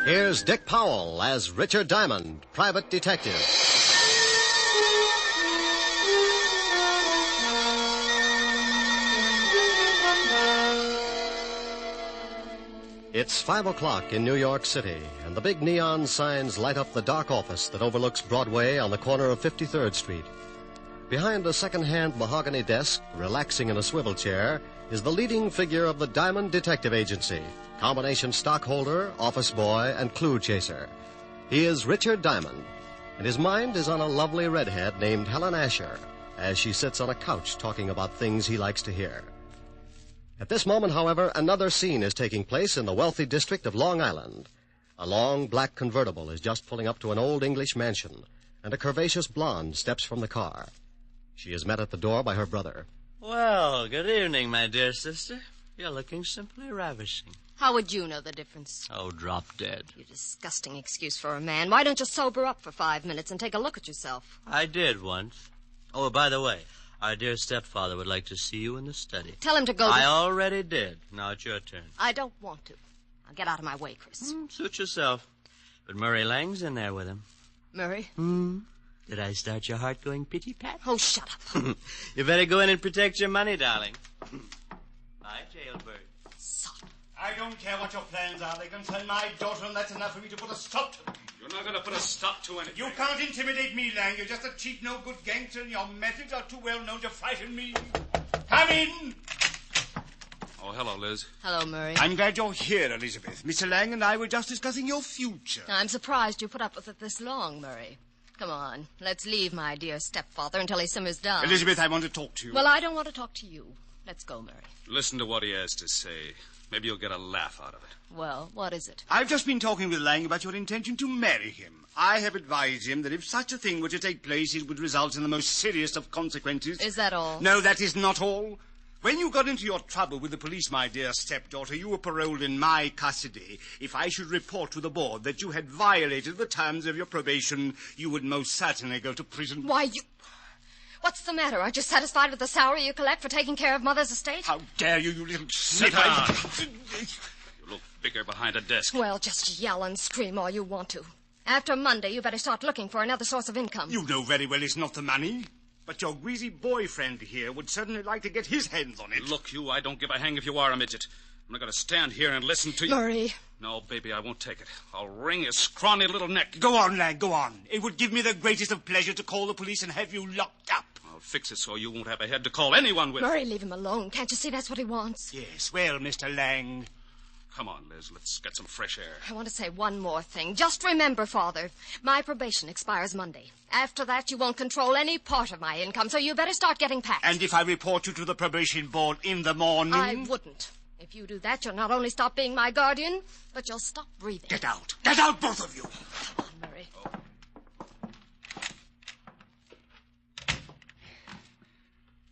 Here's Dick Powell as Richard Diamond, private detective. It's 5 o'clock in New York City, and the big neon signs light up the dark office that overlooks Broadway on the corner of 53rd Street. Behind a second-hand mahogany desk, relaxing in a swivel chair, is the leading figure of the Diamond Detective Agency, combination stockholder, office boy, and clue chaser. He is Richard Diamond, and his mind is on a lovely redhead named Helen Asher, as she sits on a couch talking about things he likes to hear. At this moment, however, another scene is taking place in the wealthy district of Long Island. A long black convertible is just pulling up to an old English mansion, and a curvaceous blonde steps from the car. She is met at the door by her brother. Well, good evening, my dear sister. You're looking simply ravishing. How would you know the difference? Oh, drop dead. You disgusting excuse for a man. Why don't you sober up for 5 minutes and take a look at yourself? I did once. Oh, by the way, our dear stepfather would like to see you in the study. Tell him to go. I already did. Now it's your turn. I don't want to. Now get out of my way, Chris. Suit yourself. But Murray Lang's in there with him. Murray? Did I start your heart going pitty-pat? Oh, shut up. You better go in and protect your money, darling. Bye, jailbird. Sod. I don't care what your plans are. They concern my daughter, and that's enough for me to put a stop to them. You're not going to put a stop to anything. You can't intimidate me, Lang. You're just a cheap, no-good gangster, and your methods are too well known to frighten me. Come in! Oh, hello, Liz. Hello, Murray. I'm glad you're here, Elizabeth. Mr. Lang and I were just discussing your future. I'm surprised you put up with it this long, Murray. Come on, let's leave my dear stepfather until he simmers down. Elizabeth, I want to talk to you. Well, I don't want to talk to you. Let's go, Murray. Listen to what he has to say. Maybe you'll get a laugh out of it. Well, what is it? I've just been talking with Lang about your intention to marry him. I have advised him that if such a thing were to take place, it would result in the most serious of consequences. Is that all? No, that is not all. When you got into your trouble with the police, my dear stepdaughter, you were paroled in my custody. If I should report to the board that you had violated the terms of your probation, you would most certainly go to prison. Why, you... What's the matter? Aren't you satisfied with the salary you collect for taking care of Mother's estate? How dare you, you little Sit sniffer. down. You look bigger behind a desk. Well, just yell and scream all you want to. After Monday, you better start looking for another source of income. You know very well it's not the money. But your greasy boyfriend here would certainly like to get his hands on it. Look, I don't give a hang if you are a midget. I'm not going to stand here and listen to you. Murray. No, baby, I won't take it. I'll wring his scrawny little neck. Go on, lad, go on. It would give me the greatest of pleasure to call the police and have you locked up. I'll fix it so you won't have a head to call anyone with. Murray, leave him alone. Can't you see that's what he wants? Yes, well, Mr. Lang. Come on, Liz, let's get some fresh air. I want to say one more thing. Just remember, Father, my probation expires Monday. After that, you won't control any part of my income, so you better start getting packed. And if I report you to the probation board in the morning? I wouldn't. If you do that, you'll not only stop being my guardian, but you'll stop breathing. Get out. Get out, both of you. Come on, Murray.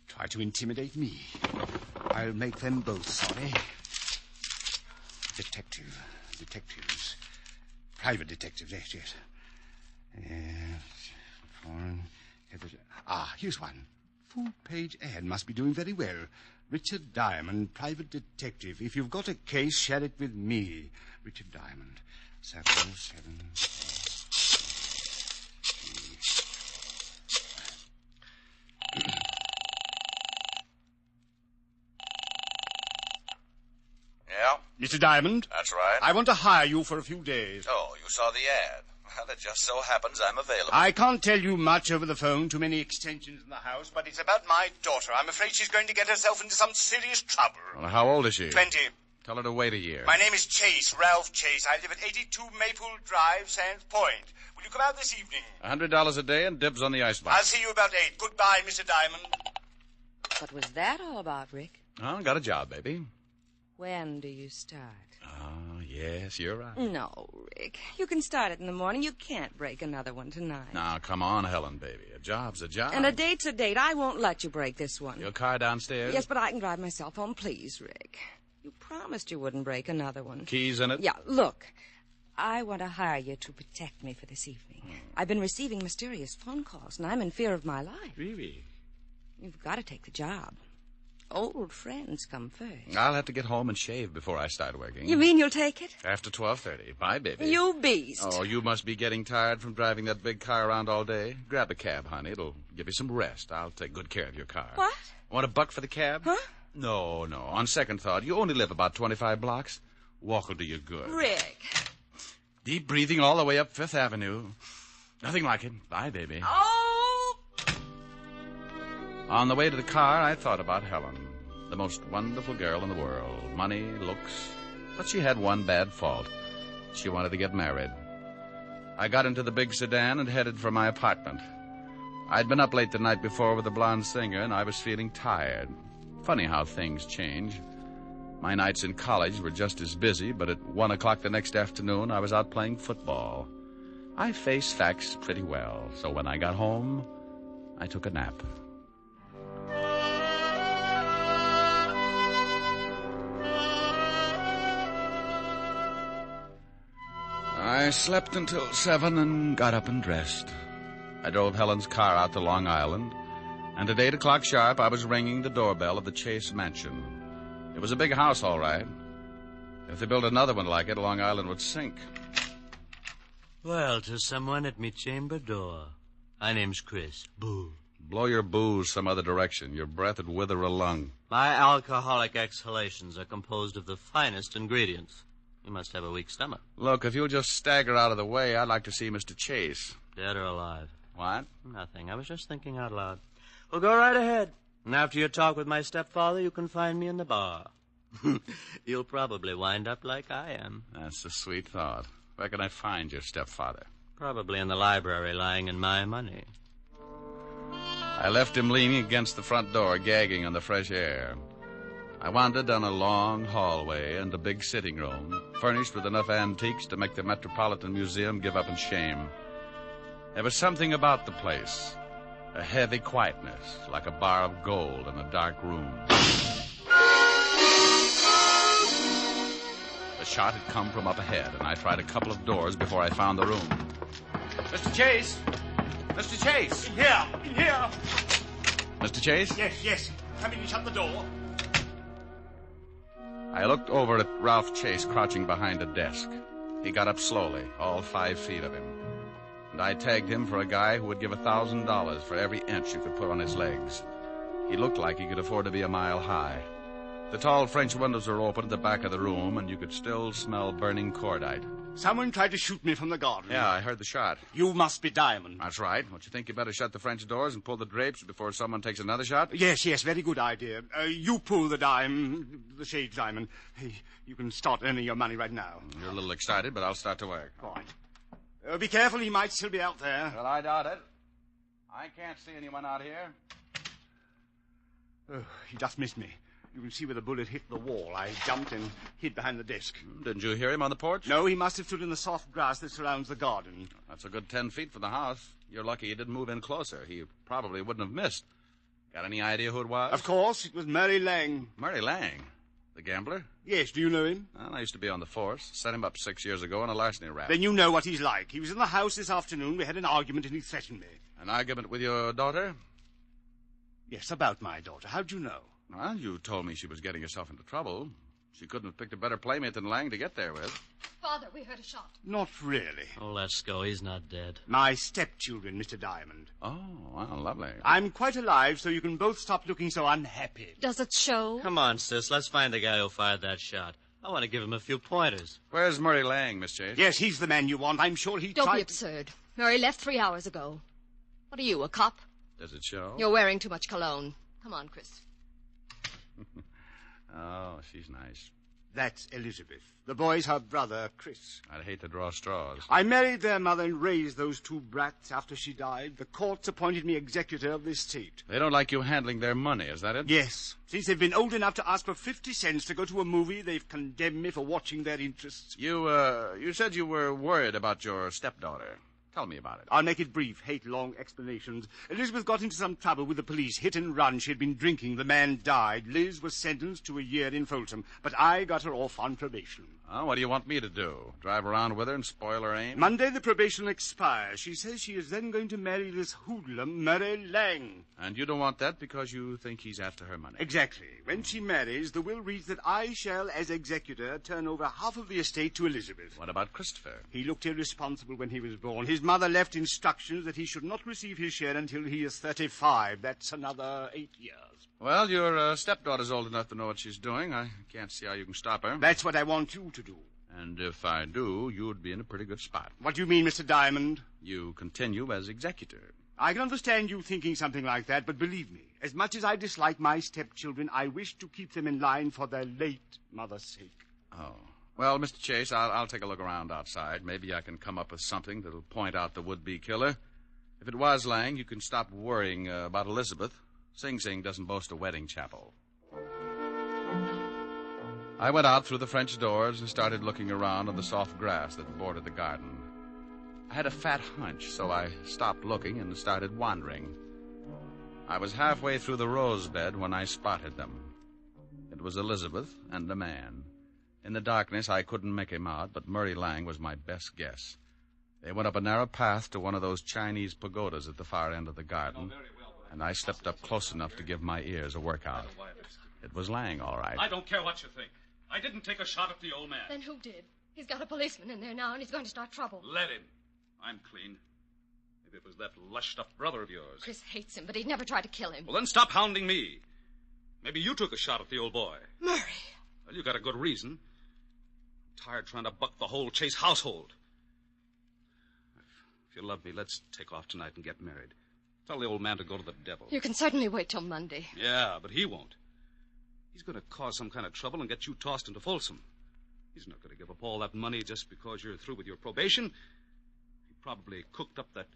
Try to intimidate me. I'll make them both sorry. Detectives. Private detectives, yes. Foreign. Here's one. Full-page ad must be doing very well. Richard Diamond, private detective. If you've got a case, share it with me. Richard Diamond. 707. Mr. Diamond? That's right. I want to hire you for a few days. Oh, you saw the ad. Well, it just so happens I'm available. I can't tell you much over the phone, too many extensions in the house, but it's about my daughter. I'm afraid she's going to get herself into some serious trouble. Well, how old is she? 20. Tell her to wait a year. My name is Chase, Ralph Chase. I live at 82 Maple Drive, Sands Point. Will you come out this evening? $100 a day and dibs on the icebox. I'll see you about 8. Goodbye, Mr. Diamond. What was that all about, Rick? Oh, got a job, baby. When do you start? Oh, yes, you're right. No, Rick. You can start it in the morning. You can't break another one tonight. Now, come on, Helen, baby. A job's a job. And a date's a date. I won't let you break this one. Your car downstairs? Yes, but I can drive myself home. Please, Rick. You promised you wouldn't break another one. Keys in it? Yeah, look. I want to hire you to protect me for this evening. I've been receiving mysterious phone calls, and I'm in fear of my life. Really? You've got to take the job. Old friends come first. I'll have to get home and shave before I start working. You mean you'll take it? After 12:30. Bye, baby. You beast. Oh, you must be getting tired from driving that big car around all day. Grab a cab, honey. It'll give you some rest. I'll take good care of your car. What? Want $1 for the cab? Huh? No. On second thought, you only live about 25 blocks. Walk will do you good. Rick. Deep breathing all the way up Fifth Avenue. Nothing like it. Bye, baby. Oh! On the way to the car, I thought about Helen. The most wonderful girl in the world. Money, looks. But she had one bad fault. She wanted to get married. I got into the big sedan and headed for my apartment. I'd been up late the night before with the blonde singer, and I was feeling tired. Funny how things change. My nights in college were just as busy, but at 1 o'clock the next afternoon, I was out playing football. I face facts pretty well, so when I got home, I took a nap. I slept until 7 and got up and dressed. I drove Helen's car out to Long Island, and at 8 o'clock sharp, I was ringing the doorbell of the Chase Mansion. It was a big house, all right. If they built another one like it, Long Island would sink. Well, to someone at me chamber door. My name's Chris. Boo. Blow your booze some other direction. Your breath would wither a lung. My alcoholic exhalations are composed of the finest ingredients. You must have a weak stomach. Look, if you'll just stagger out of the way, I'd like to see Mr. Chase. Dead or alive? What? Nothing. I was just thinking out loud. Well, go right ahead. And after your talk with my stepfather, you can find me in the bar. You'll probably wind up like I am. That's a sweet thought. Where can I find your stepfather? Probably in the library, lying in my money. I left him leaning against the front door, gagging on the fresh air. I wandered down a long hallway and a big sitting room, furnished with enough antiques to make the Metropolitan Museum give up in shame. There was something about the place, a heavy quietness, like a bar of gold in a dark room. The shot had come from up ahead, and I tried a couple of doors before I found the room. Mr. Chase! Mr. Chase! In here! In here! Mr. Chase? Yes. Come in and shut the door. I looked over at Ralph Chase crouching behind a desk. He got up slowly, all 5 feet of him. And I tagged him for a guy who would give $1,000 for every inch you could put on his legs. He looked like he could afford to be a mile high. The tall French windows were open at the back of the room, and you could still smell burning cordite. Someone tried to shoot me from the garden. Yeah, I heard the shot. You must be Diamond. That's right. Don't you think you better shut the French doors and pull the drapes before someone takes another shot? Yes, very good idea. You pull the shade diamond. Hey, you can start earning your money right now. You're a little excited, but I'll start to work. All right. Be careful, he might still be out there. Well, I doubt it. I can't see anyone out here. Oh, he just missed me. You can see where the bullet hit the wall. I jumped and hid behind the desk. Didn't you hear him on the porch? No, he must have stood in the soft grass that surrounds the garden. That's a good 10 feet from the house. You're lucky he didn't move in closer. He probably wouldn't have missed. Got any idea who it was? Of course, it was Murray Lang. Murray Lang? The gambler? Yes, do you know him? Well, I used to be on the force. Set him up 6 years ago on a larceny rap. Then you know what he's like. He was in the house this afternoon. We had an argument and he threatened me. An argument with your daughter? Yes, about my daughter. How'd you know? Well, you told me she was getting herself into trouble. She couldn't have picked a better playmate than Lang to get there with. Father, we heard a shot. Not really. Oh, let's go. He's not dead. My stepchildren, Mr. Diamond. Oh, well, lovely. I'm quite alive, so you can both stop looking so unhappy. Does it show? Come on, sis. Let's find the guy who fired that shot. I want to give him a few pointers. Where's Murray Lang, Miss Chase? Yes, he's the man you want. I'm sure he Don't tried... be absurd. Murray left 3 hours ago. What are you, a cop? Does it show? You're wearing too much cologne. Come on, Chris. Oh, she's nice. That's Elizabeth. The boy's her brother, Chris. I'd hate to draw straws. I married their mother and raised those 2 brats after she died. The courts appointed me executor of the estate. They don't like you handling their money, is that it? Yes. Since they've been old enough to ask for 50 cents to go to a movie, they've condemned me for watching their interests. You said you were worried about your stepdaughter. Tell me about it. I'll make it brief. Hate long explanations. Elizabeth got into some trouble with the police. Hit and run. She had been drinking. The man died. Liz was sentenced to a year in Folsom. But I got her off on probation. Oh, what do you want me to do? Drive around with her and spoil her aim? Monday the probation expires. She says she is then going to marry this hoodlum, Murray Lang. And you don't want that because you think he's after her money? Exactly. When she marries, the will reads that I shall, as executor, turn over half of the estate to Elizabeth. What about Christopher? He looked irresponsible when he was born. His mother left instructions that he should not receive his share until he is 35. That's another 8 years. Well, your stepdaughter's old enough to know what she's doing. I can't see how you can stop her. That's what I want you to do. And if I do, you'd be in a pretty good spot. What do you mean, Mr. Diamond? You continue as executor. I can understand you thinking something like that, but believe me, as much as I dislike my stepchildren, I wish to keep them in line for their late mother's sake. Oh. Well, Mr. Chase, I'll take a look around outside. Maybe I can come up with something that'll point out the would-be killer. If it was Lang, you can stop worrying about Elizabeth. Sing Sing doesn't boast a wedding chapel. I went out through the French doors and started looking around on the soft grass that bordered the garden. I had a fat hunch, so I stopped looking and started wandering. I was halfway through the rose bed when I spotted them. It was Elizabeth and a man. In the darkness, I couldn't make him out, but Murray Lang was my best guess. They went up a narrow path to one of those Chinese pagodas at the far end of the garden, and I stepped up close enough to give my ears a workout. It was Lang, all right. I don't care what you think. I didn't take a shot at the old man. Then who did? He's got a policeman in there now, and he's going to start trouble. Let him. I'm clean. Maybe it was that lush-stuffed brother of yours. Chris hates him, but he'd never try to kill him. Well, then stop hounding me. Maybe you took a shot at the old boy. Murray. Well, you got a good reason. I'm tired trying to buck the whole Chase household. If you love me, let's take off tonight and get married. Tell the old man to go to the devil. You can certainly wait till Monday. Yeah, but he won't. He's going to cause some kind of trouble and get you tossed into Folsom. He's not going to give up all that money just because you're through with your probation. He probably cooked up that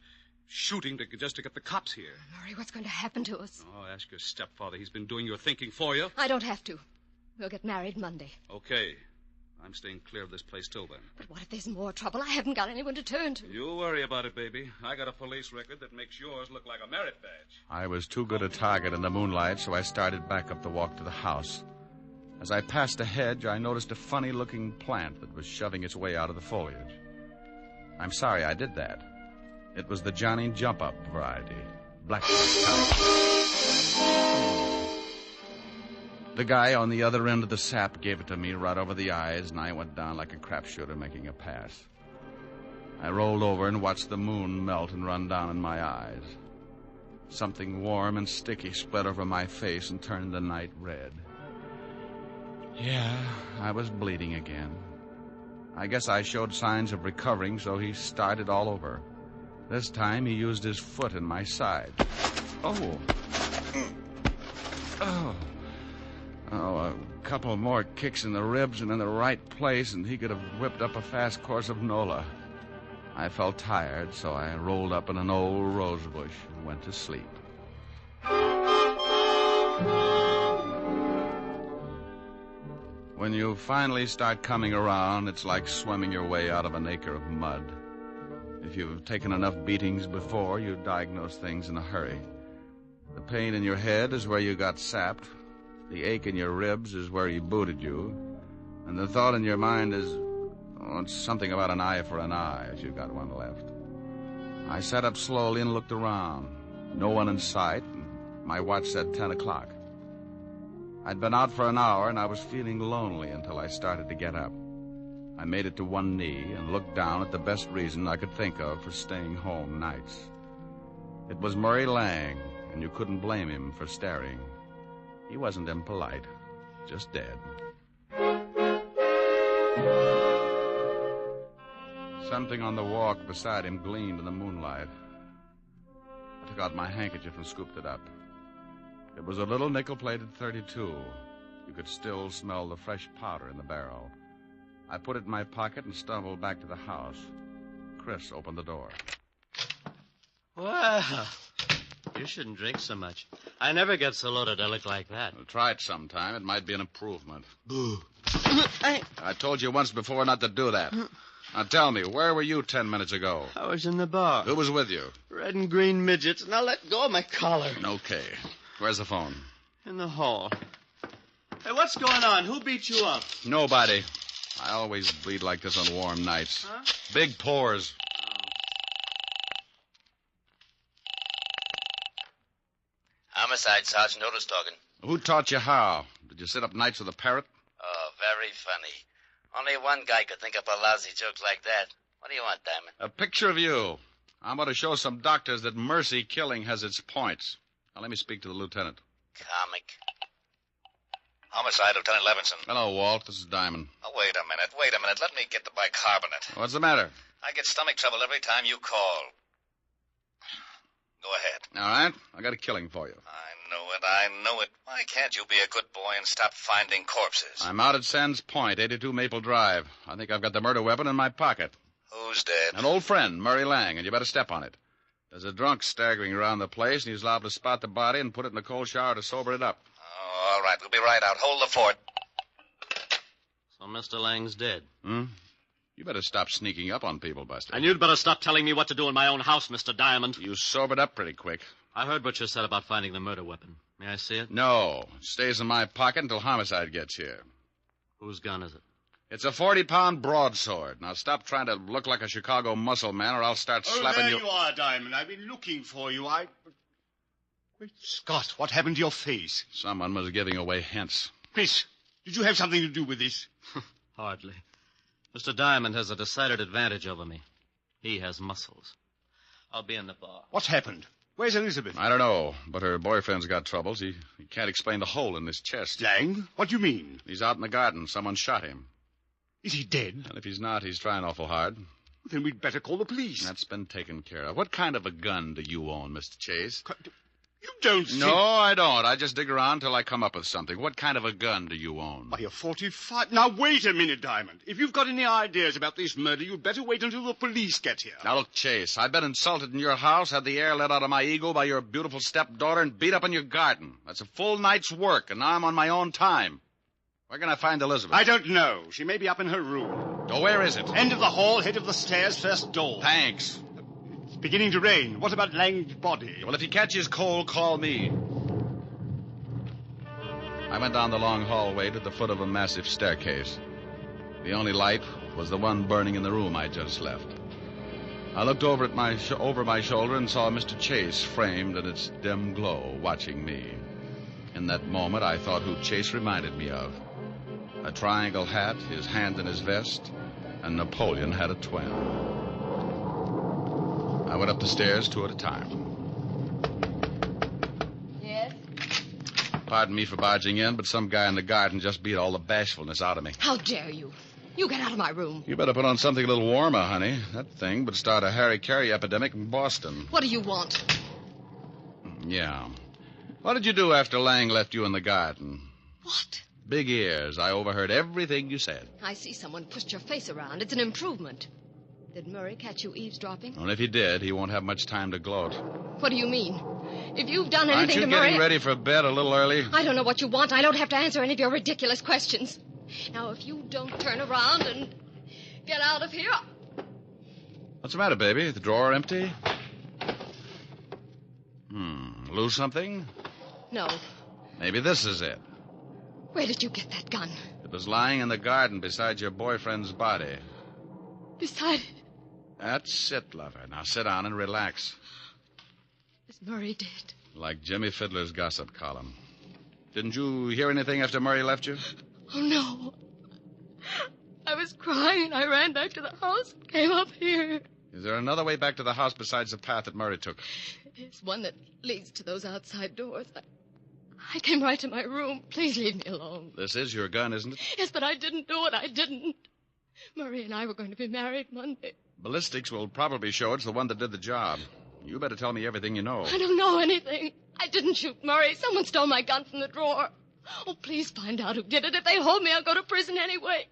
shooting just to get the cops here. Murray, what's going to happen to us? Oh, ask your stepfather. He's been doing your thinking for you. I don't have to. We'll get married Monday. Okay. I'm staying clear of this place till then. But what if there's more trouble? I haven't got anyone to turn to. You worry about it, baby. I got a police record that makes yours look like a merit badge. I was too good a target in the moonlight, so I started back up the walk to the house. As I passed a hedge, I noticed a funny-looking plant that was shoving its way out of the foliage. I'm sorry I did that. It was the Johnny Jump-Up variety, blackmail. The guy on the other end of the sap gave it to me right over the eyes, and I went down like a crapshooter making a pass. I rolled over and watched the moon melt and run down in my eyes. Something warm and sticky spread over my face and turned the night red. Yeah, I was bleeding again. I guess I showed signs of recovering, so he started all over. This time he used his foot in my side. Oh, a couple more kicks in the ribs and in the right place, and he could have whipped up a fast course of Nola. I felt tired, so I rolled up in an old rose bush and went to sleep. When you finally start coming around, it's like swimming your way out of an acre of mud. If you've taken enough beatings before, you diagnose things in a hurry. The pain in your head is where you got sapped. The ache in your ribs is where he booted you. And the thought in your mind is, it's something about an eye for an eye, if you've got one left. I sat up slowly and looked around. No one in sight, and my watch said 10 o'clock. I'd been out for an hour, and I was feeling lonely until I started to get up. I made it to one knee and looked down at the best reason I could think of for staying home nights. It was Murray Lang, and you couldn't blame him for staring. He wasn't impolite, just dead. Something on the walk beside him gleamed in the moonlight. I took out my handkerchief and scooped it up. It was a little nickel-plated .32. You could still smell the fresh powder in the barrel. I put it in my pocket and stumbled back to the house. Chris opened the door. Well, you shouldn't drink so much. I never get so loaded I look like that. Well, try it sometime. It might be an improvement. Boo. I told you once before not to do that. Now tell me, where were you 10 minutes ago? I was in the bar. Who was with you? Red and green midgets. Now let go of my collar. Okay. Where's the phone? In the hall. Hey, what's going on? Who beat you up? Nobody. I always bleed like this on warm nights. Huh? Big pores. Homicide, Sergeant Otis talking. Who taught you how? Did you sit up nights with a parrot? Oh, very funny. Only one guy could think up a lousy joke like that. What do you want, Diamond? A picture of you. I'm going to show some doctors that mercy killing has its points. Now, let me speak to the lieutenant. Comic. Homicide, Lieutenant Levinson. Hello, Walt. This is Diamond. Oh, wait a minute. Let me get the bicarbonate. What's the matter? I get stomach trouble every time you call. Go ahead. All right. I got a killing for you. I know it. Why can't you be a good boy and stop finding corpses? I'm out at Sands Point, 82 Maple Drive. I think I've got the murder weapon in my pocket. Who's dead? An old friend, Murray Lang, and you better step on it. There's a drunk staggering around the place, and he's liable to spot the body and put it in the cold shower to sober it up. Oh, all right. We'll be right out. Hold the fort. So Mr. Lang's dead. You better stop sneaking up on people, Buster. And you'd better stop telling me what to do in my own house, Mr. Diamond. You sobered up pretty quick. I heard what you said about finding the murder weapon. May I see it? No. It stays in my pocket until Homicide gets here. Whose gun is it? It's a 40-pound broadsword. Now stop trying to look like a Chicago muscle man, or I'll start slapping you. There you are, Diamond. I've been looking for you. Great Scott, what happened to your face? Someone was giving away hints. Chris, did you have something to do with this? Hardly. Mr. Diamond has a decided advantage over me. He has muscles. I'll be in the bar. What's happened? Where's Elizabeth? I don't know, but her boyfriend's got troubles. He can't explain the hole in his chest. Lang? What do you mean? He's out in the garden. Someone shot him. Is he dead? And if he's not, he's trying awful hard. Then we'd better call the police. That's been taken care of. What kind of a gun do you own, Mr. Chase? You don't think... No, I don't. I just dig around till I come up with something. What kind of a gun do you own? Why, a 45... Now, wait a minute, Diamond. If you've got any ideas about this murder, you'd better wait until the police get here. Now, look, Chase, I've been insulted in your house, had the air let out of my ego by your beautiful stepdaughter, and beat up in your garden. That's a full night's work, and now I'm on my own time. Where can I find Elizabeth? I don't know. She may be up in her room. Oh, where is it? End of the hall, head of the stairs, first door. Thanks. It's beginning to rain. What about Lang's body? Well, if he catches cold, call me. I went down the long hallway to the foot of a massive staircase. The only light was the one burning in the room I just left. I looked over at over my shoulder and saw Mr. Chase framed in its dim glow, watching me. In that moment, I thought who Chase reminded me of. A triangle hat, his hand in his vest, and Napoleon had a twin. I went up the stairs 2 at a time. Yes? Pardon me for barging in, but some guy in the garden just beat all the bashfulness out of me. How dare you? You get out of my room. You better put on something a little warmer, honey. That thing would start a hara-kiri epidemic in Boston. What do you want? Yeah. What did you do after Lang left you in the garden? What? Big ears. I overheard everything you said. I see someone pushed your face around. It's an improvement. Did Murray catch you eavesdropping? Well, if he did, he won't have much time to gloat. What do you mean? If you've done anything Aren't you to Murray... getting ready for bed a little early? I don't know what you want. I don't have to answer any of your ridiculous questions. Now, if you don't turn around and get out of here... What's the matter, baby? The drawer empty? Lose something? No. Maybe this is it. Where did you get that gun? It was lying in the garden beside your boyfriend's body. Beside it? That's it, lover. Now sit down and relax. Is Murray dead? Like Jimmy Fiddler's gossip column. Didn't you hear anything after Murray left you? Oh, no. I was crying. I ran back to the house and came up here. Is there another way back to the house besides the path that Murray took? It's one that leads to those outside doors. I came right to my room. Please leave me alone. This is your gun, isn't it? Yes, but I didn't do it. I didn't. Murray and I were going to be married Monday. Ballistics will probably show it's the one that did the job. You better tell me everything you know. I don't know anything. I didn't shoot Murray. Someone stole my gun from the drawer. Oh, please find out who did it. If they hold me, I'll go to prison anyway.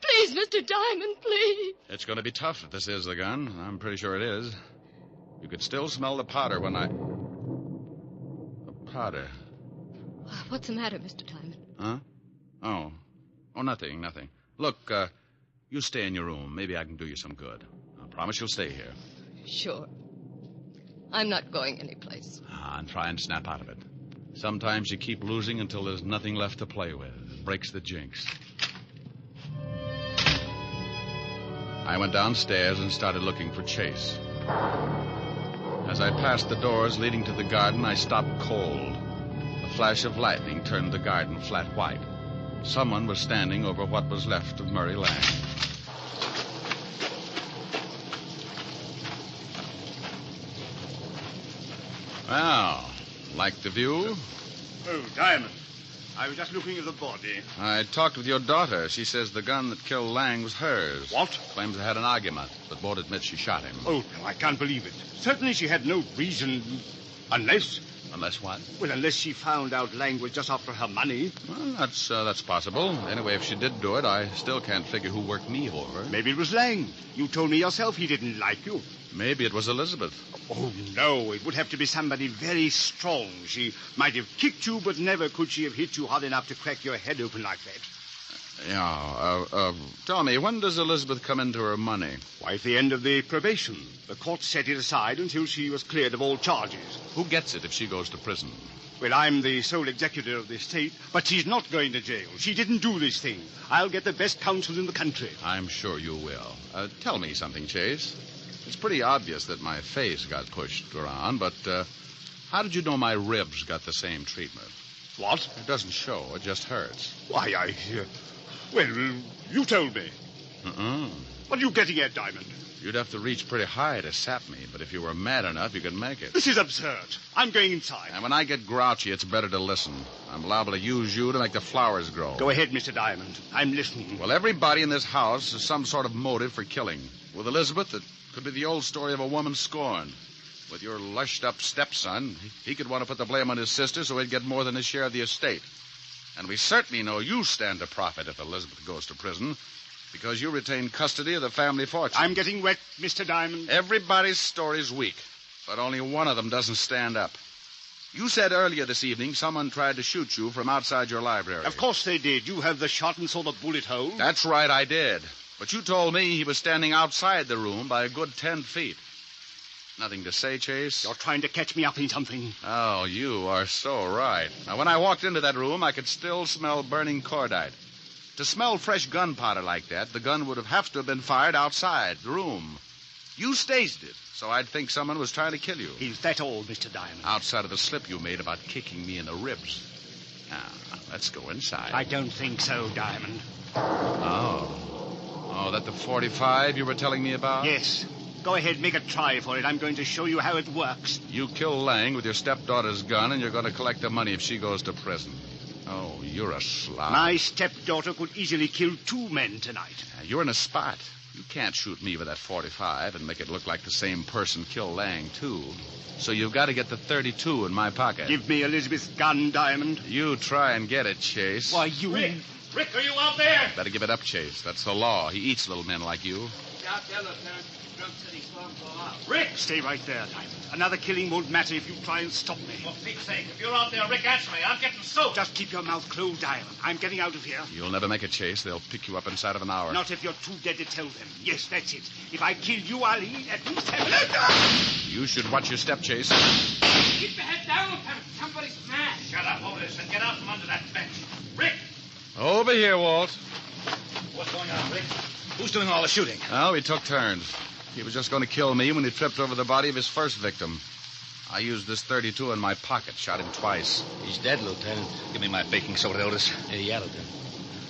Please, Mr. Diamond, please. It's going to be tough if this is the gun. I'm pretty sure it is. You could still smell the powder when I... The powder. What's the matter, Mr. Diamond? Huh? Oh, nothing. Look, you stay in your room. Maybe I can do you some good. I promise you'll stay here. Sure. I'm not going anyplace. And try and snap out of it. Sometimes you keep losing until there's nothing left to play with. It breaks the jinx. I went downstairs and started looking for Chase. As I passed the doors leading to the garden, I stopped cold. A flash of lightning turned the garden flat white. Someone was standing over what was left of Murray Lang. Well, like the view? Oh, Diamond. I was just looking at the body. I talked with your daughter. She says the gun that killed Lang was hers. What? Claims they had an argument, but won't admit she shot him. Oh, no, I can't believe it. Certainly she had no reason... Unless... Unless what? Well, unless she found out Lang was just after her money. Well, that's possible. Anyway, if she did do it, I still can't figure who worked me over. Maybe it was Lang. You told me yourself he didn't like you. Maybe it was Elizabeth. Oh, no. It would have to be somebody very strong. She might have kicked you, but never could she have hit you hard enough to crack your head open like that. Yeah, tell me, when does Elizabeth come into her money? Why, at the end of the probation. The court set it aside until she was cleared of all charges. Who gets it if she goes to prison? Well, I'm the sole executor of the estate, but she's not going to jail. She didn't do this thing. I'll get the best counsel in the country. I'm sure you will. Tell me something, Chase. It's pretty obvious that my face got pushed around, but how did you know my ribs got the same treatment? What? It doesn't show. It just hurts. Why, well, you told me. What are you getting at, Diamond? You'd have to reach pretty high to sap me, but if you were mad enough, you could make it. This is absurd. I'm going inside. And when I get grouchy, it's better to listen. I'm liable to use you to make the flowers grow. Go ahead, Mr. Diamond. I'm listening. Well, everybody in this house has some sort of motive for killing. With Elizabeth, it could be the old story of a woman scorned. With your lushed-up stepson, he could want to put the blame on his sister so he'd get more than his share of the estate. And we certainly know you stand to profit if Elizabeth goes to prison, because you retain custody of the family fortune. I'm getting wet, Mr. Diamond. Everybody's story's weak, but only one of them doesn't stand up. You said earlier this evening someone tried to shoot you from outside your library. Of course they did. You have the shot and saw the bullet hole. That's right, I did. But you told me he was standing outside the room by a good 10 feet. Nothing to say, Chase? You're trying to catch me up in something. Oh, you are so right. Now, when I walked into that room, I could still smell burning cordite. To smell fresh gunpowder like that, the gun would have to have been fired outside the room. You staged it, so I'd think someone was trying to kill you. Is that all, Mr. Diamond? Outside of the slip you made about kicking me in the ribs. Now, let's go inside. I don't think so, Diamond. Oh, that the 45 you were telling me about? Yes. Go ahead, make a try for it. I'm going to show you how it works. You kill Lang with your stepdaughter's gun, and you're going to collect the money if she goes to prison. Oh, you're a slob. My stepdaughter could easily kill 2 men tonight. You're in a spot. You can't shoot me with that 45 and make it look like the same person killed Lang, too. So you've got to get the 32 in my pocket. Give me Elizabeth's gun, Diamond. You try and get it, Chase. Why, you... Rick, are you out there? Better give it up, Chase. That's the law. He eats little men like you. Out there, Lieutenant. Drunk City Slum go out. Rick! Stay right there, Diamond. Another killing won't matter if you try and stop me. For Pete's sake, if you're out there, Rick, answer me. I'm getting soaked. Just keep your mouth closed, Diamond. I'm getting out of here. You'll never make a Chase. They'll pick you up inside of an hour. Not if you're too dead to tell them. Yes, that's it. If I kill you, I'll eat at least have... You should watch your step, Chase. Keep your head down, Lieutenant. Somebody's smashed. Shut up, Otis, and get out from under that bench. Rick! Over here, Walt. What's going on, Rick? Who's doing all the shooting? Well, we took turns. He was just going to kill me when he tripped over the body of his first victim. I used this 32 in my pocket, shot him twice. He's dead, Lieutenant. Give me my baking soda, Otis. Here, yelled him.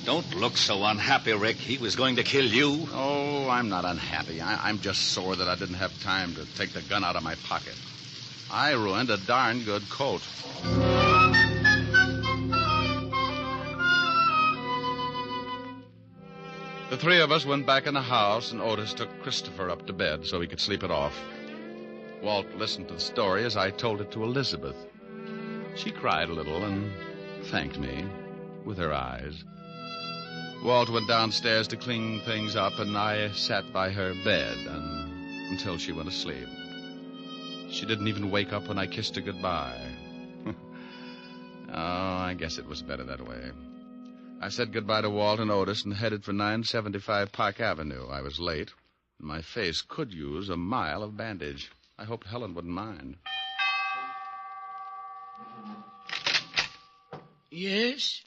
Don't look so unhappy, Rick. He was going to kill you. Oh, I'm not unhappy. I'm just sore that I didn't have time to take the gun out of my pocket. I ruined a darn good coat. The The three of us went back in the house, and Otis took Christopher up to bed so he could sleep it off. Walt listened to the story as I told it to Elizabeth. She cried a little and thanked me with her eyes. Walt went downstairs to clean things up, and I sat by her bed until she went to sleep. She didn't even wake up when I kissed her goodbye. Oh, I guess it was better that way. I said goodbye to Walt and Otis and headed for 975 Park Avenue. I was late, and my face could use a mile of bandage. I hoped Helen wouldn't mind. Yes?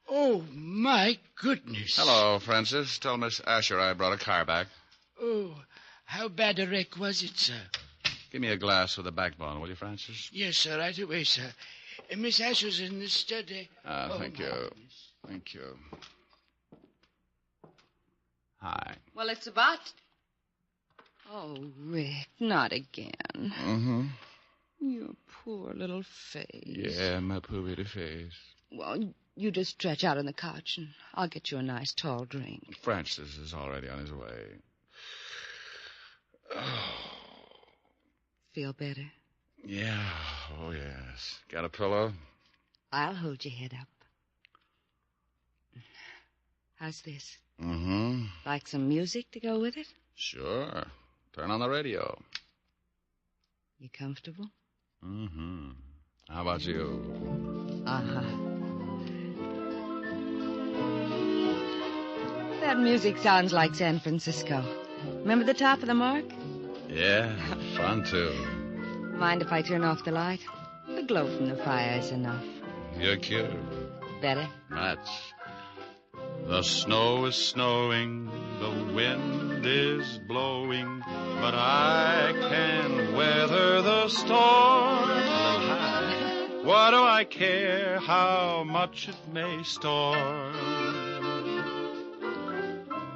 Oh, my goodness. Hello, Francis. Tell Miss Asher I brought a car back. Oh, how bad a wreck was it, sir? Give me a glass with a backbone, will you, Francis? Yes, sir, right away, sir. Miss Asher's in the study. Thank you. Goodness. Thank you. Hi. Well, it's about... Oh, Rick, not again. Mm-hmm. Your poor little face. Yeah, my poor little face. Well, you just stretch out on the couch, and I'll get you a nice tall drink. Francis is already on his way. Oh. Feel better? Yeah, oh, yes. Got a pillow? I'll hold your head up. How's this? Mm-hmm. Like some music to go with it? Sure. Turn on the radio. You comfortable? Mm-hmm. How about you? Uh-huh. That music sounds like San Francisco. Remember the top of the mark? Yeah, fun, too. Mind if I turn off the light? The glow from the fire is enough. You're cute. Better? Much. The snow is snowing, the wind is blowing, but I can weather the storm. A little high. What do I care how much it may storm?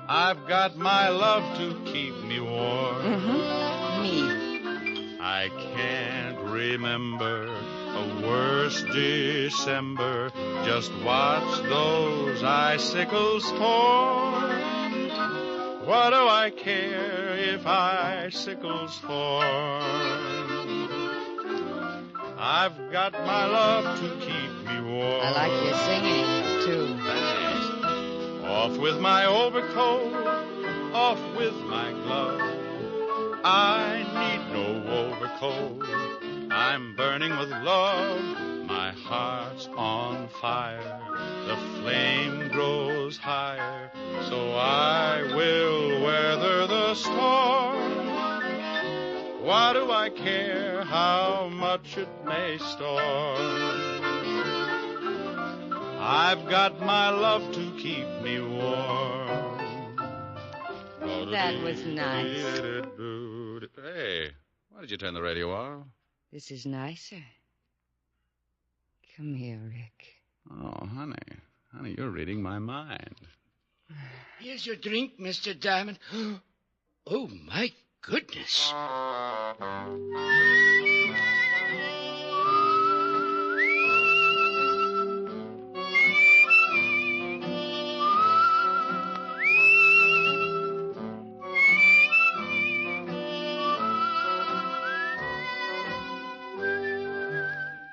I've got my love to keep me warm. Mm-hmm. Me. I can't remember a worse December. Just watch those icicles form. What do I care if icicles form? I've got my love to keep me warm. I like your singing, too. Thanks. Off with my overcoat, off with my glove. I need no overcoat. I'm burning with love. My heart's on fire. The flame grows higher. So I will weather the storm. Why do I care how much it may storm? I've got my love to keep me warm. That was nice. Hey, why did you turn the radio off? This is nicer. Come here, Rick. Oh, honey. Honey, you're reading my mind. Here's your drink, Mr. Diamond. Oh, my goodness.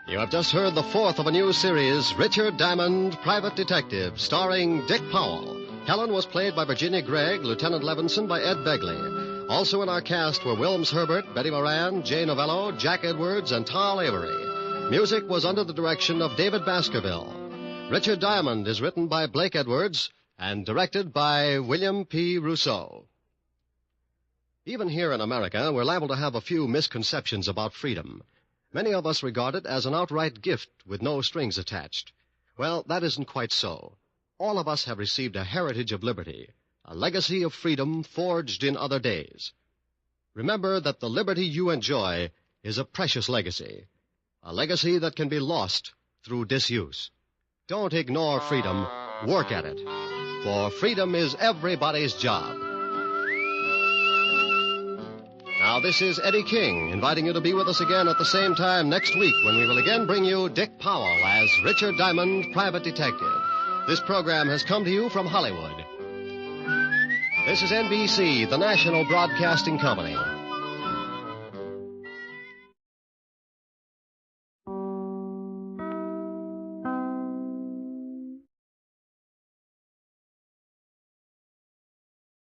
You have just heard the fourth of a new series, Richard Diamond, Private Detective, starring Dick Powell. Helen was played by Virginia Gregg, Lieutenant Levinson by Ed Begley. Also in our cast were Wilms Herbert, Betty Moran, Jay Novello, Jack Edwards, and Tal Avery. Music was under the direction of David Baskerville. Richard Diamond is written by Blake Edwards and directed by William P. Rousseau. Even here in America, we're liable to have a few misconceptions about freedom. Many of us regard it as an outright gift with no strings attached. Well, that isn't quite so. All of us have received a heritage of liberty, a legacy of freedom forged in other days. Remember that the liberty you enjoy is a precious legacy, a legacy that can be lost through disuse. Don't ignore freedom, work at it, for freedom is everybody's job. Now, this is Eddie King, inviting you to be with us again at the same time next week when we will again bring you Dick Powell as Richard Diamond, Private Detective. This program has come to you from Hollywood. This is NBC, the national broadcasting company.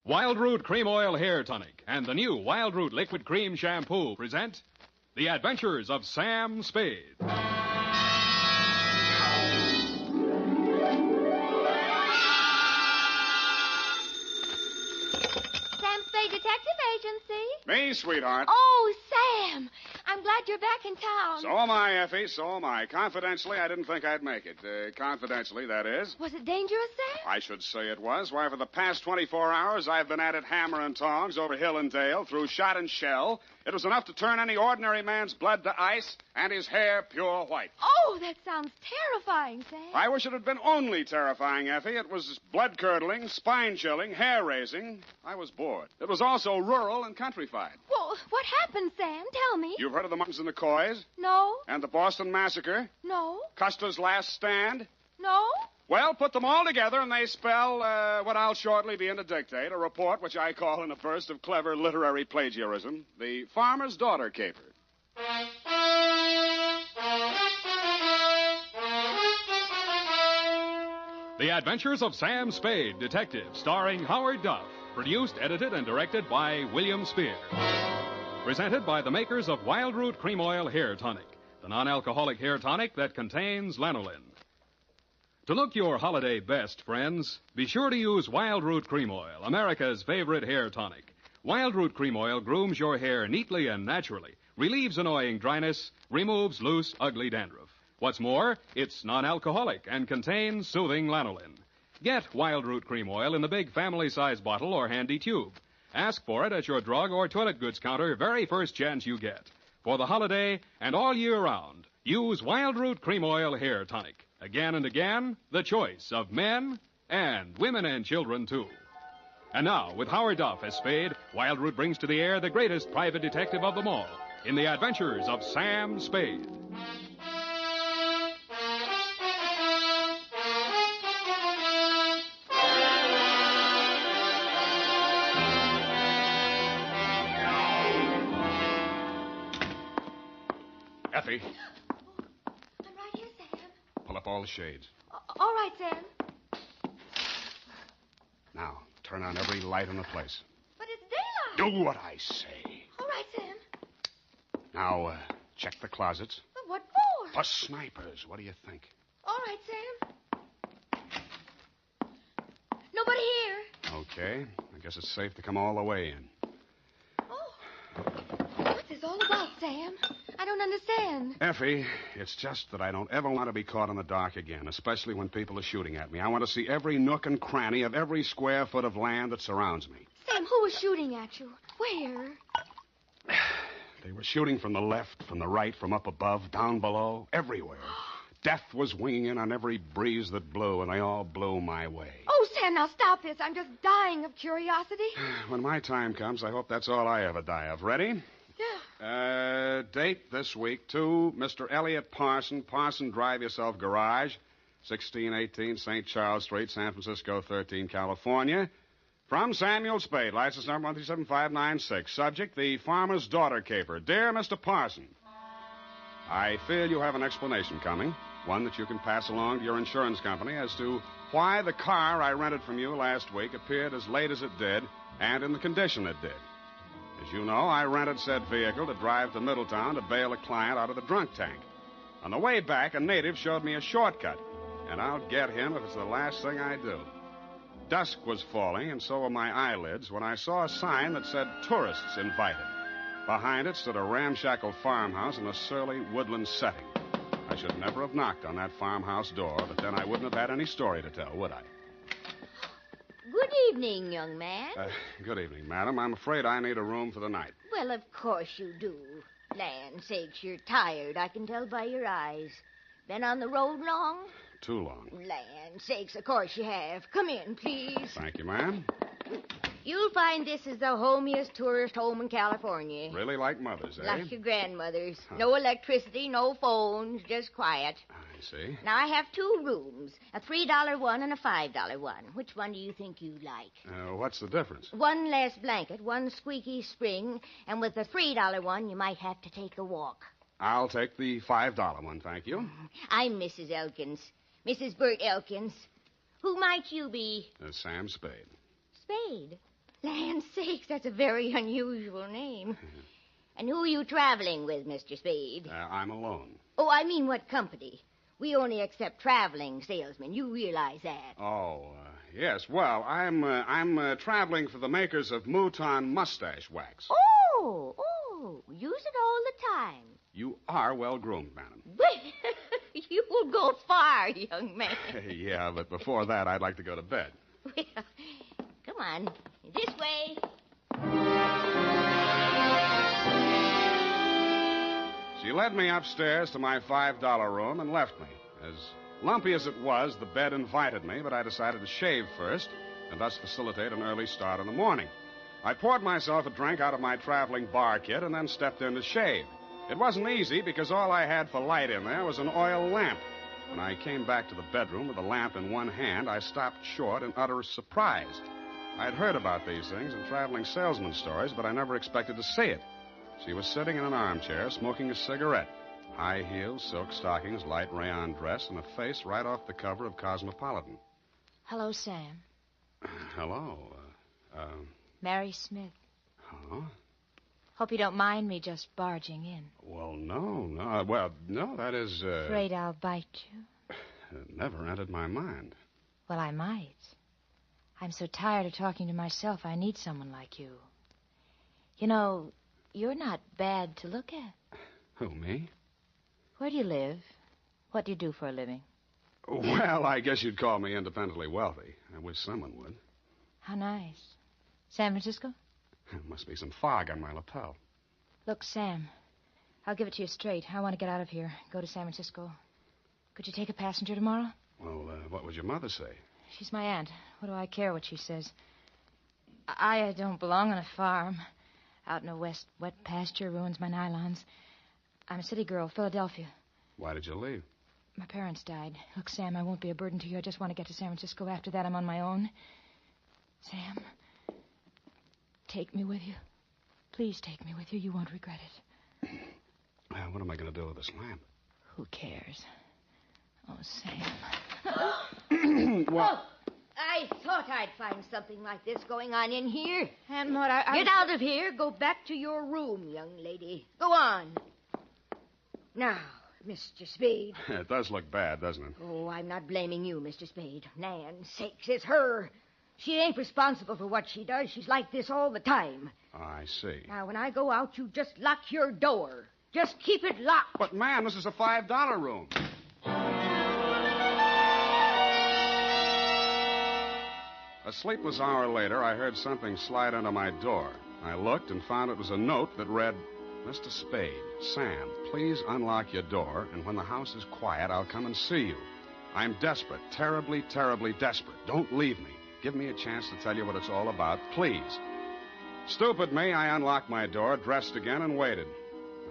Wild Root Cream Oil Hair Tonic and the new Wild Root Liquid Cream Shampoo present The Adventures of Sam Spade. Sam Spade Detective Agency. Me, sweetheart. Oh, Sam. I'm glad you're back in town. So am I, Effie. So am I. Confidentially, I didn't think I'd make it. Confidentially, that is. Was it dangerous, Sam? I should say it was. Why, for the past 24 hours, I've been at it hammer and tongs over hill and dale, through shot and shell. It was enough to turn any ordinary man's blood to ice and his hair pure white. Oh, that sounds terrifying, Sam. I wish it had been only terrifying, Effie. It was blood-curdling, spine-chilling, hair-raising. I was bored. It was also rural and countrified. Well, what happened, Sam? Tell me. You've heard of the Monks and the Coys? No. And the Boston Massacre? No. Custer's Last Stand? No. Well, put them all together, and they spell what I'll shortly begin to dictate, a report which I call, in a burst of clever literary plagiarism, The Farmer's Daughter Caper. The Adventures of Sam Spade, Detective, starring Howard Duff. Produced, edited, and directed by William Spear. Presented by the makers of Wild Root Cream Oil Hair Tonic, the non-alcoholic hair tonic that contains lanolin. To look your holiday best, friends, be sure to use Wild Root Cream Oil, America's favorite hair tonic. Wild Root Cream Oil grooms your hair neatly and naturally, relieves annoying dryness, removes loose, ugly dandruff. What's more, it's non-alcoholic and contains soothing lanolin. Get Wild Root Cream Oil in the big family-size bottle or handy tube. Ask for it at your drug or toilet goods counter very first chance you get. For the holiday and all year round, use Wild Root Cream Oil Hair Tonic. Again and again, the choice of men and women and children, too. And now, with Howard Duff as Spade, Wild Root brings to the air the greatest private detective of them all in The Adventures of Sam Spade. Effie, I'm right here, Sam. pull up all the shades. All right, Sam. Now, turn on every light in the place. But it's daylight. Do what I say. All right, Sam. Now, check the closets. But what for? For snipers. What do you think? All right, Sam. Nobody here. Okay. I guess it's safe to come all the way in. Oh. What's this all about, Sam? I don't understand. Effie, it's just that I don't ever want to be caught in the dark again, especially when people are shooting at me. I want to see every nook and cranny of every square foot of land that surrounds me. Sam, who was shooting at you? Where? They were shooting from the left, from the right, from up above, down below, everywhere. Death was winging in on every breeze that blew, and they all blew my way. Oh, Sam, now stop this. I'm just dying of curiosity. When my time comes, I hope that's all I ever die of. Ready? Yeah. Date this week to Mr. Elliot Parson, Parson Drive Yourself Garage, 1618 St. Charles Street, San Francisco 13, California. From Samuel Spade, license number 137596. Subject, the farmer's daughter caper. Dear Mr. Parson, I feel you have an explanation coming, one that you can pass along to your insurance company as to why the car I rented from you last week appeared as late as it did and in the condition it did. As you know, I rented said vehicle to drive to Middletown to bail a client out of the drunk tank. On the way back, a native showed me a shortcut, and I'll get him if it's the last thing I do. Dusk was falling, and so were my eyelids, when I saw a sign that said tourists invited. Behind it stood a ramshackle farmhouse in a surly woodland setting. I should never have knocked on that farmhouse door, but then I wouldn't have had any story to tell, would I? Good evening, young man. Good evening, madam. I'm afraid I need a room for the night. Well, of course you do. Land sakes, you're tired. I can tell by your eyes. Been on the road long? Too long. Land sakes, of course you have. Come in, please. Thank you, ma'am. You'll find this is the homiest tourist home in California. Really like Mother's, eh? Like your grandmother's. No electricity, no phones, just quiet. I see. Now, I have 2 rooms, a $3 one and a $5 one. Which one do you think you'd like? What's the difference? One less blanket, one squeaky spring, and with the $3 one, you might have to take a walk. I'll take the $5 one, thank you. I'm Mrs. Elkins. Mrs. Bert Elkins. Who might you be? Sam Spade. Spade? Land sakes, that's a very unusual name. And who are you traveling with, Mr. Spade? I'm alone. Oh, I mean what company? We only accept traveling salesmen. You realize that. Oh, yes. Well, I'm traveling for the makers of Mouton mustache wax. Oh, use it all the time. You are well groomed, madam. You will go far, young man. Yeah, but before that, I'd like to go to bed. Well, come on. This way. She led me upstairs to my $5 room and left me. As lumpy as it was, the bed invited me, but I decided to shave first and thus facilitate an early start in the morning. I poured myself a drink out of my traveling bar kit and then stepped in to shave. It wasn't easy because all I had for light in there was an oil lamp. When I came back to the bedroom with the lamp in one hand, I stopped short in utter surprise. I'd heard about these things in traveling salesman stories, but I never expected to see it. She was sitting in an armchair, smoking a cigarette. High heels, silk stockings, light rayon dress, and a face right off the cover of Cosmopolitan. Hello, Sam. Hello. Mary Smith. Huh? Hope you don't mind me just barging in. Well, no. Well, no, that is, Afraid I'll bite you? It never entered my mind. Well, I might. I'm so tired of talking to myself, I need someone like you. You know, you're not bad to look at. Who, me? Where do you live? What do you do for a living? Well, I guess you'd call me independently wealthy. I wish someone would. How nice. San Francisco? There must be some fog on my lapel. Look, Sam, I'll give it to you straight. I want to get out of here, go to San Francisco. Could you take a passenger tomorrow? Well, what would your mother say? She's my aunt. What do I care what she says? I don't belong on a farm. Out in a wet pasture ruins my nylons. I'm a city girl, Philadelphia. Why did you leave? My parents died. Look, Sam, I won't be a burden to you. I just want to get to San Francisco. After that, I'm on my own. Sam, take me with you. Please take me with you. You won't regret it. What am I going to do with this lamp? Who cares? Oh, Sam. Well, I thought I'd find something like this going on in here. Aunt Maud, Get out of here. Go back to your room, young lady. Go on. Now, Mr. Spade. It does look bad, doesn't it? Oh, I'm not blaming you, Mr. Spade. Nan's sakes, it's her. She ain't responsible for what she does. She's like this all the time. Oh, I see. Now, when I go out, you just lock your door. Just keep it locked. But, ma'am, this is a $5 room. A sleepless hour later, I heard something slide under my door. I looked and found it was a note that read, Mr. Spade, Sam, please unlock your door, and when the house is quiet, I'll come and see you. I'm desperate, terribly, terribly desperate. Don't leave me. Give me a chance to tell you what it's all about, please. Stupid me, I unlocked my door, dressed again, and waited.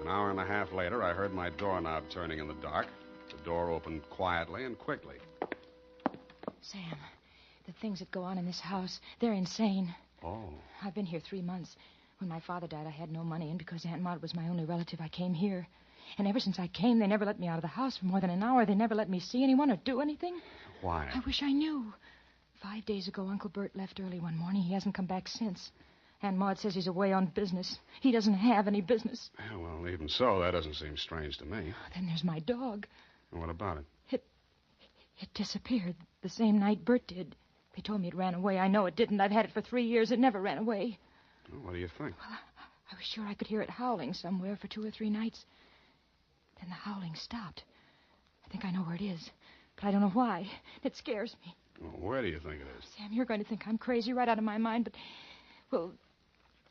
An hour and a half later, I heard my doorknob turning in the dark. The door opened quietly and quickly. Sam, the things that go on in this house, they're insane. Oh. I've been here 3 months. When my father died, I had no money, and because Aunt Maud was my only relative, I came here. And ever since I came, they never let me out of the house for more than an hour. They never let me see anyone or do anything. Why? I wish I knew. 5 days ago, Uncle Bert left early one morning. He hasn't come back since. Aunt Maud says he's away on business. He doesn't have any business. Yeah, well, even so, that doesn't seem strange to me. Then there's my dog. And what about it? It disappeared the same night Bert did. They told me it ran away. I know it didn't. I've had it for 3 years. It never ran away. Well, what do you think? Well, I was sure I could hear it howling somewhere for 2 or 3 nights. Then the howling stopped. I think I know where it is, but I don't know why. It scares me. Well, where do you think it is? Sam, you're going to think I'm crazy right out of my mind, but, well,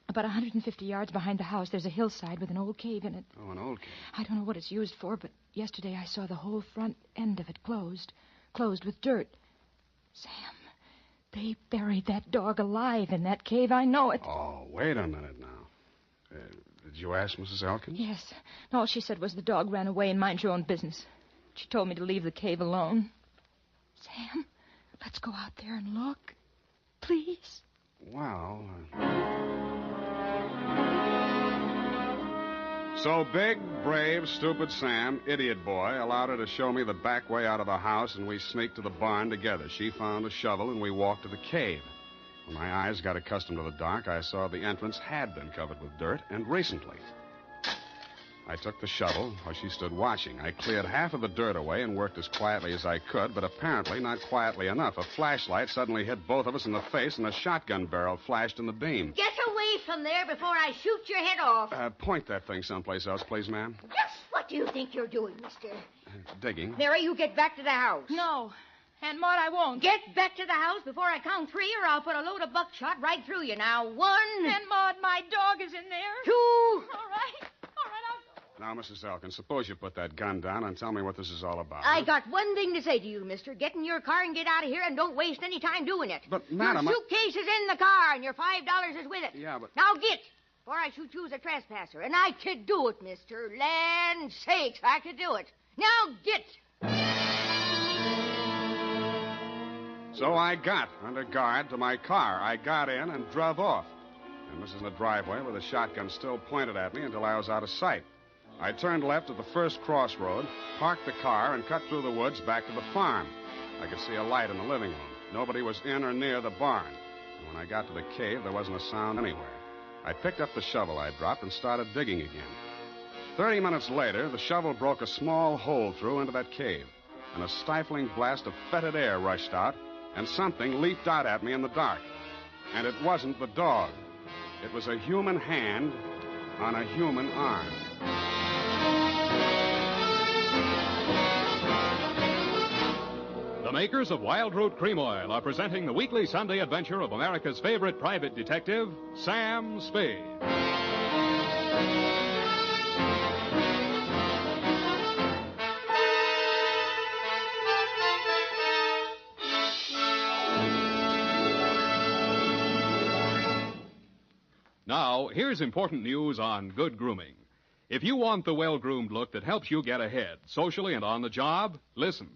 about 150 yards behind the house, there's a hillside with an old cave in it. Oh, an old cave. I don't know what it's used for, but yesterday I saw the whole front end of it closed with dirt. Sam, They buried that dog alive in that cave. I know it. Oh, wait a minute now. Did you ask Mrs. Elkins? Yes. All she said was the dog ran away and mind your own business. She told me to leave the cave alone. Sam, let's go out there and look. Please. Well... So big, brave, stupid Sam, idiot boy, allowed her to show me the back way out of the house, and we sneaked to the barn together. She found a shovel, and we walked to the cave. When my eyes got accustomed to the dark, I saw the entrance had been covered with dirt, and recently. I took the shovel while she stood watching. I cleared half of the dirt away and worked as quietly as I could, but apparently not quietly enough. A flashlight suddenly hit both of us in the face, and a shotgun barrel flashed in the beam. Get away from there before I shoot your head off. Point that thing someplace else, please, ma'am. Just what do you think you're doing, mister? Digging. Mary, you get back to the house. No. Aunt Maud, I won't. Get back to the house before I count 3, or I'll put a load of buckshot right through you. Now, 1. Aunt Maud, my dog is in there. 2. All right, Now, Mrs. Elkins, suppose you put that gun down and tell me what this is all about. I got one thing to say to you, mister. Get in your car and get out of here, and don't waste any time doing it. But, madam... Your suitcase is in the car, and your $5 is with it. Yeah, but... Now get, before I shoot you as a trespasser. And I could do it, mister. Land sakes, I could do it. Now get. So I got under guard to my car. I got in and drove off. And was in the driveway with the shotgun still pointed at me until I was out of sight. I turned left at the first crossroad, parked the car, and cut through the woods back to the farm. I could see a light in the living room. Nobody was in or near the barn. And when I got to the cave, there wasn't a sound anywhere. I picked up the shovel I dropped and started digging again. 30 minutes later, the shovel broke a small hole through into that cave, and a stifling blast of fetid air rushed out, and something leaped out at me in the dark. And it wasn't the dog. It was a human hand on a human arm. The makers of Wild Root Cream Oil are presenting the weekly Sunday adventure of America's favorite private detective, Sam Spade. Now, here's important news on good grooming. If you want the well-groomed look that helps you get ahead, socially and on the job, listen.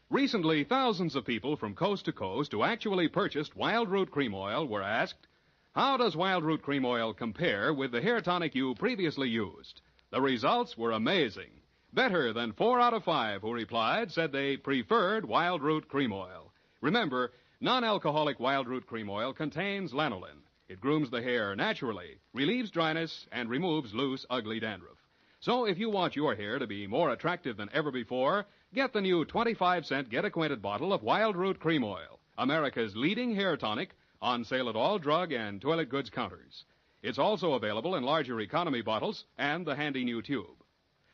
Recently, thousands of people from coast to coast who actually purchased Wild Root Cream Oil were asked, how does Wild Root Cream Oil compare with the hair tonic you previously used? The results were amazing. Better than 4 out of 5 who replied said they preferred Wild Root Cream Oil. Remember, non-alcoholic Wild Root Cream Oil contains lanolin. It grooms the hair naturally, relieves dryness, and removes loose, ugly dandruff. So if you want your hair to be more attractive than ever before, get the new 25-cent get-acquainted bottle of Wild Root Cream Oil, America's leading hair tonic, on sale at all drug and toilet goods counters. It's also available in larger economy bottles and the handy new tube.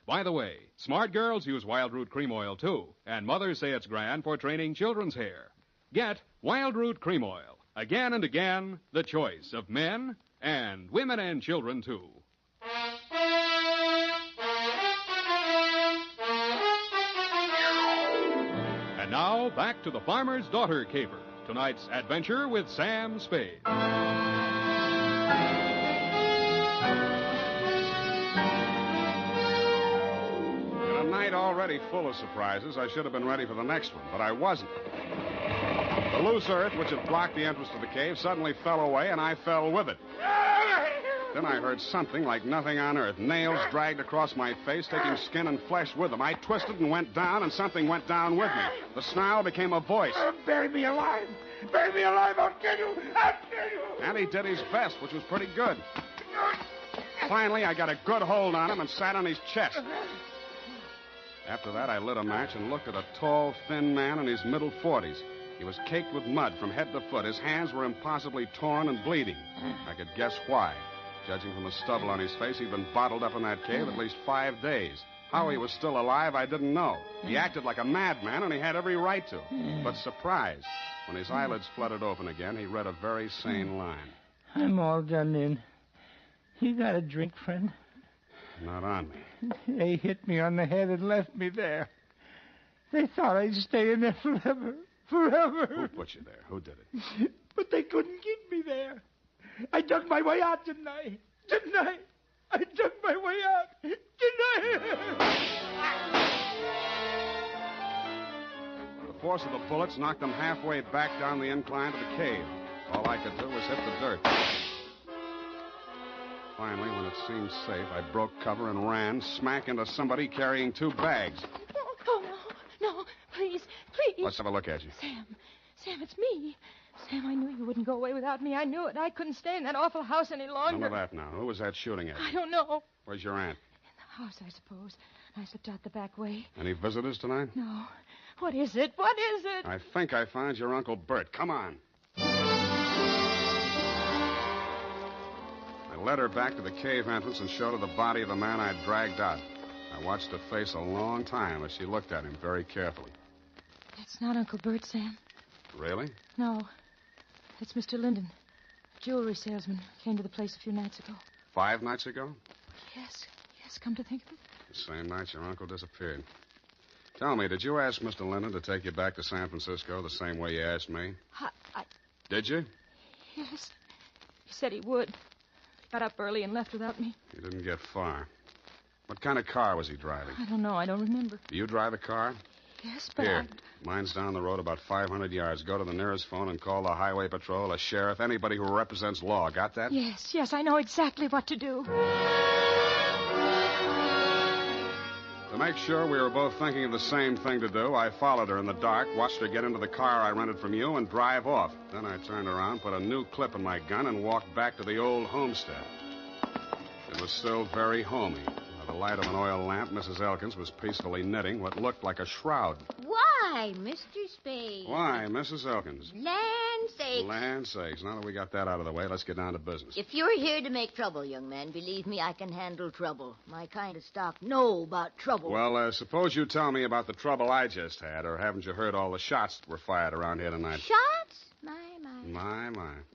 By the way, smart girls use Wild Root Cream Oil, too, and mothers say it's grand for training children's hair. Get Wild Root Cream Oil. Again and again, the choice of men and women and children, too. And now, back to the Farmer's Daughter Caper. Tonight's adventure with Sam Spade. In a night already full of surprises, I should have been ready for the next one, but I wasn't. The loose earth, which had blocked the entrance to the cave, suddenly fell away, and I fell with it. Then I heard something like nothing on earth. Nails dragged across my face, taking skin and flesh with them. I twisted and went down, and something went down with me. The snarl became a voice. Bury me alive! Bury me alive! I'll kill you! I'll kill you! And he did his best, which was pretty good. Finally, I got a good hold on him and sat on his chest. After that, I lit a match and looked at a tall, thin man in his middle 40s. He was caked with mud from head to foot. His hands were impossibly torn and bleeding. I could guess why. Judging from the stubble on his face, he'd been bottled up in that cave at least 5 days. How he was still alive, I didn't know. He acted like a madman, and he had every right to. But surprise, when his eyelids fluttered open again, he read a very sane line. I'm all done in. You got a drink, friend? Not on me. They hit me on the head and left me there. They thought I'd stay in there forever. Forever. Who put you there? Who did it? But they couldn't get me there. I dug my way out, didn't I? Didn't I? I dug my way out. Didn't I? The force of the bullets knocked them halfway back down the incline to the cave. All I could do was hit the dirt. Finally, when it seemed safe, I broke cover and ran smack into somebody carrying 2 bags. Oh, no, please. Let's have a look at you. Sam, it's me. Sam, I knew you wouldn't go away without me. I knew it. I couldn't stay in that awful house any longer. None of that now. Who was that shooting at you? I don't know. Where's your aunt? In the house, I suppose. I slipped out the back way. Any visitors tonight? No. What is it? What is it? I think I found your Uncle Bert. Come on. I led her back to the cave entrance and showed her the body of the man I'd dragged out. I watched her face a long time as she looked at him very carefully. That's not Uncle Bert, Sam. Really? No. It's Mr. Linden, a jewelry salesman. Came to the place a few nights ago. 5 nights ago? Yes, come to think of it. The same night your uncle disappeared. Tell me, did you ask Mr. Linden to take you back to San Francisco the same way you asked me? I... Did you? Yes. He said he would. Got up early and left without me. He didn't get far. What kind of car was he driving? I don't know. I don't remember. Do you drive a car? Yes, but Here. Mine's down the road about 500 yards. Go to the nearest phone and call the highway patrol, a sheriff, anybody who represents law. Got that? Yes, I know exactly what to do. To make sure we were both thinking of the same thing to do, I followed her in the dark, watched her get into the car I rented from you, and drive off. Then I turned around, put a new clip in my gun, and walked back to the old homestead. It was still very homey. By the light of an oil lamp, Mrs. Elkins was peacefully knitting what looked like a shroud. Why, Mr. Spade? Why, Mrs. Elkins? Land sakes. Land sakes. Now that we got that out of the way, let's get down to business. If you're here to make trouble, young man, believe me, I can handle trouble. My kind of stock know about trouble. Well, suppose you tell me about the trouble I just had, or haven't you heard all the shots that were fired around here tonight? Shots? My.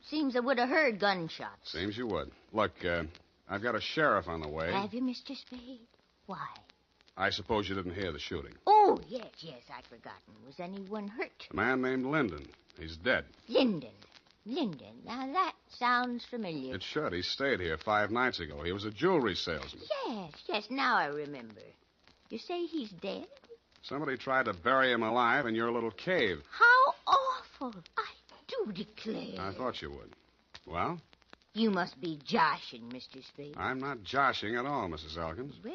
Seems I would have heard gunshots. Seems you would. Look, I've got a sheriff on the way. Have you, Mr. Spade? Why? I suppose you didn't hear the shooting. Oh, yes, I'd forgotten. Was anyone hurt? A man named Linden. He's dead. Linden. Now, that sounds familiar. It should. He stayed here 5 nights ago. He was a jewelry salesman. Yes, now I remember. You say he's dead? Somebody tried to bury him alive in your little cave. How awful. I do declare. I thought you would. Well? You must be joshing, Mr. Spade. I'm not joshing at all, Mrs. Elkins. Well.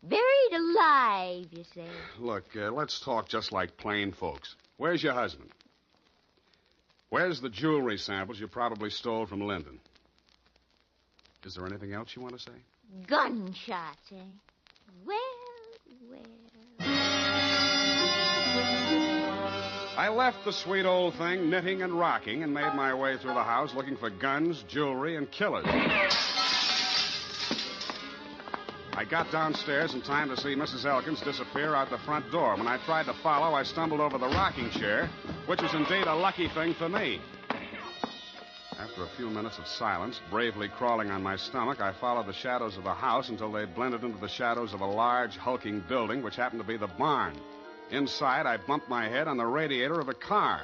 Buried alive, you say? Look, let's talk just like plain folks. Where's your husband? Where's the jewelry samples you probably stole from Linden? Is there anything else you want to say? Gunshots, eh? Well. I left the sweet old thing knitting and rocking and made my way through the house looking for guns, jewelry, and killers. I got downstairs in time to see Mrs. Elkins disappear out the front door. When I tried to follow, I stumbled over the rocking chair, which was indeed a lucky thing for me. After a few minutes of silence, bravely crawling on my stomach, I followed the shadows of the house until they blended into the shadows of a large, hulking building, which happened to be the barn. Inside, I bumped my head on the radiator of a car.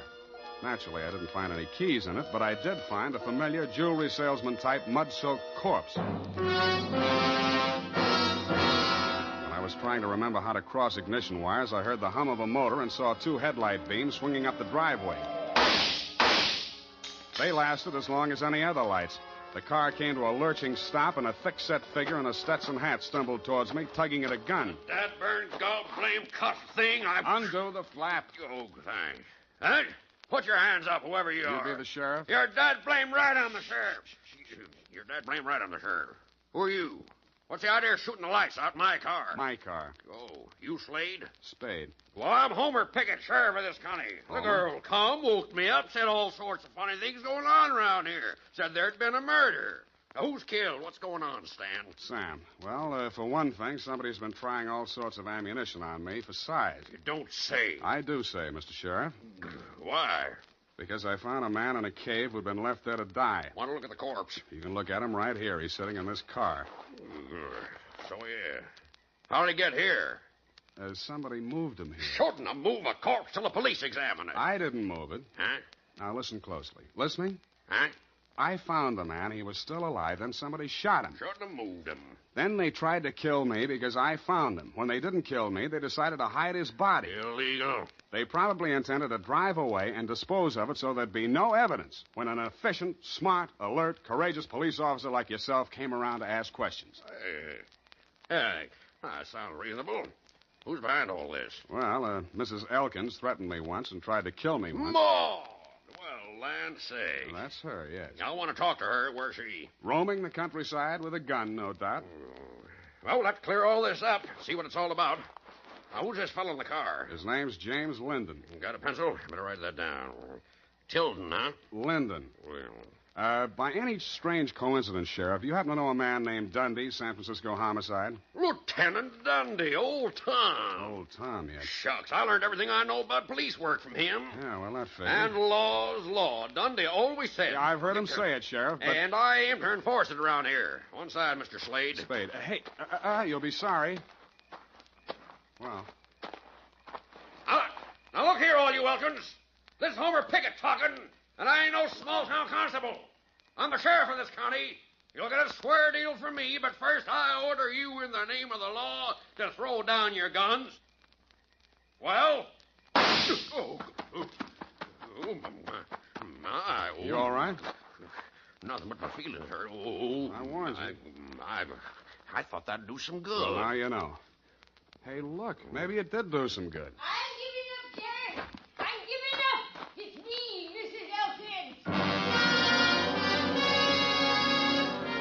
Naturally, I didn't find any keys in it, but I did find a familiar jewelry salesman-type mud-soaked corpse. I was trying to remember how to cross ignition wires. I heard the hum of a motor and saw 2 headlight beams swinging up the driveway. They lasted as long as any other lights. The car came to a lurching stop, and a thick-set figure in a Stetson hat stumbled towards me, tugging at a gun. That burned gall-blame cuss thing, Undo the flap. Oh, thanks. Huh? Put your hands up, whoever you are. You be the sheriff? You're dead blame right on the sheriff. You're dead blame right on the sheriff. Who are you? What's the idea of shooting the lights out my car? My car. Oh, you Slade? Spade. Well, I'm Homer Pickett, sheriff of this county. The girl come, woke me up, said all sorts of funny things going on around here. Said there'd been a murder. Now, who's killed? What's going on, Stan? Sam. Well, for one thing, somebody's been trying all sorts of ammunition on me for size. You don't say. I do say, Mr. Sheriff. Why? Because I found a man in a cave who'd been left there to die. Want to look at the corpse? You can look at him right here. He's sitting in this car. So, yeah. How'd he get here? Somebody moved him here. Shouldn't have moved a corpse till the police examine it. I didn't move it. Huh? Now, listen closely. Listening? Huh? I found the man. He was still alive. Then somebody shot him. Shouldn't have moved him. Then they tried to kill me because I found him. When they didn't kill me, they decided to hide his body. Illegal. They probably intended to drive away and dispose of it so there'd be no evidence when an efficient, smart, alert, courageous police officer like yourself came around to ask questions. Hey, that sounds reasonable. Who's behind all this? Well, Mrs. Elkins threatened me once and tried to kill me once. Maud! Well, land sakes. Well, that's her, yes. I want to talk to her. Where's she? Roaming the countryside with a gun, no doubt. Well, let's clear all this up. See what it's all about. Now, who's this fellow in the car? His name's James Linden. Got a pencil? Better write that down. Tilden, huh? Linden. Well. By any strange coincidence, Sheriff, you happen to know a man named Dundee, San Francisco homicide? Lieutenant Dundee, old Tom. Old Tom, yes. Shucks, I learned everything I know about police work from him. Yeah, well, that figures. And law's law. Dundee always said. Yeah, I've heard him say it, Sheriff, but... And I aim to enforce it around here. One side, Mr. Slade. Spade. Hey, you'll be sorry. Well... Now look here, all you Elkins. This is Homer Pickett talking, and I ain't no small-town constable. I'm the sheriff of this county. You'll get a square deal from me, but first I order you in the name of the law to throw down your guns. Well? My. You all right? Nothing but my feelings hurt. Oh, I warned you. I thought that'd do some good. Well, now you know. Hey, look, maybe it did do some good. I'm giving up, Sheriff. I'm giving up. It's me, Mrs. Elkins.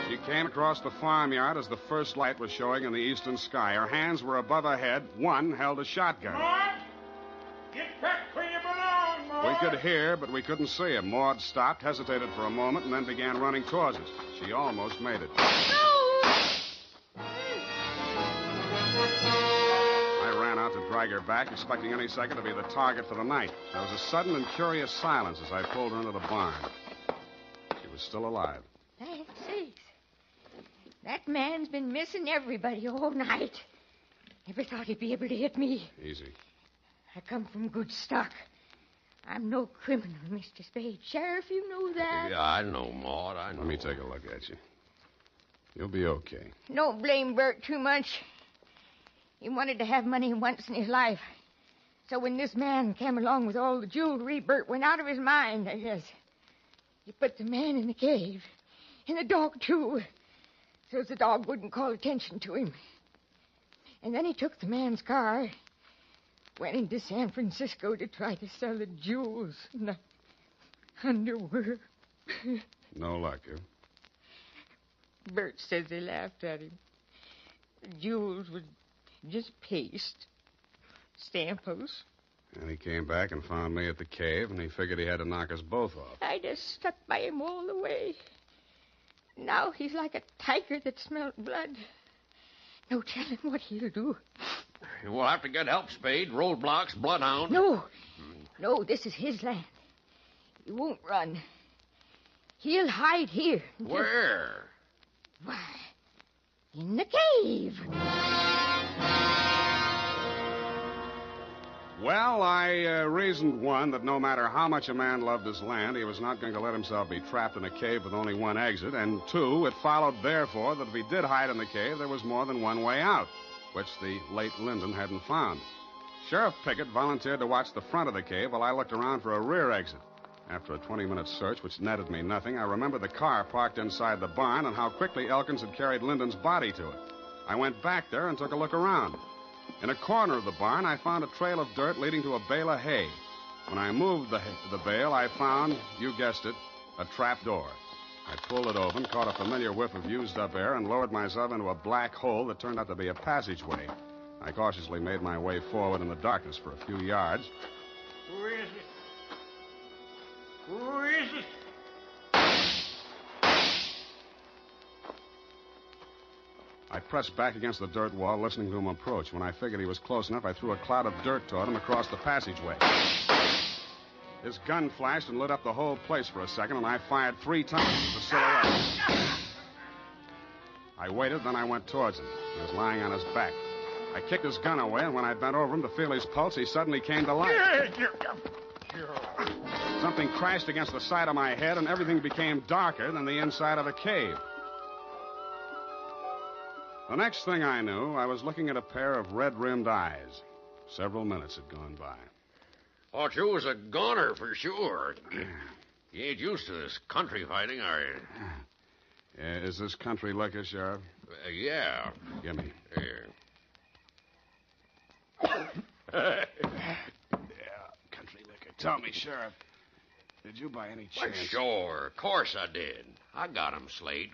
She came across the farmyard as the first light was showing in the eastern sky. Her hands were above her head. One held a shotgun. Maud! Get back where you belong, Maud! We could hear, but we couldn't see him. Maud stopped, hesitated for a moment, and then began running towards us. She almost made it. I ran out to drag her back, expecting any second to be the target for the night. There was a sudden and curious silence as I pulled her into the barn. She was still alive. Land sakes. That man's been missing everybody all night. Never thought he'd be able to hit me. Easy. I come from good stock. I'm no criminal, Mr. Spade. Sheriff, you know that. Yeah, I know, Maud. I know. Let me take a look at you. You'll be okay. Don't blame Bert too much. He wanted to have money once in his life. So when this man came along with all the jewelry, Bert went out of his mind, I guess. He put the man in the cave. And the dog, too. So the dog wouldn't call attention to him. And then he took the man's car, went into San Francisco to try to sell the jewels and the underwear. No luck, huh? Bert says they laughed at him. The jewels were just paste. Samples. And he came back and found me at the cave, and he figured he had to knock us both off. I just stuck by him all the way. Now he's like a tiger that smelled blood. No telling what he'll do. We'll have to get help, Spade. Roadblocks, bloodhound. No, this is his land. He won't run. He'll hide here. Where? Why, in the cave. Well, I reasoned, one, that no matter how much a man loved his land, he was not going to let himself be trapped in a cave with only one exit. And two, it followed, therefore, that if he did hide in the cave, there was more than one way out, which the late Linden hadn't found. Sheriff Pickett volunteered to watch the front of the cave while I looked around for a rear exit. After a 20-minute search, which netted me nothing, I remembered the car parked inside the barn and how quickly Elkins had carried Linden's body to it. I went back there and took a look around. In a corner of the barn, I found a trail of dirt leading to a bale of hay. When I moved the bale, I found, you guessed it, a trap door. I pulled it open, caught a familiar whiff of used-up air, and lowered myself into a black hole that turned out to be a passageway. I cautiously made my way forward in the darkness for a few yards. Who is it? Who is it? I pressed back against the dirt wall, listening to him approach. When I figured he was close enough, I threw a cloud of dirt toward him across the passageway. His gun flashed and lit up the whole place for a second, and I fired 3 times at the silhouette. I waited, then I went towards him. He was lying on his back. I kicked his gun away, and when I bent over him to feel his pulse, he suddenly came to life. Something crashed against the side of my head, and everything became darker than the inside of a cave. The next thing I knew, I was looking at a pair of red-rimmed eyes. Several minutes had gone by. Thought you was a goner for sure. You ain't used to this country fighting, are you? Is this country liquor, Sheriff? Yeah. Give me. Here. Yeah, country liquor. Tell me, Sheriff, did you by any Well, chance... sure. Of course I did. I got him, Slade.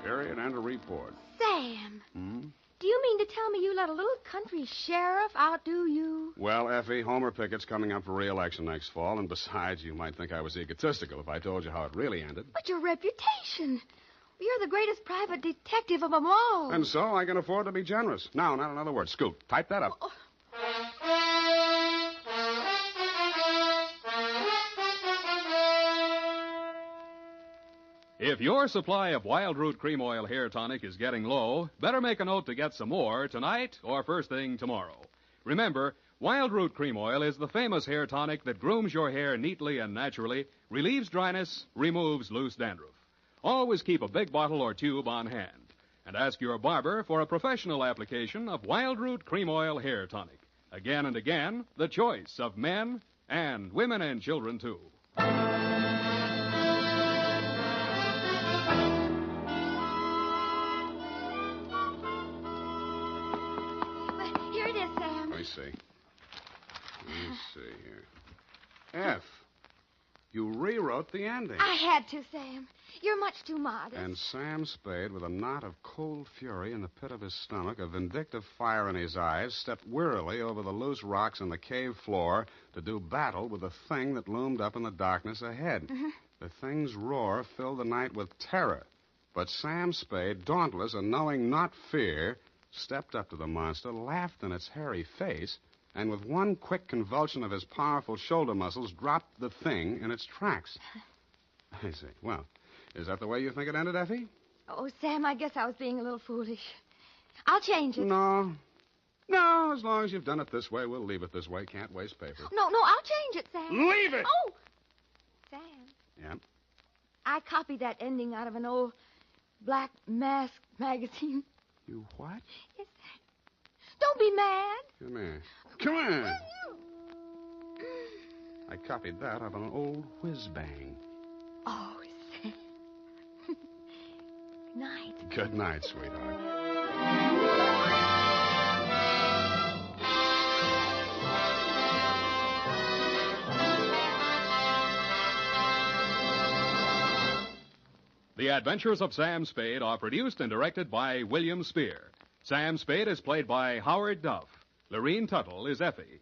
Period and a report. Sam, Hmm? do you mean to tell me you let a little country sheriff outdo you? Well, Effie, Homer Pickett's coming up for re-election next fall, and besides, you might think I was egotistical if I told you how it really ended. But your reputation. You're the greatest private detective of them all. And so I can afford to be generous. Now, not another word. Scoot, type that up. If your supply of Wild Root Cream Oil Hair Tonic is getting low, better make a note to get some more tonight or first thing tomorrow. Remember, Wild Root Cream Oil is the famous hair tonic that grooms your hair neatly and naturally, relieves dryness, removes loose dandruff. Always keep a big bottle or tube on hand. And ask your barber for a professional application of Wild Root Cream Oil Hair Tonic. Again and again, the choice of men and women and children, too. Here it is, Sam. Let me see. Let's see here. F. You rewrote the ending. I had to, Sam. You're much too modest. And Sam Spade, with a knot of cold fury in the pit of his stomach, a vindictive fire in his eyes, stepped wearily over the loose rocks on the cave floor to do battle with the thing that loomed up in the darkness ahead. Mm-hmm. The thing's roar filled the night with terror. But Sam Spade, dauntless and knowing not fear, stepped up to the monster, laughed in its hairy face, and with one quick convulsion of his powerful shoulder muscles, dropped the thing in its tracks. I see. Well, is that the way you think it ended, Effie? Oh, Sam, I guess I was being a little foolish. I'll change it. No. No, as long as you've done it this way, we'll leave it this way. Can't waste paper. No, I'll change it, Sam. Leave it! Oh! Sam, Yeah? I copied that ending out of an old Black Mask magazine. You what? Yes, Sam. Don't be mad. Come here. Come here. I copied that out of an old whiz-bang. Oh, Sam. Good night. Good night, sweetheart. The Adventures of Sam Spade are produced and directed by William Spear. Sam Spade is played by Howard Duff. Lorene Tuttle is Effie.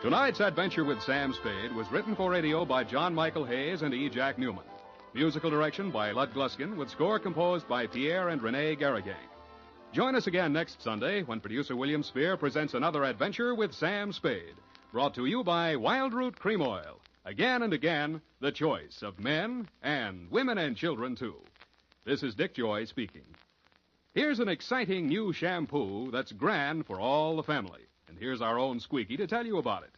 Tonight's adventure with Sam Spade was written for radio by John Michael Hayes and E. Jack Newman. Musical direction by Lud Gluskin, with score composed by Pierre and Renee Garrigang. Join us again next Sunday when producer William Spear presents another adventure with Sam Spade, brought to you by Wild Root Cream Oil. Again and again, the choice of men and women and children, too. This is Dick Joy speaking. Here's an exciting new shampoo that's grand for all the family. And here's our own Squeaky to tell you about it.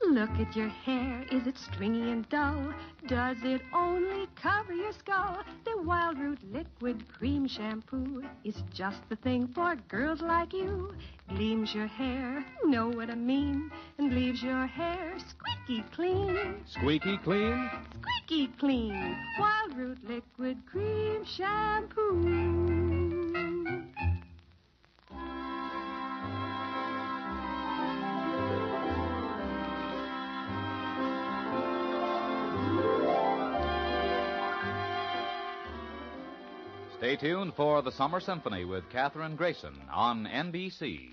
Look at your hair. Is it stringy and dull? Does it only cover your skull? The Wild Root Liquid Cream Shampoo is just the thing for girls like you. Gleams your hair, know what I mean, and leaves your hair squeaky clean. Squeaky clean? Squeaky clean. Wild Root Liquid Cream Shampoo. Stay tuned for the Summer Symphony with Katherine Grayson on NBC.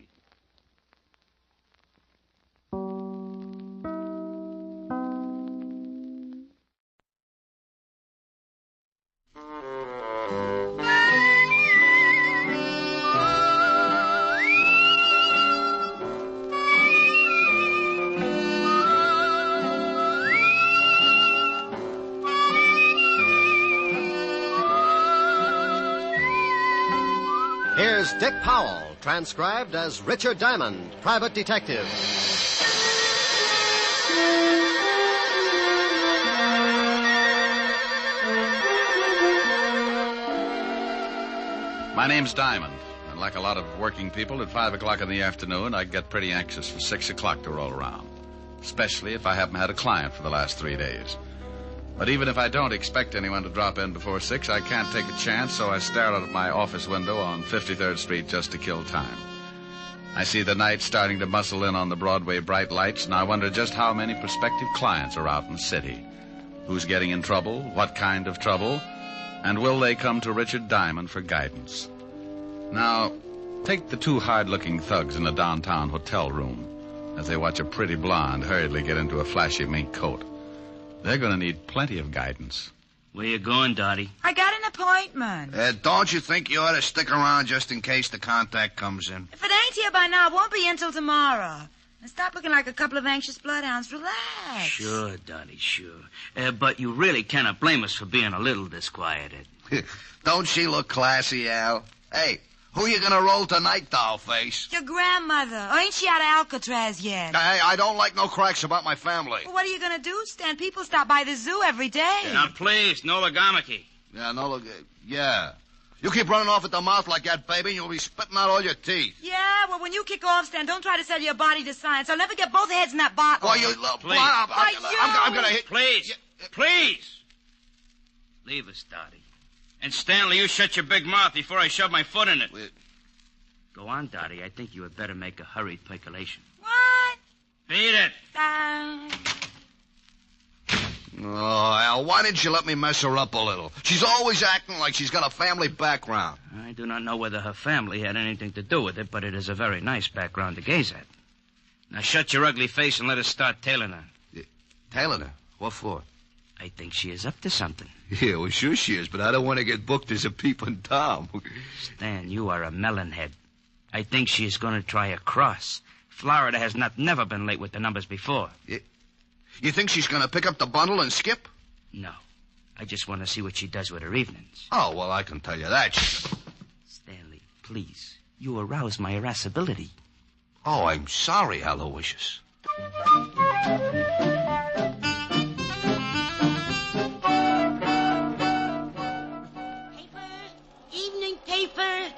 Dick Powell, transcribed as Richard Diamond, private detective. My name's Diamond, and like a lot of working people, at 5 o'clock in the afternoon, I get pretty anxious for 6 o'clock to roll around, especially if I haven't had a client for the last 3 days. But even if I don't expect anyone to drop in before 6, I can't take a chance, so I stare out of my office window on 53rd Street just to kill time. I see the night starting to muscle in on the Broadway bright lights, and I wonder just how many prospective clients are out in the city. Who's getting in trouble, what kind of trouble, and will they come to Richard Diamond for guidance? Now, take the two hard-looking thugs in the downtown hotel room as they watch a pretty blonde hurriedly get into a flashy mink coat. They're going to need plenty of guidance. Where you going, Dottie? I got an appointment. Don't you think you ought to stick around just in case the contact comes in? If it ain't here by now, it won't be until tomorrow. And stop looking like a couple of anxious bloodhounds. Relax. Sure, Dottie, sure. But you really cannot blame us for being a little disquieted. Don't she look classy, Al? Hey, who you gonna roll tonight, dollface? Your grandmother. Or ain't she out of Alcatraz yet? Hey, I don't like no cracks about my family. Well, what are you gonna do, Stan? People stop by the zoo every day. Now, please, no logomachy. Yeah. You keep running off at the mouth like that, baby, and you'll be spitting out all your teeth. Yeah, well, when you kick off, Stan, don't try to sell your body to science. I'll never get both heads in that bottle. Well, you... Please. I'm gonna hit... Please. Please. Leave us, Dottie. And Stanley, you shut your big mouth before I shove my foot in it. Go on, Dottie. I think you had better make a hurried percolation. What? Beat it. Oh, Al, why didn't you let me mess her up a little? She's always acting like she's got a family background. I do not know whether her family had anything to do with it, but it is a very nice background to gaze at. Now shut your ugly face and let us start tailing her. Tailing her? What for? I think she is up to something. Yeah, well, sure she is, but I don't want to get booked as a peeping Tom. Stan, you are a melonhead. I think she is going to try a cross. Florida has never been late with the numbers before. You think she's going to pick up the bundle and skip? No. I just want to see what she does with her evenings. Oh, well, I can tell you that. Stanley, please. You arouse my irascibility. Oh, I'm sorry, Aloysius. Evening paper.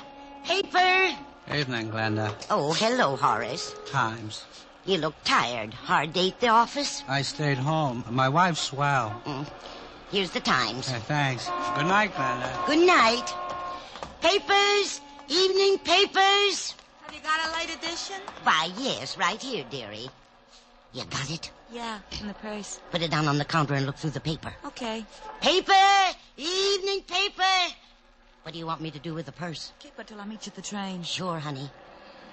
Paper. Evening, Glenda. Oh, hello, Horace. Times. You look tired. Hard day at the office? I stayed home. My wife's swell. Here's the Times. Thanks. Good night, Glenda. Good night. Papers. Evening papers. Have you got a late edition? Why, yes, right here, dearie. You got it? Yeah, in the purse. Put it down on the counter and look through the paper. Okay. Paper. Evening paper. What do you want me to do with the purse? Keep it till I meet you at the train. Sure, honey.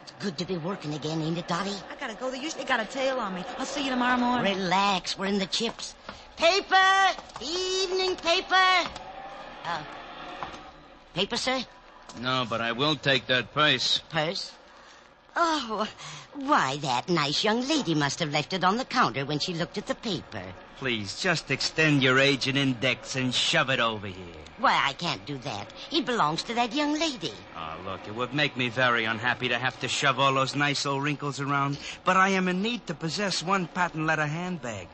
It's good to be working again, ain't it, Dottie? I gotta go. They usually got a tail on me. I'll see you tomorrow morning. Relax. We're in the chips. Paper. Evening paper. Paper, sir? No, but I will take that purse. Purse? Oh, why, that nice young lady must have left it on the counter when she looked at the paper. Please, just extend your agent index and shove it over here. Why, I can't do that. It belongs to that young lady. Oh, look, it would make me very unhappy to have to shove all those nice old wrinkles around, but I am in need to possess one patent leather handbag.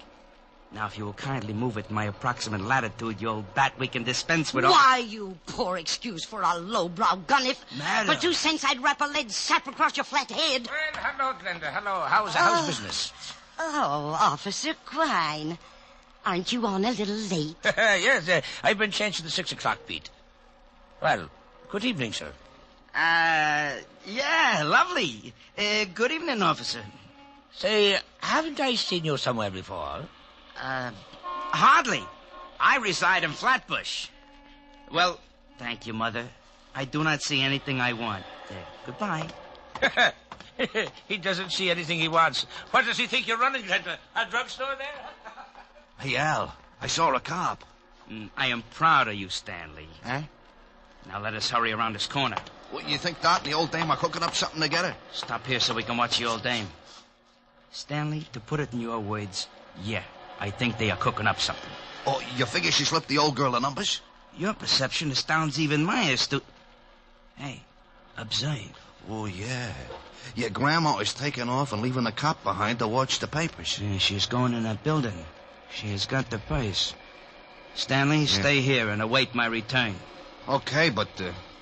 Now, if you will kindly move it in my approximate latitude, you old bat, we can dispense with all... Why, you poor excuse for a lowbrow gun. If Madam. for 2 cents I'd wrap a lead sap across your flat head. Well, hello, Glenda. Hello. How's business? Oh, Officer Quine. Aren't you on a little late? Yes, I've been changed to the 6 o'clock beat. Well, good evening, sir. Yeah, lovely. Good evening, officer. Say, haven't I seen you somewhere before? Hardly. I reside in Flatbush. Well, thank you, Mother. I do not see anything I want. Goodbye. He doesn't see anything he wants. What does he think you're running, Glenda? A drugstore there? Hey, Al, I saw a cop. I am proud of you, Stanley. Huh? Now let us hurry around this corner. What, you think Dot and the old dame are cooking up something together? Stop here so we can watch the old dame. Stanley, to put it in your words, yeah, I think they are cooking up something. Oh, you figure she slipped the old girl the numbers? Your perception astounds even my astute... Hey, Observe. Oh, yeah. Your grandma is taking off and leaving the cop behind to watch the papers. Yeah, she's going in that building. She has got the purse. Stanley, stay here and await my return. Okay, but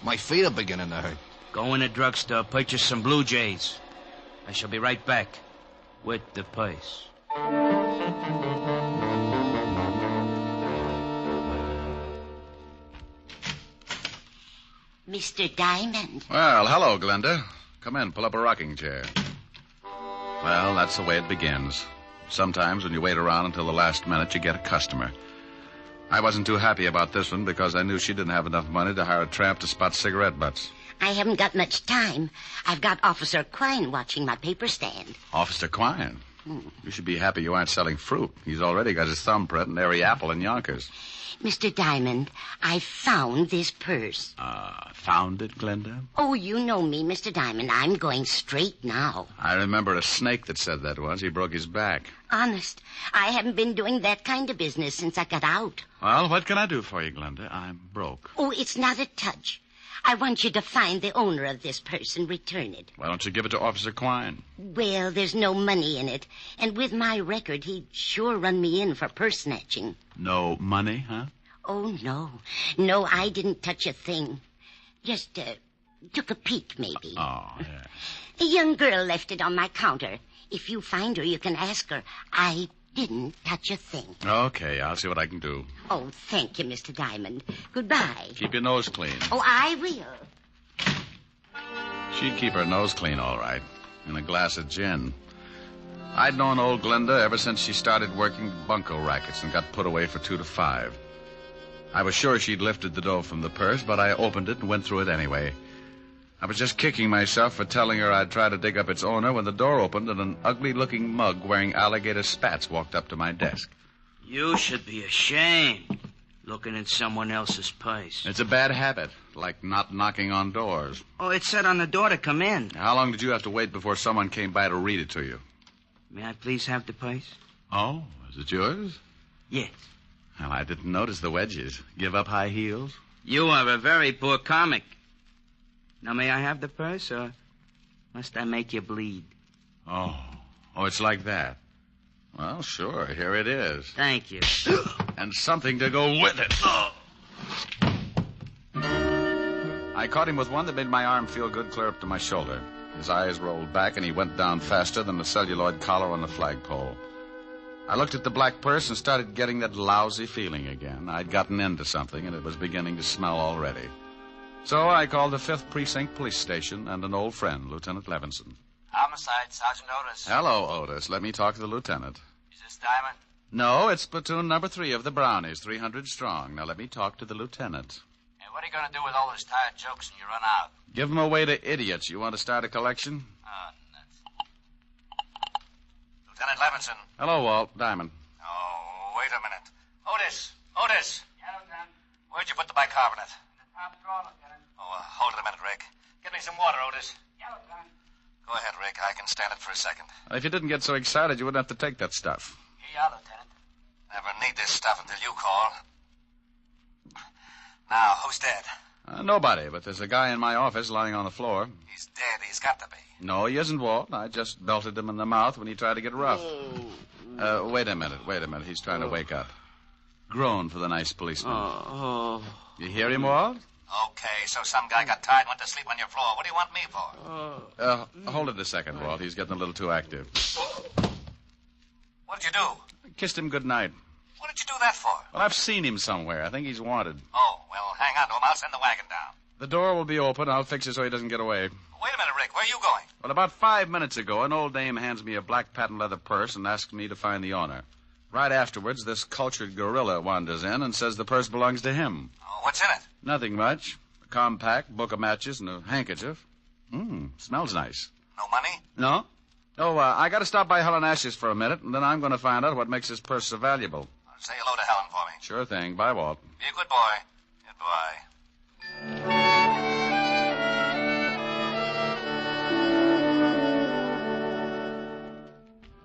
my feet are beginning to hurt. Go in a drugstore, purchase some Blue Jays. I shall be right back with the purse. Mr. Diamond. Well, hello, Glenda. Come in, pull up a rocking chair. Well, that's the way it begins. Sometimes when you wait around until the last minute, you get a customer. I wasn't too happy about this one because I knew she didn't have enough money to hire a tramp to spot cigarette butts. I haven't got much time. I've got Officer Quine watching my paper stand. Officer Quine? You should be happy you aren't selling fruit. He's already got his thumbprint in every apple in Yonkers. Mr. Diamond, I found this purse. Found it, Glenda? Oh, you know me, Mr. Diamond. I'm going straight now. I remember a snake that said that once. He broke his back. Honest, I haven't been doing that kind of business since I got out. Well, what can I do for you, Glenda? I'm broke. Oh, it's not a touch. I want you to find the owner of this purse and return it. Why don't you give it to Officer Quine? Well, there's no money in it. And with my record, he'd sure run me in for purse snatching. No money, huh? Oh, no. No, I didn't touch a thing. Just took a peek, maybe. Oh, yeah. A young girl left it on my counter. If you find her, you can ask her. I didn't touch a thing. Okay, I'll see what I can do. Oh, thank you, Mr. Diamond. Goodbye. Keep your nose clean. Oh, I will. She'd keep her nose clean, all right. And a glass of gin. I'd known old Glenda ever since she started working bunco rackets and got put away for 2 to 5. I was sure she'd lifted the dough from the purse, but I opened it and went through it anyway. I was just kicking myself for telling her I'd try to dig up its owner when the door opened and an ugly-looking mug wearing alligator spats walked up to my desk. You should be ashamed, looking in someone else's purse. It's a bad habit, like not knocking on doors. Oh, it said on the door to come in. How long did you have to wait before someone came by to read it to you? May I please have the purse? Oh, is it yours? Yes. Well, I didn't notice the wedges. Give up high heels? You are a very poor comic. Now, may I have the purse, or must I make you bleed? Oh, it's like that. Well, sure, here it is. Thank you. And something to go with it. I caught him with one that made my arm feel good clear up to my shoulder. His eyes rolled back, and he went down faster than the celluloid collar on the flagpole. I looked at the black purse and started getting that lousy feeling again. I'd gotten into something, and it was beginning to smell already. So I called the 5th Precinct Police Station and an old friend, Lieutenant Levinson. Homicide, Sergeant Otis. Hello, Otis. Let me talk to the lieutenant. Is this Diamond? No, it's platoon number 3 of the Brownies, 300 strong. Now let me talk to the lieutenant. Hey, what are you going to do with all those tired jokes when you run out? Give them away to idiots. You want to start a collection? Oh, nuts. Lieutenant Levinson. Hello, Walt. Diamond. Oh, wait a minute. Otis! Yeah, Lieutenant. Where'd you put the bicarbonate? In the top drawer, Lieutenant. Oh, hold it a minute, Rick. Get me some water, Otis. Yeah, Lieutenant. Go ahead, Rick. I can stand it for a second. If you didn't get so excited, you wouldn't have to take that stuff. Here you are, Lieutenant. Never need this stuff until you call. Now, who's dead? Nobody, but there's a guy in my office lying on the floor. He's dead. He's got to be. No, he isn't, Walt. I just belted him in the mouth when he tried to get rough. Wait a minute. He's trying to wake up. Groan for the nice policeman. You hear him, Walt? Okay, so some guy got tired and went to sleep on your floor. What do you want me for? Hold it a second, Walt. He's getting a little too active. What did you do? Kissed him good night. What did you do that for? Well, I've seen him somewhere. I think he's wanted. Oh, well, hang on to him. I'll send the wagon down. The door will be open. I'll fix it so he doesn't get away. Wait a minute, Rick. Where are you going? Well, about 5 minutes ago, an old dame hands me a black patent leather purse and asks me to find the owner. Right afterwards, this cultured gorilla wanders in and says the purse belongs to him. Oh, what's in it? Nothing much. A compact, book of matches, and a handkerchief. Smells nice. No money? No. Oh, I got to stop by Helen Ash's for a minute, and then I'm going to find out what makes this purse so valuable. Say hello to Helen for me. Sure thing. Bye, Walt. Be a good boy. Goodbye.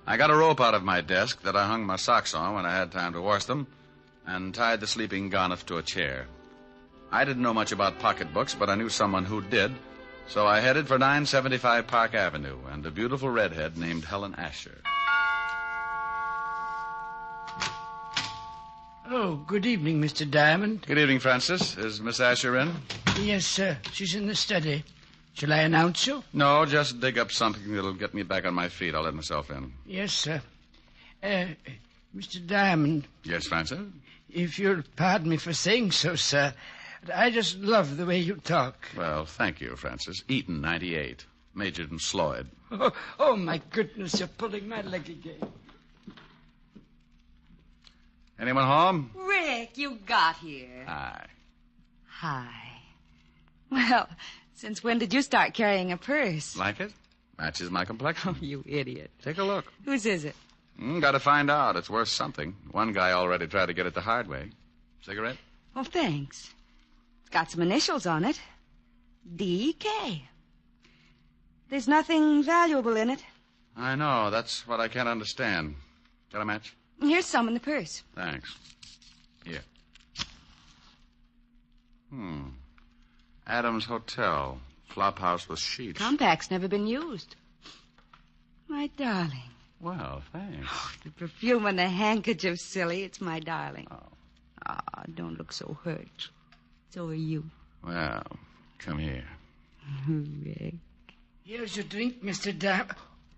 I got a rope out of my desk that I hung my socks on when I had time to wash them and tied the sleeping Garniff to a chair. I didn't know much about pocketbooks, but I knew someone who did, So I headed for 975 Park Avenue and a beautiful redhead named Helen Asher. Oh, good evening, Mr. Diamond. Good evening, Francis. Is Miss Asher in? Yes, sir. She's in the study. Shall I announce you? No, just dig up something that'll get me back on my feet. I'll let myself in. Yes, sir. Mr. Diamond. Yes, Francis? If you'll pardon me for saying so, sir, I just love the way you talk. Well, thank you, Francis. Eaton, 98. Majored in Sloyd. Oh, my goodness, you're pulling my leg again. Anyone home? Rick, you got here. Hi. Hi. Well, since when did you start carrying a purse? Like it? Matches my complexion. Oh, you idiot. Take a look. Whose is it? Gotta find out. It's worth something. One guy already tried to get it the hard way. Cigarette? Oh, thanks. It's got some initials on it. D.K. There's nothing valuable in it. I know. That's what I can't understand. Got a match? Here's some in the purse. Thanks. Here. Adams Hotel. Flophouse with sheets. Compact's never been used. My darling. Well, thanks. Oh, the perfume and the handkerchief, silly. It's my darling. Don't look so hurt. So are you. Well, come here. Rick. Here's your drink, Mr. Diamond.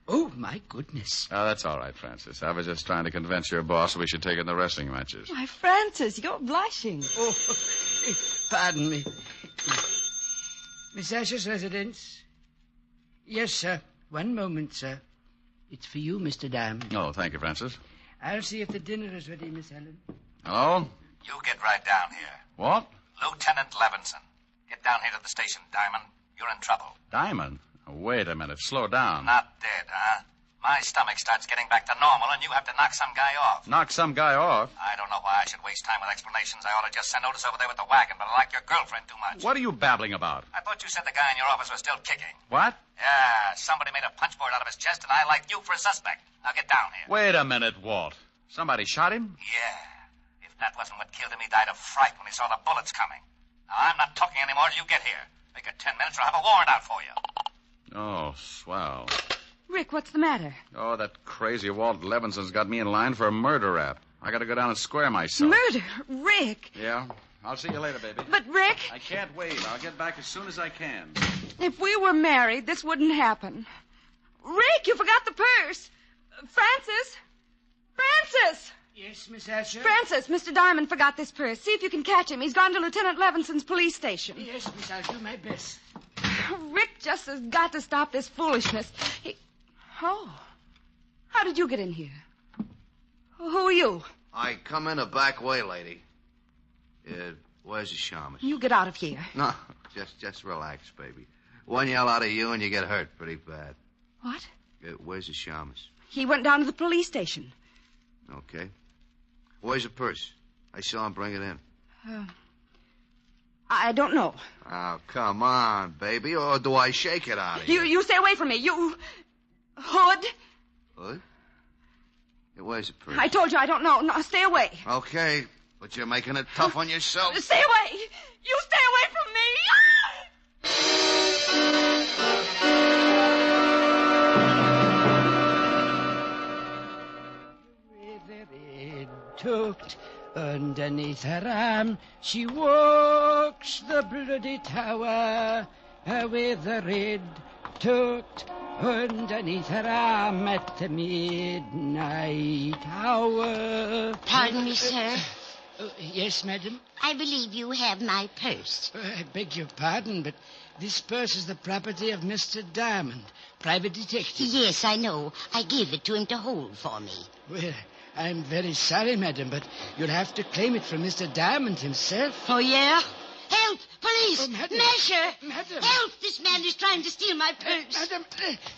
Oh, my goodness. Oh, that's all right, Francis. I was just trying to convince your boss we should take it in the wrestling matches. Why, Francis, you're blushing. Oh, pardon me. Miss Asher's residence? Yes, sir. One moment, sir. It's for you, Mr. Diamond. Oh, thank you, Francis. I'll see if the dinner is ready, Miss Helen. Hello? You get right down here. What? Lieutenant Levinson. Get down here to the station, Diamond. You're in trouble. Diamond? Oh, wait a minute. Slow down. Not dead, huh? My stomach starts getting back to normal, and you have to knock some guy off. Knock some guy off? I don't know why I should waste time with explanations. I ought to just send Otis over there with the wagon, but I like your girlfriend too much. What are you babbling about? I thought you said the guy in your office was still kicking. What? Yeah, somebody made a punch board out of his chest, and I like you for a suspect. Now get down here. Wait a minute, Walt. Somebody shot him? Yeah. If that wasn't what killed him, he died of fright when he saw the bullets coming. Now, I'm not talking anymore till you get here. Make it 10 minutes or I'll have a warrant out for you. Oh, swell. Rick, what's the matter? Oh, that crazy Walt Levinson's got me in line for a murder rap. I gotta go down and square myself. Murder? Rick! Yeah? I'll see you later, baby. But, Rick... I can't wait. I'll get back as soon as I can. If we were married, this wouldn't happen. Rick, you forgot the purse. Francis? Francis! Yes, Miss Asher? Francis, Mr. Diamond forgot this purse. See if you can catch him. He's gone to Lieutenant Levinson's police station. Yes, Miss, I'll do my best. Rick just has got to stop this foolishness. Oh. How did you get in here? Who are you? I come in a back way, lady. Where's the shaman? You get out of here. No, just relax, baby. One yell out of you and you get hurt pretty bad. What? Where's the shaman? He went down to the police station. Okay. Where's the purse? I saw him bring it in. I don't know. Oh, come on, baby. Or do I shake it out of you? You stay away from me. You... Hood? Hood? Where's the purse? I told you I don't know. No, stay away. Okay, but you're making it tough on yourself. Stay away. You stay away from me. With her head tucked underneath her arm, she walks the bloody tower. With her head tucked underneath her arm at the midnight hour. Pardon me, sir. Yes, madam? I believe you have my purse. I beg your pardon, but this purse is the property of Mr. Diamond, private detective. Yes, I know. I gave it to him to hold for me. Well, I'm very sorry, madam, but you'll have to claim it from Mr. Diamond himself. Oh, yeah? Help! Police! Oh, madam. Measure! Madam! Help! This man is trying to steal my purse. Madam,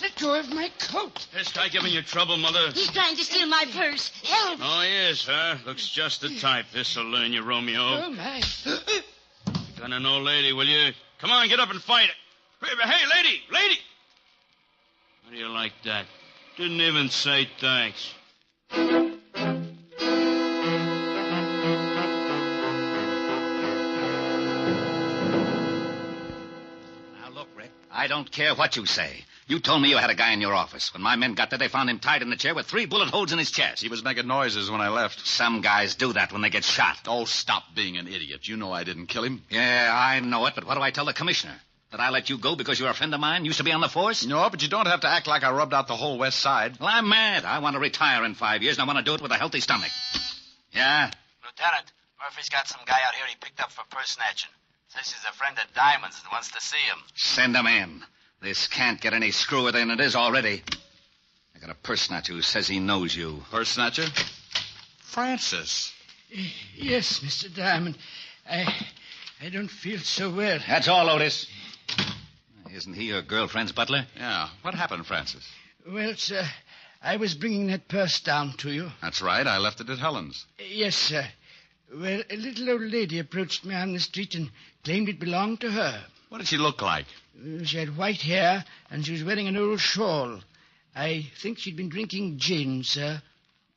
let go of my coat. This guy giving you trouble, Mother? He's trying to steal my purse. Help! Oh, he is, huh? Looks just the type. This'll learn you, Romeo. Oh, my. Gun an old lady, will you? Come on, get up and fight. Hey, lady! Lady! How do you like that? Didn't even say thanks. I I don't care what you say. You told me you had a guy in your office. When my men got there, they found him tied in the chair with 3 bullet holes in his chest. He was making noises when I left. Some guys do that when they get shot. Oh, stop being an idiot. You know I didn't kill him. Yeah, I know it, but what do I tell the commissioner? That I let you go because you're a friend of mine? Used to be on the force? No, but you don't have to act like I rubbed out the whole West Side. Well, I'm mad. I want to retire in 5 years, and I want to do it with a healthy stomach. Yeah? Lieutenant, Murphy's got some guy out here he picked up for purse snatching. Says he's a friend of Diamond's and wants to see him. Send him in. This can't get any screwier than it is already. I got a purse snatcher who says he knows you. Purse snatcher? Francis. Yes, Mr. Diamond. I don't feel so well. That's all, Otis. Isn't he your girlfriend's butler? Yeah. What happened, Francis? Well, sir, I was bringing that purse down to you. That's right. I left it at Helen's. Yes, sir. Well, a little old lady approached me on the street and claimed it belonged to her. What did she look like? She had white hair, and she was wearing an old shawl. I think she'd been drinking gin, sir.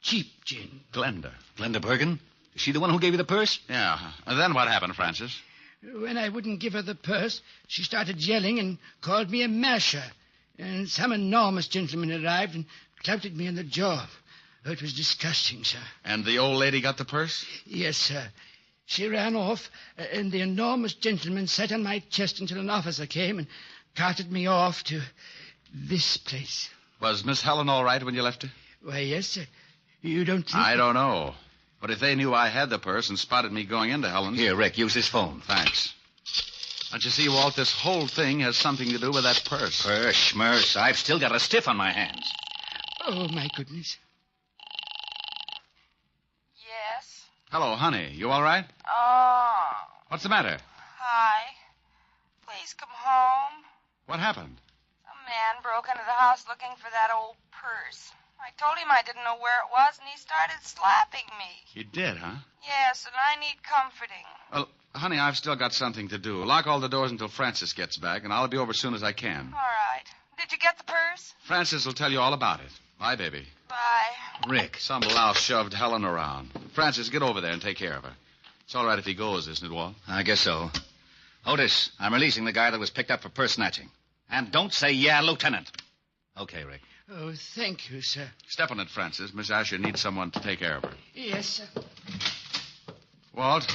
Cheap gin. Glenda. Glenda Bergen? Is she the one who gave you the purse? Yeah. And then what happened, Francis? When I wouldn't give her the purse, she started yelling and called me a masher. And some enormous gentleman arrived and clouted me in the jaw. Oh, it was disgusting, sir. And the old lady got the purse? Yes, sir. She ran off, and the enormous gentleman sat on my chest until an officer came and carted me off to this place. Was Miss Helen all right when you left her? Why, yes, sir. You don't think... I don't know. But if they knew I had the purse and spotted me going into Helen's... Here, Rick, use his phone. Thanks. Don't you see, Walt, this whole thing has something to do with that purse. Purse, schmurse. I've still got a stiff on my hands. Oh, my goodness. Yes? Hello, honey. You all right? Oh. What's the matter? Hi. Please come home. What happened? A man broke into the house looking for that old purse. I told him I didn't know where it was, and he started slapping me. You did, huh? Yes, and I need comforting. Well, honey, I've still got something to do. Lock all the doors until Francis gets back, and I'll be over as soon as I can. All right. Did you get the purse? Francis will tell you all about it. Bye, baby. Bye. Rick. Some louse shoved Helen around. Francis, get over there and take care of her. It's all right if he goes, isn't it, Walt? I guess so. Otis, I'm releasing the guy that was picked up for purse snatching. And don't say, yeah, Lieutenant. Okay, Rick. Oh, thank you, sir. Step on it, Francis. Miss Asher needs someone to take care of her. Yes, sir. Walt,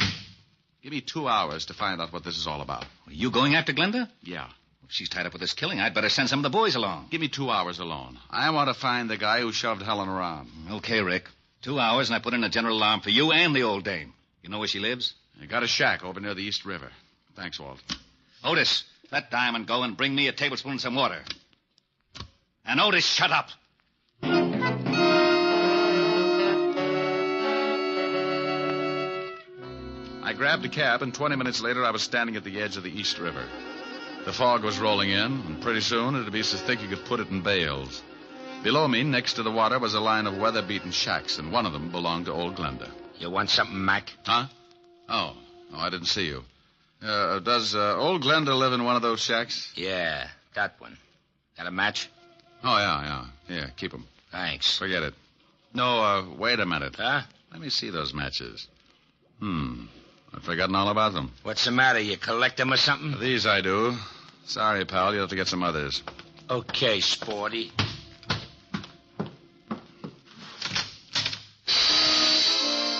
give me 2 hours to find out what this is all about. Are you going after Glenda? Yeah. If she's tied up with this killing, I'd better send some of the boys along. Give me 2 hours alone. I want to find the guy who shoved Helen around. Okay, Rick. 2 hours, and I put in a general alarm for you and the old dame. You know where she lives? I got a shack over near the East River. Thanks, Walt. Otis, let Diamond go and bring me a tablespoon and some water. And Otis, shut up. I grabbed a cab, and 20 minutes later I was standing at the edge of the East River. The fog was rolling in, and pretty soon it'd be so thick you could put it in bales. Below me, next to the water, was a line of weather-beaten shacks, and one of them belonged to old Glenda. You want something, Mac? Huh? Oh, I didn't see you. Does old Glenda live in one of those shacks? Yeah, that one. Got a match? Oh, yeah. Here, keep them. Thanks. Forget it. No, wait a minute. Huh? Let me see those matches. I've forgotten all about them. What's the matter? You collect them or something? These I do. Sorry, pal. You'll have to get some others. Okay, Sporty.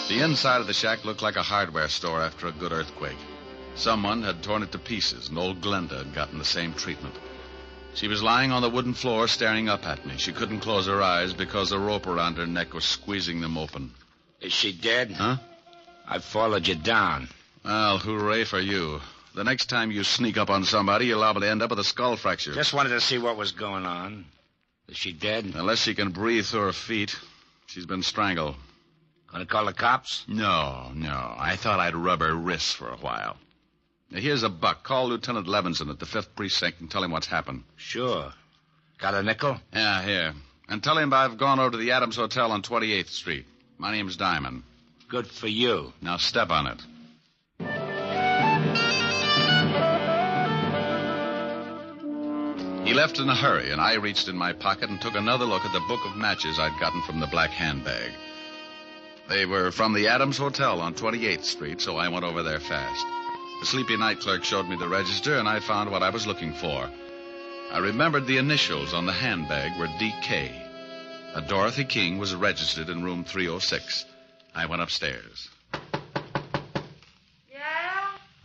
The inside of the shack looked like a hardware store after a good earthquake. Someone had torn it to pieces, and old Glenda had gotten the same treatment. She was lying on the wooden floor staring up at me. She couldn't close her eyes because the rope around her neck was squeezing them open. Is she dead? Huh? I followed you down. Well, hooray for you. The next time you sneak up on somebody, you're liable to end up with a skull fracture. Just wanted to see what was going on. Is she dead? Unless she can breathe through her feet. She's been strangled. Gonna call the cops? No. I thought I'd rub her wrists for a while. Now, here's a buck. Call Lieutenant Levinson at the 5th Precinct and tell him what's happened. Sure. Got a nickel? Yeah, here. And tell him I've gone over to the Adams Hotel on 28th Street. My name's Diamond. Good for you. Now step on it. He left in a hurry, and I reached in my pocket and took another look at the book of matches I'd gotten from the black handbag. They were from the Adams Hotel on 28th Street, so I went over there fast. The sleepy night clerk showed me the register, and I found what I was looking for. I remembered the initials on the handbag were D.K. Dorothy King was registered in room 306. I went upstairs. Yeah?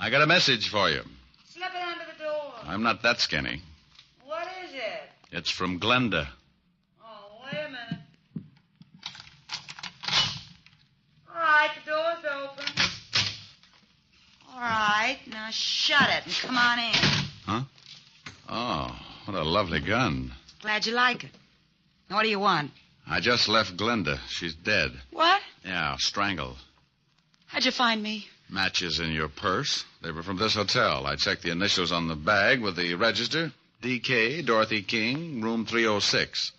I got a message for you. Slip it under the door. I'm not that skinny. What is it? It's from Glenda. Oh, wait a minute. All right, the door's open. All right, now shut it and come on in. Huh? Oh, what a lovely gun. Glad you like it. Now, what do you want? I just left Glenda. She's dead. What? Yeah, strangled. How'd you find me? Matches in your purse. They were from this hotel. I checked the initials on the bag with the register. D.K., Dorothy King, room 306.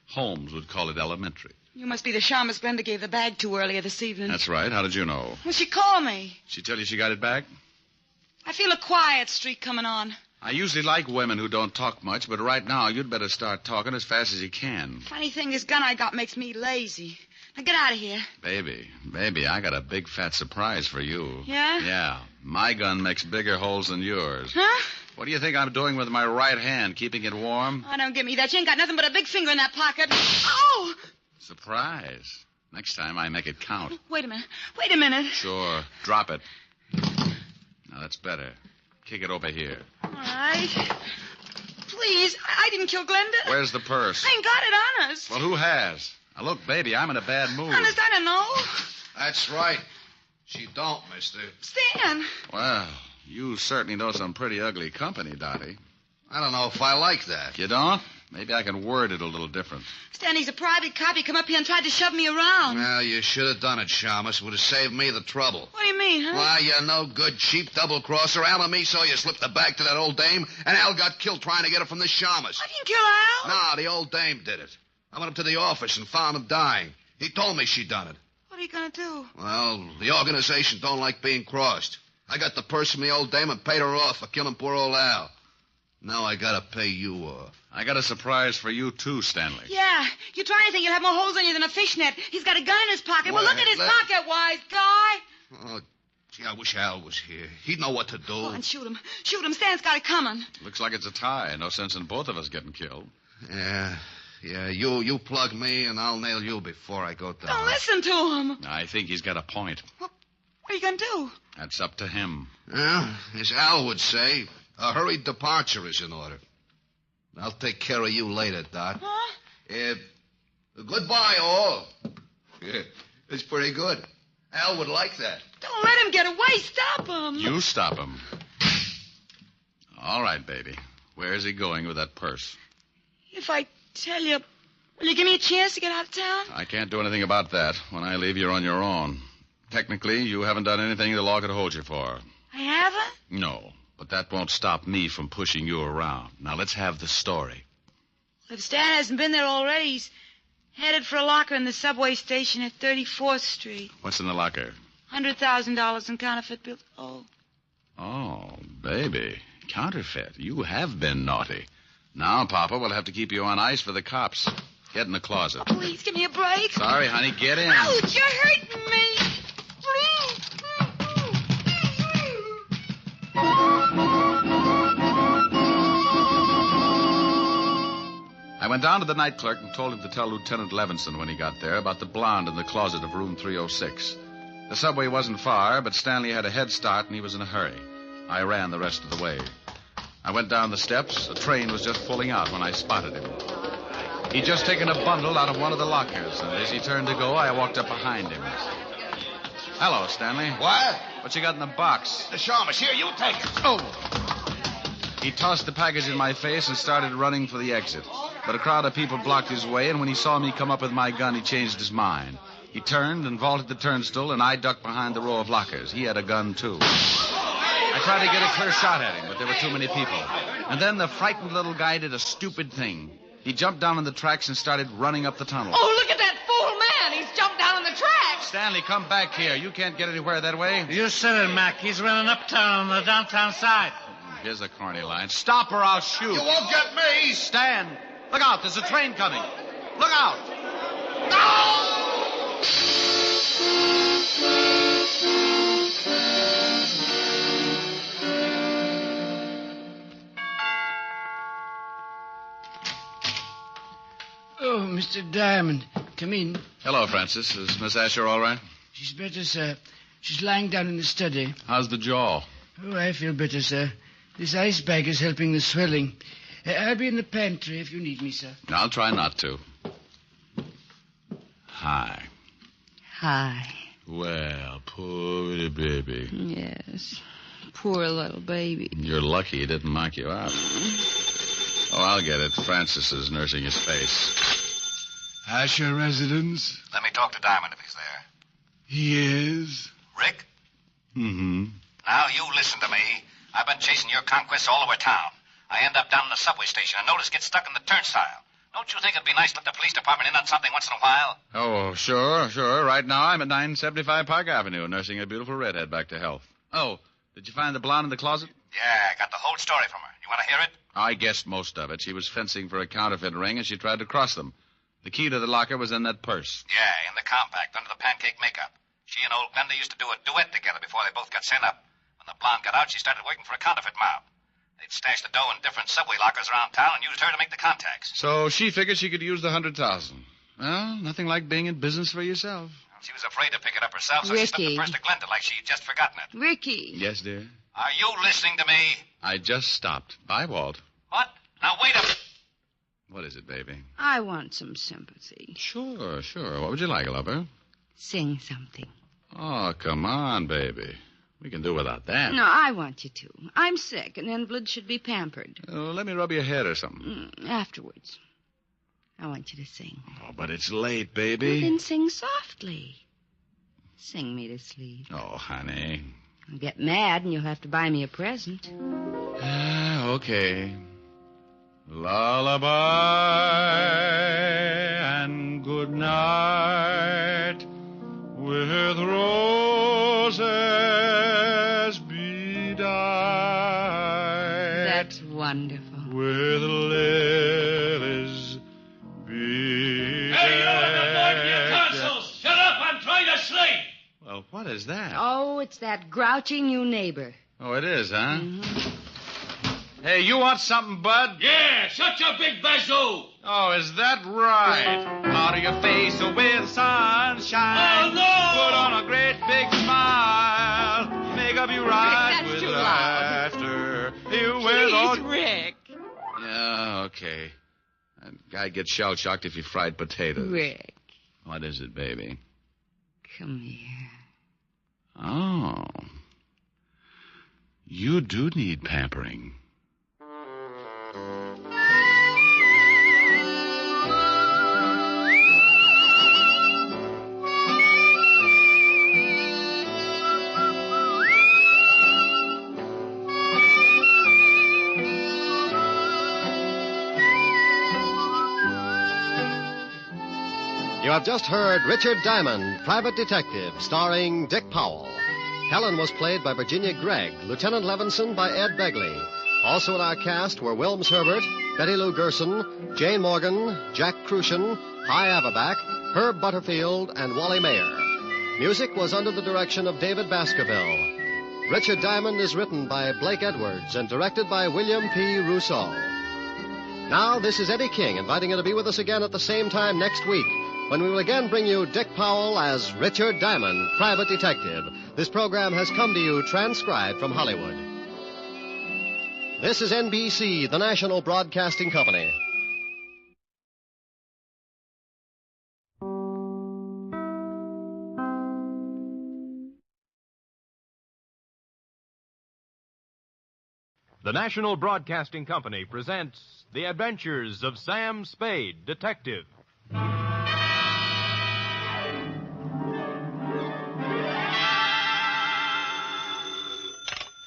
Holmes would call it elementary. You must be the shamus Glenda gave the bag to earlier this evening. That's right. How did you know? Well, she called me. She tell you she got it back? I feel a quiet streak coming on. I usually like women who don't talk much, but right now you'd better start talking as fast as you can. Funny thing, this gun I got makes me lazy. Now get out of here. Baby, I got a big fat surprise for you. Yeah? Yeah. My gun makes bigger holes than yours. Huh? What do you think I'm doing with my right hand, keeping it warm? Oh, don't give me that. You ain't got nothing but a big finger in that pocket. Oh! Surprise. Next time I make it count. Wait a minute. Wait a minute. Sure. Drop it. Now, that's better. Kick it over here. All right. Please, I didn't kill Glenda. Where's the purse? I ain't got it, honest. Well, who has? Now, look, baby, I'm in a bad mood. Honest, I don't know. That's right. She don't, mister. Stan. Well, you certainly know some pretty ugly company, Dottie. I don't know if I like that. You don't? Maybe I can word it a little different. Stan, he's a private cop. He come up here and tried to shove me around. Well, you should have done it, Shamus. Would have saved me the trouble. What do you mean, huh? Why, you no good, cheap double-crosser. Al and me saw you slip the bag to that old dame, and Al got killed trying to get it from this Shamus. I didn't kill Al. Nah, the old dame did it. I went up to the office and found him dying. He told me she done it. What are you going to do? Well, the organization don't like being crossed. I got the purse from the old dame and paid her off for killing poor old Al. Now I gotta pay you off. I got a surprise for you, too, Stanley. Yeah. You try anything, you'll have more holes on you than a fishnet. He's got a gun in his pocket. Well, look at his pocket, wise guy. Oh, gee, I wish Al was here. He'd know what to do. Go on, shoot him. Shoot him. Stan's got it coming. Looks like it's a tie. No sense in both of us getting killed. Yeah, you plug me, and I'll nail you before I go down. Don't listen to him. I think he's got a point. What are you going to do? That's up to him. Well, as Al would say, a hurried departure is in order. I'll take care of you later, Dot. Huh? Goodbye, all. Yeah, it's pretty good. Al would like that. Don't let him get away. Stop him. You stop him. All right, baby. Where's he going with that purse? If I tell you, will you give me a chance to get out of town? I can't do anything about that. When I leave, you're on your own. Technically, you haven't done anything the law could hold you for. I haven't? No, but that won't stop me from pushing you around. Now, let's have the story. If Stan hasn't been there already, he's headed for a locker in the subway station at 34th Street. What's in the locker? $100,000 in counterfeit bills. Oh, baby. Counterfeit. You have been naughty. Now, Papa, we'll have to keep you on ice for the cops. Get in the closet. Oh, please, give me a break. Sorry, honey. Get in. Ouch, you're hurting me. I went down to the night clerk and told him to tell Lieutenant Levinson when he got there about the blonde in the closet of room 306. The subway wasn't far, but Stanley had a head start and he was in a hurry. I ran the rest of the way. I went down the steps. The train was just pulling out when I spotted him. He'd just taken a bundle out of one of the lockers, and as he turned to go, I walked up behind him. Hello, Stanley. What? What you got in the box? The Shamus. Here, you take it. Oh! He tossed the package in my face and started running for the exit. But a crowd of people blocked his way, and when he saw me come up with my gun, he changed his mind. He turned and vaulted the turnstile, and I ducked behind the row of lockers. He had a gun, too. I tried to get a clear shot at him, but there were too many people. And then the frightened little guy did a stupid thing. He jumped down on the tracks and started running up the tunnel. Oh, look at that fool man. He's jumped down on the tracks. Stanley, come back here. You can't get anywhere that way. You said it, Mac. He's running uptown on the downtown side. Here's a corny line. Stop or I'll shoot. You won't get me. Stand. Look out. There's a train coming. Look out. No! Mr. Diamond. Come in. Hello, Francis. Is Miss Asher all right? She's better, sir. She's lying down in the study. How's the jaw? Oh, I feel better, sir. This ice bag is helping the swelling. I'll be in the pantry if you need me, sir. I'll try not to. Hi. Hi. Well, poor little baby. Yes. Poor little baby. You're lucky he didn't knock you out. Oh, I'll get it. Francis is nursing his face. Asher residence? Let me talk to Diamond if he's there. He is. Rick? Mm-hmm. Now, you listen to me. I've been chasing your conquests all over town. I end up down in the subway station and notice get stuck in the turnstile. Don't you think it'd be nice to let the police department in on something once in a while? Oh, sure. Right now I'm at 975 Park Avenue, nursing a beautiful redhead back to health. Oh, did you find the blonde in the closet? Yeah, I got the whole story from her. You want to hear it? I guessed most of it. She was fencing for a counterfeit ring, and she tried to cross them. The key to the locker was in that purse. Yeah, in the compact, under the pancake makeup. She and old Glenda used to do a duet together before they both got sent up. When the blonde got out, she started working for a counterfeit mob. They'd stashed the dough in different subway lockers around town and used her to make the contacts. So she figured she could use the 100,000. Well, nothing like being in business for yourself. Well, she was afraid to pick it up herself, so she slipped the purse to Glenda like she'd just forgotten it. Ricky. Yes, dear? Are you listening to me? I just stopped. Bye, Walt. What? Now, wait a minute. What is it, baby? I want some sympathy. Sure. What would you like, lover? Sing something. Oh, come on, baby. We can do without that. No, I want you to. I'm sick. An invalid should be pampered. Let me rub your head or something. Afterwards. I want you to sing. Oh, but it's late, baby. Well, then sing softly. Sing me to sleep. Oh, honey. I'll get mad and you'll have to buy me a present. Okay. Lullaby and good night with roses bedight. That's wonderful. With lilies bedecked. Hey, you in the board in your tonsils! Shut up, I'm trying to sleep! Well, what is that? Oh, it's that grouchy new neighbor. Oh, it is, huh? Mm-hmm. Hey, you want something, bud? Yeah, shut your big bazoo! Oh, is that right? Powder your face with sunshine. Oh, no! Put on a great big smile. Make up your eyes with laughter. Please, Rick. Yeah, okay. That guy gets shell-shocked if you fried potatoes. Rick. What is it, baby? Come here. Oh. You do need pampering. You have just heard Richard Diamond, Private Detective, starring Dick Powell. Helen was played by Virginia Gregg, Lieutenant Levinson by Ed Begley. Also in our cast were Wilms Herbert, Betty Lou Gerson, Jane Morgan, Jack Crucian, Hy Averback, Herb Butterfield, and Wally Mayer. Music was under the direction of David Baskerville. Richard Diamond is written by Blake Edwards and directed by William P. Rousseau. Now, this is Eddie King inviting you to be with us again at the same time next week, when we will again bring you Dick Powell as Richard Diamond, Private Detective. This program has come to you transcribed from Hollywood. This is NBC, the national broadcasting company. The National Broadcasting Company presents The Adventures of Sam Spade, Detective.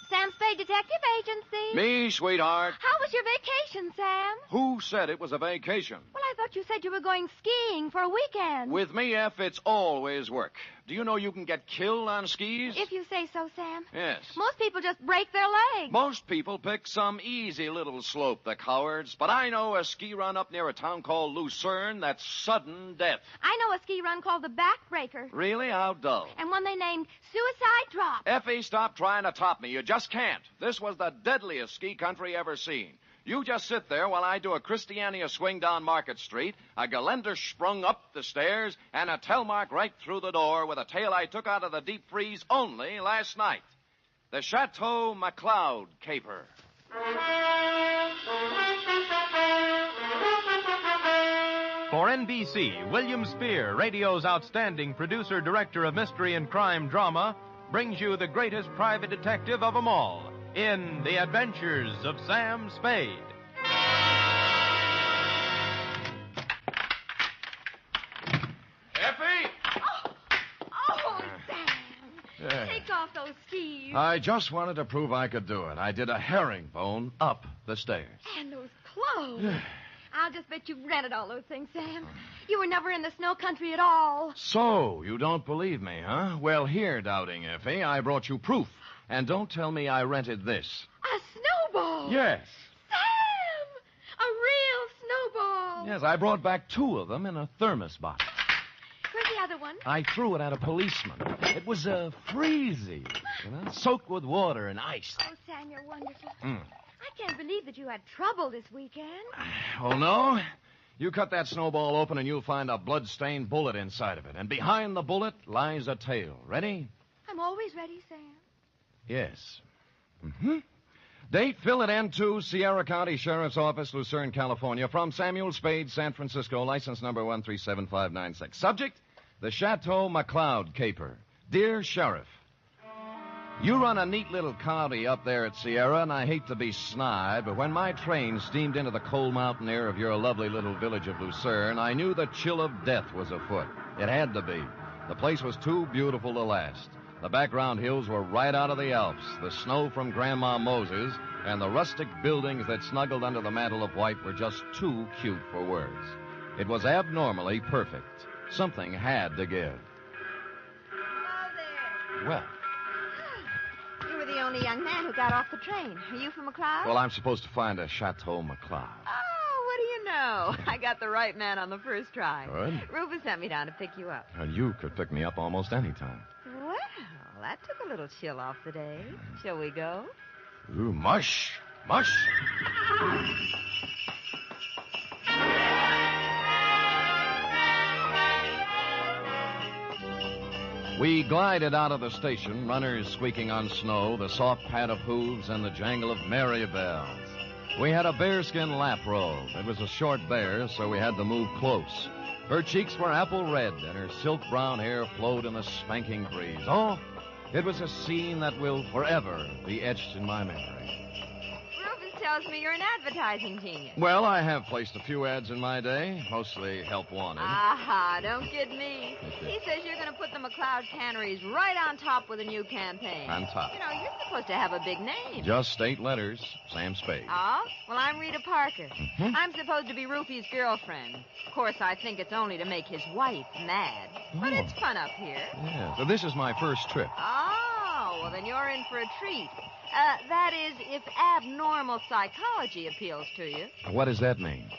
Sam Spade Detective Agency. Me, sweetheart. How was your vacation, Sam? Who said it was a vacation? Well, I thought you said you were going skiing for a weekend. With me, F, it's always work. Do you know you can get killed on skis? If you say so, Sam. Yes. Most people just break their legs. Most people pick some easy little slope, the cowards. But I know a ski run up near a town called Lucerne that's sudden death. I know a ski run called the Backbreaker. Really? How dull. And one they named Suicide Drop. Effie, stop trying to top me. You just can't. This was the deadliest ski country ever seen. You just sit there while I do a Christiania swing down Market Street, a Galender sprung up the stairs, and a Telmark right through the door with a tail I took out of the deep freeze only last night. The Chateau McLeod caper. For NBC, William Spear, radio's outstanding producer-director of mystery and crime drama, brings you the greatest private detective of them all in The Adventures of Sam Spade. Effie? Oh, Sam. Take off those skis. I just wanted to prove I could do it. I did a herringbone up the stairs. And those clothes. I'll just bet you rented all those things, Sam. You were never in the snow country at all. So, you don't believe me, huh? Well, here, Doubting Effie, I brought you proof. And don't tell me I rented this. A snowball. Yes. Sam! A real snowball. Yes, I brought back 2 of them in a thermos box. Where's the other one? I threw it at a policeman. It was freezy, soaked with water and ice. Oh, Sam, you're wonderful. I can't believe that you had trouble this weekend. Oh, no? You cut that snowball open and you'll find a blood-stained bullet inside of it. And behind the bullet lies a tail. Ready? I'm always ready, Sam. Yes. Date, fill it N2, Sierra County Sheriff's Office, Lucerne, California. From Samuel Spade, San Francisco, license number 137596. Subject, the Chateau McLeod caper. Dear Sheriff, you run a neat little county up there at Sierra, and I hate to be snide, but when my train steamed into the cold mountain air of your lovely little village of Lucerne, I knew the chill of death was afoot. It had to be. The place was too beautiful to last. The background hills were right out of the Alps, the snow from Grandma Moses, and the rustic buildings that snuggled under the mantle of white were just too cute for words. It was abnormally perfect. Something had to give. Hello there. Well, You were the only young man who got off the train. Are you from McLeod? well, I'm supposed to find a Chateau McLeod. Oh, what do you know? I got the right man on the first try. Good. Rufus sent me down to pick you up. Well, you could pick me up almost any time. Well, that took a little chill off the day. Shall we go? Ooh, mush. Mush. We glided out of the station, runners squeaking on snow, the soft pat of hooves, and the jangle of merry bells. We had a bearskin lap robe. It was a short bear, so we had to move close. Her cheeks were apple red, and her silk brown hair flowed in the spanking breeze. Oh, it was a scene that will forever be etched in my memory. Rufus tells me you're an advertising genius. Well, I have placed a few ads in my day, mostly help wanted. Aha, don't kid me. He says you're going to put the McLeod canneries right on top with a new campaign. On top. You know, you're supposed to have a big name. Just 8 letters, Sam Spade. Oh? Well, I'm Rita Parker. I'm supposed to be Rufy's girlfriend. Of course, I think it's only to make his wife mad. But it's fun up here. Yeah, so this is my first trip. Oh, well, then you're in for a treat. That is, if abnormal psychology appeals to you. What does that mean?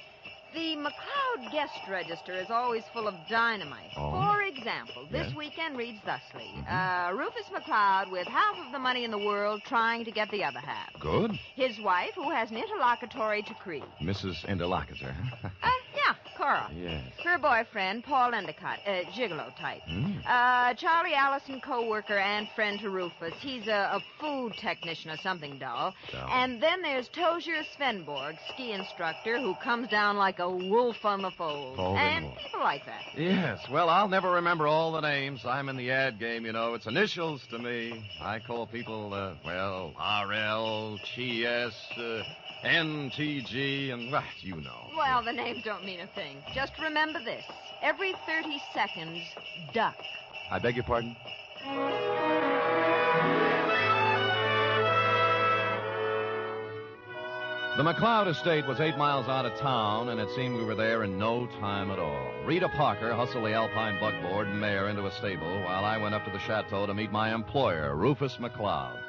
The McLeod guest register is always full of dynamite. Oh. For example, this Yeah. weekend reads thusly. Rufus McLeod with half of the money in the world trying to get the other half. Good. His wife, who has an interlocutory decree. Mrs. Interlocutor. Yeah, Cora. Yes. Her boyfriend, Paul Endicott, gigolo type. Charlie Allison, co-worker and friend to Rufus. He's a food technician or something dull. Dull. And then there's Tozier Svenborg, ski instructor, who comes down like a wolf on the fold. Folding And wolf. people like that. Yes, well, I'll never remember all the names. I'm in the ad game, you know. It's initials to me. I call people, RL, TS, NTG, and, you know. Well, the names don't mean a thing. Just remember this. Every 30 seconds, duck. I beg your pardon? The McLeod estate was 8 miles out of town, and it seemed we were there in no time at all. Rita Parker hustled the Alpine buckboard and mare into a stable while I went up to the chateau to meet my employer, Rufus McLeod.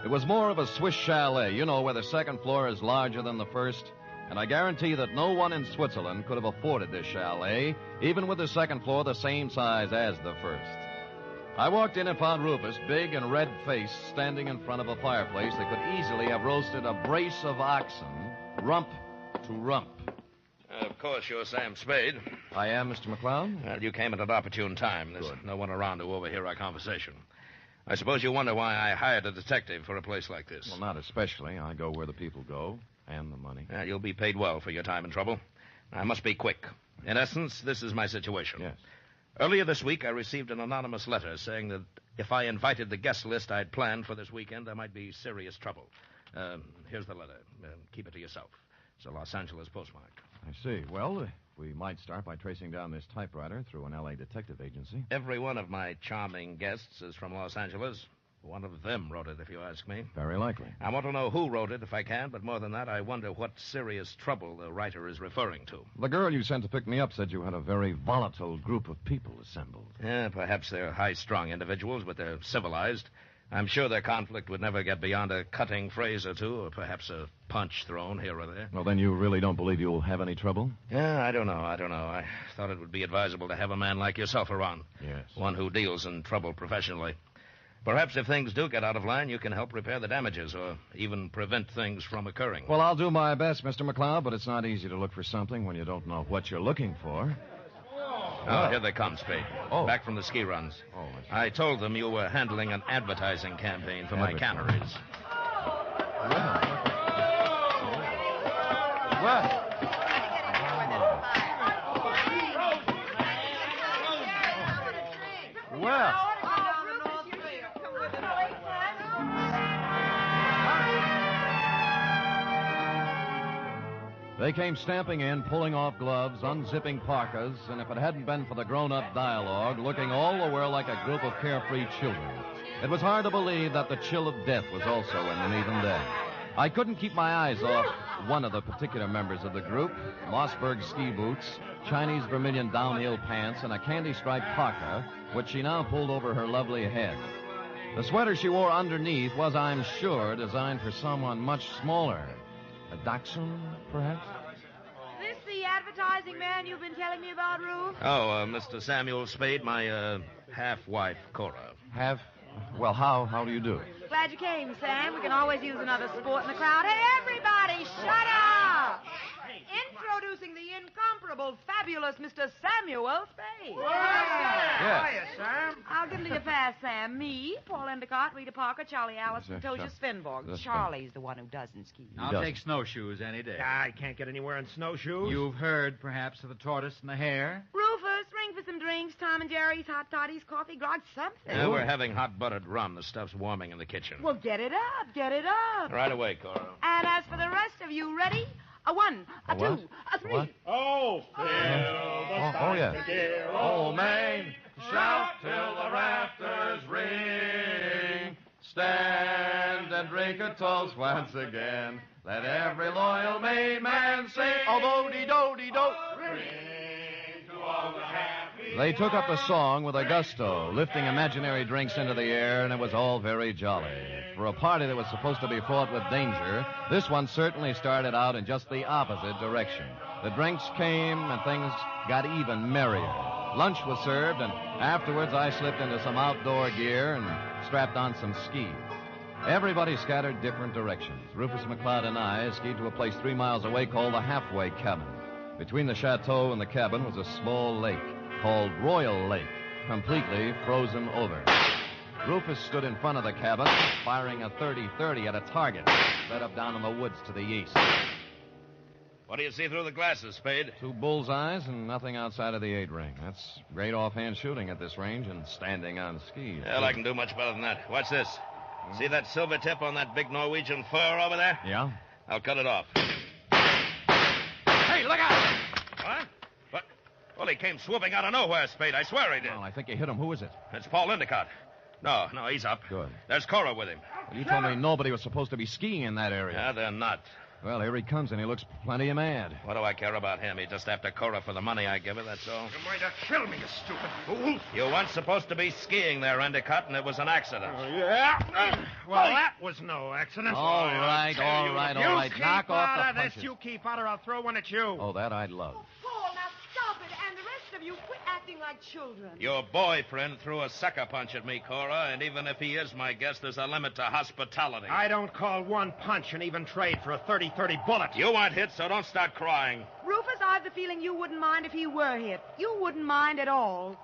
It was more of a Swiss chalet, you know, where the second floor is larger than the first. And I guarantee that no one in Switzerland could have afforded this chalet, even with the second floor the same size as the first. I walked in and found Rufus, big and red-faced, standing in front of a fireplace that could easily have roasted a brace of oxen rump to rump. Of course, you're Sam Spade. I am, Mr. McLeod. Well, you came at an opportune time. There's no one around to overhear our conversation. I suppose you wonder why I hired a detective for a place like this. Well, not especially. I go where the people go, and the money. You'll be paid well for your time and trouble. I must be quick. In essence, this is my situation. Yes. Earlier this week, I received an anonymous letter saying that if I invited the guest list I'd planned for this weekend, there might be serious trouble. Here's the letter. Keep it to yourself. It's a Los Angeles postmark. I see. Well, we might start by tracing down this typewriter through an L.A. detective agency. Every one of my charming guests is from Los Angeles. One of them wrote it, if you ask me. Very likely. I want to know who wrote it, if I can, but more than that, I wonder what serious trouble the writer is referring to. The girl you sent to pick me up said you had a very volatile group of people assembled. Yeah, perhaps they're high-strung individuals, but they're civilized. I'm sure their conflict would never get beyond a cutting phrase or two, or perhaps a punch thrown here or there. Well, then you really don't believe you'll have any trouble? Yeah, I don't know. I thought it would be advisable to have a man like yourself around. Yes. One who deals in trouble professionally. Perhaps if things do get out of line, you can help repair the damages or even prevent things from occurring. Well, I'll do my best, Mr. McLeod, but it's not easy to look for something when you don't know what you're looking for. Oh, here they come, Spade. Oh. Back from the ski runs. Oh, I told them you were handling an advertising campaign for my canneries. Well. They came stamping in, pulling off gloves, unzipping parkas, and if it hadn't been for the grown-up dialogue, looking all the while like a group of carefree children. It was hard to believe that the chill of death was also in them even then. I couldn't keep my eyes off one of the particular members of the group, Mossberg ski boots, Chinese vermilion downhill pants, and a candy-striped parka, which she now pulled over her lovely head. The sweater she wore underneath was, I'm sure, designed for someone much smaller. A dachshund, perhaps? This the advertising man you've been telling me about, Ruth? Oh, Mr. Samuel Spade, my half-wife, Cora. Well, how do you do? Glad you came, Sam. We can always use another sport in the crowd. Hey, everybody, shut up! Introducing the incomparable, fabulous Mr. Samuel Spade. Yeah. Hiya, Sam. I'll give them to you fast, Sam. Me, Paul Endicott, Rita Parker, Charlie Allison, Tosia Svenborg. Charlie's the one who doesn't ski. I'll take snowshoes any day. I can't get anywhere in snowshoes. You've heard, perhaps, of the tortoise and the hare? Rufus, ring for some drinks. Tom and Jerry's, hot toddies, coffee, grog, something. We're having hot buttered rum. The stuff's warming in the kitchen. Well, get it up, get it up. Right away, Cora. And as for the rest of you, ready? A one, a what? two, a three. What? Oh, Oh, yeah. Old Main, shout till the rafters ring. Stand and drink a toast once again. Let every loyal Maine man sing. Oh, do-de-do-de-do. They took up the song with a gusto, lifting imaginary drinks into the air, and it was all very jolly. For a party that was supposed to be fraught with danger, this one certainly started out in just the opposite direction. The drinks came, and things got even merrier. Lunch was served, and afterwards I slipped into some outdoor gear and strapped on some skis. Everybody scattered different directions. Rufus McLeod and I skied to a place 3 miles away called the Halfway Cabin. Between the chateau and the cabin was a small lake called Royal Lake, completely frozen over. Rufus stood in front of the cabin, firing a .30-30 at a target set up down in the woods to the east. What do you see through the glasses, Spade? 2 bullseyes and nothing outside of the 8-ring. That's great offhand shooting at this range and standing on skis. Well, I can do much better than that. Watch this. See that silver tip on that big Norwegian fur over there? Yeah? I'll cut it off. Hey, look out! What? What? Well, he came swooping out of nowhere, Spade. I swear he did. Well, I think you hit him. Who is it? It's Paul Endicott. No, he's up. Good. There's Cora with him. Well, you told me nobody was supposed to be skiing in that area. Yeah, they're not. Well, here he comes, and he looks plenty mad. What do I care about him? He's just after Cora for the money I give her, that's all. You're going to kill me, you stupid fool. You weren't supposed to be skiing there, Endicott, and it was an accident. Yeah? Well, that was no accident. All right. You keep Knock off out the of this. punches. You keep out, or I'll throw one at you. Oh, that I'd love. Paul, now stop it. And the rest of you quit acting like children. Your boyfriend threw a sucker punch at me, Cora, and even if he is my guest, there's a limit to hospitality. I don't call one punch an even trade for a 30-30 bullet. You weren't hit, so don't start crying. Rufus, I've the feeling you wouldn't mind if he were hit. You wouldn't mind at all.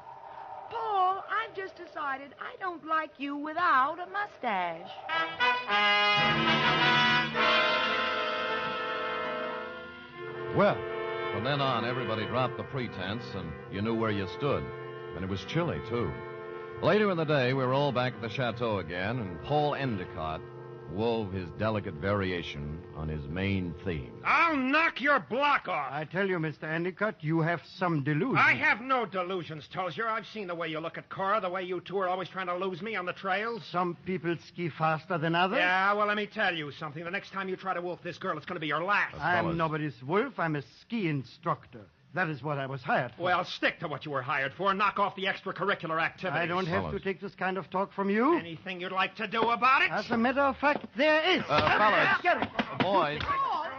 Paul, I've just decided I don't like you without a mustache. Well, from then on, everybody dropped the pretense, and you knew where you stood. And it was chilly, too. Later in the day, we were all back at the chateau again, and Paul Endicott wove his delicate variation on his main theme. I'll knock your block off. I tell you, Mr. Endicott, you have some delusions. I have no delusions, Tozier. I've seen the way you look at Cora, the way you two are always trying to lose me on the trails. Some people ski faster than others. Yeah, well, let me tell you something. The next time you try to wolf this girl, it's going to be your last. I'm nobody's wolf. I'm a ski instructor. That is what I was hired for. Well, stick to what you were hired for. Knock off the extracurricular activities. I don't have to take this kind of talk from you. Anything you'd like to do about it? As a matter of fact, there is. Fellas. Get it. Boys.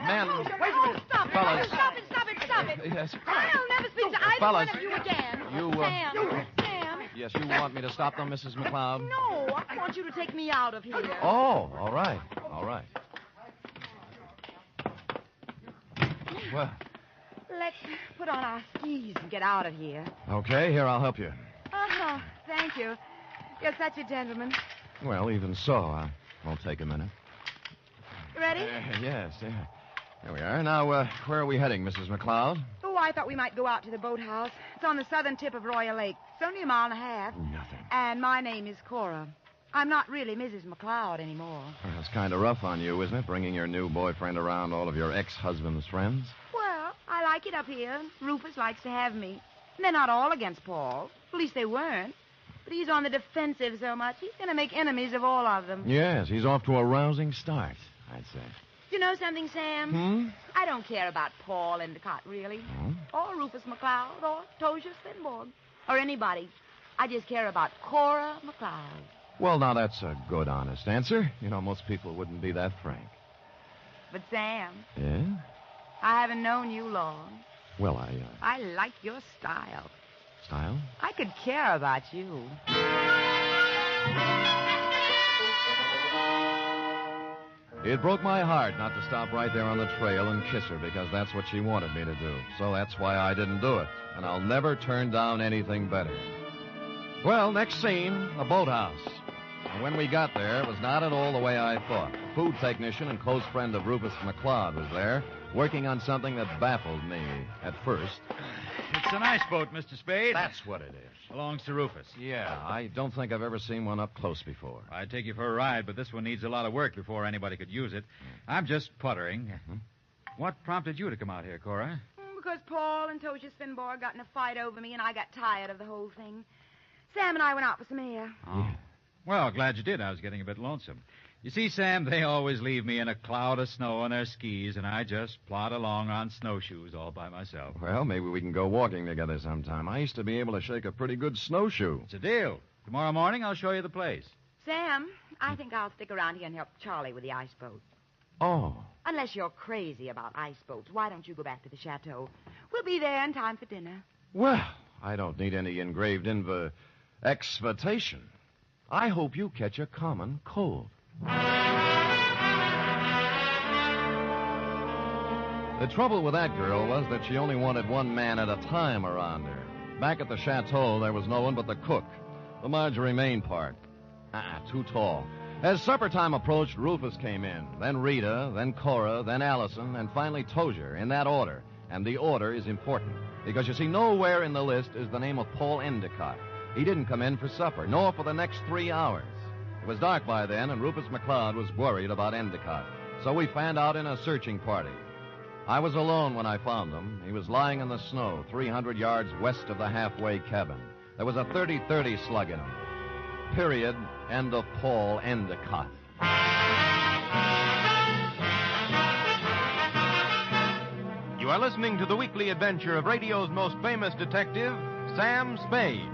Men. Wait a minute. Stop Fellas. it. Stop it. Stop it. Stop it. Yes. I'll never speak to either Fellas. one of you again. You, Sam. Yes, you want me to stop them, Mrs. McLeod? No, I want you to take me out of here. Oh, all right. All right. Well, Let's put on our skis and get out of here. okay, here, I'll help you. Oh, thank you. You're such a gentleman. Well, even so, won't take a minute. Ready? Yes, yeah. There we are. Now, where are we heading, Mrs. McLeod? Oh, I thought we might go out to the boathouse. It's on the southern tip of Royal Lake. It's only a mile and a half. Nothing. And my name is Cora. I'm not really Mrs. McLeod anymore. Well, it's kind of rough on you, isn't it, bringing your new boyfriend around all of your ex-husband's friends? Well, I like it up here. Rufus likes to have me. And they're not all against Paul. At least they weren't. But he's on the defensive so much, he's going to make enemies of all of them. Yes, he's off to a rousing start, I'd say. You know something, Sam? I don't care about Paul Endicott, really. Or Rufus McLeod, or Tozier Svenborg, or anybody. I just care about Cora McLeod. Well, now, that's a good, honest answer. You know, most people wouldn't be that frank. But, Sam, Yeah? I haven't known you long. Well, I like your style. Style? I could care about you. It broke my heart not to stop right there on the trail and kiss her because that's what she wanted me to do. So that's why I didn't do it. And I'll never turn down anything better. Well, next scene, a boathouse. And when we got there, it was not at all the way I thought. A food technician and close friend of Rufus McLeod was there, working on something that baffled me at first. It's an ice boat, Mr. Spade. That's what it is. Belongs to Rufus. Yeah, I don't think I've ever seen one up close before. I'd take you for a ride, but this one needs a lot of work before anybody could use it. I'm just puttering. What prompted you to come out here, Cora? Because Paul and Tozier Svenborg got in a fight over me, and I got tired of the whole thing. Sam and I went out for some air. Oh. Well, glad you did. I was getting a bit lonesome. You see, Sam, they always leave me in a cloud of snow on their skis, and I just plod along on snowshoes all by myself. Well, maybe we can go walking together sometime. I used to be able to shake a pretty good snowshoe. It's a deal. Tomorrow morning, I'll show you the place. Sam, I think I'll stick around here and help Charlie with the ice boat. Oh. Unless you're crazy about ice boats, why don't you go back to the chateau? We'll be there in time for dinner. Well, I don't need any engraved exvitation. I hope you catch a common cold. The trouble with that girl was that she only wanted one man at a time around her. Back at the chateau, there was no one but the cook, the Marjorie Main part. Too tall. As supper time approached, Rufus came in, then Rita, then Cora, then Allison, and finally Tozier, in that order. And the order is important, because you see, nowhere in the list is the name of Paul Endicott. He didn't come in for supper, nor for the next 3 hours. It was dark by then, and Rufus McLeod was worried about Endicott. So we fanned out in a searching party. I was alone when I found him. He was lying in the snow 300 yards west of the halfway cabin. There was a .30-30 slug in him. Period. End of Paul Endicott. You are listening to the weekly adventure of radio's most famous detective, Sam Spade.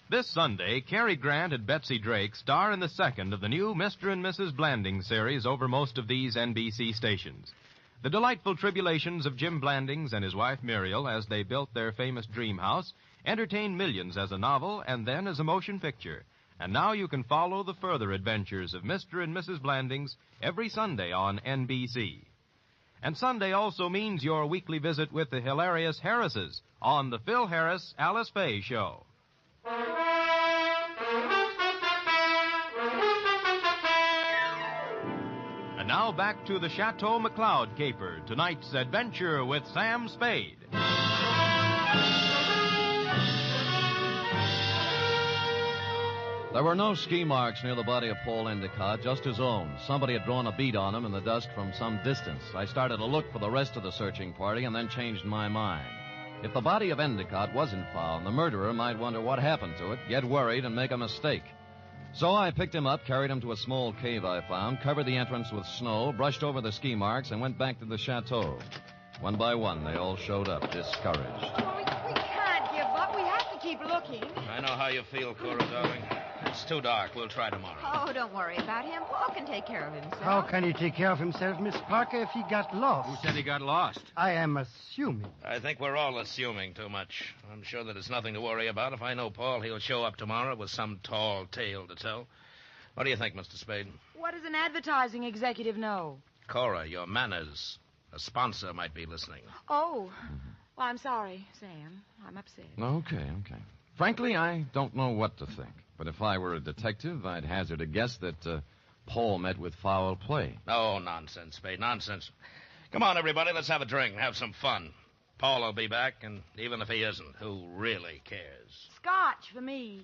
This Sunday, Cary Grant and Betsy Drake star in the second of the new Mr. and Mrs. Blanding series over most of these NBC stations. The delightful tribulations of Jim Blandings and his wife Muriel as they built their famous dream house entertained millions as a novel and then as a motion picture. And now you can follow the further adventures of Mr. and Mrs. Blandings every Sunday on NBC. And Sunday also means your weekly visit with the hilarious Harrises on the Phil Harris Alice Faye Show. And now back to the Chateau McLeod caper, tonight's adventure with Sam Spade. There were no ski marks near the body of Paul Endicott, just his own. Somebody had drawn a bead on him in the dust from some distance. I started to look for the rest of the searching party and then changed my mind. If the body of Endicott wasn't found, the murderer might wonder what happened to it, get worried, and make a mistake. So I picked him up, carried him to a small cave I found, covered the entrance with snow, brushed over the ski marks, and went back to the chateau. One by one, they all showed up, discouraged. Well, we can't give up. We have to keep looking. I know how you feel, Cora, darling. It's too dark. We'll try tomorrow. Oh, don't worry about him. Paul can take care of himself. How can he take care of himself, Miss Parker, if he got lost? Who said he got lost? I am assuming. I think we're all assuming too much. I'm sure that it's nothing to worry about. If I know Paul, he'll show up tomorrow with some tall tale to tell. What do you think, Mr. Spade? What does an advertising executive know? Cora, your manners. A sponsor might be listening. Oh. Well, I'm sorry, Sam. I'm upset. Okay. Frankly, I don't know what to think. But if I were a detective, I'd hazard a guess that Paul met with foul play. Oh, nonsense, Spade, nonsense. Come on, everybody, let's have a drink and have some fun. Paul will be back, and even if he isn't, who really cares? Scotch for me.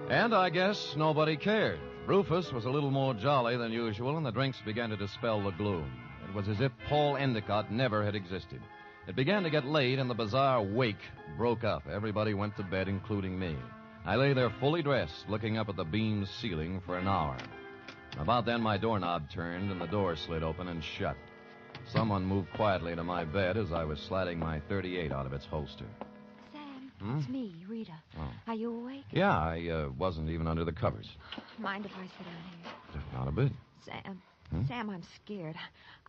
And I guess nobody cared. Rufus was a little more jolly than usual, and the drinks began to dispel the gloom. It was as if Paul Endicott never had existed. It began to get late, and the bizarre wake broke up. Everybody went to bed, including me. I lay there fully dressed, looking up at the beamed ceiling for an hour. About then, my doorknob turned, and the door slid open and shut. Someone moved quietly to my bed as I was sliding my .38 out of its holster. Sam, it's me, Rita. Oh. Are you awake? Yeah, I wasn't even under the covers. Mind if I sit down here? Not a bit. Sam, Hmm? Sam, I'm scared.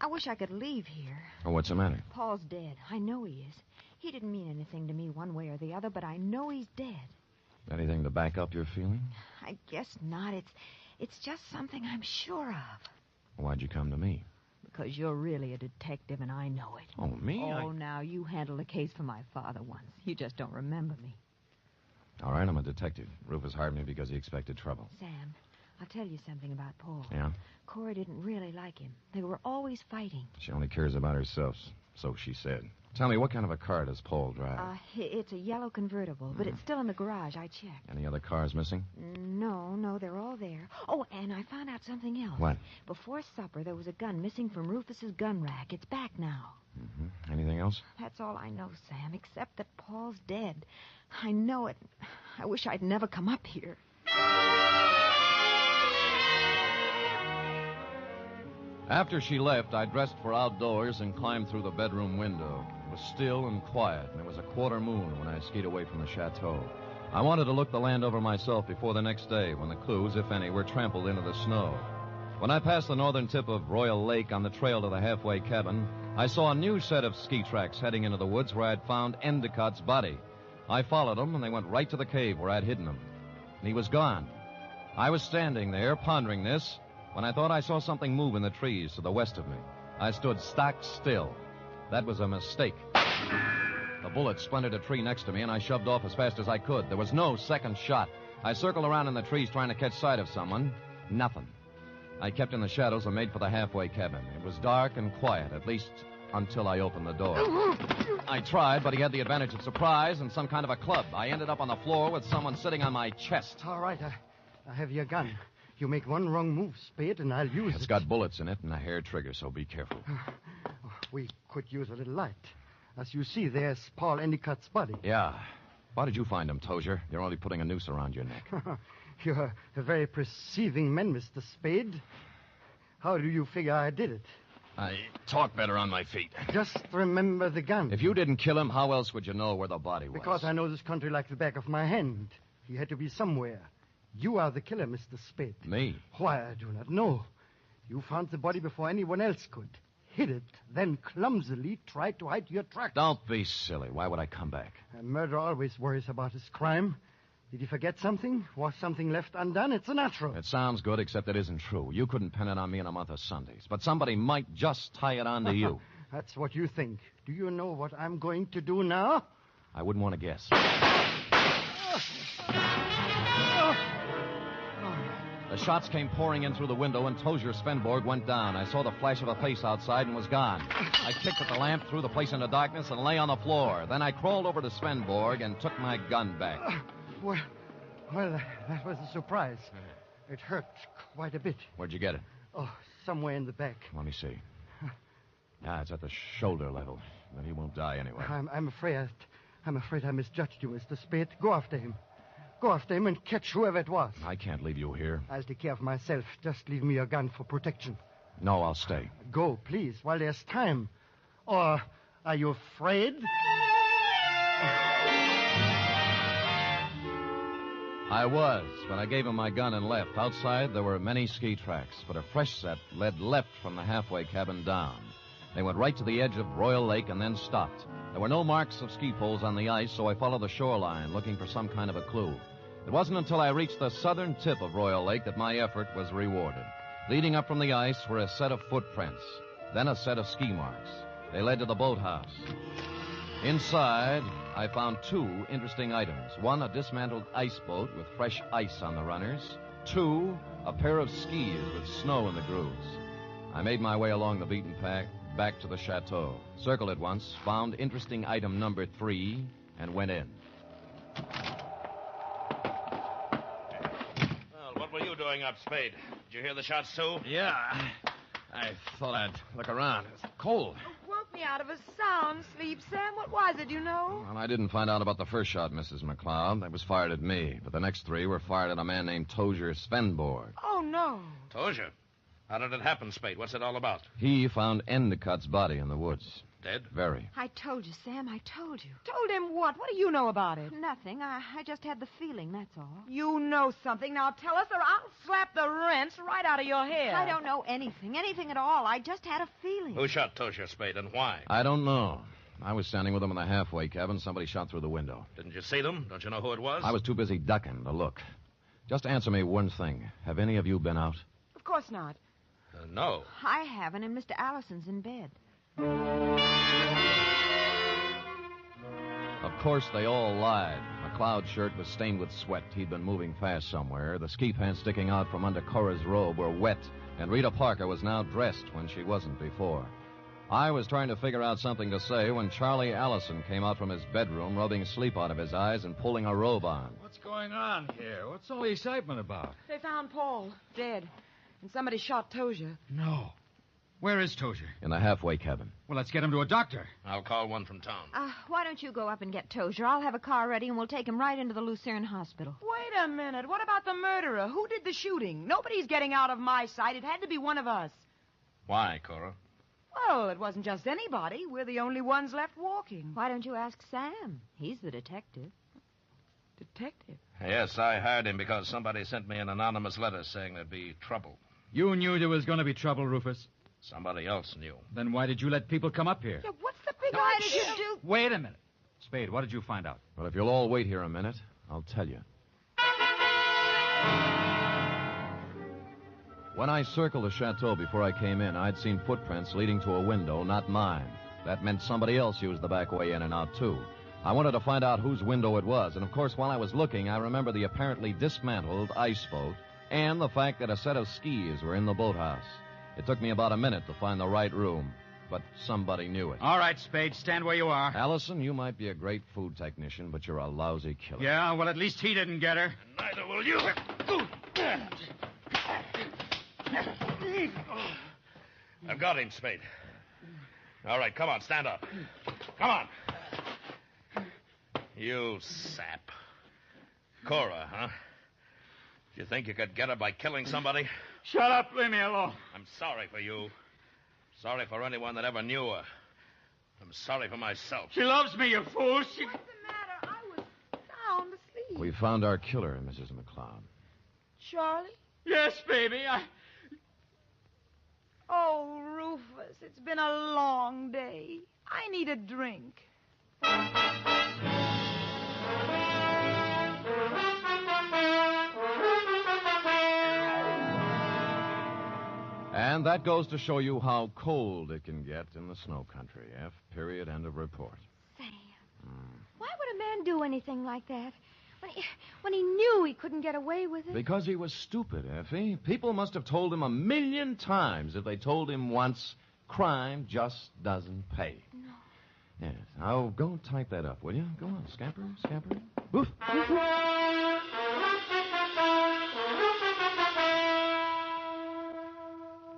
I wish I could leave here. Oh, what's the matter? Paul's dead. I know he is. He didn't mean anything to me one way or the other, but I know he's dead. Anything to back up your feeling? I guess not. It's just something I'm sure of. Why'd you come to me? Because you're really a detective, and I know it. Oh, me? Oh, now, you handled a case for my father once. You just don't remember me. All right, I'm a detective. Rufus hired me because he expected trouble. Sam, I'll tell you something about Paul. Yeah? Cora didn't really like him. They were always fighting. She only cares about herself, so she said. Tell me, what kind of a car does Paul drive? It's a yellow convertible, but it's still in the garage. I checked. Any other cars missing? No, they're all there. Oh, and I found out something else. What? Before supper, there was a gun missing from Rufus's gun rack. It's back now. Mm-hmm. Anything else? That's all I know, Sam, except that Paul's dead. I know it. I wish I'd never come up here. After she left, I dressed for outdoors and climbed through the bedroom window. It was still and quiet, and it was a quarter moon when I skied away from the chateau. I wanted to look the land over myself before the next day, when the clues, if any, were trampled into the snow. When I passed the northern tip of Royal Lake on the trail to the halfway cabin, I saw a new set of ski tracks heading into the woods where I'd found Endicott's body. I followed them, and they went right to the cave where I'd hidden him. And he was gone. I was standing there, pondering this, when I thought I saw something move in the trees to the west of me. I stood stock still. That was a mistake. The bullet splintered a tree next to me, and I shoved off as fast as I could. There was no second shot. I circled around in the trees trying to catch sight of someone. Nothing. I kept in the shadows and made for the halfway cabin. It was dark and quiet, at least until I opened the door. I tried, but he had the advantage of surprise and some kind of a club. I ended up on the floor with someone sitting on my chest. All right, I have your gun. You make one wrong move, Spade, and I'll use it. It's got bullets in it and a hair trigger, so be careful. We could use a little light. As you see, there's Paul Endicott's body. Yeah. Why did you find him, Tozier? You're only putting a noose around your neck. You're a very perceiving man, Mr. Spade. How do you figure I did it? I talk better on my feet. Just remember the gun. If you didn't kill him, how else would you know where the body was? Because I know this country like the back of my hand. He had to be somewhere. You are the killer, Mr. Spade. Me? Why, I do not know. You found the body before anyone else could. Hid it, then clumsily tried to hide your tracks. Don't be silly. Why would I come back? A murderer always worries about his crime. Did he forget something? Was something left undone? It's a natural. It sounds good, except it isn't true. You couldn't pin it on me in a month of Sundays. But somebody might just tie it on to you. That's what you think. Do you know what I'm going to do now? I wouldn't want to guess. The shots came pouring in through the window, and Tozier Svenborg went down. I saw the flash of a face outside and was gone. I kicked at the lamp, threw the place into darkness, and lay on the floor. Then I crawled over to Svenborg and took my gun back. Well, that was a surprise. It hurt quite a bit. Where'd you get it? Oh, somewhere in the back. Let me see. It's at the shoulder level. But he won't die anyway. I'm afraid I misjudged you, Mr. Spade. Go after him. Go after him and catch whoever it was. I can't leave you here. I'll take care of myself. Just leave me your gun for protection. No, I'll stay. Go, please, while there's time. Or are you afraid? I was, but I gave him my gun and left. Outside, there were many ski tracks, but a fresh set led left from the halfway cabin down. They went right to the edge of Royal Lake and then stopped. There were no marks of ski poles on the ice, so I followed the shoreline, looking for some kind of a clue. It wasn't until I reached the southern tip of Royal Lake that my effort was rewarded. Leading up from the ice were a set of footprints, then a set of ski marks. They led to the boathouse. Inside, I found two interesting items. One, a dismantled ice boat with fresh ice on the runners. Two, a pair of skis with snow in the grooves. I made my way along the beaten path back to the chateau. Circled it once, found interesting item number 3, and went in. Well, what were you doing up, Spade? Did you hear the shots, too? Yeah. I thought I'd look around. It's cold. Woke me out of a sound sleep, Sam. What was it, you know? Well, I didn't find out about the first shot, Mrs. McLeod. That was fired at me. But the next 3 were fired at a man named Tozier Svenborg. Oh, no. Tozier? How did it happen, Spade? What's it all about? He found Endicott's body in the woods. Dead? Very. I told you, Sam. I told you. Told him what? What do you know about it? Nothing. I just had the feeling, that's all. You know something. Now tell us or I'll slap the rents right out of your head. I don't know anything at all. I just had a feeling. Who shot Tozier, Spade, and why? I don't know. I was standing with them in the halfway cabin. Somebody shot through the window. Didn't you see them? Don't you know who it was? I was too busy ducking to look. Just answer me one thing. Have any of you been out? Of course not. No. I haven't, and Mr. Allison's in bed. Of course, they all lied. McLeod's shirt was stained with sweat. He'd been moving fast somewhere. The ski pants sticking out from under Cora's robe were wet, and Rita Parker was now dressed when she wasn't before. I was trying to figure out something to say when Charlie Allison came out from his bedroom, rubbing sleep out of his eyes and pulling a robe on. What's going on here? What's all the excitement about? They found Paul, dead. And somebody shot Tozier. No. Where is Tozier? In the halfway cabin. Well, let's get him to a doctor. I'll call one from town. Why don't you go up and get Tozier? I'll have a car ready, and we'll take him right into the Lucerne Hospital. Wait a minute. What about the murderer? Who did the shooting? Nobody's getting out of my sight. It had to be one of us. Why, Cora? Well, it wasn't just anybody. We're the only ones left walking. Why don't you ask Sam? He's the detective. Detective? Yes, I hired him because somebody sent me an anonymous letter saying there'd be trouble. You knew there was going to be trouble, Rufus. Somebody else knew. Then why did you let people come up here? Yeah, what's the big idea? Did you do? Wait a minute. Spade, what did you find out? Well, if you'll all wait here a minute, I'll tell you. When I circled the chateau before I came in, I'd seen footprints leading to a window, not mine. That meant somebody else used the back way in and out, too. I wanted to find out whose window it was, and of course, while I was looking, I remembered the apparently dismantled ice boat and the fact that a set of skis were in the boathouse. It took me about a minute to find the right room, but somebody knew it. All right, Spade, stand where you are. Allison, you might be a great food technician, but you're a lousy killer. Yeah, well, at least he didn't get her. Neither will you. I've got him, Spade. All right, come on, stand up. Come on. You sap. Cora, huh? You think you could get her by killing somebody? Shut up. Leave me alone. I'm sorry for you. Sorry for anyone that ever knew her. I'm sorry for myself. She loves me, you fool. What's the matter? I was sound asleep. We found our killer, Mrs. McLeod. Charlie? Yes, baby. Oh, Rufus, it's been a long day. I need a drink. And that goes to show you how cold it can get in the snow country. F. Period. End of report. Sam, why would a man do anything like that? When he knew he couldn't get away with it? Because he was stupid, Effie. People must have told him 1,000,000 times if they told him once, crime just doesn't pay. No. Yes. Now, go and type that up, will you? Go on, scamper, scamper. Woof.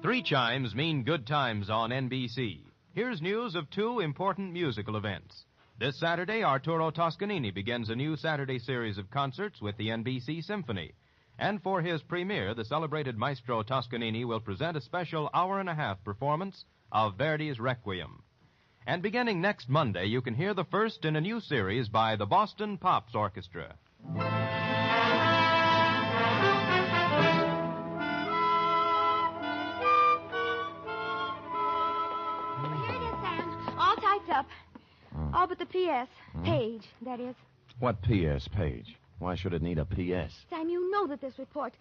3 chimes mean good times on NBC. Here's news of 2 important musical events. This Saturday, Arturo Toscanini begins a new Saturday series of concerts with the NBC Symphony. And for his premiere, the celebrated maestro Toscanini will present a special hour-and-a-half performance of Verdi's Requiem. And beginning next Monday, you can hear the first in a new series by the Boston Pops Orchestra. Here it is, Sam. All typed up. All but the P.S. Page, that is. What P.S. page? Why should it need a P.S.? Sam, you know that this report,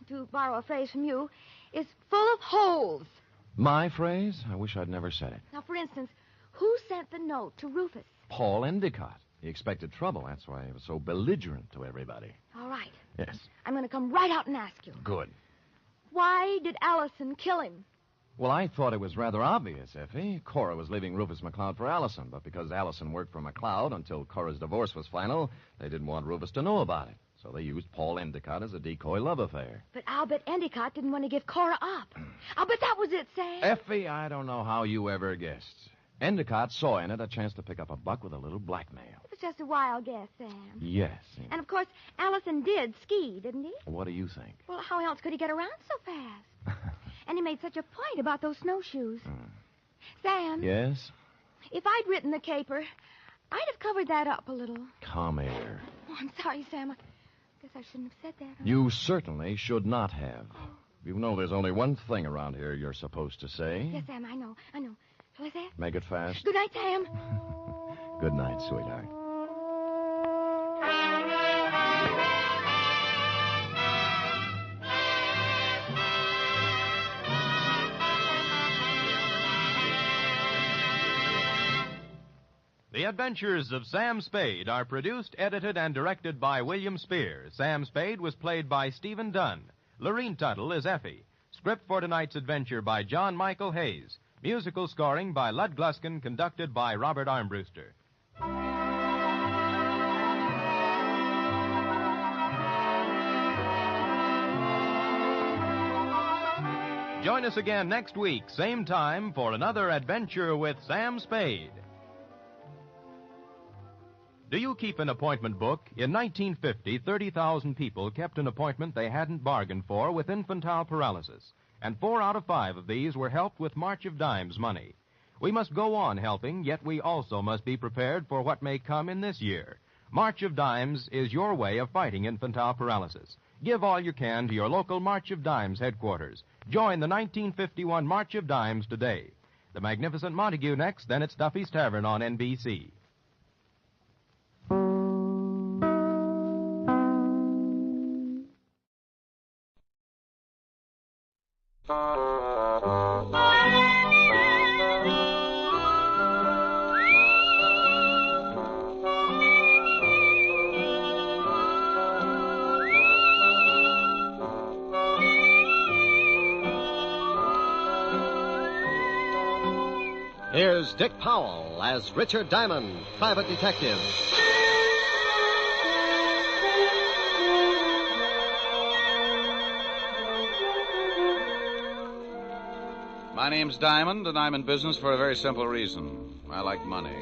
to borrow a phrase from you, is full of holes. My phrase? I wish I'd never said it. Now, for instance, who sent the note to Rufus? Paul Endicott. He expected trouble. That's why he was so belligerent to everybody. All right. Yes. I'm going to come right out and ask you. Good. Why did Allison kill him? Well, I thought it was rather obvious, Effie. Cora was leaving Rufus McLeod for Allison, but because Allison worked for McLeod until Cora's divorce was final, they didn't want Rufus to know about it. So they used Paul Endicott as a decoy love affair. But I'll bet Endicott didn't want to give Cora up. I'll bet that was it, Sam. Effie, I don't know how you ever guessed. Endicott saw in it a chance to pick up a buck with a little blackmail. It was just a wild guess, Sam. Yes. And, of course, Allison did ski, didn't he? What do you think? Well, how else could he get around so fast? And he made such a point about those snowshoes. Sam? Yes? If I'd written the caper, I'd have covered that up a little. Come here. Oh, I'm sorry, Sam. I guess I shouldn't have said that. You certainly should not have. You know there's only one thing around here you're supposed to say. Yes, Sam, I know. Shall I say it? Make it fast. Good night, Sam. Good night, sweetheart. The Adventures of Sam Spade are produced, edited, and directed by William Spear. Sam Spade was played by Stephen Dunn. Lorene Tuttle is Effie. Script for tonight's adventure by John Michael Hayes. Musical scoring by Lud Gluskin, conducted by Robert Armbruster. Join us again next week, same time, for another adventure with Sam Spade. Do you keep an appointment book? In 1950, 30,000 people kept an appointment they hadn't bargained for with infantile paralysis. And 4 out of 5 of these were helped with March of Dimes money. We must go on helping, yet we also must be prepared for what may come in this year. March of Dimes is your way of fighting infantile paralysis. Give all you can to your local March of Dimes headquarters. Join the 1951 March of Dimes today. The Magnificent Montague next, then it's Duffy's Tavern on NBC. Here's Dick Powell as Richard Diamond, private detective. My name's Diamond, and I'm in business for a very simple reason. I like money.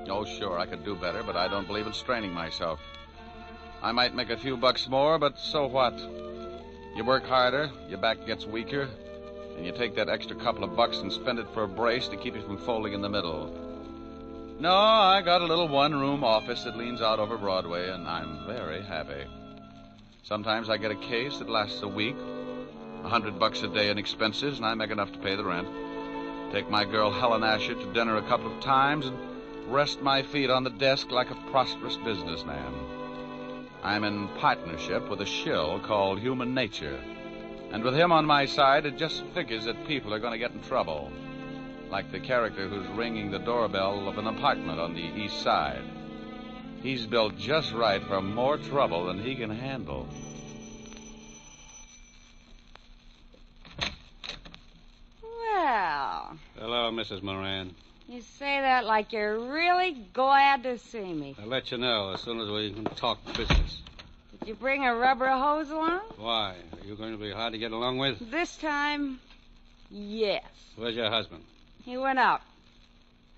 Oh, sure, I could do better, but I don't believe in straining myself. I might make a few bucks more, but so what? You work harder, your back gets weaker, and you take that extra couple of bucks and spend it for a brace to keep you from folding in the middle. No, I got a little one-room office that leans out over Broadway, and I'm very happy. Sometimes I get a case that lasts a week, $100 a day in expenses, and I make enough to pay the rent. Take my girl Helen Asher to dinner a couple of times and rest my feet on the desk like a prosperous businessman. I'm in partnership with a shill called Human Nature. And with him on my side, it just figures that people are going to get in trouble. Like the character who's ringing the doorbell of an apartment on the east side. He's built just right for more trouble than he can handle. Well, Hello, Mrs. Moran. you say that like you're really glad to see me. I'll let you know as soon as we can talk business. Did you bring a rubber hose along? Why? Are you going to be hard to get along with? This time, yes. Where's your husband? He went out.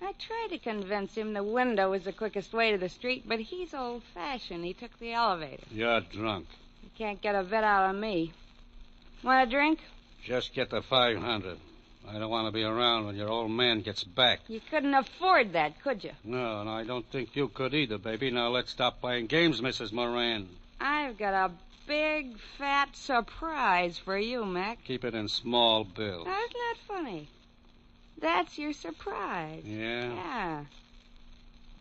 I tried to convince him the window was the quickest way to the street, but he's old-fashioned. He took the elevator. You're drunk. You can't get a bet out of me. Want a drink? Just get the 500. I don't want to be around when your old man gets back. You couldn't afford that, could you? No, and I don't think you could either, baby. Now let's stop playing games, Mrs. Moran. I've got a big, fat surprise for you, Mac. Keep it in small bills. That's not funny. That's your surprise. Yeah? Yeah.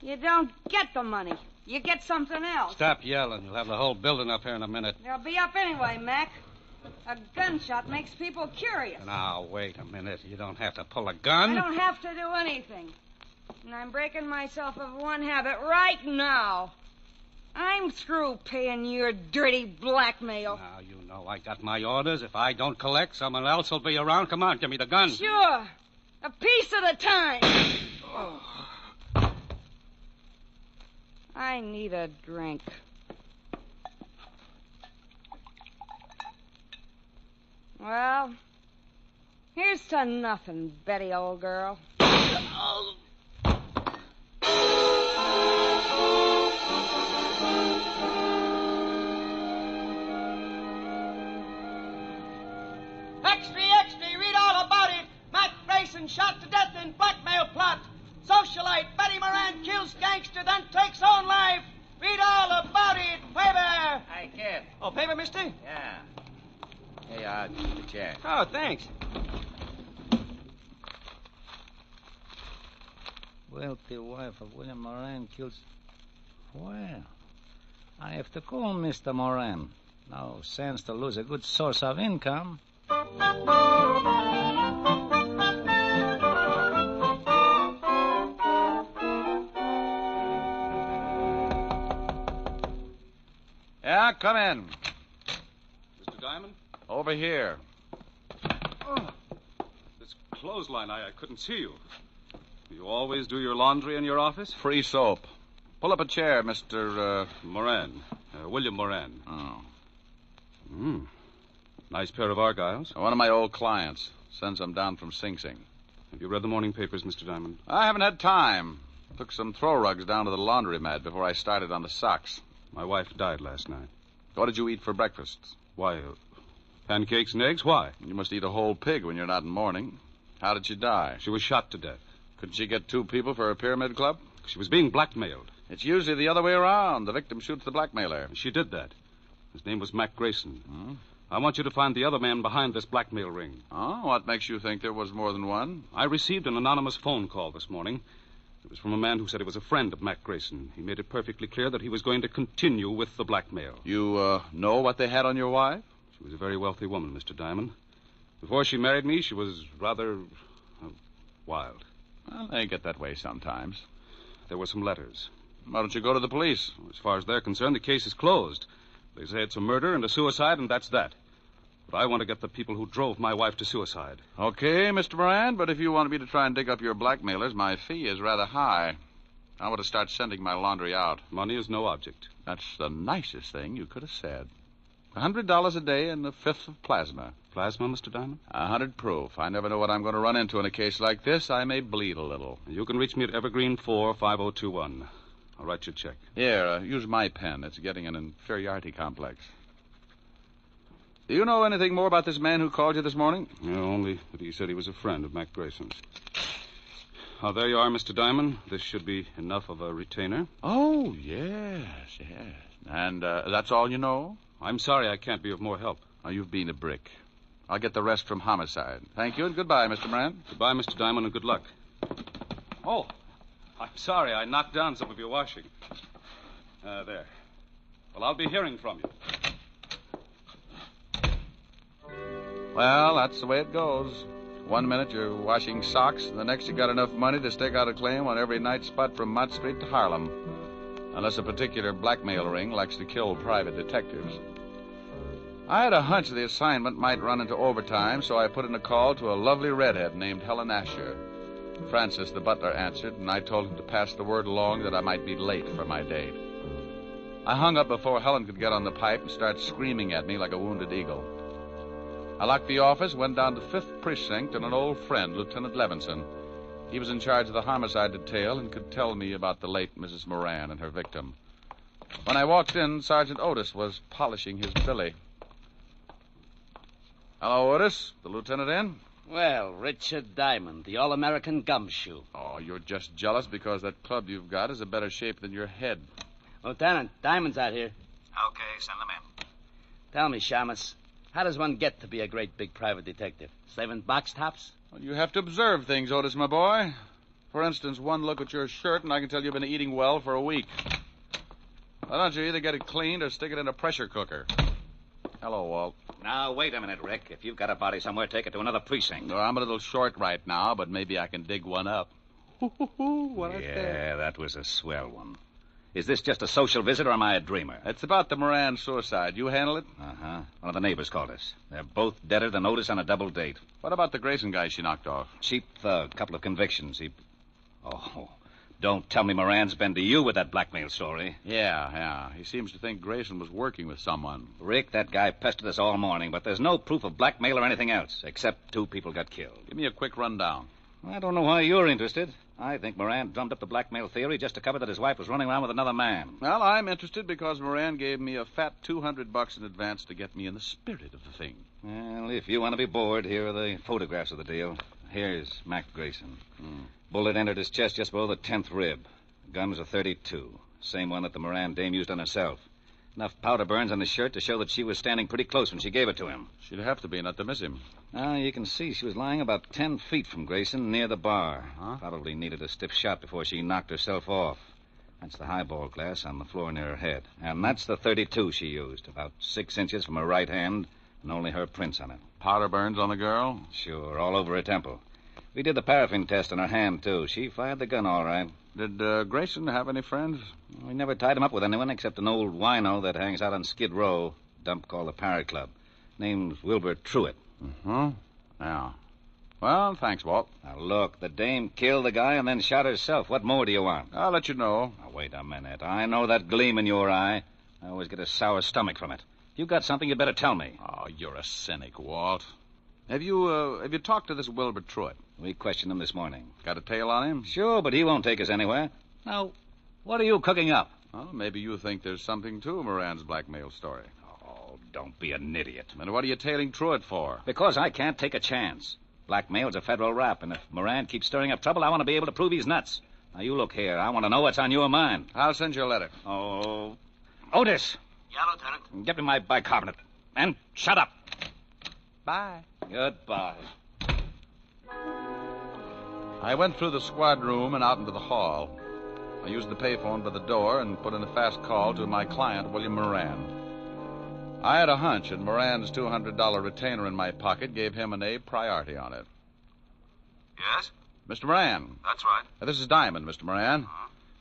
You don't get the money. You get something else. Stop yelling. You'll have the whole building up here in a minute. They'll be up anyway, Mac. A gunshot makes people curious. Now, wait a minute. You don't have to pull a gun. I don't have to do anything. And I'm breaking myself of one habit right now. I'm through paying your dirty blackmail. Now, you know I got my orders. If I don't collect, someone else will be around. Come on, give me the gun. Sure. A piece at a time. I need a drink. Well, here's to nothing, Betty, old girl. Extra, extra, read all about it. Mac Grayson shot to death in blackmail plot. Socialite Betty Moran kills gangster, then takes own life. Read all about it. Paper. Hey, kid. Oh, paper, mister? Yeah. Hey, the check. Oh, thanks. Wealthy wife of William Moran kills... Well, I have to call Mr. Moran. No sense to lose a good source of income. Yeah, come in. Mr. Diamond? Over here. Oh, this clothesline, I couldn't see you. You always do your laundry in your office? Free soap. Pull up a chair, Mr. Moran. William Moran. Oh. Nice pair of Argyles. One of my old clients. Sends them down from Sing Sing. Have you read the morning papers, Mr. Diamond? I haven't had time. Took some throw rugs down to the laundromat before I started on the socks. My wife died last night. What did you eat for breakfast? Why, pancakes and eggs? Why? You must eat a whole pig when you're not in mourning. How did she die? She was shot to death. Couldn't she get 2 people for a pyramid club? She was being blackmailed. It's usually the other way around. The victim shoots the blackmailer. She did that. His name was Mac Grayson. Hmm? I want you to find the other man behind this blackmail ring. Oh, what makes you think there was more than one? I received an anonymous phone call this morning. It was from a man who said he was a friend of Mac Grayson. He made it perfectly clear that he was going to continue with the blackmail. You, know what they had on your wife? She was a very wealthy woman, Mr. Diamond. Before she married me, she was rather wild. Well, they get that way sometimes. There were some letters. Why don't you go to the police? As far as they're concerned, the case is closed. They say it's a murder and a suicide, and that's that. But I want to get the people who drove my wife to suicide. Okay, Mr. Moran, but if you want me to try and dig up your blackmailers, my fee is rather high. I want to start sending my laundry out. Money is no object. That's the nicest thing you could have said. $100 a day and a fifth of plasma. Plasma, Mr. Diamond? 100 proof. I never know what I'm going to run into in a case like this. I may bleed a little. You can reach me at Evergreen 45021. I'll write you a check. Here, use my pen. It's getting an inferiority complex. Do you know anything more about this man who called you this morning? Yeah, only that he said he was a friend of Mac Grayson's. There you are, Mr. Diamond. This should be enough of a retainer. Oh, yes. And that's all you know? I'm sorry I can't be of more help. Oh, you've been a brick. I'll get the rest from homicide. Thank you and goodbye, Mr. Moran. Goodbye, Mr. Diamond, and good luck. Oh, I'm sorry. I knocked down some of your washing. There. Well, I'll be hearing from you. Well, that's the way it goes. 1 minute you're washing socks, and the next you got enough money to stake out a claim on every night spot from Mott Street to Harlem. Unless a particular blackmail ring likes to kill private detectives. I had a hunch the assignment might run into overtime, so I put in a call to a lovely redhead named Helen Asher. Francis, the butler, answered, and I told him to pass the word along that I might be late for my date. I hung up before Helen could get on the pipe and start screaming at me like a wounded eagle. I locked the office, went down to 5th Precinct, and an old friend, Lieutenant Levinson. He was in charge of the homicide detail and could tell me about the late Mrs. Moran and her victim. When I walked in, Sergeant Otis was polishing his billy. Hello, Otis. The lieutenant in? Well, Richard Diamond, the All-American gumshoe. Oh, you're just jealous because that club you've got is a better shape than your head. Lieutenant, Diamond's out here. Okay, send them in. Tell me, Shamus, how does one get to be a great big private detective? Slaving box tops? Well, you have to observe things, Otis, my boy. For instance, one look at your shirt, and I can tell you've been eating well for a week. Why don't you either get it cleaned or stick it in a pressure cooker? Hello, Walt. Now, wait a minute, Rick. If you've got a body somewhere, take it to another precinct. No, I'm a little short right now, but maybe I can dig one up. Yeah, that was a swell one. Is this just a social visit, or am I a dreamer? It's about the Moran suicide. You handle it? Uh-huh. One of the neighbors called us. They're both deader than Otis on a double date. What about the Grayson guy she knocked off? Cheap thug. Couple of convictions. Oh, don't tell me Moran's been to you with that blackmail story. Yeah. He seems to think Grayson was working with someone. Rick, that guy pestered us all morning, but there's no proof of blackmail or anything else, except 2 people got killed. Give me a quick rundown. I don't know why you're interested. I think Moran drummed up the blackmail theory just to cover that his wife was running around with another man. Well, I'm interested because Moran gave me a fat $200 in advance to get me in the spirit of the thing. Well, if you want to be bored, here are the photographs of the deal. Here's Mac Grayson. Bullet entered his chest just below the 10th rib. The gun was a .32. Same one that the Moran dame used on herself. Enough powder burns on the shirt to show that she was standing pretty close when she gave it to him. She'd have to be, not to miss him. Now, you can see she was lying about 10 feet from Grayson near the bar. Huh? Probably needed a stiff shot before she knocked herself off. That's the highball glass on the floor near her head. And that's the .32 she used, about 6 inches from her right hand, and only her prints on it. Powder burns on the girl? Sure, all over her temple. We did the paraffin test on her hand, too. She fired the gun all right. Did Grayson have any friends? We never tied him up with anyone except an old wino that hangs out on Skid Row, a dump called the Parrot Club. Name's Wilbur Truitt. Yeah. Well, thanks, Walt. Now, look, the dame killed the guy and then shot herself. What more do you want? I'll let you know. Now, wait a minute. I know that gleam in your eye. I always get a sour stomach from it. If you got something, you'd better tell me. Oh, you're a cynic, Walt. Have you talked to this Wilbur Truitt? We questioned him this morning. Got a tail on him? Sure, but he won't take us anywhere. Now, what are you cooking up? Well, maybe you think there's something to Moran's blackmail story. Oh, don't be an idiot. And what are you tailing Truitt for? Because I can't take a chance. Blackmail's a federal rap, and if Moran keeps stirring up trouble, I want to be able to prove he's nuts. Now, you look here. I want to know what's on your mind. I'll send you a letter. Oh, Otis. Yeah, Lieutenant. Get me my bicarbonate. And shut up. Bye. Goodbye. I went through the squad room and out into the hall. I used the payphone by the door and put in a fast call to my client, William Moran. I had a hunch, and Moran's $200 retainer in my pocket gave him an A priority on it. Yes? Mr. Moran. That's right. This is Diamond, Mr. Moran.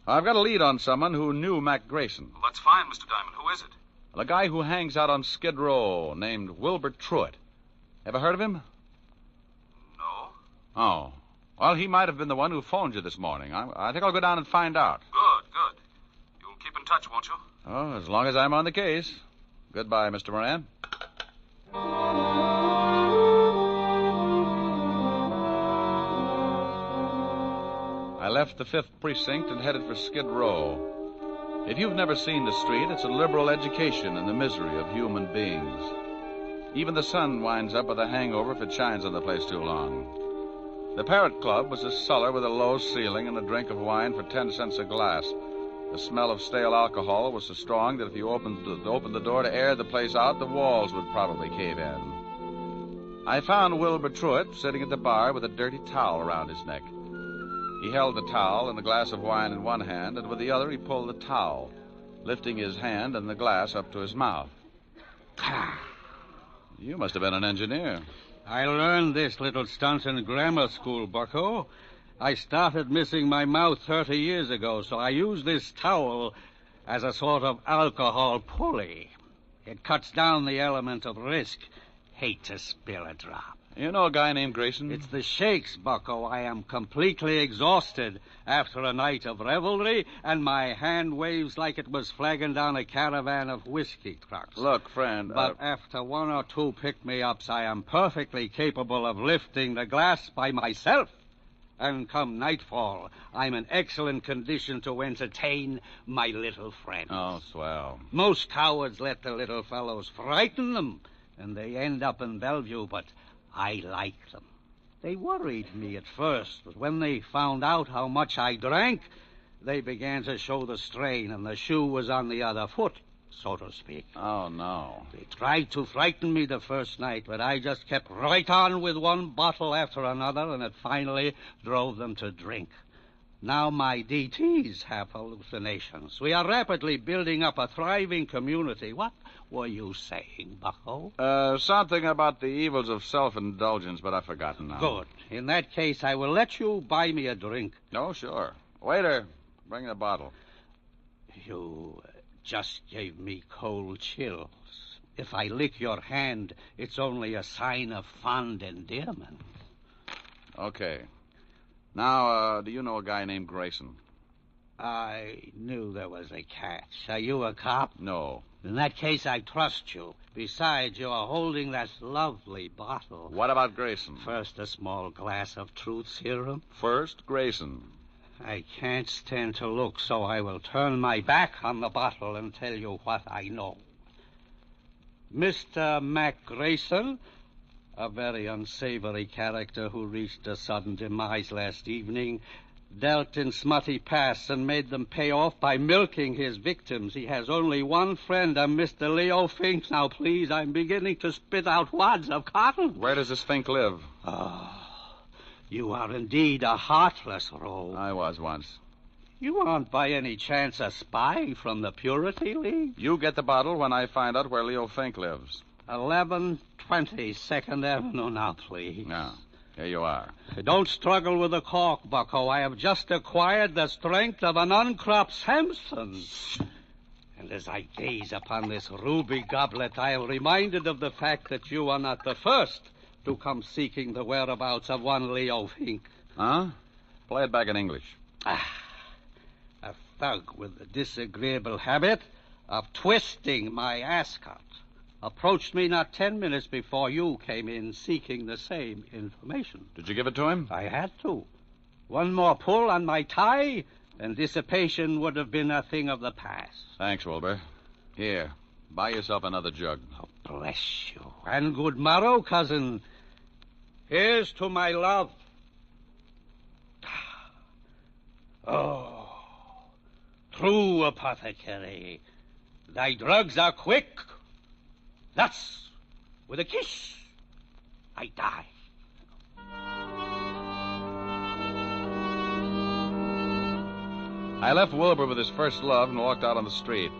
I've got a lead on someone who knew Mac Grayson. Well, that's fine, Mr. Diamond. Who is it? A guy who hangs out on Skid Row named Wilbur Truitt. Ever heard of him? No. Oh. Well, he might have been the one who phoned you this morning. I think I'll go down and find out. Good. You'll keep in touch, won't you? Oh, as long as I'm on the case. Goodbye, Mr. Moran. I left the 5th Precinct and headed for Skid Row. If you've never seen the street, it's a liberal education in the misery of human beings. Even the sun winds up with a hangover if it shines on the place too long. The Parrot Club was a cellar with a low ceiling and a drink of wine for 10 cents a glass. The smell of stale alcohol was so strong that if you opened the door to air the place out, the walls would probably cave in. I found Wilbur Truitt sitting at the bar with a dirty towel around his neck. He held the towel and the glass of wine in one hand, and with the other he pulled the towel, lifting his hand and the glass up to his mouth. You must have been an engineer. I learned this little stunt in grammar school, bucko. I started missing my mouth 30 years ago, so I used this towel as a sort of alcohol pulley. It cuts down the element of risk. Hate to spill a drop. You know a guy named Grayson? It's the shakes, bucko. I am completely exhausted after a night of revelry, and my hand waves like it was flagging down a caravan of whiskey trucks. Look, friend... But after one or two pick-me-ups, I am perfectly capable of lifting the glass by myself. And come nightfall, I'm in excellent condition to entertain my little friend. Oh, swell. Most cowards let the little fellows frighten them, and they end up in Bellevue, but I like them. They worried me at first, but when they found out how much I drank, they began to show the strain, and the shoe was on the other foot, so to speak. Oh, no. They tried to frighten me the first night, but I just kept right on with one bottle after another, and it finally drove them to drink. Now my DTs have hallucinations. We are rapidly building up a thriving community. What were you saying, bucko? Something about the evils of self-indulgence, but I've forgotten now. Good. In that case, I will let you buy me a drink. Oh, sure. Waiter, bring the bottle. You just gave me cold chills. If I lick your hand, it's only a sign of fond endearment. Okay. Now, do you know a guy named Grayson? I knew there was a catch. Are you a cop? No. In that case, I trust you. Besides, you are holding that lovely bottle. What about Grayson? First, a small glass of truth serum. First, Grayson. I can't stand to look, so I will turn my back on the bottle and tell you what I know. Mr. Mac Grayson, a very unsavory character who reached a sudden demise last evening, dealt in smutty pasts and made them pay off by milking his victims. He has only one friend, a Mr. Leo Fink. Now, please, I'm beginning to spit out wads of cotton. Where does this Fink live? You are indeed a heartless rogue. I was once. You aren't by any chance a spy from the Purity League? You get the bottle when I find out where Leo Fink lives. 1120 2nd Avenue now, please. Now, here you are. Don't struggle with the cork, bucko. I have just acquired the strength of an uncropped Samson. And as I gaze upon this ruby goblet, I am reminded of the fact that you are not the first to come seeking the whereabouts of one Leo Fink. Huh? Play it back in English. A thug with the disagreeable habit of twisting my ascot approached me not 10 minutes before you came in seeking the same information. Did you give it to him? I had to. One more pull on my tie, and dissipation would have been a thing of the past. Thanks, Wilbur. Here, buy yourself another jug. Oh, bless you. And good morrow, cousin. Here's to my love. Oh, true apothecary, thy drugs are quick. Thus, with a kiss, I die. I left Wilbur with his first love and walked out on the street.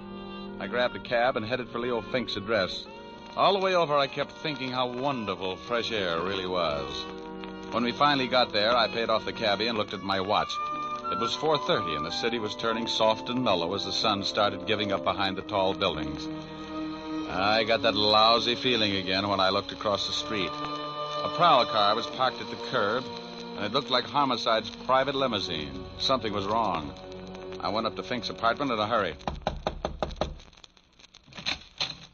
I grabbed a cab and headed for Leo Fink's address. All the way over, I kept thinking how wonderful fresh air really was. When we finally got there, I paid off the cabbie and looked at my watch. It was 4:30, and the city was turning soft and mellow as the sun started giving up behind the tall buildings. I got that lousy feeling again when I looked across the street. A prowl car was parked at the curb, and it looked like Homicide's private limousine. Something was wrong. I went up to Fink's apartment in a hurry.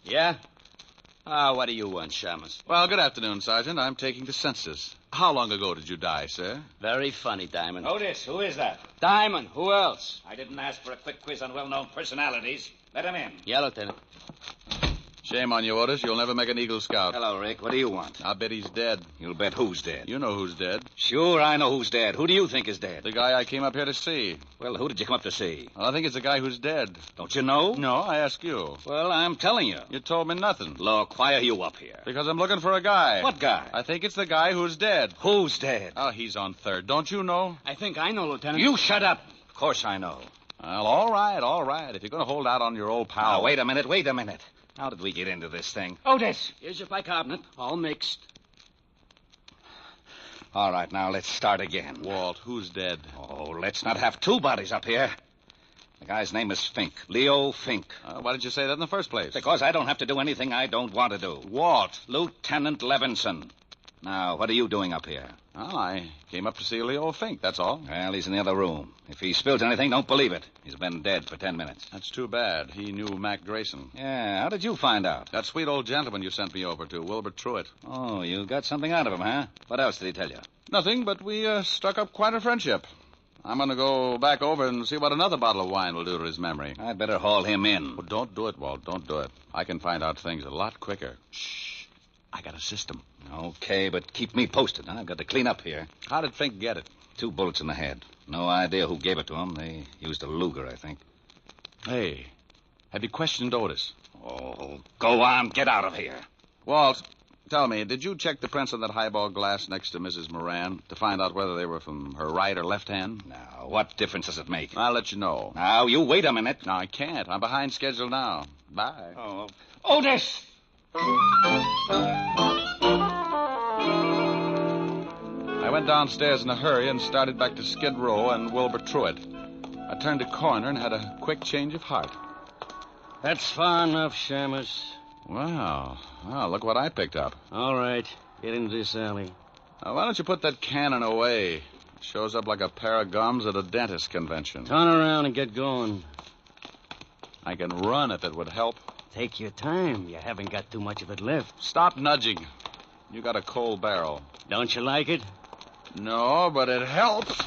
Yeah? What do you want, Shamus? Well, good afternoon, Sergeant. I'm taking the census. How long ago did you die, sir? Very funny, Diamond. Otis, who is that? Diamond, who else? I didn't ask for a quick quiz on well-known personalities. Let him in. Yeah, Lieutenant. Shame on you, Otis. You'll never make an Eagle Scout. Hello, Rick. What do you want? I'll bet he's dead. You'll bet who's dead? You know who's dead. Sure, I know who's dead. Who do you think is dead? The guy I came up here to see. Well, who did you come up to see? Well, I think it's the guy who's dead. Don't you know? No, I ask you. Well, I'm telling you. You told me nothing. Look, why are you up here? Because I'm looking for a guy. What guy? I think it's the guy who's dead. Who's dead? Oh, he's on third. Don't you know? I think I know, Lieutenant. You shut up. Of course I know. Well, all right. If you're going to hold out on your old pal... Now, wait a minute. How did we get into this thing? Otis! Here's your bicarbonate, all mixed. All right, now let's start again. Walt, who's dead? Oh, let's not have two bodies up here. The guy's name is Fink. Leo Fink. Why didn't you say that in the first place? Because I don't have to do anything I don't want to do. Walt. Lieutenant Levinson. Now, what are you doing up here? Well, I came up to see Leo Fink, that's all. Well, he's in the other room. If he spills anything, don't believe it. He's been dead for 10 minutes. That's too bad. He knew Mac Grayson. Yeah, how did you find out? That sweet old gentleman you sent me over to, Wilbur Truitt. Oh, you got something out of him, huh? What else did he tell you? Nothing, but we struck up quite a friendship. I'm going to go back over and see what another bottle of wine will do to his memory. I'd better haul him in. Well, don't do it, Walt. Don't do it. I can find out things a lot quicker. Shh. I got a system. Okay, but keep me posted. I've got to clean up here. How did Fink get it? 2 bullets in the head. No idea who gave it to him. They used a Luger, I think. Hey, have you questioned Otis? Oh, go on. Get out of here. Walt, tell me, did you check the prints on that highball glass next to Mrs. Moran to find out whether they were from her right or left hand? Now, what difference does it make? I'll let you know. Now, you wait a minute. No, I can't. I'm behind schedule now. Bye. Oh, Otis! I went downstairs in a hurry and started back to Skid Row and Wilbur Truitt. I turned a corner and had a quick change of heart. That's far enough, Shamus. Wow. Well, look what I picked up. All right. Get into this alley. Now, why don't you put that cannon away? It shows up like a pair of gums at a dentist convention. Turn around and get going. I can run if it would help. Take your time. You haven't got too much of it left. Stop nudging. You got a cold barrel. Don't you like it? No, but it helps.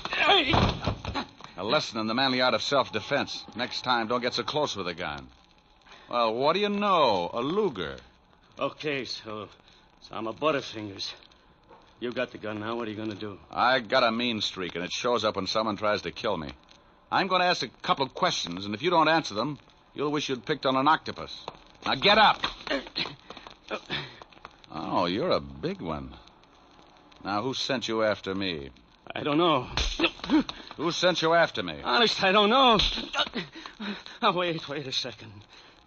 A lesson in the manly art of self-defense. Next time, don't get so close with a gun. Well, what do you know? A Luger. Okay, so I'm a Butterfingers. You got the gun now. What are you going to do? I got a mean streak, and it shows up when someone tries to kill me. I'm going to ask a couple of questions, and if you don't answer them, you'll wish you'd picked on an octopus. Now, get up. Oh, you're a big one. Now, who sent you after me? I don't know. Who sent you after me? Honest, I don't know. Oh, wait a second.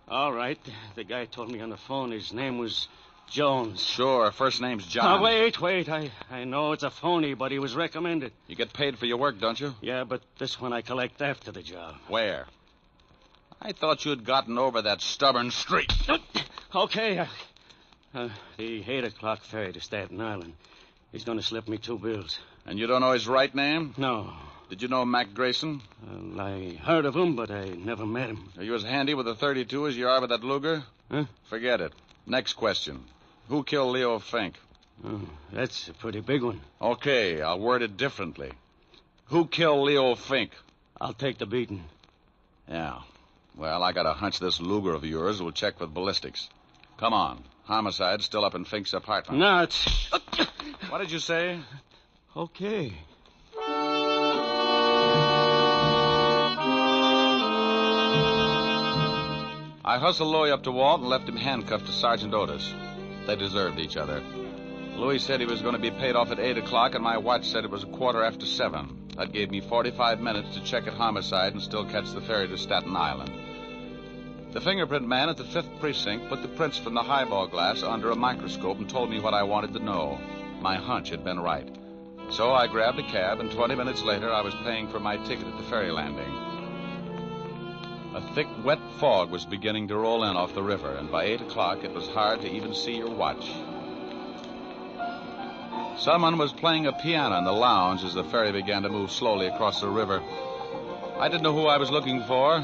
All right. The guy told me on the phone his name was Jones. Sure, first name's John. Oh, wait. I know it's a phony, but he was recommended. You get paid for your work, don't you? Yeah, but this one I collect after the job. Where? I thought you'd gotten over that stubborn streak. Okay. The 8 o'clock ferry to Staten Island. He's going to slip me 2 bills. And you don't know his right name? No. Did you know Mac Grayson? I heard of him, but I never met him. Are you as handy with a .32 as you are with that Luger? Huh? Forget it. Next question. Who killed Leo Fink? Oh, that's a pretty big one. Okay, I'll word it differently. Who killed Leo Fink? I'll take the beating. Yeah. Well, I got a hunch this Luger of yours will check with ballistics. Come on. Homicide's still up in Fink's apartment. No, it's... What did you say? Okay. I hustled Louis up to Walt and left him handcuffed to Sergeant Otis. They deserved each other. Louis said he was going to be paid off at 8 o'clock, and my watch said it was 7:15. That gave me 45 minutes to check at Homicide and still catch the ferry to Staten Island. The fingerprint man at the 5th Precinct put the prints from the highball glass under a microscope and told me what I wanted to know. My hunch had been right. So I grabbed a cab, and 20 minutes later I was paying for my ticket at the ferry landing. A thick, wet fog was beginning to roll in off the river, and by 8 o'clock it was hard to even see your watch. Someone was playing a piano in the lounge as the ferry began to move slowly across the river. I didn't know who I was looking for,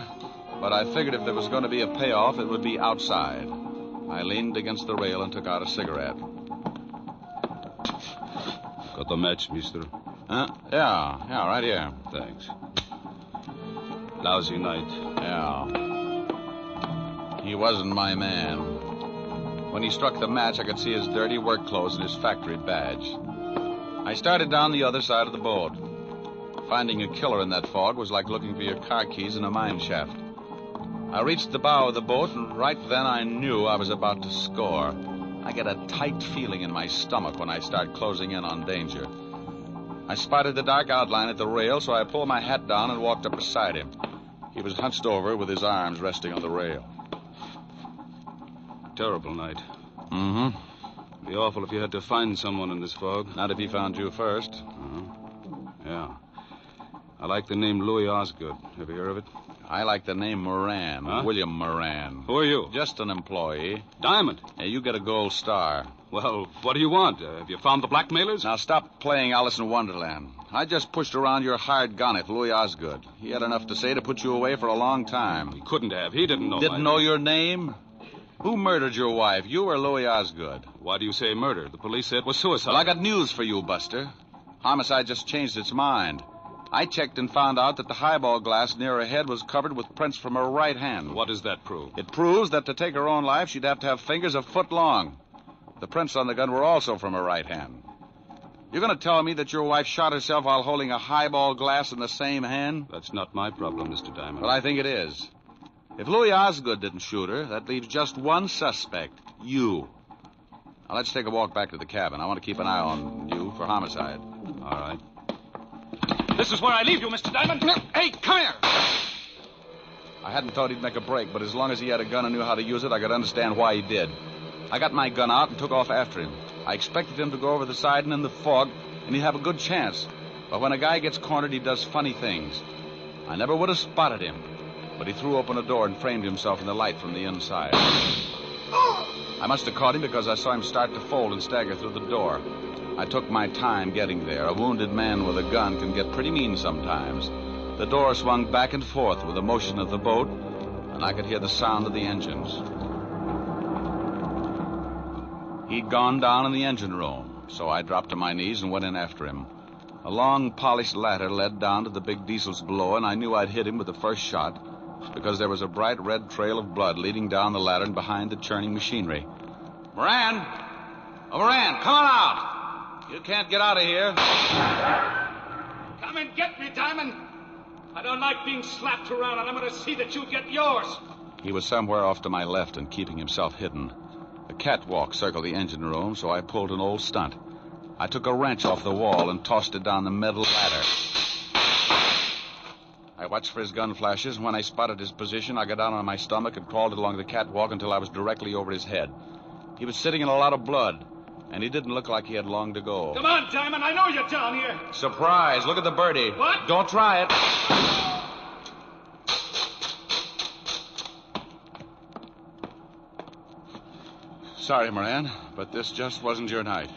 but I figured if there was going to be a payoff, it would be outside. I leaned against the rail and took out a cigarette. Got the match, mister? Huh? Yeah, right here. Thanks. Lousy night. Yeah. He wasn't my man. When he struck the match, I could see his dirty work clothes and his factory badge. I started down the other side of the boat. Finding a killer in that fog was like looking for your car keys in a mine shaft. I reached the bow of the boat, and right then I knew I was about to score. I get a tight feeling in my stomach when I start closing in on danger. I spotted the dark outline at the rail, so I pulled my hat down and walked up beside him. He was hunched over with his arms resting on the rail. Terrible night. Mm-hmm. Be awful if you had to find someone in this fog. Not if he found you first. Yeah. I like the name Louis Osgood. Have you heard of it? I like the name Moran. Huh? William Moran. Who are you? Just an employee. Diamond. Yeah, you get a gold star. Well, what do you want? Have you found the blackmailers? Now stop playing Alice in Wonderland. I just pushed around your hired gunner, Louis Osgood. He had enough to say to put you away for a long time. He couldn't have. He didn't know. Didn't know your name? Who murdered your wife, you or Louis Osgood? Why do you say murder? The police said it was suicide. Well, I got news for you, Buster. Homicide just changed its mind. I checked and found out that the highball glass near her head was covered with prints from her right hand. What does that prove? It proves that to take her own life, she'd have to have fingers a foot long. The prints on the gun were also from her right hand. You're going to tell me that your wife shot herself while holding a highball glass in the same hand? That's not my problem, Mr. Diamond. Well, I think it is. If Louis Osgood didn't shoot her, that leaves just one suspect, you. Now, let's take a walk back to the cabin. I want to keep an eye on you for homicide. All right. This is where I leave you, Mr. Diamond. Hey, come here. I hadn't thought he'd make a break, but as long as he had a gun and knew how to use it, I could understand why he did. I got my gun out and took off after him. I expected him to go over the side and in the fog, and he'd have a good chance. But when a guy gets cornered, he does funny things. I never would have spotted him, but he threw open a door and framed himself in the light from the inside. I must have caught him because I saw him start to fold and stagger through the door. I took my time getting there. A wounded man with a gun can get pretty mean sometimes. The door swung back and forth with the motion of the boat, and I could hear the sound of the engines. He'd gone down in the engine room, so I dropped to my knees and went in after him. A long, polished ladder led down to the big diesels below, and I knew I'd hit him with the first shot because there was a bright red trail of blood leading down the ladder and behind the churning machinery. Moran! Oh, Moran, come on out! You can't get out of here. Come and get me, Diamond. I don't like being slapped around, and I'm going to see that you get yours. He was somewhere off to my left and keeping himself hidden. A catwalk circled the engine room, so I pulled an old stunt. I took a wrench off the wall and tossed it down the metal ladder. I watched for his gun flashes, and when I spotted his position, I got down on my stomach and crawled along the catwalk until I was directly over his head. He was sitting in a lot of blood, and he didn't look like he had long to go. Come on, Diamond. I know you're down here. Surprise. Look at the birdie. What? Don't try it. Sorry, Moran, but this just wasn't your night.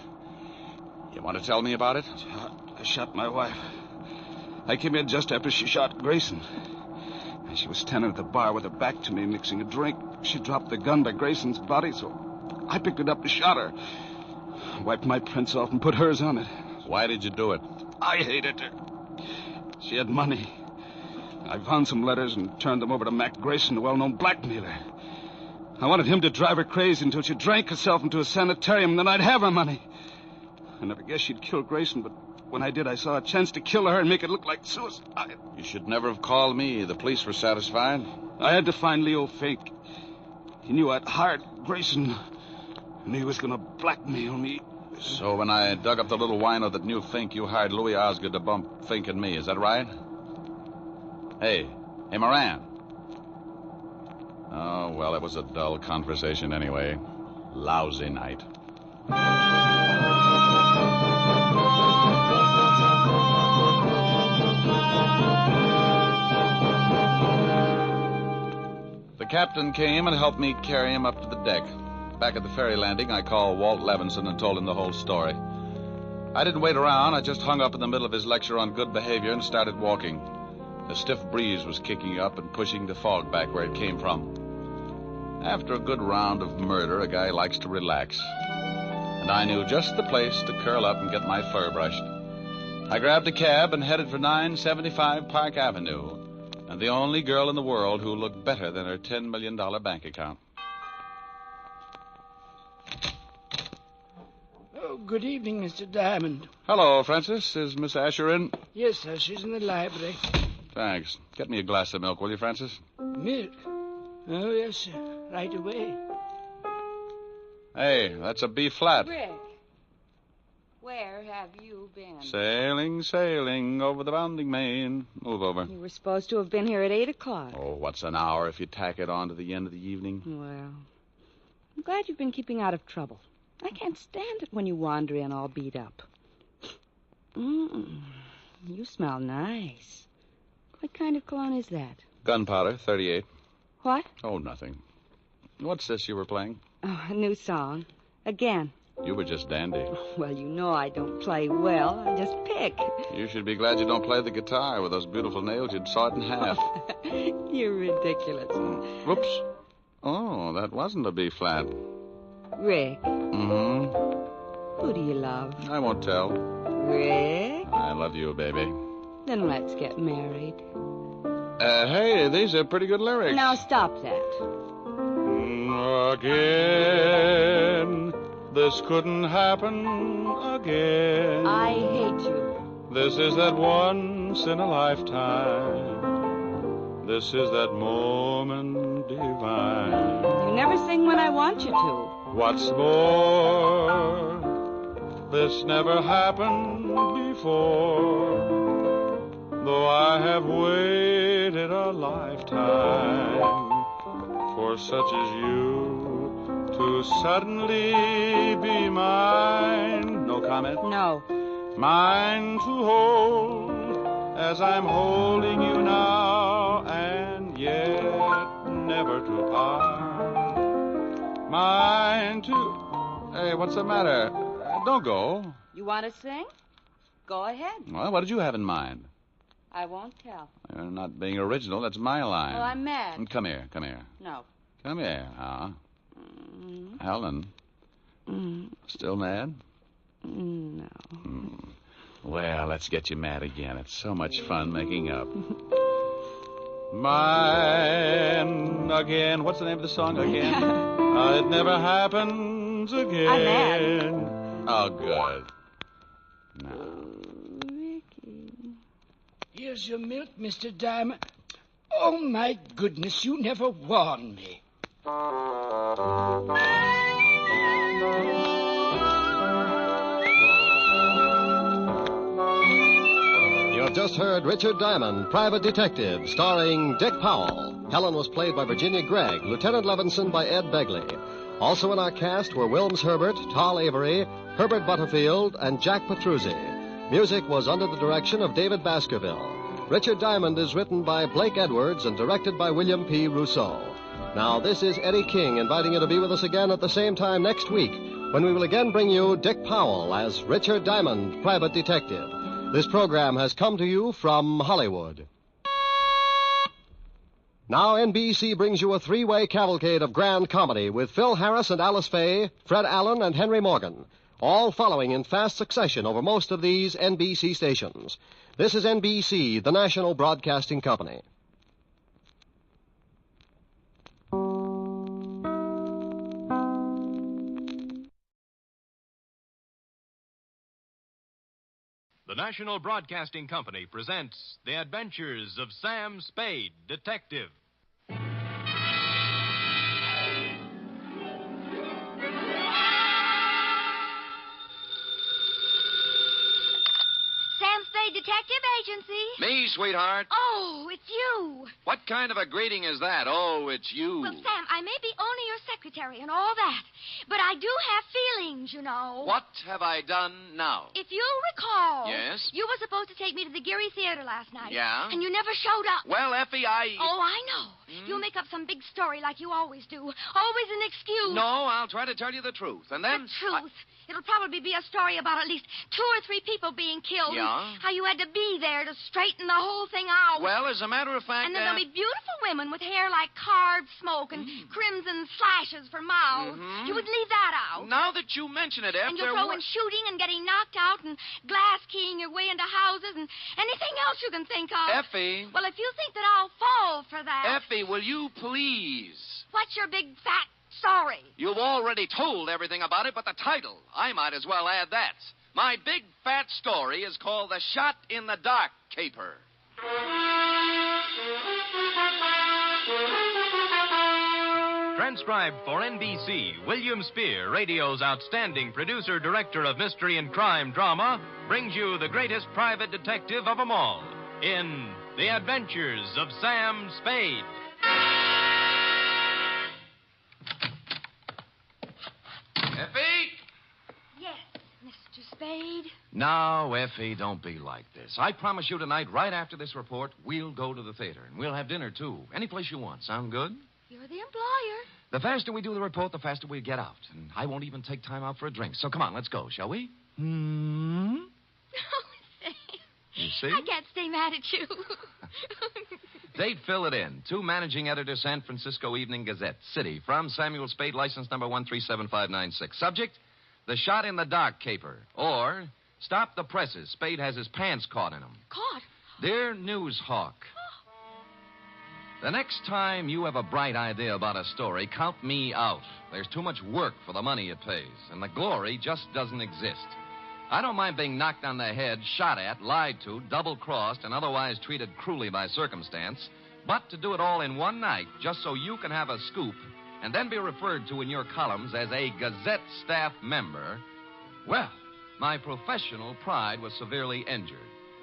You want to tell me about it? I shot my wife. I came in just after she shot Grayson. And she was standing at the bar with her back to me, mixing a drink. She dropped the gun by Grayson's body, so I picked it up and shot her. Wiped my prints off and put hers on it. Why did you do it? I hated her. She had money. I found some letters and turned them over to Mac Grayson, a well-known blackmailer. I wanted him to drive her crazy until she drank herself into a sanitarium, and then I'd have her money. I never guessed she'd kill Grayson, but when I did, I saw a chance to kill her and make it look like suicide. You should never have called me. The police were satisfied. I had to find Leo Fink. He knew I'd hired Grayson, and he was going to blackmail me. So when I dug up the little wino that knew Fink, you hired Louis Osgood to bump Fink and me. Is that right? Hey, Moran. Oh, well, it was a dull conversation anyway. Lousy night. The captain came and helped me carry him up to the deck. Back at the ferry landing, I called Walt Levinson and told him the whole story. I didn't wait around. I just hung up in the middle of his lecture on good behavior and started walking. A stiff breeze was kicking up and pushing the fog back where it came from. After a good round of murder, a guy likes to relax. And I knew just the place to curl up and get my fur brushed. I grabbed a cab and headed for 975 Park Avenue, and the only girl in the world who looked better than her $10 million bank account. Oh, good evening, Mr. Diamond. Hello, Francis. Is Miss Asher in? Yes, sir. She's in the library. Thanks. Get me a glass of milk, will you, Francis? Milk? Oh, yes, sir. Right away. Hey, that's a B flat. Rick, where have you been? Sailing, sailing over the bounding main. Move over. You were supposed to have been here at 8 o'clock. Oh, what's an hour if you tack it on to the end of the evening? Well, I'm glad you've been keeping out of trouble. I can't stand it when you wander in all beat up. You smell nice. What kind of cologne is that? Gunpowder, 38. What? Oh, nothing. What's this you were playing? Oh, a new song. Again. You were just dandy. Well, you know I don't play well. I just pick. You should be glad you don't play the guitar. With those beautiful nails, you'd saw it in half. You're ridiculous. Whoops. Oh, that wasn't a B flat. Rick. Mm-hmm. Who do you love? I won't tell. Rick? I love you, baby. Then let's get married. Hey, these are pretty good lyrics. Now stop that. Again, this couldn't happen again. I hate you. This is that once in a lifetime. This is that moment divine. You never sing when I want you to. What's more, this never happened before. Though I have waited a lifetime for such as you to suddenly be mine. No comment? No. Mine to hold as I'm holding you now, and yet never to part. Mine to... Hey, what's the matter? Don't go. You want to sing? Go ahead. Well, what did you have in mind? I won't tell. You're not being original. That's my line. Well, I'm mad. Come here, come here. No. Come here, Helen. Still mad? No. Well, let's get you mad again. It's so much fun making up. Mine again. What's the name of the song again? It never happens again. I'm mad. Oh, good. No. Here's your milk, Mr. Diamond. Oh, my goodness, you never warned me. You have just heard Richard Diamond, Private Detective, starring Dick Powell. Helen was played by Virginia Gregg, Lieutenant Levinson by Ed Begley. Also in our cast were Wilms Herbert, Tal Avery, Herbert Butterfield, and Jack Petruzzi. Music was under the direction of David Baskerville. Richard Diamond is written by Blake Edwards and directed by William P. Rousseau. Now, this is Eddie King inviting you to be with us again at the same time next week when we will again bring you Dick Powell as Richard Diamond, Private Detective. This program has come to you from Hollywood. Now, NBC brings you a three-way cavalcade of grand comedy with Phil Harris and Alice Faye, Fred Allen and Henry Morgan, all following in fast succession over most of these NBC stations. This is NBC, the national broadcasting company. The National Broadcasting Company presents The Adventures of Sam Spade, Detective. Sam Spade Detective Agency. Me, sweetheart. Oh, it's you. What kind of a greeting is that? Oh, it's you. Well, Sam, I may be only your secretary and all that, but I do have feelings, you know. What have I done now? If you'll recall... Yes? You were supposed to take me to the Geary Theater last night. Yeah? And you never showed up. Well, Effie, Oh, I know. You'll make up some big story like you always do. Always an excuse. No, I'll try to tell you the truth. And then... The truth? It'll probably be a story about at least 2 or 3 people being killed. Yeah? And how you had to be there to straighten the whole thing out. Well, as a matter of fact... And then there'll be beautiful women with hair like carved smoke and crimson slashes for mouths. You would leave that out. Now that you mention it, Effie... And you'll throw in shooting and getting knocked out and glass keying your way into houses and anything else you can think of. Effie... Well, if you think that I'll fall for that... Effie, will you please... What's your big, fat, sorry. You've already told everything about it but the title. I might as well add that. My big fat story is called The Shot in the Dark Caper. Transcribed for NBC, William Spear, radio's outstanding producer, director of mystery and crime drama, brings you the greatest private detective of them all in The Adventures of Sam Spade. Effie? Yes, Mr. Spade. Now, Effie, don't be like this. I promise you tonight, right after this report, we'll go to the theater. And we'll have dinner, too. Any place you want. Sound good? You're the employer. The faster we do the report, the faster we get out. And I won't even take time out for a drink. So come on, let's go, shall we? Hmm? Oh, Sam. You see? I can't stay mad at you. Date, fill it in. To managing editor, San Francisco Evening Gazette, City. From Samuel Spade, license number 137596. Subject, The Shot in the Dark Caper. Or, Stop the Presses. Spade has his pants caught in them. Caught? Dear News Hawk. The next time you have a bright idea about a story, count me out. There's too much work for the money it pays, and the glory just doesn't exist. I don't mind being knocked on the head, shot at, lied to, double-crossed, and otherwise treated cruelly by circumstance, but to do it all in one night just so you can have a scoop and then be referred to in your columns as a Gazette staff member, well, my professional pride was severely injured.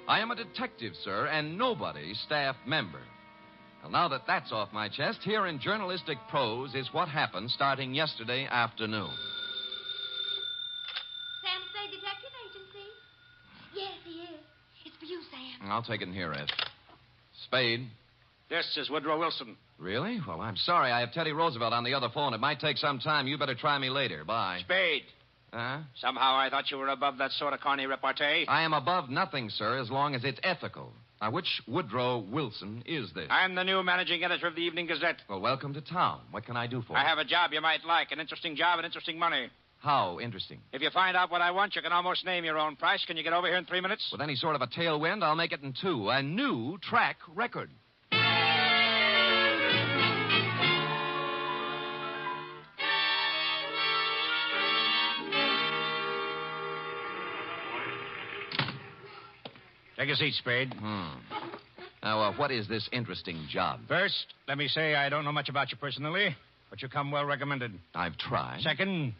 I am a detective, sir, and nobody's staff member. Well, now that that's off my chest, here in journalistic prose is what happened starting yesterday afternoon. Sam Spade Detective Agency? Yes, he is. It's for you, Sam. I'll take it in here, Ed. Spade. This is Woodrow Wilson. Really? Well, I'm sorry. I have Teddy Roosevelt on the other phone. It might take some time. You better try me later. Bye. Spade. Huh? Somehow I thought you were above that sort of corny repartee. I am above nothing, sir, as long as it's ethical. Now, which Woodrow Wilson is this? I'm the new managing editor of the Evening Gazette. Well, welcome to town. What can I do for you? I have a job you might like, an interesting job and interesting money. How interesting? If you find out what I want, you can almost name your own price. Can you get over here in 3 minutes? With any sort of a tailwind, I'll make it in 2. A new track record. Take a seat, Spade. Now, what is this interesting job? First, let me say I don't know much about you personally, but you come well recommended. I've tried. Second,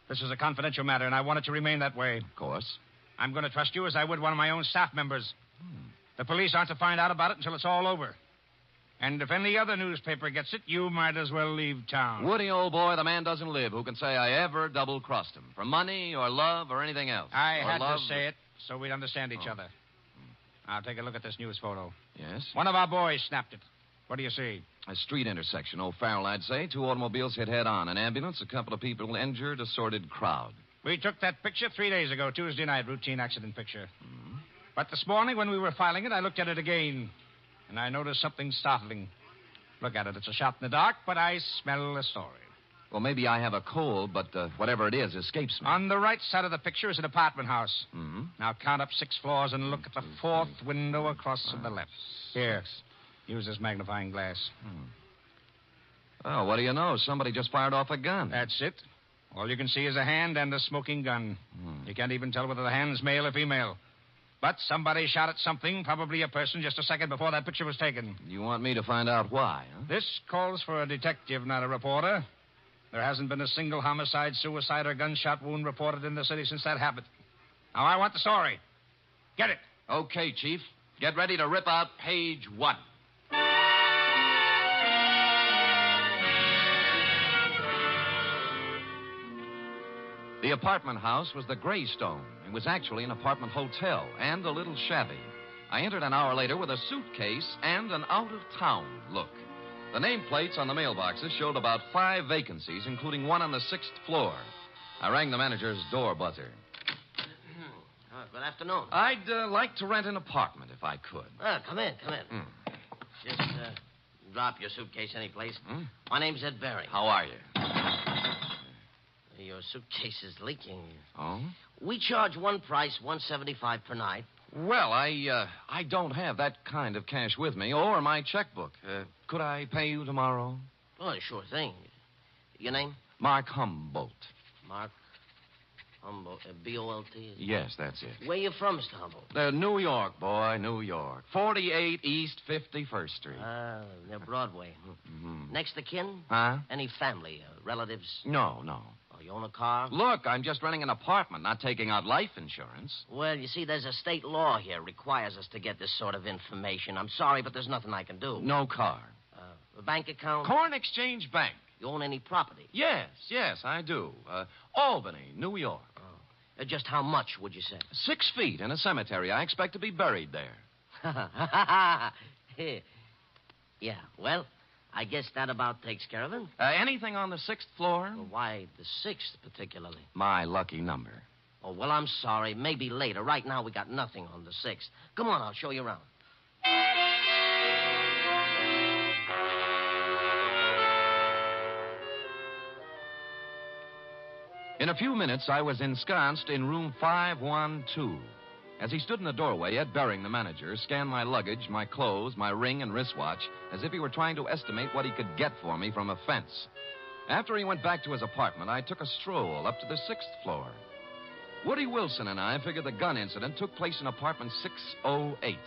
this is a confidential matter, and I want it to remain that way. Of course. I'm going to trust you as I would one of my own staff members. The police aren't to find out about it until it's all over. And if any other newspaper gets it, you might as well leave town. Woody, old boy, the man doesn't live who can say I ever double-crossed him. For money or love or anything else. I had to say it so we'd understand each other. Now, take a look at this news photo. Yes? One of our boys snapped it. What do you see? A street intersection. O'Farrell, I'd say. 2 automobiles hit head-on. An ambulance, a couple of people injured, a sordid crowd. We took that picture 3 days ago, Tuesday night, routine accident picture. But this morning, when we were filing it, I looked at it again, and I noticed something startling. Look at it. It's a shot in the dark, but I smell a story. Well, maybe I have a cold, but whatever it is escapes me. On the right side of the picture is an apartment house. Now count up 6 floors and look at the 4th window across to the left. Here, use this magnifying glass. Oh, what do you know? Somebody just fired off a gun. That's it. All you can see is a hand and a smoking gun. You can't even tell whether the hand's male or female. But somebody shot at something, probably a person, just a second before that picture was taken. You want me to find out why, huh? This calls for a detective, not a reporter. There hasn't been a single homicide, suicide, or gunshot wound reported in the city since that happened. Now, I want the story. Get it. Okay, Chief. Get ready to rip out page 1. The apartment house was the Greystone. It was actually an apartment hotel and a little shabby. I entered an hour later with a suitcase and an out-of-town look. The nameplates on the mailboxes showed about 5 vacancies, including one on the 6th floor. I rang the manager's door buzzer. Good afternoon. I'd like to rent an apartment if I could. Come in. Just drop your suitcase anyplace. My name's Ed Berry. How are you? Your suitcase is leaking. Oh? We charge one price, $175 per night. Well, I don't have that kind of cash with me, or my checkbook. Could I pay you tomorrow? Oh, sure thing. Your name? Mark Humboldt. Mark Humboldt, B-O-L-T? Yes, that's it. Where you from, Mr. Humboldt? New York, boy, New York. 48 East 51st Street. Near Broadway. Mm-hmm. Next to kin? Huh? Any family, relatives? No. Oh, you own a car? Look, I'm just renting an apartment, not taking out life insurance. Well, you see, there's a state law here requires us to get this sort of information. I'm sorry, but there's nothing I can do. No car. A bank account? Corn Exchange Bank. You own any property? Yes, I do. Albany, New York. Just how much, would you say? 6 feet in a cemetery. I expect to be buried there. Yeah, well, I guess that about takes care of it. Anything on the 6th floor? Well, why the 6th particularly? My lucky number. Oh, well, I'm sorry. Maybe later. Right now, we got nothing on the 6th. Come on, I'll show you around. In a few minutes, I was ensconced in room 512. As he stood in the doorway, Ed Bering, the manager, scanned my luggage, my clothes, my ring and wristwatch, as if he were trying to estimate what he could get for me from a fence. After he went back to his apartment, I took a stroll up to the 6th floor. Woody Wilson and I figured the gun incident took place in apartment 608.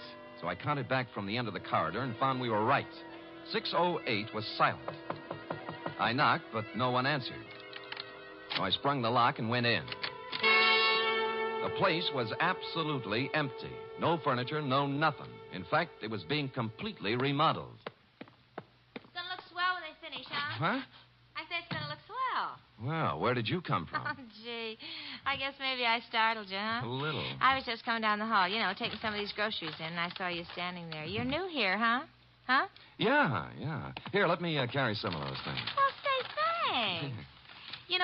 So I counted back from the end of the corridor and found we were right. 608 was silent. I knocked, but no one answered. So I sprung the lock and went in. The place was absolutely empty. No furniture, no nothing. In fact, it was being completely remodeled. It's gonna look swell when they finish, huh? Huh? I say it's gonna look swell. Well, where did you come from? Oh, gee. I guess maybe I startled you, huh? A little. I was just coming down the hall, taking some of these groceries in, and I saw you standing there. You're new here, huh? Huh? Yeah. Here, let me carry some of those things. Well, say thanks.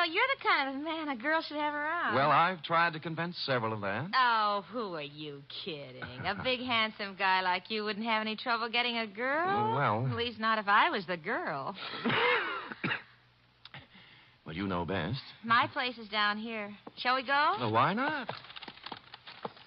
You're the kind of man a girl should have around. Well, I've tried to convince several of that. Oh, who are you kidding? A big, handsome guy like you wouldn't have any trouble getting a girl? Well... At least not if I was the girl. Well, you know best. My place is down here. Shall we go? Well, why not?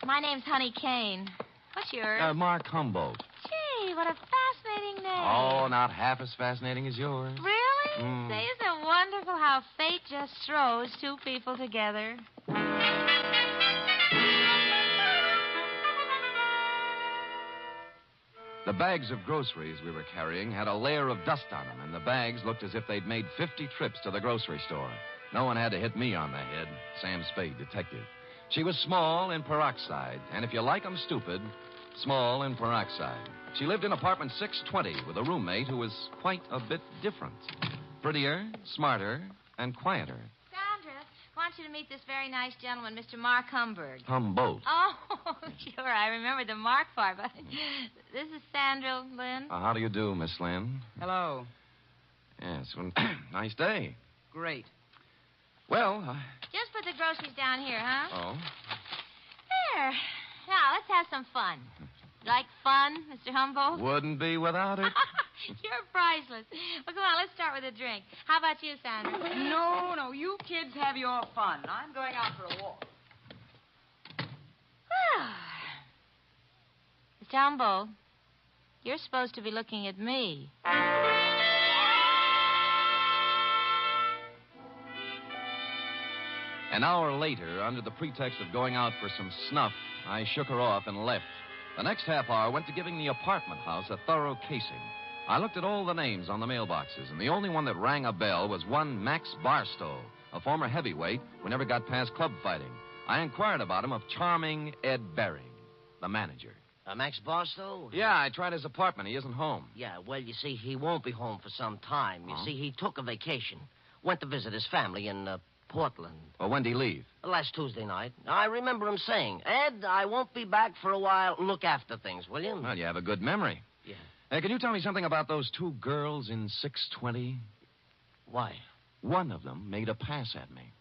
My name's Honey Kane. What's yours? Mark Humboldt. Gee, what a fascinating name. Oh, not half as fascinating as yours. Really? Say, isn't it wonderful how fate just throws two people together? The bags of groceries we were carrying had a layer of dust on them, and the bags looked as if they'd made 50 trips to the grocery store. No one had to hit me on the head. Sam Spade, detective. She was small in peroxide, and if you like 'em stupid, small in peroxide. She lived in apartment 620 with a roommate who was quite a bit different. Prettier, smarter, and quieter. Sandra, I want you to meet this very nice gentleman, Mr. Mark Humboldt. Humboldt. Oh, sure, I remembered the Mark part, but this is Sandra Lynn. How do you do, Miss Lynn? Hello. Yes, well, nice day. Great. Well, Just put the groceries down here, huh? Oh? There. Now, let's have some fun. Like fun, Mr. Humboldt? Wouldn't be without it. You're priceless. Well, come on, let's start with a drink. How about you, Sandra? No, you kids have your fun. I'm going out for a walk. Mr. Humboldt, you're supposed to be looking at me. An hour later, under the pretext of going out for some snuff, I shook her off and left. The next half hour went to giving the apartment house a thorough casing. I looked at all the names on the mailboxes, and the only one that rang a bell was one Max Barstow, a former heavyweight who never got past club fighting. I inquired about him of charming Ed Bering, the manager. Max Barstow? Yeah, I tried his apartment. He isn't home. Yeah, well, you see, he won't be home for some time. You see, he took a vacation. Went to visit his family in Portland. Well, when'd he leave? Last Tuesday night. I remember him saying, Ed, I won't be back for a while. Look after things, will you? Well, you have a good memory. Yeah. Can you tell me something about those two girls in 620? Why? One of them made a pass at me.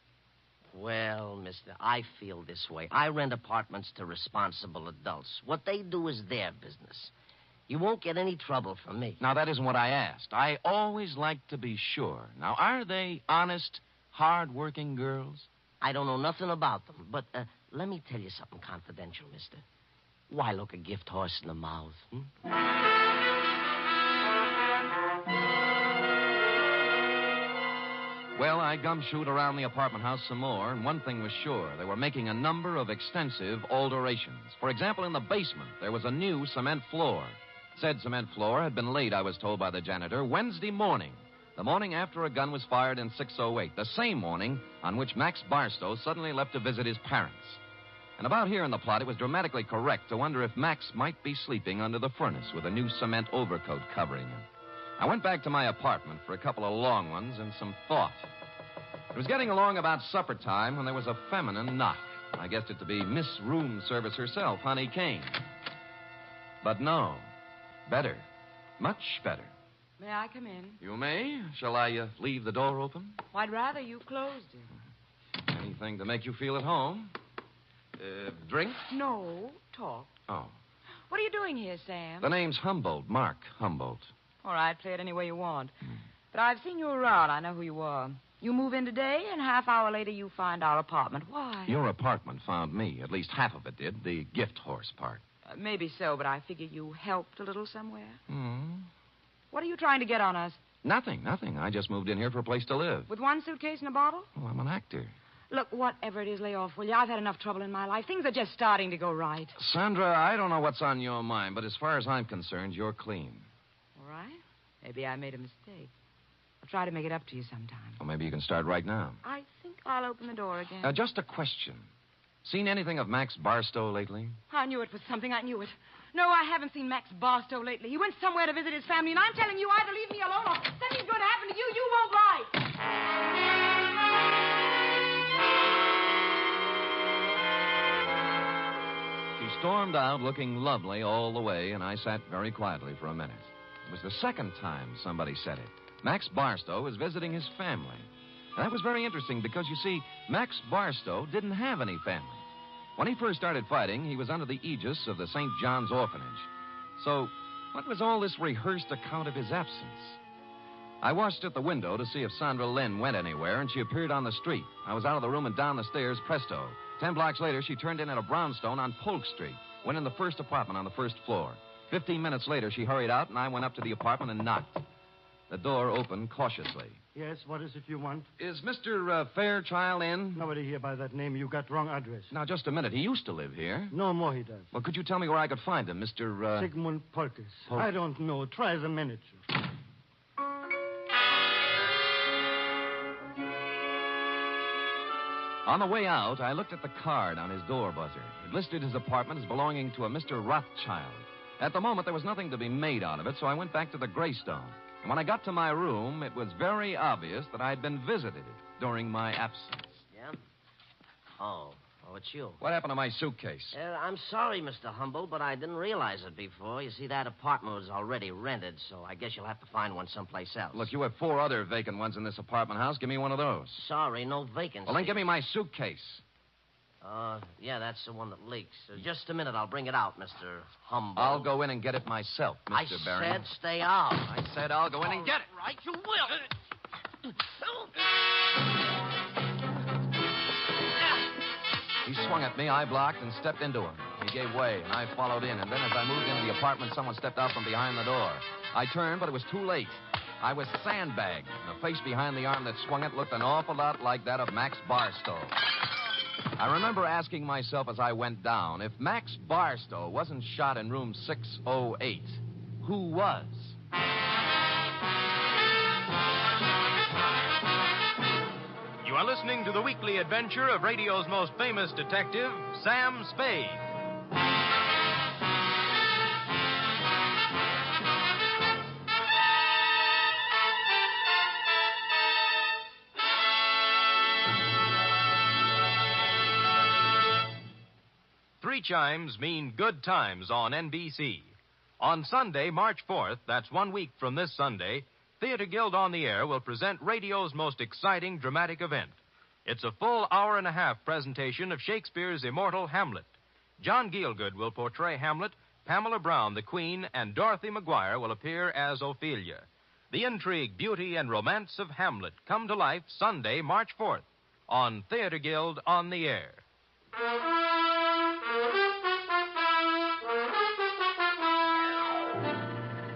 Well, mister, I feel this way. I rent apartments to responsible adults. What they do is their business. You won't get any trouble from me. Now, that isn't what I asked. I always like to be sure. Now, are they honest, hard-working girls? I don't know nothing about them, but let me tell you something confidential, mister. Why look a gift horse in the mouth? Well, I gumshoed around the apartment house some more, and one thing was sure. They were making a number of extensive alterations. For example, in the basement, there was a new cement floor. Said cement floor had been laid, I was told by the janitor, Wednesday morning, the morning after a gun was fired in 608, the same morning on which Max Barstow suddenly left to visit his parents. And about here in the plot, it was dramatically correct to wonder if Max might be sleeping under the furnace with a new cement overcoat covering him. I went back to my apartment for a couple of long ones and some thought. It was getting along about supper time when there was a feminine knock. I guessed it to be Miss Room Service herself, Honey Kane. But no. Better. Much better. May I come in? You may. Shall I leave the door open? Well, I'd rather you closed it. Anything to make you feel at home. Drink? No, talk. Oh. What are you doing here, Sam? The name's Humboldt. Mark Humboldt. All right, play it any way you want. But I've seen you around. I know who you are. You move in today, and half hour later you find our apartment. Why? Your apartment found me. At least half of it did. The gift horse part. Maybe so, but I figure you helped a little somewhere. Hmm. What are you trying to get on us? Nothing. I just moved in here for a place to live. With one suitcase and a bottle? Oh, I'm an actor. Look, whatever it is, lay off, will you? I've had enough trouble in my life. Things are just starting to go right. Sandra, I don't know what's on your mind, but as far as I'm concerned, you're clean. All right. Maybe I made a mistake. I'll try to make it up to you sometime. Well, maybe you can start right now. I think I'll open the door again. Just a question. Seen anything of Max Barstow lately? I knew it was something. I knew it. No, I haven't seen Max Barstow lately. He went somewhere to visit his family, and I'm telling you, either leave me alone or something's going to happen to you. You won't lie. She stormed out looking lovely all the way, and I sat very quietly for a minute. It was the second time somebody said it. Max Barstow was visiting his family. And that was very interesting because, you see, Max Barstow didn't have any family. When he first started fighting, he was under the aegis of the St. John's Orphanage. So, what was all this rehearsed account of his absence? I watched at the window to see if Sandra Lynn went anywhere, and she appeared on the street. I was out of the room and down the stairs, presto. 10 blocks later, she turned in at a brownstone on Polk Street, went in the first apartment on the first floor. 15 minutes later, she hurried out, and I went up to the apartment and knocked. The door opened cautiously. Yes, what is it you want? Is Mr. Fairchild in? Nobody here by that name. You got wrong address. Now, just a minute. He used to live here. No more he does. Well, could you tell me where I could find him, Mr. Sigmund Polkes. I don't know. Try the manager. On the way out, I looked at the card on his door buzzer. It listed his apartment as belonging to a Mr. Rothschild. At the moment, there was nothing to be made out of it, so I went back to the Greystone. And when I got to my room, it was very obvious that I'd been visited during my absence. Yeah? Oh, it's you. What happened to my suitcase? I'm sorry, Mr. Humble, but I didn't realize it before. You see, that apartment was already rented, so I guess you'll have to find one someplace else. Look, you have 4 other vacant ones in this apartment house. Give me one of those. Sorry, no vacancy. Well, then give me my suitcase. Yeah, that's the one that leaks. Just a minute, I'll bring it out, Mr. Humble. I'll go in and get it myself, Mr. Barry. I said stay out. I said I'll go in and get it. Right, you will. He swung at me, I blocked, and stepped into him. He gave way, and I followed in. And then as I moved into the apartment, someone stepped out from behind the door. I turned, but it was too late. I was sandbagged. The face behind the arm that swung it looked an awful lot like that of Max Barstow. I remember asking myself as I went down, if Max Barstow wasn't shot in room 608, who was? You are listening to the weekly adventure of radio's most famous detective, Sam Spade. Three chimes mean good times on NBC. On Sunday, March 4th, that's 1 week from this Sunday, Theater Guild on the Air will present radio's most exciting dramatic event. It's a full hour-and-a-half presentation of Shakespeare's immortal Hamlet. John Gielgud will portray Hamlet, Pamela Brown, the Queen, and Dorothy Maguire will appear as Ophelia. The intrigue, beauty, and romance of Hamlet come to life Sunday, March 4th, on Theater Guild on the Air.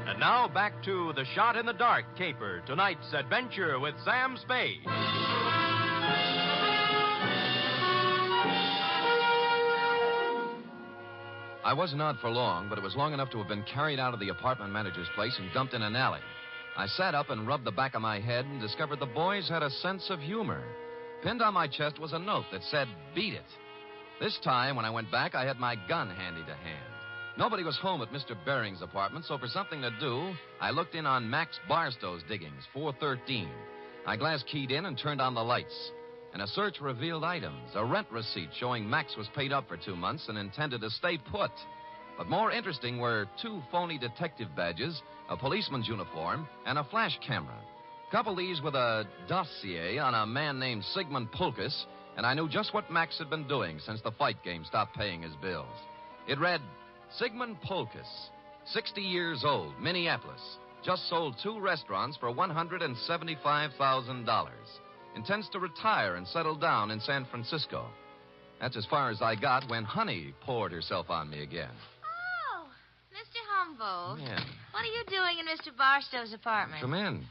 And Now back to The Shot in the Dark caper, tonight's adventure with Sam Spade. I wasn't out for long, but it was long enough to have been carried out of the apartment manager's place and dumped in an alley. I sat up and rubbed the back of my head and discovered the boys had a sense of humor. Pinned on my chest was a note that said, "Beat it." This time, when I went back, I had my gun handy to hand. Nobody was home at Mr. Bering's apartment, so for something to do, I looked in on Max Barstow's diggings, 413. I glass keyed in and turned on the lights. And a search revealed items, a rent receipt showing Max was paid up for 2 months and intended to stay put. But more interesting were 2 phony detective badges, a policeman's uniform, and a flash camera. Couple these with a dossier on a man named Sigmund Pulkus, and I knew just what Max had been doing since the fight game stopped paying his bills. It read, Sigmund Pulkus, 60 years old, Minneapolis, just sold 2 restaurants for $175,000. Intends to retire and settle down in San Francisco. That's as far as I got when Honey poured herself on me again. Oh, Mr. Humboldt. Yeah. What are you doing in Mr. Barstow's apartment? Come in.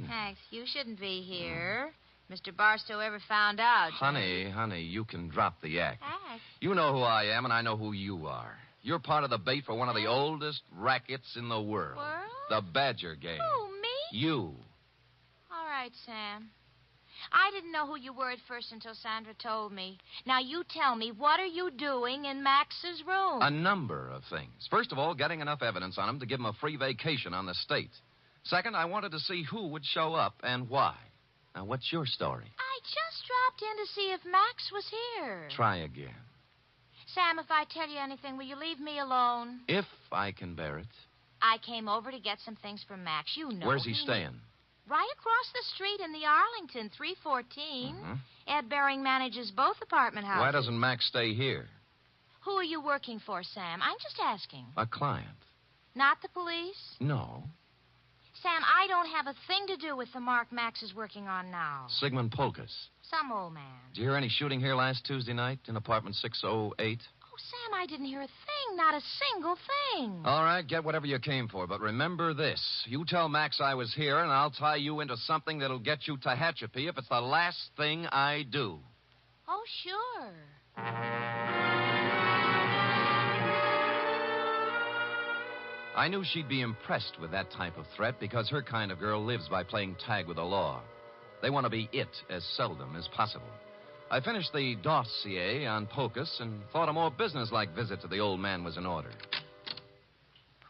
Max, you shouldn't be here. Mr. Barstow ever found out. Honey, you can drop the act. Act? You know who I am, and I know who you are. You're part of the bait for one of the oldest rackets in the world. The Badger Gang. Who, me? You. All right, Sam. I didn't know who you were at first until Sandra told me. Now, you tell me, what are you doing in Max's room? A number of things. First of all, getting enough evidence on him to give him a free vacation on the state. Second, I wanted to see who would show up and why. Now, what's your story? I just dropped in to see if Max was here. Try again. Sam, if I tell you anything, will you leave me alone? If I can bear it. I came over to get some things from Max. You know. Where's he staying? Right across the street in the Arlington, 314. Mm-hmm. Ed Bering manages both apartment houses. Why doesn't Max stay here? Who are you working for, Sam? I'm just asking. A client. Not the police? No. Sam, I don't have a thing to do with the mark Max is working on now. Sigmund Pulkus. Some old man. Did you hear any shooting here last Tuesday night in apartment 608? Sam, I didn't hear a thing, not a single thing. All right, get whatever you came for, but remember this. You tell Max I was here, and I'll tie you into something that'll get you to Tehachapi if it's the last thing I do. Oh, sure. I knew she'd be impressed with that type of threat because her kind of girl lives by playing tag with the law. They want to be it as seldom as possible. I finished the dossier on Pulkus and thought a more businesslike visit to the old man was in order.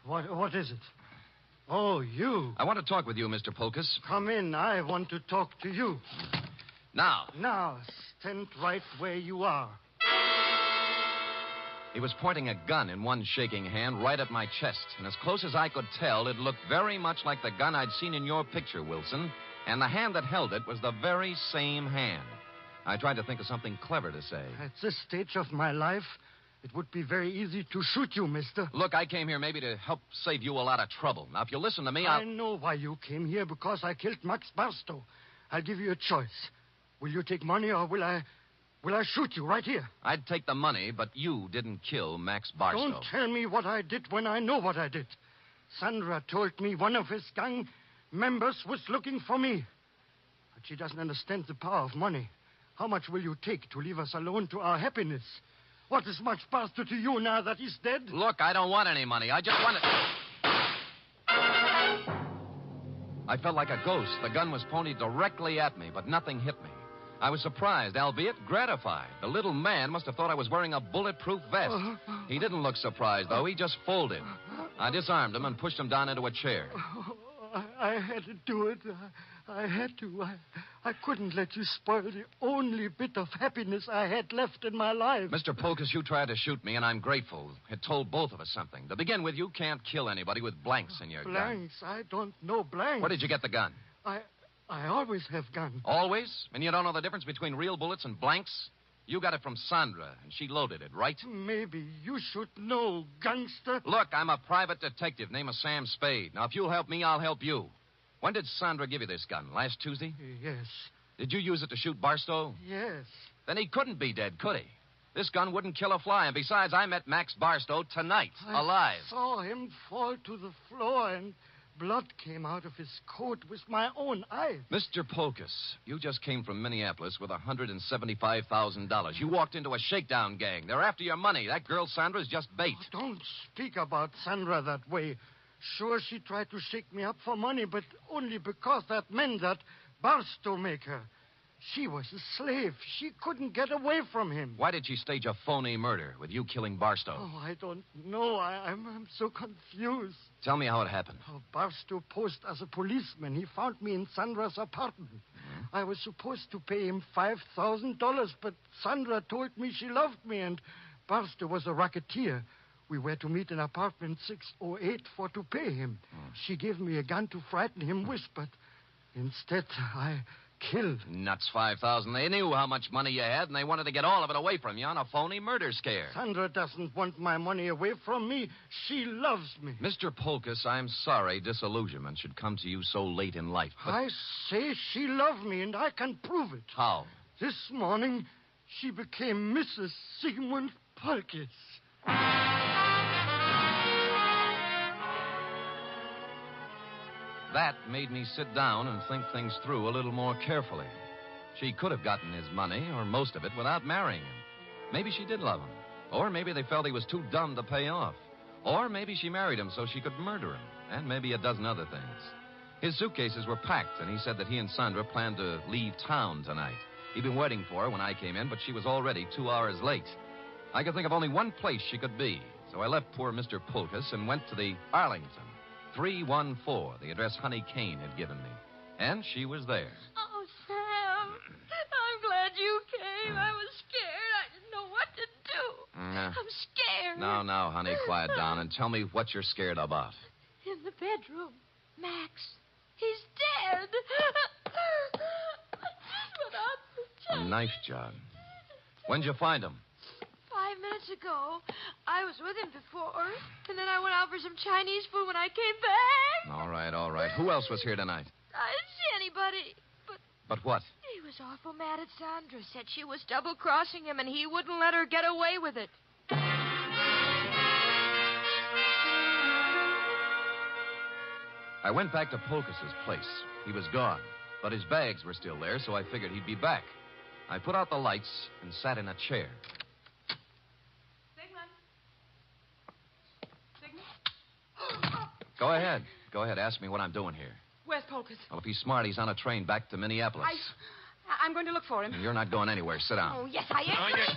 What is it? Oh, you. I want to talk with you, Mr. Pulkus. Come in. I want to talk to you. Now. Now, stand right where you are. He was pointing a gun in one shaking hand right at my chest, and as close as I could tell, it looked very much like the gun I'd seen in your picture, Wilson, and the hand that held it was the very same hand. I tried to think of something clever to say. At this stage of my life, it would be very easy to shoot you, mister. Look, I came here maybe to help save you a lot of trouble. Now, if you listen to me, I know why you came here, because I killed Max Barstow. I'll give you a choice. Will you take money, or will I shoot you right here? I'd take the money, but you didn't kill Max Barstow. Don't tell me what I did when I know what I did. Sandra told me one of his gang members was looking for me. But she doesn't understand the power of money. How much will you take to leave us alone to our happiness? What is Max Barstow to you now that he's dead? Look, I don't want any money. I just want it. I felt like a ghost. The gun was pointed directly at me, but nothing hit me. I was surprised, albeit gratified. The little man must have thought I was wearing a bulletproof vest. He didn't look surprised, though. He just folded. I disarmed him and pushed him down into a chair. I had to do it. I had to. I couldn't let you spoil the only bit of happiness I had left in my life. Mr. Pulkus, you tried to shoot me, and I'm grateful. It told both of us something. To begin with, you can't kill anybody with blanks in your gun. Blanks? I don't know blanks. Where did you get the gun? I always have guns. Always? And you don't know the difference between real bullets and blanks? You got it from Sandra, and she loaded it, right? Maybe you should know, gangster. Look, I'm a private detective. Name is Sam Spade. Now, if you'll help me, I'll help you. When did Sandra give you this gun? Last Tuesday? Yes. Did you use it to shoot Barstow? Yes. Then he couldn't be dead, could he? This gun wouldn't kill a fly, and besides, I met Max Barstow tonight, alive. I saw him fall to the floor and blood came out of his coat with my own eyes. Mr. Polkus, you just came from Minneapolis with $175,000. You walked into a shakedown gang. They're after your money. That girl, Sandra's just bait. Oh, don't speak about Sandra that way. Sure, she tried to shake me up for money, but only because that meant that Barstow make her. She was a slave. She couldn't get away from him. Why did she stage a phony murder with you killing Barstow? Oh, I don't know. I'm so confused. Tell me how it happened. Oh, Barstow posed as a policeman. He found me in Sandra's apartment. Mm-hmm. I was supposed to pay him $5,000, but Sandra told me she loved me, and Barstow was a racketeer. We were to meet in apartment 608 to pay him. She gave me a gun to frighten him with, but instead I killed. Nuts, 5,000. They knew how much money you had, and they wanted to get all of it away from you on a phony murder scare. Sandra doesn't want my money away from me. She loves me. Mr. Polkus, I'm sorry disillusionment should come to you so late in life, but... I say she loved me, and I can prove it. How? This morning, she became Mrs. Sigmund Polkus. That made me sit down and think things through a little more carefully. She could have gotten his money, or most of it, without marrying him. Maybe she did love him. Or maybe they felt he was too dumb to pay off. Or maybe she married him so she could murder him. And maybe a dozen other things. His suitcases were packed, and he said that he and Sandra planned to leave town tonight. He'd been waiting for her when I came in, but she was already 2 hours late. I could think of only one place she could be. So I left poor Mr. Polkus and went to the Arlington. 314, the address Honey Kane had given me. And she was there. Oh, Sam. I'm glad you came. I was scared. I didn't know what to do. I'm scared. No, honey, quiet down and tell me what you're scared about. In the bedroom. Max. He's dead. Without the child. A knife job. When'd you find him? 5 minutes ago. I was with him before, and then I went out for some Chinese food when I came back. All right. Who else was here tonight? I didn't see anybody, But what? he was awful mad at Sandra. Said she was double-crossing him, and he wouldn't let her get away with it. I went back to Polkus's place. He was gone, but his bags were still there, so I figured he'd be back. I put out the lights and sat in a chair. Go ahead. Ask me what I'm doing here. Where's Polkus? Well, if he's smart, he's on a train back to Minneapolis. I'm going to look for him. You're not going anywhere. Sit down. Oh, yes, I am. Oh, yes.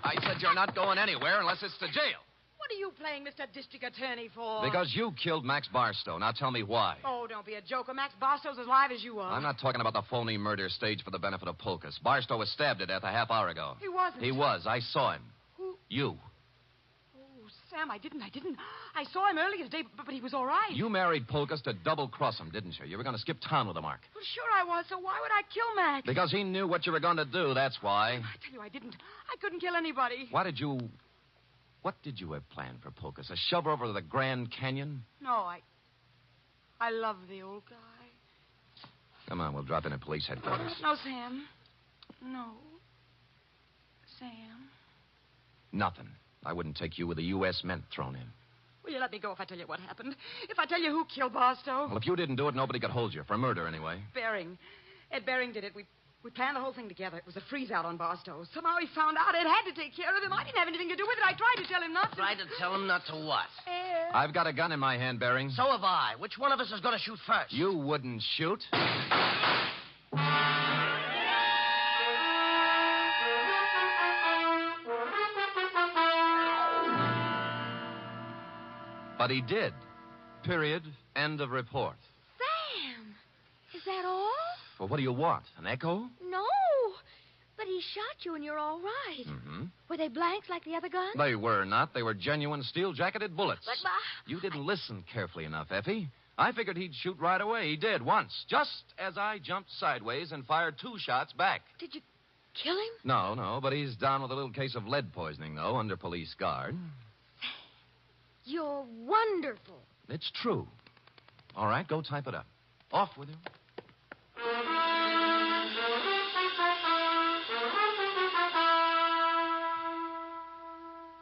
I said you're not going anywhere unless it's to jail. What are you playing Mr. District Attorney for? Because you killed Max Barstow. Now tell me why. Oh, don't be a joker. Max Barstow's as live as you are. I'm not talking about the phony murder staged for the benefit of Polkus. Barstow was stabbed to death a half hour ago. He wasn't. He was. I saw him. Who? You. Oh, Sam, I didn't. I saw him earlier today, but he was all right. You married Polkus to double-cross him, didn't you? You were going to skip town with him, Mark. Well, sure I was, so why would I kill Max? Because he knew what you were going to do, that's why. I tell you, I didn't. I couldn't kill anybody. What did you have planned for Polkus? A shove over to the Grand Canyon? No, I love the old guy. Come on, we'll drop in at police headquarters. No, Sam. No. Sam. Nothing. I wouldn't take you with a U.S. Mint thrown in. Will you let me go if I tell you what happened? If I tell you who killed Barstow? Well, if you didn't do it, nobody could hold you. For murder, anyway. Bering. Ed Bering did it. We planned the whole thing together. It was a freeze-out on Barstow. Somehow he found out Ed had to take care of him. I didn't have anything to do with it. I tried to tell him not to. Tried to tell him not to what? Ed. I've got a gun in my hand, Bering. So have I. Which one of us is going to shoot first? You wouldn't shoot. But he did. Period. End of report. Sam, is that all? Well, what do you want? An echo? No, but he shot you and you're all right. Mm-hmm. Were they blanks like the other gun? They were not. They were genuine steel-jacketed bullets. But, You didn't listen carefully enough, Effie. I figured he'd shoot right away. He did, once. Just as I jumped sideways and fired 2 shots back. Did you kill him? No, but he's down with a little case of lead poisoning, though, under police guard. You're wonderful. It's true. All right, go type it up. Off with you.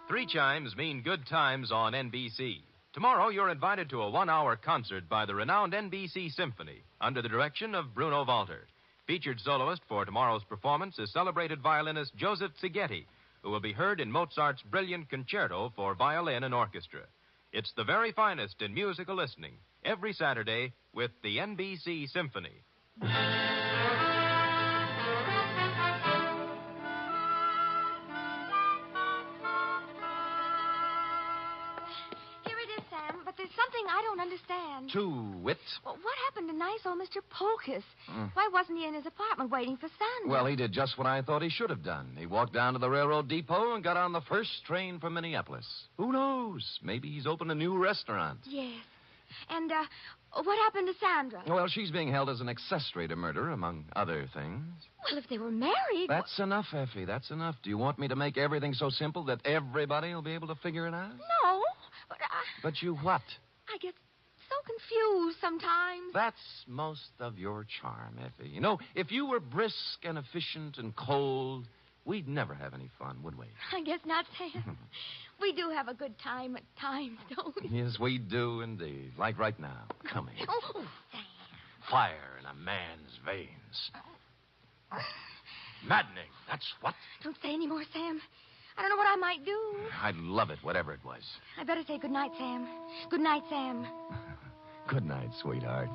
Three chimes mean good times on NBC. Tomorrow, you're invited to a 1-hour concert by the renowned NBC Symphony under the direction of Bruno Walter. Featured soloist for tomorrow's performance is celebrated violinist Joseph Szigeti, who will be heard in Mozart's brilliant concerto for violin and orchestra. It's the very finest in musical listening, every Saturday with the NBC Symphony. There's something I don't understand. To wit? Well, what happened to nice old Mr. Polkus? Why wasn't he in his apartment waiting for Sandra? Well, he did just what I thought he should have done. He walked down to the railroad depot and got on the first train for Minneapolis. Who knows? Maybe he's opened a new restaurant. Yes. And, what happened to Sandra? Well, she's being held as an accessory to murder, among other things. Well, if they were married... That's enough, Effie. That's enough. Do you want me to make everything so simple that everybody will be able to figure it out? No, but But you what? I get so confused sometimes. That's most of your charm, Effie. You know, if you were brisk and efficient and cold, we'd never have any fun, would we? I guess not, Sam. We do have a good time at times, don't we? Yes, we do indeed. Like right now. Come here. Oh, Sam. Fire in a man's veins. Maddening, that's what. Don't say any more, Sam. I don't know what I might do. I'd love it, whatever it was. I better say good night, Sam. Good night, Sam. Good night, sweetheart.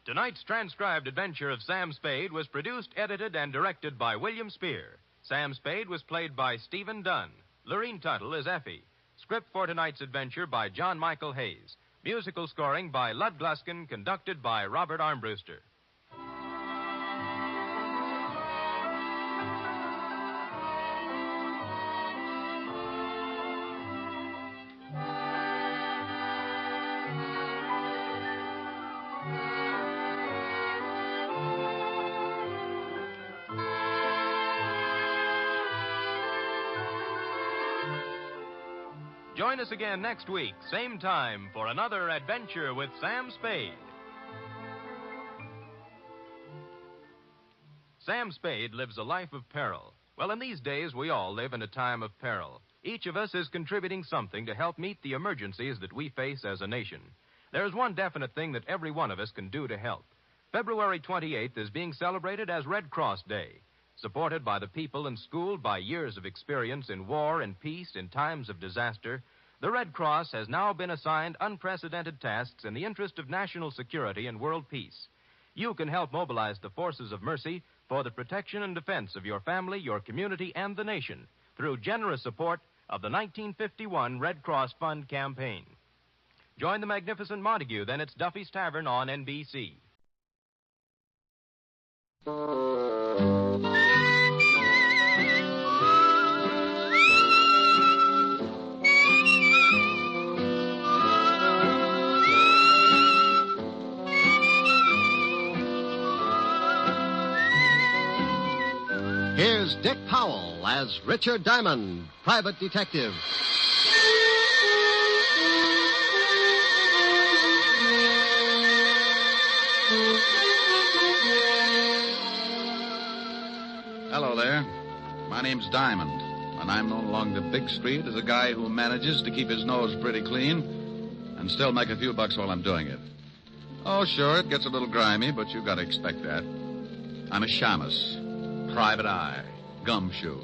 Tonight's transcribed adventure of Sam Spade was produced, edited, and directed by William Spear. Sam Spade was played by Stephen Dunn. Lorene Tuttle is Effie. Script for tonight's adventure by John Michael Hayes. Musical scoring by Lud Gluskin, conducted by Robert Armbruster. Join us again next week, same time, for another adventure with Sam Spade. Sam Spade lives a life of peril. Well, in these days, we all live in a time of peril. Each of us is contributing something to help meet the emergencies that we face as a nation. There's one definite thing that every one of us can do to help. February 28th is being celebrated as Red Cross Day. Supported by the people and schooled by years of experience in war and peace in times of disaster, the Red Cross has now been assigned unprecedented tasks in the interest of national security and world peace. You can help mobilize the forces of mercy for the protection and defense of your family, your community, and the nation through generous support of the 1951 Red Cross Fund campaign. Join the magnificent Montague then at Duffy's Tavern on NBC. Here's Dick Powell as Richard Diamond, private detective. Hello there. My name's Diamond, and I'm known along the big street as a guy who manages to keep his nose pretty clean and still make a few bucks while I'm doing it. Oh, sure, it gets a little grimy, but you gotta expect that. I'm a shamus, private eye, gumshoe.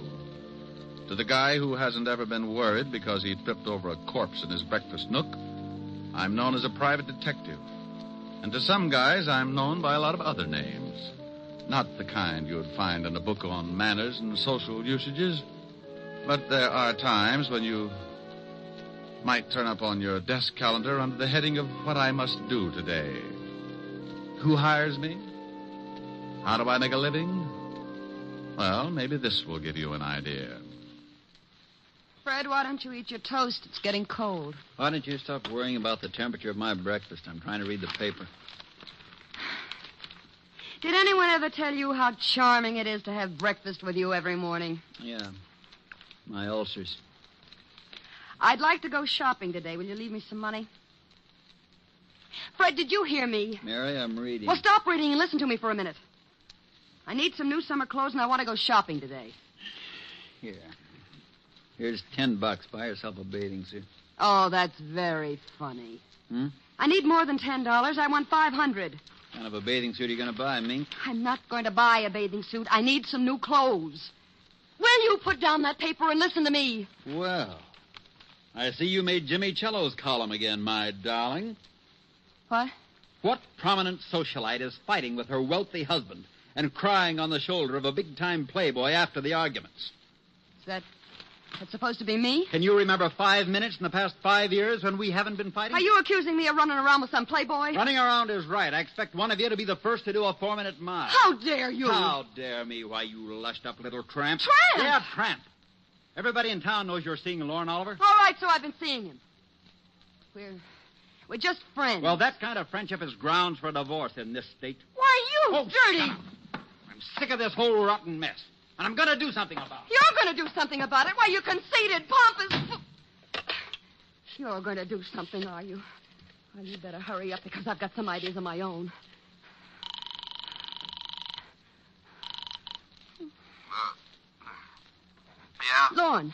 To the guy who hasn't ever been worried because he tripped over a corpse in his breakfast nook, I'm known as a private detective. And to some guys, I'm known by a lot of other names. Not the kind you'd find in a book on manners and social usages. But there are times when you might turn up on your desk calendar under the heading of what I must do today. Who hires me? How do I make a living? Well, maybe this will give you an idea. Fred, why don't you eat your toast? It's getting cold. Why don't you stop worrying about the temperature of my breakfast? I'm trying to read the paper. Did anyone ever tell you how charming it is to have breakfast with you every morning? Yeah. My ulcers. I'd like to go shopping today. Will you leave me some money? Fred, did you hear me? Mary, I'm reading. Well, stop reading and listen to me for a minute. I need some new summer clothes, and I want to go shopping today. Here. Here's $10. Buy yourself a bathing suit. Oh, that's very funny. Hmm? I need more than $10. I want $500. What kind of a bathing suit are you going to buy, Mink? I'm not going to buy a bathing suit. I need some new clothes. Will you put down that paper and listen to me? Well, I see you made Jimmy Cello's column again, my darling. What? What prominent socialite is fighting with her wealthy husband and crying on the shoulder of a big-time playboy after the arguments? Is that's supposed to be me? Can you remember 5 minutes in the past 5 years when we haven't been fighting? Are you accusing me of running around with some playboy? Running around is right. I expect one of you to be the first to do a 4-minute mile. How dare you? How dare me? Why, you lushed-up little tramp. Tramp? Yeah, tramp. Everybody in town knows you're seeing Lauren Oliver. All right, so I've been seeing him. We're just friends. Well, that kind of friendship is grounds for divorce in this state. Why, you dirty... Shut up. I'm sick of this whole rotten mess, and I'm going to do something about it. You're going to do something about it? Why, you conceited, pompous... You're going to do something, are you? Well, you better hurry up, because I've got some ideas of my own. Yeah? Lorne.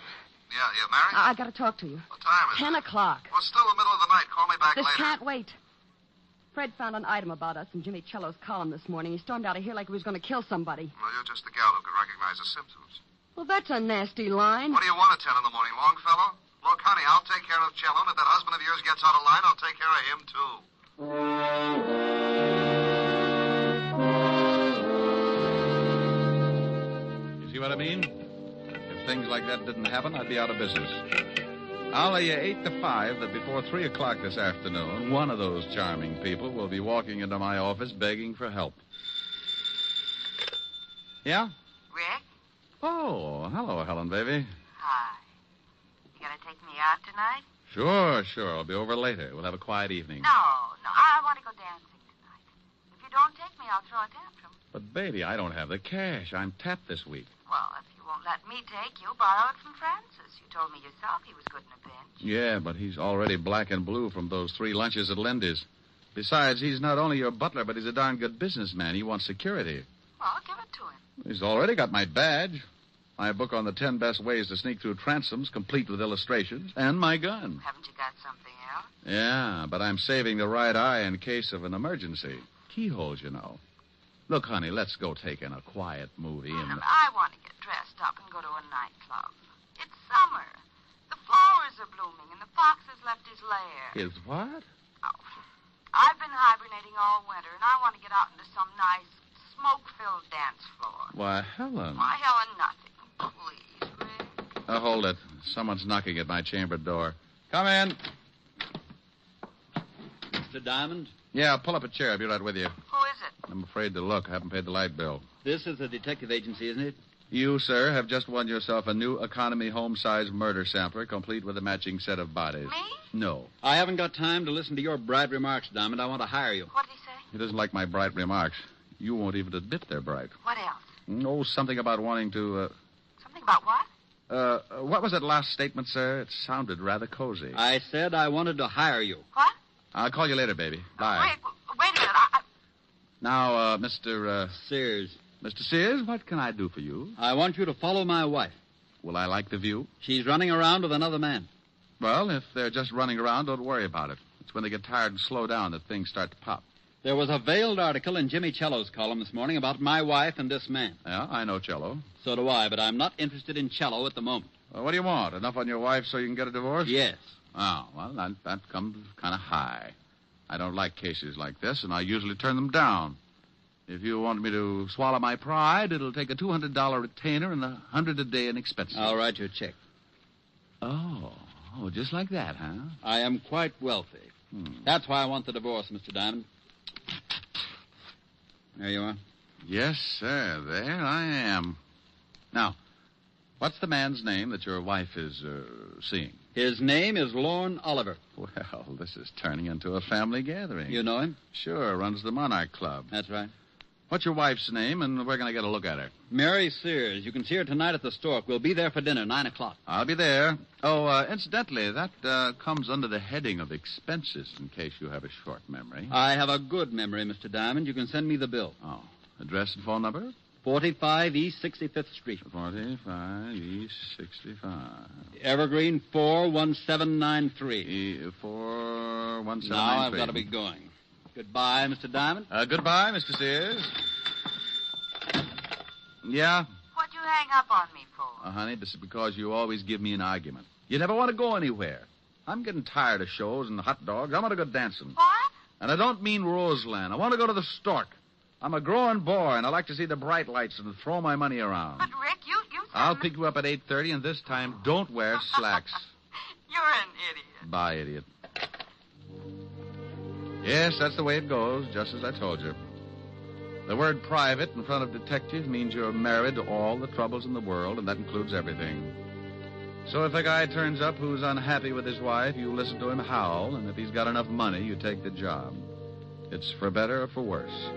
Yeah, Mary? I got to talk to you. What time is 10 it? o'clock. Well, it's still the middle of the night. Call me back This later. can't wait. Fred found an item about us in Jimmy Cello's column this morning. He stormed out of here like he was going to kill somebody. Well, you're just the gal who can recognize the symptoms. Well, that's a nasty line. What do you want at 10 in the morning, Longfellow? Look, honey, I'll take care of Cello, and if that husband of yours gets out of line, I'll take care of him, too. You see what I mean? If things like that didn't happen, I'd be out of business. I'll lay you 8 to 5 that before 3 o'clock this afternoon, one of those charming people will be walking into my office begging for help. Yeah? Rick? Oh, hello, Helen, baby. Hi. You gonna take me out tonight? Sure. I'll be over later. We'll have a quiet evening. No. I want to go dancing tonight. If you don't take me, I'll throw a tantrum. But, baby, I don't have the cash. I'm tapped this week. Well, if you won't let me take you, borrow it from Francis. You told me yourself he was good in a pinch. Yeah, but he's already black and blue from those 3 lunches at Lindy's. Besides, he's not only your butler, but he's a darn good businessman. He wants security. Well, give it to him. He's already got my badge, my book on the 10 best ways to sneak through transoms, complete with illustrations, and my gun. Haven't you got something else? Yeah, but I'm saving the right eye in case of an emergency. Keyholes, you know. Look, honey, let's go take in a quiet movie and... I want to get dressed up and go to a nightclub. It's summer. The flowers are blooming, and the fox has left his lair. Is what? I've been hibernating all winter, and I want to get out into some nice, smoke-filled dance floor. Why, Helen. Why, Helen, nothing. Please, Rick. Hold it. Someone's knocking at my chamber door. Come in. Mr. Diamond? Yeah, pull up a chair. I'll be right with you. Who is it? I'm afraid to look. I haven't paid the light bill. This is a detective agency, isn't it? You, sir, have just won yourself a new economy home-size murder sampler, complete with a matching set of bodies. Me? No. I haven't got time to listen to your bright remarks, Diamond. I want to hire you. What did he say? He doesn't like my bright remarks. You won't even admit they're bright. What else? Oh, something about wanting to, Something about what? What was that last statement, sir? It sounded rather cozy. I said I wanted to hire you. What? I'll call you later, baby. Bye. Wait a minute. Now, Mr. Sears. Mr. Sears, what can I do for you? I want you to follow my wife. Will I like the view? She's running around with another man. Well, if they're just running around, don't worry about it. It's when they get tired and slow down that things start to pop. There was a veiled article in Jimmy Cello's column this morning about my wife and this man. Yeah, I know Cello. So do I, but I'm not interested in Cello at the moment. Well, what do you want? Enough on your wife so you can get a divorce? Yes. Oh, well, that comes kind of high. I don't like cases like this, and I usually turn them down. If you want me to swallow my pride, it'll take a $200 retainer and $100 a day in expenses. I'll write you a check. Oh, just like that, huh? I am quite wealthy. That's why I want the divorce, Mr. Diamond. There you are. Yes, sir. There I am. Now, what's the man's name that your wife is seeing? His name is Lorne Oliver. Well, this is turning into a family gathering. You know him? Sure, runs the Monarch Club. That's right. What's your wife's name, and where can I get a look at her? Mary Sears. You can see her tonight at the Stork. We'll be there for dinner, 9 o'clock. I'll be there. Oh, incidentally, that comes under the heading of expenses, in case you have a short memory. I have a good memory, Mr. Diamond. You can send me the bill. Oh. Address and phone number? 45 East 65th Street. 45 East 65. Evergreen 41793. 41793. Now I've got to be going. Goodbye, Mr. Diamond. Goodbye, Mr. Sears. Yeah? What'd you hang up on me for? Honey, this is because you always give me an argument. You never want to go anywhere. I'm getting tired of shows and hot dogs. I want to go dancing. What? And I don't mean Roseland. I want to go to the Stork. I'm a growing boy, and I like to see the bright lights and throw my money around. But, Rick, you I'll pick you up at 8:30, and this time, don't wear slacks. You're an idiot. Bye, idiot. Yes, that's the way it goes, just as I told you. The word private in front of detective means you're married to all the troubles in the world, and that includes everything. So if a guy turns up who's unhappy with his wife, you listen to him howl, and if he's got enough money, you take the job. It's for better or for worse.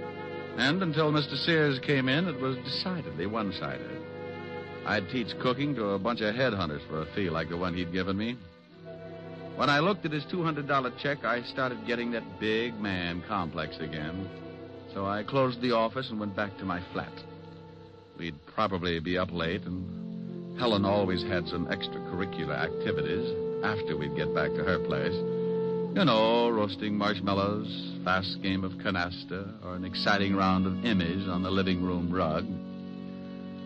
And until Mr. Sears came in, it was decidedly one-sided. I'd teach cooking to a bunch of headhunters for a fee like the one he'd given me. When I looked at his $200 check, I started getting that big man complex again. So I closed the office and went back to my flat. We'd probably be up late, and Helen always had some extracurricular activities after we'd get back to her place. You know, roasting marshmallows, fast game of canasta, or an exciting round of image on the living room rug.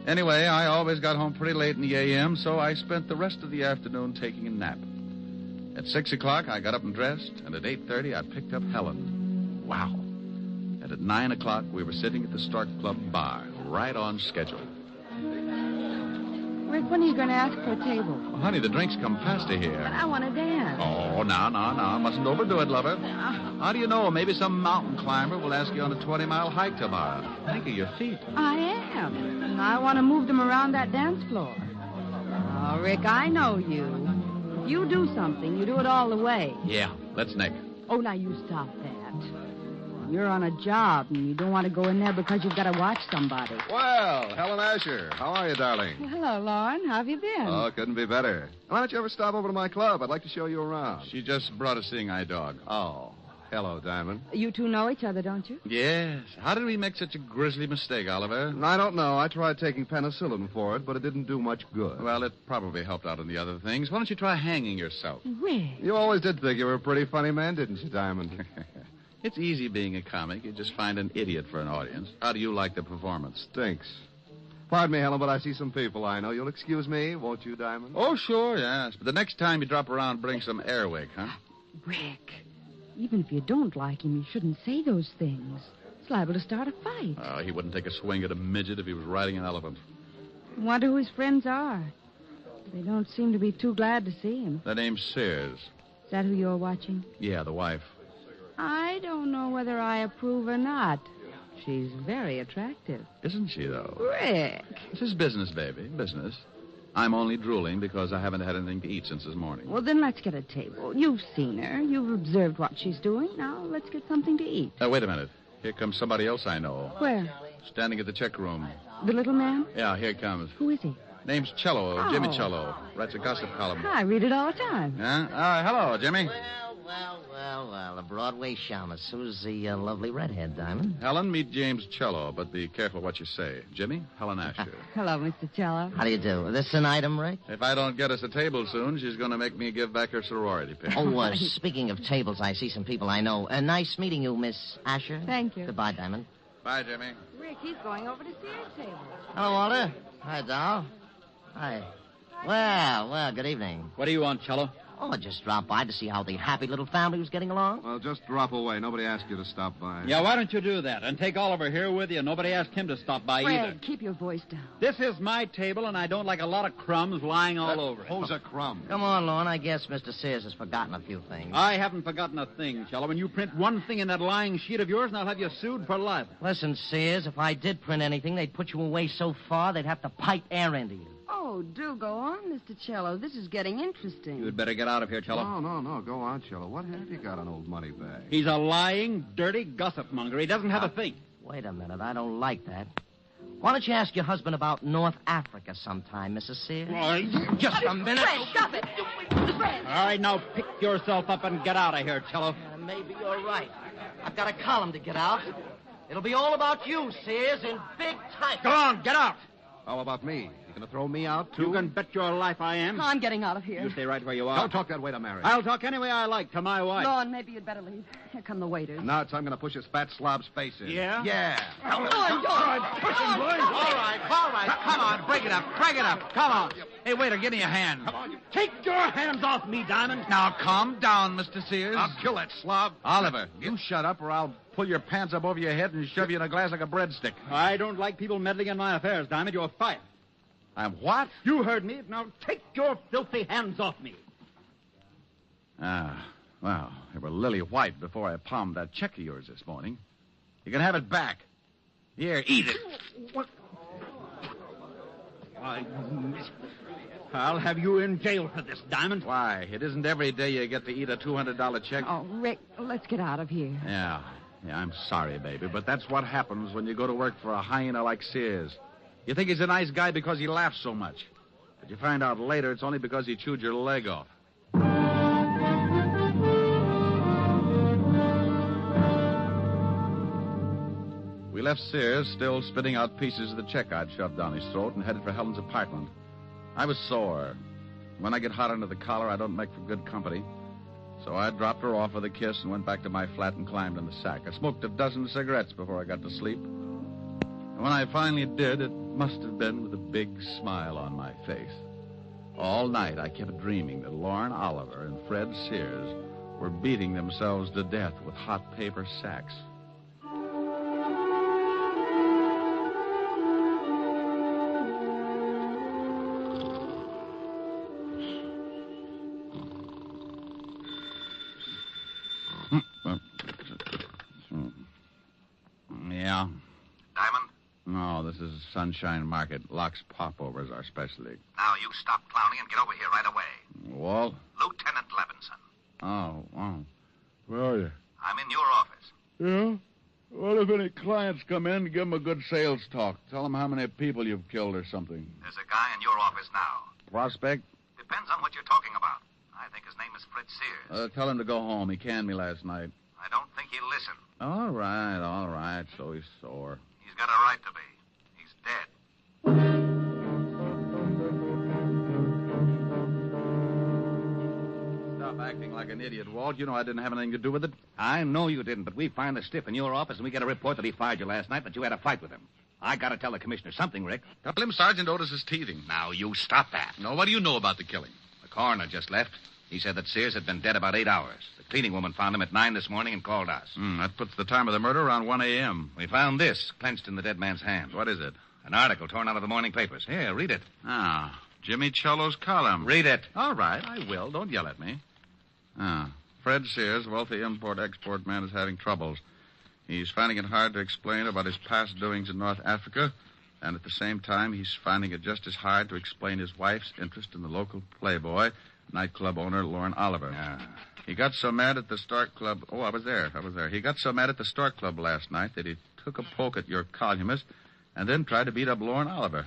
Anyway, I always got home pretty late in the a.m., so I spent the rest of the afternoon taking a nap. At 6 o'clock, I got up and dressed, and at 8:30, I picked up Helen. Wow. And at 9 o'clock, we were sitting at the Stork Club bar, right on schedule. Rick, when are you going to ask for a table? Well, honey, the drinks come faster here. But I want to dance. Oh, no. Mustn't overdo it, lover. How do you know? Maybe some mountain climber will ask you on a 20-mile hike tomorrow. Think of your feet. I am. And I want to move them around that dance floor. Oh, Rick, I know you. If you do something, you do it all the way. Yeah, let's neck. Oh, now you stop that. You're on a job, and you don't want to go in there because you've got to watch somebody. Well, Helen Asher, how are you, darling? Well, hello, Lauren. How have you been? Oh, couldn't be better. Why don't you ever stop over to my club? I'd like to show you around. She just brought a seeing eye dog. Oh, hello, Diamond. You two know each other, don't you? Yes. How did we make such a grisly mistake, Oliver? I don't know. I tried taking penicillin for it, but it didn't do much good. Well, it probably helped out in the other things. Why don't you try hanging yourself? Rick. You always did think you were a pretty funny man, didn't you, Diamond? It's easy being a comic. You just find an idiot for an audience. How do you like the performance? Stinks. Pardon me, Helen, but I see some people I know. You'll excuse me, won't you, Diamond? Oh, sure, yes. But the next time you drop around, bring some airwick, huh? Rick, even if you don't like him, you shouldn't say those things. It's liable to start a fight. Oh, he wouldn't take a swing at a midget if he was riding an elephant. I wonder who his friends are. They don't seem to be too glad to see him. Their name's Sears. Is that who you're watching? Yeah, the wife. I don't know whether I approve or not. She's very attractive. Isn't she, though? Rick. This is business, baby. Business. I'm only drooling because I haven't had anything to eat since this morning. Well, then let's get a table. You've seen her. You've observed what she's doing. Now let's get something to eat. Wait a minute. Here comes somebody else I know. Where? Standing at the check room. The little man? Yeah, here he comes. Who is he? Name's Cello, Oh. Jimmy Cello. Writes a gossip column. I read it all the time. Yeah? Hello, Jimmy. Well, a Broadway shamus. Who's the lovely redhead, Diamond? Helen, meet James Cello, but be careful what you say. Jimmy, Helen Asher. Hello, Mr. Cello. How do you do? This an item, Rick? If I don't get us a table soon, she's going to make me give back her sorority pin. Oh, speaking of tables, I see some people I know. Nice meeting you, Miss Asher. Thank you. Goodbye, Diamond. Bye, Jimmy. Rick, he's going over to Sears' table. Hello, Walter. Hi, Doll. Hi. Well, good evening. What do you want, Cello? Oh, I just dropped by to see how the happy little family was getting along. Well, just drop away. Nobody asked you to stop by. Yeah, why don't you do that? And take Oliver here with you. Nobody asked him to stop by either. Fred, keep your voice down. This is my table, and I don't like a lot of crumbs lying all over it. Who's a crumb? Come on, Lorne. I guess Mr. Sears has forgotten a few things. I haven't forgotten a thing, Cello. When you print one thing in that lying sheet of yours, and I'll have you sued for libel. Listen, Sears, if I did print anything, they'd put you away so far they'd have to pipe air into you. Oh, do go on, Mr. Cello. This is getting interesting. You'd better get out of here, Cello. No. Go on, Cello. What have you got on old Moneybag? He's a lying, dirty gossip monger. He doesn't have a thing. Wait a minute. I don't like that. Why don't you ask your husband about North Africa sometime, Mrs. Sears? Just a minute. Fred, stop it. Fred. All right, now pick yourself up and get out of here, Cello. Maybe you're right. I've got a column to get out. It'll be all about you, Sears, in big type. Go on, get out. How about me? You going to throw me out, too? You can bet your life I am. I'm getting out of here. You stay right where you are. Don't talk that way to Mary. I'll talk any way I like to my wife. Lon, maybe you'd better leave. Here come the waiters. Now it's I'm going to push his fat slob's face in. Yeah? Yeah. Come on, Pushing, boys. All right. Come on, break it up. Come on. Hey, waiter, give me a hand. Come on, you... Take your hands off me, Diamond. Now, calm down, Mr. Sears. I'll kill that slob. Oliver, you shut up or I'll pull your pants up over your head and shove you in a glass like a breadstick. I don't like people meddling in my affairs, Diamond. You're fired. I'm what? You heard me. Now take your filthy hands off me. Well, they were lily white before I palmed that check of yours this morning. You can have it back. Here, eat it. What? I'll have you in jail for this, Diamond. Why? It isn't every day you get to eat a $200 check. Oh, Rick, let's get out of here. Yeah, I'm sorry, baby, but that's what happens when you go to work for a hyena like Sears. You think he's a nice guy because he laughs so much. But you find out later it's only because he chewed your leg off. We left Sears still spitting out pieces of the check I'd shoved down his throat and headed for Helen's apartment. I was sore. When I get hot under the collar, I don't make for good company. So I dropped her off with a kiss and went back to my flat and climbed in the sack. I smoked a dozen cigarettes before I got to sleep. And when I finally did, it must have been with a big smile on my face. All night I kept dreaming that Lauren Oliver and Fred Sears were beating themselves to death with hot paper sacks. Yeah. Diamond? No, this is Sunshine Market. Locks Popovers are specialty. Now you stop clowning and get over here right away. Walt? Lieutenant Levinson. Oh. Where are you? I'm in your office. Yeah? Well, if any clients come in, give them a good sales talk. Tell them how many people you've killed or something. There's a guy in your office now. Prospect? Depends on what you're talking about. I think his name is Fred Sears. Tell him to go home. He canned me last night. I don't think he'll listen. All right. So he's sore. He's got a right to be. He's dead. Stop acting like an idiot, Walt. You know I didn't have anything to do with it. I know you didn't, but we find the stiff in your office, and we get a report that he fired you last night, that you had a fight with him. I gotta tell the commissioner something, Rick. Tell him Sergeant Otis is teething. Now, you stop that. No, what do you know about the killing? The coroner just left. He said that Sears had been dead about 8 hours. The cleaning woman found him at 9 this morning and called us. That puts the time of the murder around 1 a.m. We found this clenched in the dead man's hand. What is it? An article torn out of the morning papers. Here, read it. Jimmy Cello's column. Read it. All right, I will. Don't yell at me. Fred Sears, wealthy import-export man, is having troubles. He's finding it hard to explain about his past doings in North Africa, and at the same time, he's finding it just as hard to explain his wife's interest in the local playboy, nightclub owner Lauren Oliver. He got so mad at the Stork Club... Oh, I was there. He got so mad at the Stork Club last night that he took a poke at your columnist and then tried to beat up Lauren Oliver.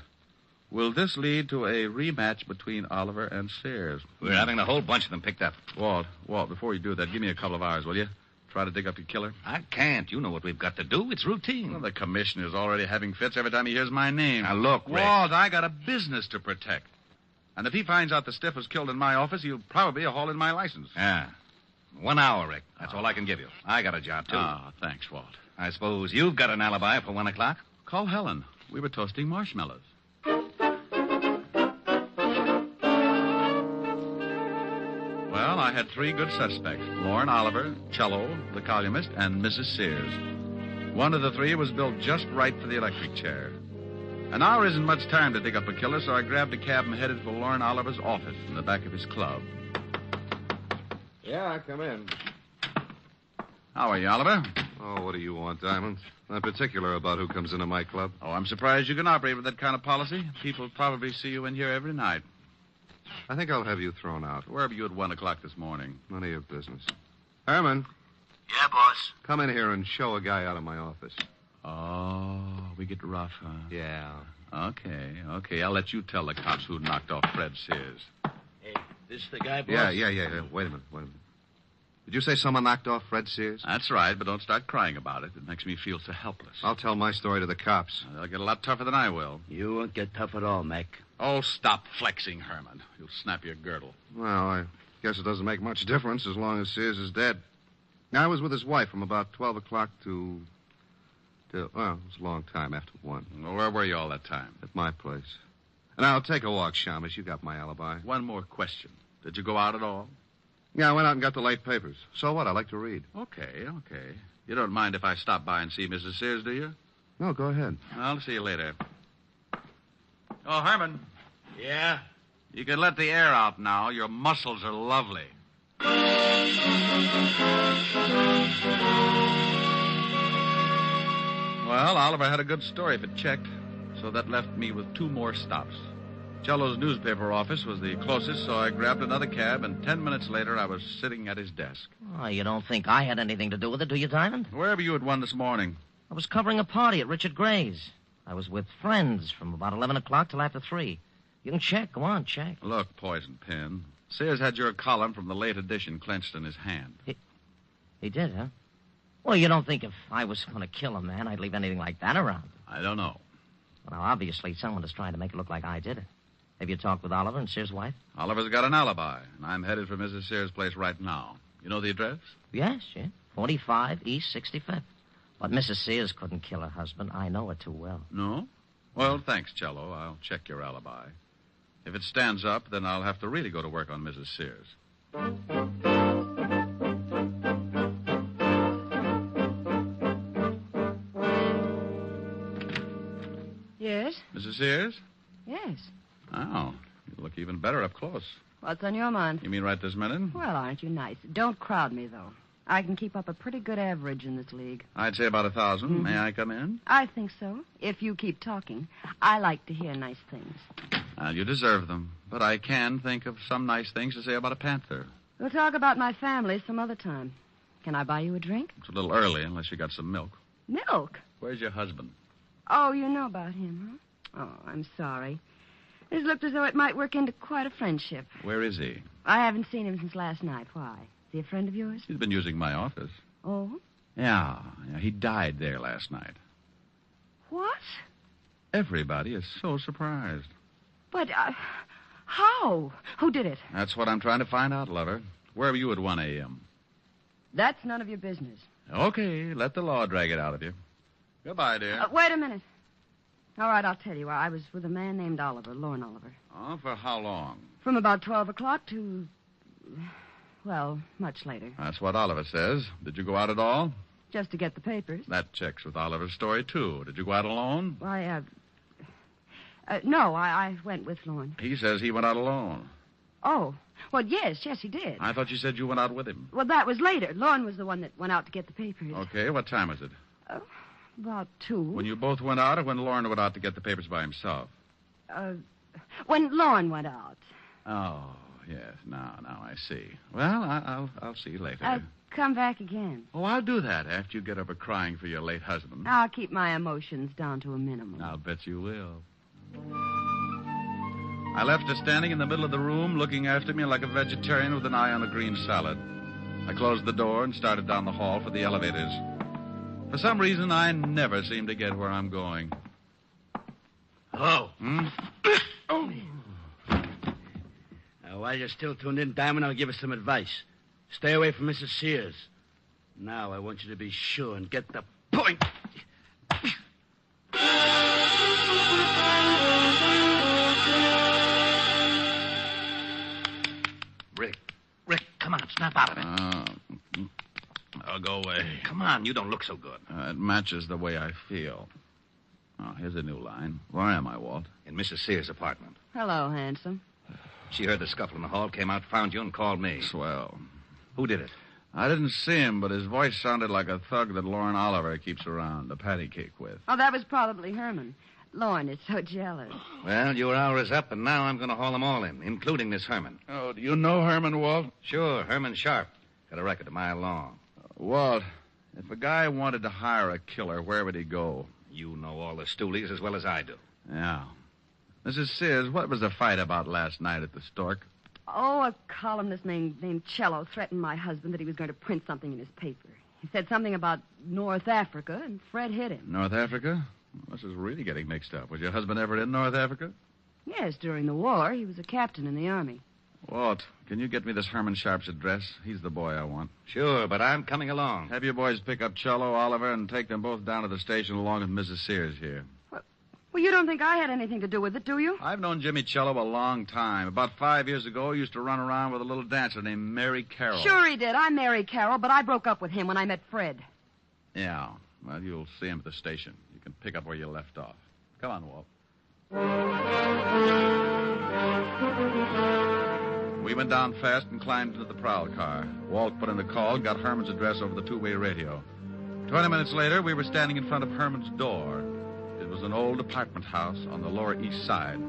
Will this lead to a rematch between Oliver and Sears? We're having a whole bunch of them picked up. Walt, before you do that, give me a couple of hours, will you? Try to dig up your killer? I can't. You know what we've got to do. It's routine. Well, the commissioner's already having fits every time he hears my name. Now, look, Rick. Walt, I got a business to protect. And if he finds out the stiff was killed in my office, he'll probably haul in my license. Yeah. 1 hour, Rick. That's all I can give you. I got a job, too. Thanks, Walt. I suppose you've got an alibi for 1 o'clock? Call Helen. We were toasting marshmallows. Well, I had 3 good suspects. Lauren Oliver, Cello, the columnist, and Mrs. Sears. One of the 3 was built just right for the electric chair. An hour isn't much time to dig up a killer, so I grabbed a cab and headed for Lauren Oliver's office in the back of his club. Yeah, come in. How are you, Oliver? Oh, what do you want, Diamond? I'm particular about who comes into my club. Oh, I'm surprised you can operate with that kind of policy. People probably see you in here every night. I think I'll have you thrown out. Where were you at 1 o'clock this morning? None of your business. Herman. Yeah, boss. Come in here and show a guy out of my office. Oh, we get rough, huh? Yeah. Okay. I'll let you tell the cops who knocked off Fred Sears. Hey, this the guy, boss? Yeah. Wait a minute. Did you say someone knocked off Fred Sears? That's right, but don't start crying about it. It makes me feel so helpless. I'll tell my story to the cops. They'll get a lot tougher than I will. You won't get tough at all, Mac. Oh, stop flexing, Herman. You'll snap your girdle. Well, I guess it doesn't make much difference as long as Sears is dead. I was with his wife from about 12 o'clock to well, it was a long time after 1. Well, where were you all that time? At my place. And I'll take a walk, Shamus. You got my alibi. One more question. Did you go out at all? Yeah, I went out and got the late papers. So what? I like to read. Okay. You don't mind if I stop by and see Mrs. Sears, do you? No, go ahead. I'll see you later. Oh, Herman. Yeah? You can let the air out now. Your muscles are lovely. Well, Oliver had a good story if it checked, so that left me with 2 more stops. Cello's newspaper office was the closest, so I grabbed another cab, and 10 minutes later I was sitting at his desk. Oh, you don't think I had anything to do with it, do you, Diamond? Where were you at 1 this morning? I was covering a party at Richard Gray's. I was with friends from about 11 o'clock till after 3. You can check. Go on, check. Look, Poison Pin. Sears had your column from the late edition clenched in his hand. He did, huh? Well, you don't think if I was going to kill a man, I'd leave anything like that around? I don't know. Well, now, obviously, someone is trying to make it look like I did it. Have you talked with Oliver and Sears' wife? Oliver's got an alibi, and I'm headed for Mrs. Sears' place right now. You know the address? Yes. 45 East 65th. But Mrs. Sears couldn't kill her husband. I know her too well. No? Well, thanks, Cello. I'll check your alibi. If it stands up, then I'll have to really go to work on Mrs. Sears. Yes? Mrs. Sears? Yes. Oh, you look even better up close. What's on your mind? You mean right this minute? Well, aren't you nice? Don't crowd me, though. I can keep up a pretty good average in this league. I'd say about 1,000. Mm-hmm. May I come in? I think so, if you keep talking. I like to hear nice things. Well, you deserve them. But I can think of some nice things to say about a panther. We'll talk about my family some other time. Can I buy you a drink? It's a little early, unless you got some milk. Milk? Where's your husband? Oh, you know about him, huh? Oh, I'm sorry. This looked as though it might work into quite a friendship. Where is he? I haven't seen him since last night. Why? Is he a friend of yours? He's been using my office. Oh? Yeah, he died there last night. What? Everybody is so surprised. But, how? Who did it? That's what I'm trying to find out, lover. Where were you at 1 a.m.? That's none of your business. Okay, let the law drag it out of you. Goodbye, dear. Wait a minute. All right, I'll tell you. I was with a man named Oliver, Lorne Oliver. Oh, for how long? From about 12 o'clock to, well, much later. That's what Oliver says. Did you go out at all? Just to get the papers. That checks with Oliver's story, too. Did you go out alone? No, I went with Lorne. He says he went out alone. Oh, well, yes, he did. I thought you said you went out with him. Well, that was later. Lorne was the one that went out to get the papers. Okay, what time was it? About 2. When you both went out or when Lorne went out to get the papers by himself? When Lorne went out. Oh, yes. Now I see. Well, I'll see you later. Come back again. Oh, I'll do that after you get over crying for your late husband. I'll keep my emotions down to a minimum. I'll bet you will. I left her standing in the middle of the room, looking after me like a vegetarian with an eye on a green salad. I closed the door and started down the hall for the elevators. For some reason, I never seem to get where I'm going. Hello. Oh. Now, while you're still tuned in, Diamond, I'll give you some advice. Stay away from Mrs. Sears. Now, I want you to be sure and get the point. Rick, come on, snap out of it. I'll go away. Come on, you don't look so good. It matches the way I feel. Oh, here's a new line. Where am I, Walt? In Mrs. Sears' apartment. Hello, handsome. She heard the scuffle in the hall, came out, found you, and called me. Swell. Who did it? I didn't see him, but his voice sounded like a thug that Lorne Oliver keeps around, a patty cake with. Oh, that was probably Herman. Lorne is so jealous. Well, your hour is up, and now I'm going to haul them all in, including this Herman. Oh, do you know Herman, Walt? Sure, Herman Sharp. Got a record a mile long. Walt, If a guy wanted to hire a killer, where would he go? You know all the stoolies as well as I do. Yeah. Mrs. Sears, what was the fight about last night at the Stork? Oh, a columnist named Cello threatened my husband that he was going to print something in his paper. He said something about North Africa, and Fred hit him. North Africa? This is really getting mixed up. Was your husband ever in North Africa? Yes, during the war. He was a captain in the Army. Walt, can you get me this Herman Sharp's address? He's the boy I want. Sure, but I'm coming along. Have your boys pick up Cello, Oliver, and take them both down to the station along with Mrs. Sears here. Well, you don't think I had anything to do with it, do you? I've known Jimmy Cello a long time. About 5 years ago, he used to run around with a little dancer named Mary Carroll. Sure he did. I'm Mary Carroll, but I broke up with him when I met Fred. Yeah. Well, you'll see him at the station. You can pick up where you left off. Come on, Walt. We went down fast and climbed into the prowl car. Walt put in the call and got Herman's address over the two-way radio. 20 minutes later, we were standing in front of Herman's door. It was an old apartment house on the Lower East Side.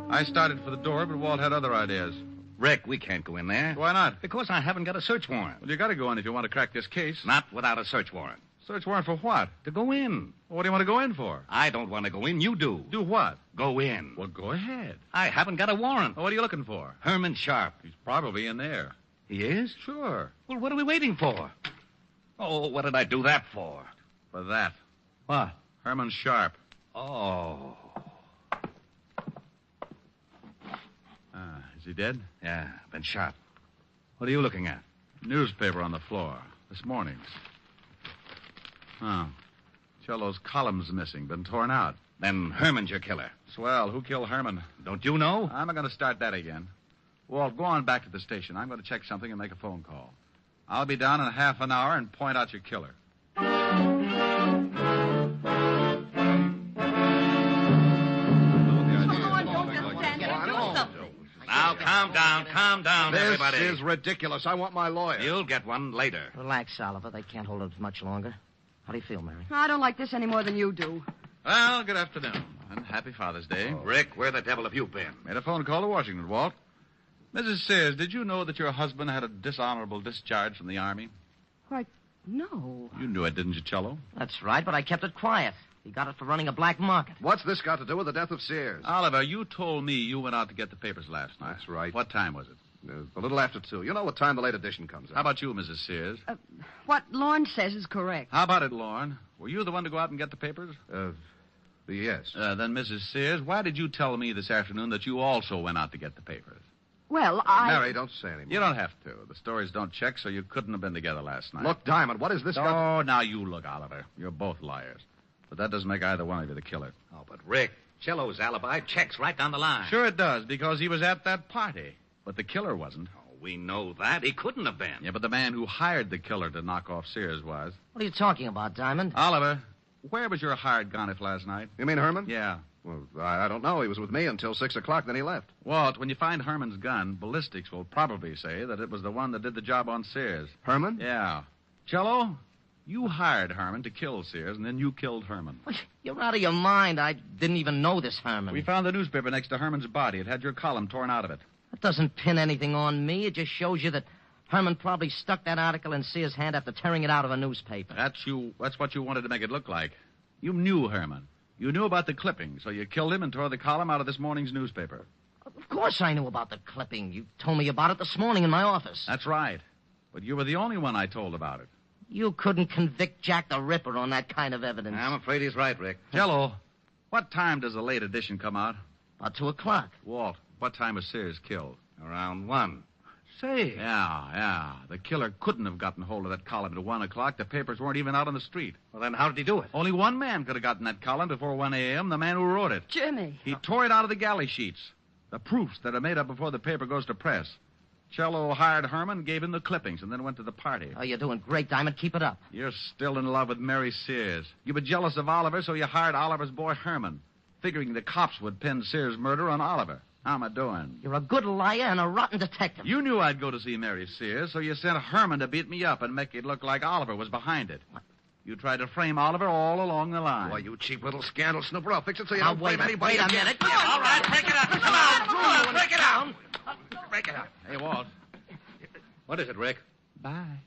I started for the door, but Walt had other ideas. Rick, we can't go in there. Why not? Because I haven't got a search warrant. Well, you got to go in if you want to crack this case. Not without a search warrant. Search warrant for what? To go in. Well, what do you want to go in for? I don't want to go in. You do. Do what? Go in. Well, go ahead. I haven't got a warrant. Well, what are you looking for? Herman Sharp. He's probably in there. He is? Sure. Well, what are we waiting for? Oh, what did I do that for? For that. What? Herman Sharp. Oh. Is he dead? Yeah, been shot. What are you looking at? Newspaper on the floor. This morning's. Oh. Cello's column's missing. Been torn out. Then Herman's your killer. Swell. Who killed Herman? Don't you know? I'm not going to start that again. Walt, go on back to the station. I'm going to check something and make a phone call. I'll be down in half an hour and point out your killer. Now, calm down, everybody. This is ridiculous. I want my lawyer. You'll get one later. Relax, Oliver. They can't hold it much longer. How do you feel, Mary? I don't like this any more than you do. Well, good afternoon, and happy Father's Day. Rick, where the devil have you been? Made a phone call to Washington, Walt. Mrs. Sears, did you know that your husband had a dishonorable discharge from the Army? Why, no. You knew it, didn't you, Cello? That's right, but I kept it quiet. He got it for running a black market. What's this got to do with the death of Sears? Oliver, you told me you went out to get the papers last night. That's right. What time was it? A little after 2. You know what time the late edition comes out. How about you, Mrs. Sears? What Lorne says is correct. How about it, Lorne? Were you the one to go out and get the papers? Yes. Then, Mrs. Sears, why did you tell me this afternoon that you also went out to get the papers? Well, Mary, don't say anymore. You don't have to. The stories don't check, so you couldn't have been together last night. Look, Diamond, what is this Oh, now you look, Oliver. You're both liars. But that doesn't make either one of you the killer. Oh, but Rick, Cello's alibi checks right down the line. Sure it does, because he was at that party. But the killer wasn't. Oh, we know that. He couldn't have been. Yeah, but the man who hired the killer to knock off Sears was. What are you talking about, Diamond? Oliver, where was your hired gun if last night? You mean Herman? Yeah. Well, I don't know. He was with me until 6 o'clock, then he left. Walt, when you find Herman's gun, ballistics will probably say that it was the one that did the job on Sears. Herman? Yeah. Cello, you hired Herman to kill Sears, and then you killed Herman. You're out of your mind. I didn't even know this Herman. We found the newspaper next to Herman's body. It had your column torn out of it. That doesn't pin anything on me. It just shows you that Herman probably stuck that article in Sears' hand after tearing it out of a newspaper. That's what you wanted to make it look like. You knew Herman. You knew about the clipping, so you killed him and tore the column out of this morning's newspaper. Of course I knew about the clipping. You told me about it this morning in my office. That's right. But you were the only one I told about it. You couldn't convict Jack the Ripper on that kind of evidence. I'm afraid he's right, Rick. Cello, what time does the late edition come out? About 2 o'clock. Walt, what time was Sears killed? Around 1. Say. Yeah. The killer couldn't have gotten hold of that column at 1 o'clock. The papers weren't even out on the street. Well, then how did he do it? Only one man could have gotten that column before 1 a.m., the man who wrote it. Jimmy. He tore it out of the galley sheets. The proofs that are made up before the paper goes to press. Cello hired Herman, gave him the clippings, and then went to the party. Oh, you're doing great, Diamond. Keep it up. You're still in love with Mary Sears. You were jealous of Oliver, so you hired Oliver's boy Herman, figuring the cops would pin Sears' murder on Oliver. How am I doing? You're a good liar and a rotten detective. You knew I'd go to see Mary Sears, so you sent Herman to beat me up and make it look like Oliver was behind it. What? You tried to frame Oliver all along the line. Why, you cheap little scandal snooper. I'll fix it so you don't blame anybody. Wait a minute. All right, break it up. Come on, break it up. Break it up. Hey, Walt. What is it, Rick? Bye.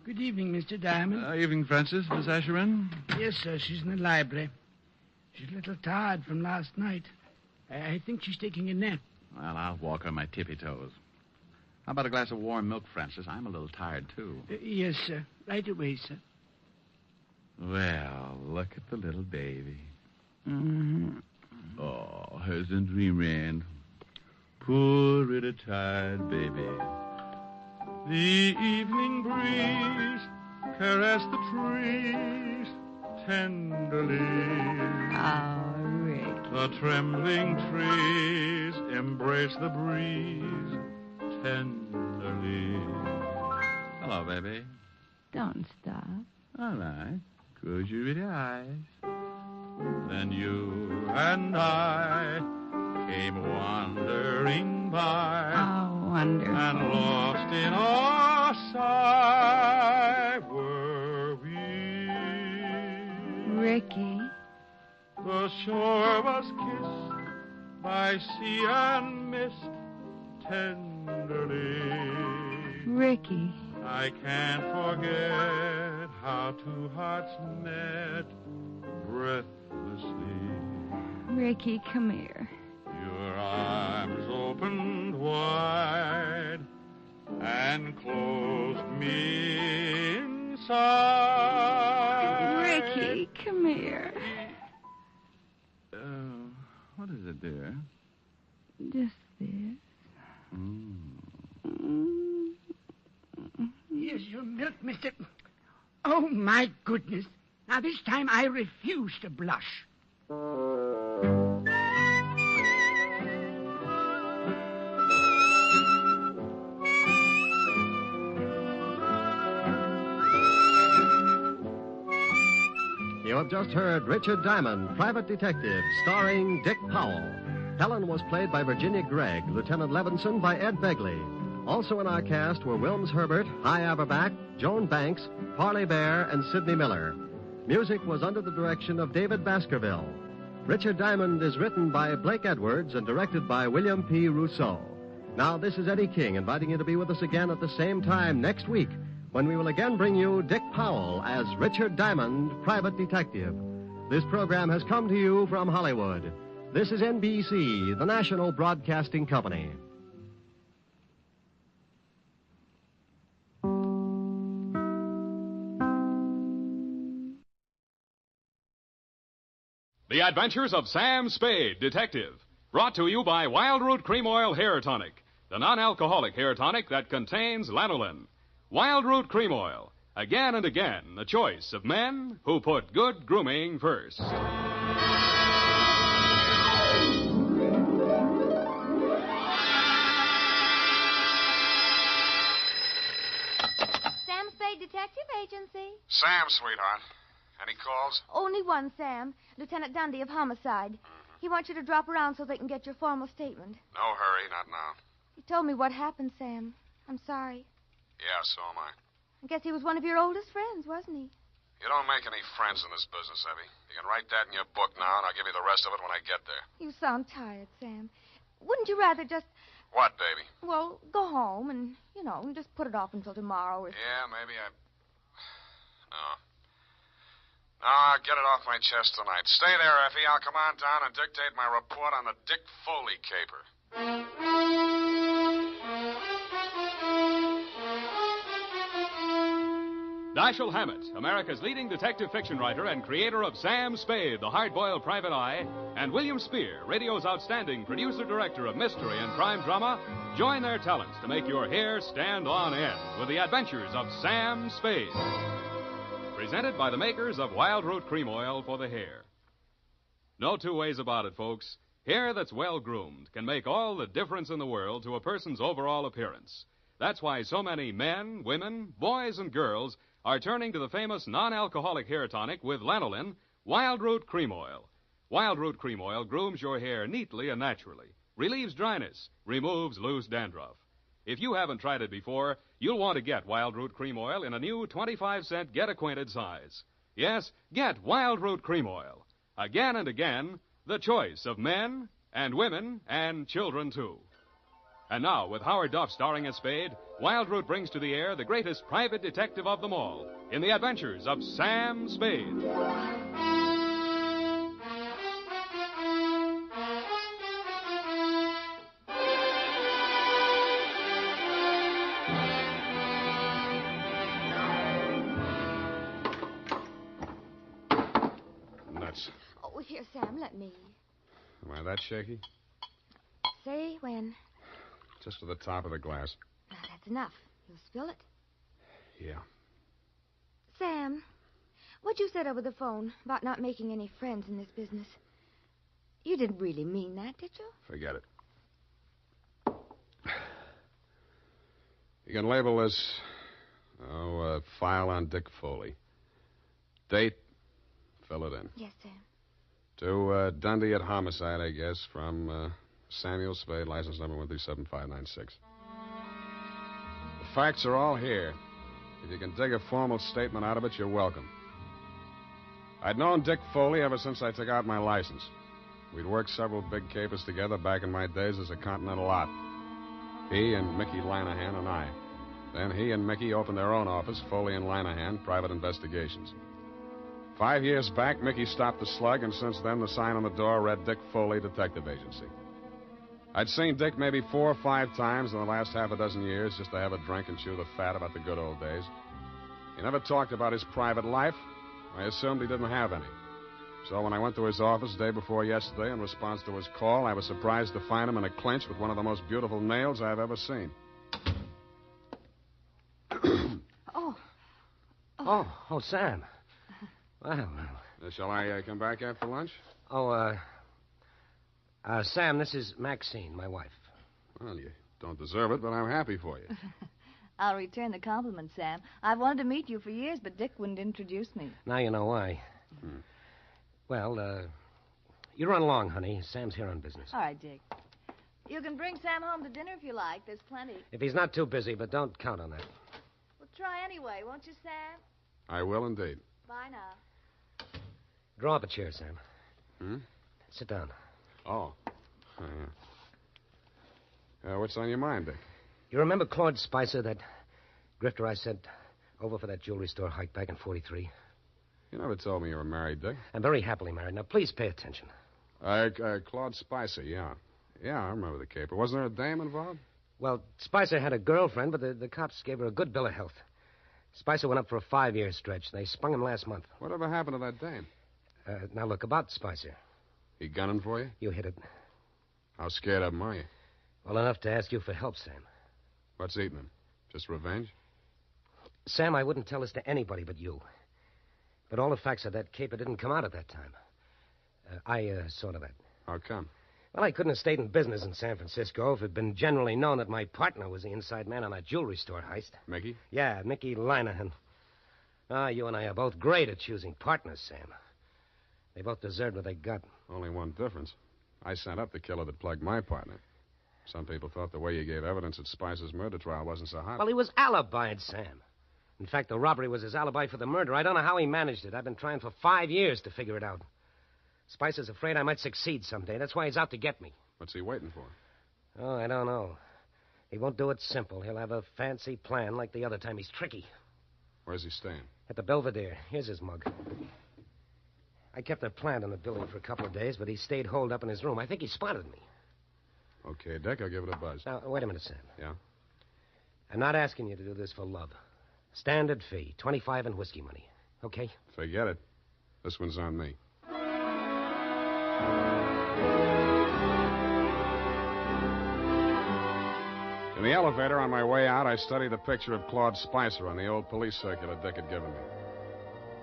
Good evening, Mr. Diamond. Evening, Francis. Miss Asherin? Yes, sir. She's in the library. She's a little tired from last night. I think she's taking a nap. Well, I'll walk on my tippy toes. How about a glass of warm milk, Francis? I'm a little tired, too. Yes, sir. Right away, sir. Well, look at the little baby. Mm-hmm. Oh, here's in dreamland. Poor little tired baby. The evening breeze caressed the trees tenderly. Oh, Rick. The trembling trees embrace the breeze tenderly. Hello, baby. Don't stop. All right. Close your pretty eyes. Then you and I came wandering by. Oh, wonderful. And lost in our sigh were we. Ricky. The shore was kissed by sea and mist tenderly. Ricky. I can't forget how two hearts met breathlessly. Ricky, come here. Your arms opened wide and closed me inside. Ricky, come here. What is it, dear? Just this. Here's your milk, mister. Oh, my goodness. Now, this time I refuse to blush. You have just heard Richard Diamond, Private Detective, starring Dick Powell. Helen was played by Virginia Gregg, Lieutenant Levinson by Ed Begley. Also in our cast were Wilms Herbert, Hy Averback, Joan Banks, Parley Bear, and Sidney Miller. Music was under the direction of David Baskerville. Richard Diamond is written by Blake Edwards and directed by William P. Rousseau. Now, this is Eddie King inviting you to be with us again at the same time next week when we will again bring you Dick Powell as Richard Diamond, Private Detective. This program has come to you from Hollywood. This is NBC, the National Broadcasting Company. The Adventures of Sam Spade, Detective. Brought to you by Wild Root Cream Oil Hair Tonic, the non-alcoholic hair tonic that contains lanolin. Wild Root Cream Oil. Again and again, the choice of men who put good grooming first. Sam Spade Detective Agency. Sam, sweetheart. Any calls? Only one, Sam. Lieutenant Dundee of Homicide. He wants you to drop around so they can get your formal statement. No hurry, not now. He told me what happened, Sam. I'm sorry. Yeah, so am I. I guess he was one of your oldest friends, wasn't he? You don't make any friends in this business, Evie. You can write that in your book now, and I'll give you the rest of it when I get there. You sound tired, Sam. Wouldn't you rather just, What, baby? well, go home and, just put it off until tomorrow or... Yeah, maybe I... No. No, I'll get it off my chest tonight. Stay there, Effie. I'll come on down and dictate my report on the Dick Foley caper. Dashiell Hammett, America's leading detective fiction writer and creator of Sam Spade, the hard-boiled private eye, and William Spear, radio's outstanding producer-director of mystery and crime drama, join their talents to make your hair stand on end with the adventures of Sam Spade. Presented by the makers of Wild Root Cream Oil for the hair. No two ways about it, folks. Hair that's well-groomed can make all the difference in the world to a person's overall appearance. That's why so many men, women, boys, and girls are turning to the famous non-alcoholic hair tonic with lanolin, Wild Root Cream Oil. Wild Root Cream Oil grooms your hair neatly and naturally, relieves dryness, removes loose dandruff. If you haven't tried it before, you'll want to get Wild Root Cream Oil in a new 25-cent get-acquainted size. Yes, get Wild Root Cream Oil. Again and again, the choice of men and women and children, too. And now, with Howard Duff starring as Spade, Wild Root brings to the air the greatest private detective of them all in the adventures of Sam Spade. Nuts. Oh, here, Sam, let me. Am I that shaky? Say when. Just to the top of the glass. Now, that's enough. You'll spill it. Yeah. Sam, what you said over the phone about not making any friends in this business, you didn't really mean that, did you? Forget it. You can label this, a file on Dick Foley. Date, fill it in. Yes, Sam. To Dundee at Homicide, I guess, from Samuel Spade, license number 137-596. The facts are all here. If you can dig a formal statement out of it, you're welcome. I'd known Dick Foley ever since I took out my license. We'd worked several big capers together back in my days as a Continental Op. He and Mickey Linehan and I. Then he and Mickey opened their own office, Foley and Linehan, Private Investigations. 5 years back, Mickey stopped the slug, and since then, the sign on the door read Dick Foley, Detective Agency. I'd seen Dick maybe 4 or 5 times in the last half a dozen years just to have a drink and chew the fat about the good old days. He never talked about his private life. I assumed he didn't have any. So when I went to his office day before yesterday in response to his call, I was surprised to find him in a clinch with one of the most beautiful nails I've ever seen. Oh, Sam. Well. Shall I come back after lunch? Sam, this is Maxine, my wife. Well, you don't deserve it, but I'm happy for you. I'll return the compliment, Sam. I've wanted to meet you for years, but Dick wouldn't introduce me. Now you know why. Well, you run along, honey. Sam's here on business. All right, Dick. You can bring Sam home to dinner if you like. There's plenty. If he's not too busy, but don't count on that. Well, try anyway, won't you, Sam? I will indeed. Bye now. Draw up a chair, Sam. Sit down. Oh. What's on your mind, Dick? You remember Claude Spicer, that grifter I sent over for that jewelry store hike back in 43? You never told me you were married, Dick. I'm very happily married. Now, please pay attention. Claude Spicer, yeah. Yeah, I remember the caper. Wasn't there a dame involved? Well, Spicer had a girlfriend, but the cops gave her a good bill of health. Spicer went up for a 5-year stretch. They sprung him last month. Whatever happened to that dame? Now, look, about Spicer. He gunning for you? You hit it. How scared of him are you? Well, enough to ask you for help, Sam. What's eating him? Just revenge? Sam, I wouldn't tell this to anybody but you. But all the facts of that caper didn't come out at that time. I saw to that. How come? Well, I couldn't have stayed in business in San Francisco if it had been generally known that my partner was the inside man on that jewelry store heist. Mickey? Yeah, Mickey Linehan. You and I are both great at choosing partners, Sam. They both deserved what they got. Only one difference. I sent up the killer that plugged my partner. Some people thought the way you gave evidence at Spicer's murder trial wasn't so hot. Well, he was alibied, Sam. In fact, the robbery was his alibi for the murder. I don't know how he managed it. I've been trying for 5 years to figure it out. Spicer's afraid I might succeed someday. That's why he's out to get me. What's he waiting for? Oh, I don't know. He won't do it simple. He'll have a fancy plan like the other time. He's tricky. Where's he staying? At the Belvedere. Here's his mug. I kept a plant in the building for a couple of days, but he stayed holed up in his room. I think he spotted me. Okay, Dick, I'll give it a buzz. Now, wait a minute, Sam. Yeah? I'm not asking you to do this for love. Standard fee, 25 in whiskey money. Okay? Forget it. This one's on me. In the elevator on my way out, I studied the picture of Claude Spicer on the old police circular Dick had given me.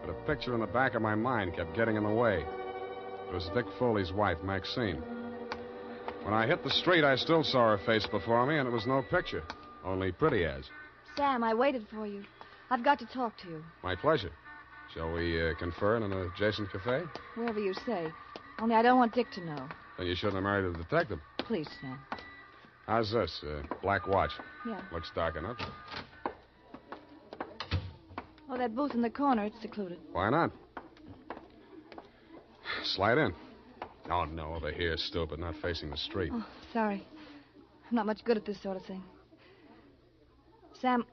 But a picture in the back of my mind kept getting in the way. It was Dick Foley's wife, Maxine. When I hit the street, I still saw her face before me, and it was no picture. Only pretty as. Sam, I waited for you. I've got to talk to you. My pleasure. Shall we confer in an adjacent cafe? Wherever you say. Only I don't want Dick to know. Then you shouldn't have married a detective. Please, Sam. How's this? Black watch. Yeah. Looks dark enough. Oh, that booth in the corner, it's secluded. Why not? Slide in. Oh, no, over here, stupid, not facing the street. Oh, sorry. I'm not much good at this sort of thing. Sam,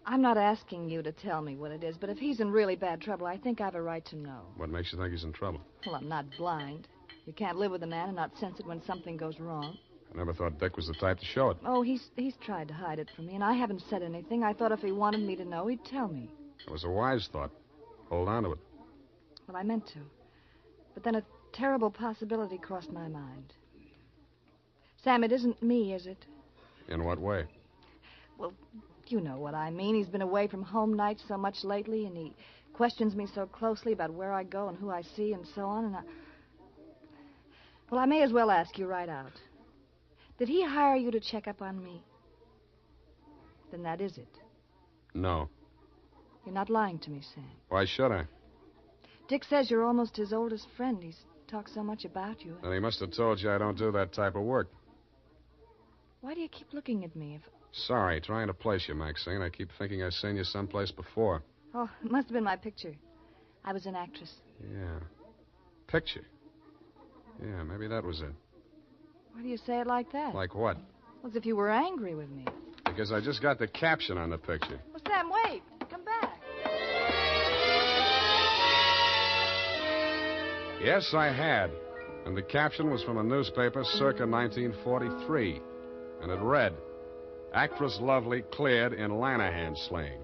I'm not asking you to tell me what it is, but if he's in really bad trouble, I think I have a right to know. What makes you think he's in trouble? Well, I'm not blind. You can't live with a man and not sense it when something goes wrong. I never thought Dick was the type to show it. Oh, he's tried to hide it from me, and I haven't said anything. I thought if he wanted me to know, he'd tell me. It was a wise thought. Hold on to it. Well, I meant to. But then a terrible possibility crossed my mind. Sam, it isn't me, is it? In what way? Well, you know what I mean. He's been away from home nights so much lately, and he questions me so closely about where I go and who I see and so on, and Well, I may as well ask you right out. Did he hire you to check up on me? Then that is it. No. You're not lying to me, Sam. Why should I? Dick says you're almost his oldest friend. He's talked so much about you. Then he must have told you I don't do that type of work. Why do you keep looking at me? Sorry, trying to place you, Maxine. I keep thinking I've seen you someplace before. Oh, it must have been my picture. I was an actress. Yeah. Picture. Yeah, maybe that was it. Why do you say it like that? Like what? As if you were angry with me. Because I just got the caption on the picture. Well, Sam, wait. Come back. Yes, I had. And the caption was from a newspaper circa 1943. And it read, "Actress Lovely cleared in Lanahan slaying."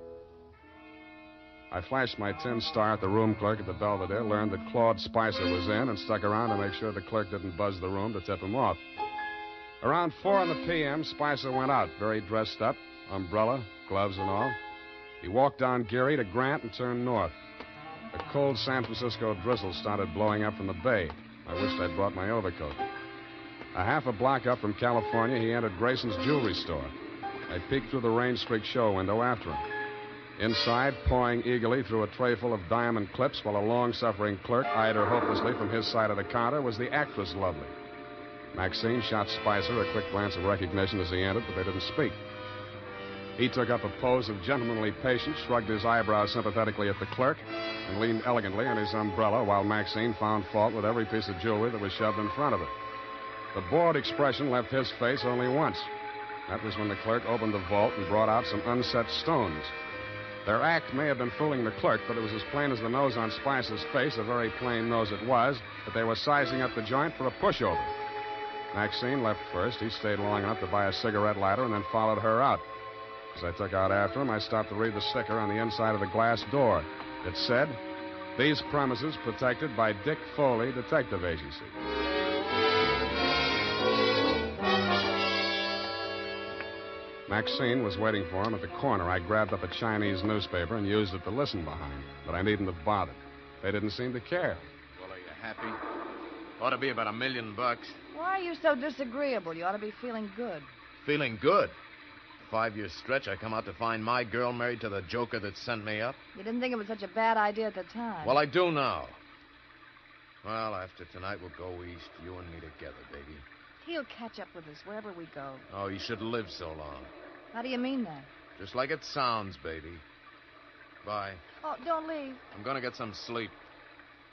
I flashed my tin star at the room clerk at the Belvedere, learned that Claude Spicer was in, and stuck around to make sure the clerk didn't buzz the room to tip him off. Around 4 p.m., Spicer went out, very dressed up, umbrella, gloves and all. He walked down Geary to Grant and turned north. A cold San Francisco drizzle started blowing up from the bay. I wished I'd brought my overcoat. A half a block up from California, he entered Grayson's jewelry store. I peeked through the rain-streaked show window after him. Inside, pawing eagerly through a tray full of diamond clips while a long-suffering clerk eyed her hopelessly from his side of the counter, was the actress Lovely. Maxine shot Spicer a quick glance of recognition as he entered, but they didn't speak. He took up a pose of gentlemanly patience, shrugged his eyebrows sympathetically at the clerk, and leaned elegantly on his umbrella while Maxine found fault with every piece of jewelry that was shoved in front of her. The bored expression left his face only once. That was when the clerk opened the vault and brought out some unset stones. Their act may have been fooling the clerk, but it was as plain as the nose on Spicer's face, a very plain nose it was, that they were sizing up the joint for a pushover. Maxine left first. He stayed long enough to buy a cigarette lighter and then followed her out. As I took out after him, I stopped to read the sticker on the inside of the glass door. It said, "These premises protected by Dick Foley Detective Agency." Maxine was waiting for him at the corner. I grabbed up a Chinese newspaper and used it to listen behind, but I needn't have bothered. They didn't seem to care. Well, are you happy? Ought to be about $1 million. Why are you so disagreeable? You ought to be feeling good. Feeling good. 5-year stretch, I come out to find my girl married to the joker that sent me up. You didn't think it was such a bad idea at the time. Well, I do now. Well, after tonight, we'll go east, you and me together, baby. He'll catch up with us wherever we go. Oh, you should live so long. How do you mean that? Just like it sounds, baby. Bye. Oh, don't leave. I'm going to get some sleep.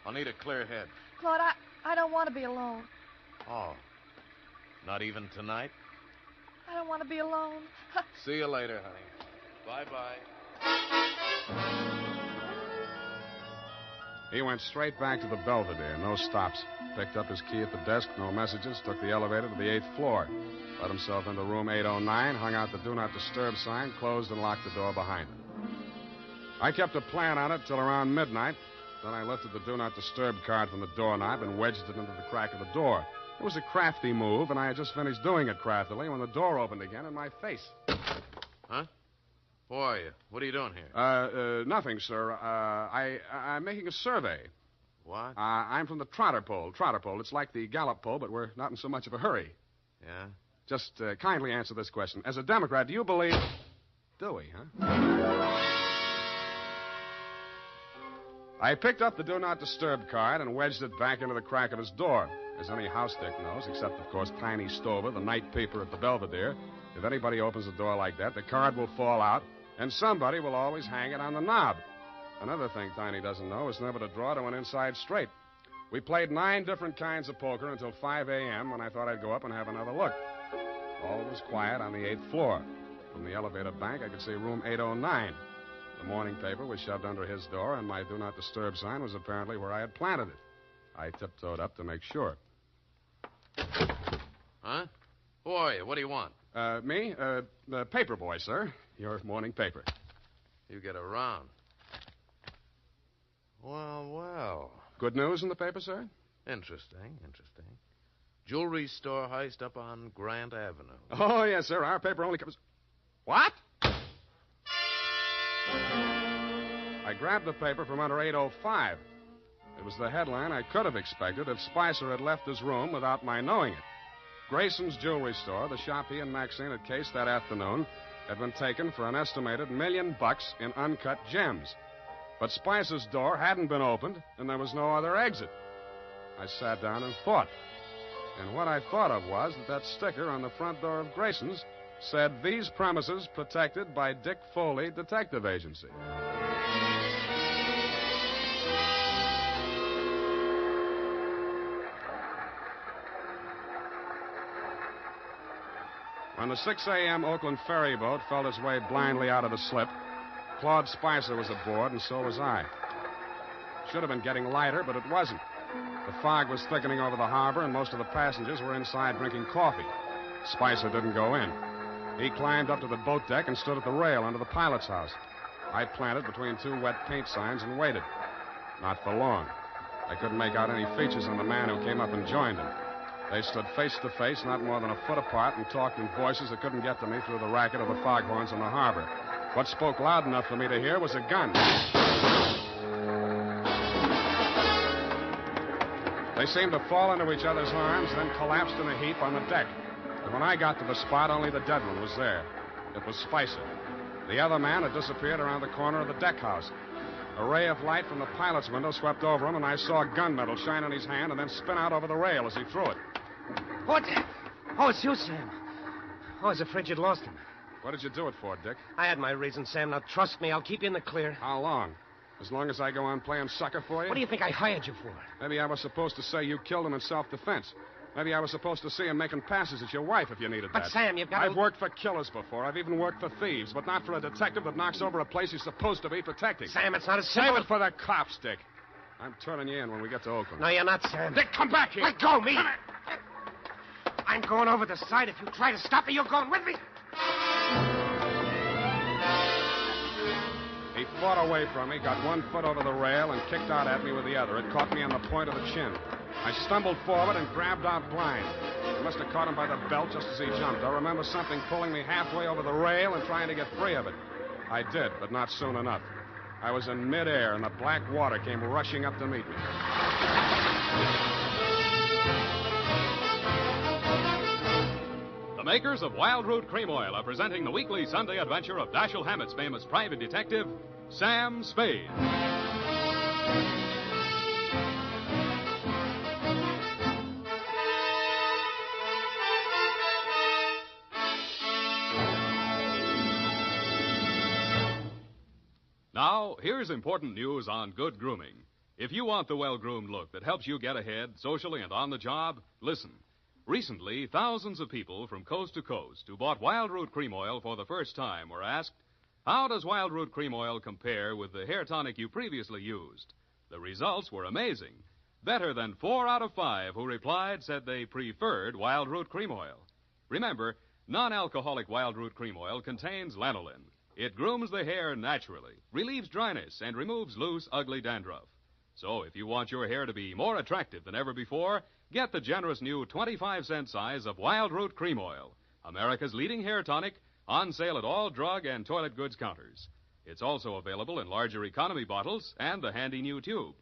I'll need a clear head. Claude, I don't want to be alone. Oh. Not even tonight? I don't want to be alone. See you later, honey. Bye-bye. He went straight back to the Belvedere, no stops. Picked up his key at the desk, no messages, took the elevator to the 8th floor. Let himself into room 809, hung out the Do Not Disturb sign, closed and locked the door behind him. I kept a plan on it till around midnight. Then I lifted the Do Not Disturb card from the doorknob and wedged it into the crack of the door. It was a crafty move, and I had just finished doing it craftily when the door opened again in my face. Huh? Who are you? What are you doing here? Nothing, sir. I'm making a survey. What? I'm from the Trotter Poll. It's like the Gallup poll, but we're not in so much of a hurry. Yeah? Just kindly answer this question. As a Democrat, do you believe... Do we, huh? I picked up the Do Not Disturb card and wedged it back into the crack of his door. As any house dick knows, except, of course, Tiny Stover, the night peeper at the Belvedere, if anybody opens a door like that, the card will fall out, and somebody will always hang it on the knob. Another thing Tiny doesn't know is never to draw to an inside straight. We played 9 different kinds of poker until 5 a.m. when I thought I'd go up and have another look. All was quiet on the 8th floor. From the elevator bank, I could see room 809. The morning paper was shoved under his door, and my do not disturb sign was apparently where I had planted it. I tiptoed up to make sure. Huh? Who are you? What do you want? Me? The paper boy, sir. Your morning paper. You get around. Well. Good news in the paper, sir? Interesting. Jewelry store heist up on Grant Avenue. Oh, yes, sir. Our paper only covers... What? I grabbed the paper from under 805. It was the headline I could have expected if Spicer had left his room without my knowing it. Grayson's jewelry store, the shop he and Maxine had cased that afternoon, had been taken for an estimated $1 million in uncut gems. But Spicer's door hadn't been opened, and there was no other exit. I sat down and thought. And what I thought of was that sticker on the front door of Grayson's said, "These premises protected by Dick Foley Detective Agency." When the 6 a.m. Oakland ferry boat felt its way blindly out of the slip, Claude Spicer was aboard, and so was I. Should have been getting lighter, but it wasn't. The fog was thickening over the harbor, and most of the passengers were inside drinking coffee. Spicer didn't go in. He climbed up to the boat deck and stood at the rail under the pilot's house. I planted between two wet paint signs and waited. Not for long. I couldn't make out any features on the man who came up and joined him. They stood face to face, not more than a foot apart, and talked in voices that couldn't get to me through the racket of the foghorns in the harbor. What spoke loud enough for me to hear was a gun. They seemed to fall into each other's arms, then collapsed in a heap on the deck. And when I got to the spot, only the dead one was there. It was Spicer. The other man had disappeared around the corner of the deck house. A ray of light from the pilot's window swept over him, and I saw gunmetal shine on his hand and then spin out over the rail as he threw it. What? Oh, it's you, Sam. Oh, I was afraid you'd lost him. What did you do it for, Dick? I had my reasons, Sam. Now, trust me, I'll keep you in the clear. How long? As long as I go on playing sucker for you? What do you think I hired you for? Maybe I was supposed to say you killed him in self-defense. Maybe I was supposed to see him making passes at your wife if you needed that. But, Sam, you've got to... I've worked for killers before. I've even worked for thieves, but not for a detective that knocks over a place he's supposed to be protecting. Sam, it's not as simple... Save it for the cops, Dick. I'm turning you in when we get to Oakland. No, you're not, Sam. Dick, come back here. Let go, me. I'm going over the side. If you try to stop me, you're going with me. He fought away from me, got 1 foot over the rail, and kicked out at me with the other. It caught me on the point of the chin. I stumbled forward and grabbed out blind. I must have caught him by the belt just as he jumped. I remember something pulling me halfway over the rail and trying to get free of it. I did, but not soon enough. I was in midair, and the black water came rushing up to meet me. The makers of Wild Root Cream Oil are presenting the weekly Sunday adventure of Dashiell Hammett's famous private detective, Sam Spade. Now, here's important news on good grooming. If you want the well-groomed look that helps you get ahead socially and on the job, listen. Recently, thousands of people from coast to coast who bought Wild Root Cream Oil for the first time were asked, how does Wild Root Cream Oil compare with the hair tonic you previously used? The results were amazing. Better than 4 out of 5 who replied said they preferred Wild Root Cream Oil. Remember, non-alcoholic Wild Root Cream Oil contains lanolin. It grooms the hair naturally, relieves dryness, and removes loose, ugly dandruff. So if you want your hair to be more attractive than ever before, get the generous new 25-cent size of Wild Root Cream Oil, America's leading hair tonic, on sale at all drug and toilet goods counters. It's also available in larger economy bottles and the handy new tube.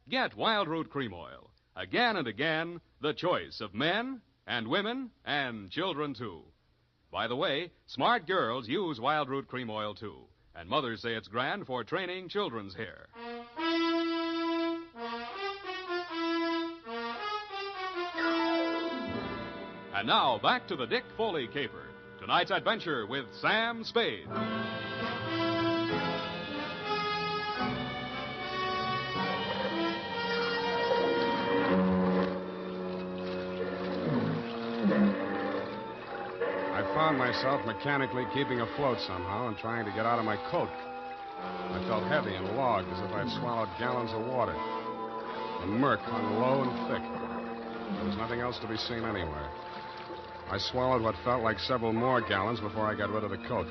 Get Wild Root Cream Oil. Again and again, the choice of men and women and children, too. By the way, smart girls use Wild Root Cream Oil, too. And mothers say it's grand for training children's hair. And now, back to the Dick Foley caper. Tonight's adventure with Sam Spade. I found myself mechanically keeping afloat somehow and trying to get out of my coat. I felt heavy and logged, as if I'd swallowed gallons of water. The murk hung low and thick. There was nothing else to be seen anywhere. I swallowed what felt like several more gallons before I got rid of the coat.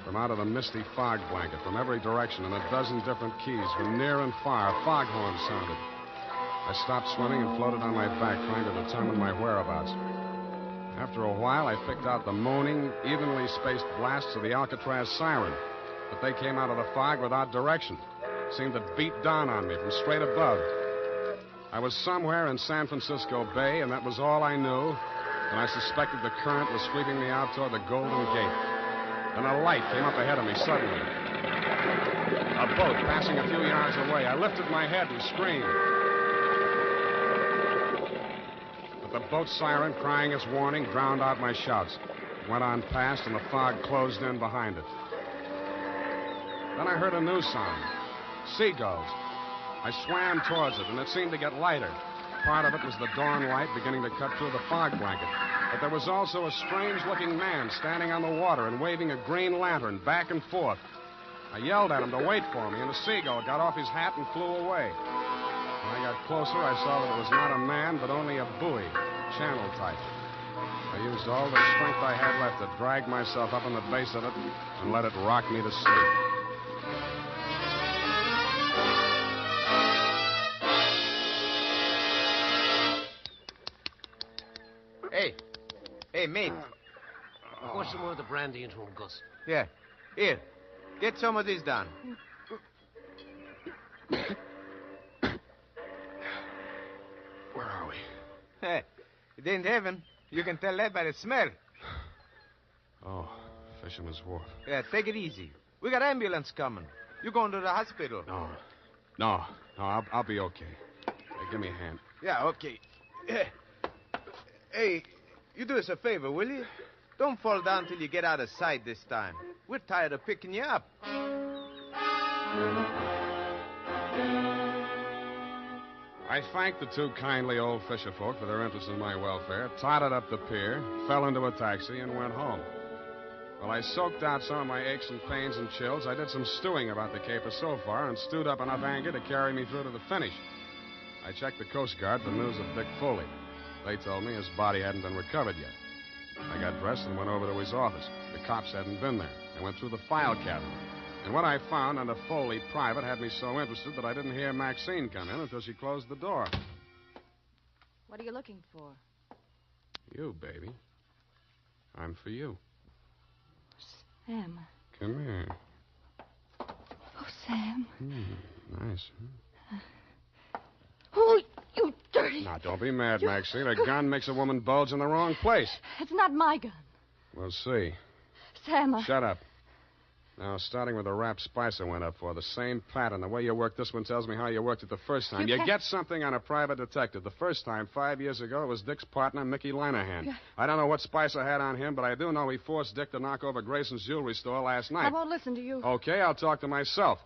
From out of the misty fog blanket, from every direction, in a dozen different keys, from near and far, foghorns sounded. I stopped swimming and floated on my back, trying to determine my whereabouts. After a while, I picked out the moaning, evenly spaced blasts of the Alcatraz siren, but they came out of the fog without direction. Seemed to beat down on me from straight above. I was somewhere in San Francisco Bay, and that was all I knew, and I suspected the current was sweeping me out toward the Golden Gate. Then a light came up ahead of me suddenly. A boat passing a few yards away. I lifted my head and screamed. But the boat siren, crying its warning, drowned out my shouts. It went on past, and the fog closed in behind it. Then I heard a new sound. Seagulls. I swam towards it, and it seemed to get lighter. Part of it was the dawn light beginning to cut through the fog blanket. But there was also a strange-looking man standing on the water and waving a green lantern back and forth. I yelled at him to wait for me, and a seagull got off his hat and flew away. When I got closer, I saw that it was not a man, but only a buoy, channel type. I used all the strength I had left to drag myself up on the base of it and let it rock me to sleep. Hey, mate. Pour some more of the brandy into him, Gus. Yeah. Here. Get some of this down. Where are we? Hey, it ain't heaven. You can tell that by the smell. Oh, Fisherman's Wharf. Yeah, take it easy. We got ambulance coming. You going to the hospital? No, I'll be okay. Hey, give me a hand. Yeah, okay. Hey, you do us a favor, will you? Don't fall down till you get out of sight this time. We're tired of picking you up. I thanked the two kindly old fisherfolk for their interest in my welfare, totted up the pier, fell into a taxi, and went home. While I soaked out some of my aches and pains and chills, I did some stewing about the caper so far and stewed up enough anger to carry me through to the finish. I checked the Coast Guard for news of Dick Foley. They told me his body hadn't been recovered yet. I got dressed and went over to his office. The cops hadn't been there. I went through the file cabinet. And what I found under Foley Private had me so interested that I didn't hear Maxine come in until she closed the door. What are you looking for? You, baby. I'm for you. Sam. Come here. Oh, Sam. Nice. Oh, you dirty... Now, don't be mad, Maxine. A gun makes a woman bulge in the wrong place. It's not my gun. We'll see. Sam, Shut up. Now, starting with the rap Spicer went up for, the same pattern. The way you worked this one tells me how you worked it the first time. You get something on a private detective. The first time, 5 years ago, it was Dick's partner, Mickey Linehan. I don't know what Spicer had on him, but I do know he forced Dick to knock over Grayson's jewelry store last night. I won't listen to you. Okay, I'll talk to myself.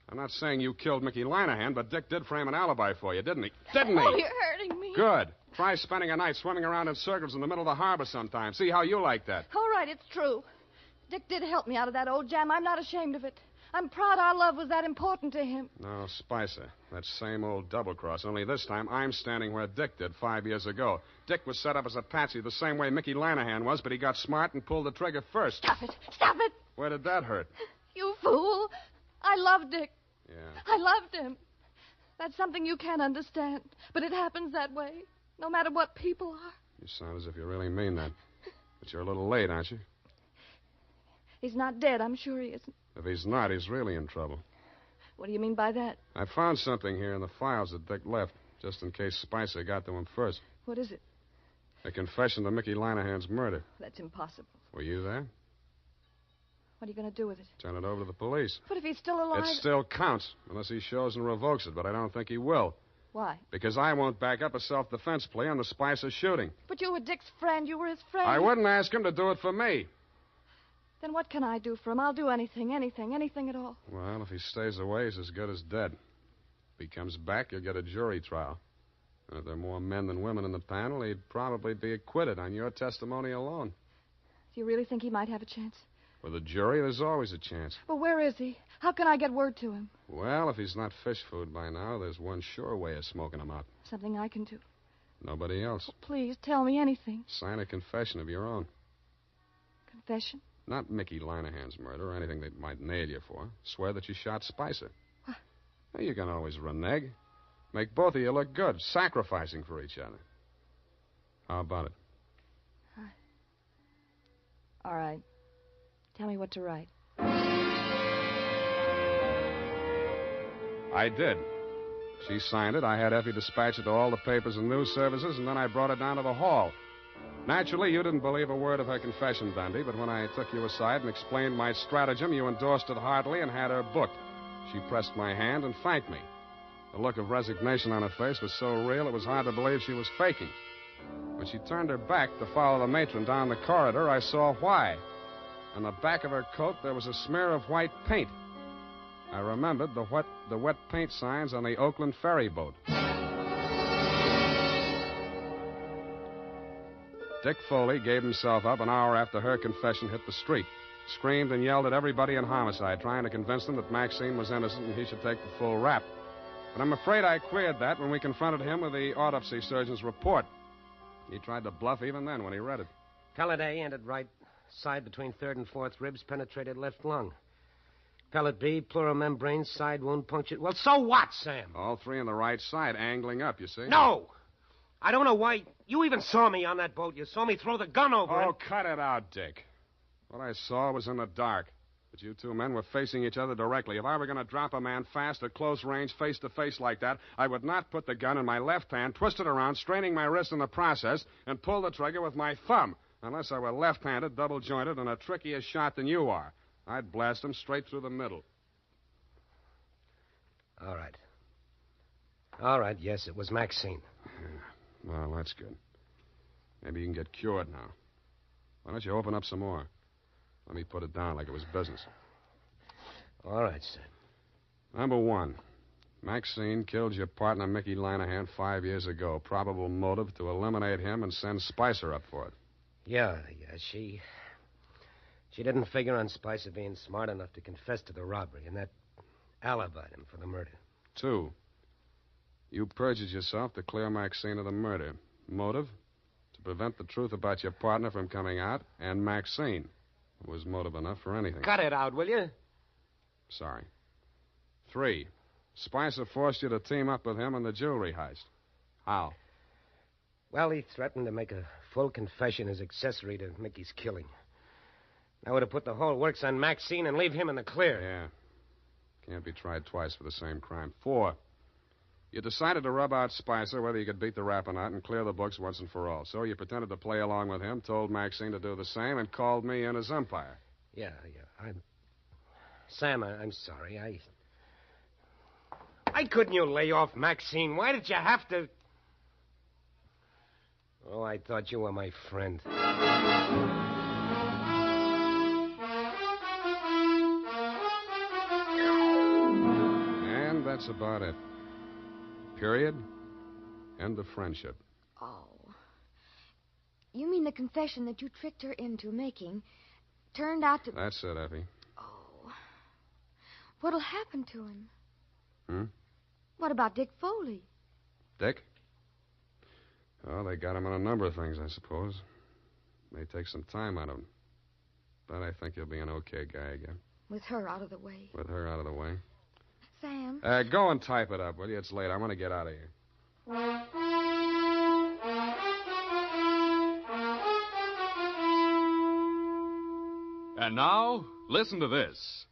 I'm not saying you killed Mickey Linehan, but Dick did frame an alibi for you, didn't he? Didn't he? Oh, you're hurting me. Good. Try spending a night swimming around in circles in the middle of the harbor sometime. See how you like that. All right, it's true. Dick did help me out of that old jam. I'm not ashamed of it. I'm proud our love was that important to him. No, Spicer. That same old double-cross. Only this time I'm standing where Dick did 5 years ago. Dick was set up as a patsy the same way Mickey Linehan was, but he got smart and pulled the trigger first. Stop it. Stop it. Where did that hurt? You fool. I loved Dick. Yeah. I loved him. That's something you can't understand. But it happens that way, no matter what people are. You sound as if you really mean that. But you're a little late, aren't you? He's not dead. I'm sure he isn't. If he's not, he's really in trouble. What do you mean by that? I found something here in the files that Dick left, just in case Spicer got to him first. What is it? A confession to Mickey Linehan's murder. That's impossible. Were you there? What are you going to do with it? Turn it over to the police. But if he's still alive... It still counts, unless he shows and revokes it, but I don't think he will. Why? Because I won't back up a self-defense plea on the Spicer shooting. But you were Dick's friend. You were his friend. I wouldn't ask him to do it for me. Then what can I do for him? I'll do anything at all. Well, if he stays away, he's as good as dead. If he comes back, you'll get a jury trial. And if there are more men than women in the panel, he'd probably be acquitted on your testimony alone. Do you really think he might have a chance? With a jury, there's always a chance. But where is he? How can I get word to him? Well, if he's not fish food by now, there's one sure way of smoking him out. Something I can do. Nobody else. Please, tell me anything. Sign a confession of your own. Confession? Not Mickey Linehan's murder or anything they might nail you for. Swear that you shot Spicer. What? Well, you can always renege. Make both of you look good, sacrificing for each other. How about it? All right. Tell me what to write. I did. She signed it. I had Effie dispatch it to all the papers and news services, and then I brought it down to the hall. Naturally, you didn't believe a word of her confession, Dundee, but when I took you aside and explained my stratagem, you endorsed it heartily and had her booked. She pressed my hand and thanked me. The look of resignation on her face was so real it was hard to believe she was faking. When she turned her back to follow the matron down the corridor, I saw why. On the back of her coat, there was a smear of white paint. I remembered the wet paint signs on the Oakland ferry boat. Dick Foley gave himself up an hour after her confession hit the street. Screamed and yelled at everybody in homicide, trying to convince them that Maxine was innocent and he should take the full rap. But I'm afraid I cleared that when we confronted him with the autopsy surgeon's report. He tried to bluff even then when he read it. Pellet A ended right side between third and fourth ribs, penetrated left lung. Pellet B, pleural membrane, side wound punctured. Well, so what, Sam? All three on the right side, angling up, you see? No! I don't know why. You even saw me on that boat. You saw me throw the gun over Oh, it. cut it out, Dick. What I saw was in the dark. But you two men were facing each other directly. If I were going to drop a man fast at close range, face to face like that, I would not put the gun in my left hand, twist it around, straining my wrist in the process, and pull the trigger with my thumb. Unless I were left-handed, double-jointed, and a trickier shot than you are. I'd blast him straight through the middle. All right. All right, yes, it was Maxine. Yeah. Well, that's good. Maybe you can get cured now. Why don't you open up some more? Let me put it down like it was business. All right, sir. Number one, Maxine killed your partner, Mickey Linehan, 5 years ago. Probable motive to eliminate him and send Spicer up for it. Yeah, she didn't figure on Spicer being smart enough to confess to the robbery, and that alibied him for the murder. 2, you perjured yourself to clear Maxine of the murder. Motive? To prevent the truth about your partner from coming out, and Maxine. It was motive enough for anything. Cut it out, will you? Sorry. 3, Spicer forced you to team up with him in the jewelry heist. How? Well, he threatened to make a full confession as accessory to Mickey's killing. That would have put the whole works on Maxine and leave him in the clear. Yeah. Can't be tried twice for the same crime. 4, you decided to rub out Spicer whether you could beat the rap or not and clear the books once and for all. So you pretended to play along with him, told Maxine to do the same, and called me in his umpire. Yeah. Sam, I'm sorry. Why couldn't you lay off Maxine? Why did you have to... Oh, I thought you were my friend. And that's about it. Period. End of friendship. Oh. You mean the confession that you tricked her into making turned out to... That's it, Effie. Oh. What'll happen to him? What about Dick Foley? Dick? Well, they got him on a number of things, I suppose. May take some time out of him. But I think he'll be an okay guy again. With her out of the way. With her out of the way. Sam? Go and type it up, will you? It's late. I want to get out of here. And now, listen to this.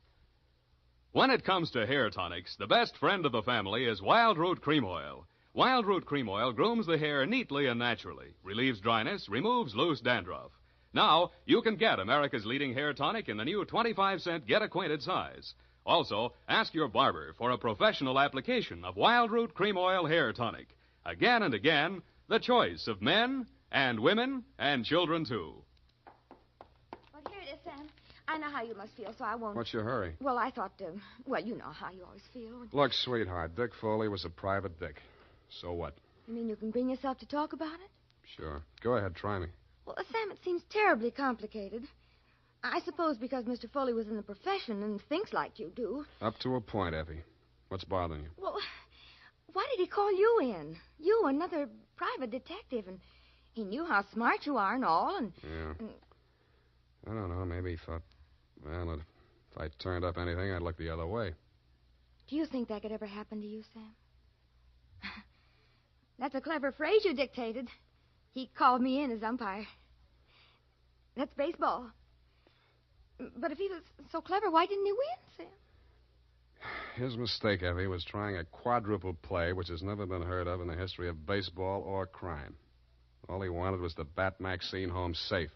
When it comes to hair tonics, the best friend of the family is Wild Root Cream Oil. Wild Root Cream Oil grooms the hair neatly and naturally, relieves dryness, removes loose dandruff. Now, you can get America's leading hair tonic in the new 25-cent Get Acquainted size. Also, ask your barber for a professional application of Wild Root Cream Oil Hair Tonic. Again and again, the choice of men and women and children, too. Well, here it is, Sam. I know how you must feel, so I won't... What's your hurry? Well, I thought, well, you know how you always feel. Look, sweetheart, Dick Foley was a private dick. So what? You mean you can bring yourself to talk about it? Sure. Go ahead, try me. Well, Sam, it seems terribly complicated. I suppose because Mr. Foley was in the profession and thinks like you do. Up to a point, Effie. What's bothering you? Well, why did he call you in? You, another private detective, and he knew how smart you are and all, and... Yeah. I don't know. Maybe he thought, well, if I turned up anything, I'd look the other way. Do you think that could ever happen to you, Sam? That's a clever phrase you dictated. He called me in as umpire. That's baseball. But if he was so clever, why didn't he win, Sam? His mistake, Effie, was trying a quadruple play, which has never been heard of in the history of baseball or crime. All he wanted was to bat Maxine home safe.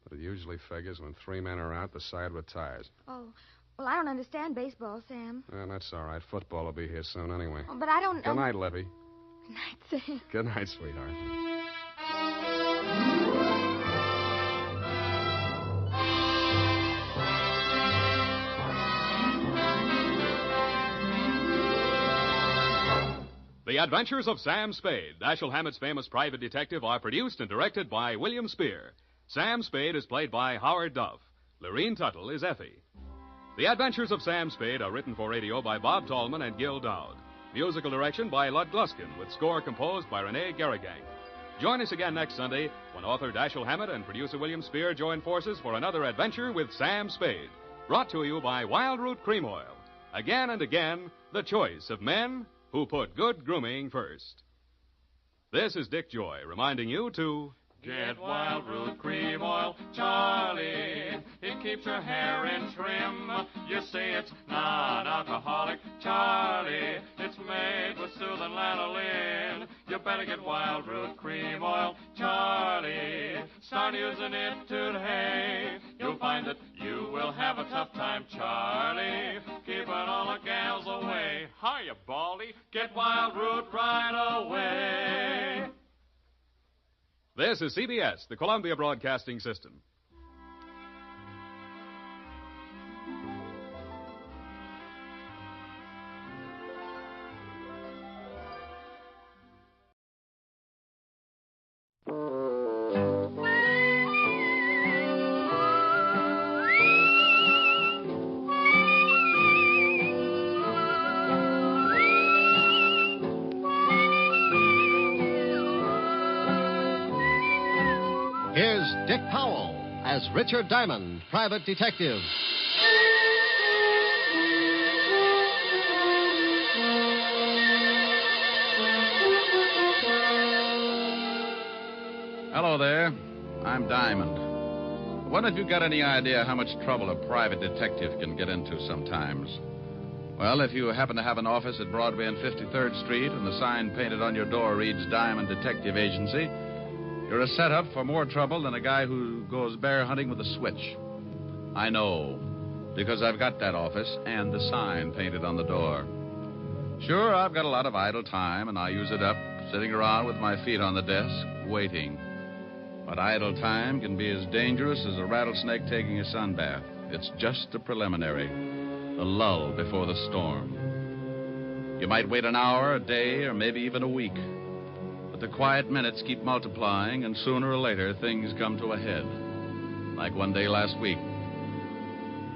But it usually figures when 3 men are out, the side retires. Oh, well, I don't understand baseball, Sam. Well, that's all right. Football will be here soon anyway. Oh, but I don't... Good night, Levy. Good night, Sam. Good night, sweetheart. The Adventures of Sam Spade, Dashiell Hammett's famous private detective, are produced and directed by William Spear. Sam Spade is played by Howard Duff. Lorene Tuttle is Effie. The Adventures of Sam Spade are written for radio by Bob Tallman and Gil Dowd. Musical direction by Lud Gluskin, with score composed by Rene Garrigang. Join us again next Sunday when author Dashiell Hammett and producer William Spear join forces for another adventure with Sam Spade. Brought to you by Wild Root Cream Oil. Again and again, the choice of men who put good grooming first. This is Dick Joy reminding you to... Get Wild Root Cream Oil, Charlie. It keeps your hair in trim. You say it's non-alcoholic, Charlie. It's made with soothing lanolin. You better get Wild Root Cream Oil, Charlie. Start using it today. You'll find that you will have a tough time, Charlie. Keeping all the gals away. Hiya, Baldy. Get Wild Root right away. This is CBS, the Columbia Broadcasting System. Here's Dick Powell as Richard Diamond, private detective. Hello there. I'm Diamond. What if you got any idea how much trouble a private detective can get into sometimes? Well, if you happen to have an office at Broadway and 53rd Street and the sign painted on your door reads Diamond Detective Agency, you're a setup for more trouble than a guy who goes bear hunting with a switch. I know, because I've got that office and the sign painted on the door. Sure, I've got a lot of idle time, and I use it up sitting around with my feet on the desk, waiting. But idle time can be as dangerous as a rattlesnake taking a sunbath. It's just a preliminary, the lull before the storm. You might wait an hour, a day, or maybe even a week. But the quiet minutes keep multiplying, and sooner or later, things come to a head. Like one day last week.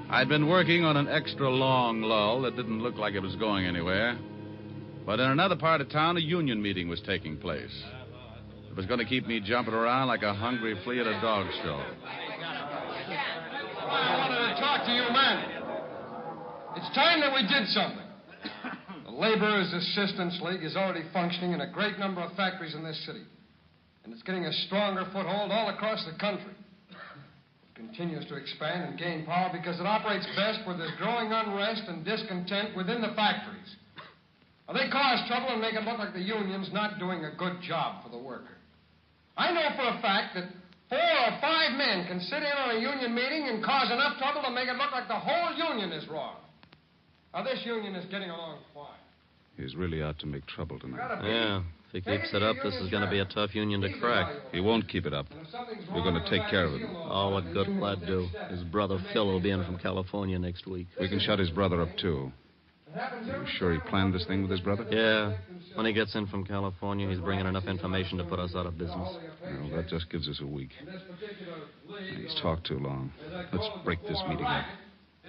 I'd been working on an extra long lull that didn't look like it was going anywhere. But in another part of town, a union meeting was taking place. It was going to keep me jumping around like a hungry flea at a dog show. I wanted to talk to you men. It's time that we did something. The Laborers' Assistance League is already functioning in a great number of factories in this city. And it's getting a stronger foothold all across the country. It continues to expand and gain power because it operates best where there's growing unrest and discontent within the factories. Well, they cause trouble and make it look like the union's not doing a good job for the worker. I know for a fact that 4 or 5 men can sit in on a union meeting and cause enough trouble to make it look like the whole union is wrong. Now, this union is getting along fine. He's really out to make trouble tonight. Yeah, if he keeps it up, this is going to be a tough union to crack. He won't keep it up. We're going to take care of him. Oh, what good will that do? His brother Phil will be in from California next week. We can shut his brother up, too. You sure he planned this thing with his brother? Yeah. When he gets in from California, he's bringing enough information to put us out of business. Well, that just gives us a week. He's talked too long. Let's break this meeting up.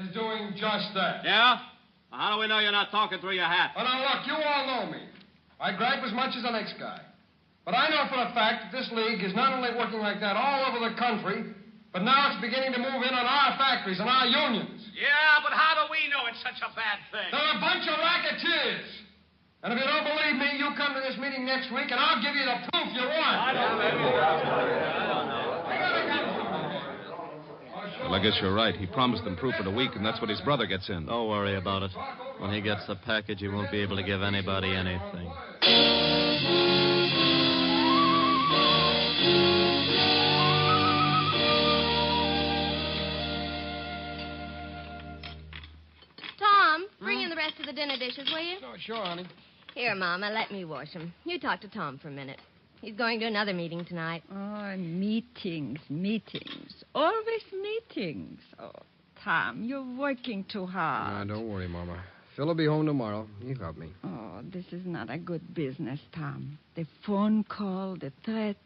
Is doing just that. Yeah? Well, how do we know you're not talking through your hat? Well, now, look, you all know me. I gripe as much as the next guy. But I know for a fact that this league is not only working like that all over the country, but now it's beginning to move in on our factories and our unions. Yeah, but how do we know it's such a bad thing? They're a bunch of racketeers. And if you don't believe me, you come to this meeting next week, and I'll give you the proof you want. Well, I guess you're right. He promised them proof in a week, and that's what his brother gets in. Don't worry about it. When he gets the package, he won't be able to give anybody anything. Tom, bring in the rest of the dinner dishes, will you? Oh, sure, honey. Here, Mama, let me wash them. You talk to Tom for a minute. He's going to another meeting tonight. Oh, meetings. Always meetings. Oh, Tom, you're working too hard. Don't worry, Mama. Phil will be home tomorrow. You help me. Oh, this is not a good business, Tom. The phone call, the threats.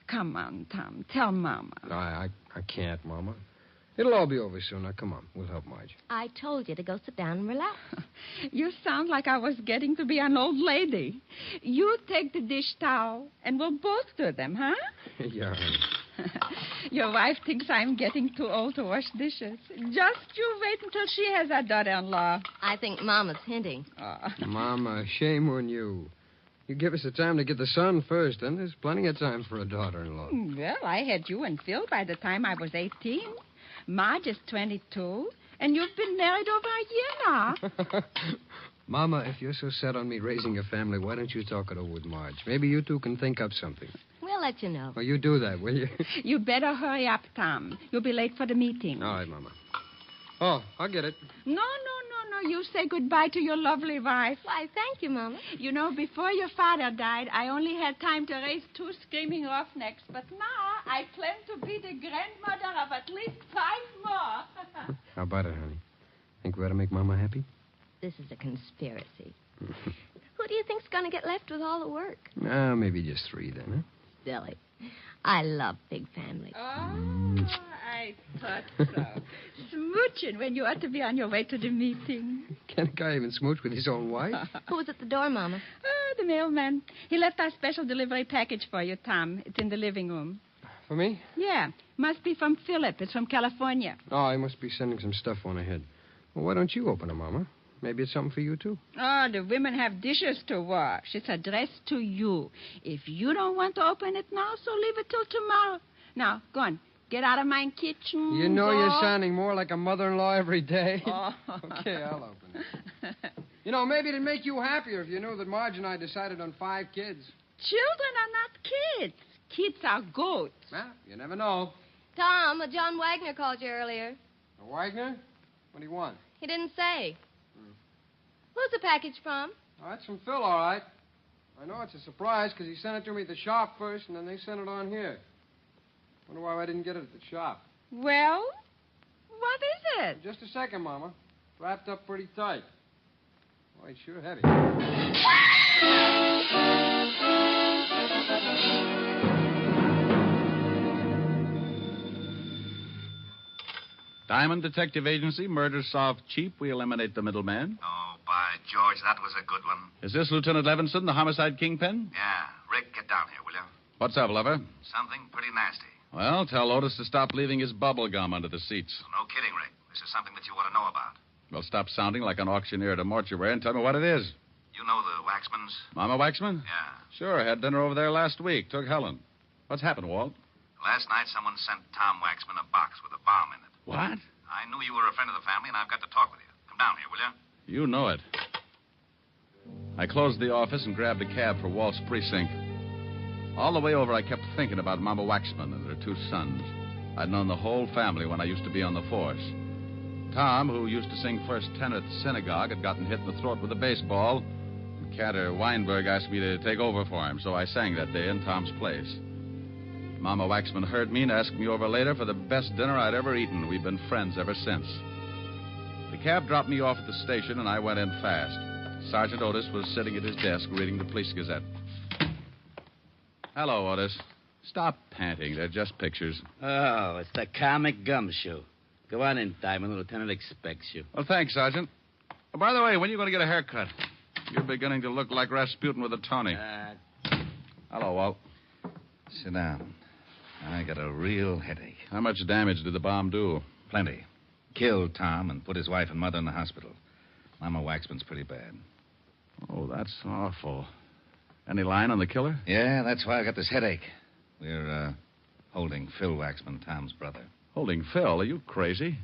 Come on, Tom. Tell Mama. I can't, Mama. It'll all be over soon. Now, come on. We'll help Marge. I told you to go sit down and relax. You sound like I was getting to be an old lady. You take the dish towel, and we'll both do them, huh? Yeah, honey. Your wife thinks I'm getting too old to wash dishes. Just you wait until she has a daughter-in-law. I think Mama's hinting. Mama, shame on you. You give us the time to get the son first, then there's plenty of time for a daughter-in-law. Well, I had you and Phil by the time I was 18. Marge is 22, and you've been married over a year now. Mama, if you're so set on me raising a family, why don't you talk it over with Marge? Maybe you two can think up something. We'll let you know. Well, you do that, will you? You better hurry up, Tom. You'll be late for the meeting. All right, Mama. Oh, I'll get it. No. You say goodbye to your lovely wife. Why, thank you, Mama. You know, before your father died, I only had time to raise 2 screaming roughnecks. But now I plan to be the grandmother of at least 5 more. How about it, honey? Think we ought to make Mama happy? This is a conspiracy. Who do you think's going to get left with all the work? Maybe just 3 then, huh? Silly. I love big families. Oh, I thought so. Smooching when you ought to be on your way to the meeting. Can a guy even smooch with his own wife? Who was at the door, Mama? Oh, the mailman. He left our special delivery package for you, Tom. It's in the living room. For me? Yeah. Must be from Philip. It's from California. Oh, he must be sending some stuff on ahead. Well, why don't you open it, Mama? Maybe it's something for you, too. Oh, the women have dishes to wash. It's addressed to you. If you don't want to open it now, so leave it till tomorrow. Now, go on. Get out of my kitchen. You know you're sounding more like a mother-in-law every day. Oh. Okay, I'll open it. You know, maybe it'd make you happier if you knew that Marge and I decided on 5 kids. Children are not kids. Kids are goats. Well, you never know. Tom, John Wagner called you earlier. Wagner? What do you want? He didn't say. Who's the package from? Oh, that's from Phil, all right. I know it's a surprise because he sent it to me at the shop first, and then they sent it on here. Wonder why I didn't get it at the shop. Well, what is it? Just a second, Mama. Wrapped up pretty tight. Boy, it's sure heavy. Diamond Detective Agency, murder solved cheap. We eliminate the middleman. Oh, by George, that was a good one. Is this Lieutenant Levinson, the homicide kingpin? Yeah. Rick, get down here, will you? What's up, lover? Something pretty nasty. Well, tell Otis to stop leaving his bubble gum under the seats. No kidding, Rick. This is something that you want to know about. Well, stop sounding like an auctioneer at a mortuary and tell me what it is. You know the Waxmans? Mama Waxman? Yeah. Sure, I had dinner over there last week. Took Helen. What's happened, Walt? Last night, someone sent Tom Waxman a box with a bomb in it. What? I knew you were a friend of the family, and I've got to talk with you. Come down here, will you? You know it. I closed the office and grabbed a cab for Walt's precinct. All the way over, I kept thinking about Mama Waxman and her 2 sons. I'd known the whole family when I used to be on the force. Tom, who used to sing first tenor at the synagogue, had gotten hit in the throat with a baseball. And Cantor Weinberg asked me to take over for him, so I sang that day in Tom's place. Mama Waxman heard me and asked me over later for the best dinner I'd ever eaten. We've been friends ever since. The cab dropped me off at the station, and I went in fast. Sergeant Otis was sitting at his desk reading the Police Gazette. Hello, Otis. Stop panting. They're just pictures. Oh, it's the comic gumshoe. Go on in, Diamond. The lieutenant expects you. Well, thanks, Sergeant. Oh, by the way, when are you going to get a haircut? You're beginning to look like Rasputin with a Tony. Hello, Walt. Sit down. I got a real headache. How much damage did the bomb do? Plenty. Killed Tom and put his wife and mother in the hospital. Mama Waxman's pretty bad. Oh, that's awful. Any line on the killer? Yeah, that's why I got this headache. We're, holding Phil Waxman, Tom's brother. Holding Phil? Are you crazy?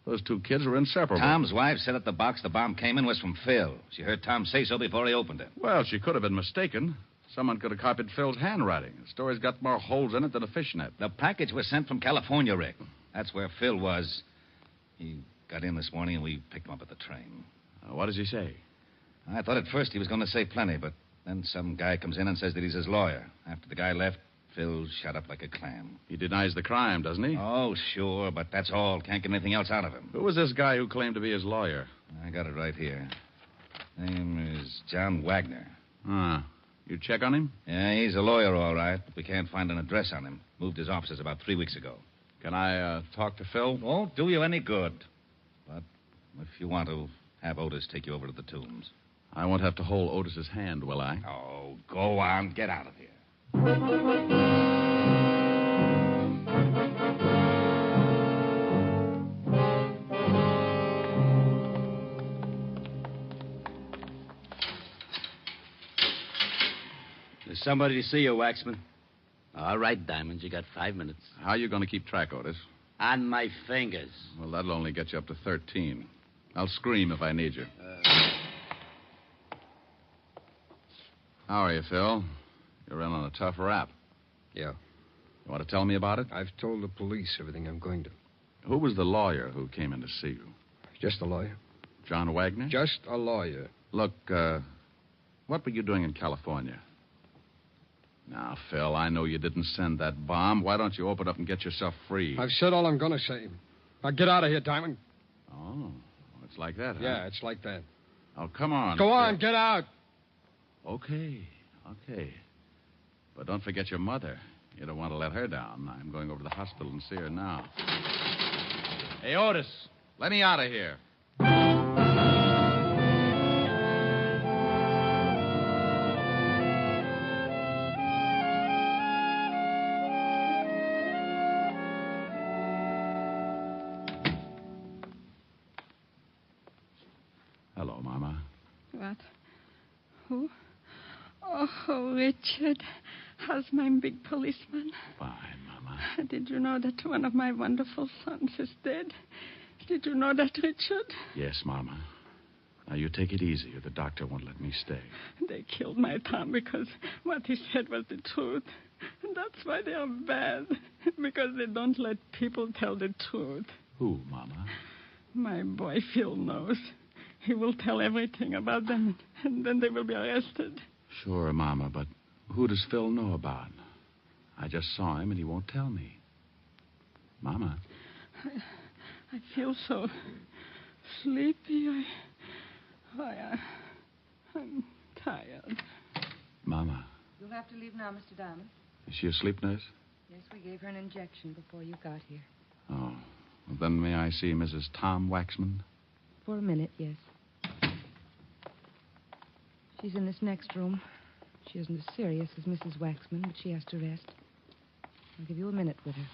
Those two kids were inseparable. Tom's wife said that the box the bomb came in was from Phil. She heard Tom say so before he opened it. Well, she could have been mistaken. Someone could have copied Phil's handwriting. The story's got more holes in it than a fishnet. The package was sent from California, Rick. That's where Phil was. He got in this morning, and we picked him up at the train. What does he say? I thought at first he was going to say plenty, but then some guy comes in and says that he's his lawyer. After the guy left, Phil shut up like a clam. He denies the crime, doesn't he? Oh, sure, but that's all. Can't get anything else out of him. Who was this guy who claimed to be his lawyer? I got it right here. Name is John Wagner. Ah. You check on him? Yeah, he's a lawyer, all right, but we can't find an address on him. Moved his offices about 3 weeks ago. Can I talk to Phil? Won't do you any good. But if you want to, have Otis take you over to the Tombs. I won't have to hold Otis's hand, will I? Oh, go on. Get out of here. There's somebody to see you, Waxman. All right, Diamond. You got 5 minutes. How are you going to keep track, Otis? On my fingers. Well, that'll only get you up to 13. I'll scream if I need you. How are you, Phil? You're in on a tough rap. Yeah. You want to tell me about it? I've told the police everything I'm going to. Who was the lawyer who came in to see you? Just a lawyer. John Wagner? Just a lawyer. Look, what were you doing in California? Now, Phil, I know you didn't send that bomb. Why don't you open up and get yourself free? I've said all I'm going to say. Now, get out of here, Diamond. Oh, it's like that, huh? Yeah, it's like that. Oh, come on. Go on, get out. Okay. But don't forget your mother. You don't want to let her down. I'm going over to the hospital and see her now. Hey, Otis, let me out of here. Hello, Mama. What? Who? Oh, Richard. How's my big policeman? Fine, Mama. Did you know that one of my wonderful sons is dead? Did you know that, Richard? Yes, Mama. Now, you take it easy, or the doctor won't let me stay. They killed my Tom because what he said was the truth. And that's why they are bad. Because they don't let people tell the truth. Who, Mama? My boy Phil knows. He will tell everything about them, and then they will be arrested. Sure, Mama, but who does Phil know about? I just saw him, and he won't tell me. Mama. I feel so sleepy. I'm tired. Mama. You'll have to leave now, Mr. Diamond. Is she asleep, nurse? Yes, we gave her an injection before you got here. Oh. Well, then may I see Mrs. Tom Waxman? For a minute, yes. She's in this next room. She isn't as serious as Mrs. Waxman, but she has to rest. I'll give you a minute with her.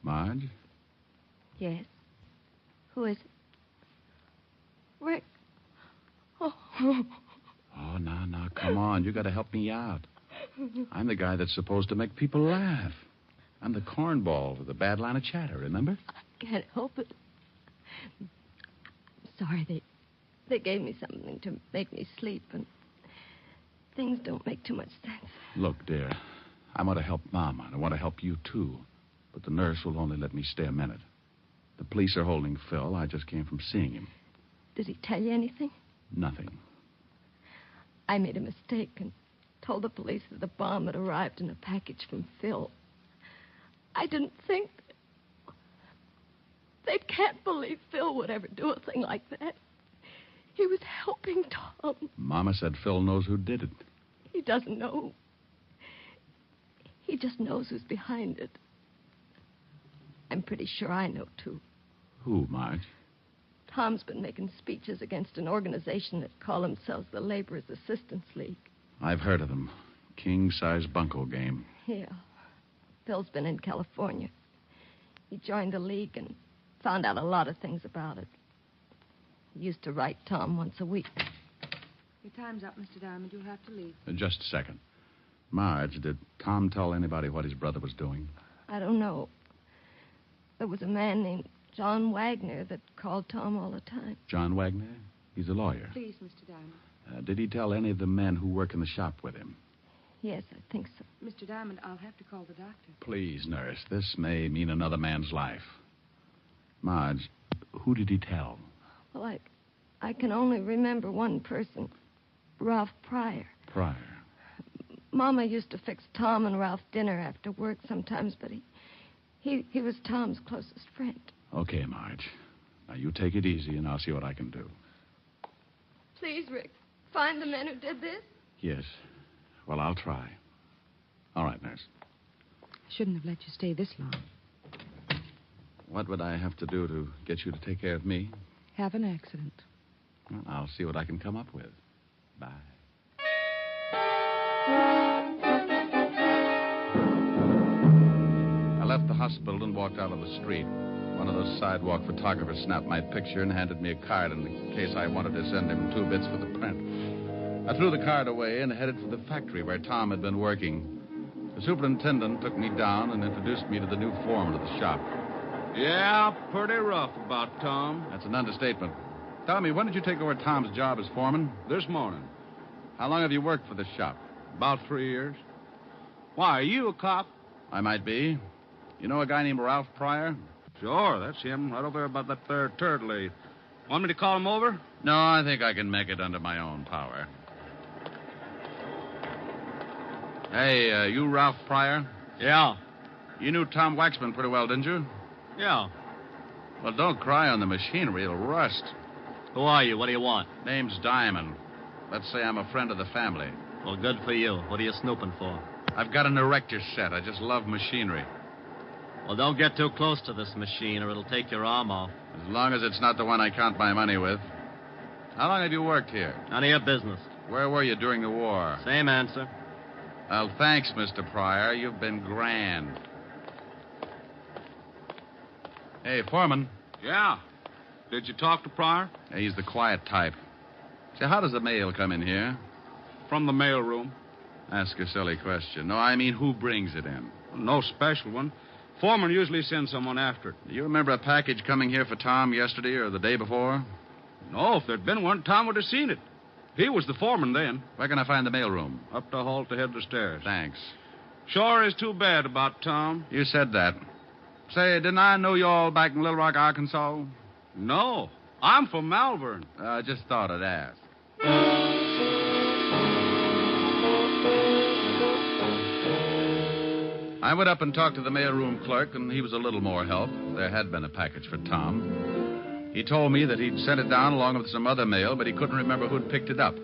Marge? Yes. Who is it? Rick. Oh, now, come on. You got to help me out. I'm the guy that's supposed to make people laugh. I'm the cornball with the bad line of chatter, remember? I can't help it. Sorry, they gave me something to make me sleep, and things don't make too much sense. Look, dear, I want to help Mama, and I want to help you, too. But the nurse will only let me stay a minute. The police are holding Phil. I just came from seeing him. Did he tell you anything? Nothing. I made a mistake and told the police that the bomb had arrived in a package from Phil. I didn't think they can't believe Phil would ever do a thing like that. He was helping Tom. Mama said Phil knows who did it. He doesn't know. He just knows who's behind it. I'm pretty sure I know, too. Who, Marge? Tom's been making speeches against an organization that call themselves the Laborers' Assistance League. I've heard of them. King-size bunco game. Yeah. Phil's been in California. He joined the league and found out a lot of things about it. He used to write Tom once a week. Your time's up, Mr. Diamond. You'll have to leave. Just a second. Marge, did Tom tell anybody what his brother was doing? I don't know. There was a man named John Wagner that called Tom all the time. John Wagner? He's a lawyer. Please, Mr. Diamond. Did he tell any of the men who work in the shop with him? Yes, I think so. Mr. Diamond, I'll have to call the doctor. Please, nurse. This may mean another man's life. Marge, who did he tell? Well, I can only remember one person, Ralph Pryor. Pryor. Mama used to fix Tom and Ralph dinner after work sometimes, but he was Tom's closest friend. Okay, Marge. Now, you take it easy, and I'll see what I can do. Please, Rick, find the men who did this. Yes. Well, I'll try. All right, nurse. I shouldn't have let you stay this long. What would I have to do to get you to take care of me? Have an accident. Well, I'll see what I can come up with. Bye. I left the hospital and walked out on the street. One of those sidewalk photographers snapped my picture and handed me a card in case I wanted to send him 2 bits for the print. I threw the card away and headed for the factory where Tom had been working. The superintendent took me down and introduced me to the new foreman of the shop. Yeah, pretty rough about Tom. That's an understatement. Tell me, when did you take over Tom's job as foreman? This morning. How long have you worked for this shop? About 3 years. Why, are you a cop? I might be. You know a guy named Ralph Pryor? Sure, that's him, right over there about that there turd lathe. Want me to call him over? No, I think I can make it under my own power. Hey, you Ralph Pryor? Yeah. You knew Tom Waxman pretty well, didn't you? Yeah. Well, don't cry on the machinery. It'll rust. Who are you? What do you want? Name's Diamond. Let's say I'm a friend of the family. Well, good for you. What are you snooping for? I've got an erector set. I just love machinery. Well, don't get too close to this machine or it'll take your arm off. As long as it's not the one I count my money with. How long have you worked here? None of your business. Where were you during the war? Same answer. Well, thanks, Mr. Pryor. You've been grand. Hey, Foreman. Yeah. Did you talk to Pryor? Yeah, he's the quiet type. Say, how does the mail come in here? From the mail room. Ask a silly question. No, I mean, who brings it in? No special one. Foreman usually sends someone after it. Do you remember a package coming here for Tom yesterday or the day before? No, if there'd been one, Tom would have seen it. He was the foreman then. Where can I find the mailroom? Up the hall to head of the stairs. Thanks. Sure is too bad about Tom. You said that. Say, didn't I know you all back in Little Rock, Arkansas? No. I'm from Malvern. I just thought I'd ask. I went up and talked to the mailroom clerk, and he was a little more help. There had been a package for Tom. He told me that he'd sent it down along with some other mail, but he couldn't remember who'd picked it up.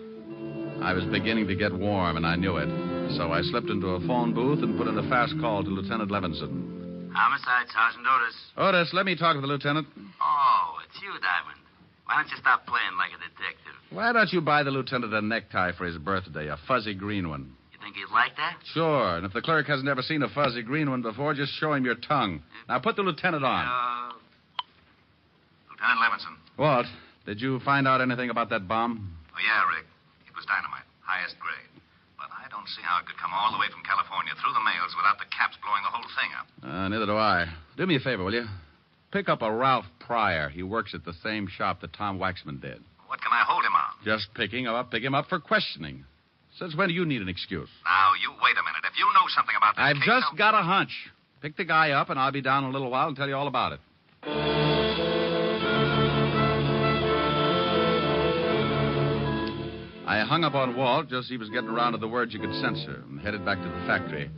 I was beginning to get warm, and I knew it. So I slipped into a phone booth and put in a fast call to Lieutenant Levinson. Homicide, Sergeant Otis. Otis, let me talk to the lieutenant. Oh, it's you, Diamond. Why don't you stop playing like a detective? Why don't you buy the lieutenant a necktie for his birthday, a fuzzy green one? You think he'd like that? Sure, and if the clerk hasn't ever seen a fuzzy green one before, just show him your tongue. Now put the lieutenant on. Lieutenant Levinson. What? Did you find out anything about that bomb? Oh, yeah, Rick. It was dynamite. Highest grade. But I don't see how it could come all the way from California through the mails without the caps blowing the whole thing up. Neither do I. Do me a favor, will you? Pick up a Ralph Pryor. He works at the same shop that Tom Waxman did. What can I hold him on? Just pick him up for questioning. Since when do you need an excuse? Now, you wait a minute. If you know something about this I've case, just got a hunch. Pick the guy up, and I'll be down in a little while and tell you all about it. I hung up on Walt just as he was getting around to the words you could censor and headed back to the factory.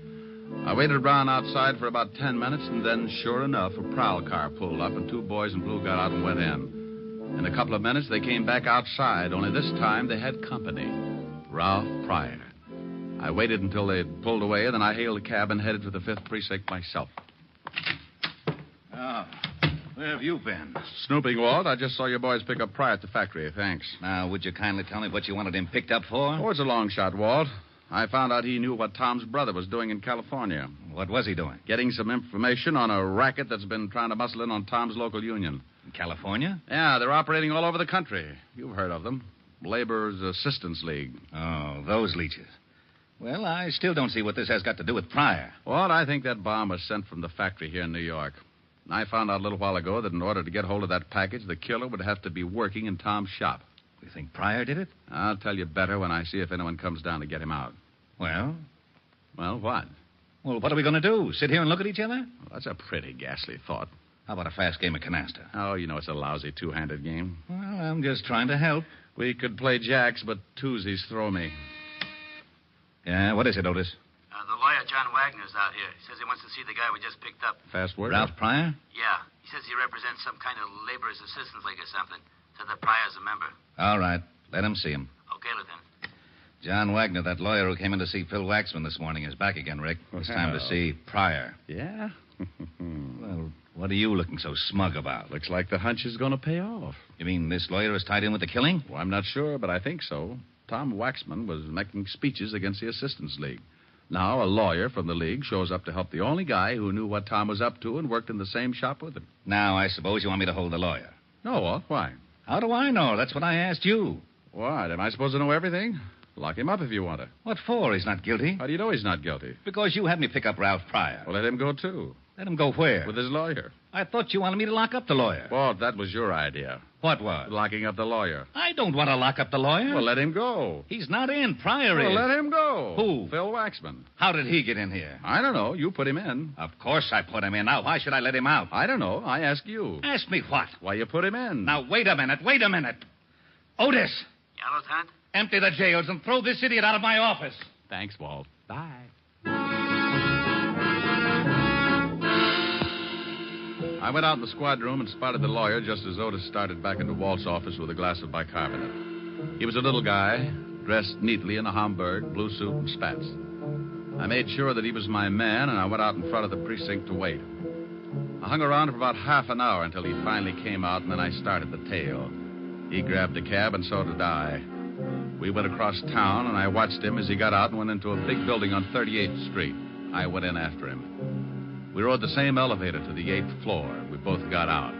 I waited around outside for about 10 minutes, and then, sure enough, a prowl car pulled up, and two boys in blue got out and went in. In a couple of minutes, they came back outside, only this time they had company. Ralph Pryor. I waited until they'd pulled away, and then I hailed a cab and headed for the 5th Precinct myself. Oh, where have you been? Snooping, Walt. I just saw your boys pick up Pryor at the factory. Thanks. Now, would you kindly tell me what you wanted him picked up for? Oh, it's a long shot, Walt. I found out he knew what Tom's brother was doing in California. What was he doing? Getting some information on a racket that's been trying to muscle in on Tom's local union. In California? Yeah, they're operating all over the country. You've heard of them. Labor's Assistance League. Oh, those leeches. Well, I still don't see what this has got to do with Pryor. Walt, I think that bomb was sent from the factory here in New York. I found out a little while ago that in order to get hold of that package, the killer would have to be working in Tom's shop. You think Pryor did it? I'll tell you better when I see if anyone comes down to get him out. Well? Well, what? Well, what are we going to do? Sit here and look at each other? Well, that's a pretty ghastly thought. How about a fast game of canasta? Oh, you know it's a lousy two-handed game. Well, I'm just trying to help. We could play jacks, but twosies throw me. Yeah, what is it, Otis? The lawyer, John Wagner's out here. He says he wants to see the guy we just picked up. Fast word? Ralph Pryor? Yeah. He says he represents some kind of laborers' assistance league or something. Said that Pryor's a member. All right. Let him see him. Okay, Lieutenant. John Wagner, that lawyer who came in to see Phil Waxman this morning, is back again, Rick. It's time to see Pryor. Yeah? Well, what are you looking so smug about? Looks like the hunch is going to pay off. You mean this lawyer is tied in with the killing? Well, I'm not sure, but I think so. Tom Waxman was making speeches against the Assistance League. Now, a lawyer from the league shows up to help the only guy who knew what Tom was up to and worked in the same shop with him. Now, I suppose you want me to hold the lawyer. No, Walt. Why? How do I know? That's what I asked you. What? Am I supposed to know everything? Lock him up if you want to. What for? He's not guilty. How do you know he's not guilty? Because you had me pick up Ralph Pryor. Well, let him go, too. Let him go where? With his lawyer. I thought you wanted me to lock up the lawyer. Walt, that was your idea. What was? Locking up the lawyer. I don't want to lock up the lawyer. Well, let him go. He's not in. Pryor is. Well, let him go. Who? Phil Waxman. How did he get in here? I don't know. You put him in. Of course I put him in. Now, why should I let him out? I don't know. I ask you. Ask me what? Why you put him in. Now, wait a minute. Otis. Yeah, Lieutenant? Empty the jails and throw this idiot out of my office. Thanks, Walt. Bye. I went out in the squad room and spotted the lawyer just as Otis started back into Walt's office with a glass of bicarbonate. He was a little guy, dressed neatly in a Homburg, blue suit, and spats. I made sure that he was my man, and I went out in front of the precinct to wait. I hung around for about half an hour until he finally came out, and then I started the tale. He grabbed a cab, and so did I. We went across town, and I watched him as he got out and went into a big building on 38th Street. I went in after him. We rode the same elevator to the 8th floor. We both got out.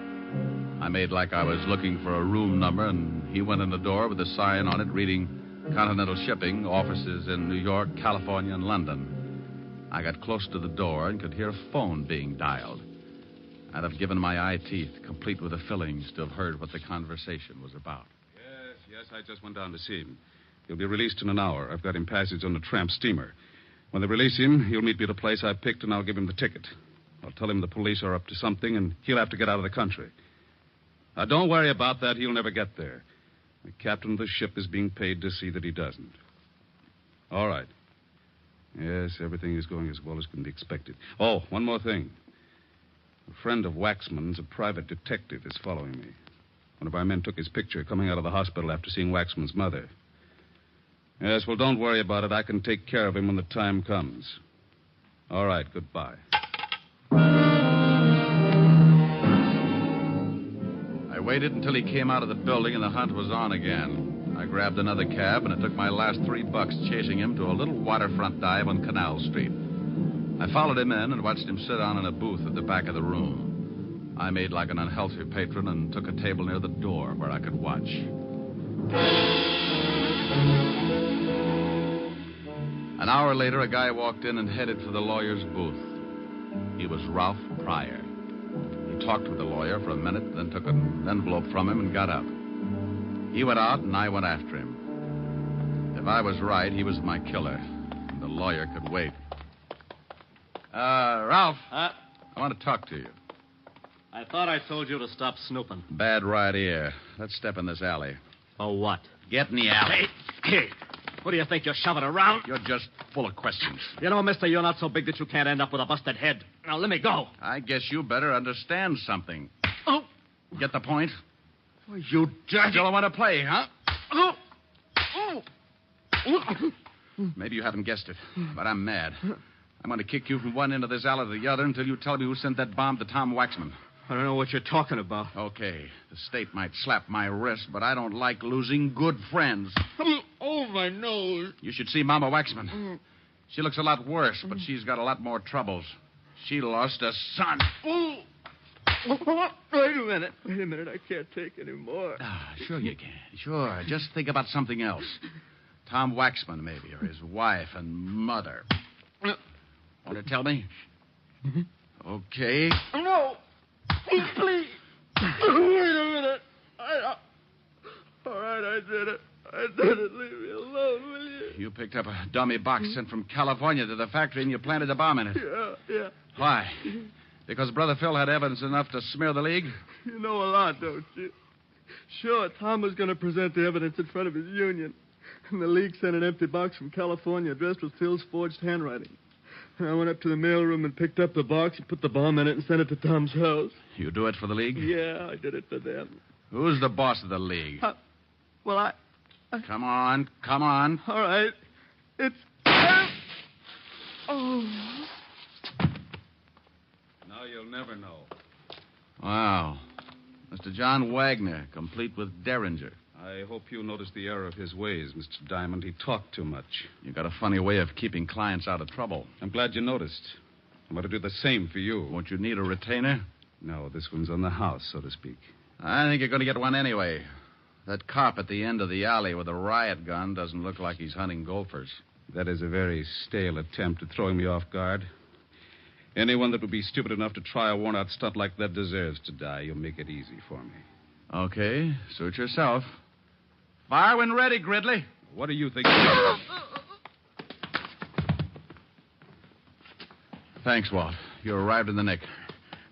I made like I was looking for a room number, and he went in the door with a sign on it reading Continental Shipping, offices in New York, California, and London. I got close to the door and could hear a phone being dialed. I'd have given my eye teeth, complete with the fillings, to have heard what the conversation was about. Yes, I just went down to see him. He'll be released in an hour. I've got him passage on a tramp steamer. When they release him, he'll meet me at a place I picked, and I'll give him the ticket. I'll tell him the police are up to something, and he'll have to get out of the country. Now, don't worry about that. He'll never get there. The captain of the ship is being paid to see that he doesn't. All right. Yes, everything is going as well as can be expected. Oh, one more thing. A friend of Waxman's, a private detective, is following me. One of our men took his picture coming out of the hospital after seeing Waxman's mother. Yes, well, don't worry about it. I can take care of him when the time comes. All right, goodbye. I waited until he came out of the building and the hunt was on again. I grabbed another cab, and it took my last $3 chasing him to a little waterfront dive on Canal Street. I followed him in and watched him sit down in a booth at the back of the room. I made like an unhealthy patron and took a table near the door where I could watch. An hour later, a guy walked in and headed for the lawyer's booth. He was Ralph Pryor. He talked with the lawyer for a minute, then took an envelope from him and got up. He went out, and I went after him. If I was right, he was my killer, and the lawyer could wait. Ralph. I want to talk to you. I thought I told you to stop snooping. Bad right ear. Let's step in this alley. Oh, what? Get in the alley. Hey, What do you think? You're shoving around? You're just full of questions. You know, mister, you're not so big that you can't end up with a busted head. Now, let me go. I guess you better understand something. Oh. Get the point? Oh, you dirty... Still want to play, huh? Oh. Oh. Maybe you haven't guessed it, but I'm mad. I'm going to kick you from one end of this alley to the other until you tell me who sent that bomb to Tom Waxman. I don't know what you're talking about. Okay, the state might slap my wrist, but I don't like losing good friends. Oh, my nose. You should see Mama Waxman. She looks a lot worse, but she's got a lot more troubles. She lost a son. Oh. Wait a minute. I can't take any more. Sure you can. Sure. Just think about something else. Tom Waxman, maybe, or his wife and mother. Want to tell me? Okay. No. Please. Wait a minute. All right, I did it. Leave me alone, will you? You picked up a dummy box sent from California to the factory and you planted a bomb in it. Yeah. Why? Because Brother Phil had evidence enough to smear the League? You know a lot, don't you? Sure, Tom was going to present the evidence in front of his union. And the League sent an empty box from California addressed with Phil's forged handwriting. And I went up to the mailroom and picked up the box and put the bomb in it and sent it to Tom's house. You do it for the League? Yeah, I did it for them. Who's the boss of the League? Well, I... Come on. All right. It's... Oh. Now you'll never know. Wow. Mr. John Wagner, complete with Derringer. I hope you noticed the error of his ways, Mr. Diamond. He talked too much. You got a funny way of keeping clients out of trouble. I'm glad you noticed. I'm going to do the same for you. Won't you need a retainer? No, this one's on the house, so to speak. I think you're going to get one anyway. That cop at the end of the alley with a riot gun doesn't look like he's hunting golfers. That is a very stale attempt at throwing me off guard. Anyone that would be stupid enough to try a worn-out stunt like that deserves to die. You'll make it easy for me. Okay, suit yourself. Fire when ready, Gridley. What do you think? Thanks, Walt. You arrived in the nick.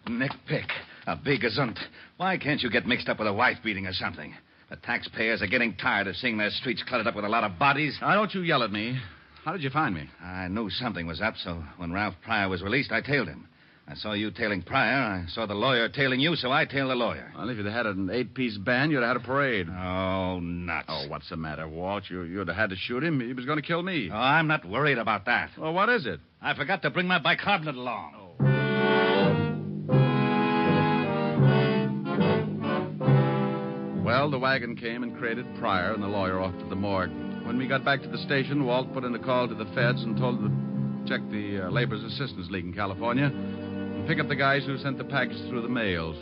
Nick Pick, a big gazunt. Why can't you get mixed up with a wife beating or something? The taxpayers are getting tired of seeing their streets cluttered up with a lot of bodies. Now, don't you yell at me. How did you find me? I knew something was up, so when Ralph Pryor was released, I tailed him. I saw you tailing Pryor. I saw the lawyer tailing you, so I tailed the lawyer. Well, if you'd had an 8-piece band, you'd have had a parade. Oh, nuts. Oh, what's the matter, Walt? You'd have had to shoot him. He was going to kill me. Oh, I'm not worried about that. Well, what is it? I forgot to bring my bicarbonate along. Well, the wagon came and crated Pryor and the lawyer off to the morgue. When we got back to the station, Walt put in a call to the feds and told them to check the Labor's Assistance League in California and pick up the guys who sent the package through the mails.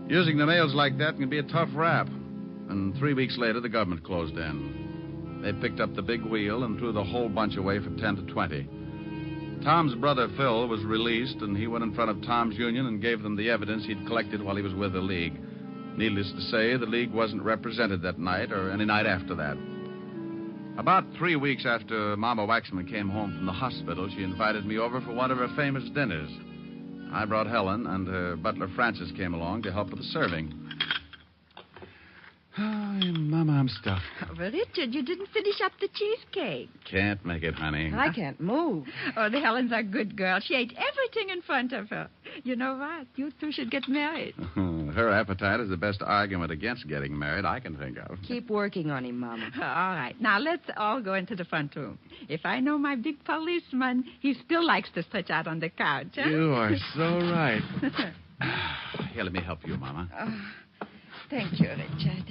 Using the mails like that can be a tough rap. And 3 weeks later, the government closed in. They picked up the big wheel and threw the whole bunch away for 10 to 20. Tom's brother, Phil, was released, and he went in front of Tom's union and gave them the evidence he'd collected while he was with the League. Needless to say, the League wasn't represented that night or any night after that. About 3 weeks after Mama Waxman came home from the hospital, she invited me over for one of her famous dinners. I brought Helen, and her butler Francis came along to help with the serving. Oh, Mama, I'm stuffed. Oh, but Richard, you didn't finish up the cheesecake. Can't make it, honey. I can't move. Oh, the Helen's a good girl. She ate everything in front of her. You know what? You two should get married. Her appetite is the best argument against getting married I can think of. Keep working on him, Mama. All right. Now, let's all go into the front room. If I know my big policeman, he still likes to stretch out on the couch, huh? You are so right. Here, let me help you, Mama. Thank you, Richard.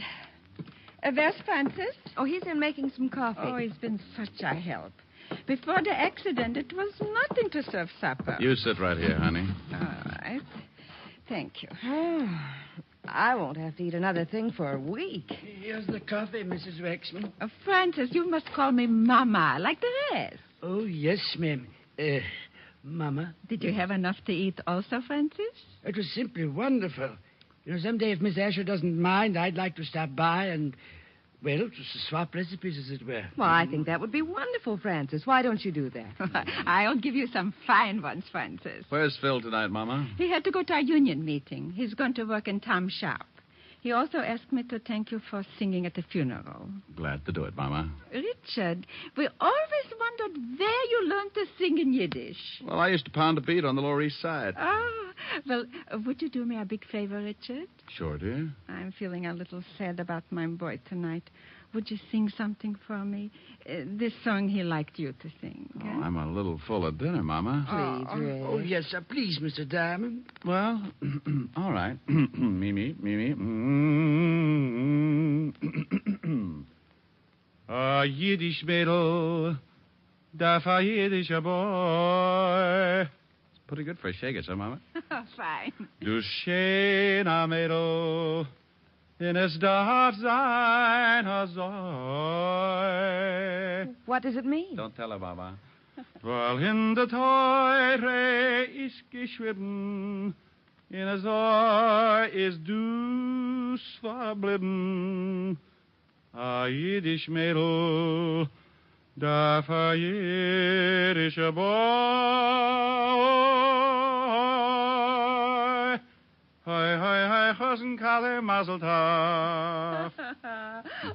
Where's Francis? Oh, he's in making some coffee. Oh, he's been such a help. Before the accident, it was nothing to serve supper. You sit right here, honey. All right. Thank you. I won't have to eat another thing for a week. Here's the coffee, Mrs. Waxman. Francis, you must call me Mama, like the rest. Oh, yes, ma'am. Mama. Did you have enough to eat also, Francis? It was simply wonderful. You know, someday if Miss Asher doesn't mind, I'd like to stop by and, well, just to swap recipes, as it were. Well, I think that would be wonderful, Francis. Why don't you do that? I'll give you some fine ones, Francis. Where's Phil tonight, Mama? He had to go to our union meeting. He's going to work in Tom's shop. He also asked me to thank you for singing at the funeral. Glad to do it, Mama. Richard, we always wondered where you learned to sing in Yiddish. Well, I used to pound a beat on the Lower East Side. Well, would you do me a big favor, Richard? Sure, dear. I'm feeling a little sad about my boy tonight. Would you sing something for me? This song he liked you to sing. Oh, I'm a little full of dinner, Mama. Please, Ray. Oh, yes, sir. Please, Mr. Diamond. Well, all right. Mimi. A Yiddish Mädel, darf a Yiddischer boy. It's pretty good for a shaker, so, Mama. Fine. Du schöner Mädel, in es darf sein a Zoi. What does it mean? Don't tell her, Mama. Weil in der Teure ist geschrieben, in a Zoi ist du's verblieben. A Yiddish Mädel, darf a Yiddischer boy. Hi, Hosen Kalle Mazel Tov.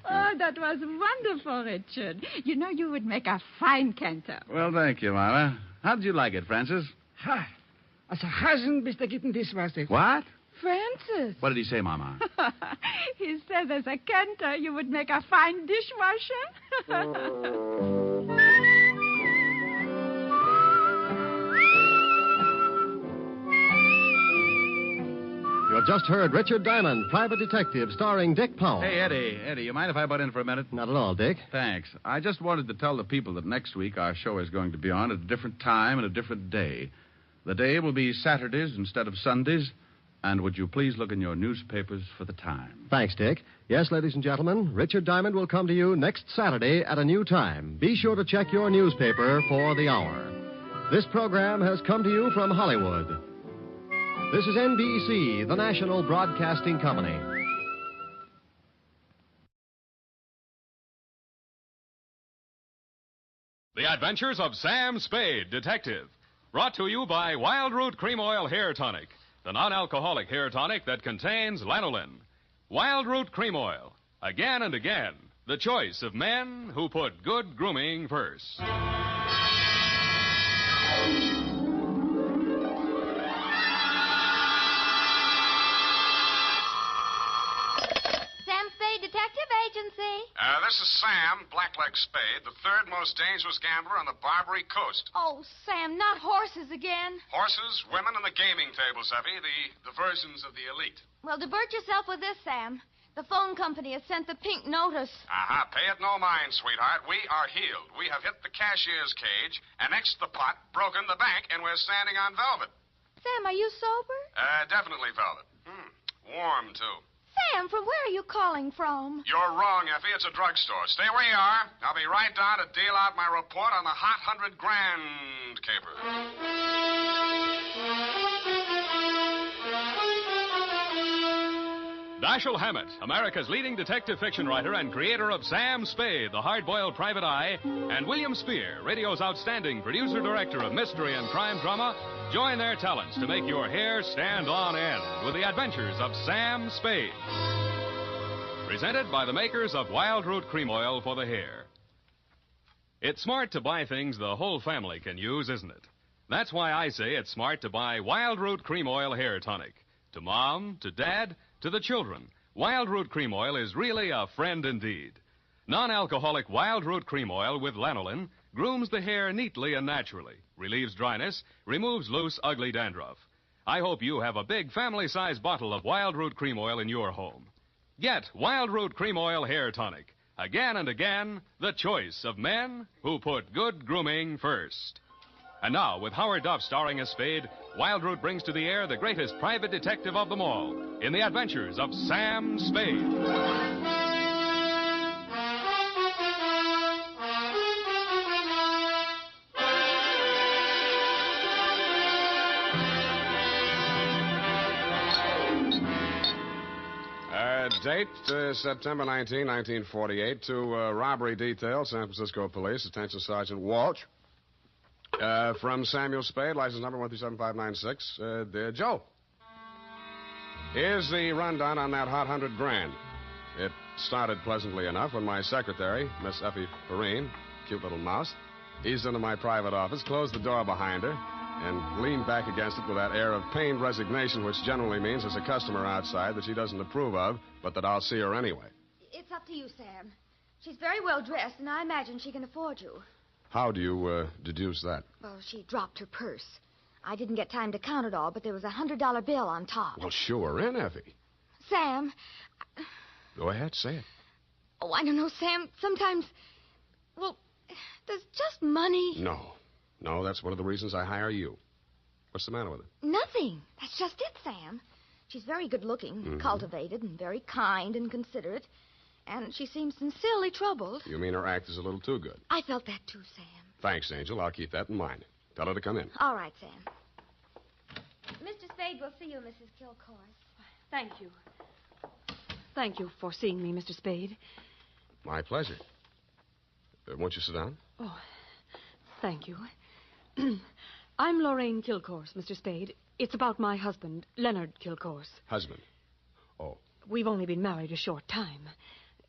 Oh, that was wonderful, Richard. You know you would make a fine cantor. Well, thank you, Mama. How did you like it, Francis? Ha. Als een hazen bis da gitten dis was dit. What? Francis. What did he say, Mama? He said as a cantor you would make a fine dishwasher. You have just heard Richard Diamond, Private Detective, starring Dick Powell. Hey, Eddie, you mind if I butt in for a minute? Not at all, Dick. Thanks. I just wanted to tell the people that next week our show is going to be on at a different time and a different day. The day will be Saturdays instead of Sundays. And would you please look in your newspapers for the time? Thanks, Dick. Yes, ladies and gentlemen, Richard Diamond will come to you next Saturday at a new time. Be sure to check your newspaper for the hour. This program has come to you from Hollywood. This is NBC, the national broadcasting company. The Adventures of Sam Spade, Detective. Brought to you by Wild Root Cream Oil Hair Tonic, the non-alcoholic hair tonic that contains lanolin. Wild Root Cream Oil. Again and again, the choice of men who put good grooming first. Sam Spade Detective Agency. This is Sam, Blackleg Spade, the third most dangerous gambler on the Barbary Coast. Oh, Sam, not horses again. Horses, women, and the gaming tables, Effie, the versions of the elite. Well, divert yourself with this, Sam. The phone company has sent the pink notice. Uh-huh. Pay it no mind, sweetheart. We are healed. We have hit the cashier's cage, annexed the pot, broken the bank, and we're standing on velvet. Sam, are you sober? Definitely velvet. Warm, too. Sam, from where are you calling from? You're wrong, Effie. It's a drugstore. Stay where you are. I'll be right down to deal out my report on the hot 100 grand caper. Dashiell Hammett, America's leading detective fiction writer and creator of Sam Spade, the hard-boiled private eye, and William Spear, radio's outstanding producer-director of mystery and crime drama, join their talents to make your hair stand on end with the adventures of Sam Spade. Presented by the makers of Wild Root Cream Oil for the hair. It's smart to buy things the whole family can use, isn't it? That's why I say it's smart to buy Wild Root Cream Oil Hair Tonic. To Mom, to Dad, to the children, Wild Root Cream Oil is really a friend indeed. Non-alcoholic Wild Root Cream Oil with lanolin grooms the hair neatly and naturally, relieves dryness, removes loose, ugly dandruff. I hope you have a big family-sized bottle of Wild Root Cream Oil in your home. Get Wild Root Cream Oil Hair Tonic. Again and again, the choice of men who put good grooming first. And now, with Howard Duff starring as Spade, Wild Root brings to the air the greatest private detective of them all in the adventures of Sam Spade. Date, September 19, 1948, to robbery detail, San Francisco Police, Attention Sergeant Walsh. From Samuel Spade, license number 137-596. Dear Joe. Here's the rundown on that hot $100,000. It started pleasantly enough when my secretary, Miss Effie Perrine, cute little mouse, eased into my private office, closed the door behind her, and leaned back against it with that air of pained resignation, which generally means there's a customer outside that she doesn't approve of, but that I'll see her anyway. It's up to you, Sam. She's very well dressed, and I imagine she can afford you. How do you deduce that? Well, she dropped her purse. I didn't get time to count it all, but there was a $100 bill on top. Well, sure, in, Effie. Sam. Go ahead, say it. Oh, I don't know, Sam. Sometimes, well, there's just money. No, that's one of the reasons I hire you. What's the matter with it? Nothing. That's just it, Sam. She's very good-looking, cultivated, and very kind and considerate. And she seems sincerely troubled. You mean her act is a little too good? I felt that too, Sam. Thanks, Angel. I'll keep that in mind. Tell her to come in. All right, Sam. Mr. Spade will see you, Mrs. Kilcourse. Thank you. Thank you for seeing me, Mr. Spade. My pleasure. Won't you sit down? Oh, thank you. I'm Lorraine Kilcourse, Mr. Spade. It's about my husband, Leonard Kilcourse. Husband? Oh. We've only been married a short time.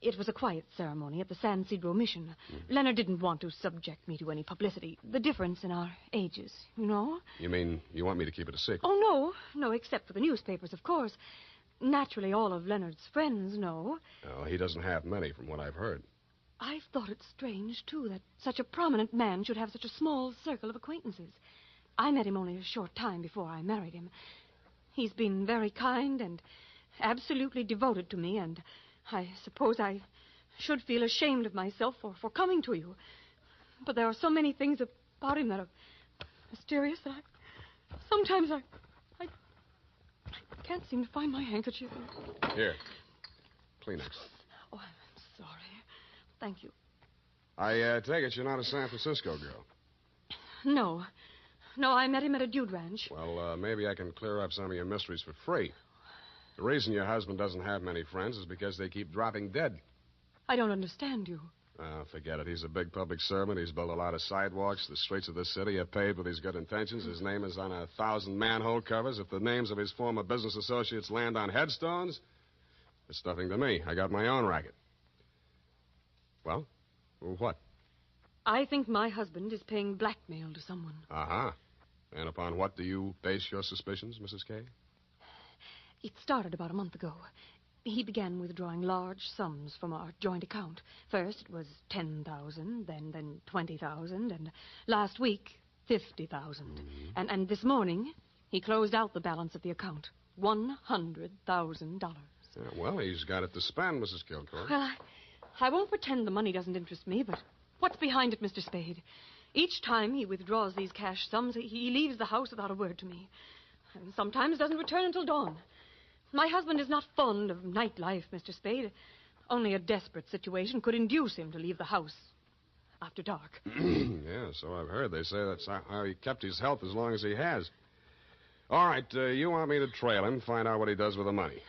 It was a quiet ceremony at the San Sidro Mission. Leonard didn't want to subject me to any publicity. The difference in our ages, you know? You mean you want me to keep it a secret? Oh, no, except for the newspapers, of course. Naturally, all of Leonard's friends know. Oh, he doesn't have many, from what I've heard. I've thought it strange, too, that such a prominent man should have such a small circle of acquaintances. I met him only a short time before I married him. He's been very kind and absolutely devoted to me, and I suppose I should feel ashamed of myself for coming to you. But there are so many things about him that are mysterious that sometimes I can't seem to find my handkerchief. Here. Kleenex. Oh, I'm sorry. Thank you. I take it you're not a San Francisco girl. No, I met him at a dude ranch. Well, maybe I can clear up some of your mysteries for free. The reason your husband doesn't have many friends is because they keep dropping dead. I don't understand you. Forget it. He's a big public servant. He's built a lot of sidewalks. The streets of this city are paved with his good intentions. His name is on 1,000 manhole covers. If the names of his former business associates land on headstones, it's nothing to me. I got my own racket. Well, what? I think my husband is paying blackmail to someone. Uh-huh. And upon what do you base your suspicions, Mrs. Kay? It started about a month ago. He began withdrawing large sums from our joint account. First it was $10,000, then $20,000, and last week, $50,000. And this morning, he closed out the balance of the account. $100,000. Yeah, well, he's got it to spend, Mrs. Kilcourse. Well, I won't pretend the money doesn't interest me, but what's behind it, Mr. Spade? Each time he withdraws these cash sums, he leaves the house without a word to me. And sometimes doesn't return until dawn. My husband is not fond of nightlife, Mr. Spade. Only a desperate situation could induce him to leave the house after dark. Yeah, so I've heard. They say that's how he kept his health as long as he has. All right, you want me to trail him, find out what he does with the money.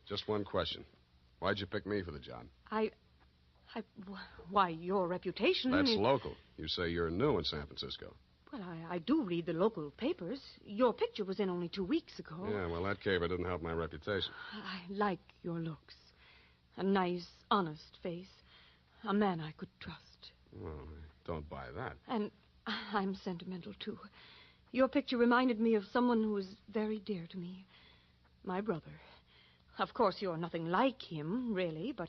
Just one question. Why'd you pick me for the job? Why, your reputation... That's local. You say you're new in San Francisco. Well, I do read the local papers. Your picture was in only 2 weeks ago. Yeah, well, that caper didn't help my reputation. I like your looks. A nice, honest face. A man I could trust. Well, I don't buy that. And I'm sentimental, too. Your picture reminded me of someone who was very dear to me. My brother. Of course, you're nothing like him, really, but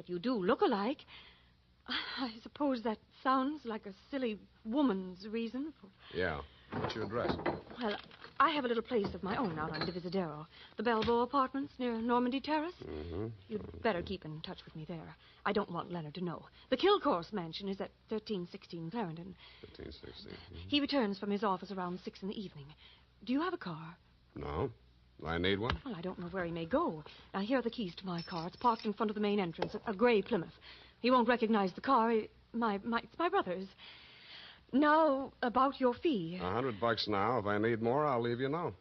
you do look alike. I suppose that sounds like a silly woman's reason for... Yeah. What's your address? Well, I have a little place of my own out on Divisadero. The Belvo Apartments near Normandy Terrace. You'd better keep in touch with me there. I don't want Leonard to know. The Kilcourse mansion is at 1316 Clarendon. 1316. He returns from his office around 6 in the evening. Do you have a car? No. Do I need one? Well, I don't know where he may go. Now, here are the keys to my car. It's parked in front of the main entrance, a gray Plymouth. He won't recognize the car. It's my brother's. Now, about your fee. $100 now. If I need more, I'll leave you know.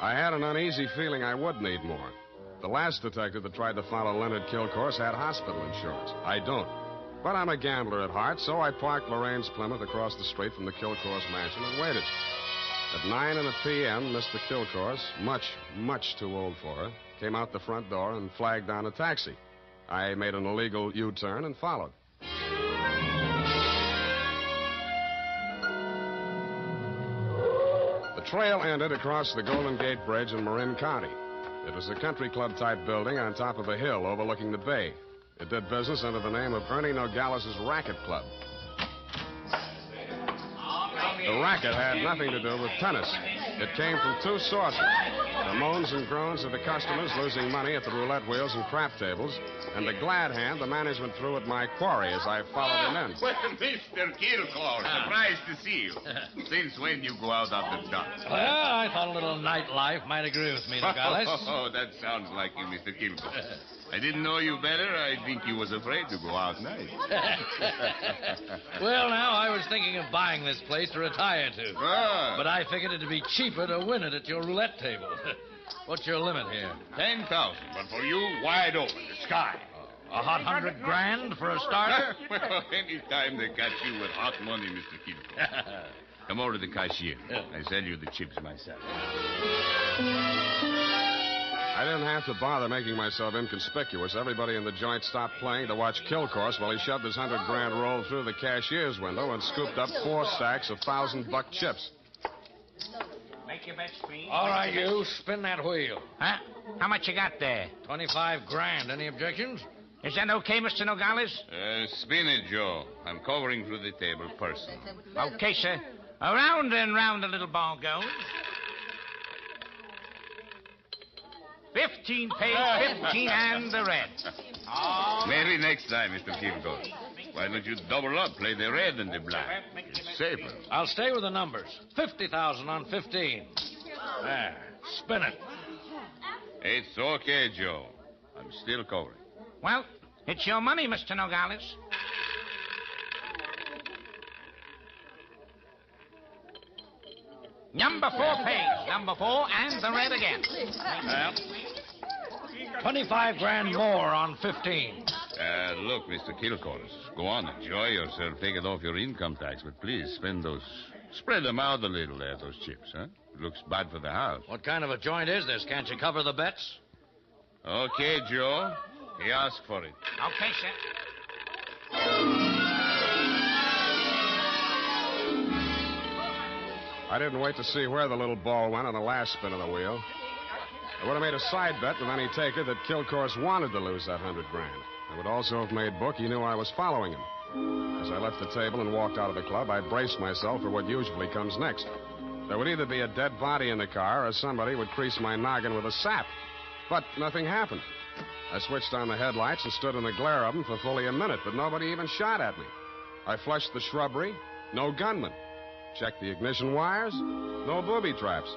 I had an uneasy feeling I would need more. The last detective that tried to follow Leonard Kilcourse had hospital insurance. I don't. But I'm a gambler at heart, so I parked Lorraine's Plymouth across the street from the Kilcourse mansion and waited. At 9 p.m., Mr. Kilcourse, much too old for her, came out the front door and flagged down a taxi. I made an illegal U-turn and followed. The trail ended across the Golden Gate Bridge in Marin County. It was a country club-type building on top of a hill overlooking the bay. It did business under the name of Ernie Nogales' Racket Club. The racket had nothing to do with tennis. It came from two sources. The moans and groans of the customers losing money at the roulette wheels and crap tables, and the glad hand the management threw at my quarry as I followed him in. Well, Mr. Kilcourse, surprised to see you. Since when you go out after dark? Well, I thought a little nightlife might agree with me, Nogales. Oh, that sounds like you, Mr. Kilcourse. I didn't know you better. I think you was afraid to go out night. Well, now, I was thinking of buying this place to retire to. Ah. But I figured it'd be cheaper to win it at your roulette table. What's your limit here? 10,000, but for you, wide open, the sky. A hot $100,000 for a starter? Well, any time they catch you with hot money, Mr. Kilcourse. Come over to the cashier. I sell you the chips myself. I didn't have to bother making myself inconspicuous. Everybody in the joint stopped playing to watch Kilcourse while he shoved his $100,000 roll through the cashier's window and scooped up 4 stacks of $1,000 chips. Make your bets, please. All right, you. Spin that wheel. Huh? How much you got there? $25,000. Any objections? Is that okay, Mr. Nogales? Spin it, Joe. I'm covering through the table personally. Okay, sir. Around and round the little ball goes. 15 pays 15 and the red. Maybe next time, Mr. Kilcourse. Why don't you double up, play the red and the black? It's safer. I'll stay with the numbers. 50,000 on 15. There. Spin it. It's okay, Joe. I'm still covering. Well, it's your money, Mr. Nogales. Number 4 pays. Number 4 and the red again. Well, $25,000 more on 15. Look, Mr. Kilcourse, go on, enjoy yourself. Take it off your income tax, but please spread them out a little there, those chips, huh? It looks bad for the house. What kind of a joint is this? Can't you cover the bets? Okay, Joe. He asked for it. Okay, sir. I didn't wait to see where the little ball went on the last spin of the wheel. I would have made a side bet with any taker that Kilcourse wanted to lose that $100,000. I would also have made book he knew I was following him. As I left the table and walked out of the club, I braced myself for what usually comes next. There would either be a dead body in the car or somebody would crease my noggin with a sap. But nothing happened. I switched on the headlights and stood in the glare of them for fully a minute, but nobody even shot at me. I flushed the shrubbery. No gunman. Checked the ignition wires. No booby traps.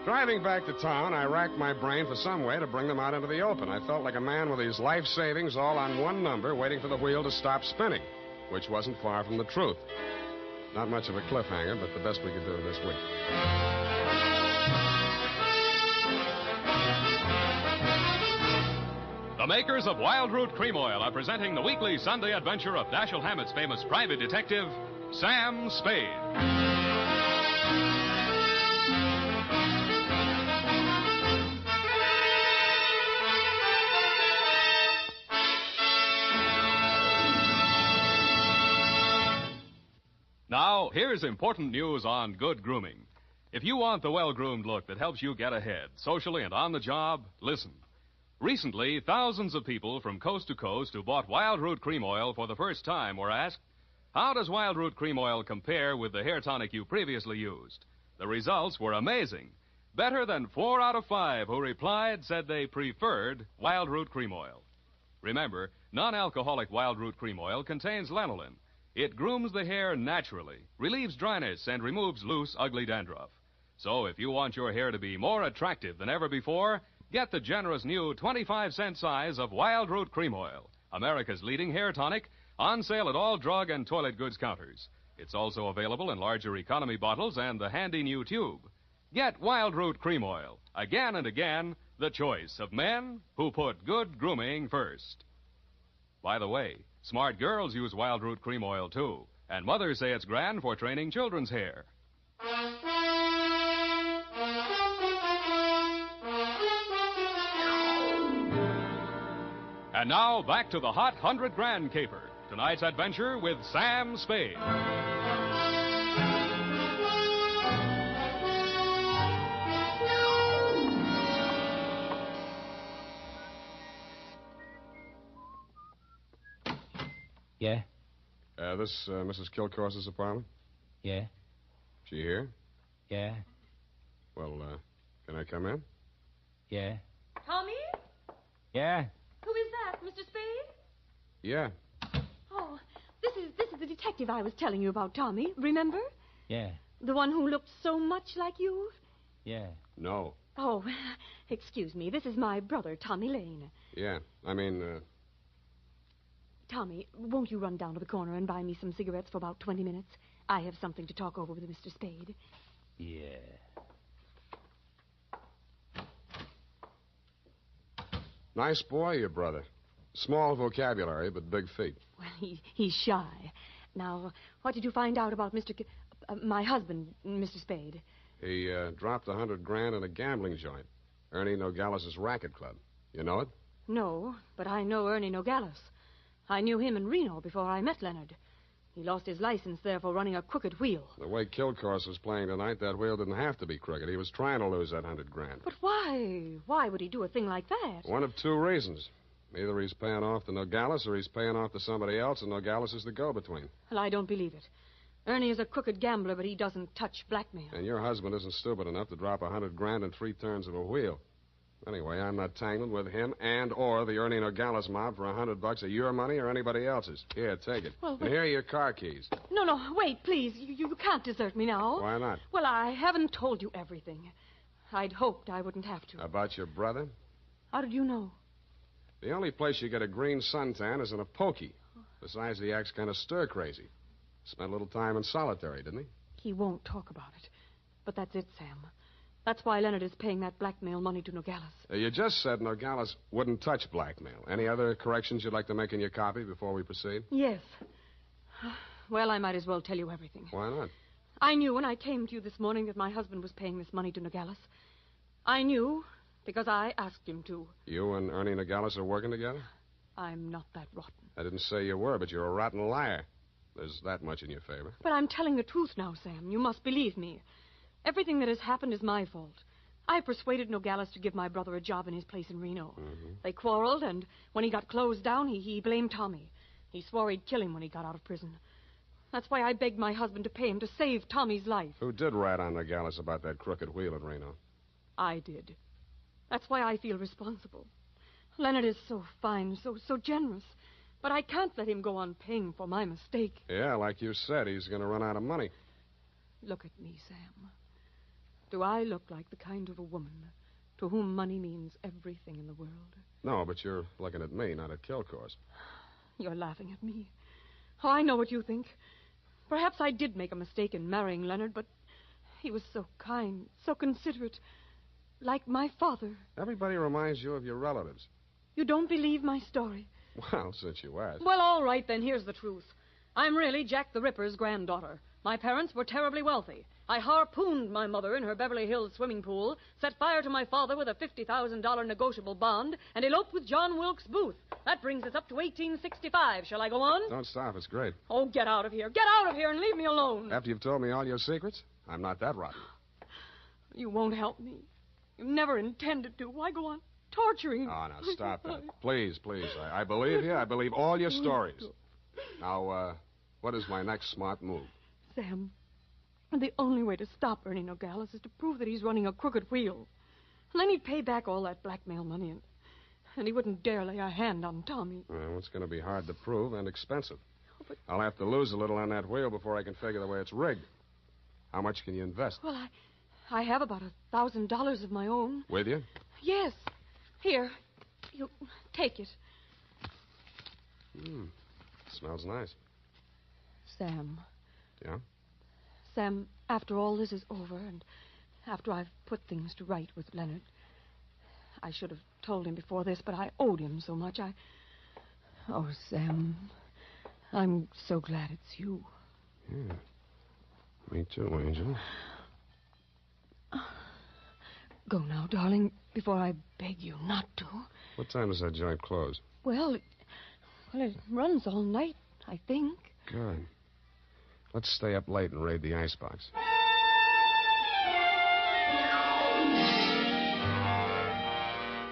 Driving back to town, I racked my brain for some way to bring them out into the open. I felt like a man with his life savings all on one number, waiting for the wheel to stop spinning, which wasn't far from the truth. Not much of a cliffhanger, but the best we could do this week. The makers of Wild Root Cream Oil are presenting the weekly Sunday adventure of Dashiell Hammett's famous private detective, Sam Spade. Now, here's important news on good grooming. If you want the well-groomed look that helps you get ahead, socially and on the job, listen. Recently, thousands of people from coast to coast who bought Wild Root Cream Oil for the first time were asked, how does Wild Root Cream Oil compare with the hair tonic you previously used? The results were amazing. Better than 4 out of 5 who replied said they preferred Wild Root Cream Oil. Remember, non-alcoholic Wild Root Cream Oil contains lanolin. It grooms the hair naturally, relieves dryness, and removes loose, ugly dandruff. So if you want your hair to be more attractive than ever before, get the generous new 25-cent size of Wild Root Cream Oil, America's leading hair tonic, on sale at all drug and toilet goods counters. It's also available in larger economy bottles and the handy new tube. Get Wild Root Cream Oil, again and again, the choice of men who put good grooming first. By the way, Smart girls use wild root cream oil, too. And mothers say it's grand for training children's hair. And now, back to the Hot 100 Grand Caper. Tonight's adventure with Sam Spade. Yeah? This Mrs. Kilcourse's apartment? Yeah? She here? Yeah? Well, can I come in? Yeah? Tommy? Yeah? Who is that, Mr. Spade? Yeah. Oh, this is the detective I was telling you about, Tommy. Remember? Yeah? The one who looked so much like you? Yeah. No. Oh, excuse me. This is my brother, Tommy Lane. Yeah. I mean, Tommy, won't you run down to the corner and buy me some cigarettes for about 20 minutes? I have something to talk over with Mr. Spade. Yeah. nice boy, your brother. Small vocabulary, but big feet. Well, he's shy. Now, what did you find out about my husband, Mr. Spade? He dropped $100,000 in a gambling joint. Ernie Nogales' racket club. You know it? No, but I know Ernie Nogales. I knew him in Reno before I met Leonard. He lost his license there for running a crooked wheel. The way Kilcourse was playing tonight, that wheel didn't have to be crooked. He was trying to lose that $100,000. But why? Why would he do a thing like that? One of two reasons. Either he's paying off to Nogales or he's paying off to somebody else, and Nogales is the go-between. Well, I don't believe it. Ernie is a crooked gambler, but he doesn't touch blackmail. And your husband isn't stupid enough to drop $100,000 in 3 turns of a wheel. Anyway, I'm not tangled with him or the Ernie Nogales mob for $100 of your money or anybody else's. Here, take it. Well, and here are your car keys. No, wait, please. You can't desert me now. Why not? Well, I haven't told you everything. I'd hoped I wouldn't have to. About your brother? How did you know? The only place you get a green suntan is in a pokey. Besides, he acts kind of stir-crazy. Spent a little time in solitary, didn't he? He won't talk about it. But that's it, Sam. That's why Leonard is paying that blackmail money to Nogales. You just said Nogales wouldn't touch blackmail. Any other corrections you'd like to make in your copy before we proceed? Yes. Well, I might as well tell you everything. Why not? I knew when I came to you this morning that my husband was paying this money to Nogales. I knew because I asked him to. You and Ernie Nogales are working together? I'm not that rotten. I didn't say you were, but you're a rotten liar. There's that much in your favor. But I'm telling the truth now, Sam. You must believe me. Everything that has happened is my fault. I persuaded Nogales to give my brother a job in his place in Reno. Mm-hmm. They quarreled, and when he got closed down, he blamed Tommy. He swore he'd kill him when he got out of prison. That's why I begged my husband to pay him to save Tommy's life. Who did rat on Nogales about that crooked wheel at Reno? I did. That's why I feel responsible. Leonard is so fine, so generous. But I can't let him go on paying for my mistake. Yeah, like you said, he's going to run out of money. Look at me, Sam. Do I look like the kind of a woman to whom money means everything in the world? No, but you're looking at me, not at Kilcourse. You're laughing at me. Oh, I know what you think. Perhaps I did make a mistake in marrying Leonard, but he was so kind, so considerate, like my father. Everybody reminds you of your relatives. You don't believe my story? Well, since you asked. Well, all right, then, here's the truth. I'm really Jack the Ripper's granddaughter. My parents were terribly wealthy. I harpooned my mother in her Beverly Hills swimming pool, set fire to my father with a $50,000 negotiable bond, and eloped with John Wilkes Booth. That brings us up to 1865. Shall I go on? Don't stop. It's great. Oh, get out of here. Get out of here and leave me alone. After you've told me all your secrets, I'm not that rotten. You won't help me. You never intended to. Why go on torturing me? Oh, now, stop that. Please. I believe you. I believe all your stories. Now, what is my next smart move? Sam, the only way to stop Ernie Nogales is to prove that he's running a crooked wheel. And then he'd pay back all that blackmail money, and he wouldn't dare lay a hand on Tommy. Well, it's going to be hard to prove and expensive. I'll have to lose a little on that wheel before I can figure the way it's rigged. How much can you invest? Well, I have about $1,000 of my own. With you? Yes. Here, you take it. Smells nice. Sam. Yeah? Sam, after all this is over, and after I've put things to right with Leonard, I should have told him before this, but I owed him so much. Oh, Sam, I'm so glad it's you. Yeah. Me too, Angel. Go now, darling, before I beg you not to. What time does that joint close? Well, it runs all night, I think. Good. Let's stay up late and raid the icebox.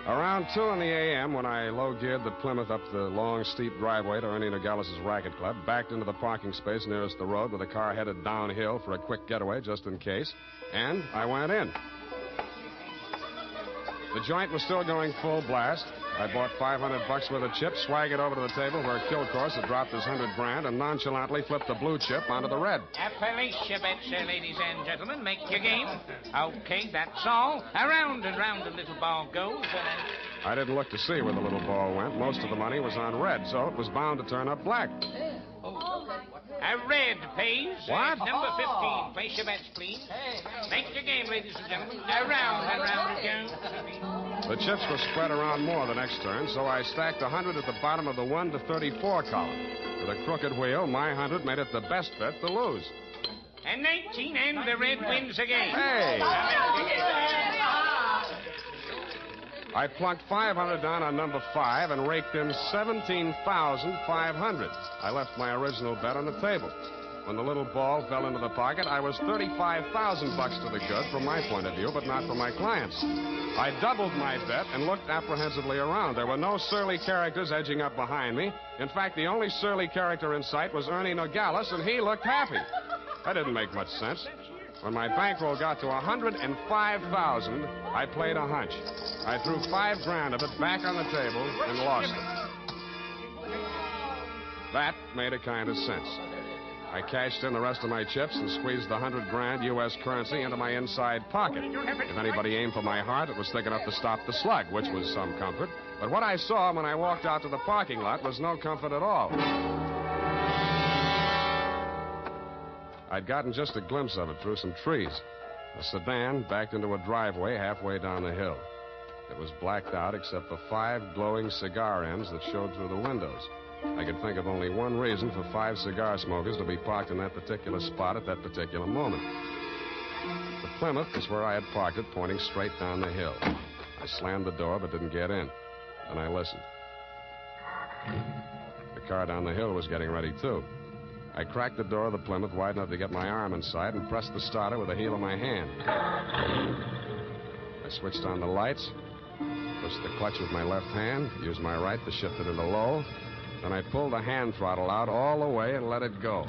Around 2 in the a.m., when I low-geared the Plymouth up the long, steep driveway to Ernie Nogales' racket club, backed into the parking space nearest the road with the car headed downhill for a quick getaway just in case, and I went in. The joint was still going full blast. I bought $500 worth of chips, swaggered over to the table where Kilcourse had dropped his $100,000, and nonchalantly flipped the blue chip onto the red. Appalachia bets, ladies and gentlemen. Make your game. Okay, that's all. Around and round the little ball goes. I didn't look to see where the little ball went. Most of the money was on red, so it was bound to turn up black. A red pays. What? Number 15. Place your bets, please. Make your game, ladies and gentlemen. Around and round it goes. The chips were spread around more the next turn, so I stacked 100 at the bottom of the 1 to 34 column. With a crooked wheel, my 100 made it the best bet to lose. And 19, and the red wins again. Hey! I plunked 500 down on number 5 and raked in 17,500. I left my original bet on the table. When the little ball fell into the pocket, I was $35,000 to the good from my point of view, but not for my clients. I doubled my bet and looked apprehensively around. There were no surly characters edging up behind me. In fact, the only surly character in sight was Ernie Nogales, and he looked happy. That didn't make much sense. When my bankroll got to $105,000, I played a hunch. I threw $5,000 of it back on the table and lost it. That made a kind of sense. I cashed in the rest of my chips and squeezed the $100,000 U.S. currency into my inside pocket. If anybody aimed for my heart, it was thick enough to stop the slug, which was some comfort. But what I saw when I walked out to the parking lot was no comfort at all. I'd gotten just a glimpse of it through some trees. A sedan backed into a driveway halfway down the hill. It was blacked out except for 5 glowing cigar ends that showed through the windows. I could think of only one reason for 5 cigar smokers to be parked in that particular spot at that particular moment. The Plymouth was where I had parked it, pointing straight down the hill. I slammed the door but didn't get in. Then I listened. The car down the hill was getting ready, too. I cracked the door of the Plymouth wide enough to get my arm inside and pressed the starter with the heel of my hand. I switched on the lights, pushed the clutch with my left hand, used my right to shift it into low. Then I pulled the hand throttle out all the way and let it go.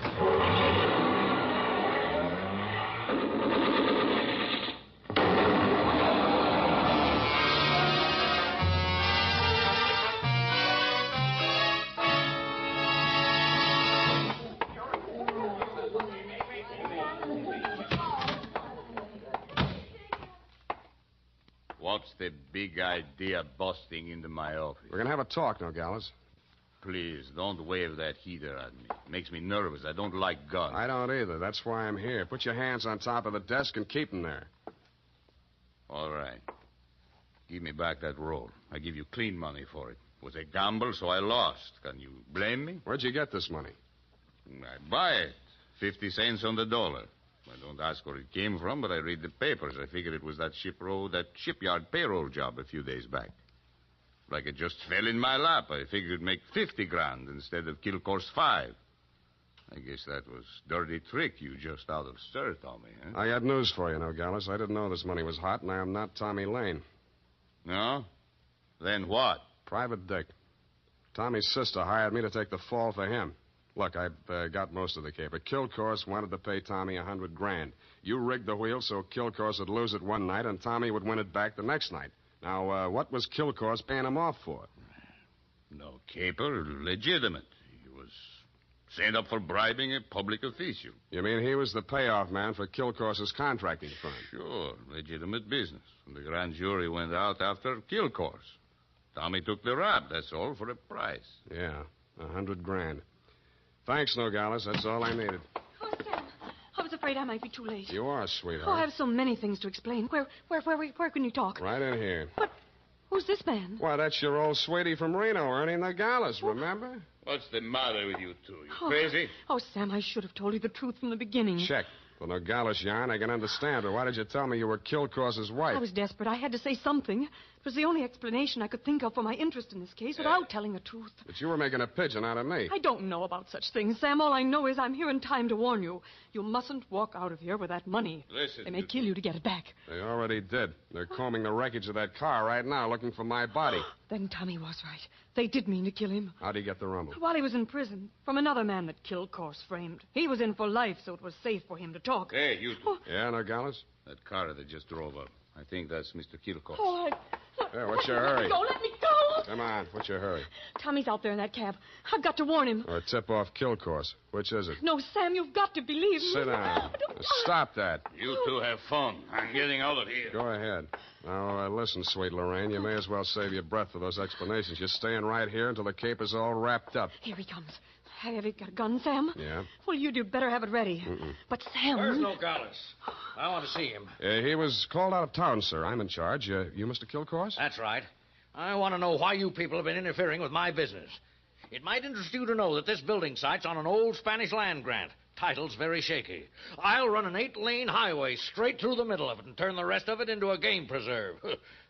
What's the big idea busting into my office? We're going to have a talk, Nogales. Please, don't wave that heater at me. It makes me nervous. I don't like guns. I don't either. That's why I'm here. Put your hands on top of the desk and keep them there. All right. Give me back that roll. I give you clean money for it. It was a gamble, so I lost. Can you blame me? Where'd you get this money? I buy it. 50 cents on the dollar. I don't ask where it came from, but I read the papers. I figured it was that shipyard payroll job a few days back. Like it just fell in my lap. I figured it'd make $50,000 instead of Kilcourse 5. I guess that was dirty trick you just out of stir, Tommy, huh? I got news for you, Nogales. I didn't know this money was hot, and I am not Tommy Lane. No? Then what? Private Dick. Tommy's sister hired me to take the fall for him. Look, I've got most of the caper. Kilcourse wanted to pay Tommy $100,000. You rigged the wheel so Kilcourse would lose it one night and Tommy would win it back the next night. Now, what was Kilcourse paying him off for? No caper, legitimate. He was sent up for bribing a public official. You mean he was the payoff man for Kilcourse's contracting firm? Sure, legitimate business. And the grand jury went out after Kilcourse. Tommy took the rap, that's all, for a price. Yeah, $100,000. Thanks, Nogales. That's all I needed. Oh, Sam, I was afraid I might be too late. You are, sweetheart. Oh, I have so many things to explain. Where can you talk? Right in here. But who's this man? Why, that's your old sweetie from Reno, Ernie Nogales, remember? What's the matter with you two? You crazy? Oh, Sam, I should have told you the truth from the beginning. Check. The Nogales yarn, I can understand, but why did you tell me you were Kilcourse's wife? I was desperate. I had to say something. It was the only explanation I could think of for my interest in this case without telling the truth. But you were making a pigeon out of me. I don't know about such things, Sam. All I know is I'm here in time to warn you. You mustn't walk out of here with that money. Listen, they may kill you to get it back. They already did. They're combing the wreckage of that car right now, looking for my body. Then Tommy was right. They did mean to kill him. How'd he get the rumble? While he was in prison, from another man that Kilcourse framed. He was in for life, so it was safe for him to talk. Hey, you two. Oh. Yeah, Nogales? That car that just drove up. I think that's Mr. Kilcourse. Oh, Yeah, what's your hurry? Let me go. Come on, what's your hurry? Tommy's out there in that cab. I've got to warn him. Or tip off Kilcourse. Which is it? No, Sam, you've got to believe me. Sit down. Stop that. You two have fun. I'm getting out of here. Go ahead. Now, listen, sweet Lorraine, you may as well save your breath for those explanations. You're staying right here until the caper's all wrapped up. Here he comes. Have you got a gun, Sam? Yeah. Well, you'd better have it ready. But Sam... Where's Nogales? I want to see him. He was called out of town, sir. I'm in charge. You Mr. Kilcourse? That's right. I want to know why you people have been interfering with my business. It might interest you to know that this building site's on an old Spanish land grant. Title's very shaky. I'll run an 8-lane highway straight through the middle of it and turn the rest of it into a game preserve.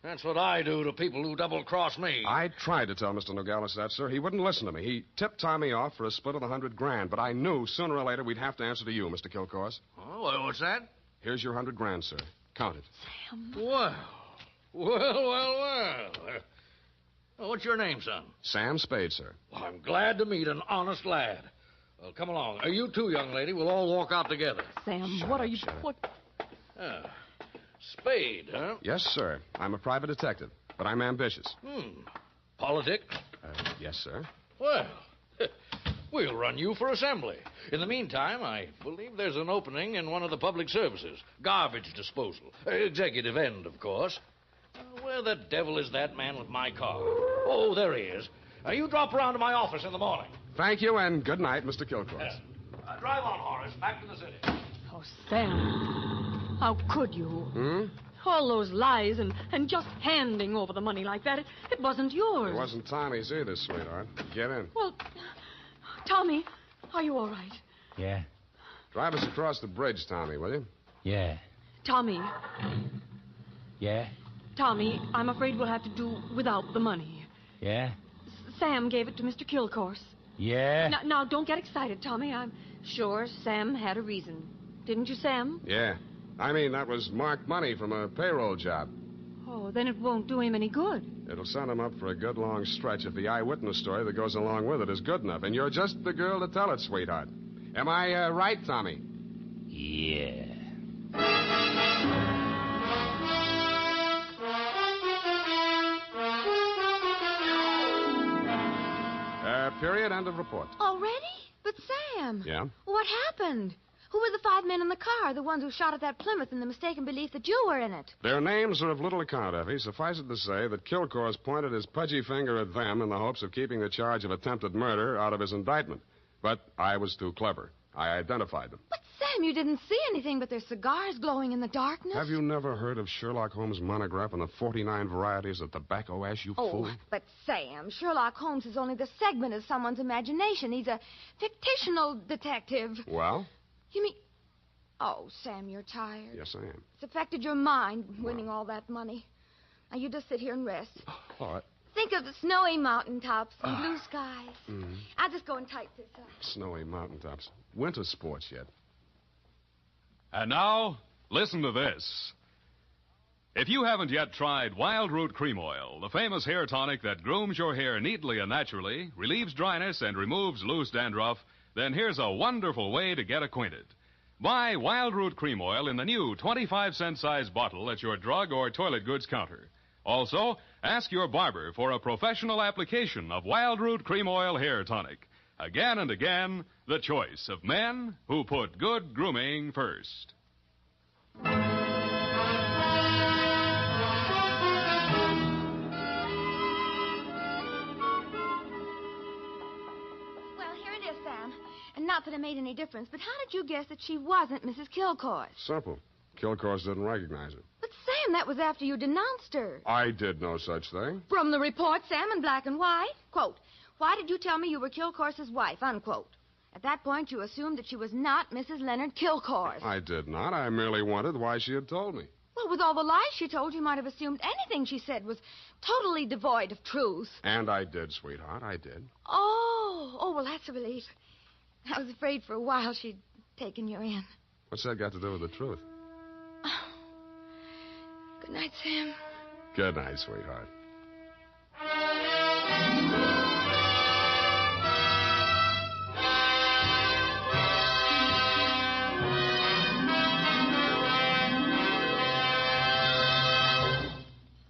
That's what I do to people who double-cross me. I tried to tell Mr. Nogales that, sir. He wouldn't listen to me. He tipped Tommy off for a split of the $100,000, but I knew sooner or later we'd have to answer to you, Mr. Kilcourse. Oh, well, what's that? Here's your $100,000, sir. Count it. Sam. Well. What's your name, son? Sam Spade, sir. Well, I'm glad to meet an honest lad. Well, come along. You too, young lady. We'll all walk out together. Sam, what are you... What? Spade, huh? Yes, sir. I'm a private detective, but I'm ambitious. Politics? Yes, sir. Well, we'll run you for assembly. In the meantime, I believe there's an opening in one of the public services. Garbage disposal. Executive end, of course. Where the devil is that man with my car? Oh, there he is. You drop around to my office in the morning. Thank you, and good night, Mr. Kilcourse. Drive on, Horace. Back to the city. Oh, Sam. How could you? All those lies and just handing over the money like that. It wasn't yours. It wasn't Tommy's either, sweetheart. Get in. Well, Tommy, are you all right? Yeah. Drive us across the bridge, Tommy, will you? Yeah. Tommy. Yeah. Tommy, I'm afraid we'll have to do without the money. Yeah. Sam gave it to Mr. Kilcourse. Yeah. Now, don't get excited, Tommy. I'm sure Sam had a reason. Didn't you, Sam? Yeah. I mean, that was marked money from a payroll job. Oh, then it won't do him any good. It'll send him up for a good long stretch if the eyewitness story that goes along with it is good enough. And you're just the girl to tell it, sweetheart. Am I right, Tommy? Yeah. Period. End of report. Already? But Sam. Yeah? What happened? Who were the 5 men in the car, the ones who shot at that Plymouth in the mistaken belief that you were in it? Their names are of little account, Effie. Suffice it to say that Kilcourse pointed his pudgy finger at them in the hopes of keeping the charge of attempted murder out of his indictment. But I was too clever. I identified them. But, Sam, you didn't see anything but their cigars glowing in the darkness. Have you never heard of Sherlock Holmes' monograph on the 49 varieties of tobacco ash, you fool? But, Sam, Sherlock Holmes is only the segment of someone's imagination. He's a fictional detective. Well? You mean... Oh, Sam, you're tired. Yes, I am. It's affected your mind, winning all that money. Now, you just sit here and rest. All right. Think of the snowy mountaintops and blue skies. Mm-hmm. I'll just go and type this up. Snowy mountaintops. Winter sports yet. And now, listen to this. If you haven't yet tried Wild Root Cream Oil, the famous hair tonic that grooms your hair neatly and naturally, relieves dryness, and removes loose dandruff, then here's a wonderful way to get acquainted. Buy Wild Root Cream Oil in the new 25-cent size bottle at your drug or toilet goods counter. Also, ask your barber for a professional application of Wild Root Cream Oil Hair Tonic. Again and again, the choice of men who put good grooming first. Well, here it is, Sam. And not that it made any difference, but how did you guess that she wasn't Mrs. Kilcourse? Simple. Kilcourse didn't recognize her. But, Sam, that was after you denounced her. I did no such thing. From the report, Sam, in black and white. Quote, Why did you tell me you were Kilcourse's wife, unquote? At that point, you assumed that she was not Mrs. Leonard Kilcourse. I did not. I merely wondered why she had told me. Well, with all the lies she told, you might have assumed anything she said was totally devoid of truth. And I did, sweetheart. I did. Oh, well, that's a relief. I was afraid for a while she'd taken you in. What's that got to do with the truth? Good night, Sam. Good night, sweetheart.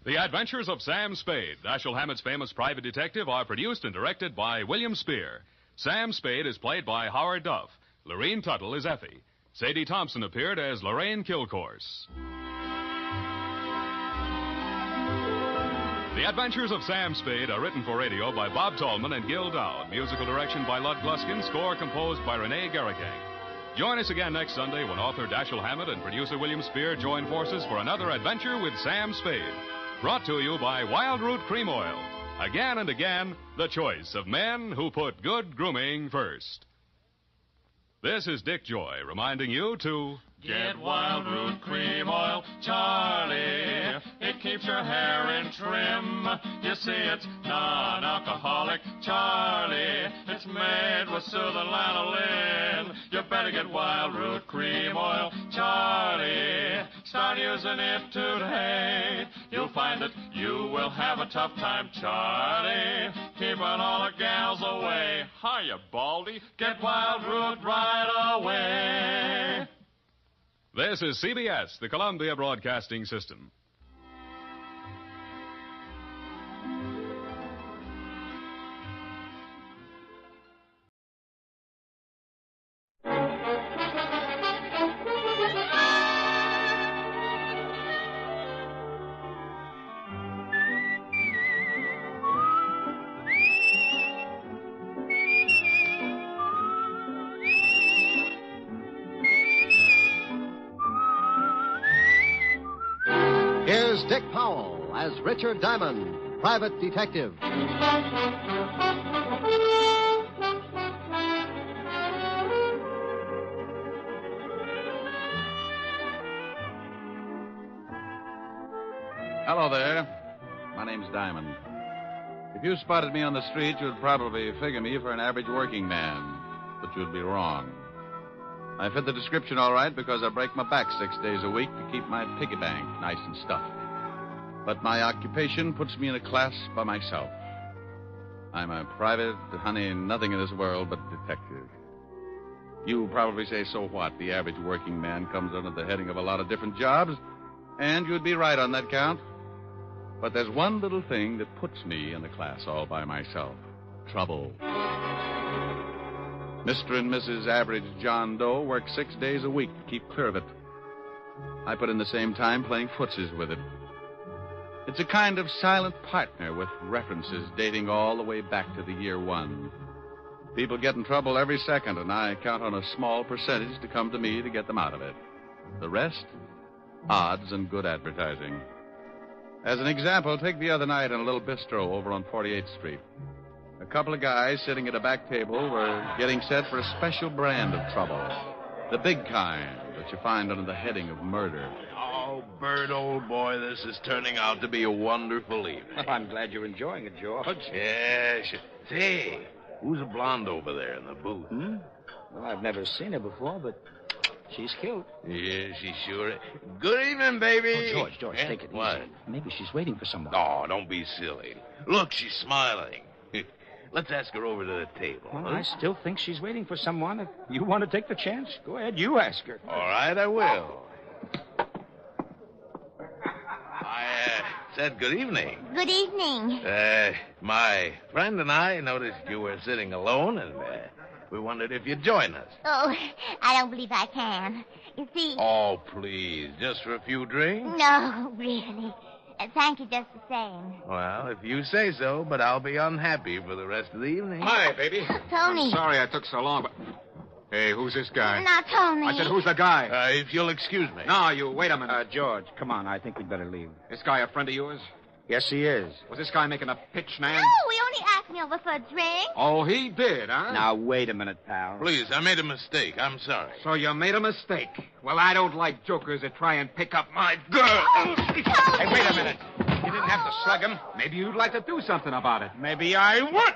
The Adventures of Sam Spade, Dashiell Hammett's famous private detective, are produced and directed by William Spear. Sam Spade is played by Howard Duff. Lorene Tuttle is Effie. Sadie Thompson appeared as Lorraine Kilcourse. The Adventures of Sam Spade are written for radio by Bob Tallman and Gil Dowd. Musical direction by Lud Gluskin. Score composed by Renee Garrigang. Join us again next Sunday when author Dashiell Hammett and producer William Spear join forces for another adventure with Sam Spade. Brought to you by Wild Root Cream Oil. Again and again, the choice of men who put good grooming first. This is Dick Joy reminding you to get Wild Root Cream Oil, Charlie. It keeps your hair in trim. You see, it's non-alcoholic, Charlie. It's made with soothing lanolin. You better get Wild Root Cream Oil, Charlie. Start using it today. You'll find that you will have a tough time, Charlie. Keeping all the gals away. Hiya, Baldy. Get Wild Root right away. This is CBS, the Columbia Broadcasting System. Here's Dick Powell as Richard Diamond, private detective. Hello there. My name's Diamond. If you spotted me on the street, you'd probably figure me for an average working man. But you'd be wrong. I fit the description all right because I break my back 6 days a week to keep my piggy bank nice and stuffed. But my occupation puts me in a class by myself. I'm a private, nothing in this world but detective. You probably say, so what? The average working man comes under the heading of a lot of different jobs, and you'd be right on that count. But there's one little thing that puts me in the class all by myself. Trouble. Mr. and Mrs. Average John Doe work 6 days a week to keep clear of it. I put in the same time playing footsies with it. It's a kind of silent partner with references dating all the way back to the year one. People get in trouble every second, and I count on a small percentage to come to me to get them out of it. The rest, odds and good advertising. As an example, take the other night in a little bistro over on 48th Street. A couple of guys sitting at a back table were getting set for a special brand of trouble. The big kind that you find under the heading of murder. Oh, Bert, old boy, this is turning out to be a wonderful evening. Well, I'm glad you're enjoying it, George. Yes. Say, who's a blonde over there in the booth? Well, I've never seen her before, but she's cute. Yeah, she sure is. Good evening, baby. Oh, George, Yeah? take it What? easy. Maybe she's waiting for someone. Oh, don't be silly. Look, she's smiling. Let's ask her over to the table. Well, huh? I still think she's waiting for someone. If you want to take the chance, go ahead. You ask her. All right, I will. I said good evening. Good evening. My friend and I noticed you were sitting alone, and we wondered if you'd join us. Oh, I don't believe I can. You see... Oh, please, just for a few drinks? No, really. Thank you just the same. Well, if you say so, but I'll be unhappy for the rest of the evening. Hi, baby. Tony. I'm sorry I took so long, but... Hey, who's this guy? Now, Tony. I said, who's the guy? If you'll excuse me. No, you wait a minute. George, come on. I think we'd better leave. This guy a friend of yours? Yes, he is. Was this guy making a pitch, Nan? No, we only asked me over for a drink? Oh, he did, huh? Now, wait a minute, pal. Please, I made a mistake. I'm sorry. So you made a mistake. Well, I don't like jokers that try and pick up my girl. Hey, wait a minute. You didn't have to slug him. Maybe you'd like to do something about it. Maybe I would.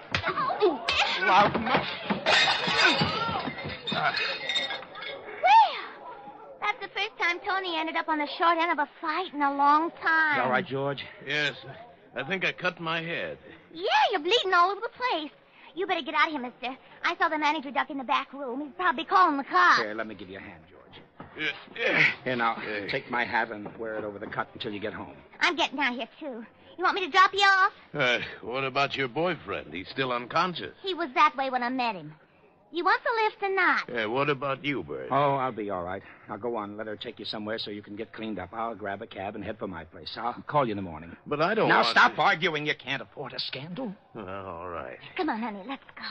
Loud mouth. That's the first time Tony ended up on the short end of a fight in a long time. You all right, George? Yes, I think I cut my head. Yeah, you're bleeding all over the place. You better get out of here, mister. I saw the manager duck in the back room. He's probably calling the cops. Here, let me give you a hand, George. Here, now, take my hat and wear it over the cut until you get home. I'm getting down here, too. You want me to drop you off? What about your boyfriend? He's still unconscious. He was that way when I met him. You want the lift or not? What about you, Bert? Oh, I'll be all right. Now, go on. Let her take you somewhere so you can get cleaned up. I'll grab a cab and head for my place. I'll call you in the morning. But I don't Now, want stop to... arguing. You can't afford a scandal. All right. Come on, honey, let's go.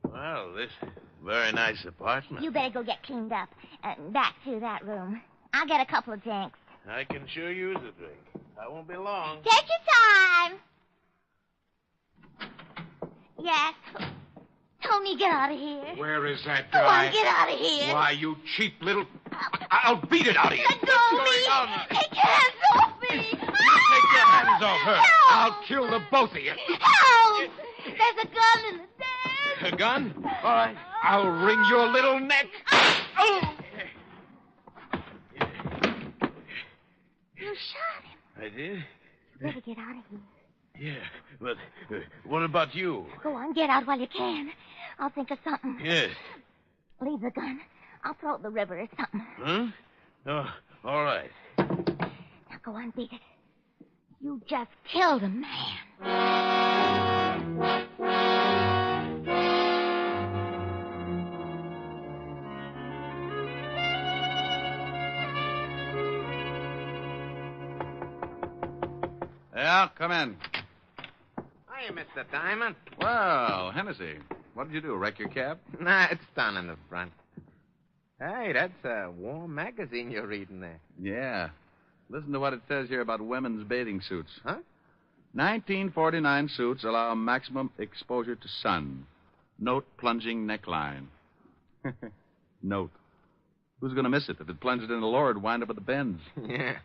Well, this very nice apartment. You better go get cleaned up. Back through that room. I'll get a couple of drinks. I can sure use a drink. I won't be long. Take your time. Yes. Tony, get out of here. Where is that Go guy? on, get out of here. Why, you cheap little... I'll beat it out of you. Let go of me. Take your hands off me. Take your hands off her. Help. I'll kill the both of you. Help. There's a gun in the desk. A gun? All right. I'll wring your little neck. Oh! You shot him. I did? You better get out of here. Yeah, but what about you? Go on, get out while you can. I'll think of something. Yes. Leave the gun. I'll throw it in the river or something. Huh? Oh, all right. Now go on, beat it. You just killed a man. Yeah, come in. Hiya, Mr. Diamond. Well, Hennessy, what did you do? Wreck your cab? Nah, it's down in the front. Hey, that's a warm magazine you're reading there. Yeah. Listen to what it says here about women's bathing suits. Huh? 1949 suits allow maximum exposure to sun. Note plunging neckline. Note. Who's going to miss it? If it plunged in the lower, it'd wind up at the bends. Yeah.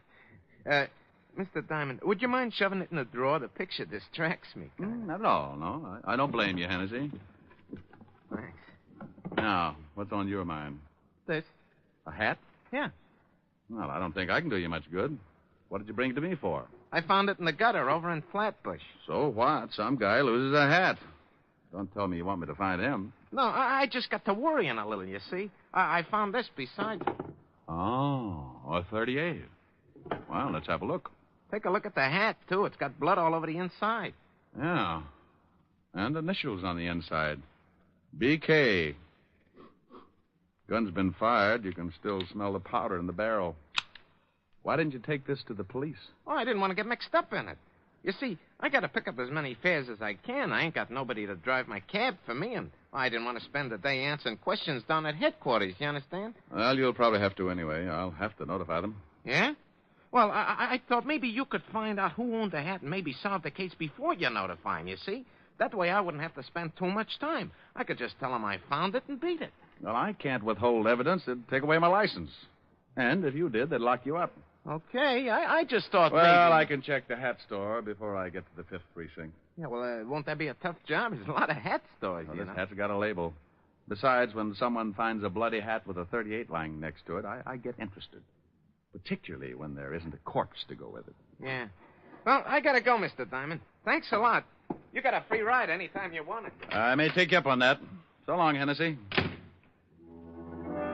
Mr. Diamond, would you mind shoving it in the drawer? The picture distracts me. Not at all, no. I don't blame you, Hennessy. Thanks. Now, what's on your mind? This? A hat? Yeah. Well, I don't think I can do you much good. What did you bring it to me for? I found it in the gutter over in Flatbush. So what? Some guy loses a hat. Don't tell me you want me to find him. No, I just got to worrying a little, you see. I found this beside it. Oh, a 38. Well, let's have a look. Take a look at the hat, too. It's got blood all over the inside. Yeah. And initials on the inside. BK. Gun's been fired. You can still smell the powder in the barrel. Why didn't you take this to the police? Oh, I didn't want to get mixed up in it. You see, I got to pick up as many fares as I can. I ain't got nobody to drive my cab for me, and I didn't want to spend the day answering questions down at headquarters, you understand? Well, you'll probably have to anyway. I'll have to notify them. Yeah? Well, I thought maybe you could find out who owned the hat and maybe solve the case before you notify him, you see? That way I wouldn't have to spend too much time. I could just tell him I found it and beat it. Well, I can't withhold evidence. It'd take away my license. And if you did, they'd lock you up. Okay, I just thought well, maybe... I can check the hat store before I get to the 5th precinct. Yeah, well, won't that be a tough job? There's a lot of hat stores, Well, you this know. hat's got a label. Besides, when someone finds a bloody hat with a 38 lying next to it, I get interested. Particularly when there isn't a corpse to go with it. Yeah. Well, I gotta go, Mr. Diamond. Thanks a lot. You got a free ride anytime you want it. I may take you up on that. So long, Hennessy.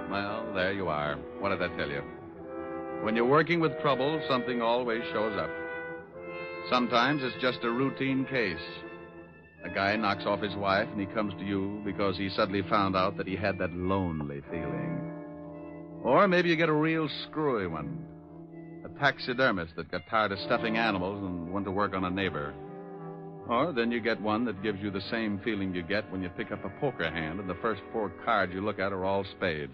Well, there you are. What did I tell you? When you're working with trouble, something always shows up. Sometimes it's just a routine case. A guy knocks off his wife and he comes to you because he suddenly found out that he had that lonely feeling. Or maybe you get a real screwy one. A taxidermist that got tired of stuffing animals and went to work on a neighbor. Or then you get one that gives you the same feeling you get when you pick up a poker hand and the first 4 cards you look at are all spades.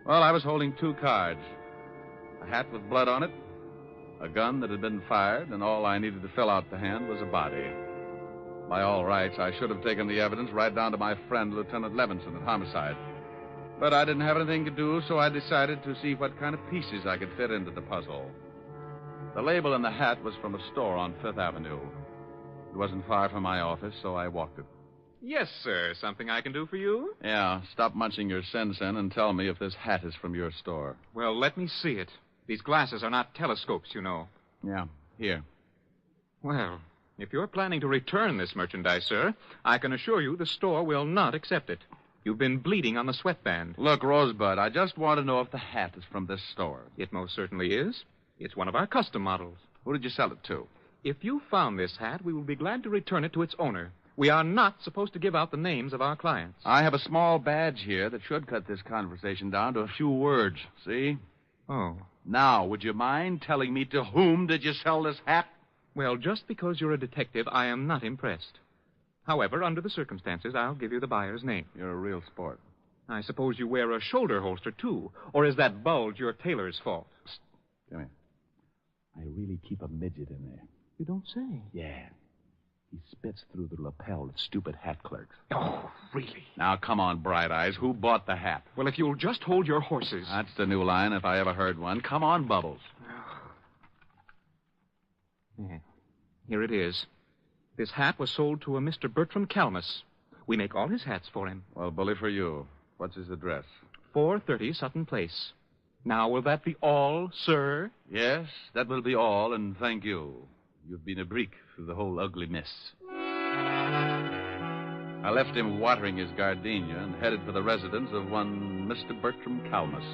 Well, I was holding 2 cards. A hat with blood on it, a gun that had been fired, and all I needed to fill out the hand was a body. By all rights, I should have taken the evidence right down to my friend, Lieutenant Levinson, at homicide. But I didn't have anything to do, so I decided to see what kind of pieces I could fit into the puzzle. The label in the hat was from a store on 5th Avenue. It wasn't far from my office, so I walked it. Yes, sir. Something I can do for you? Yeah, stop munching your sen-sen and tell me if this hat is from your store. Well, let me see it. These glasses are not telescopes, you know. Yeah, here. Well, if you're planning to return this merchandise, sir, I can assure you the store will not accept it. You've been bleeding on the sweatband. Look, Rosebud, I just want to know if the hat is from this store. It most certainly is. It's one of our custom models. Who did you sell it to? If you found this hat, we will be glad to return it to its owner. We are not supposed to give out the names of our clients. I have a small badge here that should cut this conversation down to a few words. See? Oh. Now, would you mind telling me to whom did you sell this hat? Well, just because you're a detective, I am not impressed. However, under the circumstances, I'll give you the buyer's name. You're a real sport. I suppose you wear a shoulder holster, too. Or is that bulge your tailor's fault? Psst. Come here. I really keep a midget in there. You don't say. Yeah. He spits through the lapel at stupid hat clerks. Oh, really? Now, come on, Bright Eyes. Who bought the hat? Well, if you'll just hold your horses. That's the new line, if I ever heard one. Come on, Bubbles. Yeah. Here it is. This hat was sold to a Mr. Bertram Calmus. We make all his hats for him. Well, bully for you. What's his address? 430 Sutton Place. Now, will that be all, sir? Yes, that will be all, and thank you. You've been a brick through the whole ugly mess. I left him watering his gardenia and headed for the residence of one Mr. Bertram Calmus.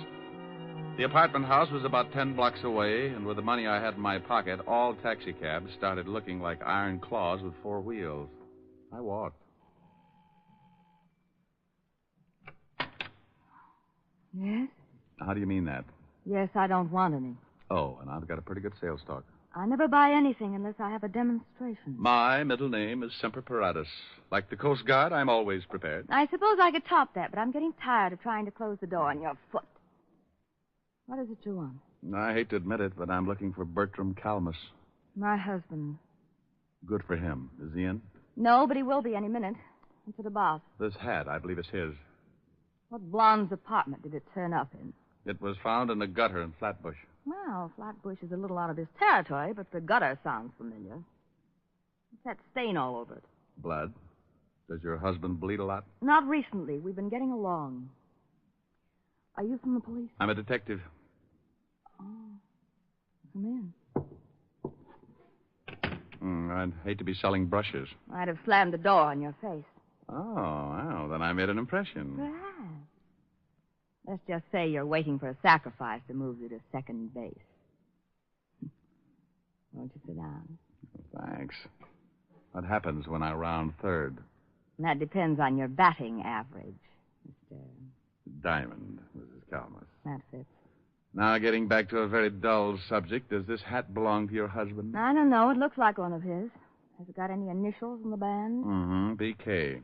The apartment house was about 10 blocks away, and with the money I had in my pocket, all taxicabs started looking like iron claws with 4 wheels. I walked. Yes? How do you mean that? Yes, I don't want any. Oh, and I've got a pretty good sales talk. I never buy anything unless I have a demonstration. My middle name is Semper Paratus. Like the Coast Guard, I'm always prepared. I suppose I could top that, but I'm getting tired of trying to close the door on your foot. What is it you want? I hate to admit it, but I'm looking for Bertram Calmus. My husband. Good for him. Is he in? No, but he will be any minute. What's it about? This hat, I believe, is his. What blonde's apartment did it turn up in? It was found in a gutter in Flatbush. Well, Flatbush is a little out of his territory, but the gutter sounds familiar. What's that stain all over it? Blood. Does your husband bleed a lot? Not recently. We've been getting along. Are you from the police? I'm a detective. Oh. Come in. I'd hate to be selling brushes. I'd have slammed the door on your face. Oh, well, then I made an impression. Perhaps. Let's just say you're waiting for a sacrifice to move you to second base. Won't you sit down? Thanks. What happens when I round third? That depends on your batting average, Mr. Diamond, Mrs. Calmus. That fits. Now, getting back to a very dull subject, does this hat belong to your husband? I don't know. It looks like one of his. Has it got any initials in the band? Mm-hmm. BK.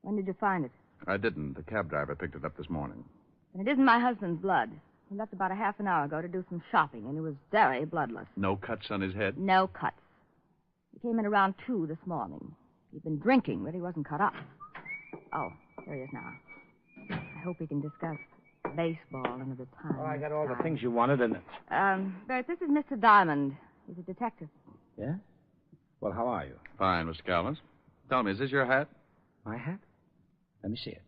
When did you find it? I didn't. The cab driver picked it up this morning. And it isn't my husband's blood. He left about a half an hour ago to do some shopping, and he was very bloodless. No cuts on his head? No cuts. He came in around 2 this morning. He'd been drinking, but he wasn't cut up. Oh, here he is now. I hope we can discuss baseball another time. Oh, I got all the things you wanted, and... Bert, this is Mr. Diamond. He's a detective. Yeah? Well, how are you? Fine, Mr. Calmus. Tell me, is this your hat? My hat? Let me see it.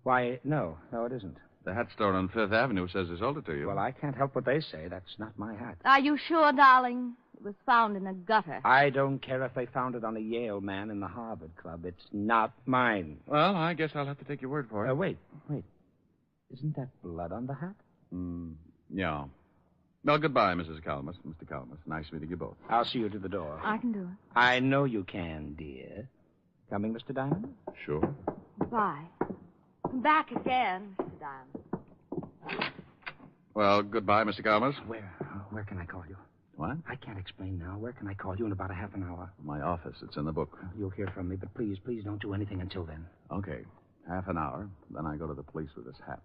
Why, no, it isn't. The hat store on 5th Avenue says they sold it to you. Well, I can't help what they say. That's not my hat. Are you sure, darling? It was found in a gutter. I don't care if they found it on a Yale man in the Harvard Club. It's not mine. Well, I guess I'll have to take your word for it. Wait. Isn't that blood on the hat? Yeah. Well, goodbye, Mrs. Calmus. Mr. Calmus. Nice meeting you both. I'll see you to the door. I can do it. I know you can, dear. Coming, Mr. Diamond? Sure. Bye. Come back again, Mr. Diamond. Well, goodbye, Mr. Calmus. Where can I call you? What? I can't explain now. Where can I call you in about a half an hour? My office. It's in the book. You'll hear from me, but please don't do anything until then. Okay. Half an hour. Then I go to the police with this hat.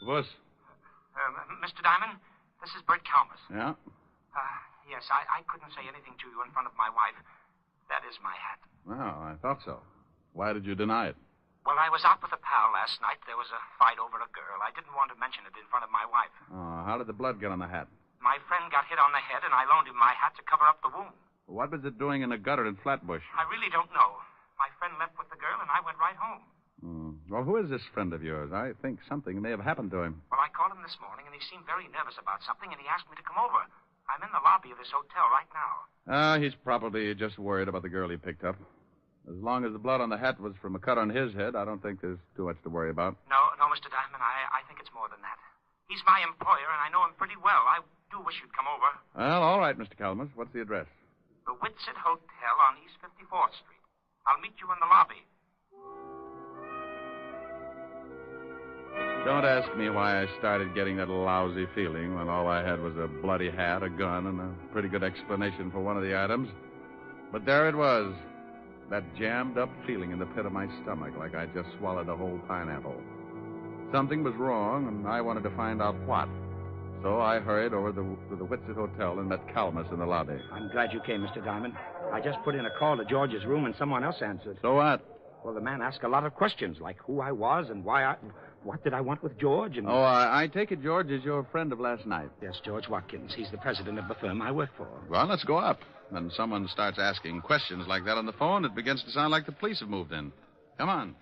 What's... Mr. Diamond, this is Bert Kalmus. Yeah? Yes, I couldn't say anything to you in front of my wife. That is my hat. Well, I thought so. Why did you deny it? Well, I was out with a pal last night. There was a fight over a girl. I didn't want to mention it in front of my wife. Oh, how did the blood get on the hat? My friend got hit on the head, and I loaned him my hat to cover up the wound. What was it doing in a gutter in Flatbush? I really don't know. My friend left with the girl, and I went right home. Well, who is this friend of yours? I think something may have happened to him. Well, I called him this morning, and he seemed very nervous about something, and he asked me to come over. I'm in the lobby of his hotel right now. He's probably just worried about the girl he picked up. As long as the blood on the hat was from a cut on his head, I don't think there's too much to worry about. No, Mr. Diamond, I think it's more than that. He's my employer, and I know him pretty well. I do wish you'd come over. Well, all right, Mr. Kalmus. What's the address? The Whitsett Hotel on East 54th Street. I'll meet you in the lobby. Don't ask me why I started getting that lousy feeling when all I had was a bloody hat, a gun, and a pretty good explanation for one of the items. But there it was. That jammed-up feeling in the pit of my stomach, like I just swallowed a whole pineapple. Something was wrong, and I wanted to find out what. So I hurried over to the Whitsett Hotel and met Kalmus in the lobby. I'm glad you came, Mr. Diamond. I just put in a call to George's room, and someone else answered. So what? Well, the man asked a lot of questions, like who I was and what did I want with George, and... Oh, I take it George is your friend of last night. Yes, George Watkins. He's the president of the firm I work for. Well, let's go up. When someone starts asking questions like that on the phone, it begins to sound like the police have moved in. Come on.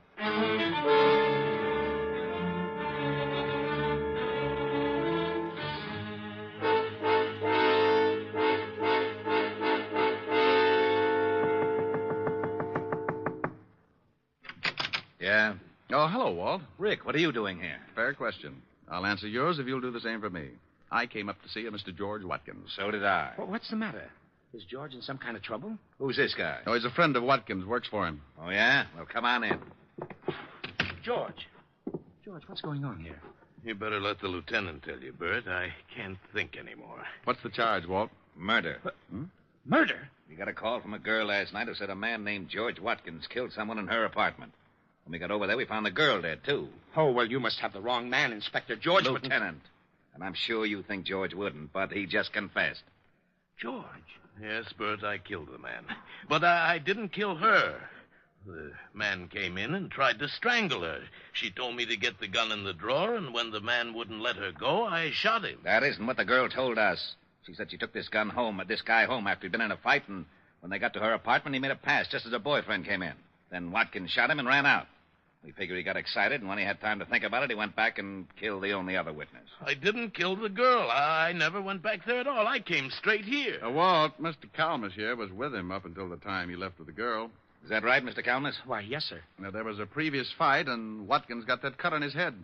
Yeah? Oh, hello, Walt. Rick, what are you doing here? Fair question. I'll answer yours if you'll do the same for me. I came up to see a Mr. George Watkins. So did I. Well, what's the matter? Is George in some kind of trouble? Who's this guy? Oh, he's a friend of Watkins, works for him. Oh, yeah? Well, come on in. George, what's going on here? You better let the lieutenant tell you, Bert. I can't think anymore. What's the charge, Walt? Murder. Murder? We got a call from a girl last night who said a man named George Watkins killed someone in her apartment. When we got over there, we found the girl dead, too. Oh, well, you must have the wrong man, Inspector. George Lieutenant. And I'm sure you think George wouldn't, but he just confessed. George? Yes, Bert, I killed the man. But I didn't kill her. The man came in and tried to strangle her. She told me to get the gun in the drawer, and when the man wouldn't let her go, I shot him. That isn't what the girl told us. She said she took this guy home after he'd been in a fight, and when they got to her apartment, he made a pass just as her boyfriend came in. Then Watkins shot him and ran out. We figured he got excited, and when he had time to think about it, he went back and killed the only other witness. I didn't kill the girl. I never went back there at all. I came straight here. Walt, Mr. Kalmus here was with him up until the time he left with the girl. Is that right, Mr. Kalmus? Why, yes, sir. Now, there was a previous fight, and Watkins got that cut on his head.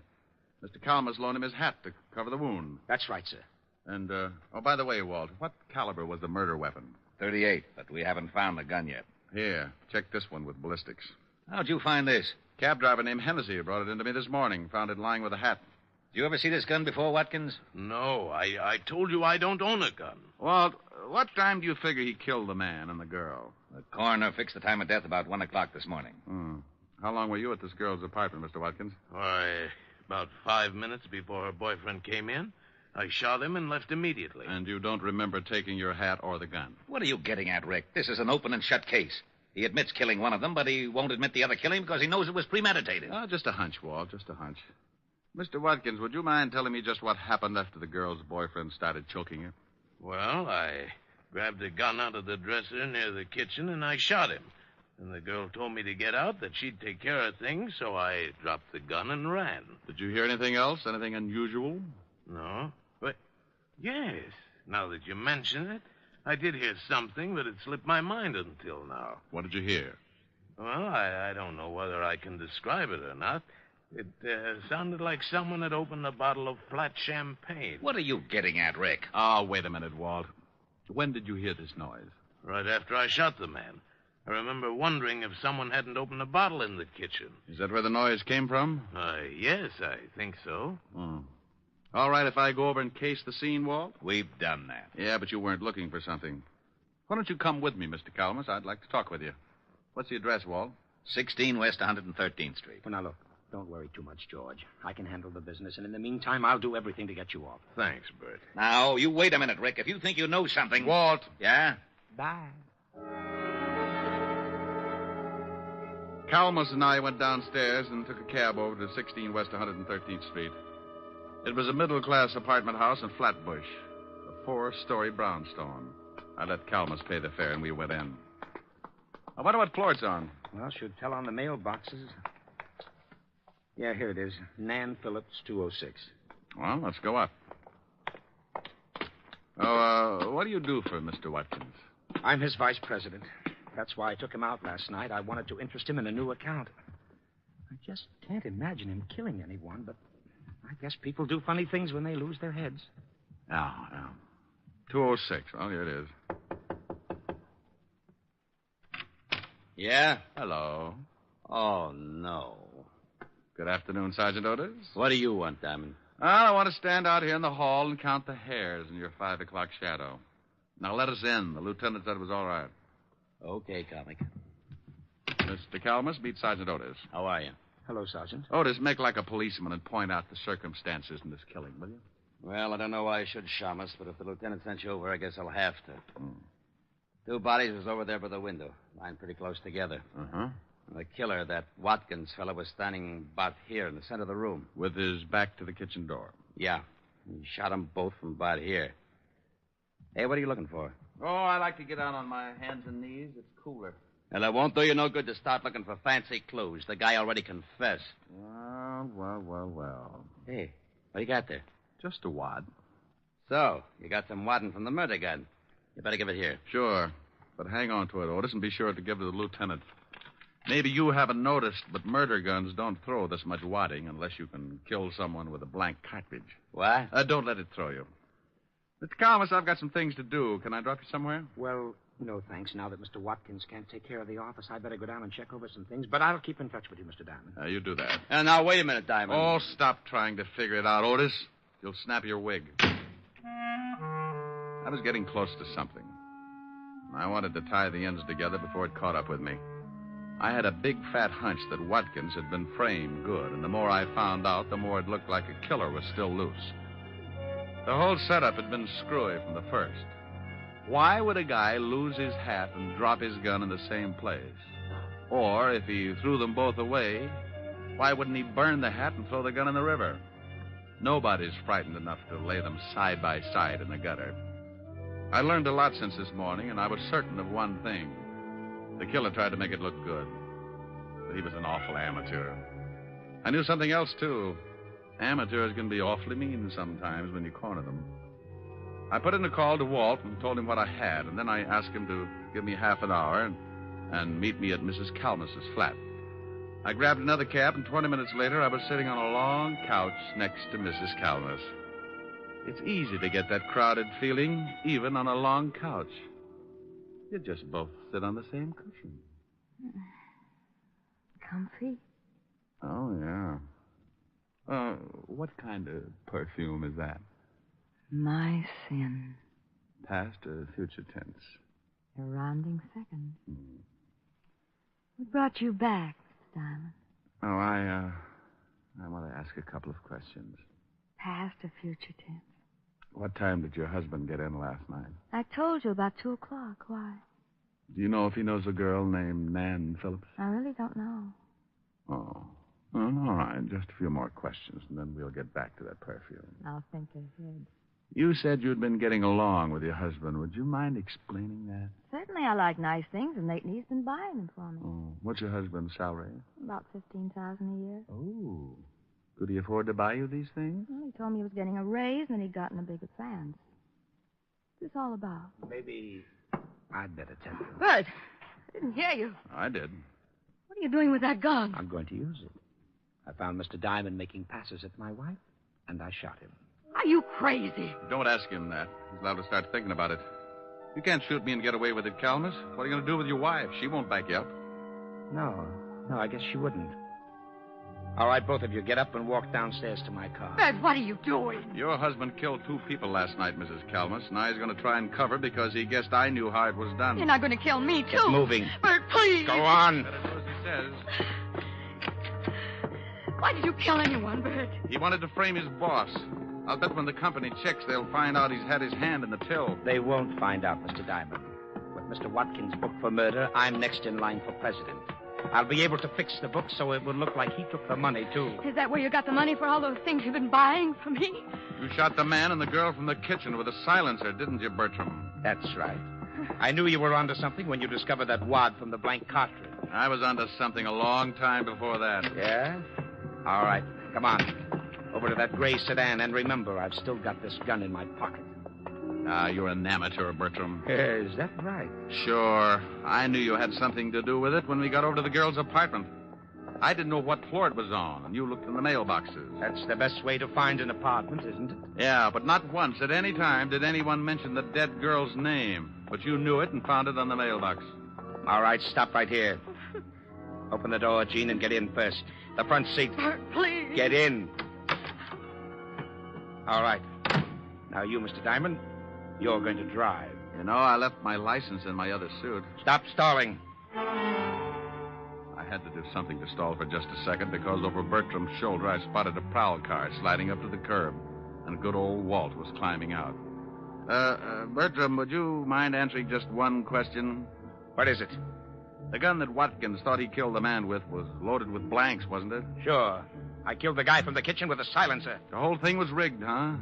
Mr. Kalmus loaned him his hat to cover the wound. That's right, sir. And, by the way, Walt, what caliber was the murder weapon? .38, but we haven't found the gun yet. Here, check this one with ballistics. How'd you find this? Cab driver named Hennessy brought it into me this morning. Found it lying with a hat. Did you ever see this gun before, Watkins? No, I told you I don't own a gun. Walt, what time do you figure he killed the man and the girl? The coroner fixed the time of death about 1 o'clock this morning. How long were you at this girl's apartment, Mr. Watkins? Why, about 5 minutes before her boyfriend came in. I shot him and left immediately. And you don't remember taking your hat or the gun? What are you getting at, Rick? This is an open and shut case. He admits killing one of them, but he won't admit the other killing because he knows it was premeditated. Just a hunch, Walt, just a hunch. Mr. Watkins, would you mind telling me just what happened after the girl's boyfriend started choking her? Well, I grabbed a gun out of the dresser near the kitchen, and I shot him. And the girl told me to get out, that she'd take care of things, so I dropped the gun and ran. Did you hear anything else? Anything unusual? No. But, yes, now that you mention it, I did hear something, but it slipped my mind until now. What did you hear? Well, I don't know whether I can describe it or not. It sounded like someone had opened a bottle of flat champagne. What are you getting at, Rick? Oh, wait a minute, Walt. When did you hear this noise? right after I shot the man. I remember wondering if someone hadn't opened a bottle in the kitchen. Is that where the noise came from? Yes, I think so. Oh. All right, if I go over and case the scene, Walt? We've done that. Yeah, but you weren't looking for something. Why don't you come with me, Mr. Calamus? I'd like to talk with you. What's the address, Walt? 16 West 113th Street. Well, now, look, don't worry too much, George. I can handle the business, and in the meantime, I'll do everything to get you off. Thanks, Bert. Now, you wait a minute, Rick. If you think you know something... Walt. Yeah? Bye. Calamus and I went downstairs and took a cab over to 16 West 113th Street. It was a middle-class apartment house in Flatbush, a 4-story brownstone. I let Calamus pay the fare, and we went in. I wonder what floor it's on. Well, should tell on the mailboxes. Yeah, here it is. Nan Phillips, 206. Well, let's go up. Oh, what do you do for Mr. Watkins? I'm his vice president. That's why I took him out last night. I wanted to interest him in a new account. I just can't imagine him killing anyone, but I guess people do funny things when they lose their heads. Yeah. 206. Oh, here it is. Yeah? Hello. Oh, no. Good afternoon, Sergeant Otis. What do you want, Diamond? I want to stand out here in the hall and count the hairs in your 5 o'clock shadow. Now, let us in. The lieutenant said it was all right. Okay, comic. Mr. Calamus, meet Sergeant Otis. How are you? Hello, Sergeant. Otis, make like a policeman and point out the circumstances in this killing, will you? Well, I don't know why I should, Shamus, but if the lieutenant sent you over, I guess I'll have to. 2 bodies was over there by the window, lying pretty close together. Uh-huh. The killer, that Watkins fellow, was standing about here in the center of the room. With his back to the kitchen door. Yeah. He shot them both from about here. Hey, what are you looking for? Oh, I like to get down on my hands and knees. It's cooler. Well, it won't do you no good to start looking for fancy clues. The guy already confessed. Well. Hey, what do you got there? Just a wad. So, you got some wadding from the murder gun. You better give it here. Sure. But hang on to it, Otis, and be sure to give it to the lieutenant. Maybe you haven't noticed, but murder guns don't throw this much wadding unless you can kill someone with a blank cartridge. What? Don't let it throw you. Mr. Calamus, I've got some things to do. Can I drop you somewhere? Well, no, thanks. Now that Mr. Watkins can't take care of the office, I'd better go down and check over some things. But I'll keep in touch with you, Mr. Diamond. You do that. Now, wait a minute, Diamond. Oh, stop trying to figure it out, Otis. You'll snap your wig. I was getting close to something. I wanted to tie the ends together before it caught up with me. I had a big, fat hunch that Watkins had been framed good, and the more I found out, the more it looked like a killer was still loose. The whole setup had been screwy from the first. Why would a guy lose his hat and drop his gun in the same place? Or, if he threw them both away, why wouldn't he burn the hat and throw the gun in the river? Nobody's frightened enough to lay them side by side in the gutter. I learned a lot since this morning, and I was certain of one thing. The killer tried to make it look good. But he was an awful amateur. I knew something else, too. Amateurs can be awfully mean sometimes when you corner them. I put in a call to Walt and told him what I had, and then I asked him to give me half an hour and meet me at Mrs. Calamus's flat. I grabbed another cab, and 20 minutes later, I was sitting on a long couch next to Mrs. Calamus. It's easy to get that crowded feeling, even on a long couch. You just both sit on the same cushion. Comfy? Oh, yeah. What kind of perfume is that? My sin. Past or future tense? A rounding second. What brought you back, Mr. Diamond? Oh, I want to ask a couple of questions. Past or future tense? What time did your husband get in last night? I told you about 2 o'clock. Why? Do you know if he knows a girl named Nan Phillips? I really don't know. Oh. Well, all right. Just a few more questions, and then we'll get back to that perfume. I'll think ahead. You said you'd been getting along with your husband. Would you mind explaining that? Certainly I like nice things, and lately he's been buying them for me. Oh. What's your husband's salary? About $15,000 a year. Oh. Could he afford to buy you these things? Well, he told me he was getting a raise, and that he'd gotten a big advance. What's this all about? Maybe I'd better tell you. Bert, I didn't hear you. I did. What are you doing with that gun? I'm going to use it. I found Mr. Diamond making passes at my wife, and I shot him. Are you crazy? Don't ask him that. He's allowed to start thinking about it. You can't shoot me and get away with it, Calmus. What are you going to do with your wife? She won't back you up. No, I guess she wouldn't. All right, both of you, get up and walk downstairs to my car. Bert, what are you doing? Your husband killed 2 people last night, Mrs. Calmus. Now he's going to try and cover because he guessed I knew how it was done. You're not going to kill me, too. Get moving. Bert, please. Go on. Better do as he says. Why did you kill anyone, Bert? He wanted to frame his boss. I'll bet when the company checks, they'll find out he's had his hand in the till. They won't find out, Mr. Diamond. With Mr. Watkins' book for murder, I'm next in line for president. I'll be able to fix the book so it will look like he took the money, too. Is that where you got the money for all those things you've been buying from me? You shot the man and the girl from the kitchen with a silencer, didn't you, Bertram? That's right. I knew you were onto something when you discovered that wad from the blank cartridge. I was onto something a long time before that. Yeah? All right. Come on. Over to that gray sedan, and remember, I've still got this gun in my pocket. Ah, you're an amateur, Bertram. Is that right? Sure. I knew you had something to do with it when we got over to the girl's apartment. I didn't know what floor it was on, and you looked in the mailboxes. That's the best way to find an apartment, isn't it? Yeah, but not once at any time did anyone mention the dead girl's name. But you knew it and found it on the mailbox. All right, stop right here. Open the door, Gene, and get in first. The front seat. Bert, please. Get in. All right. Now you, Mr. Diamond, you're going to drive. You know, I left my license in my other suit. Stop stalling. I had to do something to stall for just a second because over Bertram's shoulder I spotted a prowl car sliding up to the curb, and good old Walt was climbing out. Bertram, would you mind answering just one question? What is it? The gun that Watkins thought he killed the man with was loaded with blanks, wasn't it? Sure. I killed the guy from the kitchen with a silencer. The whole thing was rigged, huh?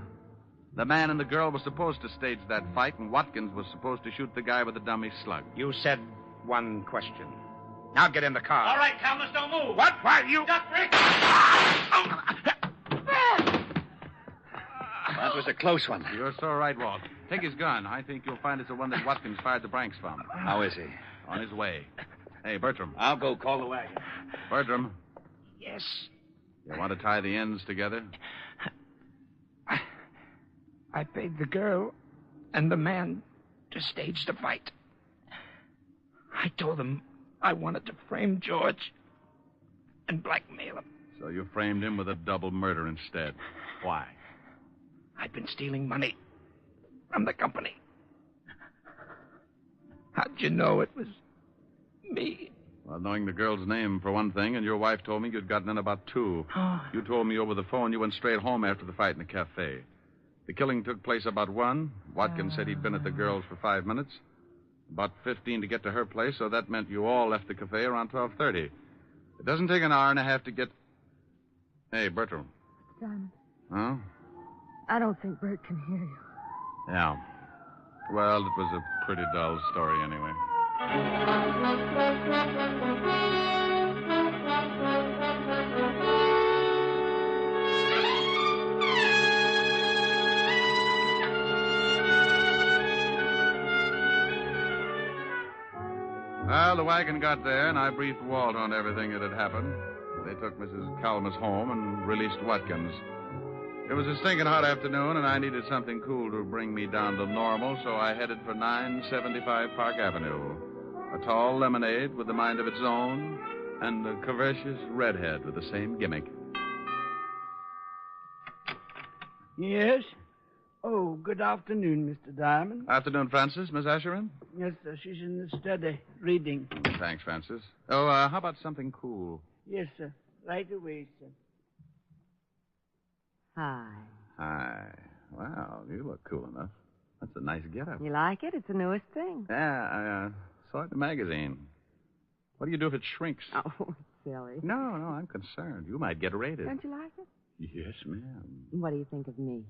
The man and the girl were supposed to stage that fight, and Watkins was supposed to shoot the guy with the dummy slug. You said one question. Now get in the car. All right, Calmus, don't move. What? Why, you... Duck, Rick. That was a close one. You're so right, Walt. Take his gun. I think you'll find it's the one that Watkins fired the blanks from. How is he? On his way. Hey, Bertram. I'll go call the wagon. Bertram. Yes. You want to tie the ends together? I paid the girl and the man to stage the fight. I told them I wanted to frame George and blackmail him. So you framed him with a double murder instead. Why? I'd been stealing money from the company. How'd you know it was me? Well, knowing the girl's name, for one thing, and your wife told me you'd gotten in about 2. Oh. You told me over the phone you went straight home after the fight in the cafe. The killing took place about 1. Watkins said he'd been at the girl's for 5 minutes. About 15 to get to her place, so that meant you all left the cafe around 12:30. It doesn't take an hour and a half to get... Hey, Bertram. Diamond, Huh? I don't think Bert can hear you. Yeah. Well, it was a pretty dull story anyway. Well, the wagon got there, and I briefed Walt on everything that had happened. They took Mrs. Calmus home and released Watkins. It was a stinking hot afternoon, and I needed something cool to bring me down to normal, so I headed for 975 Park Avenue. A tall lemonade with a mind of its own, and a curvaceous redhead with the same gimmick. Yes? Oh, good afternoon, Mr. Diamond. Afternoon, Francis. Miss Asherin? Yes, sir. She's in the study, reading. Thanks, Francis. Oh, how about something cool? Yes, sir. Right away, sir. Hi. Hi. Wow, you look cool enough. That's a nice getup. You like it? It's the newest thing. Yeah, I saw it in the magazine. What do you do if it shrinks? Oh, silly. No, I'm concerned. You might get raided. Don't you like it? Yes, ma'am. What do you think of me?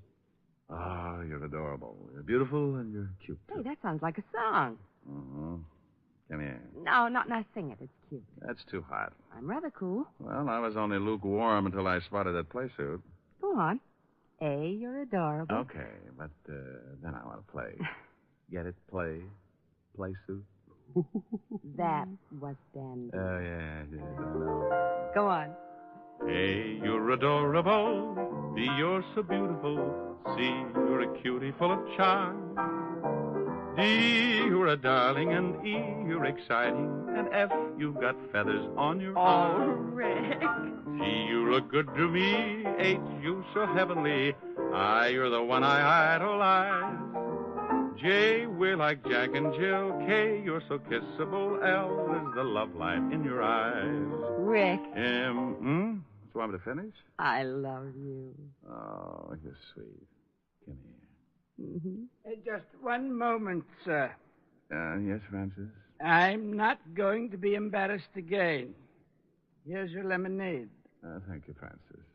Oh, you're adorable. You're beautiful and you're cute. Hey, that sounds like a song. Uh-huh. Come here. No, not sing it. It's cute. That's too hot. I'm rather cool. Well, I was only lukewarm until I spotted that play suit. Go on. A, you're adorable. Okay, but then I want to play. Get it? Play suit. That was dandy. Oh, yeah, I know. Go on. Hey, you're adorable. B, you're so beautiful. C, you're a cutie full of charm. D, you're a darling, and E, you're exciting, and F, you've got feathers on your arm. Rick. G, you look good to me. H, you so heavenly. I, you're the one I idolize. J, we're like Jack and Jill. K, you're so kissable. L is the love light in your eyes. Rick, M, do you want me to finish? I love you. Oh, you're sweet. Come here. Mm-hmm. Just one moment, sir. Yes, Francis? I'm not going to be embarrassed again. Here's your lemonade. Thank you, Francis.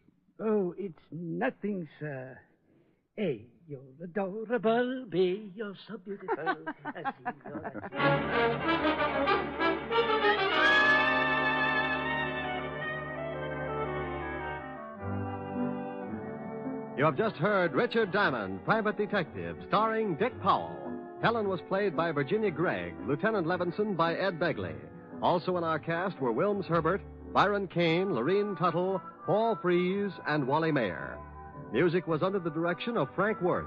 Oh, it's nothing, sir. A, you're adorable. B, you're so beautiful. C, You have just heard Richard Diamond, Private Detective, starring Dick Powell. Helen was played by Virginia Gregg, Lieutenant Levinson by Ed Begley. Also in our cast were Wilms Herbert, Byron Kane, Lorene Tuttle, Paul Freese, and Wally Mayer. Music was under the direction of Frank Worth.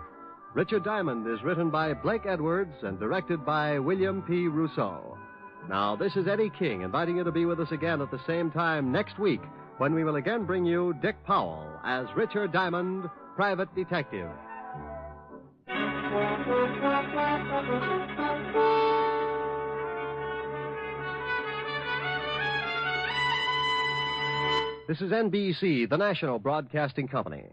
Richard Diamond is written by Blake Edwards and directed by William P. Rousseau. Now, this is Eddie King inviting you to be with us again at the same time next week when we will again bring you Dick Powell as Richard Diamond, Private Detective. This is NBC, the national broadcasting company.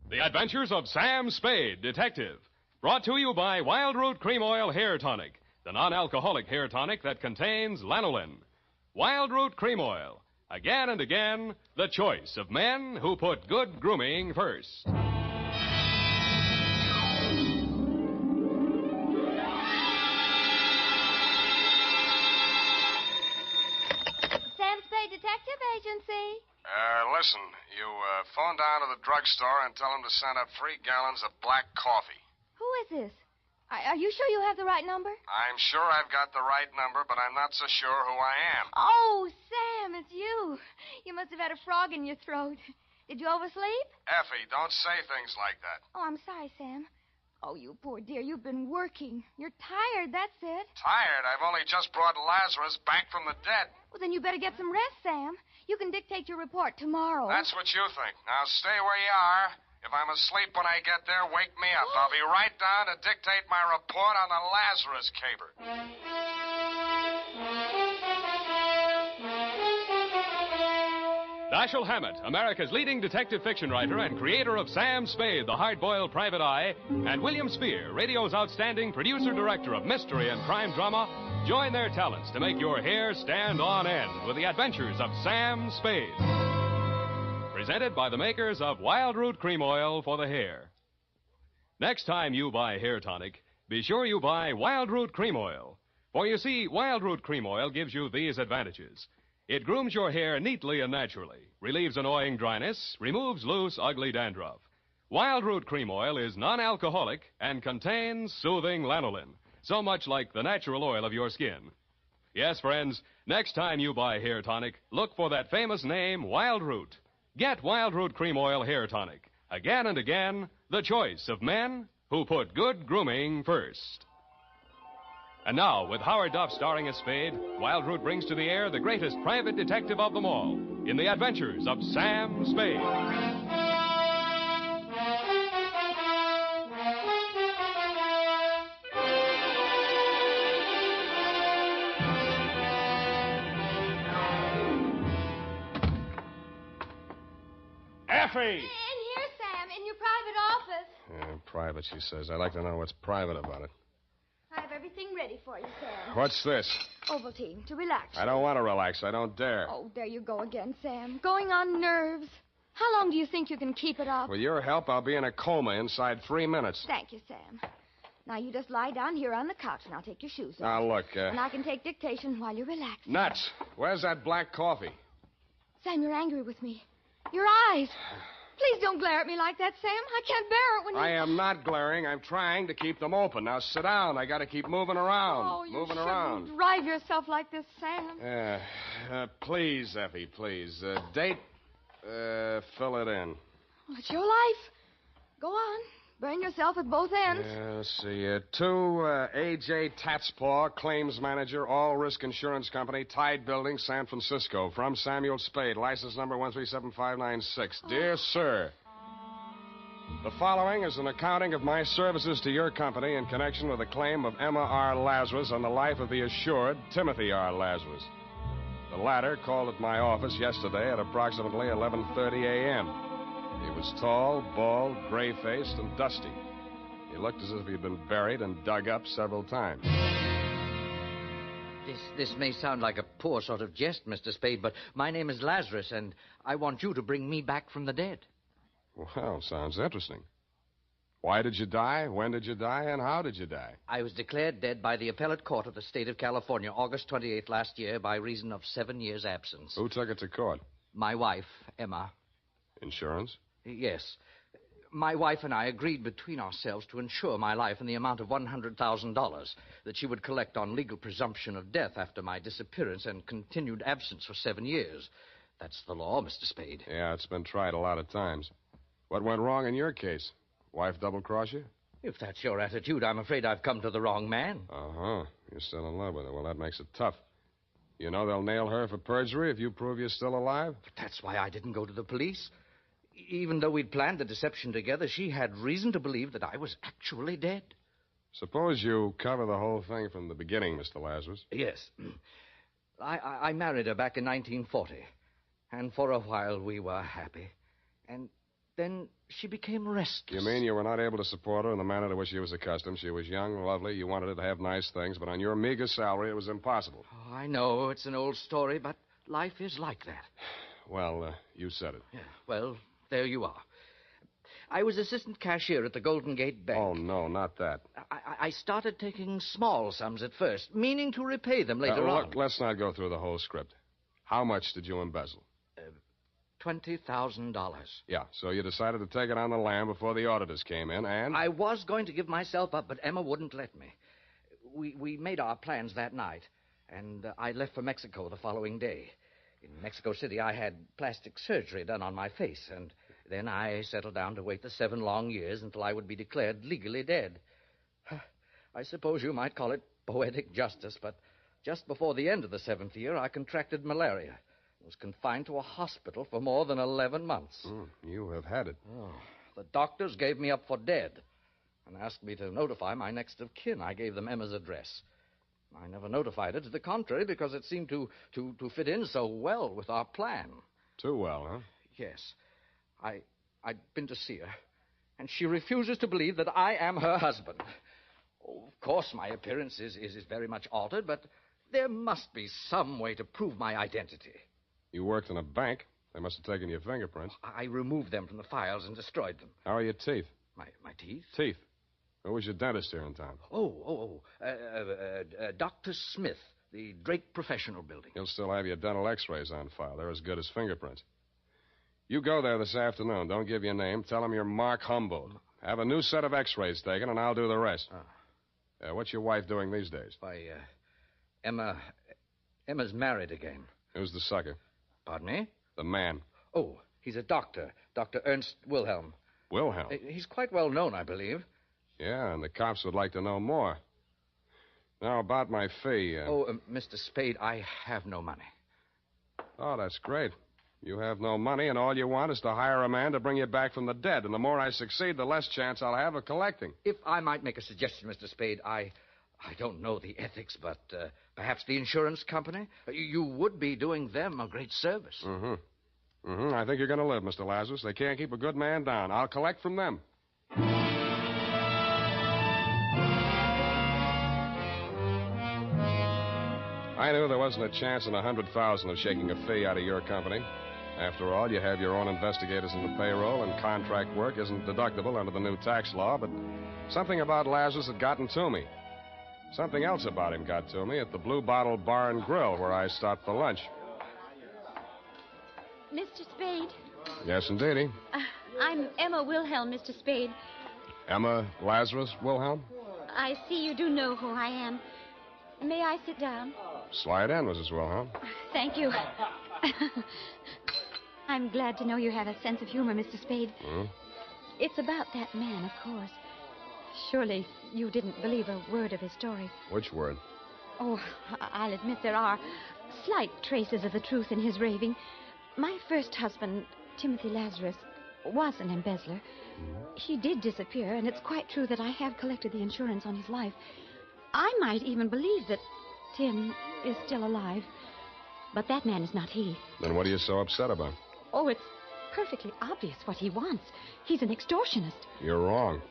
The Adventures of Sam Spade, Detective. Brought to you by Wild Root Cream Oil Hair Tonic, the non-alcoholic hair tonic that contains lanolin. Wild Root Cream Oil. Again and again, the choice of men who put good grooming first. Sam Spade Detective Agency. Listen, you phone down to the drugstore and tell them to send up 3 gallons of black coffee. Who is this? Are you sure you have the right number? I'm sure I've got the right number, but I'm not so sure who I am. Oh, Sam, it's you. You must have had a frog in your throat. Did you oversleep? Effie, don't say things like that. Oh, I'm sorry, Sam. Oh, you poor dear, you've been working. You're tired, that's it. Tired? I've only just brought Lazarus back from the dead. Well, then you better get some rest, Sam. You can dictate your report tomorrow. That's what you think. Now stay where you are. If I'm asleep when I get there, wake me up. I'll be right down to dictate my report on the Lazarus caper. Dashiell Hammett, America's leading detective fiction writer and creator of Sam Spade, the hard-boiled private eye, and William Spear, radio's outstanding producer-director of mystery and crime drama, join their talents to make your hair stand on end with the adventures of Sam Spade. Presented by the makers of Wild Root Cream Oil for the hair. Next time you buy hair tonic, be sure you buy Wild Root Cream Oil. For you see, Wild Root Cream Oil gives you these advantages. It grooms your hair neatly and naturally, relieves annoying dryness, removes loose, ugly dandruff. Wild Root Cream Oil is non-alcoholic and contains soothing lanolin, so much like the natural oil of your skin. Yes, friends, next time you buy hair tonic, look for that famous name, Wild Root. Get Wild Root Cream Oil Hair Tonic. Again and again, the choice of men who put good grooming first. And now, with Howard Duff starring as Spade, Wild Root brings to the air the greatest private detective of them all in the adventures of Sam Spade. Effie! In here, Sam, in your private office. Yeah, private, she says. I'd like to know what's private about it. I have everything ready for you, Sam. What's this? Ovaltine, to relax. I don't want to relax. I don't dare. Oh, there you go again, Sam. Going on nerves. How long do you think you can keep it up? With your help, I'll be in a coma inside 3 minutes. Thank you, Sam. Now, you just lie down here on the couch, and I'll take your shoes off. Now, look, And I can take dictation while you're relaxing. Nuts. Where's that black coffee? Sam, you're angry with me. Your eyes. Please don't glare at me like that, Sam. I can't bear it when you... I am not glaring. I'm trying to keep them open. Now, sit down. I got to keep moving around. Oh, you moving shouldn't around. drive yourself like this, Sam. Please, Effie, please. Date, fill it in. Well, it's your life. Go on. Burn yourself at both ends. Yeah, let's see. To A.J. Tatspaw, claims manager, All Risk Insurance Company, Tide Building, San Francisco. From Samuel Spade, license number 137596. Dear Sir, the following is an accounting of my services to your company in connection with a claim of Emma R. Lazarus on the life of the assured Timothy R. Lazarus. The latter called at my office yesterday at approximately 11:30 a.m. He was tall, bald, gray-faced, and dusty. He looked as if he'd been buried and dug up several times. This may sound like a poor sort of jest, Mr. Spade, but my name is Lazarus, and I want you to bring me back from the dead. Well, sounds interesting. Why did you die? When did you die? And how did you die? I was declared dead by the appellate court of the state of California August 28th last year by reason of 7 years' absence. Who took it to court? My wife, Emma. Insurance? Yes. My wife and I agreed between ourselves to insure my life in the amount of $100,000 that she would collect on legal presumption of death after my disappearance and continued absence for 7 years. That's the law, Mr. Spade. Yeah, it's been tried a lot of times. What went wrong in your case? Wife double-cross you? If that's your attitude, I'm afraid I've come to the wrong man. Uh-huh. You're still in love with her. Well, that makes it tough. You know they'll nail her for perjury if you prove you're still alive? But that's why I didn't go to the police. Even though we'd planned the deception together, she had reason to believe that I was actually dead. Suppose you cover the whole thing from the beginning, Mr. Lazarus. Yes. I married her back in 1940. And for a while we were happy. And then she became restless. You mean you were not able to support her in the manner to which she was accustomed? She was young, lovely, you wanted her to have nice things, but on your meager salary it was impossible. Oh, I know, it's an old story, but life is like that. Well, you said it. Yeah, well, there you are. I was assistant cashier at the Golden Gate Bank. Oh, no, not that. I started taking small sums at first, meaning to repay them later on. Look, let's not go through the whole script. How much did you embezzle? $20,000. Yeah, so you decided to take it on the lam before the auditors came in, and... I was going to give myself up, but Emma wouldn't let me. We made our plans that night, and I left for Mexico the following day. In Mexico City, I had plastic surgery done on my face, and then I settled down to wait the 7 long years until I would be declared legally dead. I suppose you might call it poetic justice, but just before the end of the 7th year, I contracted malaria. I was confined to a hospital for more than 11 months. You have had it. Oh, the doctors gave me up for dead and asked me to notify my next of kin. I gave them Emma's address. I never notified her to the contrary because it seemed to fit in so well with our plan. Too well, huh? Yes. I'd been to see her, and she refuses to believe that I am her husband. Oh, of course, my appearance is very much altered, but there must be some way to prove my identity. You worked in a bank. They must have taken your fingerprints. I removed them from the files and destroyed them. How are your teeth? My teeth? Teeth. Who was your dentist here in town? Dr. Smith, the Drake Professional Building. He'll still have your dental x-rays on file. They're as good as fingerprints. You go there this afternoon. Don't give your name. Tell them you're Mark Humboldt. Have a new set of x-rays taken, and I'll do the rest. What's your wife doing these days? Why, Emma's married again. Who's the sucker? Pardon me? The man. Oh, he's a doctor. Dr. Ernst Wilhelm. Wilhelm? He's quite well known, I believe. Yeah, and the cops would like to know more. Now, about my fee. Mr. Spade, I have no money. Oh, that's great. You have no money, and all you want is to hire a man to bring you back from the dead. And the more I succeed, the less chance I'll have of collecting. If I might make a suggestion, Mr. Spade, I don't know the ethics, but perhaps the insurance company? You would be doing them a great service. I think you're going to live, Mr. Lazarus. They can't keep a good man down. I'll collect from them. I knew there wasn't a chance in 100,000 of shaking a fee out of your company. After all, you have your own investigators in the payroll, and contract work isn't deductible under the new tax law, but something about Lazarus had gotten to me. Something else about him got to me at the Blue Bottle Bar and Grill, where I stopped for lunch. Mr. Spade? Yes, indeedy. I'm Emma Wilhelm, Mr. Spade. Emma Lazarus Wilhelm? I see you do know who I am. May I sit down? Slide in, Mrs. Wilhelm. Thank you. I'm glad to know you have a sense of humor, Mr. Spade. It's about that man, of course. Surely you didn't believe a word of his story. Which word? Oh, I'll admit there are slight traces of the truth in his raving. My first husband, Timothy Lazarus, was an embezzler. He did disappear, and it's quite true that I have collected the insurance on his life. I might even believe that Tim is still alive. But that man is not he. Then what are you so upset about? Oh, it's perfectly obvious what he wants. He's an extortionist. You're wrong.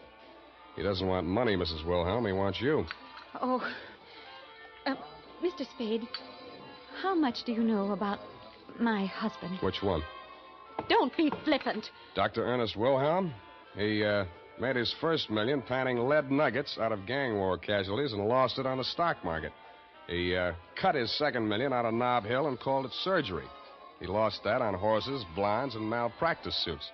He doesn't want money, Mrs. Wilhelm. He wants you. Oh, Mr. Spade, how much do you know about my husband? Which one? Don't be flippant. Dr. Ernest Wilhelm. He made his first million panning lead nuggets out of gang war casualties and lost it on the stock market. He cut his second million out of Nob Hill and called it surgery. He lost that on horses, blinds, and malpractice suits.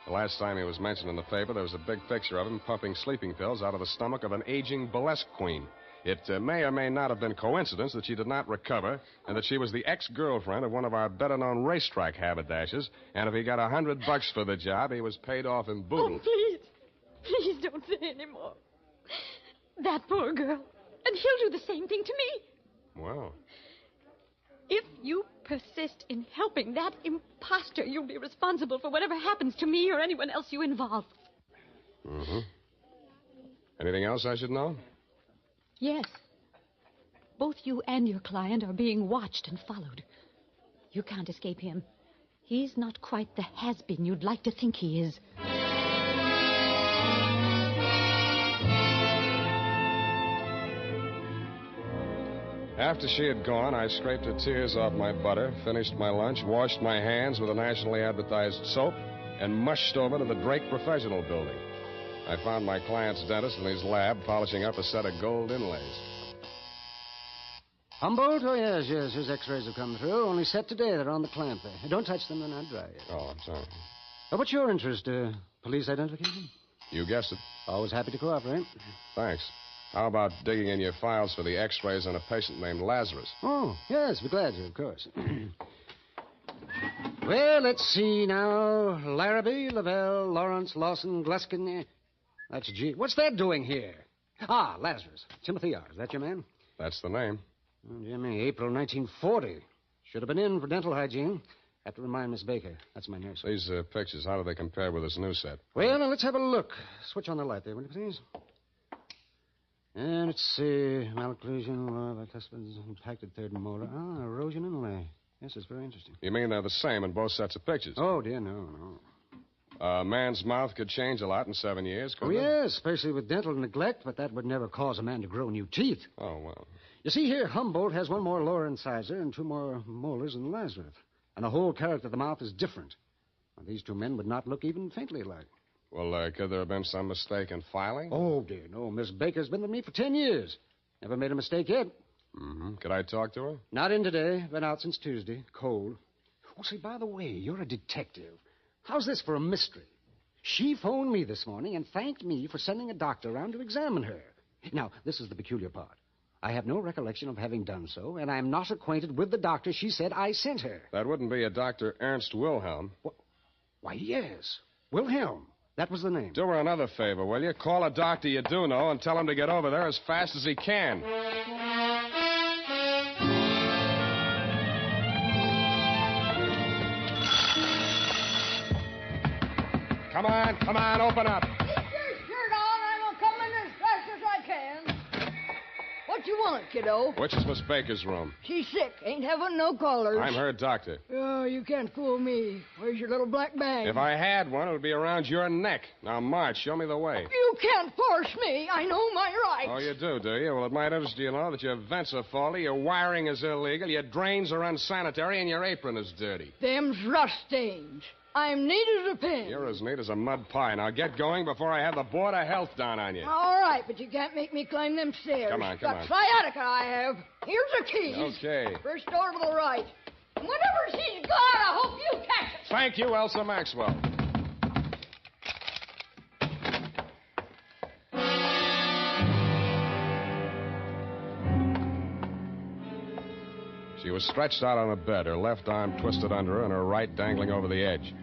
The last time he was mentioned in the paper, there was a big picture of him pumping sleeping pills out of the stomach of an aging burlesque queen. It may or may not have been coincidence that she did not recover and that she was the ex-girlfriend of one of our better-known racetrack haberdashers, and if he got $100 for the job, he was paid off in boodle. Oh, please. Please don't say any more. That poor girl. And he'll do the same thing to me. Well, if you persist in helping that imposter, you'll be responsible for whatever happens to me or anyone else you involve. Mm-hmm. Anything else I should know? Yes. Both you and your client are being watched and followed. You can't escape him. He's not quite the has-been you'd like to think he is. After she had gone, I scraped the tears off my butter, finished my lunch, washed my hands with a nationally advertised soap, and mushed over to the Drake Professional Building. I found my client's dentist in his lab polishing up a set of gold inlays. Humboldt? Oh, yes. His x-rays have come through. Only set today. They're on the clamp there. Don't touch them. They're not dry yet. Oh, I'm sorry. What's your interest? Police identification? You guessed it. Always happy to cooperate. Thanks. How about digging in your files for the x-rays on a patient named Lazarus? Oh, yes, be glad to, of course. Well, let's see now. Larrabee, Lavelle, Lawrence, Lawson, Gluskin. That's G. What's that doing here? Ah, Lazarus. Timothy R. Is that your man? That's the name. Oh, Jimmy, April 1940. Should have been in for dental hygiene. Have to remind Miss Baker. That's my nurse. These pictures, how do they compare with this new set? Well, now, let's have a look. Switch on the light there, will you please? And let's see. Malocclusion, lower bicuspids, impacted third molar. Ah, erosion inlay. Yes, it's very interesting. You mean they're the same in both sets of pictures? Oh, dear, no. A man's mouth could change a lot in 7 years, couldn't it? Yes, especially with dental neglect, but that would never cause a man to grow new teeth. Oh, well. You see here, Humboldt has one more lower incisor and 2 more molars than Lazarus. And the whole character of the mouth is different. Now, these 2 men would not look even faintly alike. Well, could there have been some mistake in filing? Oh, dear, no. Miss Baker's been with me for 10 years. Never made a mistake yet. Mm-hmm. Could I talk to her? Not in today. Been out since Tuesday. Cold. Oh, say, by the way, you're a detective. How's this for a mystery? She phoned me this morning and thanked me for sending a doctor around to examine her. Now, this is the peculiar part. I have no recollection of having done so, and I'm not acquainted with the doctor she said I sent her. That wouldn't be a Dr. Ernst Wilhelm. Why, yes. Wilhelm. That was the name. Do her another favor, will you? Call a doctor you do know and tell him to get over there as fast as he can. Come on, open up. Keep your shirt on. I'm going to come in as fast as I can. What you want, kiddo? Which is Miss Baker's room? She's sick. Ain't having no callers. I'm her doctor. Oh, you can't fool me. Where's your little black bag? If I had one, it would be around your neck. Now, March, show me the way. You can't force me. I know my rights. Oh, you do you? Well, it might interest you to know that your vents are faulty, your wiring is illegal, your drains are unsanitary, and your apron is dirty. Them's rust stains. I'm neat as a pin. You're as neat as a mud pie. Now get going before I have the Board of Health down on you. All right, but you can't make me climb them stairs. Come on. Got sciatica, I have. Here's the keys. Okay. First door to the right. And whenever she's gone, I hope you catch it. Thank you, Elsa Maxwell. She was stretched out on a bed, her left arm twisted under her and her right dangling over the edge.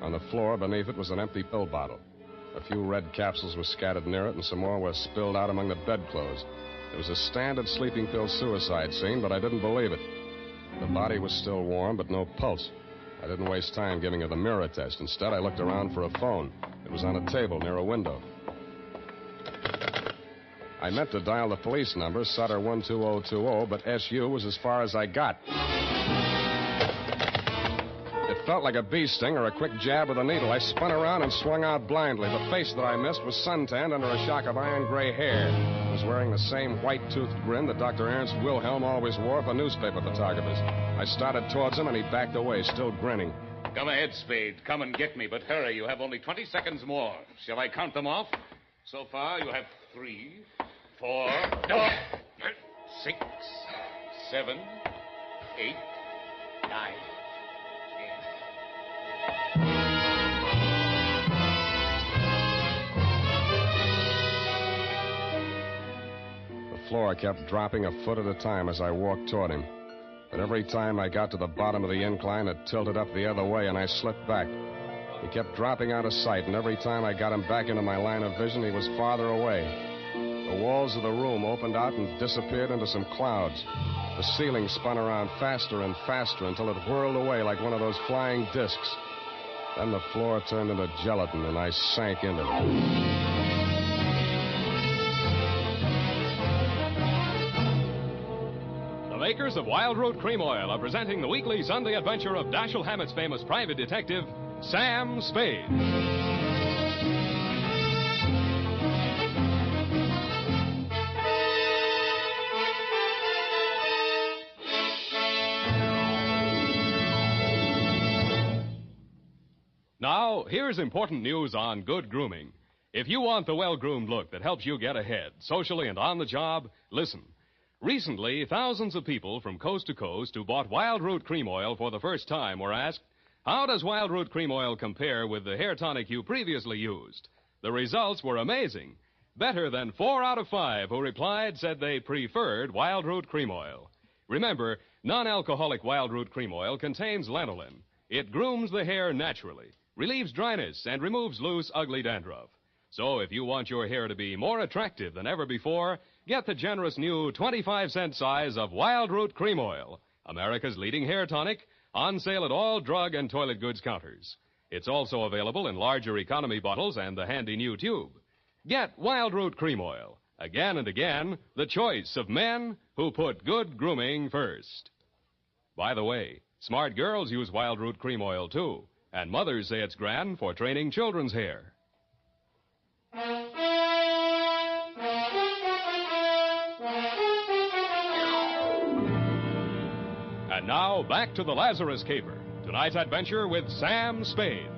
On the floor beneath it was an empty pill bottle. A few red capsules were scattered near it, and some more were spilled out among the bedclothes. It was a standard sleeping pill suicide scene, but I didn't believe it. The body was still warm, but no pulse. I didn't waste time giving her the mirror test. Instead, I looked around for a phone. It was on a table near a window. I meant to dial the police number, Sutter 12020, but SU was as far as I got. It felt like a bee sting or a quick jab with a needle. I spun around and swung out blindly. The face that I missed was suntanned under a shock of iron gray hair. It was wearing the same white-toothed grin that Dr. Ernst Wilhelm always wore for newspaper photographers. I started towards him, and he backed away, still grinning. Come ahead, Spade. Come and get me, but hurry. You have only 20 seconds more. Shall I count them off? So far, you have 3, 4, 6, 7, 8, 9, 10. The floor kept dropping a foot at a time as I walked toward him. But every time I got to the bottom of the incline, it tilted up the other way, and I slipped back. He kept dropping out of sight, and every time I got him back into my line of vision, he was farther away. The walls of the room opened out and disappeared into some clouds. The ceiling spun around faster and faster until it whirled away like one of those flying discs. Then the floor turned into gelatin, and I sank into it. The makers of Wild Root Cream Oil are presenting the weekly Sunday adventure of Dashiell Hammett's famous private detective, Sam Spade. Now, here's important news on good grooming. If you want the well-groomed look that helps you get ahead, socially and on the job, listen. Recently, thousands of people from coast to coast who bought Wild Root Cream Oil for the first time were asked, how does Wild Root Cream Oil compare with the hair tonic you previously used? The results were amazing. Better than 4 out of 5 who replied said they preferred Wild Root Cream Oil. Remember, non-alcoholic Wild Root Cream Oil contains lanolin. It grooms the hair naturally, relieves dryness, and removes loose, ugly dandruff. So if you want your hair to be more attractive than ever before, get the generous new 25-cent size of Wild Root Cream Oil, America's leading hair tonic, on sale at all drug and toilet goods counters. It's also available in larger economy bottles and the handy new tube. Get Wild Root Cream Oil. Again and again, the choice of men who put good grooming first. By the way, smart girls use Wild Root Cream Oil, too, and mothers say it's grand for training children's hair. And now, back to the Lazarus Caper. Tonight's adventure with Sam Spade.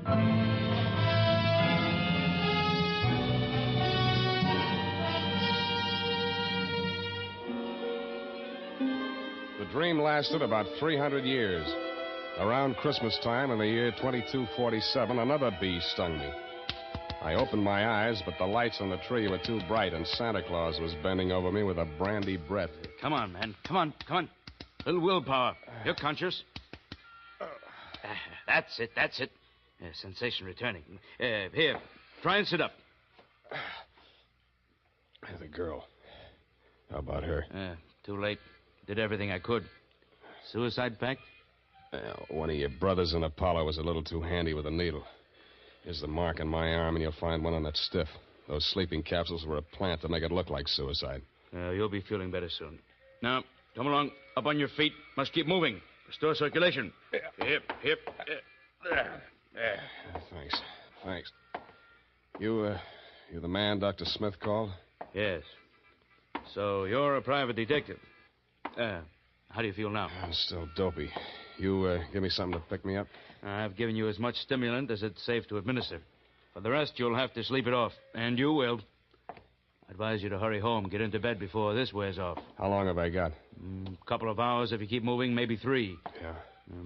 The dream lasted about 300 years. Around Christmas time in the year 2247, another bee stung me. I opened my eyes, but the lights on the tree were too bright, and Santa Claus was bending over me with a brandy breath. Come on, man. Come on. Little willpower. You're conscious. That's it. Sensation returning. Here, try and sit up. The girl. How about her? Too late. Did everything I could. Suicide pact? One of your brothers in Apollo was a little too handy with a needle. Here's the mark on my arm, and you'll find one on that stiff. Those sleeping capsules were a plant to make it look like suicide. You'll be feeling better soon. Now, come along. Up on your feet. Must keep moving. Restore circulation. Hip. There. Thanks. You the man Dr. Smith called? Yes. So you're a private detective. How do you feel now? I'm still dopey. You give me something to pick me up? I've given you as much stimulant as it's safe to administer. For the rest, you'll have to sleep it off. And you will. I advise you to hurry home. Get into bed before this wears off. How long have I got? A couple of hours if you keep moving, maybe 3. Yeah.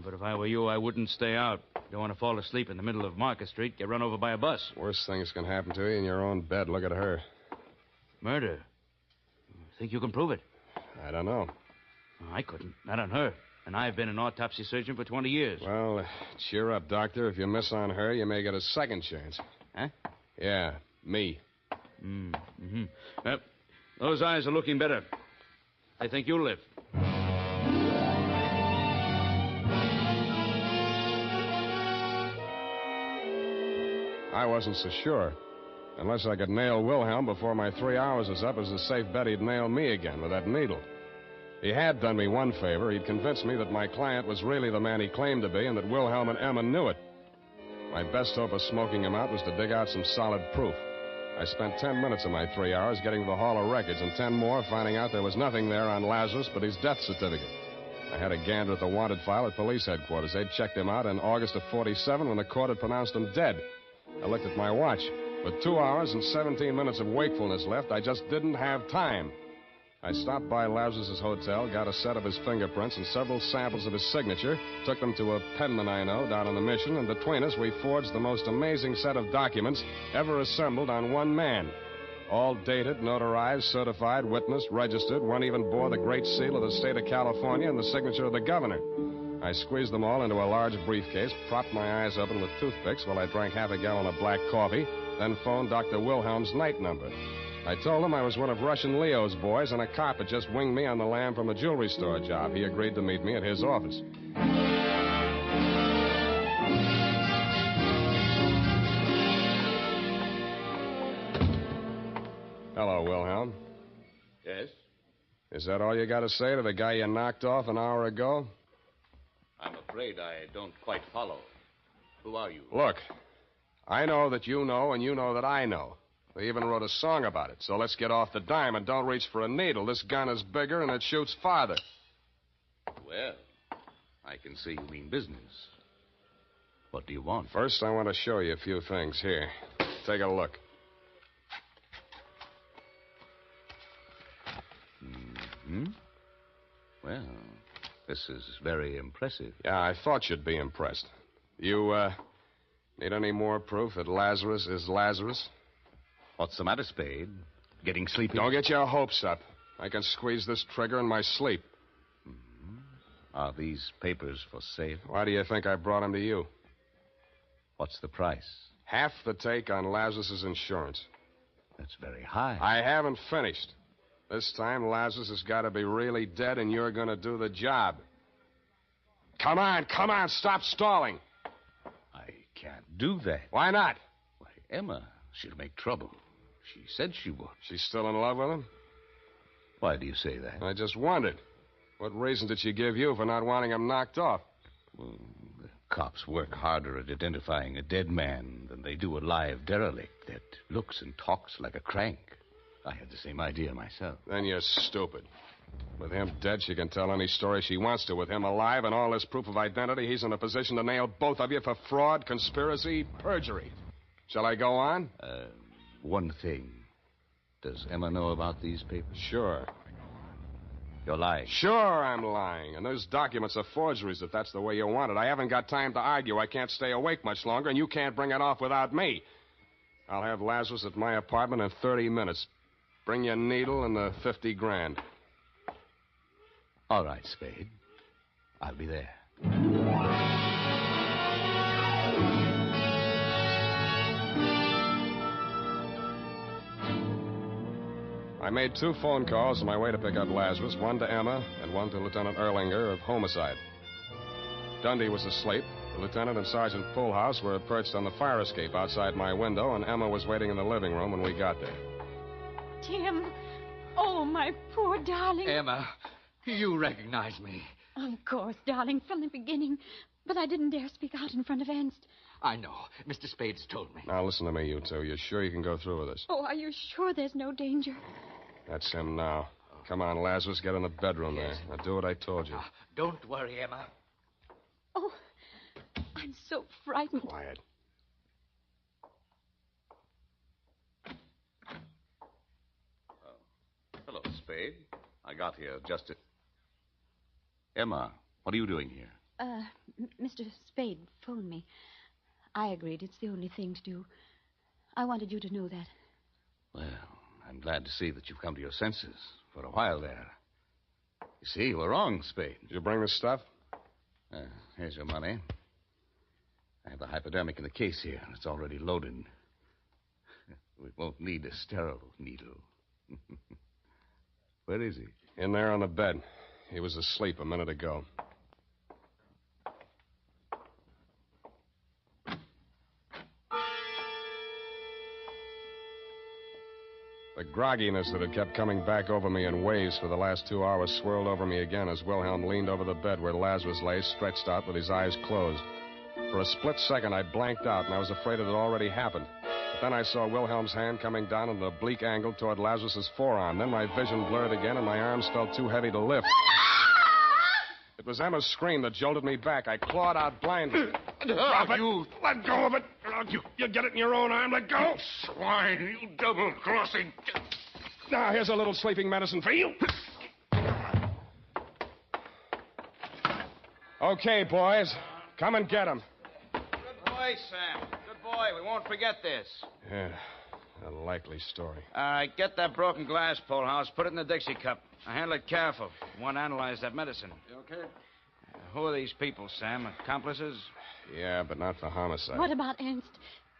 But if I were you, I wouldn't stay out. You don't want to fall asleep in the middle of Market Street, get run over by a bus. Worst things can happen to you in your own bed. Look at her. Murder? Think you can prove it? I don't know. I couldn't. Not on her. And I've been an autopsy surgeon for 20 years. Well, cheer up, Doctor. If you miss on her, you may get a second chance. Huh? Yeah, me. Mm-hmm. Well, those eyes are looking better. I think you'll live. I wasn't so sure. Unless I could nail Wilhelm before my 3 hours was up, it was a safe bet he'd nail me again with that needle. He had done me one favor. He'd convinced me that my client was really the man he claimed to be and that Wilhelm and Emma knew it. My best hope of smoking him out was to dig out some solid proof. I spent 10 minutes of my 3 hours getting to the Hall of Records and 10 more finding out there was nothing there on Lazarus but his death certificate. I had a gander at the wanted file at police headquarters. They'd checked him out in August of 47 when the court had pronounced him dead. I looked at my watch. With 2 hours and 17 minutes of wakefulness left, I just didn't have time. I stopped by Lazarus's hotel, got a set of his fingerprints and several samples of his signature, took them to a penman I know down on the Mission, and between us we forged the most amazing set of documents ever assembled on one man. All dated, notarized, certified, witnessed, registered. One even bore the great seal of the state of California and the signature of the governor. I squeezed them all into a large briefcase, propped my eyes open with toothpicks while I drank half a gallon of black coffee, then phoned Dr. Wilhelm's night number. I told him I was one of Russian Leo's boys, and a cop had just winged me on the lam from a jewelry store job. He agreed to meet me at his office. Hello, Wilhelm. Yes? Is that all you got to say to the guy you knocked off an hour ago? I'm afraid I don't quite follow. Who are you? Look, I know that you know, and you know that I know. They even wrote a song about it, so let's get off the dime and don't reach for a needle. This gun is bigger and it shoots farther. Well, I can see you mean business. What do you want? First, I want to show you a few things. Here, take a look. Hmm? Well, this is very impressive. Yeah, I thought you'd be impressed. You, need any more proof that Lazarus is Lazarus? What's the matter, Spade? Getting sleepy? Don't get your hopes up. I can squeeze this trigger in my sleep. Mm-hmm. Are these papers for sale? Why do you think I brought them to you? What's the price? Half the take on Lazarus's insurance. That's very high. I haven't finished. This time, Lazarus has got to be really dead, and you're going to do the job. Come on, stop stalling. I can't do that. Why not? Why, Emma, she'll make trouble. She said she would. She's still in love with him? Why do you say that? I just wondered. What reason did she give you for not wanting him knocked off? Well, the cops work harder at identifying a dead man than they do a live derelict that looks and talks like a crank. I had the same idea myself. Then you're stupid. With him dead, she can tell any story she wants to. With him alive and all this proof of identity, he's in a position to nail both of you for fraud, conspiracy, perjury. Shall I go on? One thing. Does Emma know about these papers? Sure. You're lying. Sure, I'm lying. And those documents are forgeries if that's the way you want it. I haven't got time to argue. I can't stay awake much longer, and you can't bring it off without me. I'll have Lazarus at my apartment in 30 minutes. Bring your needle and the $50,000. All right, Spade. I'll be there. I made 2 phone calls on my way to pick up Lazarus, one to Emma and one to Lieutenant Erlinger of Homicide. Dundee was asleep. The lieutenant and Sergeant Poolhouse were perched on the fire escape outside my window, and Emma was waiting in the living room when we got there. Tim. Oh, my poor darling. Emma, you recognize me. Of course, darling, from the beginning. But I didn't dare speak out in front of Ernst. I know. Mr. Spade's told me. Now, listen to me, you two. You're sure you can go through with this? Oh, are you sure there's no danger? That's him now. Come on, Lazarus, get in the bedroom there. Now, do what I told you. Don't worry, Emma. Oh, I'm so frightened. Quiet. Hello, Spade. I got here just at... Emma, what are you doing here? Mr. Spade phoned me. I agreed it's the only thing to do. I wanted you to know that. Well, I'm glad to see that you've come to your senses. For a while there. You see, you were wrong, Spade. Did you bring the stuff? Here's your money. I have the hypodermic in the case here, and it's already loaded. We won't need a sterile needle. Where is he? In there on the bed. He was asleep a minute ago. The grogginess that had kept coming back over me in waves for the last 2 hours swirled over me again as Wilhelm leaned over the bed where Lazarus lay, stretched out with his eyes closed. For a split second, I blanked out, and I was afraid it had already happened. But then I saw Wilhelm's hand coming down at an oblique angle toward Lazarus's forearm. Then my vision blurred again, and my arms felt too heavy to lift. It was Emma's scream that jolted me back. I clawed out blindly. Drop it. You. Let go of it. You get it in your own arm. Let go. Swine, you double-crossing. Now, here's a little sleeping medicine for you. Okay, boys. Come and get him. Good boy, Sam. Good boy. We won't forget this. Yeah, a likely story. All right, get that broken glass, Polehouse. Put it in the Dixie cup. Now, handle it careful. We want to analyze that medicine. You okay? Who are these people, Sam? Accomplices? Yeah, but not for homicide. What about Ernst?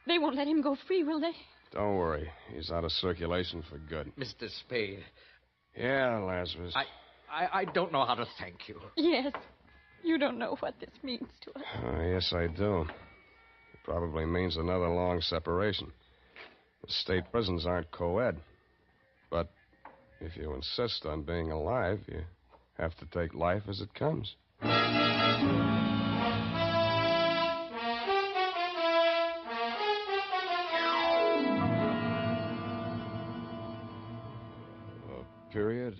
They won't let him go free, will they? Don't worry. He's out of circulation for good. Mr. Spade. Yeah, Lazarus. I don't know how to thank you. Yes. You don't know what this means to us. Yes, I do. It probably means another long separation. The state prisons aren't co-ed. But if you insist on being alive, you have to take life as it comes. Period.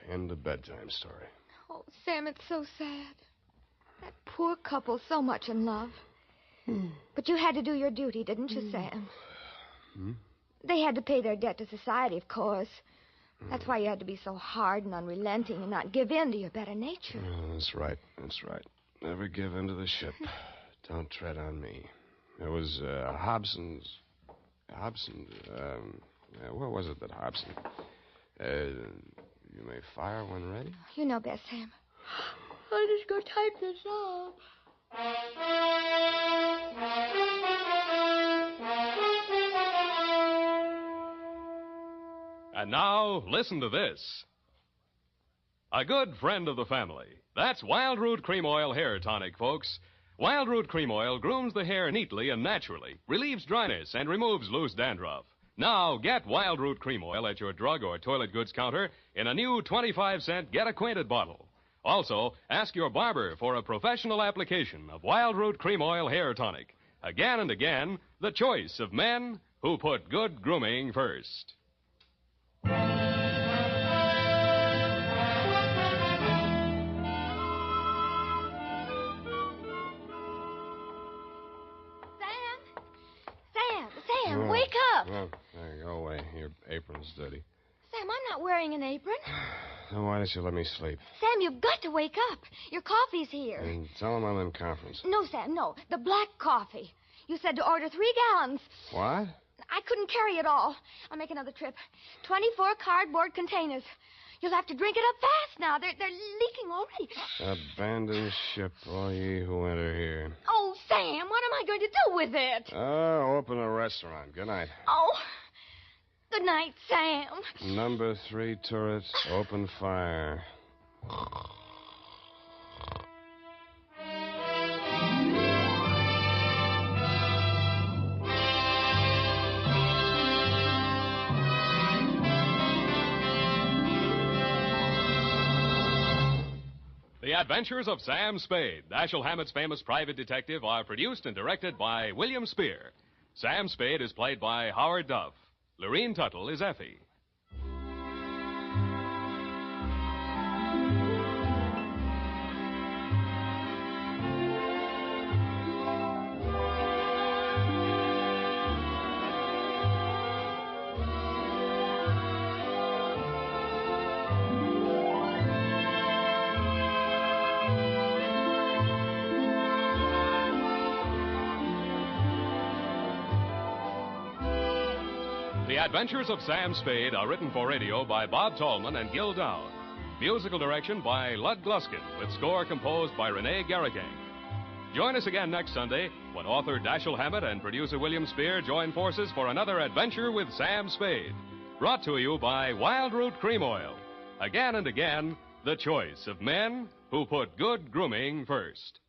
End of bedtime story. Oh, Sam, it's so sad. That poor couple, so much in love. But you had to do your duty, didn't you, Sam? They had to pay their debt to society, of course. That's why you had to be so hard and unrelenting and not give in to your better nature. That's right. That's right. Never give in to the ship. Don't tread on me. It was Hobson's... what was it that Hobson... you may fire when ready? You know best, Sam. I'll just go type this up. And now, listen to this. A good friend of the family. That's Wild Root Cream Oil Hair Tonic, folks. Wild Root Cream Oil grooms the hair neatly and naturally, relieves dryness, and removes loose dandruff. Now, get Wild Root Cream Oil at your drug or toilet goods counter in a new 25-cent Get Acquainted bottle. Also, ask your barber for a professional application of Wild Root Cream Oil Hair Tonic. Again and again, the choice of men who put good grooming first. Sam, wake up. Well, go away. Your apron's dirty. Sam, I'm not wearing an apron. Then why didn't you let me sleep? Sam, you've got to wake up. Your coffee's here. And tell them I'm in conference. No, Sam, no. The black coffee. You said to order 3 gallons. What? I couldn't carry it all. I'll make another trip. 24 cardboard containers. You'll have to drink it up fast now. They're leaking already. Abandon ship, all ye who enter here. Oh, Sam, what am I going to do with it? Open a restaurant. Good night. Oh, good night, Sam. Number 3 turret, open fire. The Adventures of Sam Spade, Dashiell Hammett's famous private detective, are produced and directed by William Spear. Sam Spade is played by Howard Duff. Lorene Tuttle is Effie. The Adventures of Sam Spade are written for radio by Bob Tallman and Gil Dowd. Musical direction by Lud Gluskin, with score composed by Renee Garrigang. Join us again next Sunday when author Dashiell Hammett and producer William Spear join forces for another adventure with Sam Spade. Brought to you by Wild Root Cream Oil. Again and again, the choice of men who put good grooming first.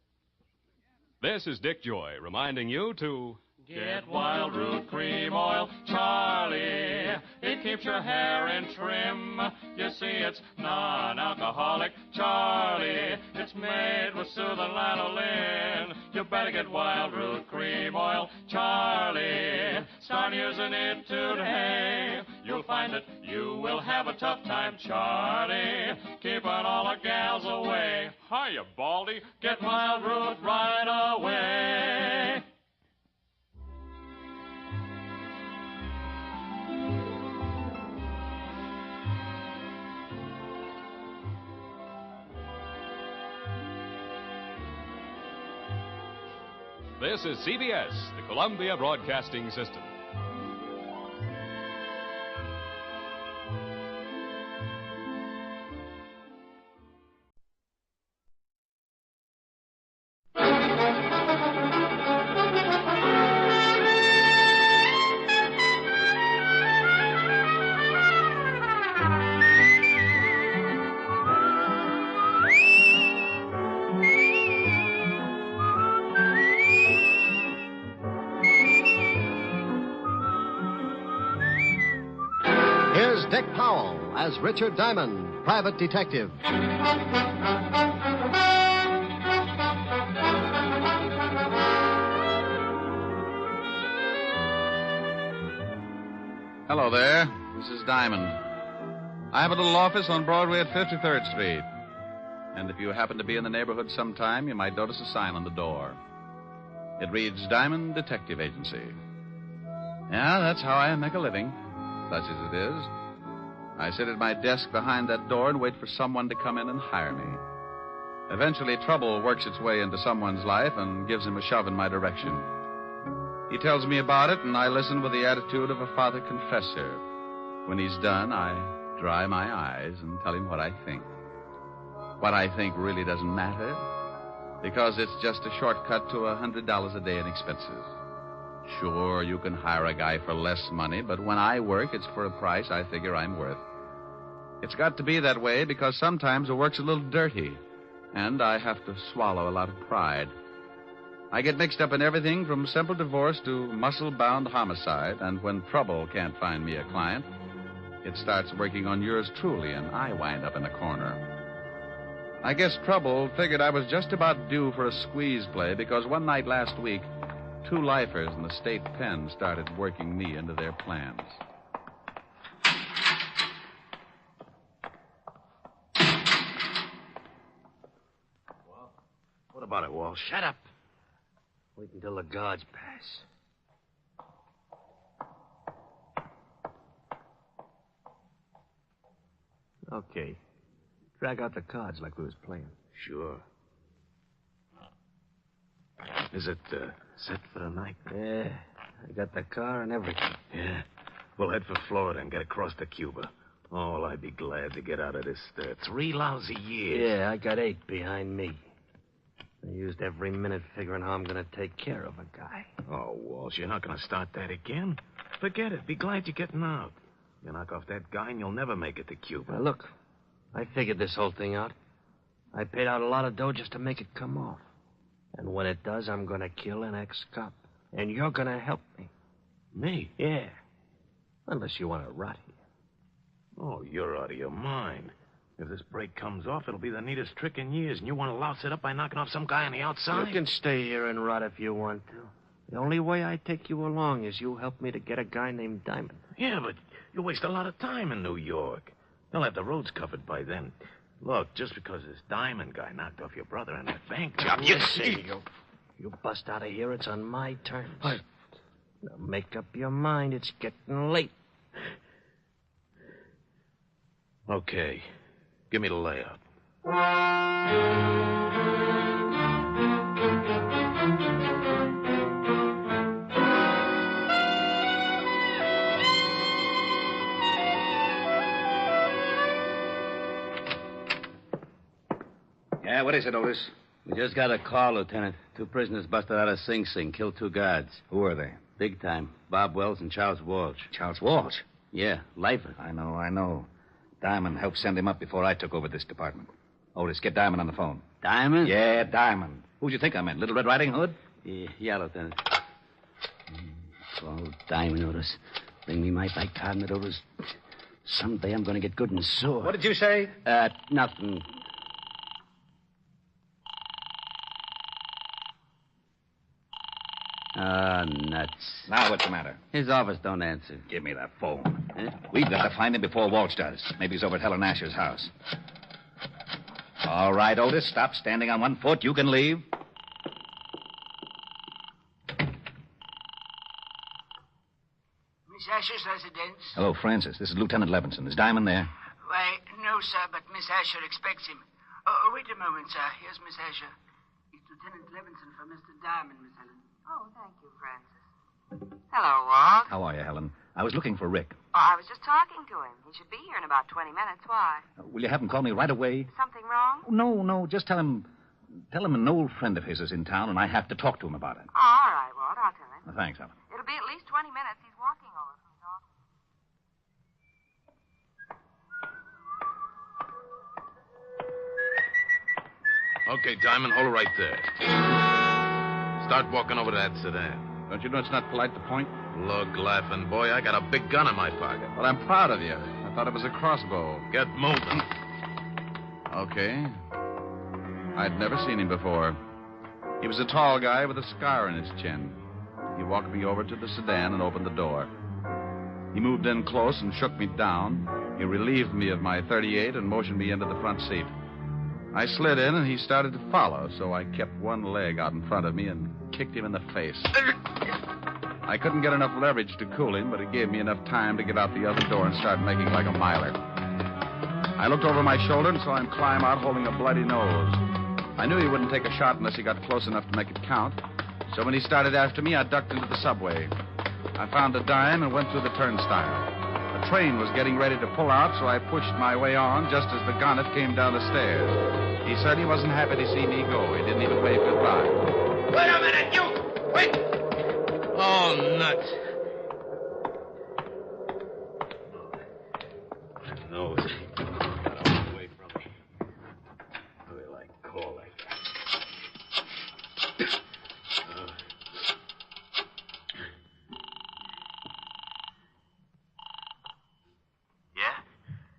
This is Dick Joy reminding you to Get Wild Root Cream Oil, Charlie. It keeps your hair in trim. You see, it's non-alcoholic, Charlie. It's made with soothing lanolin. You better get Wild Root Cream Oil, Charlie. Start using it today. You'll find that you will have a tough time, Charlie. Keeping all the gals away. Hiya, Baldy. Get Wild Root right away. This is CBS, the Columbia Broadcasting System. Here's Dick Powell as Richard Diamond, private detective. Hello there. This is Diamond. I have a little office on Broadway at 53rd Street. And if you happen to be in the neighborhood sometime, you might notice a sign on the door. It reads Diamond Detective Agency. Yeah, that's how I make a living, such as it is. I sit at my desk behind that door and wait for someone to come in and hire me. Eventually, trouble works its way into someone's life and gives him a shove in my direction. He tells me about it, and I listen with the attitude of a father confessor. When he's done, I dry my eyes and tell him what I think. What I think really doesn't matter, because it's just a shortcut to $100 a day in expenses. Sure, you can hire a guy for less money, but when I work, it's for a price I figure I'm worth. It's got to be that way because sometimes the work's a little dirty, and I have to swallow a lot of pride. I get mixed up in everything from simple divorce to muscle-bound homicide, and when trouble can't find me a client, it starts working on yours truly, and I wind up in a corner. I guess trouble figured I was just about due for a squeeze play because one night last week, 2 lifers in the state pen started working me into their plans. What about it, Walt? Shut up. Wait until the guards pass. Okay. Drag out the cards like we was playing. Sure. Is it set for the night? Yeah. I got the car and everything. Yeah. We'll head for Florida and get across to Cuba. Oh, well, I'd be glad to get out of this 3 lousy years. Yeah, I got 8 behind me. I used every minute figuring how I'm going to take care of a guy. Oh, Walsh, you're not going to start that again? Forget it. Be glad you're getting out. You knock off that guy and you'll never make it to Cuba. Now, look, I figured this whole thing out. I paid out a lot of dough just to make it come off. And when it does, I'm going to kill an ex-cop. And you're going to help me. Me? Yeah. Unless you want to rot here. Oh, you're out of your mind. If this break comes off, it'll be the neatest trick in years, and you want to louse it up by knocking off some guy on the outside? You can stay here and rot if you want to. The only way I take you along is you help me to get a guy named Diamond. Yeah, but you waste a lot of time in New York. They'll have the roads covered by then. Look, just because this Diamond guy knocked off your brother in that bank job, you see. You bust out of here, it's on my terms. What? Now make up your mind, it's getting late. Okay. Give me the layout. Yeah, what is it, Otis? We just got a call, Lieutenant. 2 prisoners busted out of Sing Sing, killed 2 guards. Who are they? Big time. Bob Wells and Charles Walsh. Charles Walsh? Yeah, lifer. I know. Diamond helped send him up before I took over this department. Otis, get Diamond on the phone. Diamond? Yeah, Diamond. Who'd you think I meant? Little Red Riding Hood? Yeah, Lieutenant. Oh, Diamond, Otis. Bring me my bicarbonate, Otis. Someday I'm going to get good and sore. What did you say? Nothing. Nuts. Now what's the matter? His office don't answer. Give me that phone. We've got to find him before Walsh does. Maybe he's over at Helen Asher's house. All right, Otis, stop standing on one foot. You can leave. Miss Asher's residence? Hello, Francis. This is Lieutenant Levinson. Is Diamond there? Why, no, sir, but Miss Asher expects him. Wait a moment, sir. Here's Miss Asher. It's Lieutenant Levinson for Mr. Diamond, Miss Helen. Oh, thank you, Francis. Hello, Walt. How are you, Helen? I was looking for Rick. Oh, I was just talking to him. He should be here in about 20 minutes. Why? Will you have him call me right away? Something wrong? No. Just tell him an old friend of his is in town, and I have to talk to him about it. All right, Walt. I'll tell him. Thanks, Helen. It'll be at least 20 minutes. He's walking over from his office. Okay, Diamond, hold it right there. Start walking over to that sedan. Don't you know it's not polite to point? Look, laughing boy, I got a big gun in my pocket. Well, I'm proud of you. I thought it was a crossbow. Get moving. Okay. I'd never seen him before. He was a tall guy with a scar in his chin. He walked me over to the sedan and opened the door. He moved in close and shook me down. He relieved me of my .38 and motioned me into the front seat. I slid in, and he started to follow, so I kept one leg out in front of me and kicked him in the face. I couldn't get enough leverage to cool him, but it gave me enough time to get out the other door and start making like a miler. I looked over my shoulder and saw him climb out holding a bloody nose. I knew he wouldn't take a shot unless he got close enough to make it count, so when he started after me, I ducked into the subway. I found a dime and went through the turnstile. The train was getting ready to pull out, so I pushed my way on just as the gunner came down the stairs. He said he wasn't happy to see me go. He didn't even wave goodbye. Wait a minute, you! Wait! Oh, nuts. That nose. Got away from me. How will I call like that?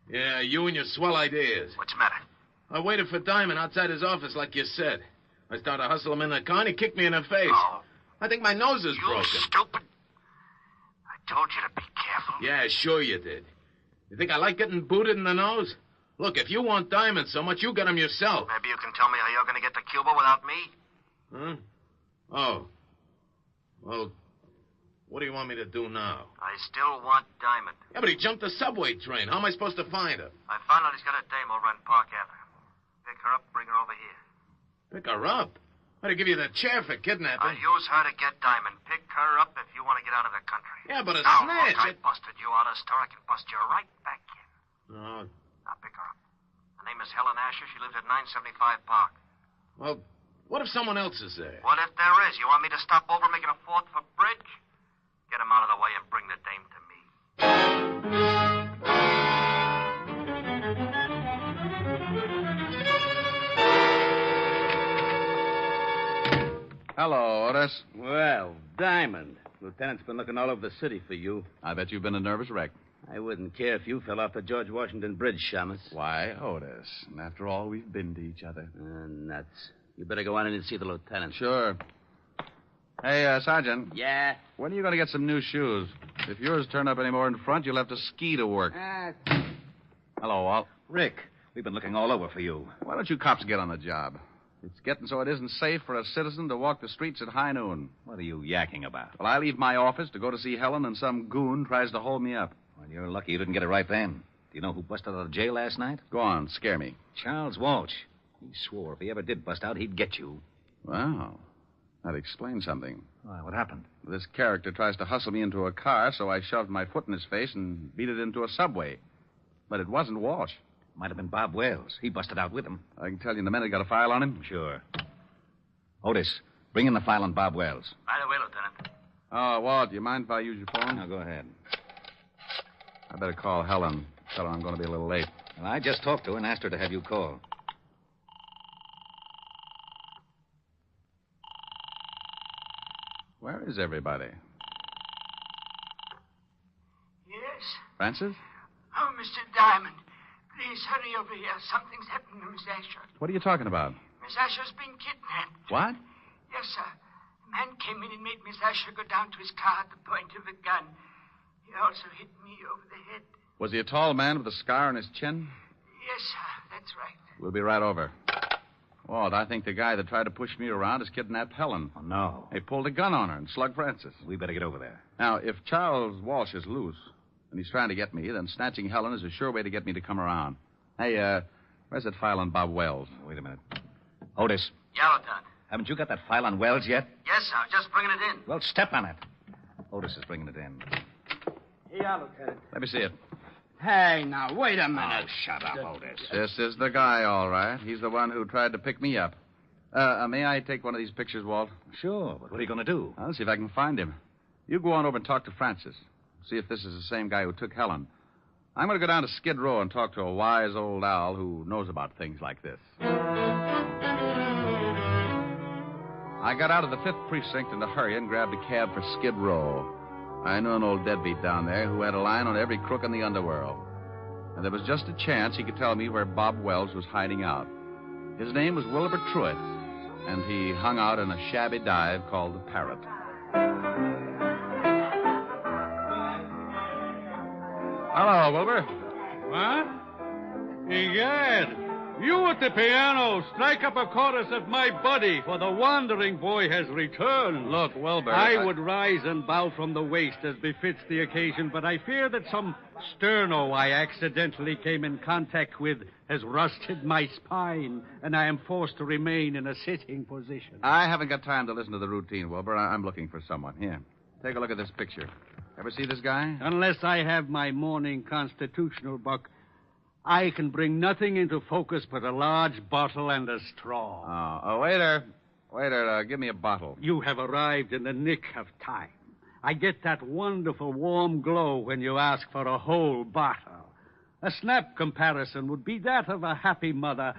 Yeah, you and your swell ideas. What's the matter? I waited for Diamond outside his office like you said. I started to hustle him in the car, and he kicked me in the face. Oh. I think my nose is broken. You stupid. I told you to be careful. Yeah, sure you did. You think I like getting booted in the nose? Look, if you want Diamond so much, you get him yourself. Maybe you can tell me how you're going to get to Cuba without me? Huh? Oh. Well, what do you want me to do now? I still want Diamond. Yeah, but he jumped the subway train. How am I supposed to find her? I found out he's got a dame over on Park Avenue. Pick her up, bring her over here. Pick her up? I'd give you the chair for kidnapping. I'll use her to get Diamond. Pick her up if you want to get out of the country. Yeah, but a now, snitch. Look, I busted you out of the store. I can bust you right back in. No. Now, pick her up. Her name is Helen Asher. She lives at 975 Park. Well, what if someone else is there? What if there is? You want me to stop over making a fourth for Bridge? Get him out of the way and bring the dame to me. Hello, Otis. Well, Diamond. Lieutenant's been looking all over the city for you. I bet you've been a nervous wreck. I wouldn't care if you fell off the George Washington Bridge, Shamus. Why, Otis? And after all, we've been to each other. Nuts. You better go on in and see the lieutenant. Sure. Hey, Sergeant. Yeah? When are you going to get some new shoes? If yours turn up any more in front, you'll have to ski to work. Hello, Walt. Rick, we've been looking all over for you. Why don't you cops get on the job? It's getting so it isn't safe for a citizen to walk the streets at high noon. What are you yakking about? Well, I leave my office to go to see Helen, and some goon tries to hold me up. Well, you're lucky you didn't get it right then. Do you know who busted out of jail last night? Go on, scare me. Charles Walsh. He swore if he ever did bust out, he'd get you. Wow. That explains something. Why, what happened? This character tries to hustle me into a car, so I shoved my foot in his face and beat it into a subway. But it wasn't Walsh. Might have been Bob Wells. He busted out with him. I can tell you in a minute. Got a file on him? Sure. Otis, bring in the file on Bob Wells. Right away, Lieutenant. Oh, Walt, do you mind if I use your phone? Now, go ahead. I better call Helen. Tell her I'm going to be a little late. Well, I just talked to her and asked her to have you call. Where is everybody? Yes? Francis? Oh, Mr. Diamond, please hurry over here. Something's happened to Miss Asher. What are you talking about? Miss Asher's been kidnapped. What? Yes, sir. A man came in and made Miss Asher go down to his car at the point of a gun. He also hit me over the head. Was he a tall man with a scar on his chin? Yes, sir. That's right. We'll be right over. Walt, I think the guy that tried to push me around has kidnapped Helen. Oh, no. He pulled a gun on her and slugged Francis. We better get over there. Now, if Charles Walsh is loose and he's trying to get me, then snatching Helen is a sure way to get me to come around. Hey, where's that file on Bob Wells? Wait a minute. Otis, Yeah, Lieutenant. haven't you got that file on Wells yet? Yes, sir. Just bringing it in. Well, step on it. Otis is bringing it in. Yeah, Lieutenant. Let me see it. Hey, now, wait a minute. Oh, shut up, Otis. This is the guy, all right. He's the one who tried to pick me up. May I take one of these pictures, Walt? Sure, but what are you going to do? I'll see if I can find him. You go on over and talk to Francis. See if this is the same guy who took Helen. I'm going to go down to Skid Row and talk to a wise old owl who knows about things like this. I got out of the 5th Precinct in a hurry and grabbed a cab for Skid Row. I knew an old deadbeat down there who had a line on every crook in the underworld. And there was just a chance he could tell me where Bob Wells was hiding out. His name was Wilbur Truitt, and he hung out in a shabby dive called the Parrot. Hello, Wilbur. What? Egad, you at the piano, strike up a chorus of My Buddy, for the wandering boy has returned. Look, Wilbur. I would rise and bow from the waist as befits the occasion, but I fear that some sterno I accidentally came in contact with has rusted my spine, and I am forced to remain in a sitting position. I haven't got time to listen to the routine, Wilbur. I'm looking for someone. Here, take a look at this picture. Ever see this guy? Unless I have my morning constitutional, Buck, I can bring nothing into focus but a large bottle and a straw. Oh, waiter. Waiter, give me a bottle. You have arrived in the nick of time. I get that wonderful warm glow when you ask for a whole bottle. A snap comparison would be that of a happy mother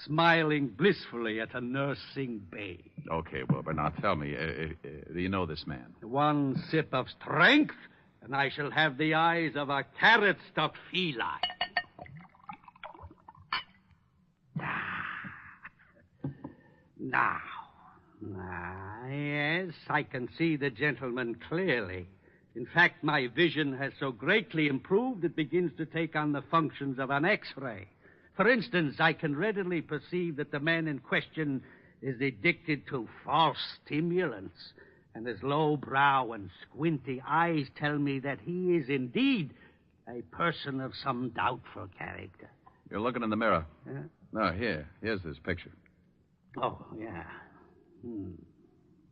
smiling blissfully at a nursing babe. Okay, Wilbur, now tell me, do you know this man? One sip of strength, and I shall have the eyes of a carrot-stuffed feline. Now, yes, I can see the gentleman clearly. In fact, my vision has so greatly improved it begins to take on the functions of an X-ray. For instance, I can readily perceive that the man in question is addicted to false stimulants, and his low brow and squinty eyes tell me that he is indeed a person of some doubtful character. You're looking in the mirror. Yeah? No, here's this picture. Oh, yeah.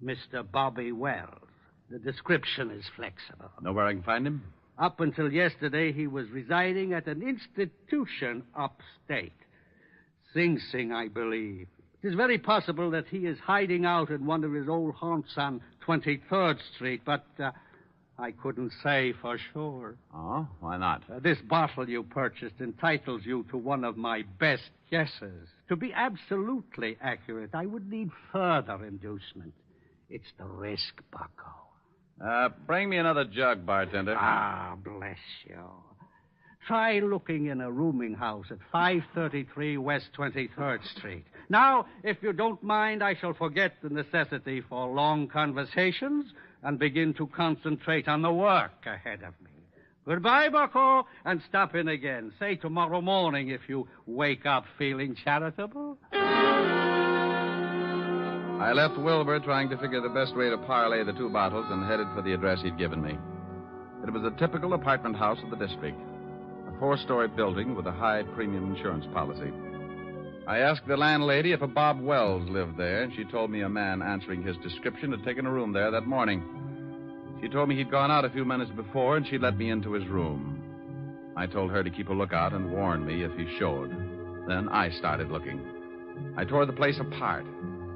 Mr. Bobby Wells. The description is flexible. Know where I can find him? Up until yesterday, he was residing at an institution upstate. Sing Sing, I believe. It is very possible that he is hiding out in one of his old haunts on 23rd Street, but I couldn't say for sure. Oh, why not? This bottle you purchased entitles you to one of my best guesses. To be absolutely accurate, I would need further inducement. It's the risk, Bucko. Bring me another jug, bartender. Ah, bless you. Try looking in a rooming house at 533 West 23rd Street. Now, if you don't mind, I shall forget the necessity for long conversations and begin to concentrate on the work ahead of me. Goodbye, Bucko, and stop in again. Say tomorrow morning if you wake up feeling charitable. I left Wilbur trying to figure the best way to parlay the two bottles and headed for the address he'd given me. It was a typical apartment house of the district, a 4-story building with a high premium insurance policy. I asked the landlady if a Bob Wells lived there, and she told me a man answering his description had taken a room there that morning. She told me he'd gone out a few minutes before, and she'd let me into his room. I told her to keep a lookout and warn me if he showed. Then I started looking. I tore the place apart.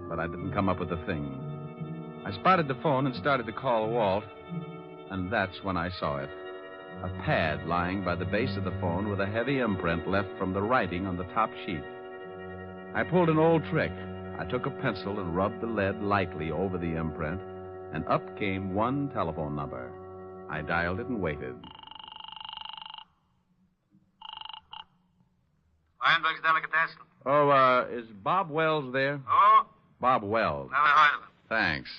but I didn't come up with a thing. I spotted the phone and started to call Walt, and that's when I saw it. A pad lying by the base of the phone with a heavy imprint left from the writing on the top sheet. I pulled an old trick. I took a pencil and rubbed the lead lightly over the imprint, and up came one telephone number. I dialed it and waited. Weinberg's Delicatessen. Oh, is Bob Wells there? Oh? Bob Wells. Never heard of him. Thanks.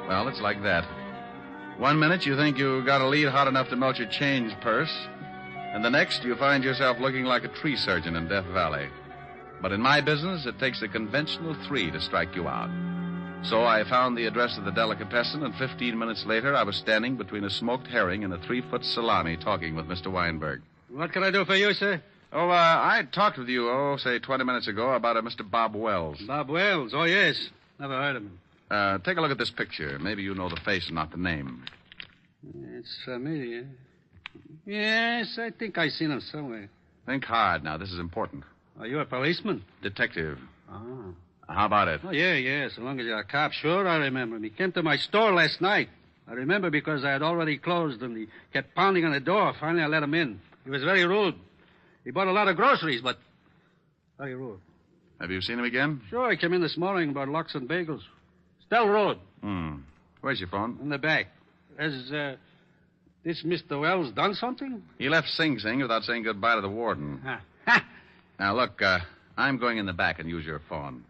Well, it's like that. 1 minute you think you got a lead hot enough to melt your change purse, and the next you find yourself looking like a tree surgeon in Death Valley. But in my business, it takes a conventional 3 to strike you out. So I found the address of the delicatessen, and 15 minutes later, I was standing between a smoked herring and a 3-foot salami talking with Mr. Weinberg. What can I do for you, sir? Oh, I talked with you, say 20 minutes ago about a Mr. Bob Wells. Bob Wells? Oh, yes. Never heard of him. Take a look at this picture. Maybe you know the face and not the name. It's familiar. Yes, I think I've seen him somewhere. Think hard now. This is important. Are you a policeman? Detective. Oh. How about it? Oh, yeah. So long as you're a cop, sure, I remember him. He came to my store last night. I remember because I had already closed and he kept pounding on the door. Finally, I let him in. He was very rude. He bought a lot of groceries, but very rude. Have you seen him again? Sure, he came in this morning about lox and bagels. Stell Road. Where's your phone? In the back. Has this Mr. Wells done something? He left Sing Sing without saying goodbye to the warden. Now, look, I'm going in the back and use your phone.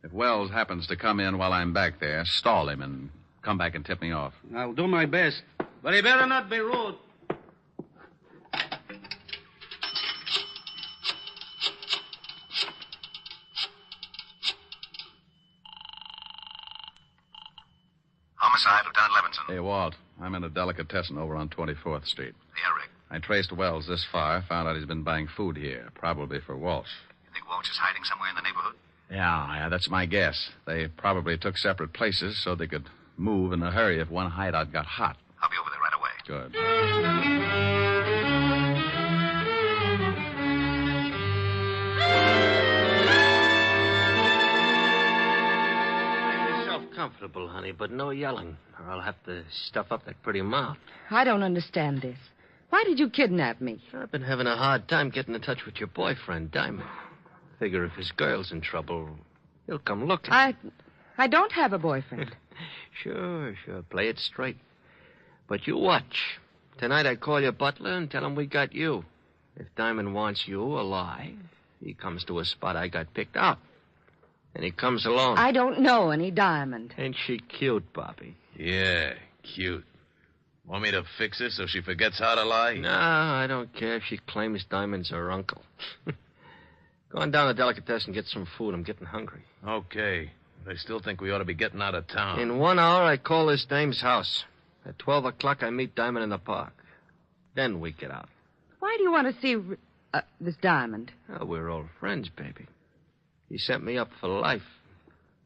If Wells happens to come in while I'm back there, stall him and come back and tip me off. I'll do my best. But he better not be rude. Homicide, Lieutenant Levinson. Hey, Walt, I'm in a delicatessen over on 24th Street. Yeah, Rick. I traced Wells this far, found out he's been buying food here, probably for Walsh. You think Walsh is hiding somewhere in the neighborhood? Yeah, that's my guess. They probably took separate places so they could move in a hurry if one hideout got hot. I'll be over there right away. Good. Make yourself comfortable, honey, but no yelling, or I'll have to stuff up that pretty mouth. I don't understand this. Why did you kidnap me? I've been having a hard time getting in touch with your boyfriend, Diamond. Figure if his girl's in trouble, he'll come looking. I don't have a boyfriend. Sure. Play it straight. But you watch. Tonight I call your butler and tell him we got you. If Diamond wants you alive, he comes to a spot I got picked out. And he comes alone. I don't know any Diamond. Ain't she cute, Bobby? Yeah, cute. Want me to fix her so she forgets how to lie? No, I don't care if she claims Diamond's her uncle. Go on down to Delicatessen and get some food. I'm getting hungry. Okay. But I still think we ought to be getting out of town. In 1 hour, I call this dame's house. At 12 o'clock, I meet Diamond in the park. Then we get out. Why do you want to see this Diamond? Oh, we're old friends, baby. He sent me up for life.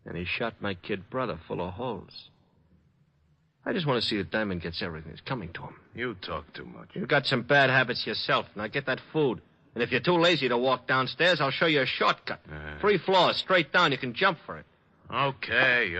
And he shot my kid brother full of holes. I just want to see that Diamond gets everything that's coming to him. You talk too much. You've got some bad habits yourself. Now get that food. And if you're too lazy to walk downstairs, I'll show you a shortcut. 3 floors, straight down. You can jump for it. Okay.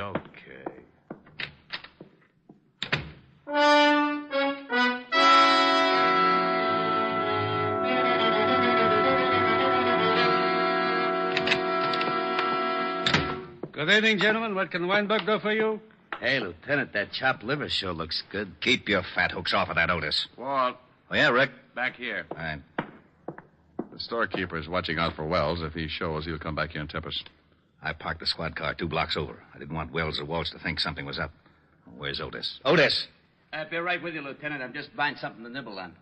Good evening, gentlemen. What can Weinberg do for you? Hey, Lieutenant, that chopped liver sure looks good. Keep your fat hooks off of that Otis. Walt. Oh, yeah, Rick? Back here. All right. The storekeeper is watching out for Wells. If he shows, he'll come back here and tip us. I parked the squad car 2 blocks over. I didn't want Wells or Walsh to think something was up. Where's Otis? Otis! I'll be right with you, Lieutenant. I'm just buying something to nibble on.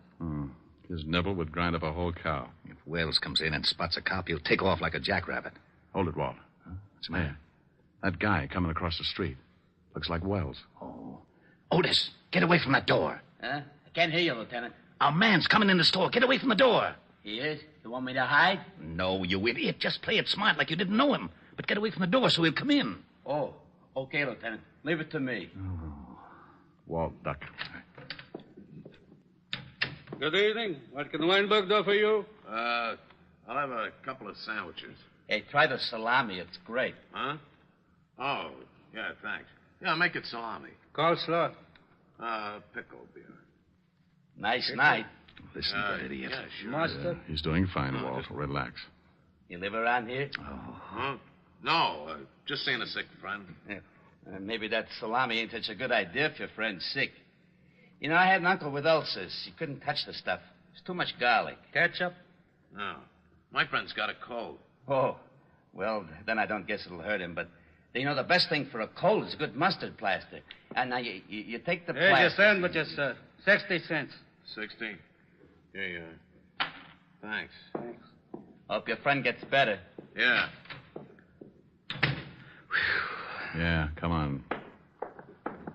His nibble would grind up a whole cow. If Wells comes in and spots a cop, he'll take off like a jackrabbit. Hold it, Walt. What's the matter? That guy coming across the street. Looks like Wells. Oh. Otis, get away from that door. Huh? I can't hear you, Lieutenant. A man's coming in the store. Get away from the door. He is? You want me to hide? No, you idiot. Just play it smart like you didn't know him. But get away from the door so he'll come in. Oh, okay, Lieutenant. Leave it to me. Walt, duck. Good evening. What can Weinberg do for you? I'll have a couple of sandwiches. Hey, try the salami. It's great. Huh? Oh, yeah, thanks. Yeah, make it salami. Coleslaw. Pickle beer. Nice night. Listen, that idiot. Yeah, sure. Mustard. He's doing fine, Walt. Relax. You live around here? Huh? No, just seeing a sick friend. Yeah. Maybe that salami ain't such a good idea if your friend's sick. You know, I had an uncle with ulcers. He couldn't touch the stuff. It's too much garlic. Ketchup? No. My friend's got a cold. Oh, well, then I don't guess it'll hurt him. But, you know, the best thing for a cold is good mustard plaster. And now you take the Here's plaster. your sandwiches, sir. 60 cents. 60? Here you are. Thanks. Hope your friend gets better. Yeah. Yeah, come on.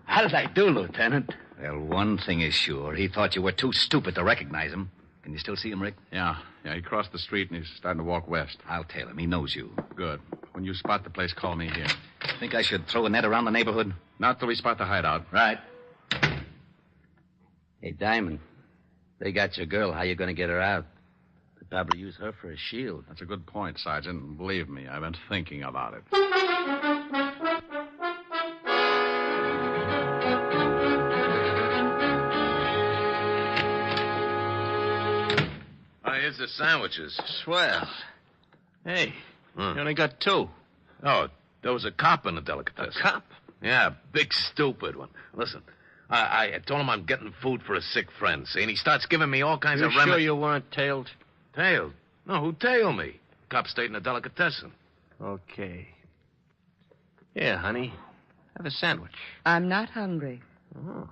How did I do, Lieutenant? Well, one thing is sure. He thought you were too stupid to recognize him. Can you still see him, Rick? Yeah, he crossed the street and he's starting to walk west. I'll tail him. He knows you. Good. When you spot the place, call me here. Think I should throw a net around the neighborhood? Not till we spot the hideout. Right. Hey, Diamond, they got your girl. How you going to get her out? They'll probably use her for a shield. That's a good point, Sergeant. Believe me, I've been thinking about it. Here's the sandwiches. Swell. Hey, you only got 2. Oh, there was a cop in the delicatessen. A cop? Yeah, big stupid one. Listen, I told him I'm getting food for a sick friend, see, and he starts giving me all kinds You of sure you weren't tailed? Tailed? No, who tailed me? Cop stayed in the delicatessen. Okay. Here, honey. Have a sandwich. I'm not hungry. Oh.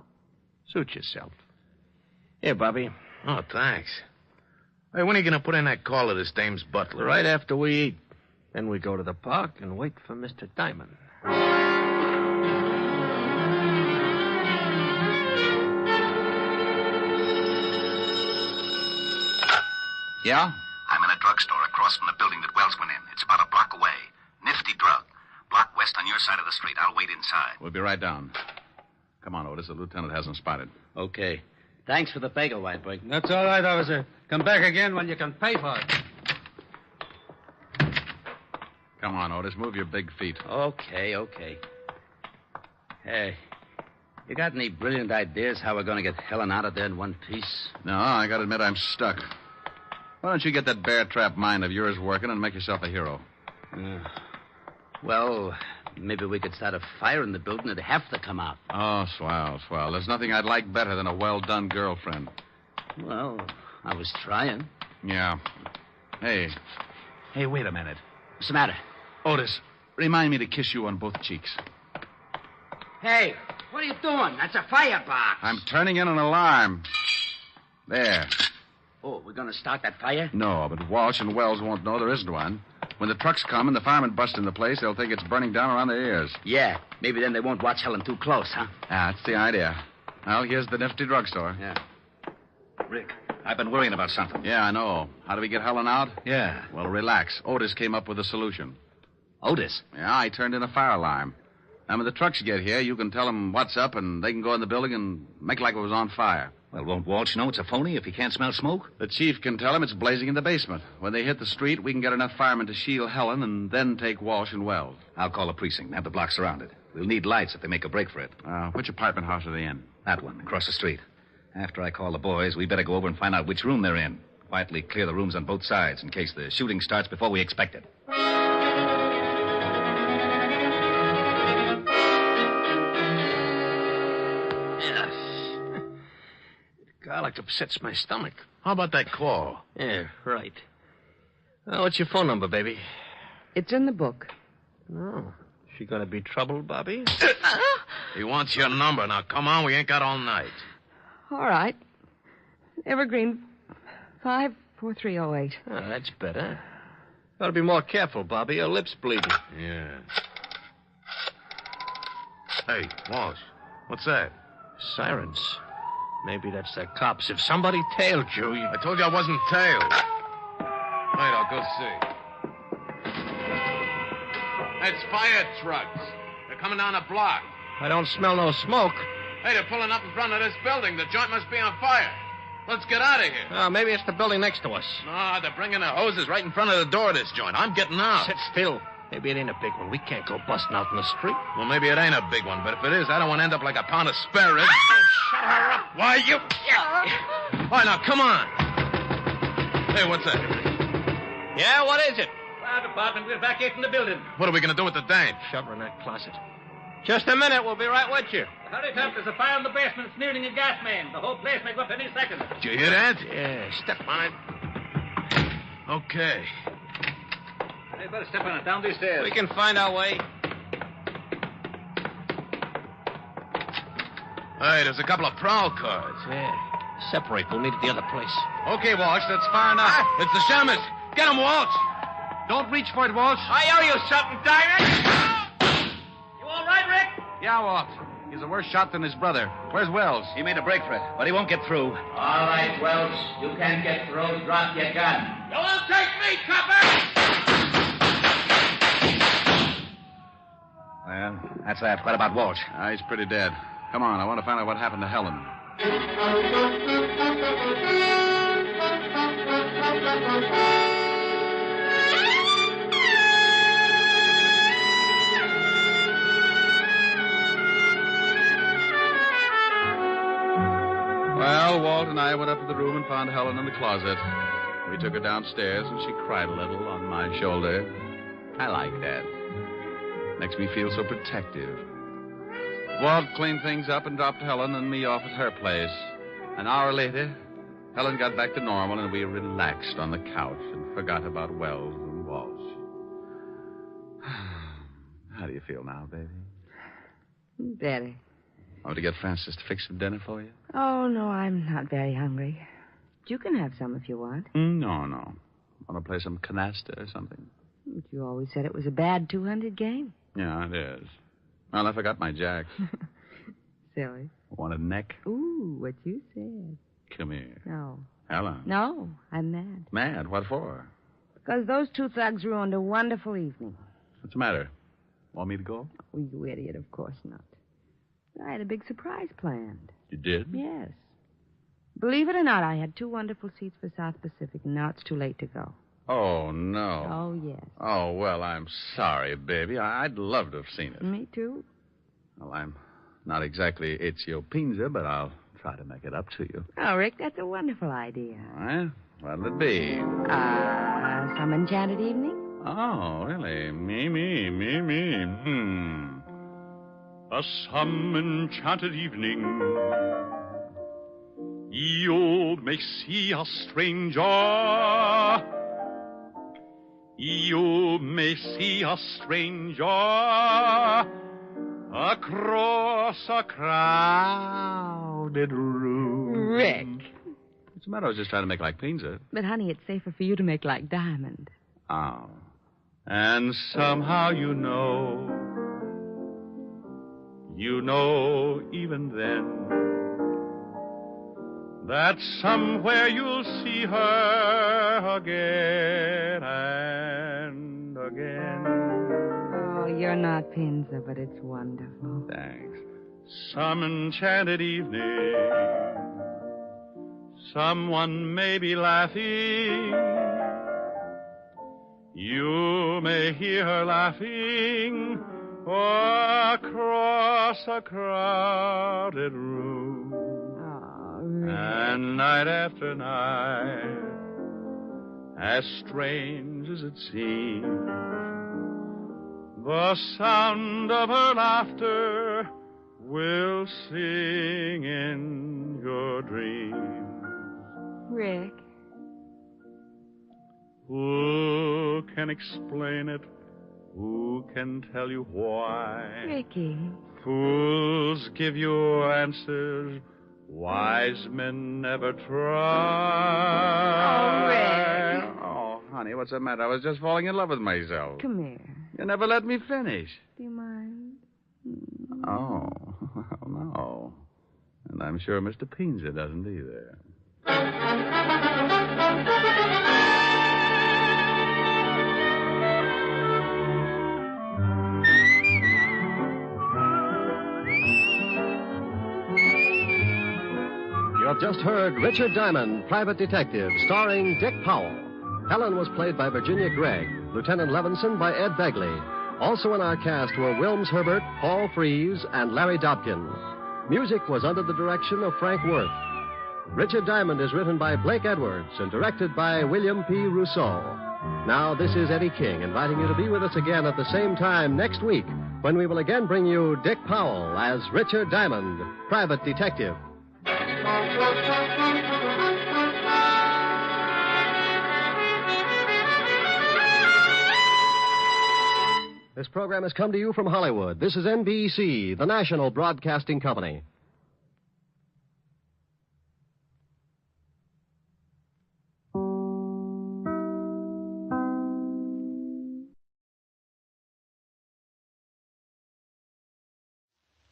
Suit yourself. Here, Bobby. Oh, thanks. Hey, when are you going to put in that call to this dame's butler? Right after we eat. Then we go to the park and wait for Mr. Diamond. Yeah? I'm in a drugstore across from the building that Wells went in. It's about a block away. Nifty drug. Block west on your side of the street. I'll wait inside. We'll be right down. Come on, Otis. The lieutenant hasn't spotted. Okay. Thanks for the bagel, Whitebreak. That's all right, officer. Come back again when you can pay for it. Come on, Otis. Move your big feet. Okay. Hey, you got any brilliant ideas how we're going to get Helen out of there in one piece? No, I gotta admit I'm stuck. Why don't you get that bear trap mind of yours working and make yourself a hero? Well, maybe we could start a fire in the building. It'd have to come out. Oh, swell. There's nothing I'd like better than a well-done girlfriend. Well, I was trying. Yeah. Hey, wait a minute. What's the matter? Otis, remind me to kiss you on both cheeks. Hey, what are you doing? That's a firebox. I'm turning in an alarm. There. Oh, we're going to start that fire? No, but Walsh and Wells won't know there isn't one. When the trucks come and the firemen bust in the place, they'll think it's burning down around their ears. Yeah, maybe then they won't watch Helen too close, huh? That's the idea. Well, here's the nifty drugstore. Yeah. Rick, I've been worrying about something. Yeah, I know. How do we get Helen out? Yeah. Well, relax. Otis came up with a solution. Otis? Yeah, I turned in a fire alarm. And when the trucks get here, you can tell them what's up, and they can go in the building and make like it was on fire. Well, won't Walsh know it's a phony if he can't smell smoke? The chief can tell him it's blazing in the basement. When they hit the street, we can get enough firemen to shield Helen and then take Walsh and Wells. I'll call the precinct and have the block surrounded. We'll need lights if they make a break for it. Which apartment house are they in? That one, across the street. After I call the boys, we better go over and find out which room they're in. Quietly clear the rooms on both sides in case the shooting starts before we expect it. Garlic upsets my stomach. How about that call? Yeah, right. What's your phone number, baby? It's in the book. Oh, she gonna be trouble, Bobby? He wants your number. Now, come on, we ain't got all night. All right. Evergreen 54308. Oh, that's better. Gotta be more careful, Bobby. Your lip's bleeding. Yeah. Hey, Walsh, what's that? Sirens. Maybe that's the cops. If somebody tailed you, I told you I wasn't tailed. Wait, I'll go see. It's fire trucks. They're coming down the block. I don't smell no smoke. Hey, they're pulling up in front of this building. The joint must be on fire. Let's get out of here. Maybe it's the building next to us. No, they're bringing the hoses right in front of the door of this joint. I'm getting out. Sit still. Maybe it ain't a big one. We can't go busting out in the street. Well, maybe it ain't a big one, but if it is, I don't want to end up like a pound of spare ribs. Shut her up. Why, you... All right, now, come on. Hey, what's that? Yeah, what is it? Fire department, we're evacuating the building. What are we going to do with the dame? Shove her in that closet. Just a minute. We'll be right with you. Hurry up. There's a fire in the basement. It's nearing a gas main. The whole place may go up any second. Did you hear that? Yeah, step on it. Okay. Hey, better step on it down these stairs. We can find our way. Hey, there's a couple of prowl cars. Yeah. Separate. We'll meet at the other place. Okay, Walsh, let's fire now. It's the Shamus. Get him, Walsh. Don't reach for it, Walsh. I owe you something, Diamond. You all right, Rick? Yeah, Walt. He's a worse shot than his brother. Where's Wells? He made a break for it, but he won't get through. All right, Wells. You can't get through. Drop your gun. You won't take me, copper! Well, that's that. What about Walsh? He's pretty dead. Come on, I want to find out what happened to Helen. Well, Walt and I went up to the room and found Helen in the closet. We took her downstairs, and she cried a little on my shoulder. I like that. Makes me feel so protective. Walt cleaned things up and dropped Helen and me off at her place. An hour later, Helen got back to normal, and we relaxed on the couch and forgot about Wells and Walsh. How do you feel now, baby? Better. Want to get Francis to fix some dinner for you? Oh, no, I'm not very hungry. You can have some if you want. No. Want to play some canasta or something? But you always said it was a bad 200 game. Yeah, it is. Well, I forgot my jack. Silly. Want a neck? Ooh, what you said. Come here. No. Helen. No, I'm mad. Mad? What for? Because those two thugs ruined a wonderful evening. What's the matter? Want me to go? Oh, you idiot, of course not. I had a big surprise planned. You did? Yes. Believe it or not, I had 2 wonderful seats for South Pacific, and now it's too late to go. Oh, no. Oh, yes. Oh, well, I'm sorry, baby. I'd love to have seen it. Me too. Well, I'm not exactly Ezio Pinza, but I'll try to make it up to you. Oh, Rick, that's a wonderful idea. All right. What'll it be? Some enchanted evening? Oh, really? Me. A some enchanted evening, you may see a stranger. You may see a stranger across a crowded room. Rick. What's the matter? I was just trying to make like Pinza. But, honey, it's safer for you to make like Diamond. Oh. And somehow you know even then, that somewhere you'll see her again and again. Oh, you're not Pinza, but it's wonderful. Thanks. Some enchanted evening, someone may be laughing. You may hear her laughing across a crowded room. Oh, really? And night after night, as strange as it seems, the sound of her laughter will sing in your dreams. Rick. Who can explain it? Who can tell you why? Ricky. Fools give you answers wise men never try. Oh, Rick. Oh, honey, what's the matter? I was just falling in love with myself. Come here. You never let me finish. Do you mind? Oh, no. And I'm sure Mr. Pinza doesn't either. have just heard Richard Diamond, Private Detective, starring Dick Powell. Helen was played by Virginia Gregg, Lieutenant Levinson by Ed Begley. Also in our cast were Wilms Herbert, Paul Frees, and Larry Dobkin. Music was under the direction of Frank Worth. Richard Diamond is written by Blake Edwards and directed by William P. Rousseau. Now, this is Eddie King inviting you to be with us again at the same time next week when we will again bring you Dick Powell as Richard Diamond, Private Detective. This program has come to you from Hollywood. This is NBC, the national broadcasting company.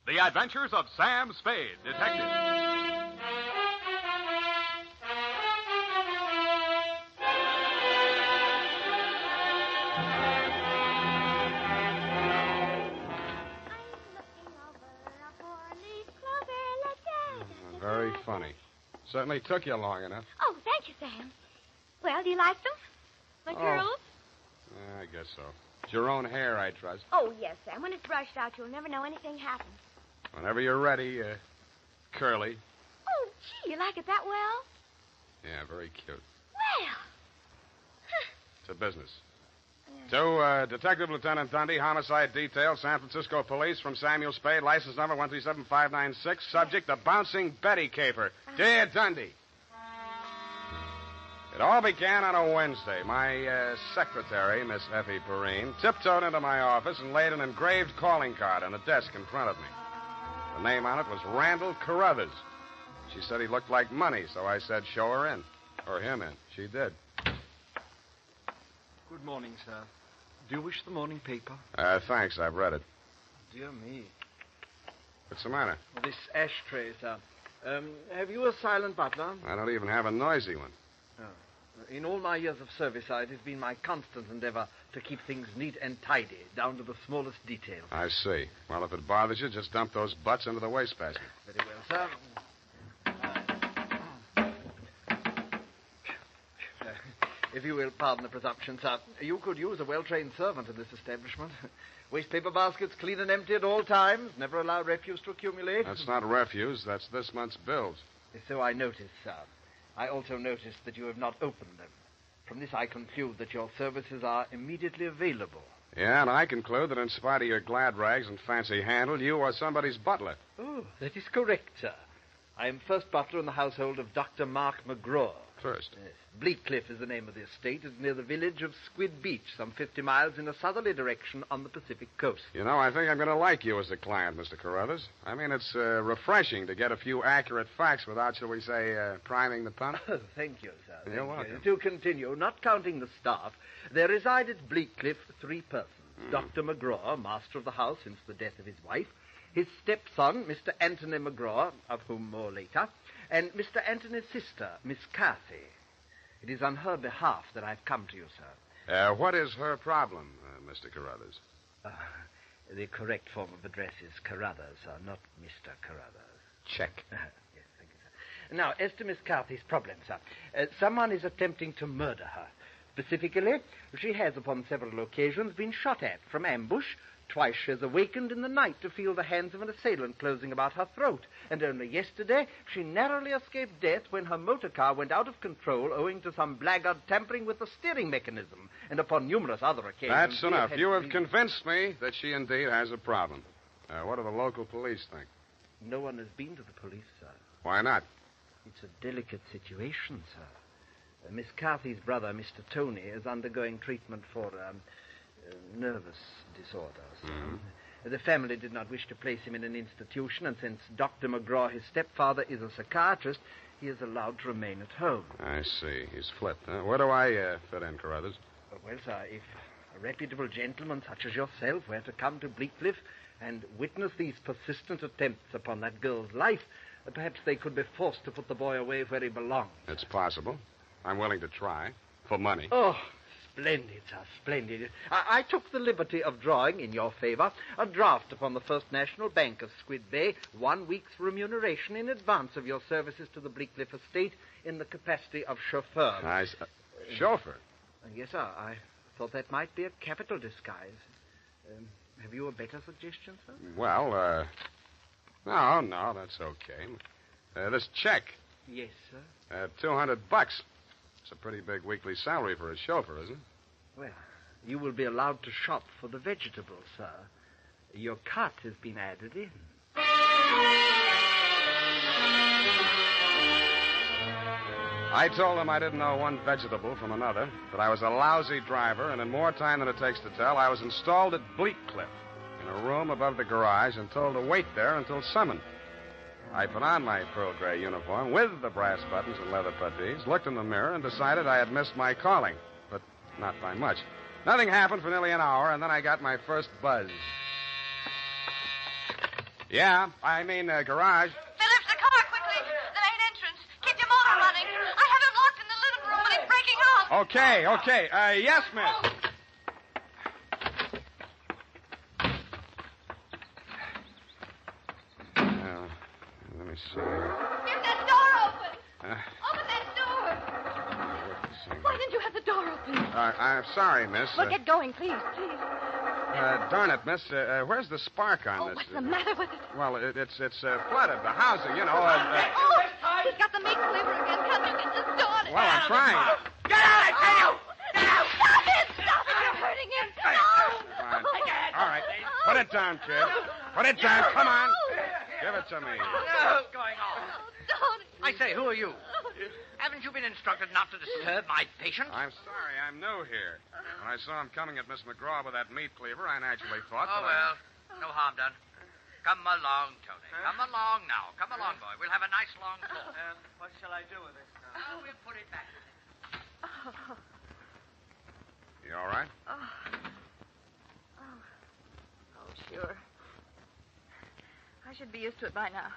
The Adventures of Sam Spade, Detective. Very funny. Certainly took you long enough. Oh, thank you, Sam. Well, do you like them? My curls? I guess so. It's your own hair, I trust. Oh, yes, Sam. When it's brushed out, you'll never know anything happened. Whenever you're ready, curly. Oh, gee, you like it that well? Yeah, very cute. Well. It's a business. To Detective Lieutenant Dundee, Homicide Detail, San Francisco Police, from Samuel Spade, license number 137596, subject, the Bouncing Betty Caper. Dear Dundee. It all began on a Wednesday. My secretary, Miss Effie Perrine, tiptoed into my office and laid an engraved calling card on the desk in front of me. The name on it was Randall Carruthers. She said he looked like money, so I said, show her in. Or him in. She did. Good morning, sir. Do you wish the morning paper? Thanks, I've read it. Dear me. What's the matter? Well, this ashtray, sir. Have you a silent butler? I don't even have a noisy one. Oh. In all my years of service, it has been my constant endeavor to keep things neat and tidy, down to the smallest detail. I see. Well, if it bothers you, just dump those butts into the wastebasket. Very well, sir. If you will pardon the presumption, sir, you could use a well-trained servant in this establishment. Waste paper baskets clean and empty at all times. Never allow refuse to accumulate. That's not refuse. That's this month's bills. So I noticed, sir. I also noticed that you have not opened them. From this, I conclude that your services are immediately available. Yeah, and I conclude that in spite of your glad rags and fancy handle, you are somebody's butler. Oh, that is correct, sir. I am first butler in the household of Dr. Mark McGraw. First? Yes. Bleakcliff is the name of the estate. It's near the village of Squid Beach, some 50 miles in a southerly direction on the Pacific coast. You know, I think I'm going to like you as a client, Mr. Carruthers. I mean, it's refreshing to get a few accurate facts without, shall we say, priming the pump. Oh, thank you, sir. You're welcome. To continue, not counting the staff, there reside at Bleakcliff 3 persons. Dr. McGraw, master of the house since the death of his wife, his stepson, Mr. Anthony McGraw, of whom more later, and Mr. Anthony's sister, Miss Cathy. It is on her behalf that I've come to you, sir. What is her problem, Mr. Carruthers? The correct form of address is Carruthers, sir, not Mr. Carruthers. Check. Yes, thank you, sir. Now, as to Miss Cathy's problem, sir, someone is attempting to murder her. Specifically, she has upon several occasions been shot at from ambush. Twice she has awakened in the night to feel the hands of an assailant closing about her throat. And only yesterday, she narrowly escaped death when her motor car went out of control owing to some blackguard tampering with the steering mechanism. And upon numerous other occasions... That's enough. You have convinced me that she indeed has a problem. What do the local police think? No one has been to the police, sir. Why not? It's a delicate situation, sir. Miss Cathy's brother, Mr. Tony, is undergoing treatment for nervous disorders. Mm-hmm. The family did not wish to place him in an institution, and since Dr. McGraw, his stepfather, is a psychiatrist, he is allowed to remain at home. I see. He's flipped. Where do I fit in, Carruthers? Well, sir, if a reputable gentleman such as yourself were to come to Bleakcliff and witness these persistent attempts upon that girl's life, perhaps they could be forced to put the boy away where he belongs. It's possible. I'm willing to try. For money. Oh, Splendid, sir, splendid. I took the liberty of drawing, in your favor, a draft upon the First National Bank of Squid Bay, 1 week's remuneration in advance of your services to the Bleakcliff estate in the capacity of chauffeur. Chauffeur? Yes, sir. I thought that might be a capital disguise. Have you a better suggestion, sir? Well, no, that's okay. This check. Yes, sir. $200. It's a pretty big weekly salary for a chauffeur, isn't it? Well, you will be allowed to shop for the vegetables, sir. Your cut has been added in. I told him I didn't know one vegetable from another, that I was a lousy driver, and in more time than it takes to tell, I was installed at Bleakcliff in a room above the garage and told to wait there until summoned. I put on my pearl gray uniform with the brass buttons and leather puttees, looked in the mirror, and decided I had missed my calling, but not by much. Nothing happened for nearly an hour, and then I got my first buzz. Yeah, I mean, garage. Phillips, the car, quickly. The main entrance. Keep your motor running. I have it locked in the living room, and it's breaking off. Okay. Yes, miss. Let me see. Get that door open. Open that door. Why didn't you have the door open? I'm sorry, miss. Well, get going, please. Darn it, miss. Where's the spark on this? What's the matter with it? Well, it's flooded. The housing, you know. He's got the meat cleaver again. Can't you get this door? Well, I'm trying. Get out, I tell you! Get out! Stop it! You're hurting him. No! Fine. All right. Put it down, kid. Put it down. Come on. Give it to me. What's going on? Don't. I say, who are you? Haven't you been instructed not to disturb my patient? I'm sorry. I'm new here. When I saw him coming at Miss McGraw with that meat cleaver, I naturally thought Oh, well, no harm done. Come along, Tony. Come along now. Come along, boy. We'll have a nice long talk. What shall I do with it now? We'll put it back. You all right? Oh, sure. I should be used to it by now.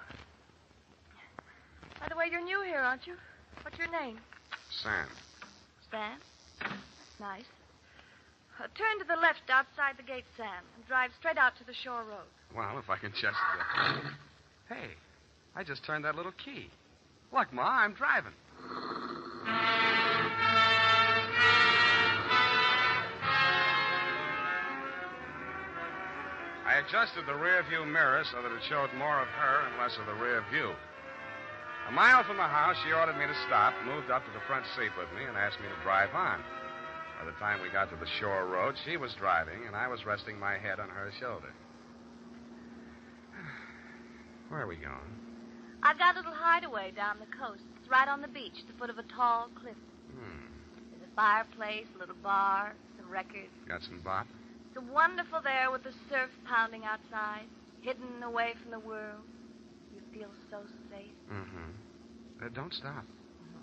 By the way, you're new here, aren't you? What's your name? Sam. Sam? That's nice. Turn to the left outside the gate, Sam, and drive straight out to the shore road. Well, if I can just... Hey, I just turned that little key. Look, Ma, I'm driving. I adjusted the rear view mirror so that it showed more of her and less of the rear view. A mile from the house, she ordered me to stop, moved up to the front seat with me, and asked me to drive on. By the time we got to the shore road, she was driving, and I was resting my head on her shoulder. Where are we going? I've got a little hideaway down the coast. It's right on the beach, at the foot of a tall cliff. There's a fireplace, a little bar, some records. Got some bop? It's wonderful there with the surf pounding outside, hidden away from the world. You feel so safe. Don't stop.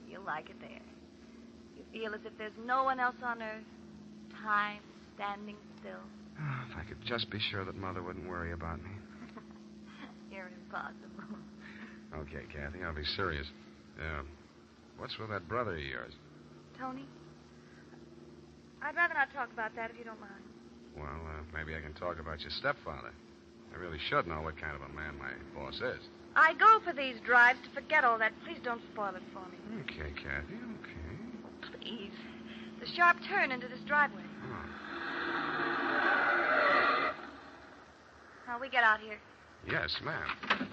You'll like it there. You feel as if there's no one else on earth. Time standing still. Oh, if I could just be sure that Mother wouldn't worry about me. You're impossible. Okay, Kathy, I'll be serious. What's with that brother of yours? Tony? I'd rather not talk about that if you don't mind. Well, maybe I can talk about your stepfather. I really should know what kind of a man my boss is. I go for these drives to forget all that. Please don't spoil it for me. Okay, Kathy, okay. Please. The sharp turn into this driveway. Now, we get out here. Yes, ma'am.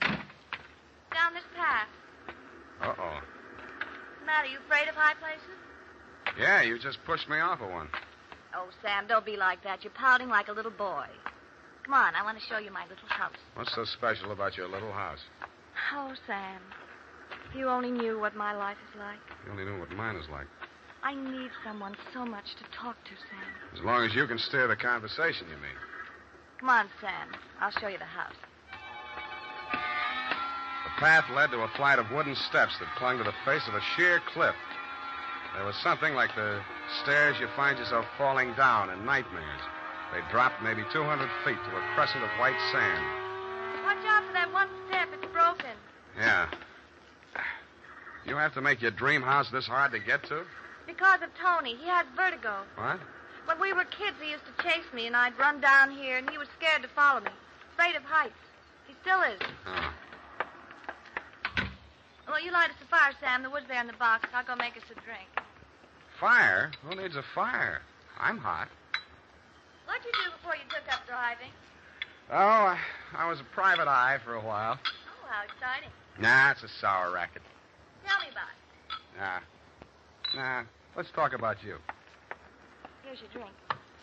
Down this path. Uh-oh. What's the matter? You afraid of high places? Yeah, you just pushed me off of one. Oh, Sam, don't be like that. You're pouting like a little boy. Come on, I want to show you my little house. What's so special about your little house? Oh, Sam, if you only knew what my life is like. You only knew what mine is like. I need someone so much to talk to, Sam. As long as you can steer the conversation, you mean. Come on, Sam. I'll show you the house. The path led to a flight of wooden steps that clung to the face of a sheer cliff. There was something like the stairs you find yourself falling down in nightmares. They dropped maybe 200 feet to a crescent of white sand. Watch out for that one step. It's broken. Yeah. You have to make your dream house this hard to get to? Because of Tony. He has vertigo. What? When we were kids, he used to chase me, and I'd run down here, and he was scared to follow me. Afraid of heights. He still is. Oh. Well, you light us a fire, Sam. The wood's there in the box. I'll go make us a drink. Fire? Who needs a fire? I'm hot. What'd you do before you took up driving? Oh, I was a private eye for a while. Oh, how exciting. Nah, it's a sour racket. Tell me about it. Nah. Let's talk about you. Here's your drink.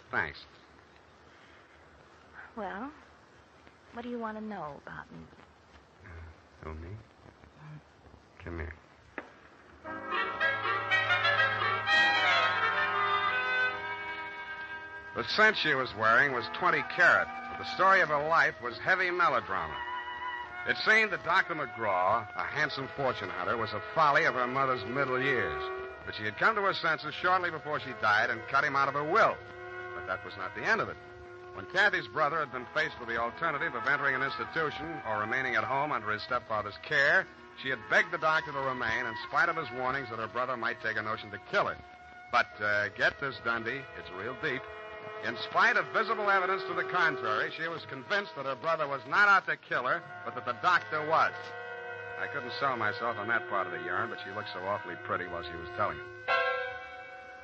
Thanks. Well, what do you want to know about me? Who, me? Come here. The scent she was wearing was 20 carat, but the story of her life was heavy melodrama. It seemed that Dr. McGraw, a handsome fortune hunter, was a folly of her mother's middle years. But she had come to her senses shortly before she died and cut him out of her will. But that was not the end of it. When Kathy's brother had been faced with the alternative of entering an institution or remaining at home under his stepfather's care, she had begged the doctor to remain in spite of his warnings that her brother might take a notion to kill her. But get this, Dundee, it's real deep. In spite of visible evidence to the contrary, she was convinced that her brother was not out to kill her, but that the doctor was. I couldn't sell myself on that part of the yarn, but she looked so awfully pretty while she was telling it.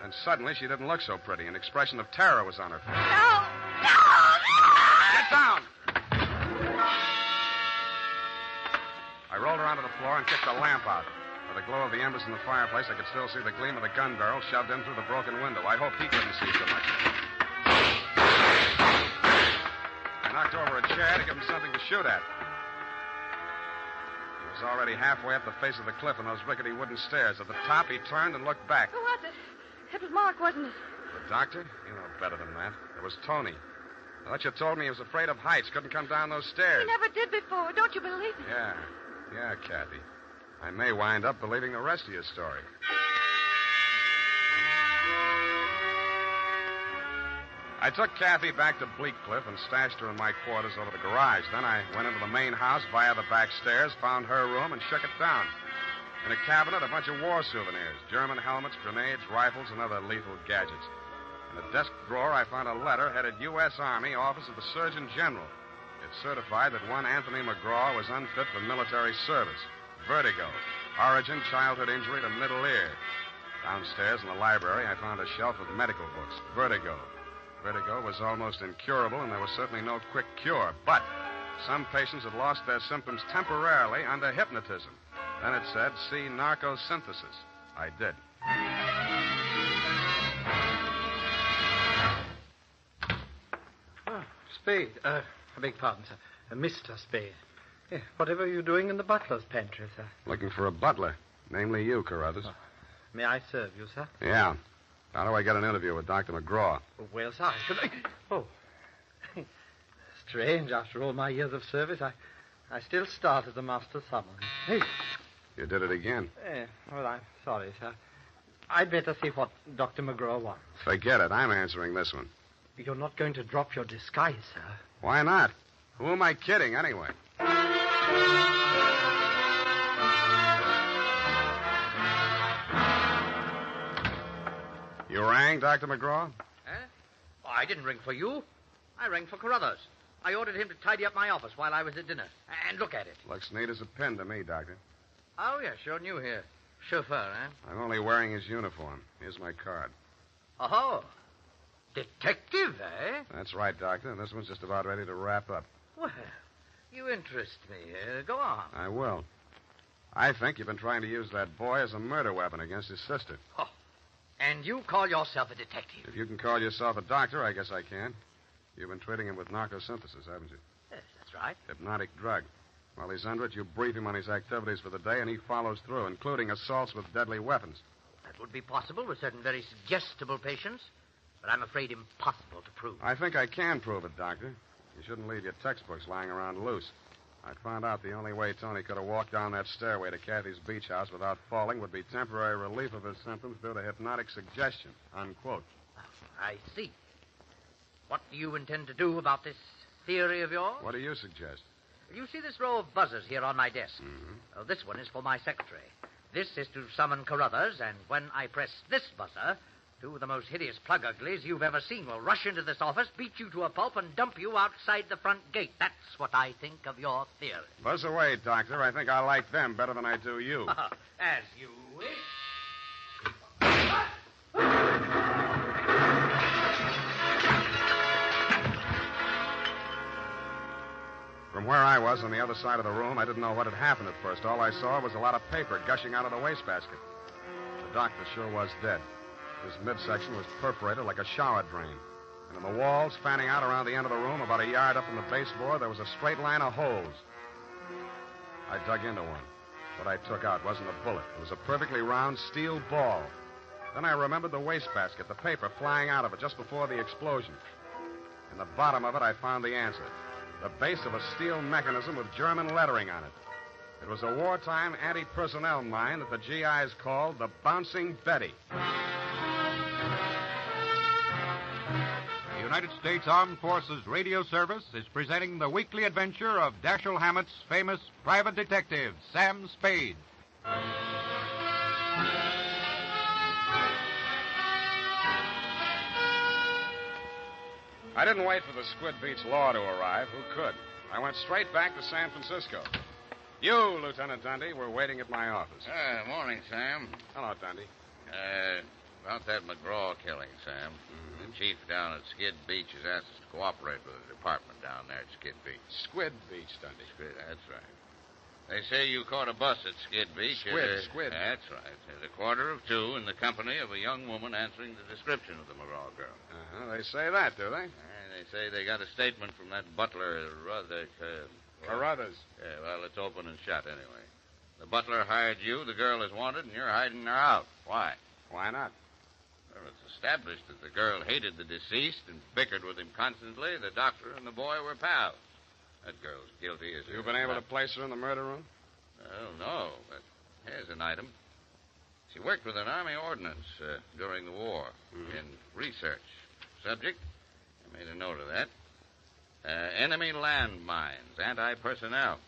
Then suddenly she didn't look so pretty. An expression of terror was on her face. No! No! Get down! I rolled her onto the floor and kicked the lamp out. By the glow of the embers in the fireplace, I could still see the gleam of the gun barrel shoved in through the broken window. I hoped he couldn't see so much. I knocked over a chair to give him something to shoot at. He was already halfway up the face of the cliff on those rickety wooden stairs. At the top, he turned and looked back. Who was it? It was Mark, wasn't it? The doctor? You know better than that. It was Tony. I thought you told me he was afraid of heights, couldn't come down those stairs. He never did before. Don't you believe it? Yeah, Kathy. I may wind up believing the rest of your story. I took Kathy back to Bleakcliff and stashed her in my quarters over the garage. Then I went into the main house via the back stairs, found her room, and shook it down. In a cabinet, a bunch of war souvenirs, German helmets, grenades, rifles, and other lethal gadgets. In a desk drawer, I found a letter headed U.S. Army, Office of the Surgeon General. It certified that one Anthony McGraw was unfit for military service. Vertigo. Origin, childhood injury to middle ear. Downstairs in the library, I found a shelf with medical books. Vertigo. Vertigo was almost incurable, and there was certainly no quick cure. But some patients had lost their symptoms temporarily under hypnotism. Then it said, see narcosynthesis. I did. Oh, Spade. I beg pardon, sir. Mr. Spade. Yeah, whatever are you doing in the butler's pantry, sir? Looking for a butler. Namely you, Carruthers. Oh. May I serve you, sir? Yeah. How do I get an interview with Dr. McGraw? Well, sir, Oh. Strange, after all my years of service, I still start as a master summons. Hey. You did it again. Well, I'm sorry, sir. I'd better see what Dr. McGraw wants. Forget it. I'm answering this one. You're not going to drop your disguise, sir. Why not? Who am I kidding, anyway? You rang, Dr. McGraw? Oh, I didn't ring for you. I rang for Carruthers. I ordered him to tidy up my office while I was at dinner. And look at it. Looks neat as a pin to me, Doctor. Oh, yeah, sure new here. Chauffeur, eh? I'm only wearing his uniform. Here's my card. Oh, detective, eh? That's right, Doctor. This one's just about ready to wrap up. Well, you interest me. Go on. I will. I think you've been trying to use that boy as a murder weapon against his sister. Oh, and you call yourself a detective? If you can call yourself a doctor, I guess I can. You've been treating him with narcosynthesis, haven't you? Yes, that's right. Hypnotic drug. While he's under it, you brief him on his activities for the day, and he follows through, including assaults with deadly weapons. That would be possible with certain very suggestible patients, but I'm afraid impossible to prove. I think I can prove it, Doctor. You shouldn't leave your textbooks lying around loose. I found out the only way Tony could have walked down that stairway to Kathy's beach house without falling would be temporary relief of his symptoms due to hypnotic suggestion. Unquote. I see. What do you intend to do about this theory of yours? What do you suggest? You see this row of buzzers here on my desk? Mm-hmm. Oh, this one is for my secretary. This is to summon Carruthers, and when I press this buzzer, two of the most hideous plug uglies you've ever seen will rush into this office, beat you to a pulp, and dump you outside the front gate. That's what I think of your theory. Buzz away, Doctor. I think I like them better than I do you. As you wish. From where I was on the other side of the room, I didn't know what had happened at first. All I saw was a lot of paper gushing out of the wastebasket. The doctor sure was dead. His midsection was perforated like a shower drain. And in the walls, fanning out around the end of the room, about a yard up from the baseboard, there was a straight line of holes. I dug into one. What I took out wasn't a bullet. It was a perfectly round steel ball. Then I remembered the wastebasket, the paper flying out of it just before the explosion. In the bottom of it, I found the answer. The base of a steel mechanism with German lettering on it. It was a wartime anti-personnel mine that the GIs called the Bouncing Betty. The United States Armed Forces Radio Service is presenting the weekly adventure of Dashiell Hammett's famous private detective, Sam Spade. I didn't wait for the Squid Beach law to arrive. Who could? I went straight back to San Francisco. You, Lieutenant Dundee, were waiting at my office. Morning, Sam. Hello, Dundee. About that McGraw killing, Sam. The chief down at Skid Beach has asked us to cooperate with the department down there at Skid Beach. Squid Beach, Dundee. Squid, that's right. They say you caught a bus at Skid Beach. Squid. That's right. At 1:45 in the company of a young woman answering the description of the McGraw girl. They say that, do they? They say they got a statement from that butler, Carruthers. Yeah, well, it's open and shut anyway. The butler hired you, the girl is wanted, and you're hiding her out. Why? Why not? Well, it's established that the girl hated the deceased and bickered with him constantly. The doctor and the boy were pals. That girl's guilty as You've been able to place her in the murder room? Well, no, but here's an item. She worked with an Army ordnance during the war in research. Subject, I made a note of that. Enemy landmines, anti-personnel.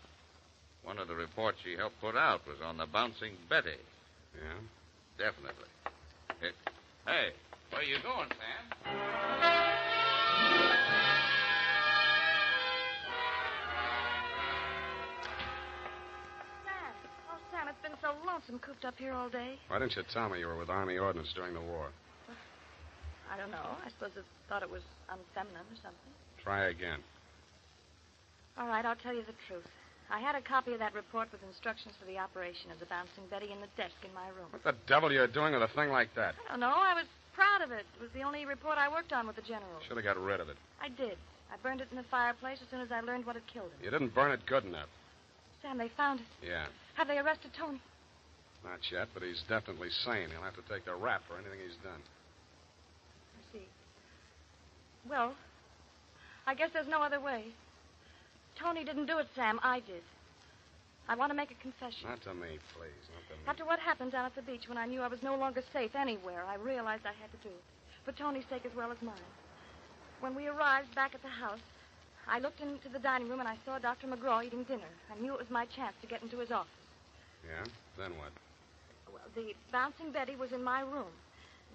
One of the reports she helped put out was on the Bouncing Betty. Yeah? Definitely. Hey, where are you going, Sam? Sam, it's been so lonesome cooped up here all day. Why didn't you tell me you were with Army ordnance during the war? I don't know. I suppose it thought it was unfeminine or something. Try again. All right, I'll tell you the truth. I had a copy of that report with instructions for the operation of the Bouncing Betty in the desk in my room. What the devil are you doing with a thing like that? I don't know. I was proud of it. It was the only report I worked on with the general. Should have got rid of it. I did. I burned it in the fireplace as soon as I learned what had killed him. You didn't burn it good enough. Sam, they found it. Yeah. Have they arrested Tony? Not yet, but he's definitely sane. He'll have to take the rap for anything he's done. I see. Well, I guess there's no other way. Tony didn't do it, Sam. I did. I want to make a confession. Not to me, please. Not to me. After what happened down at the beach when I knew I was no longer safe anywhere, I realized I had to do it. For Tony's sake as well as mine. When we arrived back at the house, I looked into the dining room and I saw Dr. McGraw eating dinner. I knew it was my chance to get into his office. Yeah? Then what? Well, the Bouncing Betty was in my room.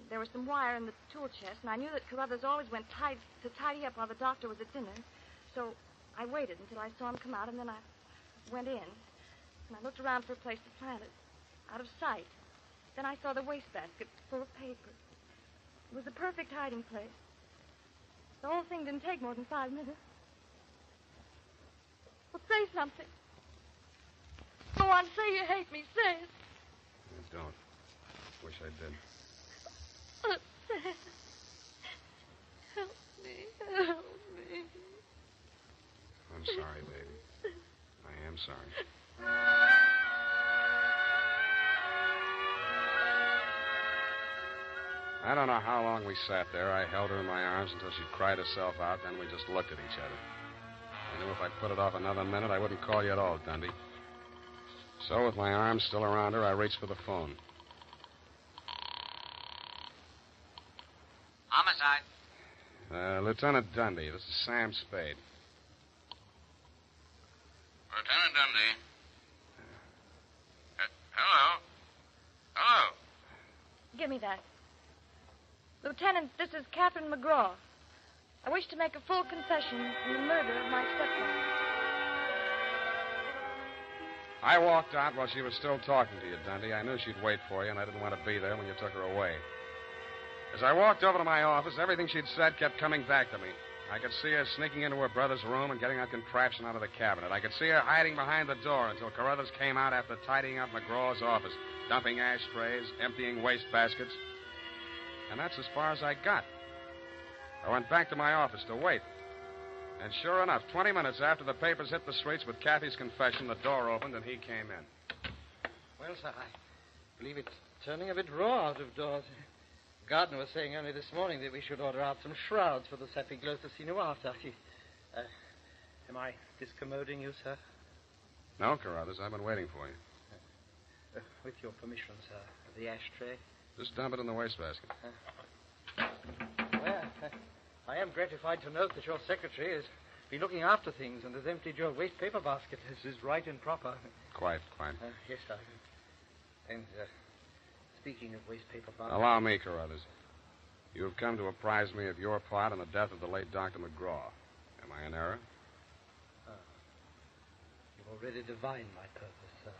There was some wire in the tool chest, and I knew that Carruthers always went to tidy up while the doctor was at dinner. So I waited until I saw him come out, and then I went in. And I looked around for a place to plant it, out of sight. Then I saw the wastebasket full of paper. It was the perfect hiding place. The whole thing didn't take more than 5 minutes. Well, say something. Go on, say you hate me. Say it. I don't. Wish I did. Sam. Help me. Help me. I'm sorry, baby. I am sorry. I don't know how long we sat there. I held her in my arms until she cried herself out, then we just looked at each other. I knew if I put it off another minute, I wouldn't call you at all, Dundee. So, with my arms still around her, I reached for the phone. Homicide. Lieutenant Dundee, this is Sam Spade. Lieutenant Dundee. Hello? Give me that. Lieutenant, this is Catherine McGraw. I wish to make a full confession in the murder of my stepfather. I walked out while she was still talking to you, Dundee. I knew she'd wait for you, and I didn't want to be there when you took her away. As I walked over to my office, everything she'd said kept coming back to me. I could see her sneaking into her brother's room and getting a contraption out of the cabinet. I could see her hiding behind the door until Carruthers came out after tidying up McGraw's office, dumping ashtrays, emptying waste baskets. And that's as far as I got. I went back to my office to wait. And sure enough, 20 minutes after the papers hit the streets with Kathy's confession, the door opened and he came in. Well, sir, I believe it's turning a bit raw out of doors. Gardner was saying only this morning that we should order out some shrouds for the Sapiglosa Sinuata. Am I discommoding you, sir? No, Carruthers, I've been waiting for you. With your permission, sir, the ashtray. Just dump it in the wastebasket. Well, I am gratified to note that your secretary has been looking after things and has emptied your waste paper basket. This is right and proper. Quite. Yes, sir. And, speaking of waste paper basket... Allow me, Carruthers. You have come to apprise me of your part in the death of the late Dr. McGraw. Am I in error? You've already divined my purpose, sir.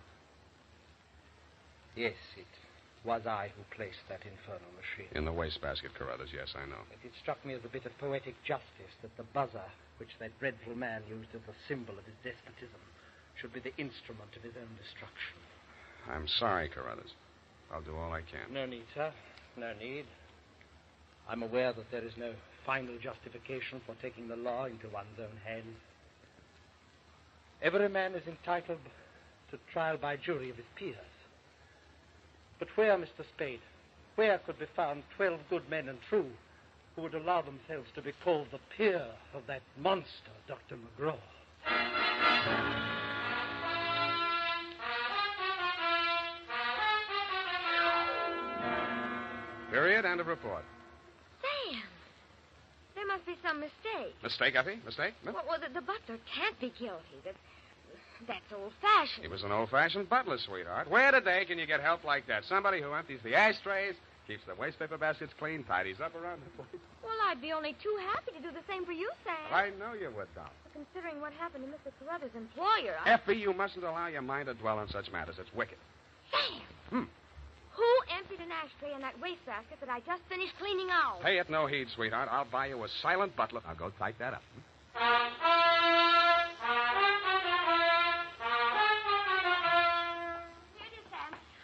Yes, it was I who placed that infernal machine. In the wastebasket, Carruthers, yes, I know. It struck me as a bit of poetic justice that the buzzer, which that dreadful man used as a symbol of his despotism, should be the instrument of his own destruction. I'm sorry, Carruthers. I'll do all I can. No need, sir. No need. I'm aware that there is no final justification for taking the law into one's own hands. Every man is entitled to trial by jury of his peers. But where, Mr. Spade, where could be found 12 good men and true who would allow themselves to be called the peer of that monster, Dr. McGraw? Period. End of report. Sam, there must be some mistake. Mistake, Effie? Mistake? No? Well, the butler can't be guilty. That's old-fashioned. He was an old-fashioned butler, sweetheart. Where today can you get help like that? Somebody who empties the ashtrays, keeps the waste paper baskets clean, tidies up around the place. Well, I'd be only too happy to do the same for you, Sam. I know you would, Doc. Considering what happened to Mr. Carruthers' employer, Effie, you mustn't allow your mind to dwell on such matters. It's wicked. Sam! Who emptied an ashtray in that wastebasket that I just finished cleaning out? Pay it no heed, sweetheart. I'll buy you a silent butler. Now go type that up.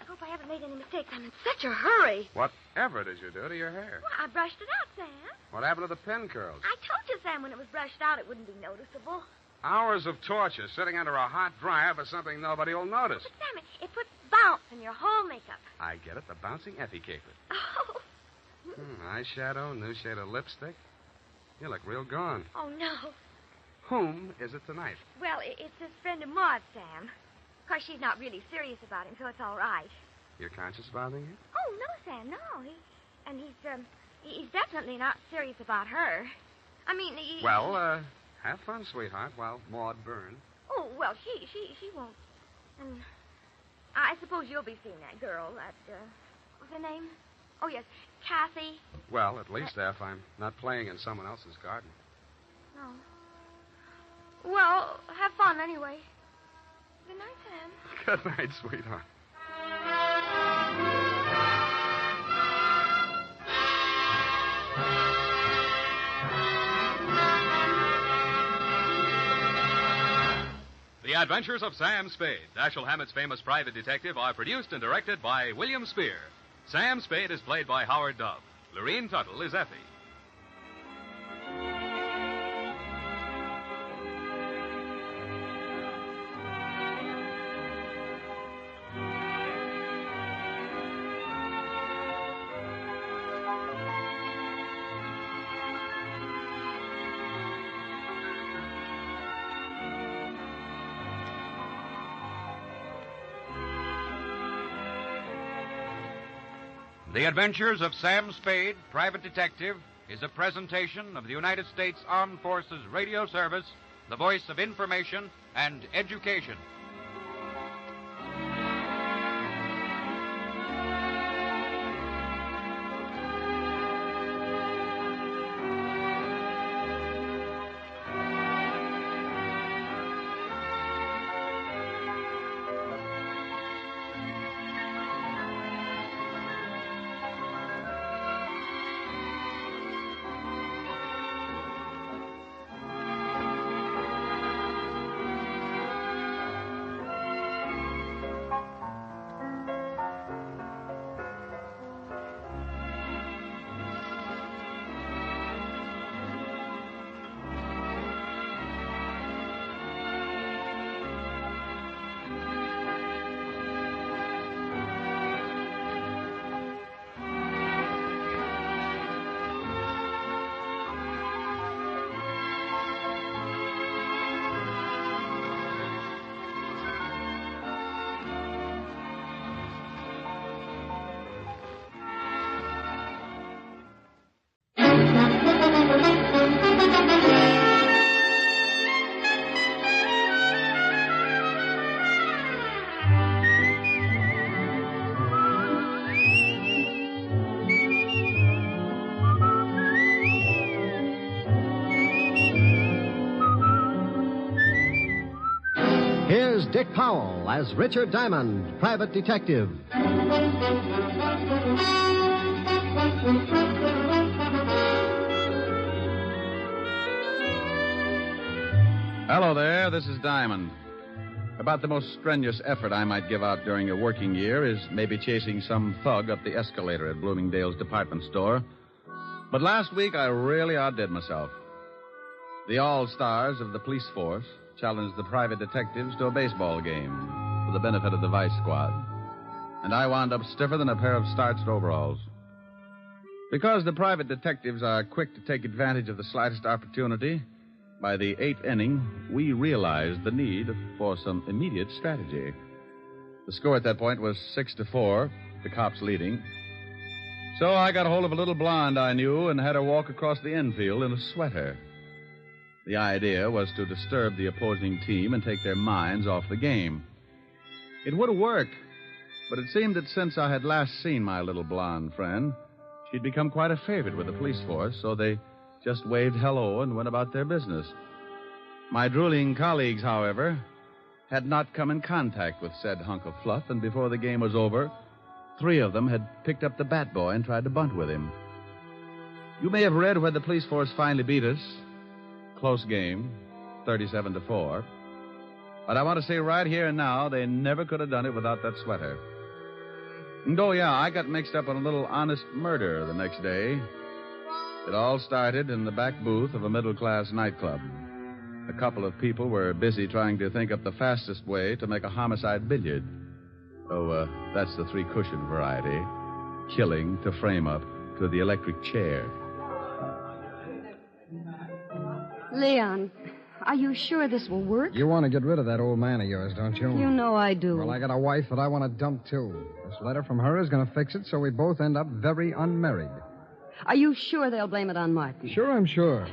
Hope I haven't made any mistakes. I'm in such a hurry. Whatever did you do to your hair? Well, I brushed it out, Sam. What happened to the pin curls? I told you, Sam, when it was brushed out, it wouldn't be noticeable. Hours of torture sitting under a hot dryer for something nobody will notice. But, Sam, it puts bounce in your whole makeup. I get it. The bouncing Effie caper. Oh. Eyeshadow, new shade of lipstick. You look real gone. Oh, no. Whom is it tonight? Well, it's his friend of Maud, Sam. Of course, she's not really serious about him, so it's all right. Your conscience bothering you? Oh, no, Sam, no. He's definitely not serious about her. I mean, Well, have fun, sweetheart, while Maud burns. Oh, well, she won't. And I suppose you'll be seeing that girl, what's her name? Oh, yes, Kathy. Well, at least if I'm not playing in someone else's garden. No. Well, have fun anyway. Good night, Sam. Good night, sweetheart. The Adventures of Sam Spade, Dashiell Hammett's famous private detective, are produced and directed by William Spear. Sam Spade is played by Howard Dove. Lorene Tuttle is Effie. The Adventures of Sam Spade, Private Detective, is a presentation of the United States Armed Forces Radio Service, the voice of information and education. Dick Powell as Richard Diamond, private detective. Hello there, this is Diamond. About the most strenuous effort I might give out during a working year is maybe chasing some thug up the escalator at Bloomingdale's department store. But last week I really outdid myself. The all-stars of the police force challenged the private detectives to a baseball game for the benefit of the vice squad. And I wound up stiffer than a pair of starched overalls. Because the private detectives are quick to take advantage of the slightest opportunity, by the 8th inning, we realized the need for some immediate strategy. The score at that point was 6-4, the cops leading. So I got a hold of a little blonde I knew and had her walk across the infield in a sweater. The idea was to disturb the opposing team and take their minds off the game. It would have worked, but it seemed that since I had last seen my little blonde friend, she'd become quite a favorite with the police force, so they just waved hello and went about their business. My drooling colleagues, however, had not come in contact with said hunk of fluff, and before the game was over, 3 of them had picked up the bat boy and tried to bunt with him. You may have read where the police force finally beat us. Close game, 37-4. But I want to say right here and now, they never could have done it without that sweater. And oh, yeah, I got mixed up in a little honest murder the next day. It all started in the back booth of a middle-class nightclub. A couple of people were busy trying to think up the fastest way to make a homicide billiard. Oh, that's the 3-cushion variety. Killing to frame up to the electric chair. Leon, are you sure this will work? You want to get rid of that old man of yours, don't you? You know I do. Well, I got a wife that I want to dump, too. This letter from her is going to fix it so we both end up very unmarried. Are you sure they'll blame it on Martin? Sure, I'm sure.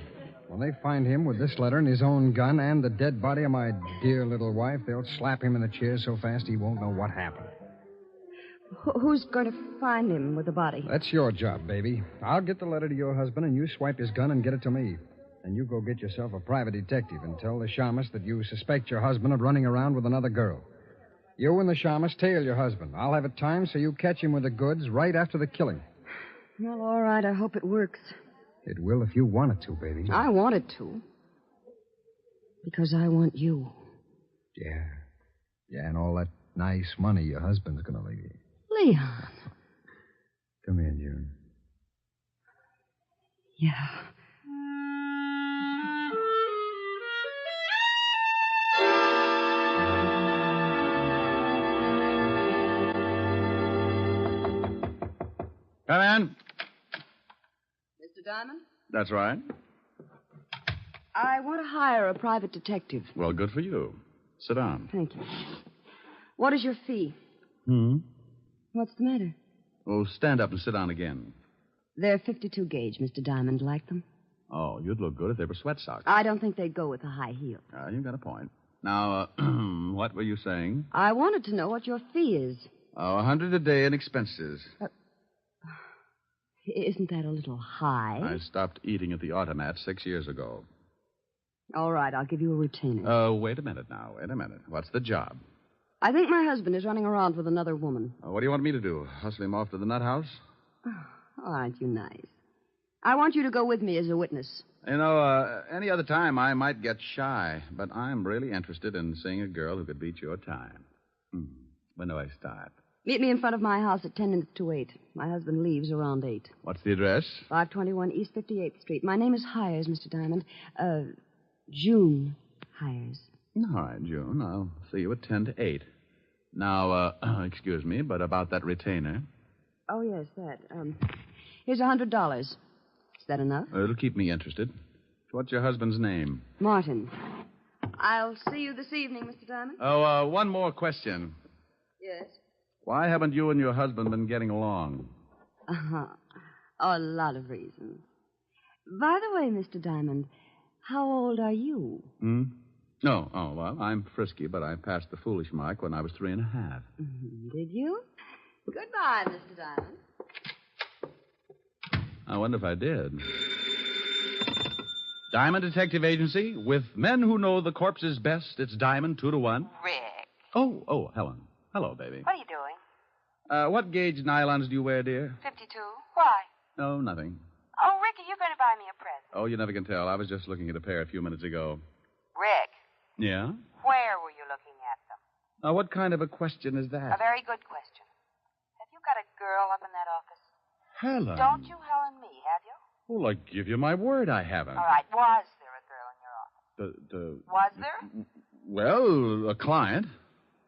When they find him with this letter and his own gun and the dead body of my dear little wife, they'll slap him in the chair so fast he won't know what happened. Who's going to find him with the body? That's your job, baby. I'll get the letter to your husband, and you swipe his gun and get it to me. And you go get yourself a private detective and tell the shamus that you suspect your husband of running around with another girl. You and the shamus tail your husband. I'll have it timed so you catch him with the goods right after the killing. Well, all right. I hope it works. It will if you want it to, baby. I want it to. Because I want you. Yeah. Yeah, and all that nice money your husband's going to leave you. Leon. Come here, June. Yeah. Come in. Mr. Diamond? That's right. I want to hire a private detective. Well, good for you. Sit down. Thank you. What is your fee? What's the matter? Oh, stand up and sit down again. They're 52 gauge, Mr. Diamond. Like them? Oh, you'd look good if they were sweat socks. I don't think they'd go with a high heel. You've got a point. Now, what were you saying? I wanted to know what your fee is. Oh, $100 a day in expenses. Isn't that a little high? I stopped eating at the automat 6 years ago. All right, I'll give you a retainer. Wait a minute now. Wait a minute. What's the job? I think my husband is running around with another woman. What do you want me to do? Hustle him off to the nut house? Oh, aren't you nice? I want you to go with me as a witness. You know, any other time I might get shy, but I'm really interested in seeing a girl who could beat your time. When do I start? Meet me in front of my house at 10 minutes to 8. My husband leaves around 8. What's the address? 521 East 58th Street. My name is Hires, Mr. Diamond. June Hires. All right, June. I'll see you at 10 to 8. Now, excuse me, but about that retainer. Oh, yes, that. Here's $100. Is that enough? It'll keep me interested. What's your husband's name? Martin. I'll see you this evening, Mr. Diamond. Oh, one more question. Yes? Why haven't you and your husband been getting along? A lot of reasons. By the way, Mr. Diamond, how old are you? No. Oh, well, I'm frisky, but I passed the foolish mark when I was 3.5. Did you? Goodbye, Mr. Diamond. I wonder if I did. Diamond Detective Agency, with men who know the corpses best, it's Diamond 2 to 1. Rick, Oh, Helen. Hello, baby. What are you doing? What gauge nylons do you wear, dear? 52. Why? No, nothing. Oh, Ricky, you're going to buy me a present. Oh, you never can tell. I was just looking at a pair a few minutes ago. Rick, Yeah? where were you looking at them? Now, what kind of a question is A that? very good question. Have you got a girl up in that office? Helen. Don't you Helen me, have you? Well, I give you my word I haven't. All right, was there a girl in your office? Was there? Well, a client.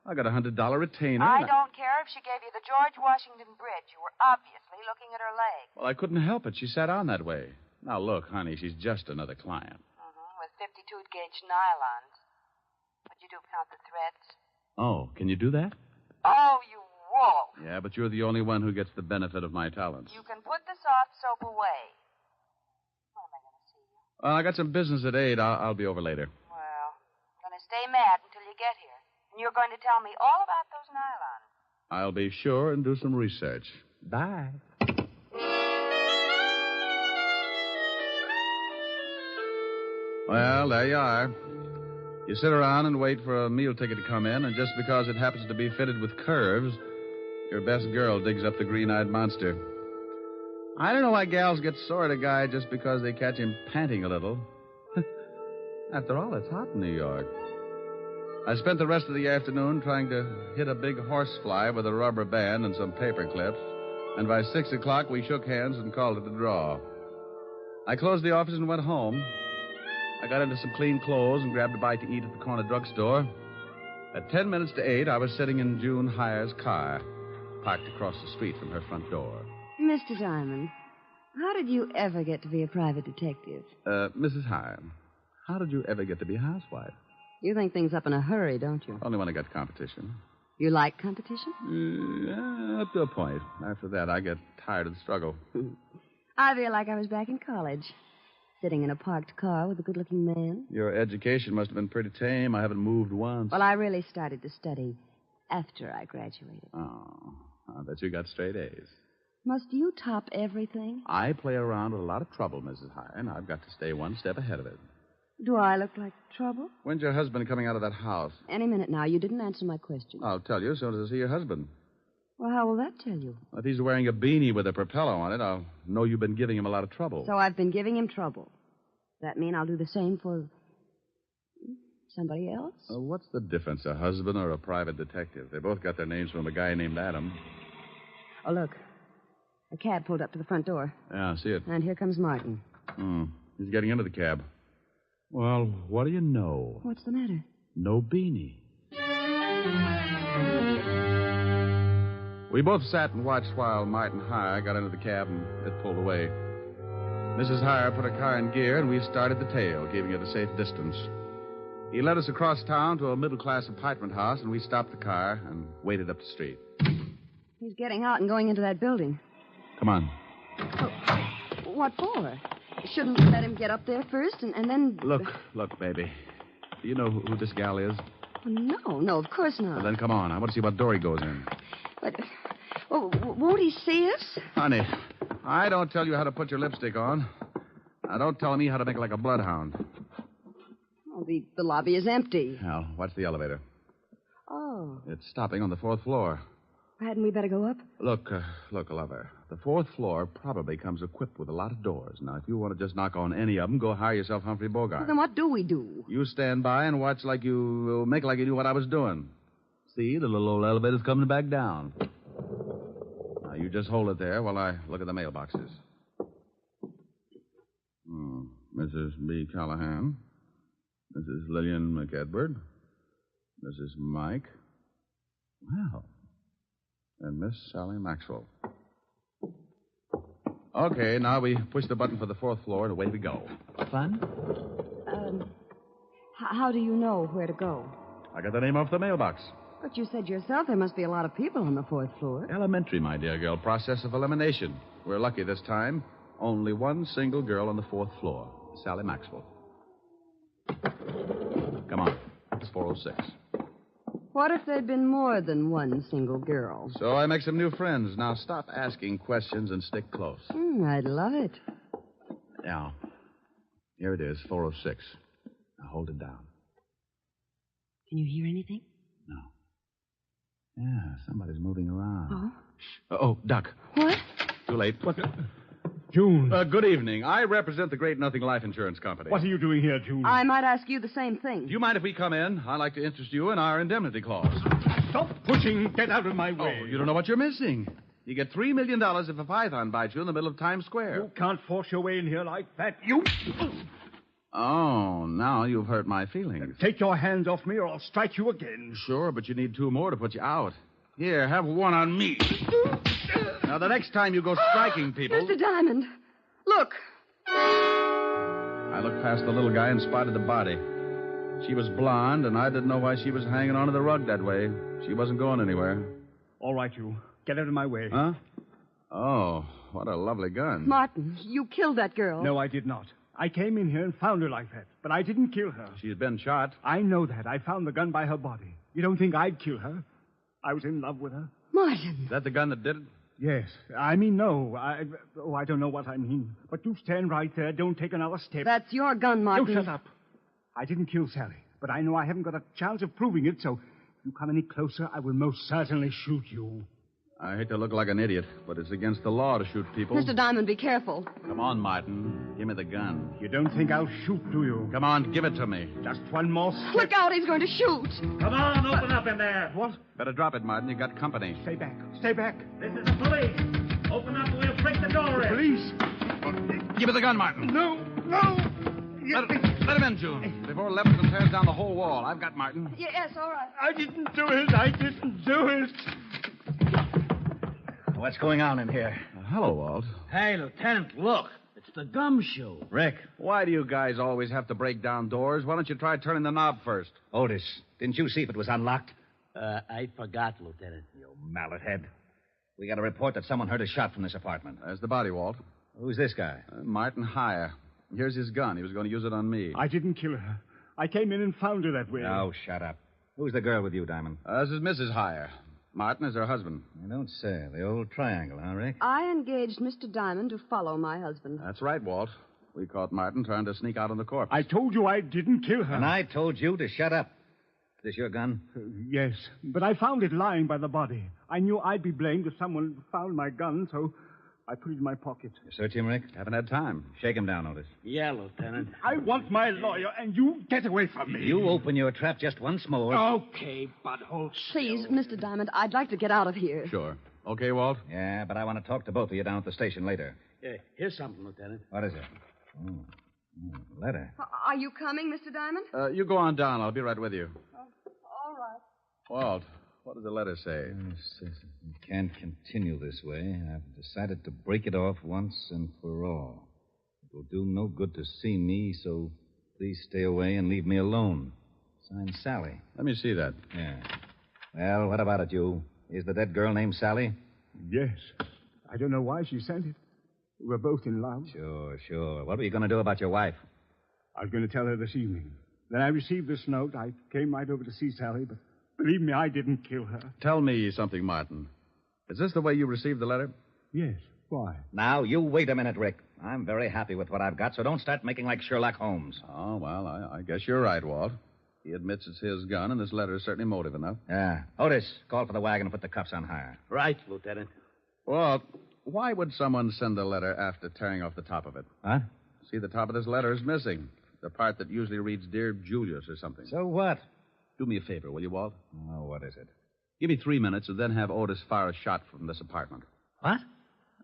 I got $100 retainer. I don't care if she gave you the George Washington Bridge. You were obviously looking at her leg. Well, I couldn't help it. She sat on that way. Now, look, honey, she's just another client. With 52-gauge nylons. But you do count the threads? Oh, can you do that? Oh, you wolf. Yeah, but you're the only one who gets the benefit of my talents. You can put the soft soap away. When am I going to see you? Well, I got some business at 8. I'll be over later. Well, I'm going to stay mad until you get here. And you're going to tell me all about those nylons. I'll be sure and do some research. Bye. Well, there you are. You sit around and wait for a meal ticket to come in, and just because it happens to be fitted with curves, your best girl digs up the green-eyed monster. I don't know why gals get sore at a guy just because they catch him panting a little. After all, it's hot in New York. I spent the rest of the afternoon trying to hit a big horsefly with a rubber band and some paper clips, and by 6 o'clock we shook hands and called it a draw. I closed the office and went home. I got into some clean clothes and grabbed a bite to eat at the corner drugstore. At 10 minutes to 8, I was sitting in June Heyer's car, parked across the street from her front door. Mr. Diamond, how did you ever get to be a private detective? Mrs. Heyer, how did you ever get to be a housewife? You think things up in a hurry, don't you? Only when I got competition. You like competition? Yeah, up to a point. After that, I get tired of the struggle. I feel like I was back in college, sitting in a parked car with a good-looking man. Your education must have been pretty tame. I haven't moved once. Well, I really started to study after I graduated. Oh, I bet you got straight A's. Must you top everything? I play around with a lot of trouble, Mrs. Heyer, and I've got to stay one step ahead of it. Do I look like trouble? When's your husband coming out of that house? Any minute now. You didn't answer my question. I'll tell you as soon as I see your husband. Well, how will that tell you? If he's wearing a beanie with a propeller on it, I'll know you've been giving him a lot of trouble. So I've been giving him trouble. Does that mean I'll do the same for somebody else? What's the difference, a husband or a private detective? They both got their names from a guy named Adam. Oh, look. A cab pulled up to the front door. Yeah, I see it. And here comes Martin. He's getting into the cab. Well, what do you know? What's the matter? No beanie. We both sat and watched while Martin Heyer got into the cab and it pulled away. Mrs. Heyer put her car in gear and we started the tail, keeping it a safe distance. He led us across town to a middle-class apartment house, and we stopped the car and waited up the street. He's getting out and going into that building. Come on. Oh, what for? Shouldn't we let him get up there first and then... Look, baby. Do you know who this gal is? No, of course not. Well, then come on. I want to see what door he goes in. But, won't he see us? Honey, I don't tell you how to put your lipstick on. Now, don't tell me how to make like a bloodhound. Oh, the lobby is empty. Now, watch the elevator. Oh. It's stopping on the 4th floor. Hadn't we better go up? Look, lover. The 4th floor probably comes equipped with a lot of doors. Now, if you want to just knock on any of them, go hire yourself Humphrey Bogart. Well, then what do we do? You stand by and watch like you... make like you knew what I was doing. See, the little old elevator's coming back down. Now, you just hold it there while I look at the mailboxes. Mrs. B. Callahan. Mrs. Lillian McEdward. Mrs. Mike. Well... and Miss Sally Maxwell. Okay, now we push the button for the 4th floor and away we go. Fun? How do you know where to go? I got the name off the mailbox. But you said yourself there must be a lot of people on the 4th floor. Elementary, my dear girl. Process of elimination. We're lucky this time. Only one single girl on the 4th floor. Sally Maxwell. Come on. It's 406. What if there'd been more than one single girl? So I make some new friends. Now stop asking questions and stick close. I'd love it. Now, here it is, 406. Now hold it down. Can you hear anything? No. Yeah, somebody's moving around. Oh? Oh, Duck. What? Too late. What? June. Good evening. I represent the Great Nothing Life Insurance Company. What are you doing here, June? I might ask you the same thing. Do you mind if we come in? I'd like to interest you in our indemnity clause. Stop pushing. Get out of my way. Oh, you don't know what you're missing. You get $3 million if a python bites you in the middle of Times Square. You can't force your way in here like that. You... Oh, now you've hurt my feelings. Take your hands off me or I'll strike you again. Sure, but you need 2 more to put you out. Here, have one on me. Now, the next time you go striking people... Mr. Diamond, look. I looked past the little guy and spotted the body. She was blonde, and I didn't know why she was hanging onto the rug that way. She wasn't going anywhere. All right, you. Get out of my way. Huh? Oh, what a lovely gun. Martin, you killed that girl. No, I did not. I came in here and found her like that, but I didn't kill her. She's been shot. I know that. I found the gun by her body. You don't think I'd kill her? I was in love with her. Martin. Is that the gun that did it? Yes. I mean, no. I don't know what I mean. But you stand right there. Don't take another step. That's your gun, Martin. You shut up. I didn't kill Sally, but I know I haven't got a chance of proving it, so if you come any closer, I will most certainly shoot you. I hate to look like an idiot, but it's against the law to shoot people. Mr. Diamond, be careful. Come on, Martin. Give me the gun. You don't think I'll shoot, do you? Come on, give it to me. Just one more step. Look out, he's going to shoot. Come on, open up in there. What? Better drop it, Martin. You got company. Stay back. Stay back. This is the police. Open up or we'll break the door in. Police? Give me the gun, Martin. No. Let him in, June. Before Levinson tears down the whole wall. I've got Martin. Yes, all right. I didn't do it. I didn't do it. What's going on in here? Hello, Walt. Hey, Lieutenant, look. It's the gumshoe. Rick. Why do you guys always have to break down doors? Why don't you try turning the knob first? Otis, didn't you see if it was unlocked? I forgot, Lieutenant. You mallet head. We got a report that someone heard a shot from this apartment. There's the body, Walt. Who's this guy? Martin Heyer. Here's his gun. He was going to use it on me. I didn't kill her. I came in and found her that way. Oh, shut up. Who's the girl with you, Diamond? This is Mrs. Heyer. Martin is her husband. You don't say. The old triangle, huh, Rick? I engaged Mr. Diamond to follow my husband. That's right, Walt. We caught Martin trying to sneak out on the corpse. I told you I didn't kill her. And I told you to shut up. Is this your gun? Yes, but I found it lying by the body. I knew I'd be blamed if someone found my gun, so I put it in my pocket. You search him, Rick? Haven't had time. Shake him down, Otis. Yeah, Lieutenant. I want my lawyer, and you get away from me. You open your trap just once more. Okay, but hold still. Please, Mr. Diamond, I'd like to get out of here. Sure. Okay, Walt? Yeah, but I want to talk to both of you down at the station later. Here's something, Lieutenant. What is it? Letter. Are you coming, Mr. Diamond? You go on down. I'll be right with you. All right. Walt, what does the letter say? It says we can't continue this way. I've decided to break it off once and for all. It will do no good to see me, so please stay away and leave me alone. Signed, Sally. Let me see that. Yeah. Well, what about it, you? Is the dead girl named Sally? Yes. I don't know why she sent it. We were both in love. Sure. What were you going to do about your wife? I was going to tell her this evening. Then I received this note. I came right over to see Sally, but believe me, I didn't kill her. Tell me something, Martin. Is this the way you received the letter? Yes. Why? Now, you wait a minute, Rick. I'm very happy with what I've got, so don't start making like Sherlock Holmes. Oh, well, I guess you're right, Walt. He admits it's his gun, and this letter is certainly motive enough. Yeah. Otis, call for the wagon and put the cuffs on Heyer. Right, Lieutenant. Walt, why would someone send a letter after tearing off the top of it? Huh? See, the top of this letter is missing. The part that usually reads, Dear Julius or something. So what? Do me a favor, will you, Walt? Oh, what is it? Give me 3 minutes and then have Otis fire a shot from this apartment. What?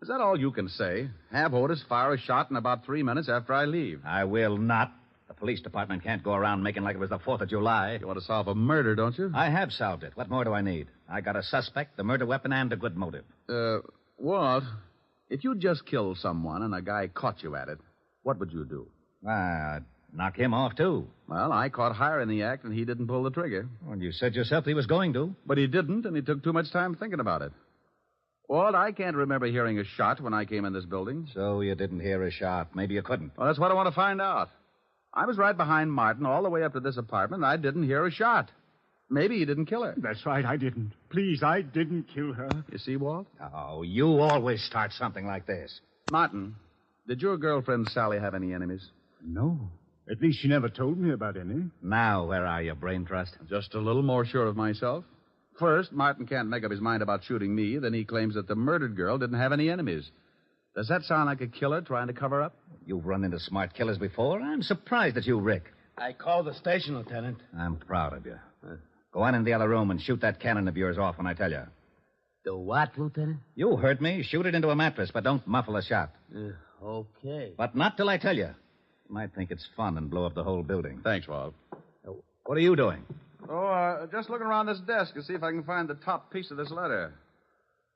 Is that all you can say? Have Otis fire a shot in about 3 minutes after I leave. I will not. The police department can't go around making like it was the 4th of July. You want to solve a murder, don't you? I have solved it. What more do I need? I got a suspect, the murder weapon, and a good motive. Walt, if you just killed someone and a guy caught you at it, what would you do? Knock him off, too. Well, I caught Heyer in the act, and he didn't pull the trigger. Well, you said yourself he was going to. But he didn't, and he took too much time thinking about it. Walt, I can't remember hearing a shot when I came in this building. So you didn't hear a shot. Maybe you couldn't. Well, that's what I want to find out. I was right behind Martin all the way up to this apartment, and I didn't hear a shot. Maybe he didn't kill her. That's right, I didn't. Please, I didn't kill her. You see, Walt? Oh, you always start something like this. Martin, did your girlfriend Sally have any enemies? No. At least she never told me about any. Now, where are you, Brain Trust? Just a little more sure of myself. First, Martin can't make up his mind about shooting me. Then he claims that the murdered girl didn't have any enemies. Does that sound like a killer trying to cover up? You've run into smart killers before. I'm surprised at you, Rick. I called the station, Lieutenant. I'm proud of you. Go on in the other room and shoot that cannon of yours off when I tell you. The what, Lieutenant? You heard me. Shoot it into a mattress, but don't muffle a shot. Okay. But not till I tell you. You might think it's fun and blow up the whole building. Thanks, Walt. What are you doing? Oh, just looking around this desk to see if I can find the top piece of this letter.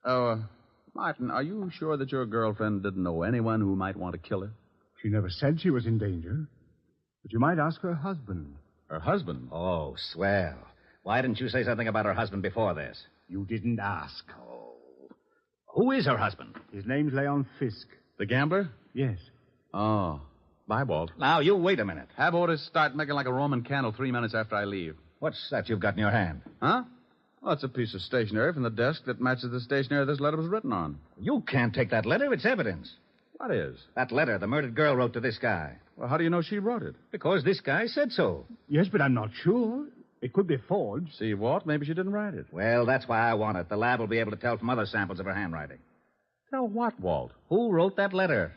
Oh, Martin, are you sure that your girlfriend didn't know anyone who might want to kill her? She never said she was in danger. But you might ask her husband. Her husband? Oh, swell. Why didn't you say something about her husband before this? You didn't ask. Oh. Who is her husband? His name's Leon Fisk. The gambler? Yes. Oh. Bye, Walt. Now, you wait a minute. Have Otis start making like a Roman candle 3 minutes after I leave. What's that you've got in your hand? Huh? Well, it's a piece of stationery from the desk that matches the stationery this letter was written on. You can't take that letter. It's evidence. What is? That letter the murdered girl wrote to this guy. Well, how do you know she wrote it? Because this guy said so. Yes, but I'm not sure. It could be forged. See, Walt, maybe she didn't write it. Well, that's why I want it. The lab will be able to tell from other samples of her handwriting. Tell what, Walt? Who wrote that letter?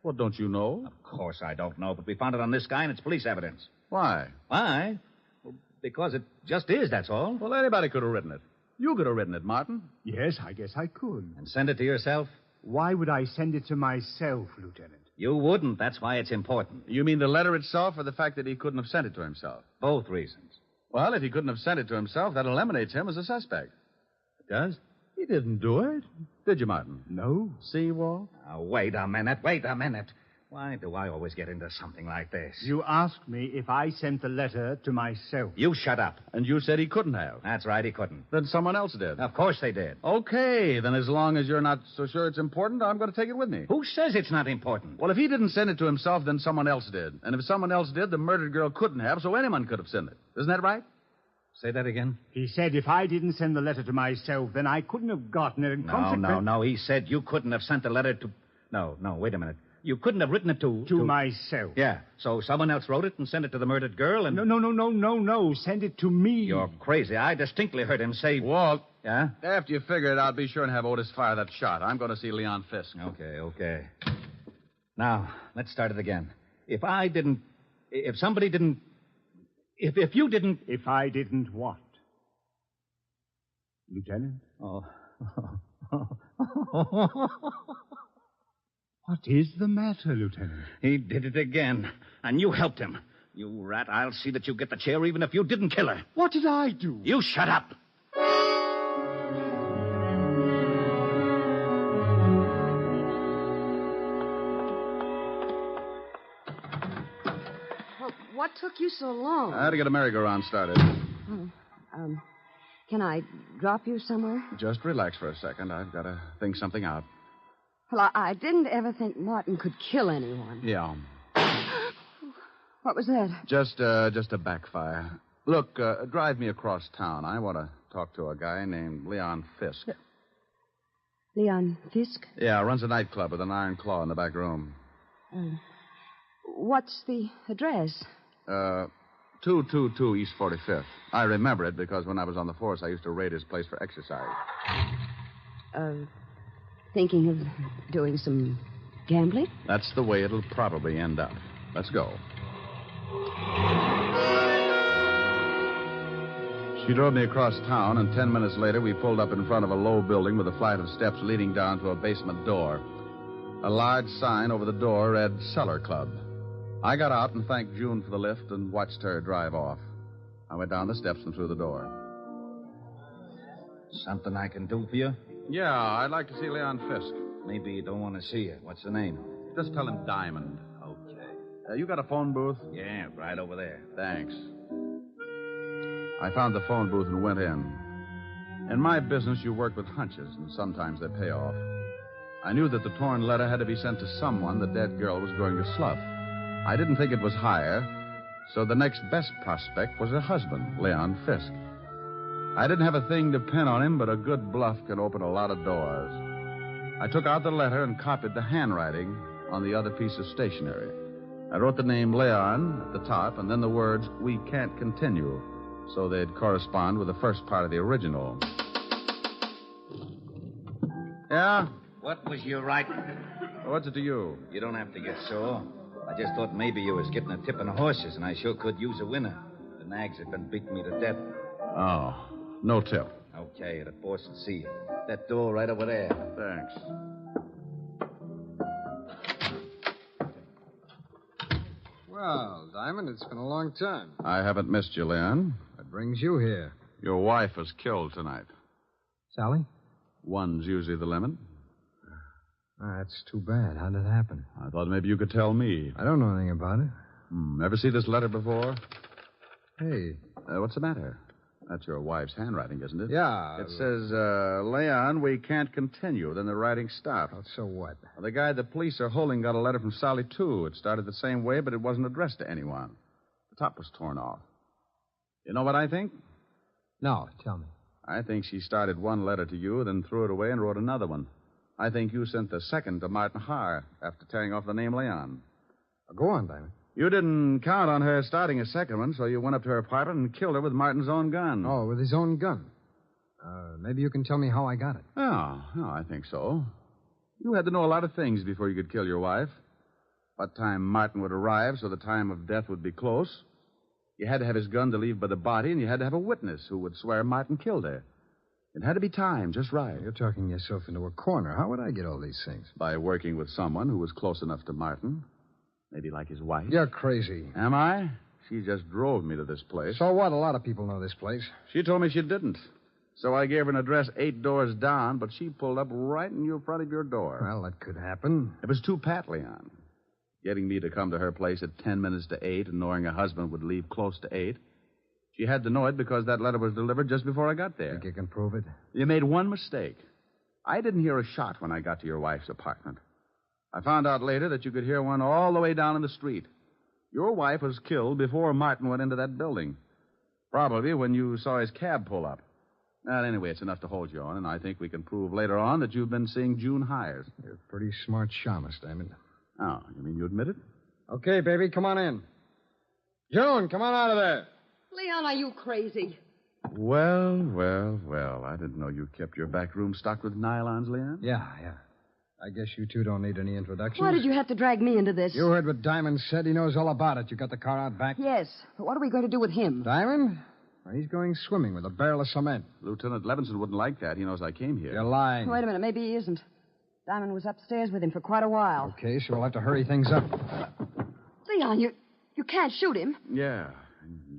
Well, don't you know? Of course I don't know, but we found it on this guy and it's police evidence. Why? Why? Well, because it just is, that's all. Well, anybody could have written it. You could have written it, Martin. Yes, I guess I could. And send it to yourself? Why would I send it to myself, Lieutenant? You wouldn't. That's why it's important. You mean the letter itself or the fact that he couldn't have sent it to himself? Both reasons. Well, if he couldn't have sent it to himself, that eliminates him as a suspect. It does? He didn't do it. Did you, Martin? No. See, Walt? Now, wait a minute. Why do I always get into something like this? You asked me if I sent the letter to myself. You shut up. And you said he couldn't have. That's right, he couldn't. Then someone else did. Of course they did. Okay, then as long as you're not so sure it's important, I'm going to take it with me. Who says it's not important? Well, if he didn't send it to himself, then someone else did. And if someone else did, the murdered girl couldn't have, so anyone could have sent it. Isn't that right? Say that again. He said if I didn't send the letter to myself, then I couldn't have gotten it. No. He said you couldn't have sent the letter to... No, wait a minute. You couldn't have written it to... To myself. Yeah, so someone else wrote it and sent it to the murdered girl and... No. Send it to me. You're crazy. I distinctly heard him say... Walt. Yeah? After you figure it out, be sure and have Otis fire that shot. I'm going to see Leon Fisk. Okay. Now, let's start it again. If I didn't... If somebody didn't... If you didn't... If I didn't what? Lieutenant? Oh. What is the matter, Lieutenant? He did it again. And you helped him. You rat, I'll see that you get the chair even if you didn't kill her. What did I do? You shut up. Well, what took you so long? I had to get a merry-go-round started. Can I drop you somewhere? Just relax for a second. I've got to think something out. Well, I didn't ever think Martin could kill anyone. Yeah. What was that? Just a backfire. Look, drive me across town. I want to talk to a guy named Leon Fisk. Leon Fisk? Yeah, runs a nightclub with an iron claw in the back room. What's the address? 222 East 45th. I remember it because when I was on the force, I used to raid his place for exercise. Thinking of doing some gambling? That's the way it'll probably end up. Let's go. She drove me across town, and 10 minutes later, we pulled up in front of a low building with a flight of steps leading down to a basement door. A large sign over the door read Cellar Club. I got out and thanked June for the lift and watched her drive off. I went down the steps and through the door. Something I can do for you? Yeah, I'd like to see Leon Fisk. Maybe you don't want to see you. What's the name? Just tell him Diamond. Okay. You got a phone booth? Yeah, right over there. Thanks. I found the phone booth and went in. In my business, you work with hunches, and sometimes they pay off. I knew that the torn letter had to be sent to someone the dead girl was going to slough. I didn't think it was higher, so the next best prospect was her husband, Leon Fisk. I didn't have a thing to pin on him, but a good bluff can open a lot of doors. I took out the letter and copied the handwriting on the other piece of stationery. I wrote the name Leon at the top, and then the words, "We can't continue," so they'd correspond with the first part of the original. Yeah? What was your right? What's it to you? You don't have to get sore. I just thought maybe you was getting a tip on the horses, and I sure could use a winner. The nags have been beating me to death. Oh, no tip. Okay, the boss will see you. That door right over there. Thanks. Well, Diamond, it's been a long time. I haven't missed you, Leon. What brings you here? Your wife was killed tonight. Sally? One's usually the limit. That's too bad. How did it happen? I thought maybe you could tell me. I don't know anything about it. Ever see this letter before? Hey. What's the matter? That's your wife's handwriting, isn't it? Yeah. It says, Leon, we can't continue. Then the writing stopped. Oh, so what? Well, the guy the police are holding got a letter from Sally, too. It started the same way, but it wasn't addressed to anyone. The top was torn off. You know what I think? No, tell me. I think she started one letter to you, then threw it away and wrote another one. I think you sent the second to Martin Haar after tearing off the name Leon. Go on, Diamond. You didn't count on her starting a second one, so you went up to her apartment and killed her with Martin's own gun. Oh, with his own gun. Maybe you can tell me how I got it. Oh, I think so. You had to know a lot of things before you could kill your wife. What time Martin would arrive so the time of death would be close. You had to have his gun to leave by the body, and you had to have a witness who would swear Martin killed her. It had to be timed just right. You're talking yourself into a corner. How would I get all these things? By working with someone who was close enough to Martin. Maybe like his wife. You're crazy. Am I? She just drove me to this place. So what? A lot of people know this place. She told me she didn't. So I gave her an address 8 doors down, but she pulled up right in front of your door. Well, that could happen. It was too pat, Leon. Getting me to come to her place at 10 minutes to 8 and knowing her husband would leave close to 8. She had to know it because that letter was delivered just before I got there. Think you can prove it? You made one mistake. I didn't hear a shot when I got to your wife's apartment. I found out later that you could hear one all the way down in the street. Your wife was killed before Martin went into that building. Probably when you saw his cab pull up. Well, anyway, it's enough to hold you on, and I think we can prove later on that you've been seeing June Hires. You're a pretty smart shamus, Diamond. Oh, you mean you admit it? Okay, baby, come on in. June, come on out of there. Leon, are you crazy? Well. I didn't know you kept your back room stocked with nylons, Leon. Yeah. I guess you two don't need any introductions. Why did you have to drag me into this? You heard what Diamond said. He knows all about it. You got the car out back? Yes, but what are we going to do with him? Diamond? Well, he's going swimming with a barrel of cement. Lieutenant Levinson wouldn't like that. He knows I came here. You're lying. Wait a minute, maybe he isn't. Diamond was upstairs with him for quite a while. Okay, so we'll have to hurry things up. Leon, you can't shoot him. Yeah,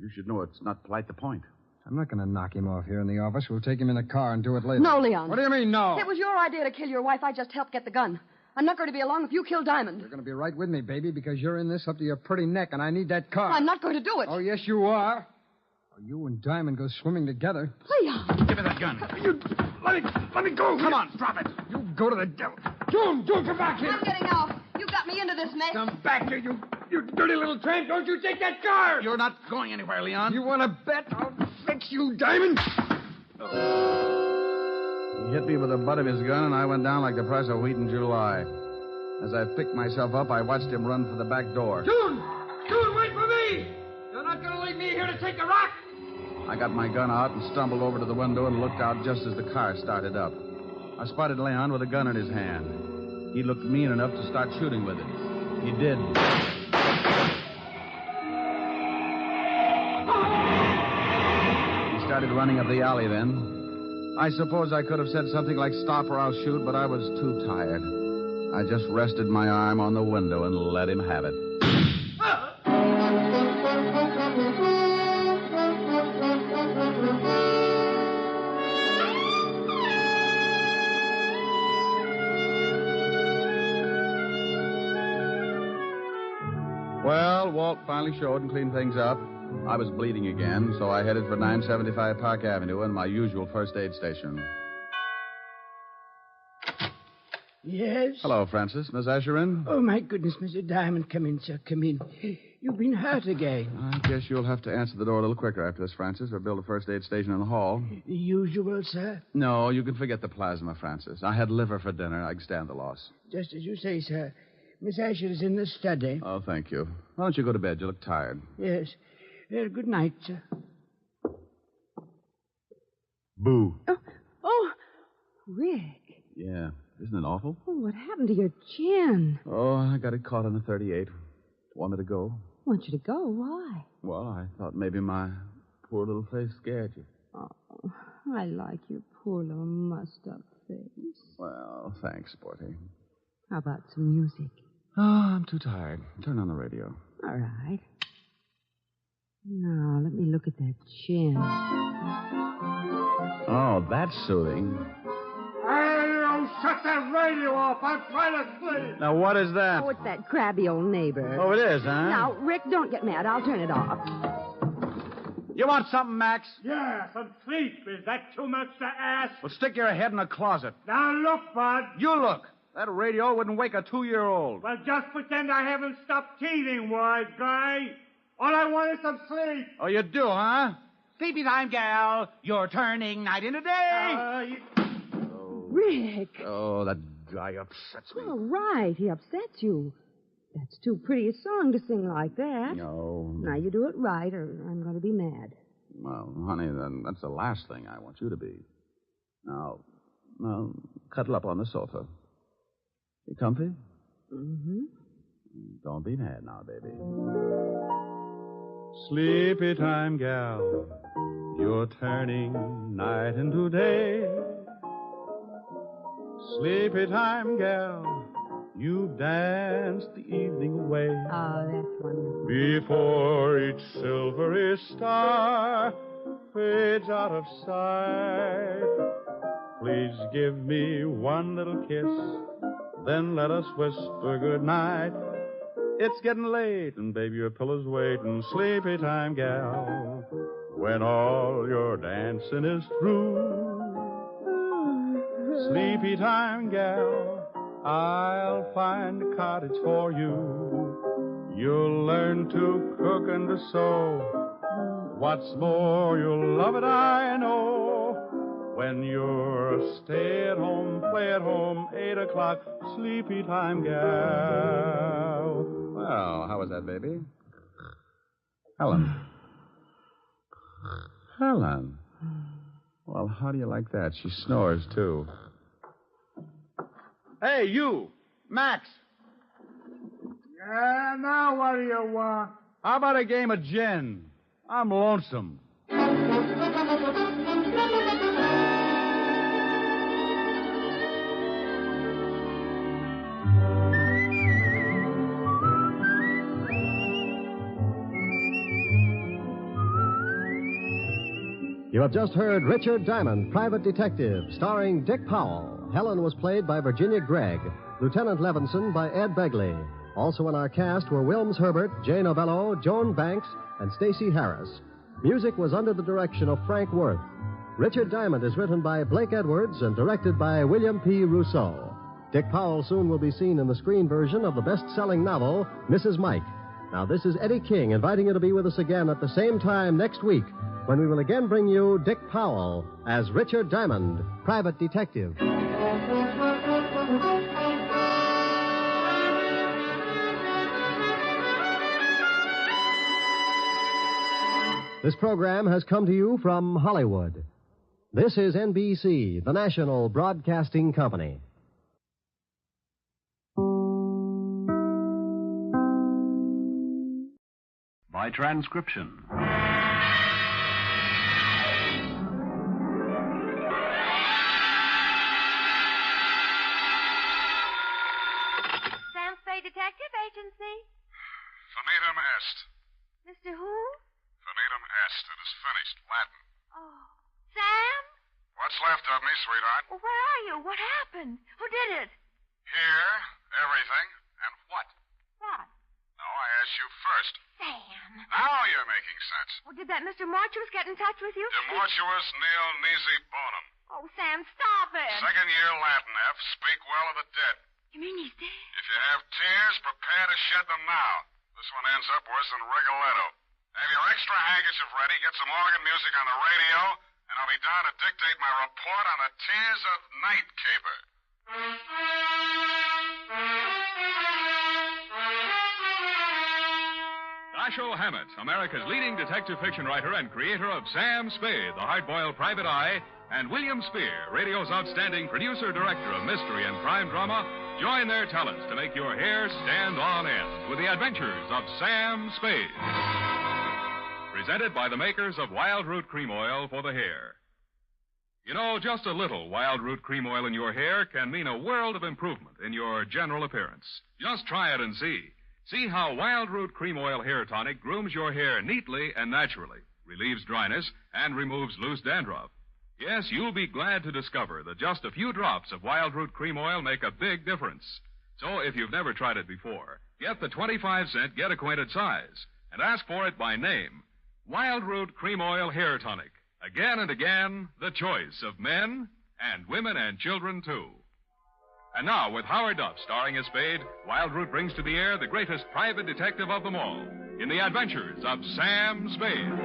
you should know it's not polite to point. I'm not going to knock him off here in the office. We'll take him in the car and do it later. No, Leon. What do you mean, no? It was your idea to kill your wife. I just helped get the gun. I'm not going to be along if you kill Diamond. You're going to be right with me, baby, because you're in this up to your pretty neck, and I need that car. I'm not going to do it. Oh, yes, you are. Oh, you and Diamond go swimming together. Leon! Give me that gun. Let me go. Come on, drop it. You go to the devil. June, come back here. I'm getting out. You got me into this mess. Come back here, you dirty little tramp. Don't you take that car. You're not going anywhere, Leon. You want to bet? I'll fix you, Diamond. He hit me with the butt of his gun, and I went down like the price of wheat in July. As I picked myself up, I watched him run for the back door. June, wait for me. You're not going to leave me here to take a rock. I got my gun out and stumbled over to the window and looked out just as the car started up. I spotted Leon with a gun in his hand. He looked mean enough to start shooting with it. He did. He started running up the alley then. I suppose I could have said something like, "Stop or I'll shoot," but I was too tired. I just rested my arm on the window and let him have it. Well, Walt finally showed and cleaned things up. I was bleeding again, so I headed for 975 Park Avenue and my usual first aid station. Yes? Hello, Francis. Miss Asherin? Oh, my goodness, Mr. Diamond. Come in, sir. Come in. You've been hurt again. I guess you'll have to answer the door a little quicker after this, Francis, or build a first aid station in the hall. The usual, sir? No, you can forget the plasma, Francis. I had liver for dinner. I can stand the loss. Just as you say, sir. Miss Asher is in the study. Oh, thank you. Why don't you go to bed? You look tired. Yes. Well, good night, sir. Boo. Oh, Rick. Yeah, isn't it awful? Oh, what happened to your chin? Oh, I got it caught in a 38. Want me to go? Want you to go? Why? Well, I thought maybe my poor little face scared you. Oh, I like your poor little mussed-up face. Well, thanks, Sporty. How about some music? Oh, I'm too tired. Turn on the radio. All right. Now, let me look at that chin. Oh, that's soothing. Hey, shut that radio off. I'm trying to sleep. Now, what is that? Oh, it's that crabby old neighbor. Oh, it is, huh? Now, Rick, don't get mad. I'll turn it off. You want something, Max? Yeah, some sleep. Is that too much to ask? Well, stick your head in a closet. Now, look, Bud. You look. That radio wouldn't wake a 2-year-old. Well, just pretend I haven't stopped teething, wise guy. All I want is some sleep. Oh, you do, huh? Sleepy time, gal. You're turning night into day. Rick. Oh, that guy upsets me. All right, he upsets you. That's too pretty a song to sing like that. No. Now, you do it right, or I'm going to be mad. Well, honey, then that's the last thing I want you to be. Now, cuddle up on the sofa. You comfy? Mm-hmm. Don't be mad now, baby. Sleepy time, gal. You're turning night into day. Sleepy time, gal. You danced the evening away. Oh, that's wonderful. Before each silvery star fades out of sight. Please give me one little kiss, then let us whisper goodnight. It's getting late, and baby, your pillow's waiting. Sleepy time, gal, when all your dancing is through. Sleepy time, gal, I'll find a cottage for you. You'll learn to cook and to sew. What's more, you'll love it, I know. When you're stay-at-home, play-at-home, 8 o'clock, sleepy time, gal. Well, how was that, baby? Helen. Helen. Well, how do you like that? She snores, too. Hey, you, Max. Yeah, now what do you want? How about a game of gin? I'm lonesome. You have just heard Richard Diamond, Private Detective, starring Dick Powell. Helen was played by Virginia Gregg, Lieutenant Levinson by Ed Begley. Also in our cast were Wilms Herbert, Jay Novello, Joan Banks, and Stacey Harris. Music was under the direction of Frank Worth. Richard Diamond is written by Blake Edwards and directed by William P. Rousseau. Dick Powell soon will be seen in the screen version of the best-selling novel, Mrs. Mike. Now, this is Eddie King inviting you to be with us again at the same time next week, when we will again bring you Dick Powell as Richard Diamond, Private Detective. This program has come to you from Hollywood. This is NBC, the national broadcasting company. By transcription. Sam Spade Detective Agency. Finitum est. Mr. Who? Finitum est. It is finished. Latin. Oh. Sam? What's left of me, sweetheart? Well, where are you? What happened? Who did it? Here, everything, and what? What? No, I asked you first. Sam. Now you're making sense. Well, did that Mr. Mortuus get in touch with you? Demortuus nil nisi bonum. Oh, Sam, stop it. Second year Latin, F. Speak well of the dead. You mean he's dead? If you have tears, prepare to shed them now. This one ends up worse than Rigoletto. Have your extra handkerchief ready, get some organ music on the radio, and I'll be down to dictate my report on the Tears of Night caper. Dashiell Hammett, America's leading detective fiction writer and creator of Sam Spade, the hard-boiled private eye, and William Spear, radio's outstanding producer-director of mystery and crime drama, join their talents to make your hair stand on end with the adventures of Sam Spade. Presented by the makers of Wild Root Cream Oil for the hair. You know, just a little Wild Root Cream Oil in your hair can mean a world of improvement in your general appearance. Just try it and see. See how Wild Root Cream Oil Hair Tonic grooms your hair neatly and naturally, relieves dryness, and removes loose dandruff. Yes, you'll be glad to discover that just a few drops of Wild Root Cream Oil make a big difference. So if you've never tried it before, get the 25-cent get-acquainted size and ask for it by name. Wild Root Cream Oil Hair Tonic. Again and again, the choice of men and women and children, too. And now, with Howard Duff starring as Spade, Wild Root brings to the air the greatest private detective of them all in the adventures of Sam Spade.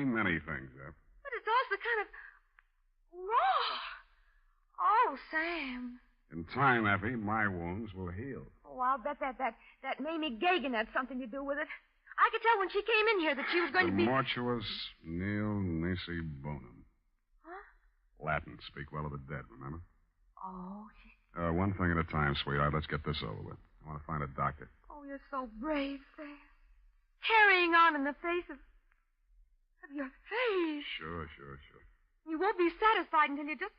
Many things, Eph. But it's also kind of raw. Oh, Sam. In time, Effie, my wounds will heal. Oh, I'll bet that Mamie Gagan had something to do with it. I could tell when she came in here that she was going to be... Mortuus nil nisi bonum. Huh? Latin, speak well of the dead, remember? Oh, one thing at a time, sweetheart. Let's get this over with. I want to find a doctor. Oh, you're so brave, Sam. Carrying on in the face of your face. Sure. You won't be satisfied until you just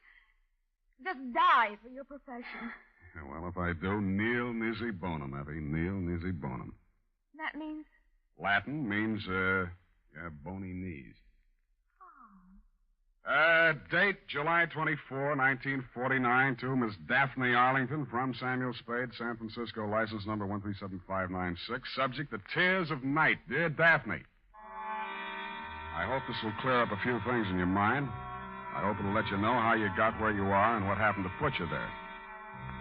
die for your profession. Yeah, well, if I do, nil nisi bonum, Effie. Nil nisi bonum. That means? Latin means, bony knees. Date, July 24, 1949, to Miss Daphne Arlington from Samuel Spade, San Francisco, license number 137596. Subject, the tears of night. Dear Daphne, I hope this will clear up a few things in your mind. I hope it'll let you know how you got where you are and what happened to put you there.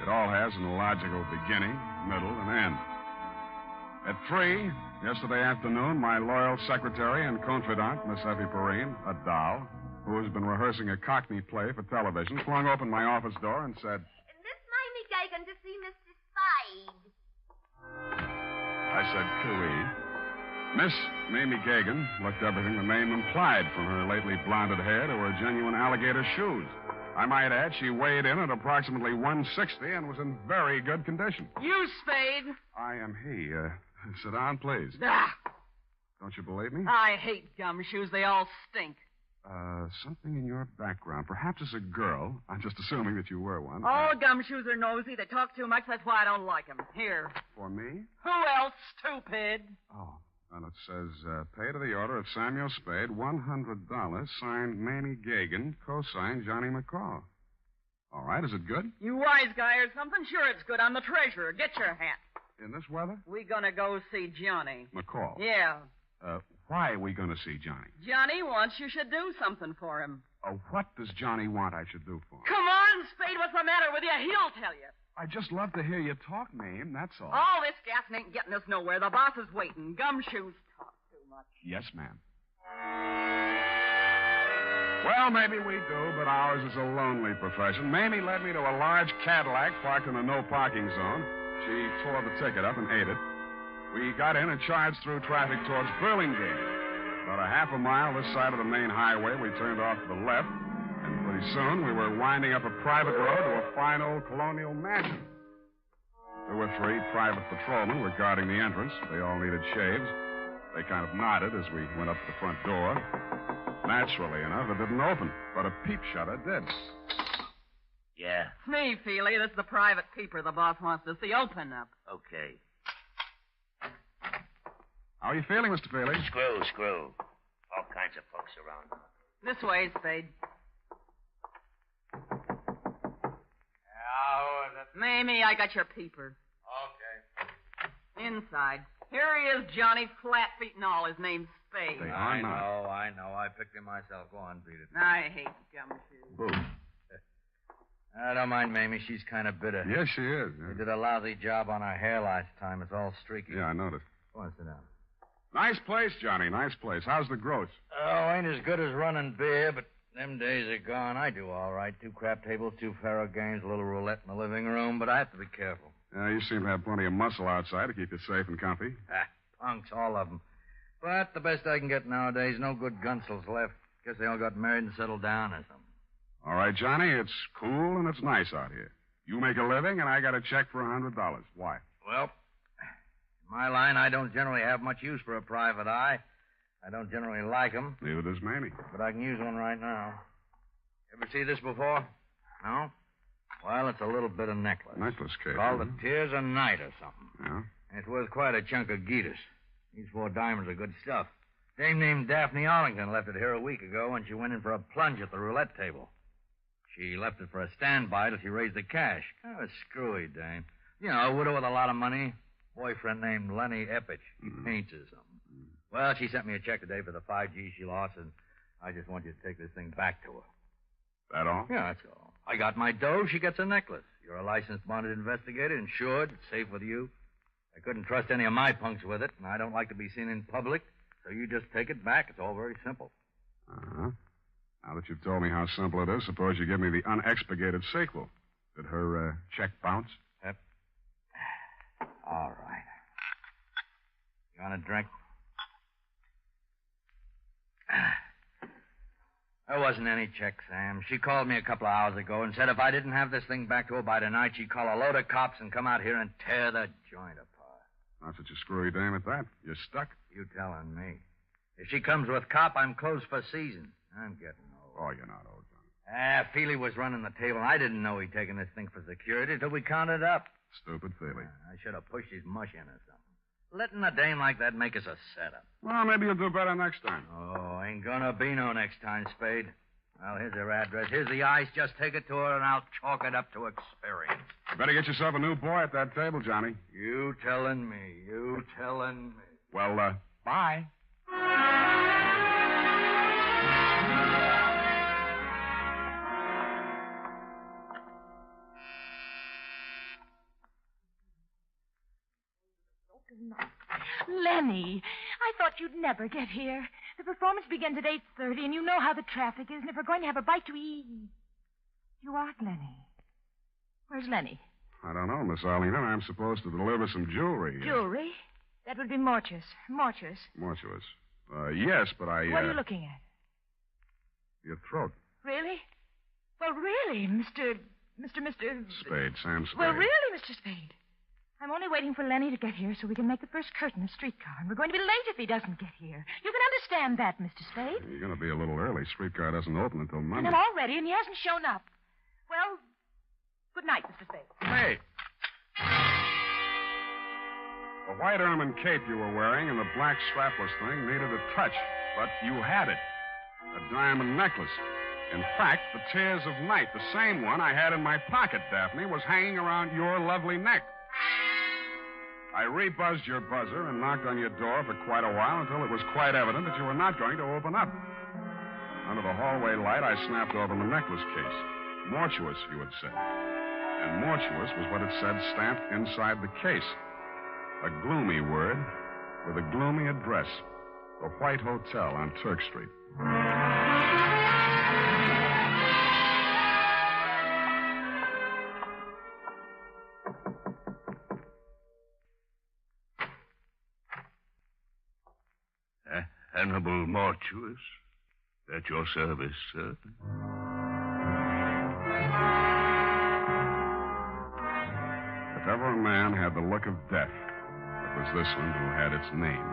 It all has an illogical beginning, middle, and end. At 3, yesterday afternoon, my loyal secretary and confidant, Miss Effie Perrine, a doll, who has been rehearsing a Cockney play for television, flung open my office door and said, Miss Mamie Gagan to see Mr. Spade. I said, cooey. Miss Mamie Gagan looked everything the name implied, from her lately blonded hair to her genuine alligator shoes. I might add, she weighed in at approximately 160 and was in very good condition. You, Spade. I am he. Sit down, please. Ah. Don't you believe me? I hate gumshoes. They all stink. Something in your background. Perhaps as a girl. I'm just assuming that you were one. All gumshoes are nosy. They talk too much. That's why I don't like them. Here. For me? Who else, stupid? Oh. And it says, pay to the order of Samuel Spade, $100, signed Mamie Gagan, co-signed Johnny McCall. All right, is it good? You wise guy or something? Sure it's good. I'm the treasurer. Get your hat. In this weather? We gonna go see Johnny. McCall? Yeah. Why are we going to see Johnny? Johnny wants you should do something for him. What does Johnny want I should do for him? Come on, Spade. What's the matter with you? He'll tell you. I just love to hear you talk, Mame, that's all. All this gassing ain't getting us nowhere. The boss is waiting. Gumshoes talk too much. Yes, ma'am. Well, maybe we do, but ours is a lonely profession. Mamie led me to a large Cadillac parked in a no-parking zone. She tore the ticket up and ate it. We got in and charged through traffic towards Burlingame. About a half a mile this side of the main highway, we turned off to the left. And pretty soon, we were winding up a private road to a fine old colonial mansion. 2 or 3 private patrolmen were guarding the entrance. They all needed shaves. They kind of nodded as we went up to the front door. Naturally enough, it didn't open, but a peep shutter did. Yeah. It's me, Feely. This is the private peeper the boss wants to see. Open up. Okay. How are you feeling, Mr. Feely? Screw. All kinds of folks around. This way, Spade. How is it? Mamie, I got your peeper. Okay. Inside. Here he is, Johnny, flat feet and all. His name's Spade. I know. I picked him myself. Go on, beat it. I hate gumshoes. Boo. I don't mind Mamie. She's kind of bitter. Yes, she is. Yeah. We did a lousy job on her hair last time. It's all streaky. Yeah, I noticed. Go on, sit down. Nice place, Johnny. Nice place. How's the growth? Oh, ain't as good as running beer, but them days are gone. I do all right. 2 crap tables, 2 faro games, a little roulette in the living room, but I have to be careful. You seem to have plenty of muscle outside to keep you safe and comfy. Punks, all of them. But the best I can get nowadays, no good gunsels left. Guess they all got married and settled down or something. All right, Johnny, it's cool and it's nice out here. You make a living, and I got a check for $100. Why? Well, in my line, I don't generally have much use for a private eye. I don't generally like them. Neither does Mamie. But I can use one right now. Ever see this before? No? Well, it's a little bit of necklace. Necklace case. Called the Tears of Night or something. Yeah? It's worth quite a chunk of Geetus. These 4 diamonds are good stuff. Dame named Daphne Arlington left it here a week ago when she went in for a plunge at the roulette table. She left it for a standby till she raised the cash. Kind of a screwy dame. You know, a widow with a lot of money. Boyfriend named Lenny Eppich. He paints or something. Well, she sent me a check today for the 5 G's she lost, and I just want you to take this thing back to her. That all? Yeah, that's all. I got my dough, she gets a necklace. You're a licensed bonded investigator, insured, it's safe with you. I couldn't trust any of my punks with it, and I don't like to be seen in public, so you just take it back. It's all very simple. Uh-huh. Now that you've told me how simple it is, suppose you give me the unexpurgated sequel. Did her check bounce? Yep. All right. You want a drink? There wasn't any check, Sam. She called me a couple of hours ago and said if I didn't have this thing back to her by tonight, she'd call a load of cops and come out here and tear the joint apart. Not such a screwy dame at that. You're stuck. You telling me. If she comes with cop, I'm closed for season. I'm getting old. Oh, you're not old, Johnny. Feely was running the table, and I didn't know he'd taken this thing for security till we counted up. Stupid Feely. I should have pushed his mush in or something. Letting a dame like that make us a setup. Well, maybe you'll do better next time. Oh, ain't gonna be no next time, Spade. Well, here's her address. Here's the ice. Just take it to her, and I'll chalk it up to experience. You better get yourself a new boy at that table, Johnny. You telling me. You telling me. Well, bye. Lenny, I thought you'd never get here. The performance begins at 8:30, and you know how the traffic is, and if we're going to have a bite to eat... You aren't Lenny. Where's Lenny? I don't know, Miss Arlena. I'm supposed to deliver some jewelry. Jewelry? That would be mortuous. Mortuous. Mortuous. Yes, but I... What are you looking at? Your throat. Really? Well, really, Mr. Spade, Sam Spade. Well, really, Mr. Spade. I'm only waiting for Lenny to get here so we can make the first curtain a streetcar, and we're going to be late if he doesn't get here. You can understand that, Mr. Spade. You're going to be a little early. Streetcar doesn't open until Monday. And I'm all ready, and he hasn't shown up. Well, good night, Mr. Spade. Hey. The white ermine cape you were wearing and the black strapless thing needed a touch, but you had it. A diamond necklace. In fact, the Tears of Night, the same one I had in my pocket, Daphne, was hanging around your lovely neck. I rebuzzed your buzzer and knocked on your door for quite a while until it was quite evident that you were not going to open up. Under the hallway light, I snapped open the necklace case. Mortuous, you had said. And mortuous was what it said stamped inside the case. A gloomy word with a gloomy address. The White Hotel on Turk Street. Hannibal Mortuous. At your service, sir. If ever a man had the look of death, it was this one who had its name.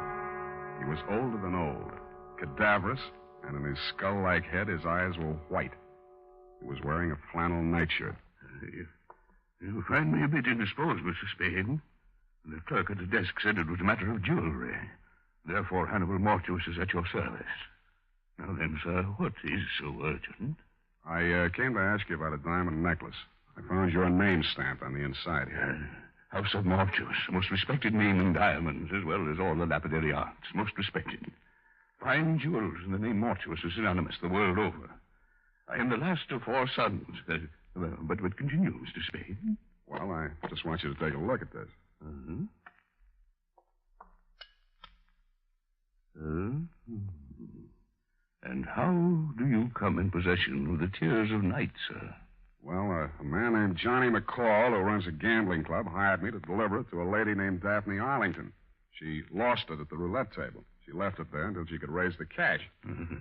He was older than old, cadaverous, and in his skull-like head his eyes were white. He was wearing a flannel nightshirt. You find me a bit indisposed, Mr. Spade. The clerk at the desk said it was a matter of jewelry. Therefore, Hannibal Mortuous is at your service. Now then, sir, what is so urgent? I came to ask you about a diamond necklace. I found your name stamped on the inside. House of Mortuous, a most respected name in diamonds, as well as all the lapidary arts. Most respected. Fine jewels, and the name Mortuous is synonymous the world over. I am the last of 4 sons. But continue, Mr. Spade. Well, I just want you to take a look at this. Uh-huh. And how do you come in possession of the Tears of Night, sir? Well, a man named Johnny McCall, who runs a gambling club, hired me to deliver it to a lady named Daphne Arlington. She lost it at the roulette table. She left it there until she could raise the cash.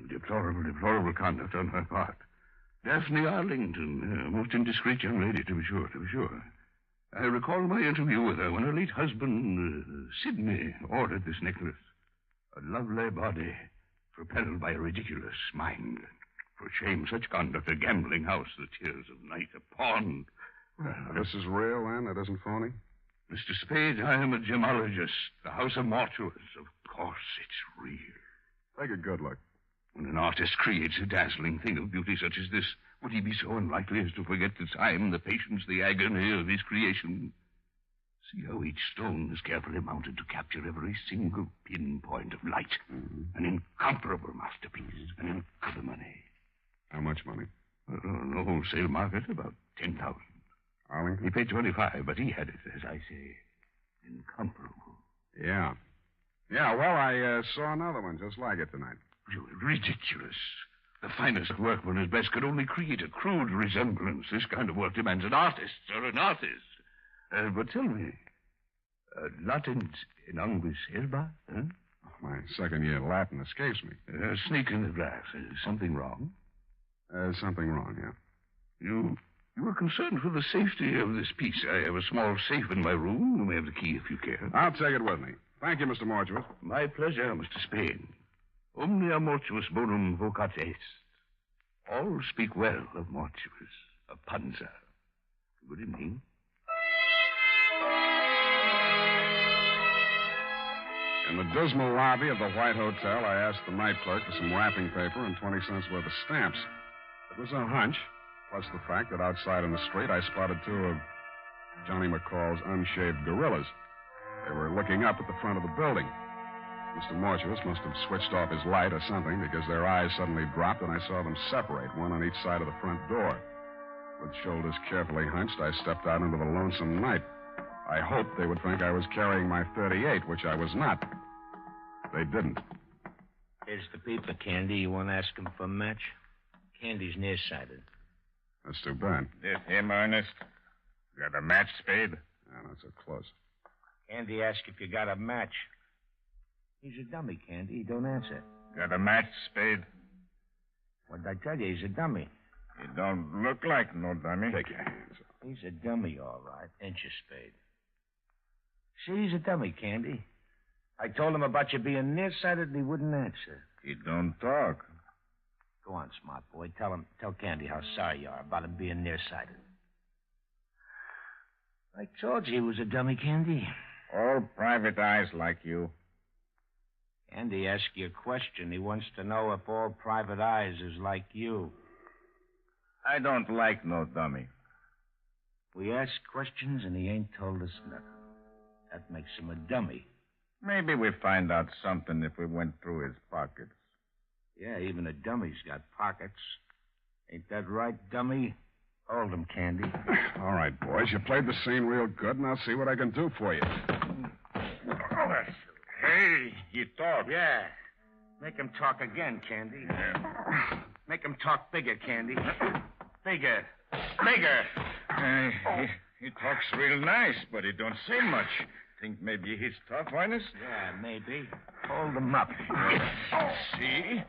Deplorable conduct on her part. Daphne Arlington, most indiscreet young lady, to be sure. I recall my interview with her when her late husband, Sidney, ordered this necklace. A lovely body, propelled by a ridiculous mind. For shame, such conduct, a gambling house, the Tears of Night, a pawn. Well, this is real, then? It isn't phony? Mr. Spade, I am a gemologist. The House of Mortuus. Of course, it's real. Take a good look. When an artist creates a dazzling thing of beauty such as this, would he be so unlikely as to forget the time, the patience, the agony of his creation? See how each stone is carefully mounted to capture every single pinpoint of light. Mm-hmm. An incomparable masterpiece. An incredible money. How much money? No wholesale market, about 10,000. Arlington? He paid 25, but he had it, as I say, incomparable. Yeah. Yeah, well, I saw another one just like it tonight. Ridiculous. The finest workman at best could only create a crude resemblance. This kind of work demands an artist or an artist. But tell me, Latin in Angus Elba, huh? My second year Latin escapes me. A snake in the grass. Something wrong? Something wrong, yeah. You were concerned for the safety of this piece. I have a small safe in my room. You may have the key if you care. I'll take it with me. Thank you, Mr. Mortuus. My pleasure, Mr. Spade. Omnia mortuus bonum vocat est. All speak well of Mortuus, of Panza. Good evening. In the dismal lobby of the White Hotel, I asked the night clerk for some wrapping paper and 20 cents worth of stamps. It was a hunch, plus the fact that outside in the street I spotted two of Johnny McCall's unshaved gorillas. They were looking up at the front of the building. Mr. Mortuus must have switched off his light or something because their eyes suddenly dropped and I saw them separate, one on each side of the front door. With shoulders carefully hunched, I stepped out into the lonesome night. I hoped they would think I was carrying my .38, which I was not. They didn't. Here's the paper, Candy. You want to ask him for a match? Candy's nearsighted. That's too bad. This him, Ernest? Got a match, Spade? Yeah, not so close. Candy asked if you got a match. He's a dummy, Candy. He don't answer. Got a match, Spade? What'd I tell you? He's a dummy. He don't look like no dummy. Take your hands. He's a dummy, all right. Ain't you, Spade? See, he's a dummy, Candy. I told him about you being nearsighted and he wouldn't answer. He don't talk. Go on, smart boy. Tell Candy how sorry you are about him being nearsighted. I told you he was a dummy, Candy. All private eyes like you. Candy asked you a question. He wants to know if all private eyes is like you. I don't like no dummy. We ask questions and he ain't told us nothing. That makes him a dummy. Maybe we find out something if we went through his pockets. Yeah, even a dummy's got pockets. Ain't that right, dummy? Hold him, Candy. All right, boys. You played the scene real good, and I'll see what I can do for you. Hey, he talks. Yeah. Make him talk again, Candy. Yeah. Make him talk bigger, Candy. Bigger. He talks real nice, but he don't say much. Think maybe he's tough, Ernest? Yeah, maybe. Hold him up. See?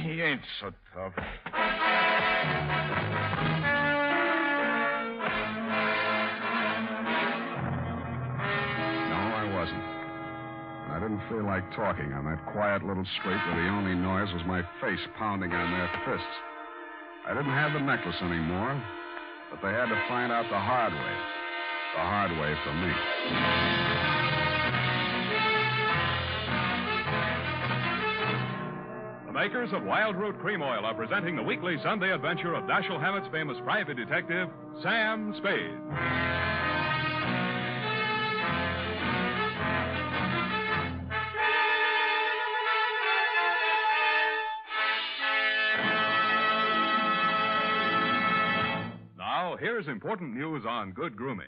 He ain't so tough. No, I wasn't. I didn't feel like talking on that quiet little street where the only noise was my face pounding on their fists. I didn't have the necklace anymore, but they had to find out the hard way. The hard way for me. The makers of Wild Root Cream Oil are presenting the weekly Sunday adventure of Dashiell Hammett's famous private detective, Sam Spade. Now, here's important news on good grooming.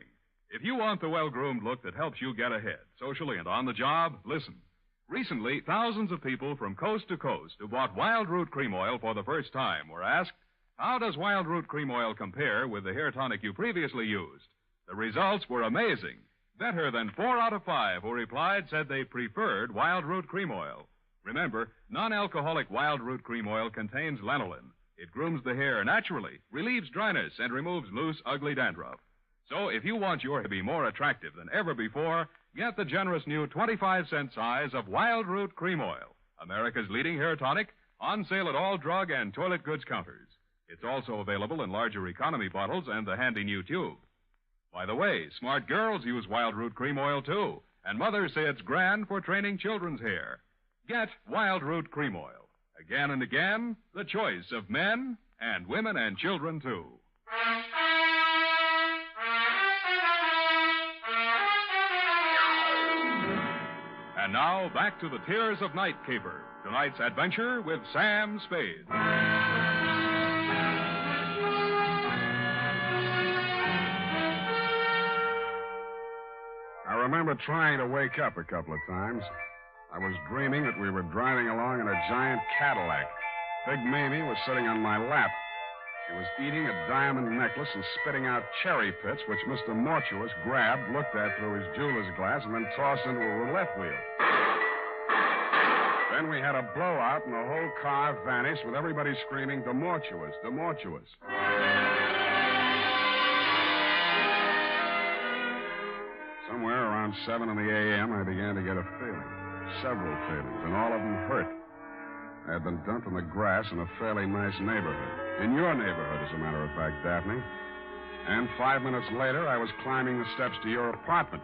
If you want the well-groomed look that helps you get ahead, socially and on the job, listen. Recently, thousands of people from coast to coast who bought Wild Root Cream Oil for the first time were asked, how does Wild Root Cream Oil compare with the hair tonic you previously used? The results were amazing. Better than 4 out of 5 who replied said they preferred Wild Root Cream Oil. Remember, non-alcoholic Wild Root Cream Oil contains lanolin. It grooms the hair naturally, relieves dryness, and removes loose, ugly dandruff. So if you want your hair to be more attractive than ever before, get the generous new 25-cent size of Wild Root Cream Oil, America's leading hair tonic, on sale at all drug and toilet goods counters. It's also available in larger economy bottles and the handy new tube. By the way, smart girls use Wild Root Cream Oil, too, and mothers say it's grand for training children's hair. Get Wild Root Cream Oil. Again and again, the choice of men and women and children, too. And now, back to the Tears of Night caper. Tonight's adventure with Sam Spade. I remember trying to wake up a couple of times. I was dreaming that we were driving along in a giant Cadillac. Big Mamie was sitting on my lap. She was eating a diamond necklace and spitting out cherry pits, which Mr. Mortuus grabbed, looked at through his jeweler's glass, and then tossed into a roulette wheel. Then we had a blowout, and the whole car vanished with everybody screaming, "Demortuous, Demortuous." Somewhere around 7 in the a.m., I began to get a feeling. Several feelings, and all of them hurt. I had been dumped in the grass in a fairly nice neighborhood. In your neighborhood, as a matter of fact, Daphne. And 5 minutes later, I was climbing the steps to your apartment.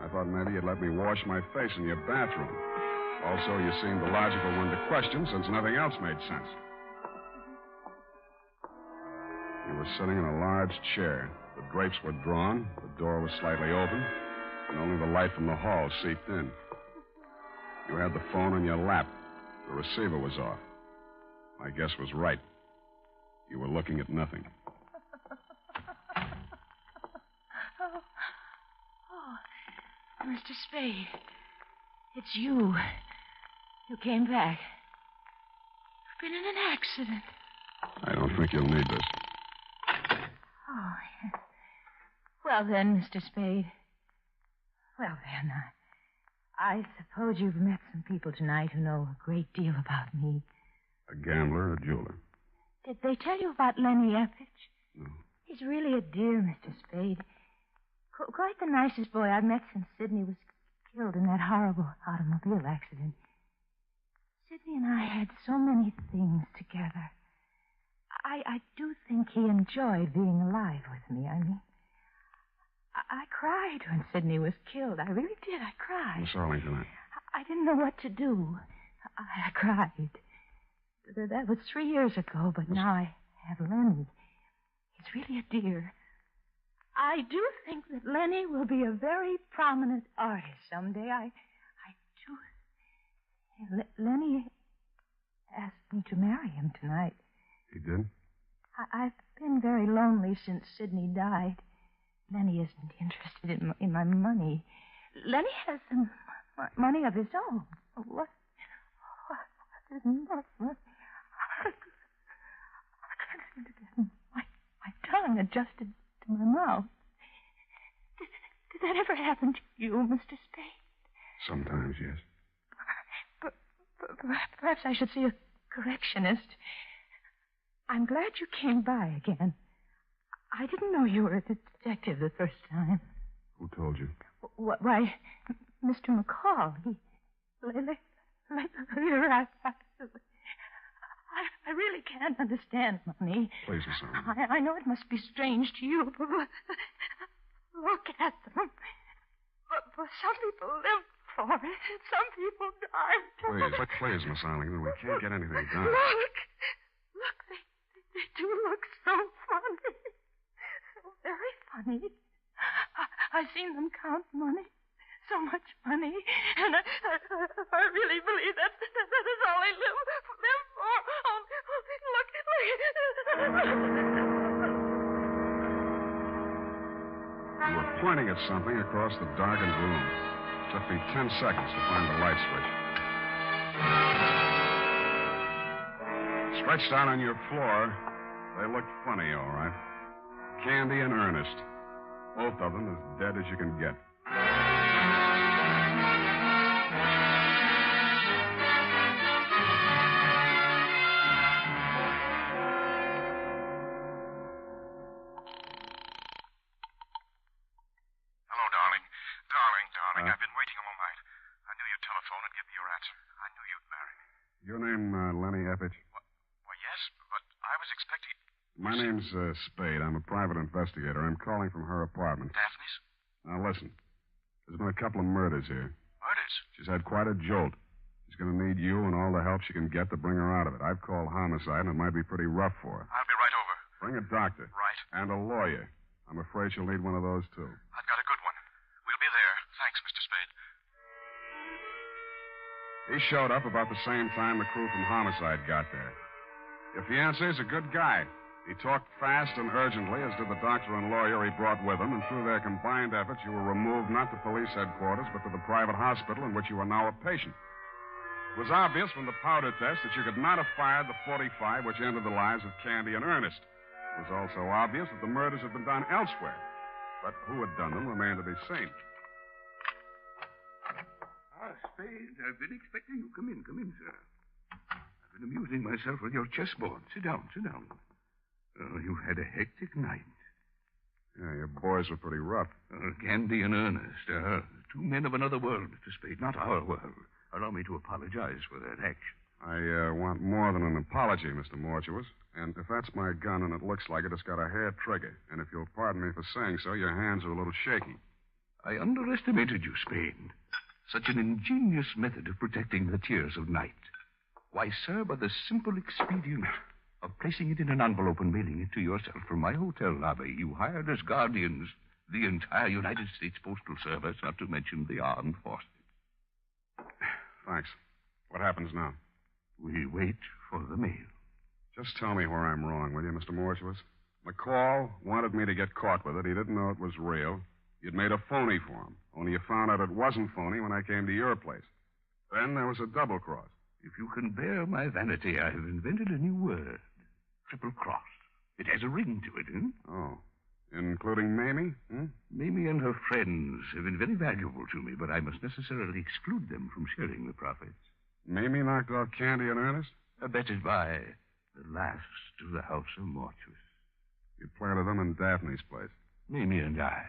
I thought maybe you'd let me wash my face in your bathroom. Also, you seemed the logical one to question since nothing else made sense. You were sitting in a large chair. The drapes were drawn, the door was slightly open, and only the light from the hall seeped in. You had the phone on your lap. The receiver was off. My guess was right. You were looking at nothing. Oh, Mr. Spade, it's you. You came back. You've been in an accident. I don't think you'll need this. Oh, yes. Well then, Mr. Spade. Well then, I suppose you've met some people tonight who know a great deal about me. A gambler, a jeweler. Did they tell you about Lenny Eppich? No. He's really a dear, Mr. Spade. Quite the nicest boy I've met since Sidney was killed in that horrible automobile accident. Sidney and I had so many things together. I do think he enjoyed being alive with me. I mean, I cried when Sidney was killed. I really did. I cried. Miss Arlington, I didn't know what to do. I cried. That was 3 years ago, but now I have Lenny. He's really a dear. I do think that Lenny will be a very prominent artist someday. I do. Lenny asked me to marry him tonight. He did? I've been very lonely since Sidney died. Lenny isn't interested in my money. Lenny has some money of his own. What is enough? I can't seem to get my tongue adjusted to my mouth. Did that ever happen to you, Mr. Spade? Sometimes, yes. Perhaps I should see a correctionist. I'm glad you came by again. I didn't know you were a detective the first time. Who told you? Why, Mr. McCall. I really can't understand money. Please, Miss Arlington. I know it must be strange to you, but look at them. But some people live for it, and some people die. Please, Miss Arlington, we can't get anything done. Look, they do look so funny. So very funny. I've seen them count money. So much money. And I really believe that is all they live for. Oh, look. You were pointing at something across the darkened room. It took me 10 seconds to find the light switch. Stretched out on your floor, they look funny, all right. Candy and Ernest. Both of them as dead as you can get. Hello, darling. Darling, I've been waiting all night. I knew you'd telephone and give me your answer. I knew you'd marry me. Your name, Lenny Eppich? Well, yes, but I was expecting... My name's Spade. I'm a private investigator. I'm calling from her apartment. Daphne's? Now, listen. There's been a couple of murders here. Murders? She's had quite a jolt. She's going to need you and all the help she can get to bring her out of it. I've called homicide, and it might be pretty rough for her. I'll be right over. Bring a doctor. Right. And a lawyer. I'm afraid she'll need one of those, too. I've got a good one. We'll be there. Thanks, Mr. Spade. He showed up about the same time the crew from homicide got there. Your fiancé's a good guy. He talked fast and urgently, as did the doctor and lawyer he brought with him, and through their combined efforts, you were removed not to police headquarters, but to the private hospital in which you are now a patient. It was obvious from the powder test that you could not have fired the .45 which ended the lives of Candy and Ernest. It was also obvious that the murders had been done elsewhere, but who had done them remained to be seen. Spade, I've been expecting you. Come in, sir. I've been amusing myself with your chessboard. Sit down. Oh, you've had a hectic night. Yeah, your boys were pretty rough. Candy and Ernest, two men of another world, Mr. Spade, not our world. Allow me to apologize for that action. I want more than an apology, Mr. Mortuus. And if that's my gun and it looks like it, it's got a hair trigger. And if you'll pardon me for saying so, your hands are a little shaky. I underestimated you, Spade. Such an ingenious method of protecting the tears of night. Why, sir, by the simple expedient of placing it in an envelope and mailing it to yourself from my hotel lobby, you hired as guardians the entire United States Postal Service, not to mention the armed forces. Thanks. What happens now? We wait for the mail. Just tell me where I'm wrong, will you, Mr. Mortuus? McCall wanted me to get caught with it. He didn't know it was real. You'd made a phony for him, only you found out it wasn't phony when I came to your place. Then there was a double cross. If you can bear my vanity, I have invented a new word. Triple cross. It has a ring to it, Oh. Including Mamie? Mamie and her friends have been very valuable to me, but I must necessarily exclude them from sharing the profits. Mamie knocked off Candy and Ernest? Abetted by the last of the House of Mortuus. You planted them in Daphne's place. Mamie and I.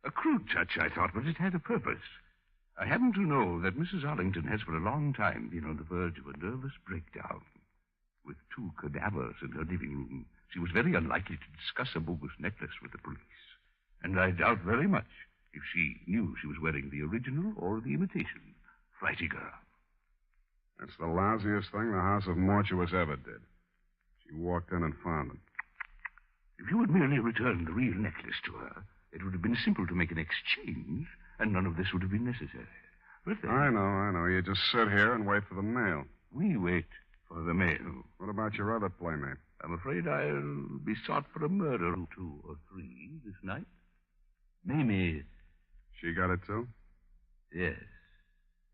A crude touch, I thought, but it had a purpose. I happen to know that Mrs. Arlington has for a long time been on the verge of a nervous breakdown. With two cadavers in her living room, she was very unlikely to discuss a bogus necklace with the police. And I doubt very much if she knew she was wearing the original or the imitation. Flighty girl. That's the lousiest thing the House of Mortuus ever did. She walked in and found them. If you had merely returned the real necklace to her, it would have been simple to make an exchange, and none of this would have been necessary. But then... I know. You just sit here and wait for the mail. We wait for the mail. What about your other playmate? I'm afraid I'll be sought for a murder or 2 or 3 this night. Mamie. She got it, too? Yes.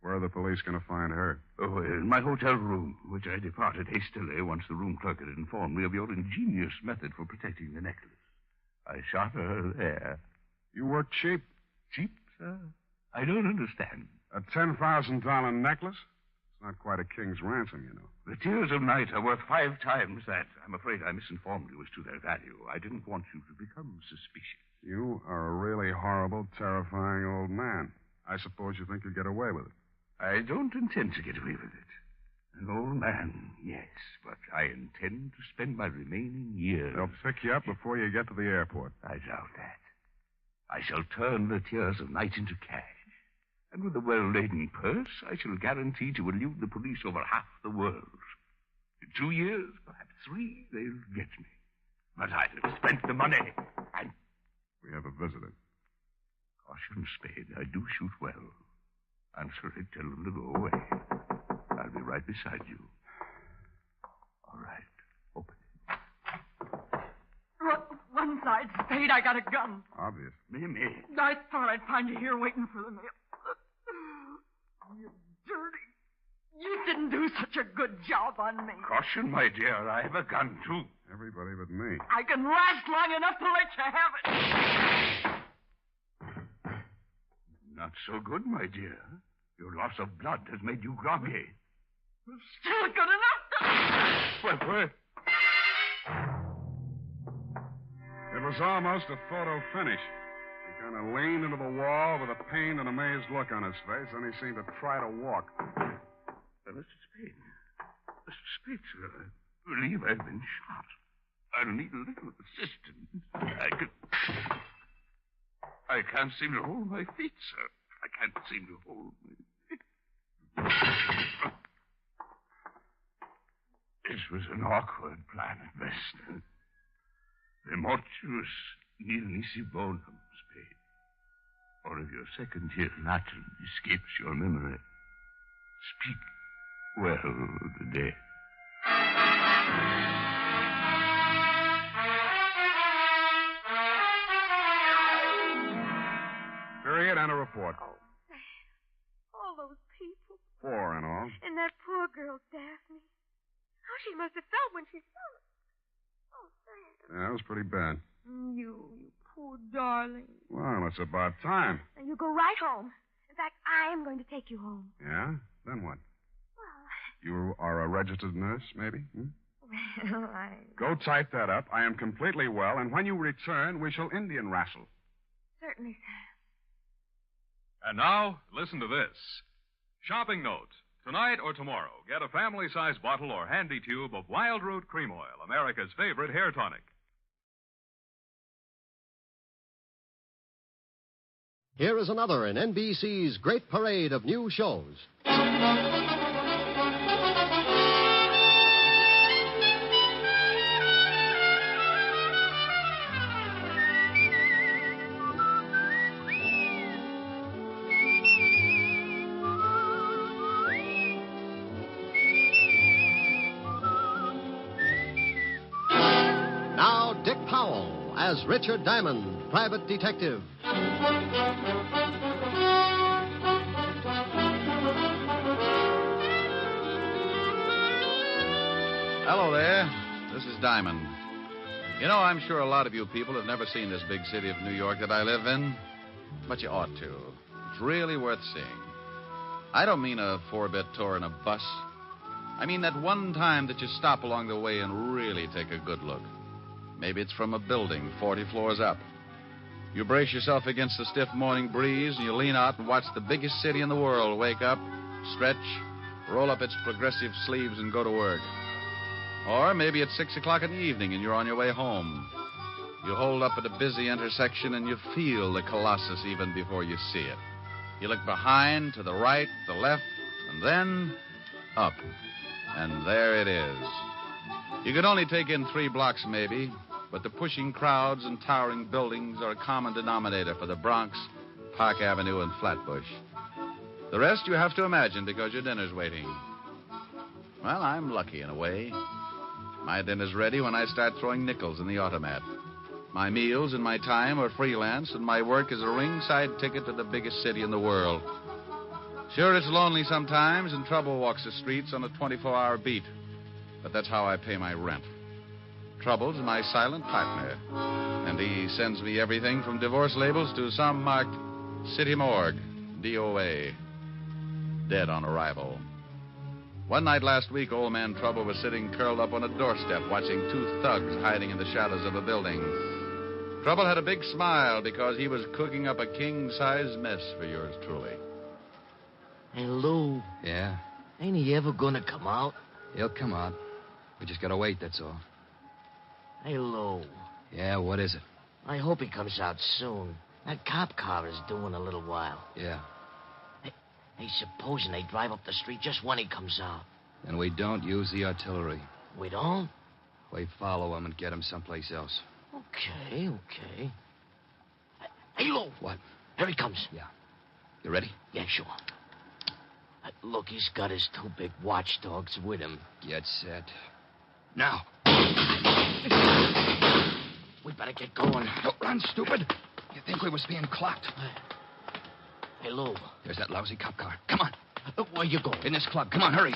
Where are the police going to find her? Oh, in my hotel room, which I departed hastily once the room clerk had informed me of your ingenious method for protecting the necklace. I shot her there. You work cheap? Cheap, sir? I don't understand. A $10,000 necklace? It's not quite a king's ransom, you know. The tears of night are worth 5 times that. I'm afraid I misinformed you as to their value. I didn't want you to become suspicious. You are a really horrible, terrifying old man. I suppose you think you'll get away with it. I don't intend to get away with it. An old man, yes, but I intend to spend my remaining years... They'll pick you up before you get to the airport. I doubt that. I shall turn the tears of night into cash. And with a well-laden purse, I shall guarantee to elude the police over half the world. In 2 years, perhaps 3, they'll get me. But I'll have spent the money, and... We have a visitor. Caution, Spade. I do shoot well. Answer it, tell them to go away. I'll be right beside you. All right. Open it. One side, Spade, I got a gun. Obvious. Mamie. I thought I'd find you here waiting for the mail. You dirty, You didn't do such a good job on me. Caution, my dear. I have a gun, too. Everybody but me. I can last long enough to let you have it. Not so good, my dear. Your loss of blood has made you groggy. Still good enough to... Well, It was almost a photo finish. He kind of leaned into the wall with a pained and amazed look on his face, then he seemed to try to walk. Mr. Spade. Mr. Spade, sir, I believe I've been shot. I'll need a little assistance. I can't seem to hold my feet, sir. I can't seem to hold my feet. This was an awkward plan at best. The mortuus nil nisi bonum, Spade. Or if your second year Latin escapes your memory, speak well of the dead. Period and a report. All those people. 4 in all. And that poor girl, Daphne. How she must have felt when she saw it. Oh, Sam. Yeah, it was pretty bad. You poor darling. Well, it's about time. Now, you go right home. In fact, I am going to take you home. Yeah? Then what? Well, You are a registered nurse, maybe? well, Go type that up. I am completely well, and when you return, we shall Indian wrestle. Certainly, sir. And now, listen to this. Shopping note. Tonight or tomorrow, get a family-sized bottle or handy tube of Wild Root Cream Oil, America's favorite hair tonic. Here is another in NBC's great parade of new shows. Now, Dick Powell as Richard Diamond, private detective. Hello there. This is Diamond. You know, I'm sure a lot of you people have never seen this big city of New York that I live in, but you ought to. It's really worth seeing. I don't mean a 4-bit tour in a bus. I mean that one time that you stop along the way and really take a good look. Maybe it's from a building 40 floors up. You brace yourself against the stiff morning breeze and you lean out and watch the biggest city in the world wake up, stretch, roll up its progressive sleeves and go to work. Or maybe it's 6 o'clock in the evening and you're on your way home. You hold up at a busy intersection and you feel the Colossus even before you see it. You look behind, to the right, the left, and then up. And there it is. You could only take in 3 blocks, maybe, but the pushing crowds and towering buildings are a common denominator for the Bronx, Park Avenue, and Flatbush. The rest you have to imagine because your dinner's waiting. Well, I'm lucky in a way. My dinner's ready when I start throwing nickels in the automat. My meals and my time are freelance, and my work is a ringside ticket to the biggest city in the world. Sure, it's lonely sometimes, and trouble walks the streets on a 24-hour beat. But that's how I pay my rent. Trouble's my silent partner, and he sends me everything from divorce labels to some marked City Morgue, DOA, dead on arrival. One night last week, old man Trouble was sitting curled up on a doorstep watching 2 thugs hiding in the shadows of a building. Trouble had a big smile because he was cooking up a king-size mess for yours truly. Hey, Lou. Yeah? Ain't he ever gonna come out? He'll come out. We just gotta wait, that's all. Hey, Lou. Yeah, what is it? I hope he comes out soon. That cop car is due in a little while. Yeah. Hey, supposing they drive up the street just when he comes out. And we don't use the artillery. We don't? We follow him and get him someplace else. Okay. Hey, Lou. What? Here he comes. Yeah. You ready? Yeah, sure. Look, he's got his 2 big watchdogs with him. Get set. Now. We better get going. Don't run, stupid. You think we was being clocked? Hey, Lou. There's that lousy cop car. Come on. Where you go? In this club. Come on, hurry.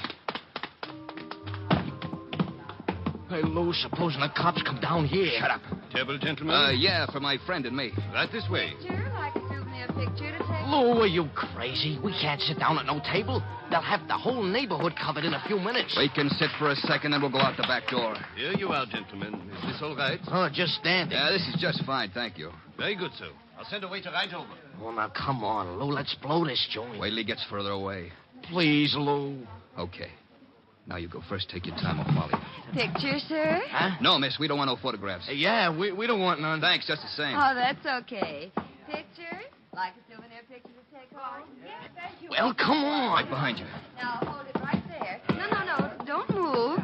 Hey, Lou, supposing the cops come down here. Shut up. Table, gentlemen? Yeah, for my friend and me. Right this way. Picture, like a souvenir picture to take. Lou, are you crazy? We can't sit down at no table. They'll have the whole neighborhood covered in a few minutes. We can sit for a second, then we'll go out the back door. Here you are, gentlemen. Is this all right? Oh, just standing. Yeah, this is just fine, thank you. Very good, sir. I'll send a waiter right over. Oh, now, come on, Lou. Let's blow this joint. Wait till he gets further away. Please, Lou. Okay. Now you go first. Take your time, I'll follow you. Picture, sir? Huh? No, miss, we don't want no photographs. Yeah, we don't want none. Thanks, just the same. Oh, that's okay. Picture? Like a souvenir picture to take home? Yes, thank you. Well, come on. Right behind you. Now, hold it right there. No. Don't move.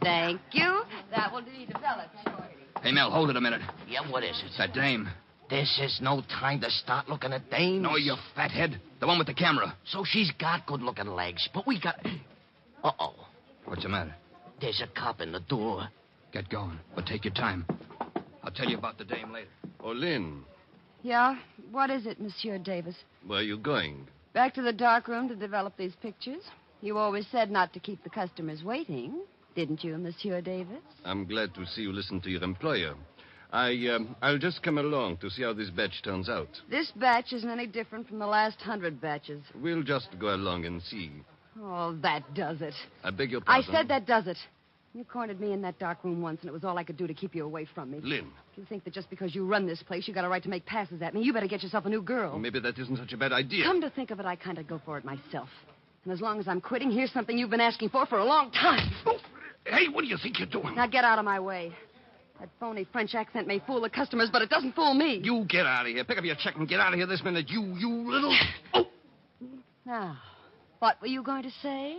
Thank you. That will be developed shortly. Hey, Mel, hold it a minute. Yeah, what is it? It's that dame. This is no time to start looking at dames. No, you fathead. The one with the camera. So she's got good-looking legs, but we got... Uh-oh. What's the matter? There's a cop in the door. Get going, but take your time. I'll tell you about the dame later. Oh, Lynn, Yeah? What is it, Monsieur Davis? where are you going? Back to the dark room to develop these pictures. You always said not to keep the customers waiting, didn't you, Monsieur Davis? I'm glad to see you listen to your employer. I'll just come along to see how this batch turns out. This batch isn't any different from the last 100 batches. We'll just go along and see. Oh, that does it. I beg your I pardon. said that does it. You cornered me in that dark room once, and it was all I could do to keep you away from me. Lynn, If you think that just because you run this place, you got a right to make passes at me, you better get yourself a new girl. maybe that isn't such a bad idea. Come to think of it, I kind of go for it myself. And as long as I'm quitting, here's something you've been asking for a long time. Hey, what do you think you're doing? Now get out of my way. That phony French accent may fool the customers, but it doesn't fool me. You get out of here. Pick up your check and get out of here this minute. You little... Oh! Now, what were you going to say,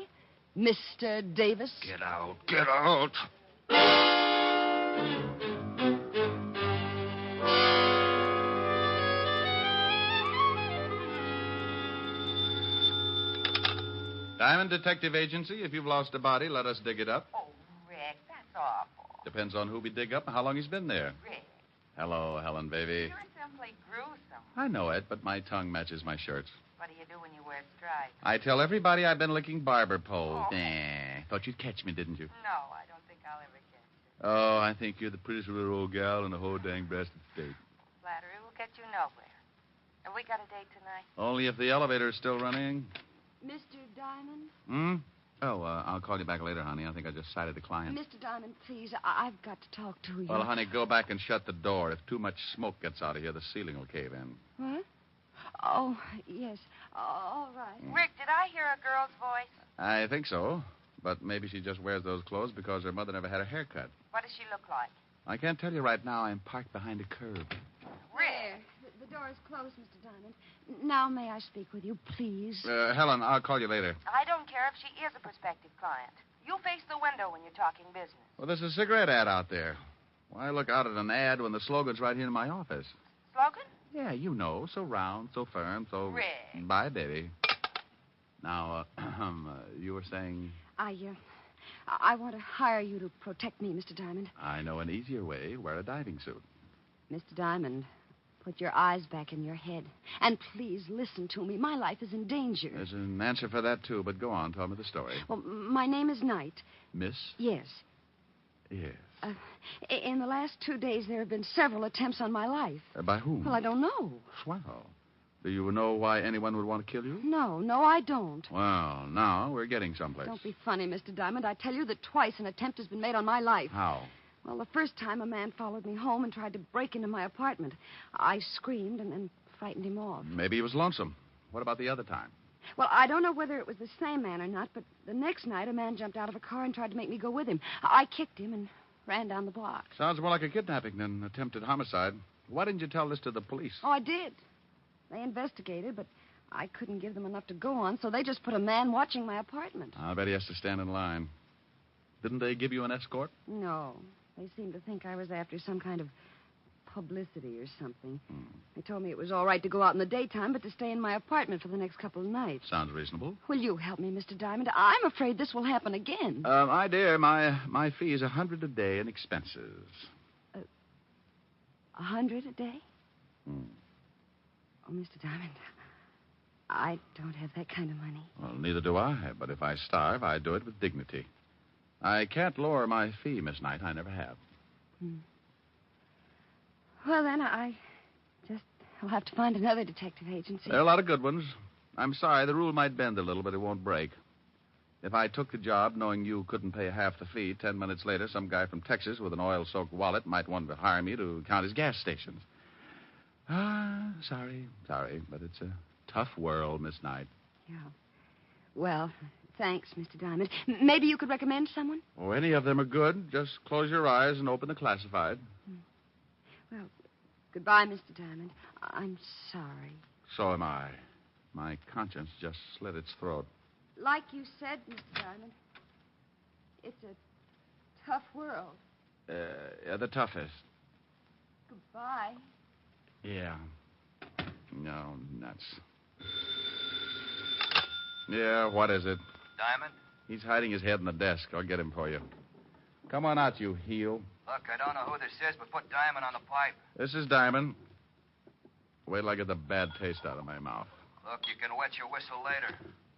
Mr. Davis? Get out. Get out. Diamond Detective Agency. If you've lost a body, let us dig it up. Oh, Rick, that's awful. Depends on who we dig up and how long he's been there. Rick, Hello, Helen, baby. you're simply gruesome. I know it, but my tongue matches my shirts. What do you do when you wear stripes? I tell everybody I've been licking barber poles. Oh. Nah. Thought you'd catch me, didn't you? No, I don't think I'll ever get you. Oh, I think you're the prettiest little old gal in the whole dang breasted state. Flattery will get you nowhere. Have we got a date tonight? Only if the elevator's still running. Mr. Diamond? Hmm? Oh, I'll call you back later, honey. I think I just sighted the client. Mr. Diamond, please, I've got to talk to you. Well, honey, go back and shut the door. If too much smoke gets out of here, the ceiling will cave in. What? Oh, yes. All right. Rick, did I hear a girl's voice? I think so. But maybe she just wears those clothes because her mother never had a haircut. What does she look like? I can't tell you right now. I'm parked behind a curb. There. The door is closed, Mr. Diamond. Now, may I speak with you, please? Helen, I'll call you later. I don't care if she is a prospective client. You face the window when you're talking business. Well, there's a cigarette ad out there. Why look out at an ad when the slogan's right here in my office? Slogan? Yeah, you know. So round, so firm, so... Rick. Bye, baby. Now, you were saying... I want to hire you to protect me, Mr. Diamond. I know an easier way. Wear a diving suit. Mr. Diamond, put your eyes back in your head. And please listen to me. My life is in danger. There's an answer for that, too, but go on. Tell me the story. Well, my name is Knight. Miss? Yes. Yes. In the last 2 days, there have been several attempts on my life. By whom? Well, I don't know. Swell. Do you know why anyone would want to kill you? No, I don't. Well, now we're getting someplace. Don't be funny, Mr. Diamond. I tell you that twice an attempt has been made on my life. How? Well, the first time a man followed me home and tried to break into my apartment. I screamed and frightened him off. Maybe he was lonesome. What about the other time? Well, I don't know whether it was the same man or not, but the next night a man jumped out of a car and tried to make me go with him. I kicked him and ran down the block. Sounds more like a kidnapping than attempted homicide. Why didn't you tell this to the police? Oh, I did. They investigated, but I couldn't give them enough to go on, so they just put a man watching my apartment. I bet he has to stand in line. Didn't they give you an escort? No. They seemed to think I was after some kind of publicity or something. They told me it was all right to go out in the daytime, but to stay in my apartment for the next couple of nights. Sounds reasonable. Will you help me, Mr. Diamond? I'm afraid this will happen again. My dear, my fee is $100 a day in expenses. $100 a day? Hmm. Oh, Mr. Diamond, I don't have that kind of money. Well, neither do I. But if I starve, I do it with dignity. I can't lower my fee, Miss Knight. I never have. Well, then, I'll have to find another detective agency. There are a lot of good ones. I'm sorry, the rule might bend a little, but it won't break. If I took the job knowing you couldn't pay half the fee, 10 minutes later, some guy from Texas with an oil-soaked wallet might want to hire me to count his gas stations. Sorry, but it's a tough world, Miss Knight. Yeah. Well, thanks, Mr. Diamond. Maybe you could recommend someone? Oh, any of them are good. Just close your eyes and open the classified. Well, goodbye, Mr. Diamond. I'm sorry. So am I. My conscience just slit its throat. Like you said, Mr. Diamond, it's a tough world. The toughest. Goodbye. Yeah. No, nuts. Yeah, what is it? Diamond? He's hiding his head in the desk. I'll get him for you. Come on out, you heel. Look, I don't know who this is, but put Diamond on the pipe. This is Diamond. Wait till I get the bad taste out of my mouth. Look, you can wet your whistle later.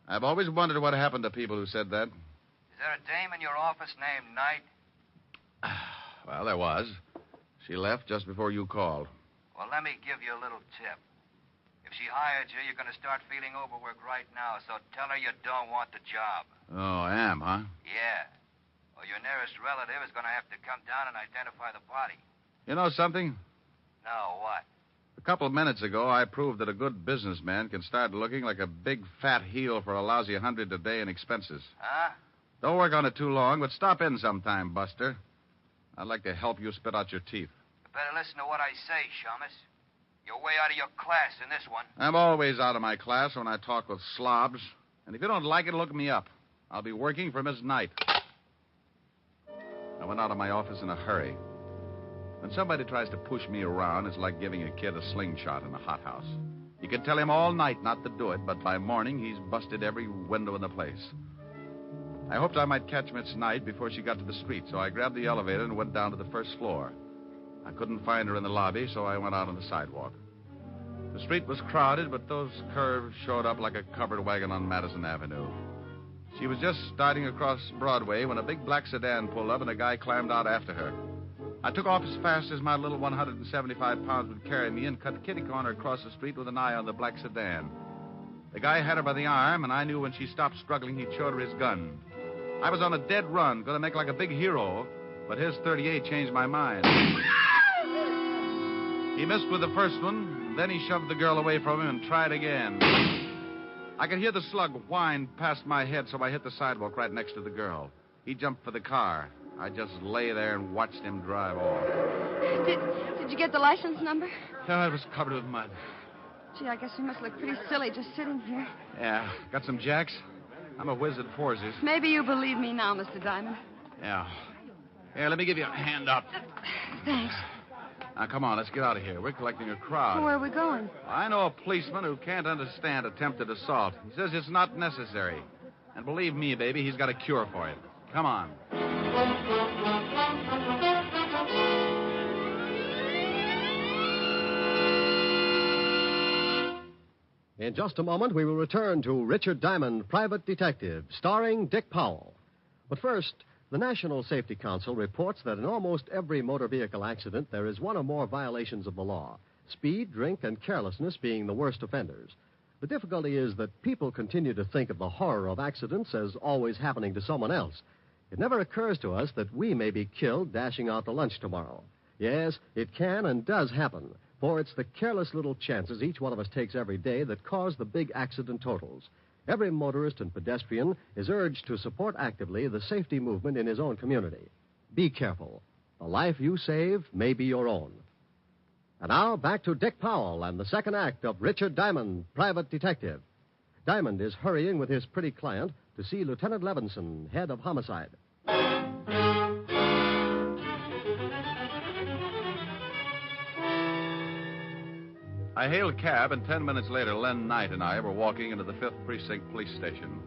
I've always wondered what happened to people who said that. Is there a dame in your office named Knight? Well, there was. She left just before you called. Well, let me give you a little tip. If she hired you, you're going to start feeling overworked right now, so tell her you don't want the job. Oh, I am, huh? Yeah. Or your nearest relative is going to have to come down and identify the body. You know something? No, what? A couple of minutes ago, I proved that a good businessman can start looking like a big, fat heel for a lousy $100 a day in expenses. Huh? Don't work on it too long, but stop in sometime, Buster. I'd like to help you spit out your teeth. You better listen to what I say, Shummus. You're way out of your class in this one. I'm always out of my class when I talk with slobs. And if you don't like it, look me up. I'll be working for Miss Knight. I went out of my office in a hurry. When somebody tries to push me around, it's like giving a kid a slingshot in a hothouse. You can tell him all night not to do it, but by morning, he's busted every window in the place. I hoped I might catch Miss Knight before she got to the street, so I grabbed the elevator and went down to the first floor. I couldn't find her in the lobby, so I went out on the sidewalk. The street was crowded, but those curves showed up like a covered wagon on Madison Avenue. She was just starting across Broadway when a big black sedan pulled up and a guy climbed out after her. I took off as fast as my little 175 pounds would carry me and cut kitty corner across the street with an eye on the black sedan. The guy had her by the arm, and I knew when she stopped struggling, he'd showed her his gun. I was on a dead run, going to make like a big hero, but his .38 changed my mind. He missed with the first one, then he shoved the girl away from him and tried again. I could hear the slug whine past my head, so I hit the sidewalk right next to the girl. He jumped for the car. I just lay there and watched him drive off. Did you get the license number? Oh, it was covered with mud. Gee, I guess you must look pretty silly just sitting here. Yeah. Got some jacks? I'm a whiz at forces. Maybe you believe me now, Mr. Diamond. Yeah. Here, let me give you a hand up. Thanks. Now, come on, let's get out of here. We're collecting a crowd. Where are we going? I know a policeman who can't understand attempted assault. He says it's not necessary. And believe me, baby, he's got a cure for it. Come on. In just a moment, we will return to Richard Diamond, Private Detective, starring Dick Powell. But first, the National Safety Council reports that in almost every motor vehicle accident, there is one or more violations of the law, speed, drink, and carelessness being the worst offenders. The difficulty is that people continue to think of the horror of accidents as always happening to someone else. It never occurs to us that we may be killed dashing out to lunch tomorrow. Yes, it can and does happen, for it's the careless little chances each one of us takes every day that cause the big accident totals. Every motorist and pedestrian is urged to support actively the safety movement in his own community. Be careful. The life you save may be your own. And now, back to Dick Powell and the second act of Richard Diamond, Private Detective. Diamond is hurrying with his pretty client to see Lieutenant Levinson, head of homicide. I hailed a cab, and 10 minutes later, Len Knight and I were walking into the 5th Precinct Police Station.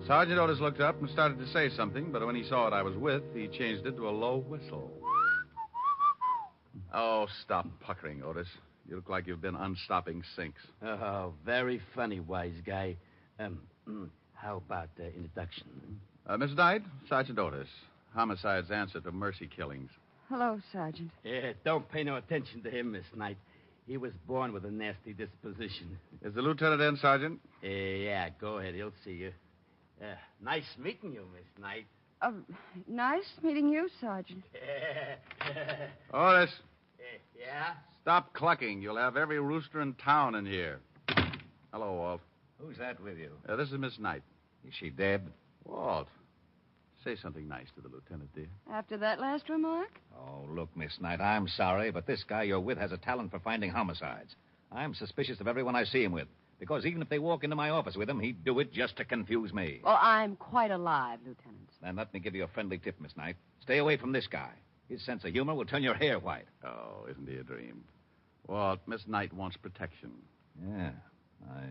Sergeant Otis looked up and started to say something, but when he saw what I was with, he changed it to a low whistle. Oh, stop puckering, Otis. You look like you've been unstopping sinks. Oh, very funny, wise guy. How about introduction? Miss Knight, Sergeant Otis. Homicide's answer to mercy killings. Hello, Sergeant. Yeah, don't pay no attention to him, Miss Knight. He was born with a nasty disposition. Is the lieutenant in, Sergeant? Yeah, go ahead. He'll see you. Nice meeting you, Miss Knight. Nice meeting you, Sergeant. Otis, Yeah? stop clucking. You'll have every rooster in town in here. Hello, Walt. Who's that with you? This is Miss Knight. Is she dead? Walt, say something nice to the lieutenant, dear. After that last remark? Oh, look, Miss Knight, I'm sorry, but this guy you're with has a talent for finding homicides. I'm suspicious of everyone I see him with, because even if they walk into my office with him, he'd do it just to confuse me. Well, I'm quite alive, Lieutenant. Then let me give you a friendly tip, Miss Knight. Stay away from this guy. His sense of humor will turn your hair white. Oh, isn't he a dream? Walt, Miss Knight wants protection. Yeah, I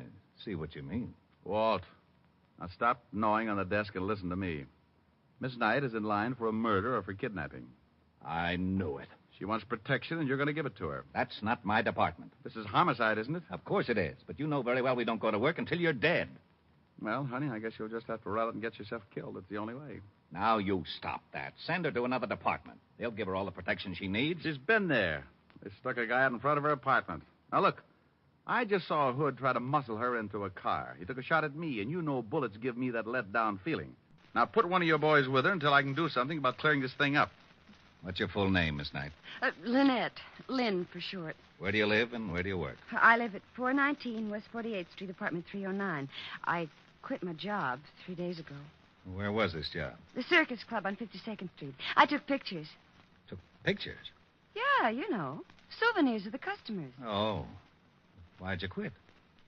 see what you mean. Walt, now stop gnawing on the desk and listen to me. Miss Knight is in line for a murder or for kidnapping. I knew it. She wants protection, and you're going to give it to her. That's not my department. This is homicide, isn't it? Of course it is, but you know very well we don't go to work until you're dead. Well, honey, I guess you'll just have to run out and get yourself killed. It's the only way. Now you stop that. Send her to another department. They'll give her all the protection she needs. She's been there. They stuck a guy out in front of her apartment. Now, look, I just saw Hood try to muscle her into a car. He took a shot at me, and you know bullets give me that let-down feeling. Now, put one of your boys with her until I can do something about clearing this thing up. What's your full name, Miss Knight? Lynette. Lynn, for short. Where do you live and where do you work? I live at 419 West 48th Street, apartment 309. I quit my job 3 days ago. Where was this job? The Circus Club on 52nd Street. I took pictures. Took pictures? Yeah, you know. Souvenirs of the customers. Oh. Why'd you quit?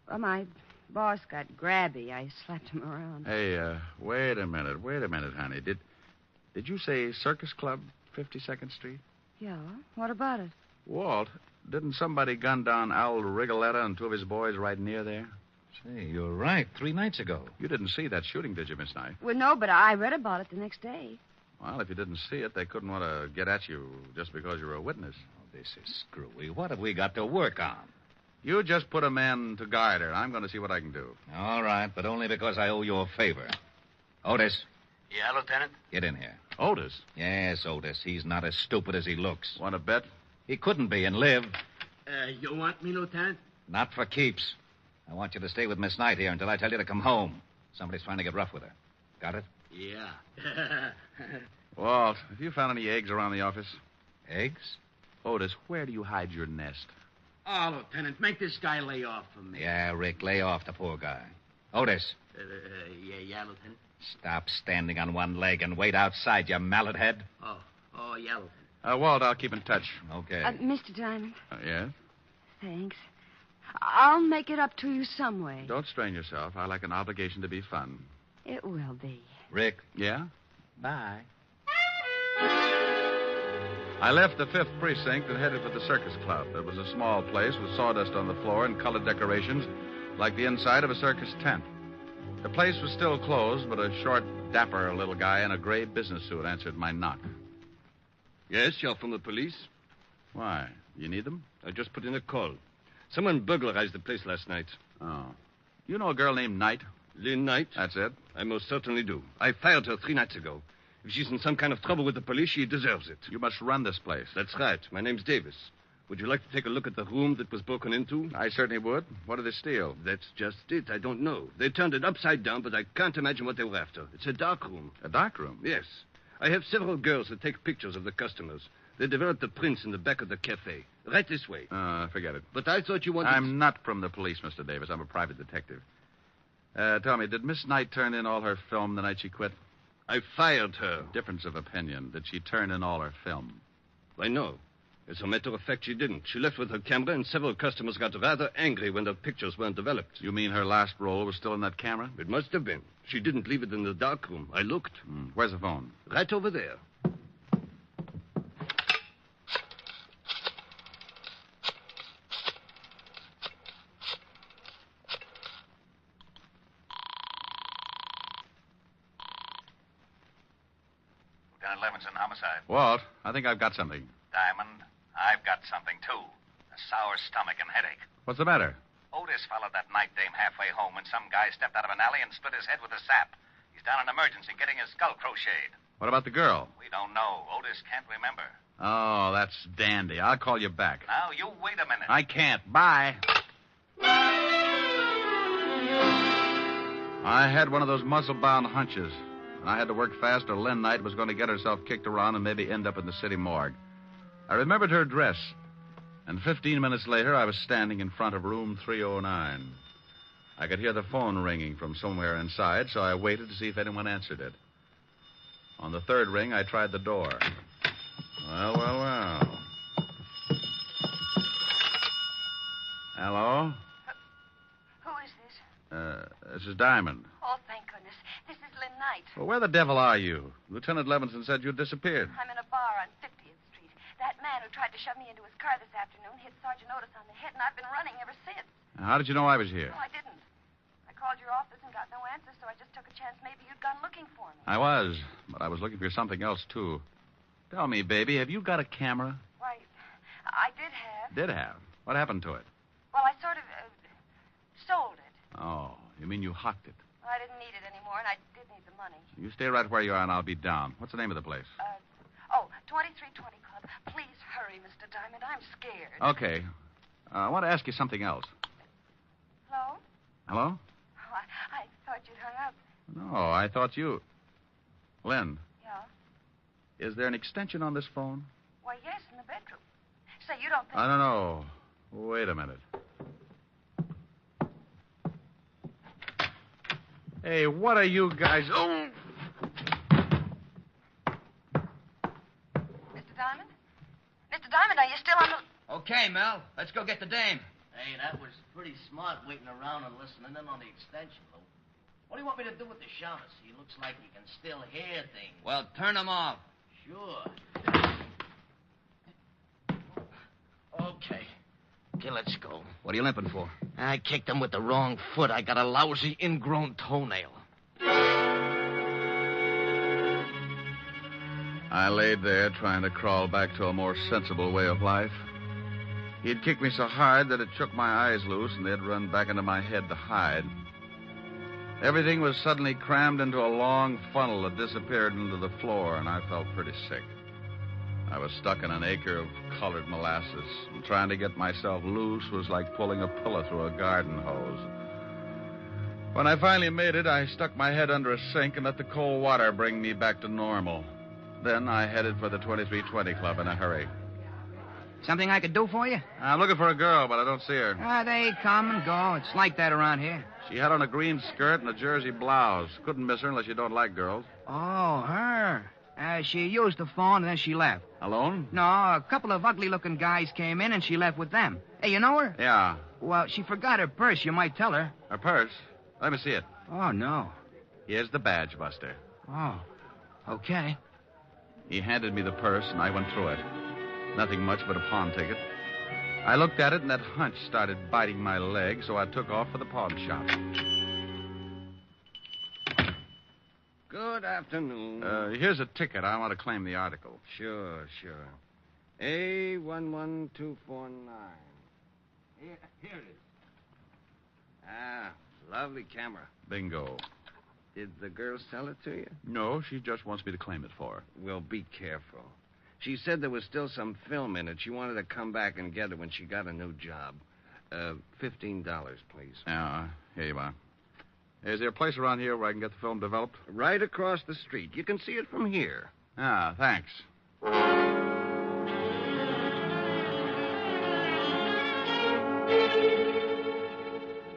Well, my boss got grabby. I slapped him around. Hey, wait a minute, honey. Did you say Circus Club, 52nd Street? Yeah, what about it? Walt, didn't somebody gun down Al Rigoletta and two of his boys right near there? Say, you're right. 3 nights ago. You didn't see that shooting, did you, Miss Knight? Well, no, but I read about it the next day. Well, if you didn't see it, they couldn't want to get at you just because you were a witness. Oh, this is screwy. What have we got to work on? You just put a man to guide her. I'm going to see what I can do. All right, but only because I owe you a favor. Otis. Yeah, Lieutenant? Get in here. Otis? Yes, Otis. He's not as stupid as he looks. Want to bet? He couldn't be and live. You want me, Lieutenant? Not for keeps. I want you to stay with Miss Knight here until I tell you to come home. Somebody's trying to get rough with her. Got it? Yeah. Walt, have you found any eggs around the office? Eggs? Otis, where do you hide your nest? Oh, Lieutenant, make this guy lay off from me. Yeah, Rick, lay off the poor guy. Otis. Yeah, Lieutenant. Stop standing on one leg and wait outside, you mallet head. Oh, yeah, Lieutenant. Walt, I'll keep in touch. Okay. Mr. Diamond. Yes? Thanks. I'll make it up to you some way. Don't strain yourself. I like an obligation to be fun. It will be. Rick. Yeah? Bye. I left the 5th precinct and headed for the Circus Club. It was a small place with sawdust on the floor and colored decorations like the inside of a circus tent. The place was still closed, but a short, dapper little guy in a gray business suit answered my knock. Yes, you're from the police? Why? You need them? I just put in a call. Someone burglarized the place last night. Oh. You know a girl named Knight? Lynn Knight? That's it. I most certainly do. I fired her 3 nights ago. If she's in some kind of trouble with the police, she deserves it. You must run this place. That's right. My name's Davis. Would you like to take a look at the room that was broken into? I certainly would. What did they steal? That's just it. I don't know. They turned it upside down, but I can't imagine what they were after. It's a dark room. A dark room? Yes. I have several girls that take pictures of the customers. They developed the prints in the back of the cafe. Right this way. Forget it. But I thought you wanted... I'm not from the police, Mr. Davis. I'm a private detective. Tell me, did Miss Knight turn in all her film the night she quit? I fired her. Difference of opinion. Did she turn in all her film? Why, no. As a matter of fact, she didn't. She left with her camera, and several customers got rather angry when the pictures weren't developed. You mean her last roll was still in that camera? It must have been. She didn't leave it in the dark room. I looked. Where's the phone? Right over there. Lieutenant Levinson, homicide. Walt, I think I've got something. Diamond, I've got something, too. A sour stomach and headache. What's the matter? Otis followed that night dame halfway home when some guy stepped out of an alley and split his head with a sap. He's down in emergency getting his skull crocheted. What about the girl? We don't know. Otis can't remember. Oh, that's dandy. I'll call you back. Now, you wait a minute. I can't. Bye. I had one of those muscle-bound hunches. I had to work fast or Lynn Knight was going to get herself kicked around and maybe end up in the city morgue. I remembered her dress, and 15 minutes later, I was standing in front of room 309. I could hear the phone ringing from somewhere inside, so I waited to see if anyone answered it. On the third ring, I tried the door. Well. Hello? Who is this? This is Diamond. Oh, thank goodness. This is Lynn Knight. Well, where the devil are you? Lieutenant Levinson said you disappeared. I'm in a bar on 50th Street. That man who tried to shove me into his car this afternoon hit Sergeant Otis on the head, and I've been running ever since. How did you know I was here? Oh, I didn't. I called your office and got no answer, so I just took a chance maybe you'd gone looking for me. I was, but I was looking for something else, too. Tell me, baby, have you got a camera? Why, I did have. Did have? What happened to it? Well, I sort of sold it. Oh, you mean you hocked it? Well, I didn't need it anymore, and I did need the money. You stay right where you are, and I'll be down. What's the name of the place? 2320 Club. Please hurry, Mr. Diamond. I'm scared. Okay. I want to ask you something else. Hello? Hello? Oh, I thought you'd hung up. No, I thought you... Lynn, Yeah? is there an extension on this phone? Why, yes, in the bedroom. Say, you don't think... I don't know. Wait a minute. Hey, what are you guys... Oh! Mr. Diamond? Mr. Diamond, are you still on the... Okay, Mel. Let's go get the dame. Hey, that was pretty smart waiting around and listening in on the extension, Lou. What do you want me to do with the Shaughnessy? He looks like he can still hear things. Well, turn them off. Sure. Okay, let's go. What are you limping for? I kicked him with the wrong foot. I got a lousy ingrown toenail. I laid there trying to crawl back to a more sensible way of life. He'd kicked me so hard that it shook my eyes loose and they'd run back into my head to hide. Everything was suddenly crammed into a long funnel that disappeared into the floor, and I felt pretty sick. I was stuck in an acre of colored molasses, and trying to get myself loose was like pulling a pillow through a garden hose. When I finally made it, I stuck my head under a sink and let the cold water bring me back to normal. Then I headed for the 2320 Club in a hurry. Something I could do for you? I'm looking for a girl, but I don't see her. They come and go. It's like that around here. She had on a green skirt and a jersey blouse. Couldn't miss her unless you don't like girls. Oh, her. She used the phone and then she left. Alone? No, a couple of ugly-looking guys came in and she left with them. Hey, you know her? Yeah. Well, she forgot her purse. You might tell her. Her purse? Let me see it. Oh, no. Here's the badge, Buster. Oh, okay. He handed me the purse, and I went through it. Nothing much but a pawn ticket. I looked at it, and that hunch started biting my leg, so I took off for the pawn shop. Good afternoon. Here's a ticket. I want to claim the article. Sure. A11249. Here it is. Ah, lovely camera. Bingo. Did the girl sell it to you? No, she just wants me to claim it for her. Well, be careful. She said there was still some film in it. She wanted to come back and get it when she got a new job. $15, please. Yeah, here you are. Is there a place around here where I can get the film developed? Right across the street. You can see it from here. Ah, thanks.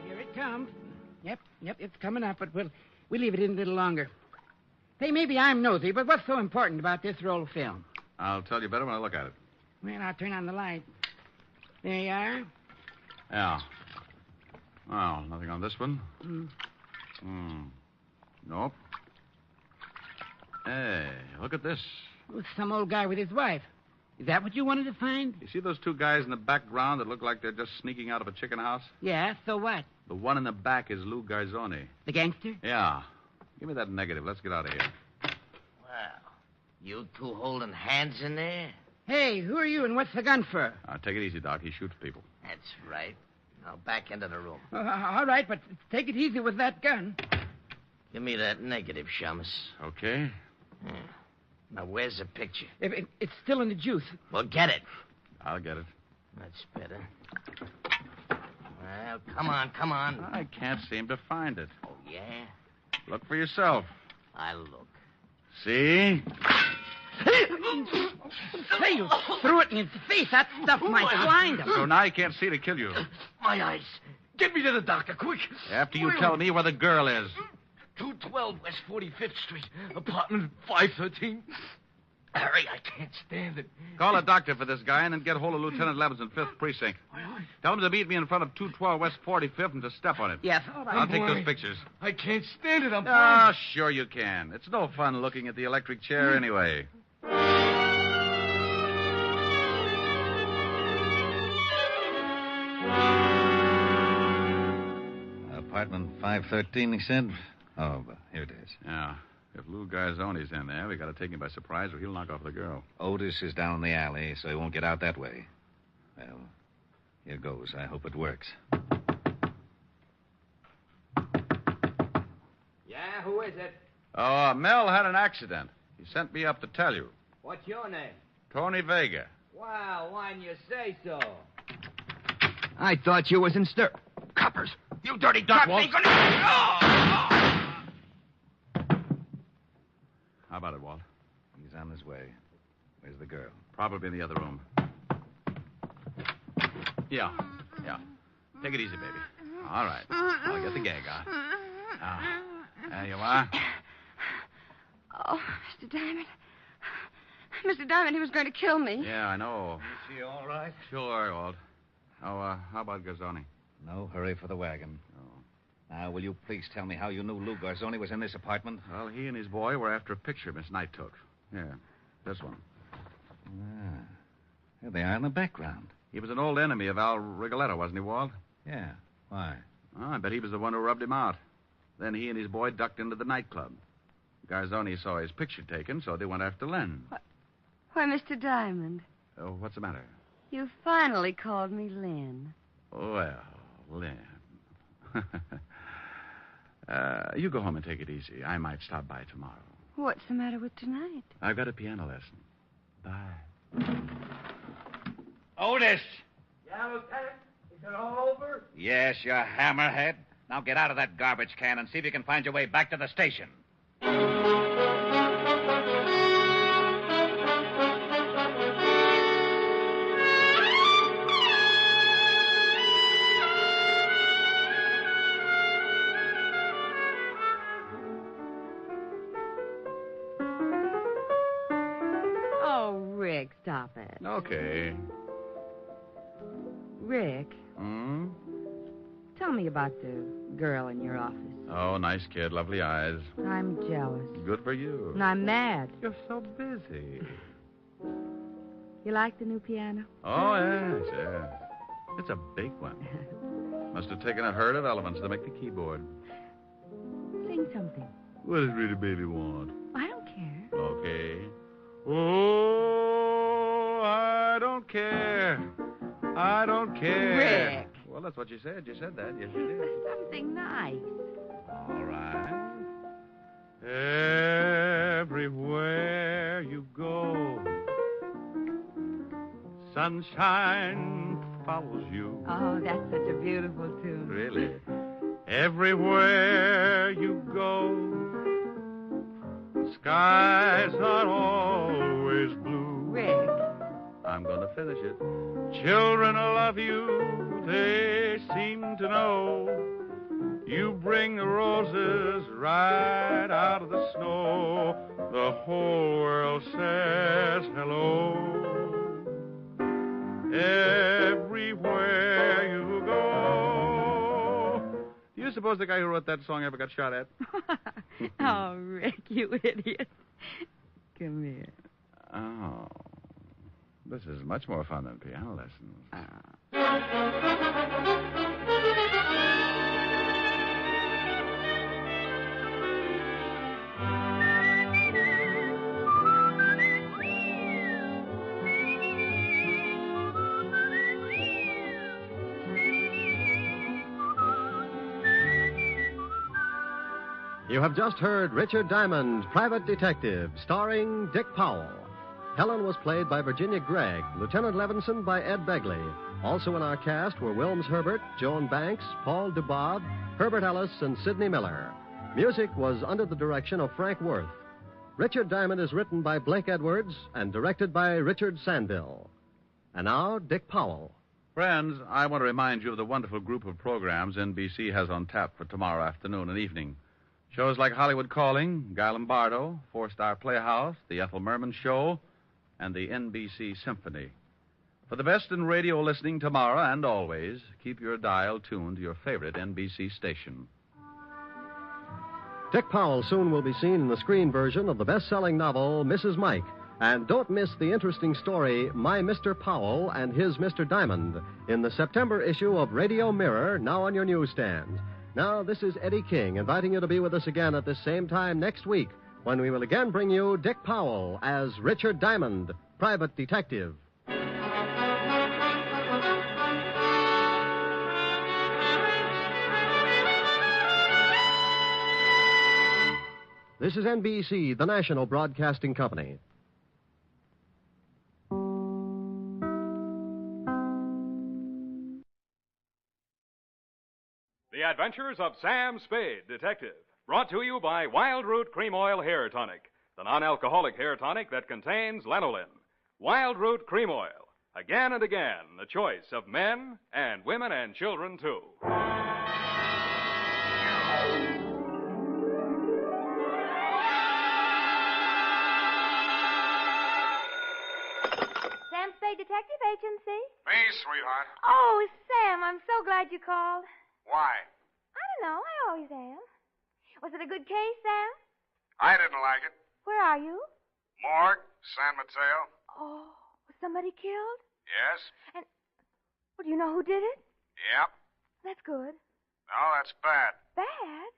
Here it comes. Yep, it's coming up, but we'll leave it in a little longer. Hey, maybe I'm nosy, but what's so important about this roll of film? I'll tell you better when I look at it. Well, I'll turn on the light. There you are. Yeah. Oh, nothing on this one. Nope. Hey, look at this. Oh, some old guy with his wife. Is that what you wanted to find? You see those two guys in the background that look like they're just sneaking out of a chicken house? Yeah, so what? The one in the back is Lou Garzoni. The gangster? Yeah. Give me that negative. Let's get out of here. Well, you two holding hands in there? Hey, who are you and what's the gun for? Take it easy, Doc. He shoots people. That's right. Now, back into the room. All right, but take it easy with that gun. Give me that negative, Shamus. Okay. Now, where's the picture? It's still in the juice. Well, get it. I'll get it. That's better. Well, come on. I can't seem to find it. Oh, yeah? Look for yourself. I'll look. See? Say, you threw it in his face. That stuff might blind him. So now he can't see to kill you. My eyes. Get me to the doctor, quick. After you tell me where the girl is. 212 West 45th Street, apartment 513. Harry, I can't stand it. Call a doctor for this guy and then get hold of Lieutenant Levins in 5th Precinct. Tell him to meet me in front of 212 West 45th and to step on it. Yes, all right. I'll take those pictures. I can't stand it. I'm Sure you can. It's no fun looking at the electric chair anyway. Apartment 513, he said? Oh, but here it is. Yeah. If Lou Garzoni's in there, we got to take him by surprise or he'll knock off the girl. Otis is down in the alley, so he won't get out that way. Well, here goes. I hope it works. Yeah, who is it? Oh, Mel had an accident. He sent me up to tell you. What's your name? Tony Vega. Wow, why didn't you say so? I thought you was in stir... Coppers! You dirty duck! How about it, Walt? He's on his way. Where's the girl? Probably in the other room. Yeah. Take it easy, baby. All right. I'll get the gag on. There you are. Oh, Mr. Diamond. Mr. Diamond, he was going to kill me. Yeah, I know. Is she all right? Sure, Walt. How about Garzoni? No hurry for the wagon. Oh. Now, will you please tell me how you knew Lou Garzoni was in this apartment? Well, he and his boy were after a picture Miss Knight took. Yeah, this one. There they are in the background. He was an old enemy of Al Rigoletto, wasn't he, Walt? Yeah. Why? Oh, I bet he was the one who rubbed him out. Then he and his boy ducked into the nightclub. Garzoni saw his picture taken, so they went after Len. Why, Mr. Diamond, Oh, what's the matter? you finally called me Lynn. Well, Len. You go home and take it easy. I might stop by tomorrow. What's the matter with tonight? I've got a piano lesson. Bye. Otis! Yeah, Lieutenant? Is it all over? Yes, you hammerhead. Now get out of that garbage can and see if you can find your way back to the station. Oh, Rick, stop it. Okay. Rick, Hmm? tell me about the girl in your office. Oh, nice kid. Lovely eyes. I'm jealous. Good for you. And I'm mad. You're so busy. You like the new piano? Oh, yes. It's a big one. Must have taken a herd of elephants to make the keyboard. Sing something. What does Rita Baby want? I don't care. Okay. Oh, I don't care. I don't care. Rick. Well, that's what you said. You said that. Yes, you did. Something nice. All right. Everywhere you go, sunshine follows you. Oh, that's such a beautiful tune. Really? Everywhere you go, skies are always blue. Rick. I'm going to finish it. Children love you, they seem to know. You bring the roses right out of the snow. The whole world says hello. Everywhere you go. Do you suppose the guy who wrote that song ever got shot at? Oh, Rick, you idiot. Come here. Oh. This is much more fun than piano lessons. You have just heard Richard Diamond, Private Detective, starring Dick Powell. Helen was played by Virginia Gregg, Lieutenant Levinson by Ed Begley. Also in our cast were Wilms Herbert, Joan Banks, Paul DuBois, Herbert Ellis, and Sidney Miller. Music was under the direction of Frank Worth. Richard Diamond is written by Blake Edwards and directed by Richard Sandville. And now, Dick Powell. Friends, I want to remind you of the wonderful group of programs NBC has on tap for tomorrow afternoon and evening. Shows like Hollywood Calling, Guy Lombardo, Four-Star Playhouse, The Ethel Merman Show, and the NBC Symphony. For the best in radio listening tomorrow and always, keep your dial tuned to your favorite NBC station. Dick Powell soon will be seen in the screen version of the best-selling novel, Mrs. Mike. And don't miss the interesting story, My Mr. Powell and His Mr. Diamond, in the September issue of Radio Mirror, now on your newsstand. Now, this is Eddie King, inviting you to be with us again at this same time next week, when we will again bring you Dick Powell as Richard Diamond, Private Detective. This is NBC, the national broadcasting company. The Adventures of Sam Spade, Detective. Brought to you by Wild Root Cream Oil Hair Tonic, the non-alcoholic hair tonic that contains lanolin. Wild Root Cream Oil. Again and again, the choice of men and women and children, too. Sam Spade Detective Agency? Me, sweetheart. Oh, Sam, I'm so glad you called. Why? I don't know. I always am. Was it a good case, Sam? I didn't like it. Where are you? Morgue, San Mateo. Oh, was somebody killed? Yes? Well, do you know who did it? Yep. That's good. No, that's bad. Bad?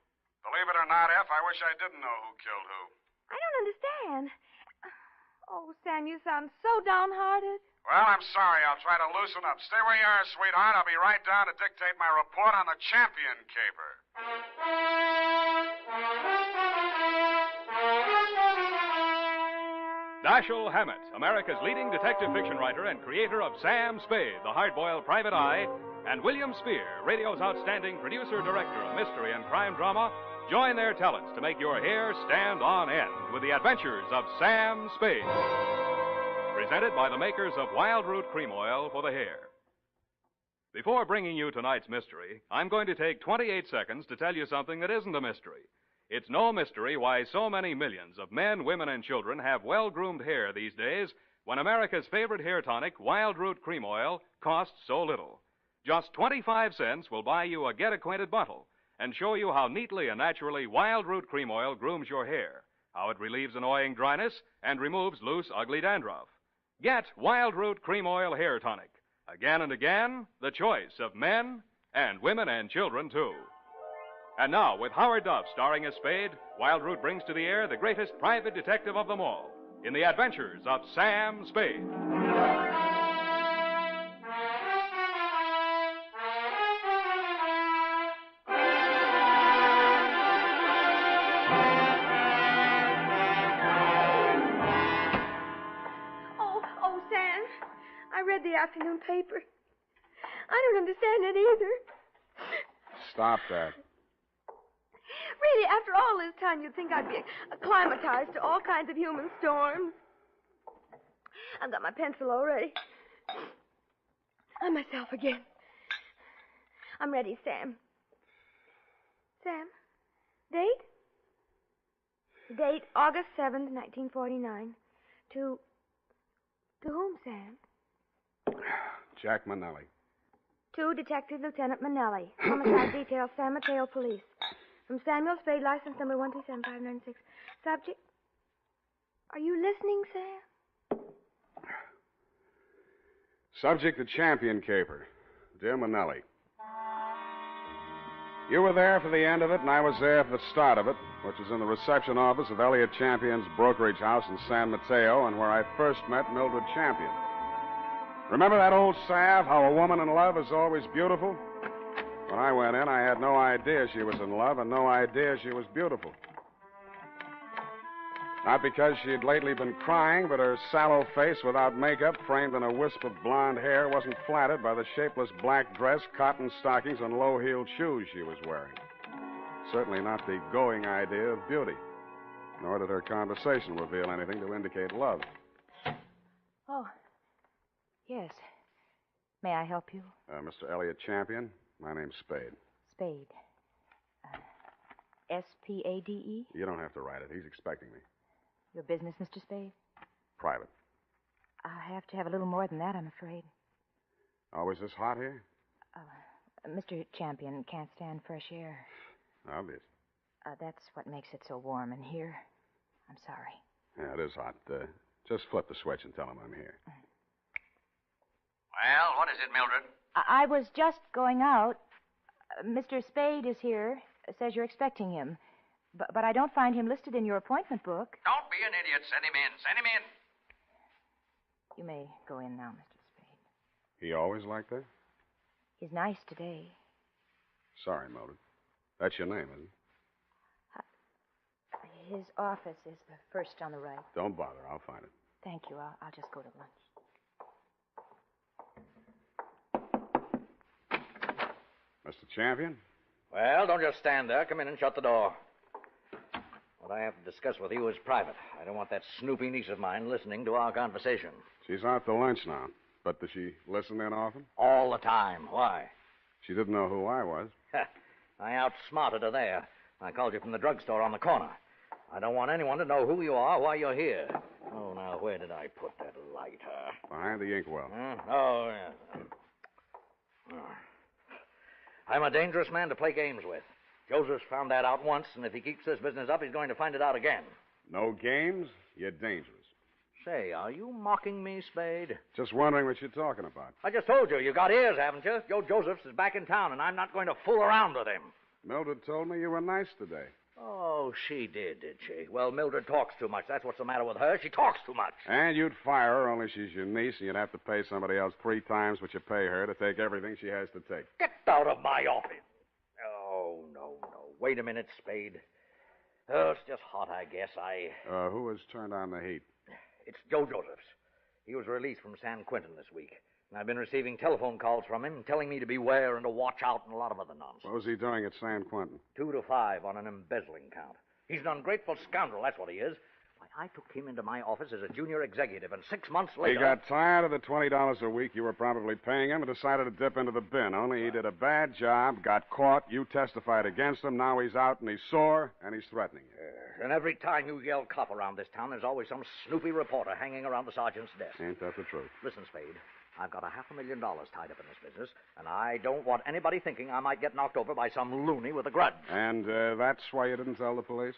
Believe it or not, F, I wish I didn't know who killed who. I don't understand. Oh, Sam, you sound so downhearted. Well, I'm sorry. I'll try to loosen up. Stay where you are, sweetheart. I'll be right down to dictate my report on the champion caper. Dashiell Hammett, America's leading detective fiction writer and creator of Sam Spade, the hard-boiled private eye, and William Spear, radio's outstanding producer-director of mystery and crime drama, join their talents to make your hair stand on end with the adventures of Sam Spade. Presented by the makers of Wild Root Cream Oil for the hair. Before bringing you tonight's mystery, I'm going to take 28 seconds to tell you something that isn't a mystery. It's no mystery why so many millions of men, women, and children have well-groomed hair these days when America's favorite hair tonic, Wild Root Cream Oil, costs so little. Just 25 cents will buy you a get-acquainted bottle and show you how neatly and naturally Wild Root Cream Oil grooms your hair, how it relieves annoying dryness and removes loose, ugly dandruff. Get Wild Root Cream Oil Hair Tonic. Again and again, the choice of men and women and children, too. And now, with Howard Duff starring as Spade, Wild Root brings to the air the greatest private detective of them all in the adventures of Sam Spade. Oh, Sam, I read the afternoon paper. I don't understand it either. Stop that. Really, after all this time, you'd think I'd be acclimatized to all kinds of human storms. I've got my pencil already. I'm myself again. I'm ready, Sam. Sam, date? Date, August 7th, 1949. To whom, Sam? Jack Manelli. To Detective Lieutenant Manelli, Homicide Detail, San Mateo Police. From Samuel Spade, license number 127-596. Subject? Are you listening, Sam? Subject, the champion caper. Dear Manelli. You were there for the end of it, and I was there for the start of it, which is in the reception office of Elliot Champion's brokerage house in San Mateo, and where I first met Mildred Champion. Remember that old salve, how a woman in love is always beautiful? When I went in, I had no idea she was in love and no idea she was beautiful. Not because she had lately been crying, but her sallow face without makeup, framed in a wisp of blonde hair, wasn't flattered by the shapeless black dress, cotton stockings, and low-heeled shoes she was wearing. Certainly not the going idea of beauty. Nor did her conversation reveal anything to indicate love. Oh, yes. May I help you? Mr. Elliot Champion, my name's Spade. Spade. S-P-A-D-E? You don't have to write it. He's expecting me. Your business, Mr. Spade? Private. I'll have to have a little more than that, I'm afraid. Always this hot here? Mr. Champion can't stand fresh air. Obvious. That's what makes it so warm in here. I'm sorry. Yeah, it is hot. Just flip the switch and tell him I'm here. Well, what is it, Mildred? I was just going out. Mr. Spade is here. Says you're expecting him. But I don't find him listed in your appointment book. Don't be an idiot. Send him in. Send him in. You may go in now, Mr. Spade. He always like that? He's nice today. Sorry, Mildred. That's your name, isn't it? His office is the first on the right. Don't bother. I'll find it. Thank you. I'll just go to lunch. Mr. Champion? Well, don't just stand there. Come in and shut the door. What I have to discuss with you is private. I don't want that snoopy niece of mine listening to our conversation. She's out to lunch now. But does she listen in often? All the time. Why? She didn't know who I was. I outsmarted her there. I called you from the drugstore on the corner. I don't want anyone to know who you are, why you're here. Oh, now, where did I put that lighter? Behind the inkwell. Oh, yeah. I'm a dangerous man to play games with. Joseph's found that out once, and if he keeps this business up, he's going to find it out again. No games? You're dangerous. Say, are you mocking me, Spade? Just wondering what you're talking about. I just told you. You got ears, haven't you? Joe Josephs is back in town, and I'm not going to fool around with him. Mildred told me you were nice today. Oh, she did she? Well, Mildred talks too much. That's what's the matter with her. She talks too much. And you'd fire her, only she's your niece, and you'd have to pay somebody else 3 times what you pay her to take everything she has to take. Get out of my office. Oh, no. Wait a minute, Spade. Oh, it's just hot, I guess. Who has turned on the heat? It's Joe Josephs. He was released from San Quentin this week. And I've been receiving telephone calls from him telling me to beware and to watch out and a lot of other nonsense. What was he doing at San Quentin? 2 to 5 on an embezzling count. He's an ungrateful scoundrel, that's what he is. Why, I took him into my office as a junior executive, and 6 months later... He got tired of the $20 a week you were probably paying him and decided to dip into the bin. Only he did a bad job, got caught, you testified against him, now he's out and he's sore, and he's threatening you. And every time you yell cop around this town, there's always some snoopy reporter hanging around the sergeant's desk. Ain't that the truth? Listen, Spade, I've got $500,000 tied up in this business, and I don't want anybody thinking I might get knocked over by some loony with a grudge. And that's why you didn't tell the police?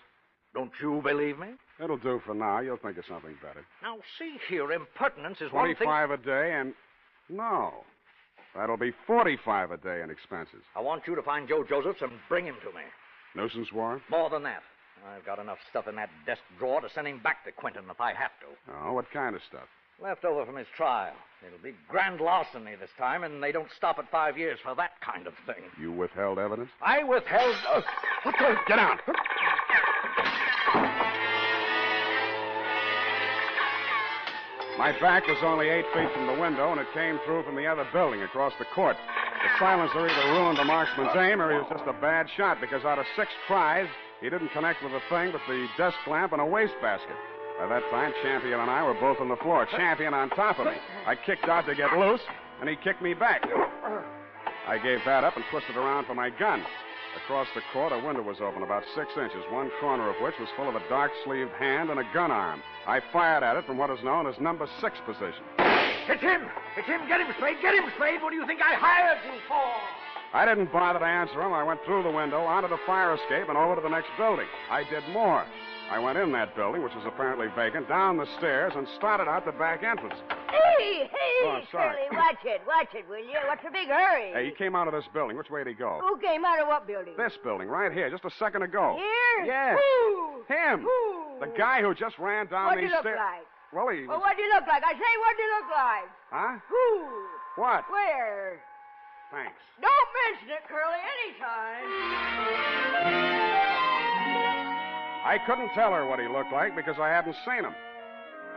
Don't you believe me? It'll do for now. You'll think of something better. Now, see here, impertinence is one thing... 25 a day and... No. That'll be 45 a day in expenses. I want you to find Joe Josephs and bring him to me. Nuisance warrant? More than that. I've got enough stuff in that desk drawer to send him back to Quentin if I have to. Oh, what kind of stuff? Left over from his trial. It'll be grand larceny this time, and they don't stop at 5 years for that kind of thing. You withheld evidence? I withheld... What the... Get down! My back was only 8 feet from the window, and it came through from the other building across the court. The silencer either ruined the marksman's aim, or he was just a bad shot, because out of 6 tries, he didn't connect with a thing but the desk lamp and a wastebasket. By that time, Champion and I were both on the floor, Champion on top of me. I kicked out to get loose, and he kicked me back. I gave that up and twisted around for my gun. Across the court, a window was open about 6 inches, one corner of which was full of a dark-sleeved hand and a gun arm. I fired at it from what is known as number 6 position. It's him! It's him! Get him, Spade! Get him, Spade! What do you think I hired you for? I didn't bother to answer him. I went through the window, onto the fire escape, and over to the next building. I did more. I went in that building, which was apparently vacant, down the stairs, and started out the back entrance. Hey, Oh, sorry. Shirley, watch it, will you? What's the big hurry? Hey, he came out of this building. Which way did he go? Who came out of what building? This building, right here, just a second ago. Here? Yes. Who? Him. Who? The guy who just ran down What'd these he look stairs. like? Well, he was... Well, what'd he look like? I say, what'd he look like? Huh? Who? What? Where? Thanks. Don't mention it, Curly, anytime. I couldn't tell her what he looked like because I hadn't seen him.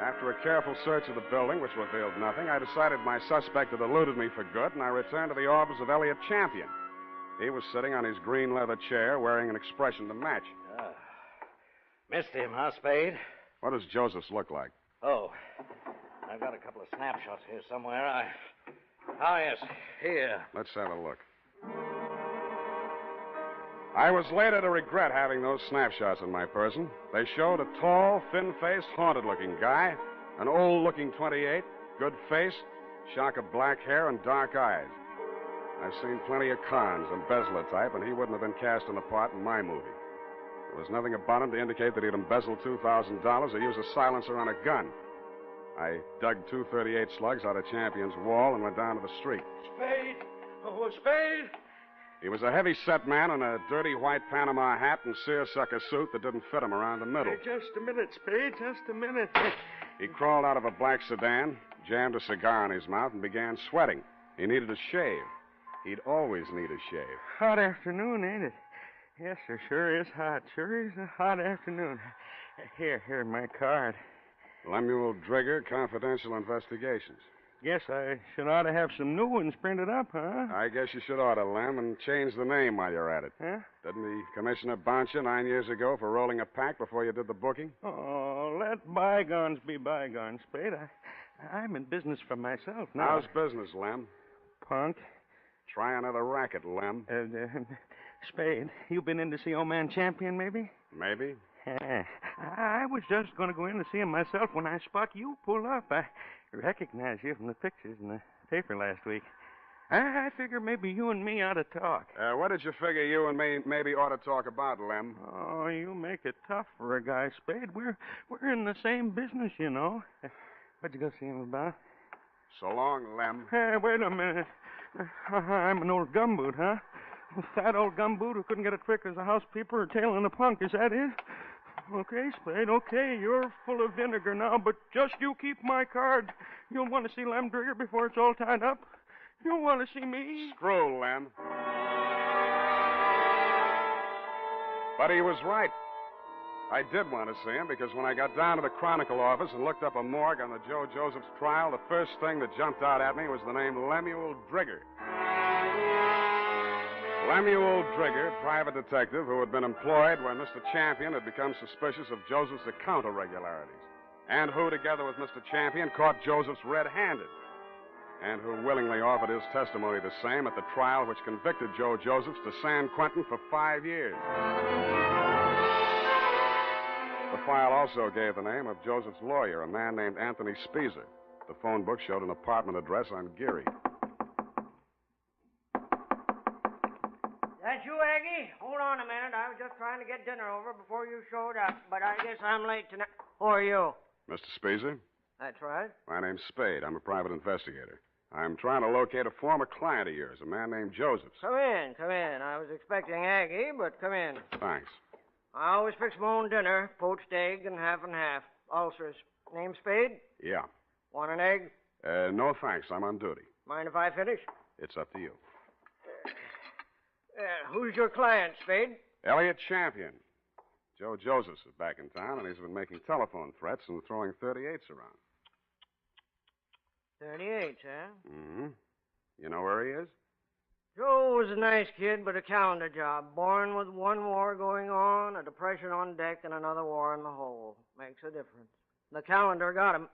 After a careful search of the building, which revealed nothing, I decided my suspect had eluded me for good, and I returned to the office of Elliot Champion. He was sitting on his green leather chair, wearing an expression to match. Missed him, huh, Spade? What does Joseph's look like? Oh, I've got a couple of snapshots here somewhere. Oh, yes, here. Let's have a look. I was later to regret having those snapshots in my person. They showed a tall, thin-faced, haunted-looking guy, an old-looking 28, good face, shock of black hair, and dark eyes. I've seen plenty of cons, embezzler type, and he wouldn't have been cast in a part in my movie. There was nothing about him to indicate that he'd embezzled $2,000 or used a silencer on a gun. I dug 238 slugs out of Champion's wall and went down to the street. Spade! Oh, Spade! He was a heavy-set man in a dirty white Panama hat and seersucker suit that didn't fit him around the middle. Hey, just a minute, Spade, just a minute. He crawled out of a black sedan, jammed a cigar in his mouth, and began sweating. He needed a shave. He'd always need a shave. Hot afternoon, ain't it? Yes, sir, sure is hot. Sure is a hot afternoon. Here, my card. Lemuel Drigger, Confidential Investigations. Guess I should ought to have some new ones printed up, huh? I guess you should order, Lem, and change the name while you're at it. Huh? Didn't the commissioner bounce you 9 years ago for rolling a pack before you did the booking? Oh, let bygones be bygones, Spade. I'm in business for myself now. How's business, Lem? Punk. Try another racket, Lem. Spade, you been in to see old man Champion, maybe? Maybe. I was just going to go in to see him myself when I spot you pull up. I recognize you from the pictures in the paper last week. I figure maybe you and me ought to talk. What did you figure you and me maybe ought to talk about, Lem? Oh, you make it tough for a guy, Spade. We're in the same business, you know. What'd you go see him about? So long, Lem. Wait a minute. I'm an old gumboot, huh? A fat old gumboot who couldn't get a trick as a housekeeper or tailing a punk. Is that it? Okay, Spade, okay. You're full of vinegar now, but just you keep my card. You'll want to see Lem Drigger before it's all tied up. You'll want to see me. Screw, Lem. But he was right. I did want to see him because when I got down to the Chronicle office and looked up a morgue on the Joe Josephs trial, the first thing that jumped out at me was the name Lemuel Drigger. Lemuel Drigger, private detective who had been employed when Mr. Champion had become suspicious of Joseph's account irregularities, and who, together with Mr. Champion, caught Josephs red-handed, and who willingly offered his testimony the same at the trial which convicted Joe Josephs to San Quentin for 5 years. The file also gave the name of Joseph's lawyer, a man named Anthony Speezer. The phone book showed an apartment address on Geary. That you, Aggie? Hold on a minute. I was just trying to get dinner over before you showed up, but I guess I'm late tonight. Who are you? Mr. Speezer? That's right. My name's Spade. I'm a private investigator. I'm trying to locate a former client of yours, a man named Josephs. Come in, come in. I was expecting Aggie, but come in. Thanks. I always fix my own dinner, poached egg and half. Ulcers. Name Spade? Yeah. Want an egg? No thanks. I'm on duty. Mind if I finish? It's up to you. Who's your client, Spade? Elliot Champion. Joe Josephs is back in town, and he's been making telephone threats and throwing 38s around. 38, huh? Mm-hmm. You know where he is? Joe was a nice kid, but a calendar job. Born with one war going on, a depression on deck, and another war in the hole. Makes a difference. The calendar got him.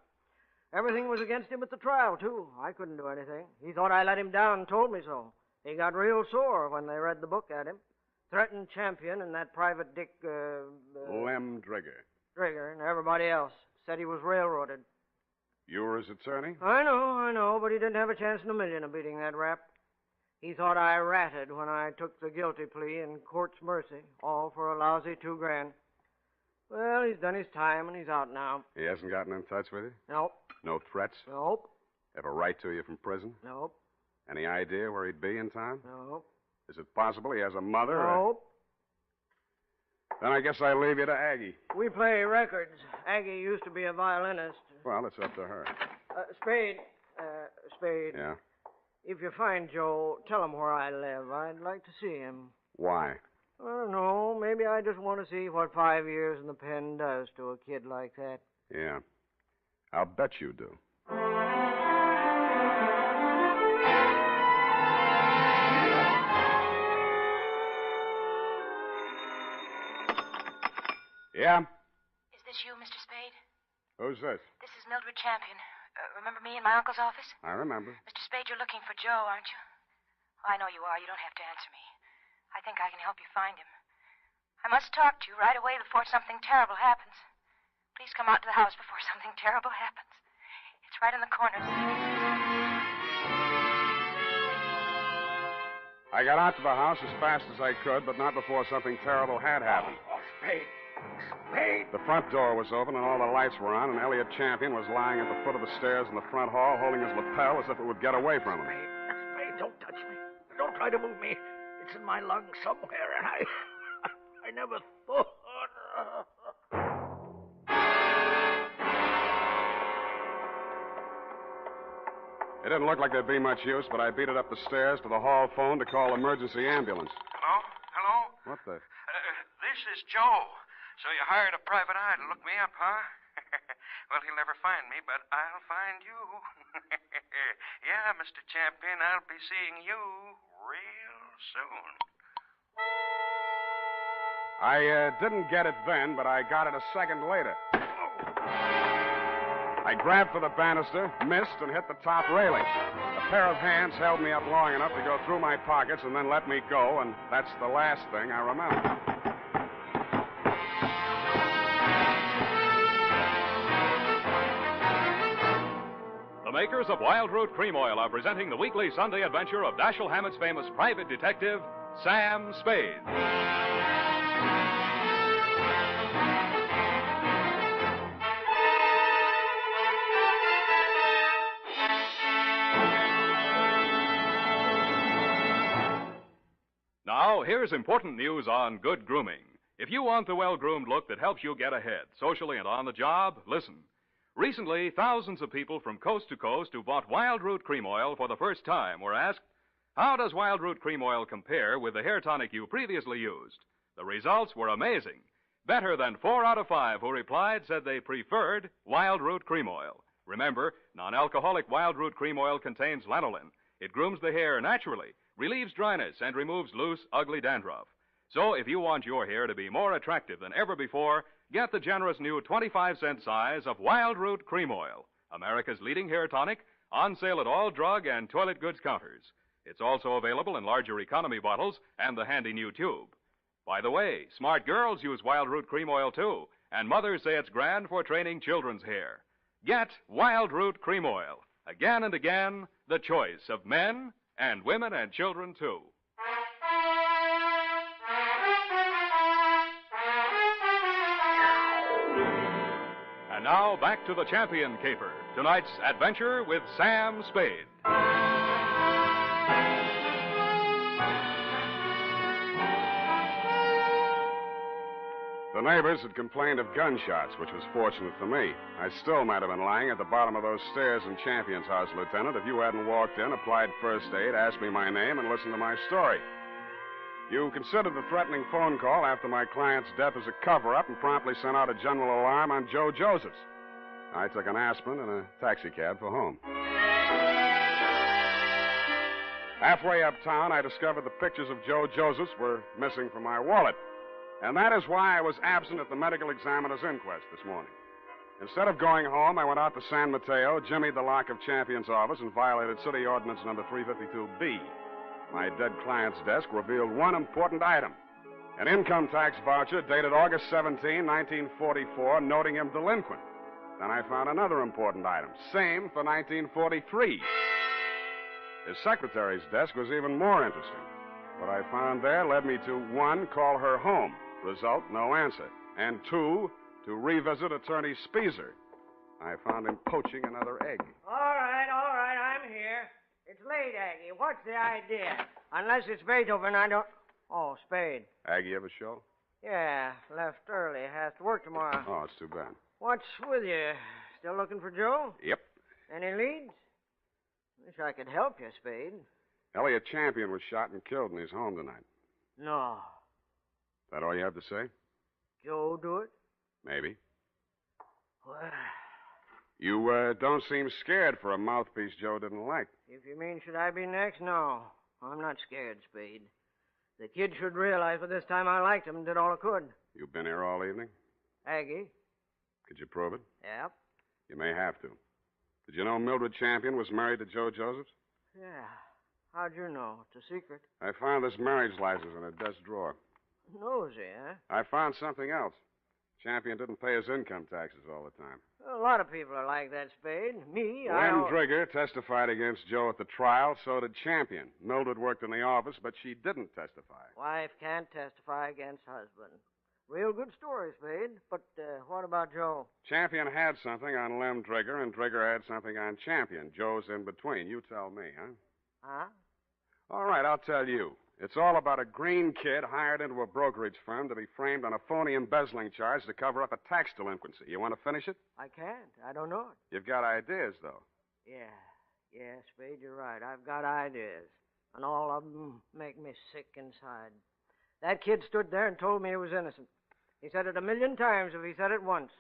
Everything was against him at the trial, too. I couldn't do anything. He thought I let him down and told me so. He got real sore when they read the book at him. Threatened Champion and that private dick, Lem Drigger. Drigger and everybody else. Said he was railroaded. You were his attorney? I know, but he didn't have a chance in a million of beating that rap. He thought I ratted when I took the guilty plea in court's mercy, all for a lousy $2,000. Well, he's done his time, and he's out now. He hasn't gotten in touch with you? Nope. No threats? Nope. Ever write to you from prison? Nope. Any idea where he'd be in time? Nope. Is it possible he has a mother? Nope. Then I guess I leave you to Aggie. We play records. Aggie used to be a violinist. Well, it's up to her. Spade. Spade. Yeah? If you find Joe, tell him where I live. I'd like to see him. Why? I don't know. Maybe I just want to see what 5 years in the pen does to a kid like that. Yeah. I'll bet you do. Yeah? Is this you, Mr. Spade? Who's this? This is Mildred Champion. Remember me in my uncle's office? I remember. Mr. Spade, you're looking for Joe, aren't you? Oh, I know you are. You don't have to answer me. I think I can help you find him. I must talk to you right away before something terrible happens. Please come out to the house before something terrible happens. It's right in the corner. I got out to the house as fast as I could, but not before something terrible had happened. Spade. Spade. The front door was open and all the lights were on, and Elliot Champion was lying at the foot of the stairs in the front hall, holding his lapel as if it would get away from him. Spade, don't touch me. Don't try to move me. It's in my lungs somewhere, and I never thought. It didn't look like there'd be much use, but I beat it up the stairs to the hall phone to call emergency ambulance. Hello? Hello? What the? This is Joe. So you hired a private eye to look me up, huh? Well, he'll never find me, but I'll find you. Yeah, Mr. Champion, I'll be seeing you real soon. I didn't get it then, but I got it a second later. I grabbed for the banister, missed, and hit the top railing. A pair of hands held me up long enough to go through my pockets and then let me go, and that's the last thing I remember. The makers of Wild Root Cream Oil are presenting the weekly Sunday adventure of Dashiell Hammett's famous private detective, Sam Spade. Now, here's important news on good grooming. If you want the well-groomed look that helps you get ahead, socially and on the job, listen. Recently, thousands of people from coast to coast who bought Wild Root Cream Oil for the first time were asked, how does Wild Root Cream Oil compare with the hair tonic you previously used? The results were amazing. Better than 4 out of 5 who replied said they preferred Wild Root Cream Oil. Remember, non-alcoholic Wild Root Cream Oil contains lanolin. It grooms the hair naturally, relieves dryness, and removes loose, ugly dandruff. So if you want your hair to be more attractive than ever before, get the generous new 25-cent size of Wild Root Cream Oil, America's leading hair tonic, on sale at all drug and toilet goods counters. It's also available in larger economy bottles and the handy new tube. By the way, smart girls use Wild Root Cream Oil too, and mothers say it's grand for training children's hair. Get Wild Root Cream Oil. Again and again, the choice of men and women and children too. And now, back to the Champion Caper. Tonight's adventure with Sam Spade. The neighbors had complained of gunshots, which was fortunate for me. I still might have been lying at the bottom of those stairs in Champion's house, Lieutenant, if you hadn't walked in, applied first aid, asked me my name, and listened to my story. You considered the threatening phone call after my client's death as a cover-up and promptly sent out a general alarm on Joe Josephs. I took an aspirin and a taxicab for home. Halfway uptown, I discovered the pictures of Joe Josephs were missing from my wallet. And that is why I was absent at the medical examiner's inquest this morning. Instead of going home, I went out to San Mateo, jimmied the lock of Champion's office, and violated City Ordinance number 352B. My dead client's desk revealed one important item. An income tax voucher dated August 17, 1944, noting him delinquent. Then I found another important item, same for 1943. His secretary's desk was even more interesting. What I found there led me to, 1, call her home. Result, no answer. And 2, to revisit Attorney Speezer. I found him poaching another egg. All right, I'm here. It's late, Aggie. What's the idea? Unless it's Beethoven, I don't... Oh, Spade. Aggie ever show? Yeah, left early. Has to work tomorrow. Oh, it's too bad. What's with you? Still looking for Joe? Yep. Any leads? Wish I could help you, Spade. Elliot Champion was shot and killed in his home tonight. No. That all you have to say? Joe do it? Maybe. Well, You don't seem scared for a mouthpiece Joe didn't like. if you mean should I be next, no. I'm not scared, Spade. The kid should realize by this time I liked him and did all I could. You've been here all evening? Aggie? Could you prove it? Yep. You may have to. Did you know Mildred Champion was married to Joe Josephs? Yeah. How'd you know? It's a secret. I found this marriage license in her desk drawer. Nosy, huh? I found something else. Champion didn't pay his income taxes all the time. A lot of people are like that, Spade. Me, Lem Drigger testified against Joe at the trial, so did Champion. Mildred worked in the office, but she didn't testify. Wife can't testify against husband. Real good story, Spade. But what about Joe? Champion had something on Lem Drigger, and Drigger had something on Champion. Joe's in between. You tell me, huh? Huh? All right, I'll tell you. It's all about a green kid hired into a brokerage firm to be framed on a phony embezzling charge to cover up a tax delinquency. You want to finish it? I can't. I don't know it. You've got ideas, though. Yeah, Spade, you're right. I've got ideas. And all of them make me sick inside. That kid stood there and told me he was innocent. He said it 1,000,000 times if he said it once.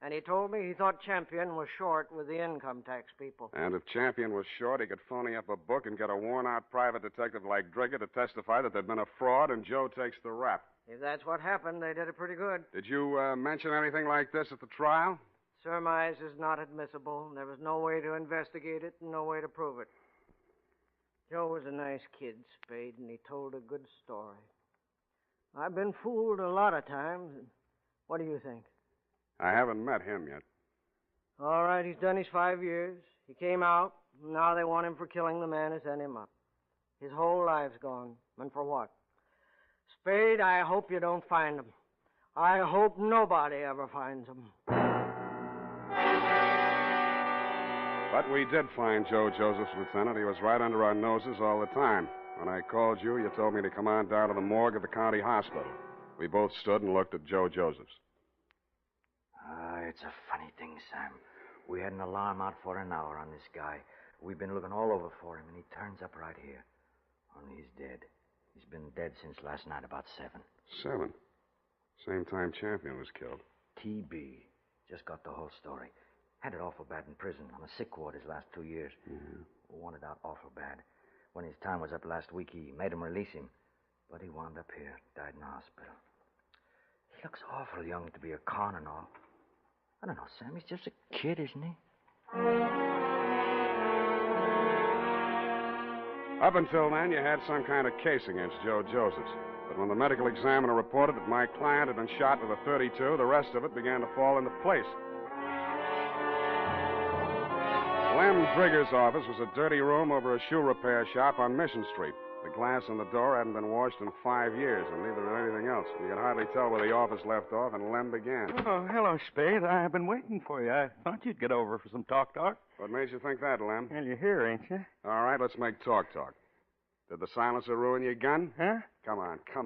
And he told me he thought Champion was short with the income tax people. And if Champion was short, he could phony up a book and get a worn-out private detective like Drigger to testify that there'd been a fraud and Joe takes the rap. If that's what happened, they did it pretty good. Did you mention anything like this at the trial? Surmise is not admissible. There was no way to investigate it and no way to prove it. Joe was a nice kid, Spade, and he told a good story. I've been fooled a lot of times. What do you think? I haven't met him yet. All right, he's done his 5 years. He came out. And now they want him for killing the man who sent him up. His whole life's gone. And for what? Spade, I hope you don't find him. I hope nobody ever finds him. But we did find Joe Josephs, Lieutenant. He was right under our noses all the time. When I called you, you told me to come on down to the morgue of the county hospital. We both stood and looked at Joe Josephs. It's a funny thing, Sam. We had an alarm out for an hour on this guy. We've been looking all over for him, and he turns up right here. Only he's dead. He's been dead since last night about 7. 7? Same time Champion was killed. TB. Just got the whole story. Had it awful bad in prison, on a sick ward his last 2 years. Yeah. Wanted out awful bad. When his time was up last week, he made him release him. But he wound up here, died in the hospital. He looks awful young to be a con and all. I don't know, Sam. He's just a kid, isn't he? Up until then, you had some kind of case against Joe Josephs. But when the medical examiner reported that my client had been shot with a .32, the rest of it began to fall into place. Lem Drigger's office was a dirty room over a shoe repair shop on Mission Street. The glass in the door hadn't been washed in 5 years, and neither had anything else. You could hardly tell where the office left off and Lem began. Oh, hello, Spade. I've been waiting for you. I thought you'd get over for some talk. What made you think that, Lem? Well, you're here, ain't you? All right, let's make talk. Did the silencer ruin your gun? Huh? Come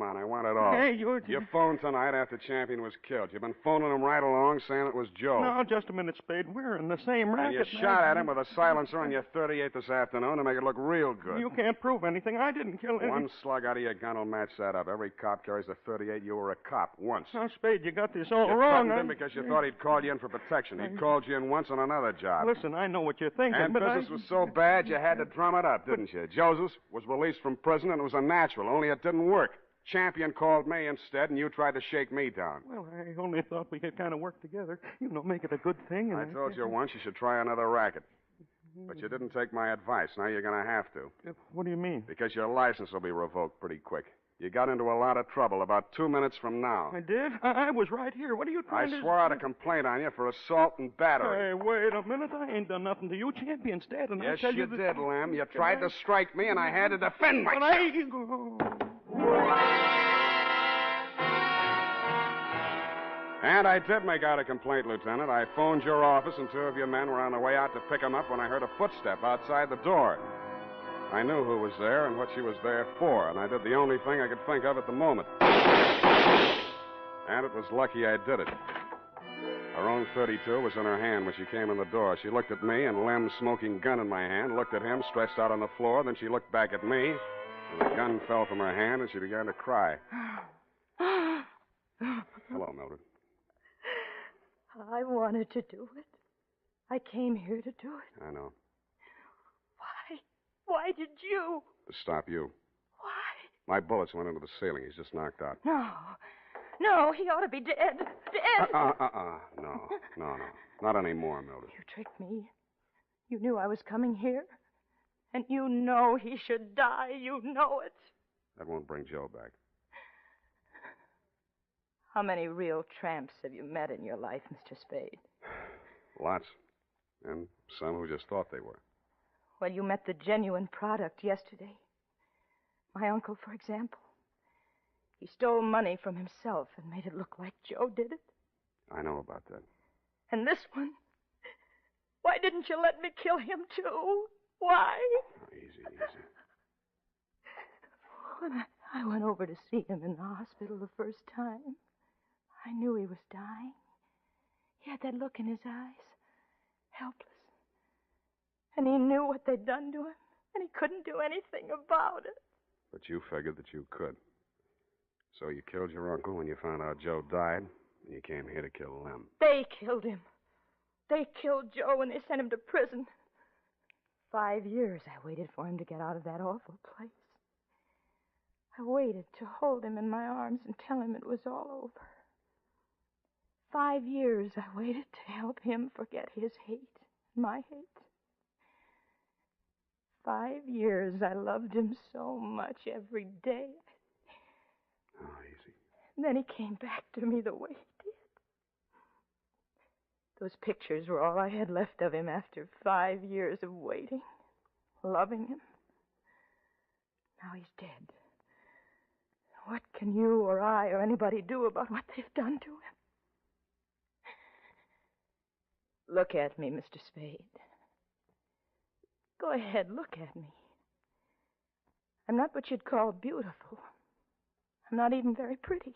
on, I want it all. Hey, you phoned tonight after Champion was killed. You've been phoning him right along saying it was Joe. No, just a minute, Spade. We're in the same racket. And you shot at him with a silencer on your .38 this afternoon to make it look real good. You can't prove anything. I didn't kill anyone. One slug out of your gun will match that up. Every cop carries a .38. You were a cop once. Now, Spade, you got this all you wrong. You him because you thought he'd called you in for protection. He'd called you in once on another job. Listen, I know what you're thinking, and but business was so bad you had to drum it up, didn't you? Josephs was released from prison, and it was a natural, only it didn't work. Champion called me instead, and you tried to shake me down. Well, I only thought we could kind of work together. Make it a good thing. I told you once you should try another racket. But you didn't take my advice. Now you're going to have to. What do you mean? Because your license will be revoked pretty quick. You got into a lot of trouble about 2 minutes from now. I did? I was right here. What are you trying to... I swore out a complaint on you for assault and battery. Hey, wait a minute. I ain't done nothing to you. Champion's dead, and yes, I tell you... Yes, you did, Lem. You tried to strike me, and I had to defend myself. And I did make out a complaint, Lieutenant. I phoned your office, and 2 of your men were on the way out to pick him up when I heard a footstep outside the door. I knew who was there and what she was there for, and I did the only thing I could think of at the moment. And it was lucky I did it. Her own .32 was in her hand when she came in the door. She looked at me, and Lem's smoking gun in my hand, looked at him stretched out on the floor, then she looked back at me, and the gun fell from her hand, and she began to cry. Hello, Mildred. I wanted to do it. I came here to do it. I know. Why? Why did you? To stop you. Why? My bullets went into the ceiling. He's just knocked out. No, he ought to be dead. Dead. No. Not anymore, Mildred. You tricked me. You knew I was coming here. And you know he should die. You know it. That won't bring Joe back. How many real tramps have you met in your life, Mr. Spade? Lots. And some who just thought they were. Well, you met the genuine product yesterday. My uncle, for example. He stole money from himself and made it look like Joe did it. I know about that. And this one? Why didn't you let me kill him, too? Why? Easy. When I went over to see him in the hospital the first time, I knew he was dying. He had that look in his eyes, helpless. And he knew what they'd done to him, and he couldn't do anything about it. But you figured that you could. So you killed your uncle when you found out Joe died, and you came here to kill Lem. They killed him. They killed Joe, and they sent him to prison. 5 years I waited for him to get out of that awful place. I waited to hold him in my arms and tell him it was all over. 5 years I waited to help him forget his hate, my hate. 5 years I loved him so much every day. Easy. And then he came back to me the way he did. Those pictures were all I had left of him after 5 years of waiting, loving him. Now he's dead. What can you or I or anybody do about what they've done to him? Look at me, Mr. Spade. Go ahead, look at me. I'm not what you'd call beautiful. I'm not even very pretty.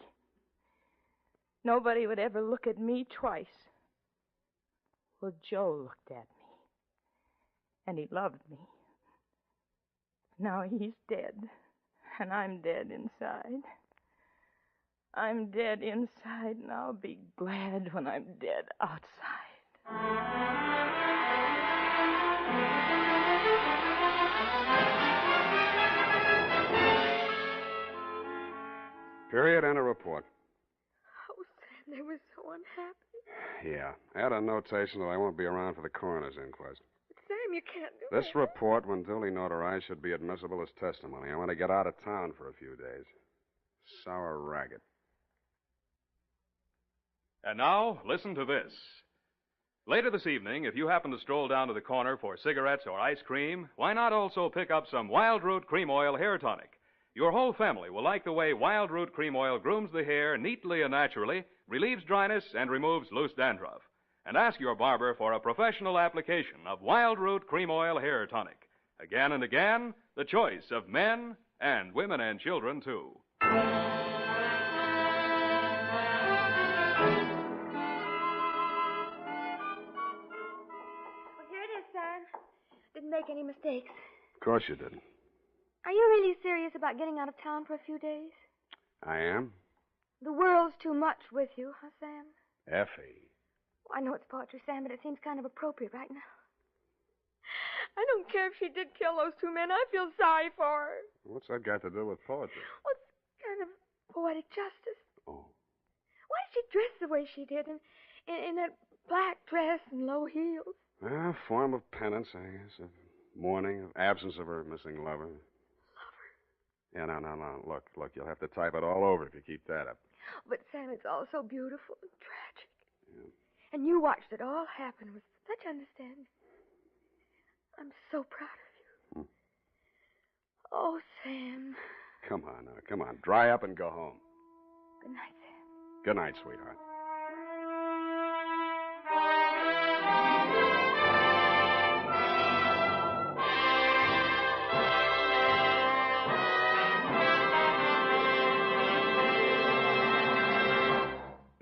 Nobody would ever look at me twice. Well, Joe looked at me. And he loved me. Now he's dead. And I'm dead inside. I'm dead inside, and I'll be glad when I'm dead outside. Period and a report. Oh, Sam, they were so unhappy. Yeah. Add a notation that I won't be around for the coroner's inquest. But Sam, you can't do This that. report, when duly notarized, should be admissible as testimony. I want to get out of town for a few days. Sour ragged. And now, listen to this. Later this evening, if you happen to stroll down to the corner for cigarettes or ice cream, why not also pick up some Wild Root Cream Oil Hair Tonic? Your whole family will like the way Wild Root Cream Oil grooms the hair neatly and naturally, relieves dryness, and removes loose dandruff. And ask your barber for a professional application of Wild Root Cream Oil Hair Tonic. Again and again, the choice of men and women and children, too. Well, here it is, Sam. Didn't make any mistakes. Of course you didn't. Are you really serious about getting out of town for a few days? I am? The world's too much with you, huh, Sam? Effie. Well, I know it's poetry, Sam, but it seems kind of appropriate right now. I don't care if she did kill those two men. I feel sorry for her. What's that got to do with poetry? Well, it's kind of poetic justice. Oh. Why did she dress the way she did in that black dress and low heels? A form of penance, I guess, of mourning, of absence of her missing lover. Yeah, no. Look, you'll have to type it all over if you keep that up. But, Sam, it's all so beautiful and tragic. Yeah. And you watched it all happen with such understanding. I'm so proud of you. Oh, Sam. Come on. Dry up and go home. Good night, Sam. Good night, sweetheart.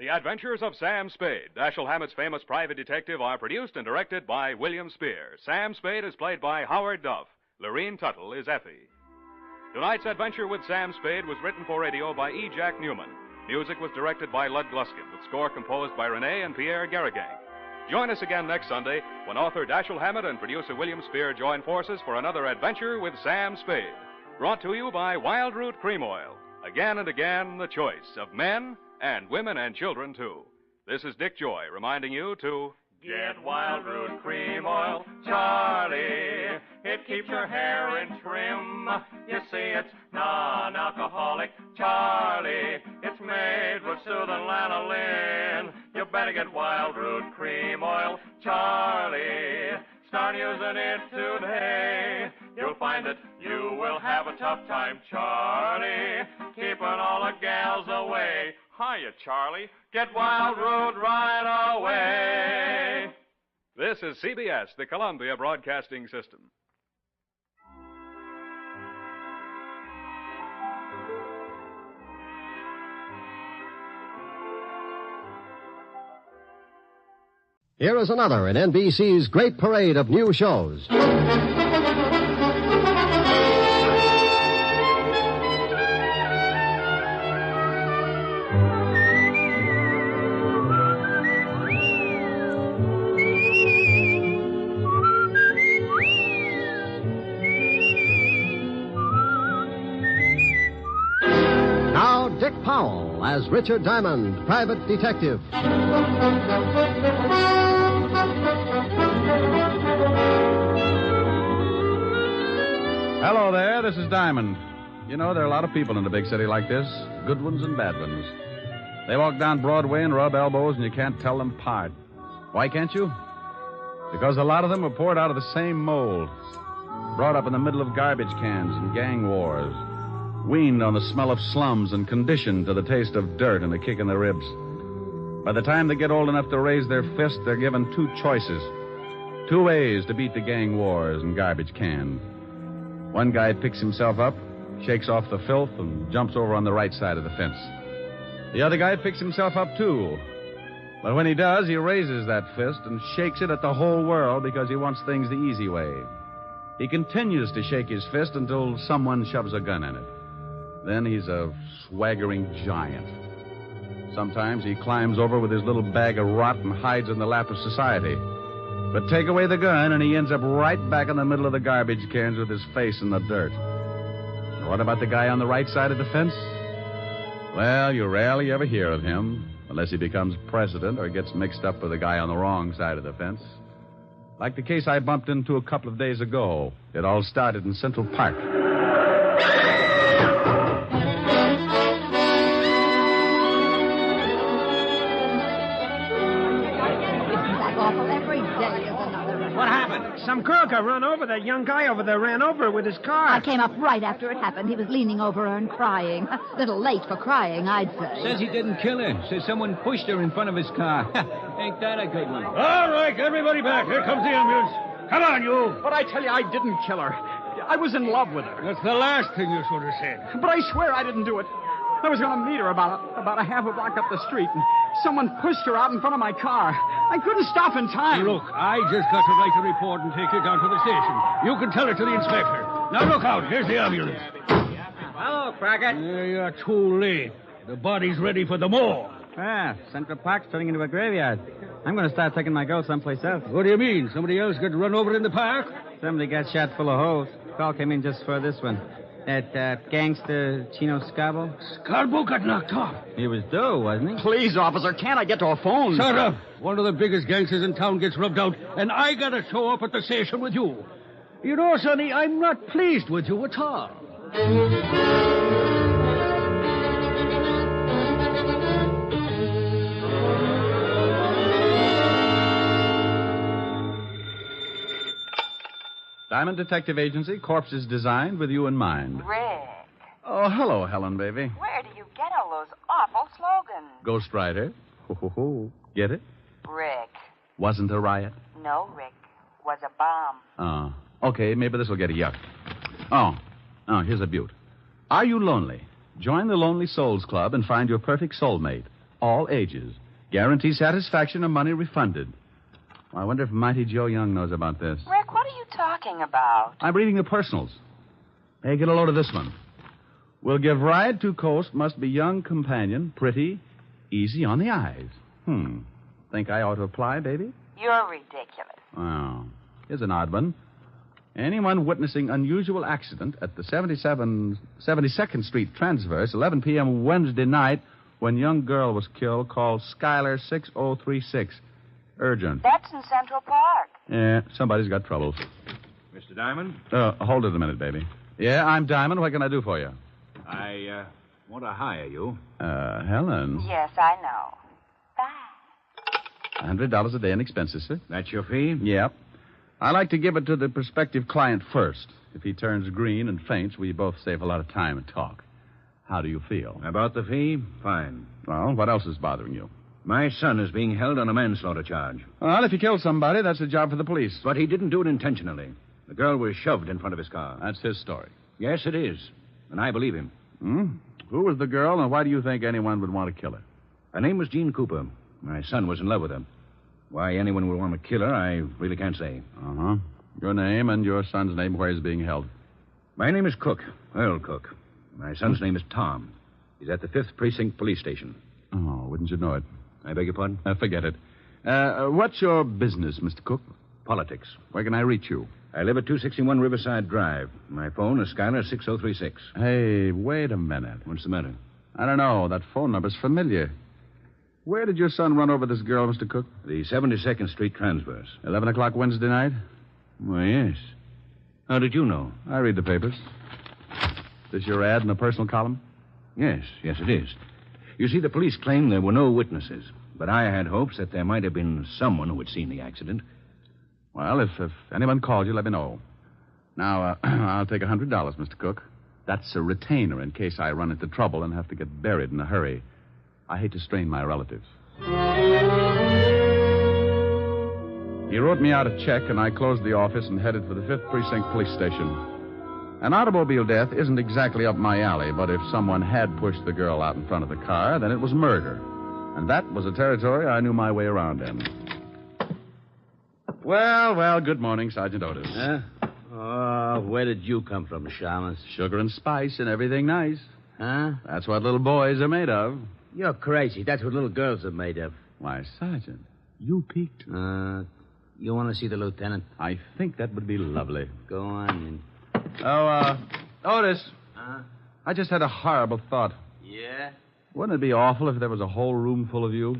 The Adventures of Sam Spade, Dashiell Hammett's famous private detective, are produced and directed by William Spear. Sam Spade is played by Howard Duff. Lorene Tuttle is Effie. Tonight's adventure with Sam Spade was written for radio by E. Jack Newman. Music was directed by Lud Gluskin, with score composed by Renee and Pierre Garrigang. Join us again next Sunday when author Dashiell Hammett and producer William Spear join forces for another adventure with Sam Spade. Brought to you by Wild Root Cream Oil. Again and again, the choice of men and women and children, too. This is Dick Joy reminding you to get Wild Root Cream Oil, Charlie. It keeps your hair in trim. You see, it's non-alcoholic, Charlie. It's made with soothing lanolin. You better get Wild Root Cream Oil, Charlie. Start using it today. You'll find that you will have a tough time, Charlie, keeping all the gals away. Hiya, Charlie. Get Wild Root right away. This is CBS, the Columbia Broadcasting System. Here is another in NBC's great parade of new shows. Now, Dick Powell as Richard Diamond, private detective. Hello there, this is Diamond. You know, there are a lot of people in a big city like this, good ones and bad ones. They walk down Broadway and rub elbows, and you can't tell them apart. Why can't you? Because a lot of them were poured out of the same mold, brought up in the middle of garbage cans and gang wars, weaned on the smell of slums and conditioned to the taste of dirt and a kick in the ribs. By the time they get old enough to raise their fist, they're given two choices, two ways to beat the gang wars and garbage can. One guy picks himself up, shakes off the filth, and jumps over on the right side of the fence. The other guy picks himself up, too. But when he does, he raises that fist and shakes it at the whole world because he wants things the easy way. He continues to shake his fist until someone shoves a gun in it. Then he's a swaggering giant. Sometimes he climbs over with his little bag of rot and hides in the lap of society. But take away the gun, and he ends up right back in the middle of the garbage cans with his face in the dirt. What about the guy on the right side of the fence? Well, you rarely ever hear of him, unless he becomes president or gets mixed up with the guy on the wrong side of the fence. Like the case I bumped into a couple of days ago. It all started in Central Park. What happened? Some girl got run over. That young guy over there ran over her with his car. I came up right after it happened. He was leaning over her and crying. A little late for crying, I'd say. Says he didn't kill her. Says someone pushed her in front of his car. Ain't that a good one? All right, everybody back. Here comes the ambulance. Come on, you. But I tell you, I didn't kill her. I was in love with her. That's the last thing you should have said. But I swear I didn't do it. I was going to meet her about a half a block up the street, and someone pushed her out in front of my car. I couldn't stop in time. Look, I just got to write a report and take you down to the station. You can tell it to the inspector. Now, look out. Here's the ambulance. Hello, Crockett. You're too late. The body's ready for the morgue. Ah, Central Park's turning into a graveyard. I'm going to start taking my girl someplace else. What do you mean? Somebody else got run over in the park? Somebody got shot full of holes. Call came in just for this one. That gangster Chino Scabo? Scabo got knocked off. He was due, wasn't he? Please, officer, can't I get to a phone? Shut up. One of the biggest gangsters in town gets rubbed out, and I got to show up at the station with you. You know, Sonny, I'm not pleased with you at all. Diamond Detective Agency, corpses designed with you in mind. Rick, Oh, hello, Helen, baby. where do you get all those awful slogans? Ghost Rider. Ho, ho, ho. Get it? Rick. Wasn't a riot. No, Rick. Was a bomb. Okay, maybe this will get a yuck. Oh, here's a beaut. Are you lonely? Join the Lonely Souls Club and find your perfect soulmate. all ages. Guarantee satisfaction and money refunded. Well, I wonder if Mighty Joe Young knows about this. Rick, what are you talking about? I'm reading the personals. Hey, get a load of this one. Will give ride to coast, must be young companion, pretty, easy on the eyes. Think I ought to apply, baby? You're ridiculous. Oh, here's an odd one. Anyone witnessing unusual accident at the 72nd Street Transverse, 11 p.m. Wednesday night, when young girl was killed, call Skylar 6036. Urgent. That's in Central Park. Yeah, somebody's got troubles. Mr. Diamond? Hold it a minute, baby. Yeah, I'm Diamond. What can I do for you? I want to hire you. Helen. Yes, I know. $100 a day in expenses, sir. That's your fee? Yep. I like to give it to the prospective client first. If he turns green and faints, we both save a lot of time and talk. How do you feel? About the fee? Fine. Well, what else is bothering you? My son is being held on a manslaughter charge. Well, if he killed somebody, that's a job for the police. But he didn't do it intentionally. The girl was shoved in front of his car. That's his story. Yes, it is. And I believe him. Who was the girl, and why do you think anyone would want to kill her? Her name was Jean Cooper. My son was in love with her. Why anyone would want to kill her, I really can't say. Uh-huh. Your name and your son's name, where he's being held? My name is Cook, Earl Cook. My son's name is Tom. He's at the 5th Precinct Police Station. Oh, wouldn't you know it? I beg your pardon? Forget it. What's your business, Mr. Cook? Politics. Where can I reach you? I live at 261 Riverside Drive. My phone is Skylar 6036. Hey, wait a minute. What's the matter? I don't know. That phone number's familiar. Where did your son run over this girl, Mr. Cook? The 72nd Street Transverse. 11 o'clock Wednesday night? Why, yes. How did you know? I read the papers. This your ad in the personal column? Yes, it is. You see, the police claim there were no witnesses, but I had hopes that there might have been someone who had seen the accident. Well, if anyone called you, let me know. Now, I'll take $100, Mr. Cook. That's a retainer in case I run into trouble and have to get buried in a hurry. I hate to strain my relatives. He wrote me out a check, and I closed the office and headed for the 5th Precinct Police Station. An automobile death isn't exactly up my alley, but if someone had pushed the girl out in front of the car, then it was murder. And that was a territory I knew my way around in. Well, good morning, Sergeant Otis. Huh? Oh, where did you come from, Shamus? Sugar and spice and everything nice. Huh? That's what little boys are made of. You're crazy. That's what little girls are made of. Why, Sergeant, you peeked. You want to see the lieutenant? I think that would be lovely. Go on in. Oh, Otis. Huh? I just had a horrible thought. Yeah? Wouldn't it be awful if there was a whole room full of you?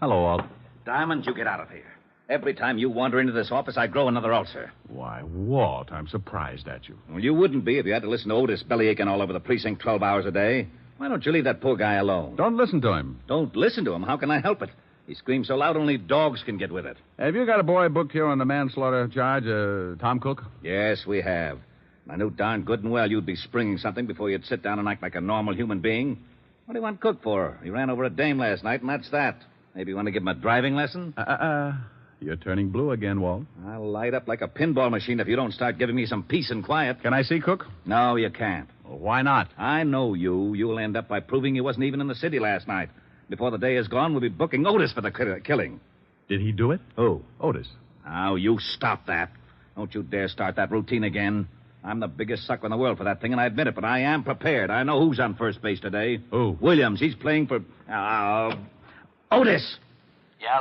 Hello, Walt. Diamond, you get out of here. Every time you wander into this office, I grow another ulcer. Why, Walt, I'm surprised at you. Well, you wouldn't be if you had to listen to Otis bellyaching all over the precinct 12 hours a day. Why don't you leave that poor guy alone? Don't listen to him. Don't listen to him? How can I help it? He screams so loud only dogs can get with it. Have you got a boy booked here on the manslaughter charge, Tom Cook? Yes, we have. I knew darn good and well you'd be springing something before you'd sit down and act like a normal human being. What do you want Cook for? He ran over a dame last night, and that's that. Maybe you want to give him a driving lesson? You're turning blue again, Walt. I'll light up like a pinball machine if you don't start giving me some peace and quiet. Can I see Cook? No, you can't. Well, why not? I know you. You'll end up by proving he wasn't even in the city last night. Before the day is gone, we'll be booking Otis for the killing. Did he do it? Who? Otis. Now, you stop that. Don't you dare start that routine again. I'm the biggest sucker in the world for that thing, and I admit it, but I am prepared. I know who's on first base today. Who? Williams. He's playing for... Otis! Yeah,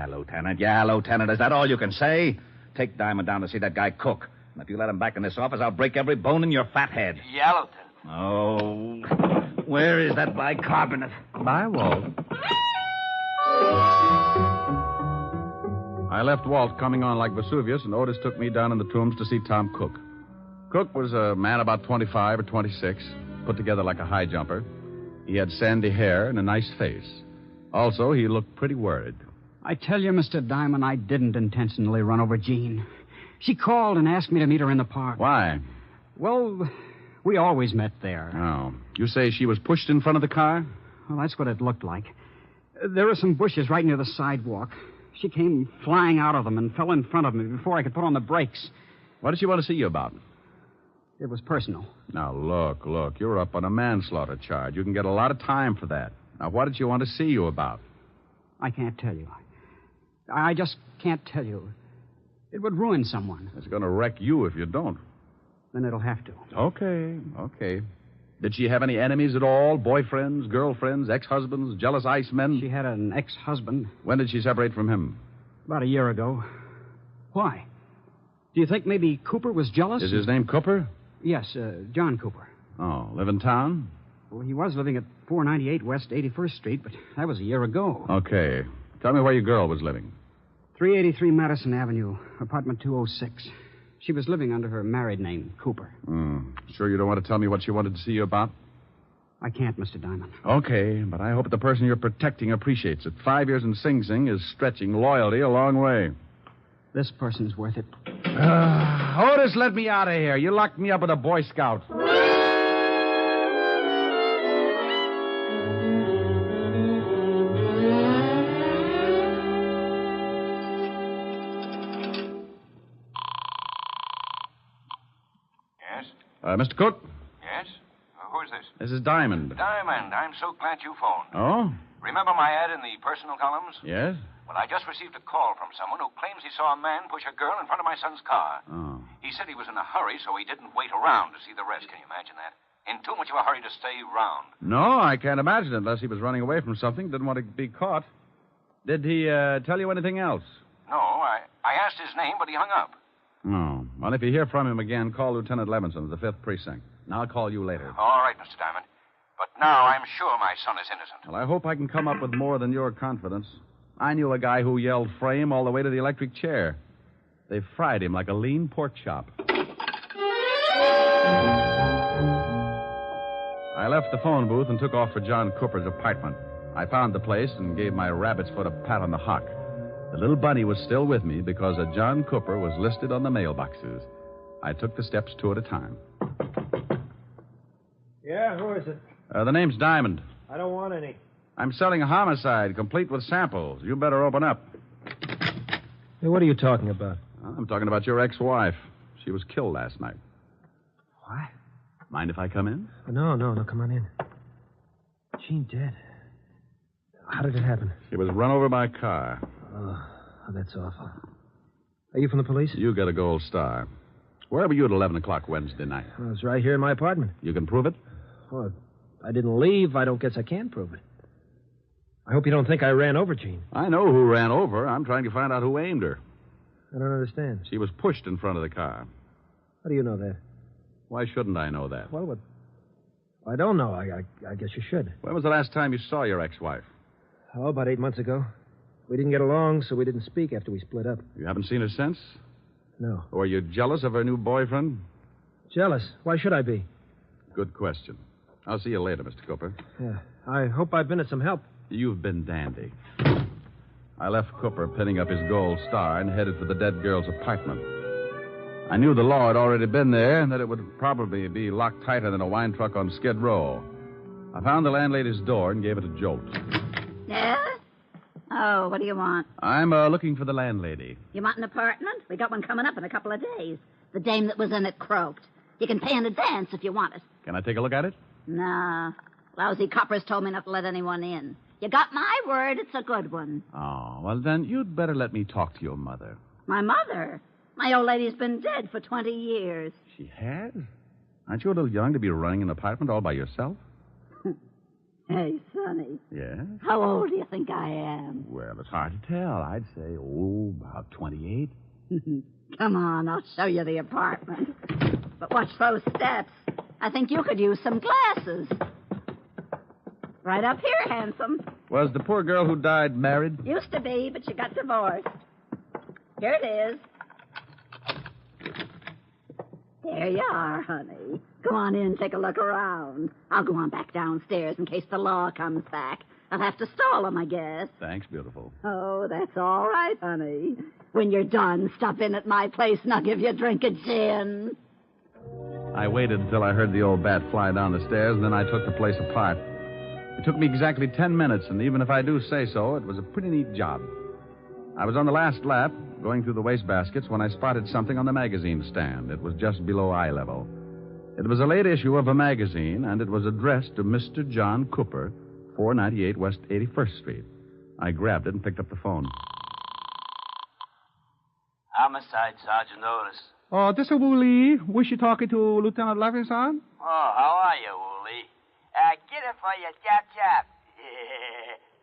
Lieutenant? Yeah, Lieutenant. Is that all you can say? Take Diamond down to see that guy Cook. And if you let him back in this office, I'll break every bone in your fat head. Yeah, Lieutenant. Oh, where is that bicarbonate? Bye, Walt. I left Walt coming on like Vesuvius, and Otis took me down in the tombs to see Tom Cook. Cook was a man about 25 or 26, put together like a high jumper. He had sandy hair and a nice face. Also, he looked pretty worried. I tell you, Mr. Diamond, I didn't intentionally run over Jean. She called and asked me to meet her in the park. Why? Well, we always met there. Oh. You say she was pushed in front of the car? Well, that's what it looked like. There were some bushes right near the sidewalk. She came flying out of them and fell in front of me before I could put on the brakes. What did she want to see you about? It was personal. Now, look. You're up on a manslaughter charge. You can get a lot of time for that. Now, what did she want to see you about? I can't tell you. I just can't tell you. It would ruin someone. It's going to wreck you if you don't. Then it'll have to. Okay. Did she have any enemies at all? Boyfriends, girlfriends, ex-husbands, jealous icemen? She had an ex-husband. When did she separate from him? About a year ago. Why? Do you think maybe Cooper was jealous? Is his name Cooper? Yes, John Cooper. Oh, live in town? Well, he was living at 498 West 81st Street, but that was a year ago. Okay. Tell me where your girl was living. 383 Madison Avenue, apartment 206. She was living under her married name, Cooper. Sure you don't want to tell me what she wanted to see you about? I can't, Mr. Diamond. Okay, but I hope the person you're protecting appreciates it. 5 years in Sing Sing is stretching loyalty a long way. This person's worth it. Otis, let me out of here. You locked me up with a Boy Scout. Mr. Cook? Yes? Who is this? This is Diamond. Diamond, I'm so glad you phoned. Oh? Remember my ad in the personal columns? Yes? Well, I just received a call from someone who claims he saw a man push a girl in front of my son's car. Oh. He said he was in a hurry, so he didn't wait around to see the rest. Can you imagine that? In too much of a hurry to stay round. No, I can't imagine it unless he was running away from something, didn't want to be caught. Did he tell you anything else? No, I asked his name, but he hung up. Oh. Well, if you hear from him again, call Lieutenant Levinson of the 5th Precinct. And I'll call you later. All right, Mr. Diamond. But now I'm sure my son is innocent. Well, I hope I can come up with more than your confidence. I knew a guy who yelled frame all the way to the electric chair. They fried him like a lean pork chop. I left the phone booth and took off for John Cooper's apartment. I found the place and gave my rabbit's foot a pat on the hock. The little bunny was still with me because a John Cooper was listed on the mailboxes. I took the steps two at a time. Yeah, who is it? The name's Diamond. I don't want any. I'm selling a homicide, complete with samples. You better open up. Hey, what are you talking about? I'm talking about your ex-wife. She was killed last night. What? Mind if I come in? No, come on in. Jean dead. How did it happen? She was run over by a car. Oh, that's awful. Are you from the police? You get a gold star. Where were you at 11 o'clock Wednesday night? I was right here in my apartment. You can prove it? Oh, I didn't leave. I don't guess I can prove it. I hope you don't think I ran over Jean. I know who ran over. I'm trying to find out who aimed her. I don't understand. She was pushed in front of the car. How do you know that? Why shouldn't I know that? Well, what? I don't know. I guess you should. When was the last time you saw your ex-wife? Oh, about 8 months ago. We didn't get along, so we didn't speak after we split up. You haven't seen her since? No. Were you jealous of her new boyfriend? Jealous? Why should I be? Good question. I'll see you later, Mr. Cooper. Yeah. I hope I've been of some help. You've been dandy. I left Cooper pinning up his gold star and headed for the dead girl's apartment. I knew the law had already been there and that it would probably be locked tighter than a wine truck on Skid Row. I found the landlady's door and gave it a jolt. Yes? Oh, what do you want? I'm looking for the landlady. You want an apartment? We got one coming up in a couple of days. The dame that was in it croaked. You can pay in advance if you want it. Can I take a look at it? Nah. Lousy coppers told me not to let anyone in. You got my word, it's a good one. Oh, well, then you'd better let me talk to your mother. My mother? My old lady's been dead for 20 years. She has? Aren't you a little young to be running an apartment all by yourself? Hey, Sonny. Yes? How old do you think I am? Well, it's hard to tell. I'd say, about 28. Come on, I'll show you the apartment. But watch those steps. I think you could use some glasses. Right up here, handsome. Was the poor girl who died married? Used to be, but she got divorced. Here it is. There you are, honey. Go on in, take a look around. I'll go on back downstairs in case the law comes back. I'll have to stall them, I guess. Thanks, beautiful. Oh, that's all right, honey. When you're done, stop in at my place and I'll give you a drink of gin. I waited until I heard the old bat fly down the stairs, and then I took the place apart. It took me exactly 10 minutes, and even if I do say so, it was a pretty neat job. I was on the last lap, going through the wastebaskets, when I spotted something on the magazine stand. It was just below eye level. It was a late issue of a magazine, and it was addressed to Mr. John Cooper, 498 West 81st Street. I grabbed it and picked up the phone. Homicide, Sergeant Otis. Oh, this is Wu Lee. Was you talking to Lieutenant Levinson? Oh, how are you, Wooly? Get it for you, chop chop.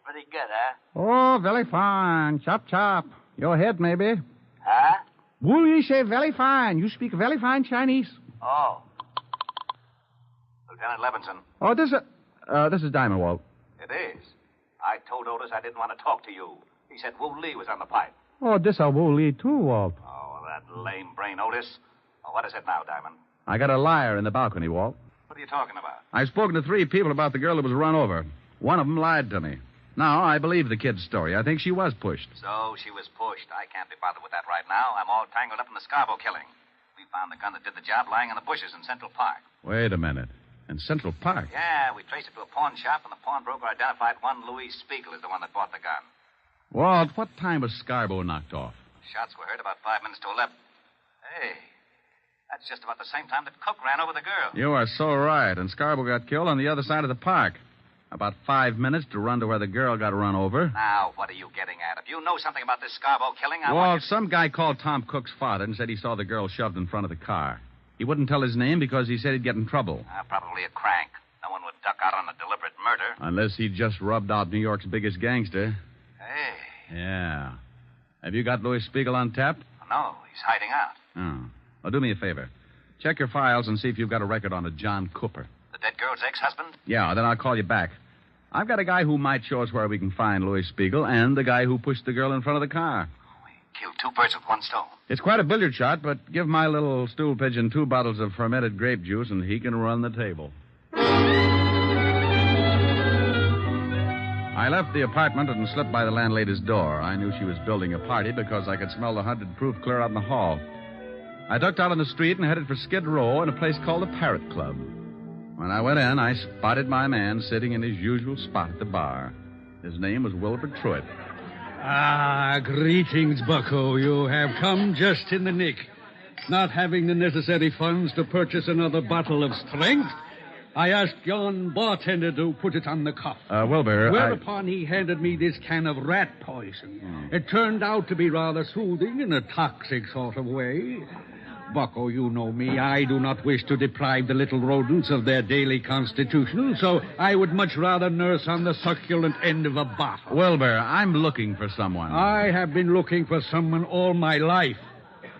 Pretty good, huh? Oh, very fine. Chop, chop. Your head, maybe. Huh? Wu Lee say very fine. You speak very fine Chinese. Oh. Lieutenant Levinson. Oh, this is Diamond, Walt. It is. I told Otis I didn't want to talk to you. He said Wu Lee was on the pipe. Oh, this is Wu Lee, too, Walt. Oh, that lame brain, Otis. Oh, what is it now, Diamond? I got a liar in the balcony, Walt. What are you talking about? I've spoken to 3 people about the girl that was run over. One of them lied to me. Now, I believe the kid's story. I think she was pushed. So she was pushed. I can't be bothered with that right now. I'm all tangled up in the Scarborough killing. We found the gun that did the job lying in the bushes in Central Park. Wait a minute. In Central Park? Yeah, we traced it to a pawn shop, and the pawnbroker identified one Louis Spiegel as the one that bought the gun. Walt, what time was Scarborough knocked off? Shots were heard about 5 minutes to 11. Hey, that's just about the same time that Cook ran over the girl. You are so right. And Scarborough got killed on the other side of the park. About 5 minutes to run to where the girl got run over. Now, what are you getting at? If you know something about this Scarborough killing, I Walt, want you... some guy called Tom Cook's father and said he saw the girl shoved in front of the car. He wouldn't tell his name because he said he'd get in trouble. Probably a crank. No one would duck out on a deliberate murder. Unless he just rubbed out New York's biggest gangster. Hey. Yeah. Have you got Louis Spiegel on tap? No, he's hiding out. Oh. Well, do me a favor. Check your files and see if you've got a record on a John Cooper. The dead girl's ex-husband? Yeah, then I'll call you back. I've got a guy who might show us where we can find Louis Spiegel and the guy who pushed the girl in front of the car. Killed 2 birds with one stone. It's quite a billiard shot, but give my little stool pigeon 2 bottles of fermented grape juice and he can run the table. I left the apartment and slipped by the landlady's door. I knew she was building a party because I could smell the 100 proof clear out in the hall. I ducked out on the street and headed for Skid Row in a place called the Parrot Club. When I went in, I spotted my man sitting in his usual spot at the bar. His name was Wilbur Truitt. Ah, greetings, Bucko. You have come just in the nick. Not having the necessary funds to purchase another bottle of strength, I asked yon bartender to put it on the cuff. Wilbur, Whereupon he handed me this can of rat poison. It turned out to be rather soothing in a toxic sort of way. Bucko, you know me. I do not wish to deprive the little rodents of their daily constitution, so I would much rather nurse on the succulent end of a bottle. Wilbur, I'm looking for someone. I have been looking for someone all my life,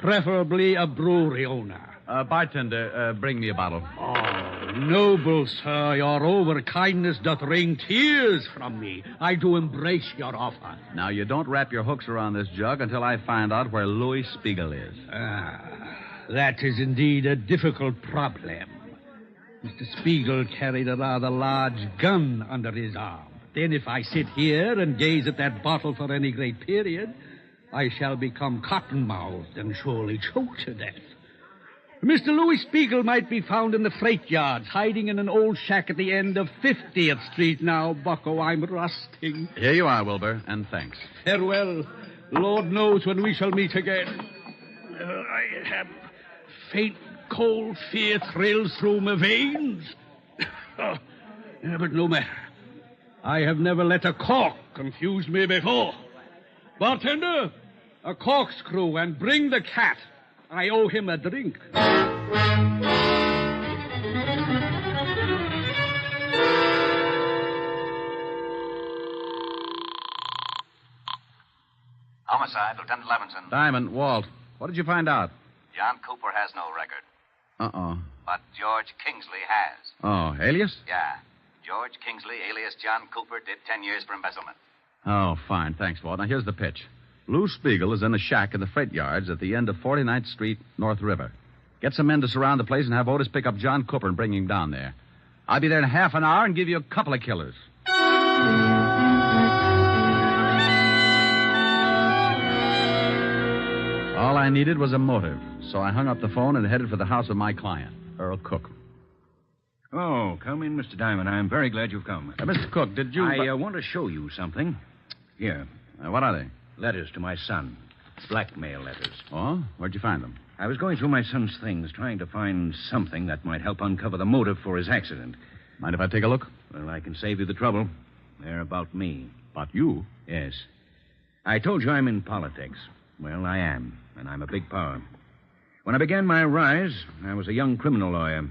preferably a brewery owner. Bartender, bring me a bottle. Oh, noble sir, your overkindness doth wring tears from me. I do embrace your offer. Now, you don't wrap your hooks around this jug until I find out where Louis Spiegel is. That is indeed a difficult problem. Mr. Spiegel carried a rather large gun under his arm. Then if I sit here and gaze at that bottle for any great period, I shall become cotton-mouthed and surely choke to death. Mr. Louis Spiegel might be found in the freight yards, hiding in an old shack at the end of 50th Street now, Bucko. I'm rusting. Here you are, Wilbur, and thanks. Farewell. Lord knows when we shall meet again. I have faint, cold fear thrills through my veins. But no matter. I have never let a cork confuse me before. Bartender, a corkscrew and bring the cat. I owe him a drink. Homicide, Lieutenant Levinson. Diamond, Walt, what did you find out? John Cooper has no record. Uh-oh. But George Kingsley has. Oh, alias? Yeah. George Kingsley, alias John Cooper, did 10 years for embezzlement. Oh, fine. Thanks, Walt. Now, here's the pitch. Lou Spiegel is in a shack in the freight yards at the end of 49th Street, North River. Get some men to surround the place and have Otis pick up John Cooper and bring him down there. I'll be there in half an hour and give you a couple of killers. All I needed was a motive, so I hung up the phone and headed for the house of my client, Earl Cook. Oh, come in, Mr. Diamond. I'm very glad you've come. Mr. Cook, did you... I want to show you something. Here. What are they? Letters to my son. Blackmail letters. Oh? Where'd you find them? I was going through my son's things, trying to find something that might help uncover the motive for his accident. Mind if I take a look? Well, I can save you the trouble. They're about me. About you? Yes. I told you I'm in politics. Well, I am, and I'm a big power. When I began my rise, I was a young criminal lawyer.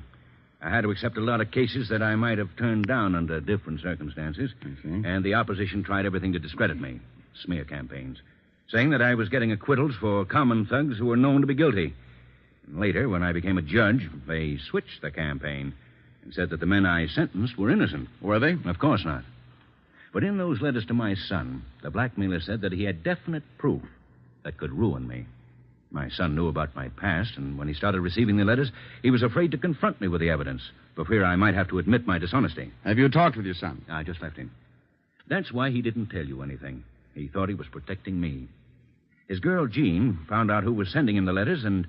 I had to accept a lot of cases that I might have turned down under different circumstances. I see. And the opposition tried everything to discredit me. Smear campaigns. Saying that I was getting acquittals for common thugs who were known to be guilty. And later, when I became a judge, they switched the campaign and said that the men I sentenced were innocent. Were they? Of course not. But in those letters to my son, the blackmailer said that he had definite proof that could ruin me. My son knew about my past, and when he started receiving the letters, he was afraid to confront me with the evidence, for fear I might have to admit my dishonesty. Have you talked with your son? I just left him. That's why he didn't tell you anything. He thought he was protecting me. His girl, Jean, found out who was sending him the letters, and,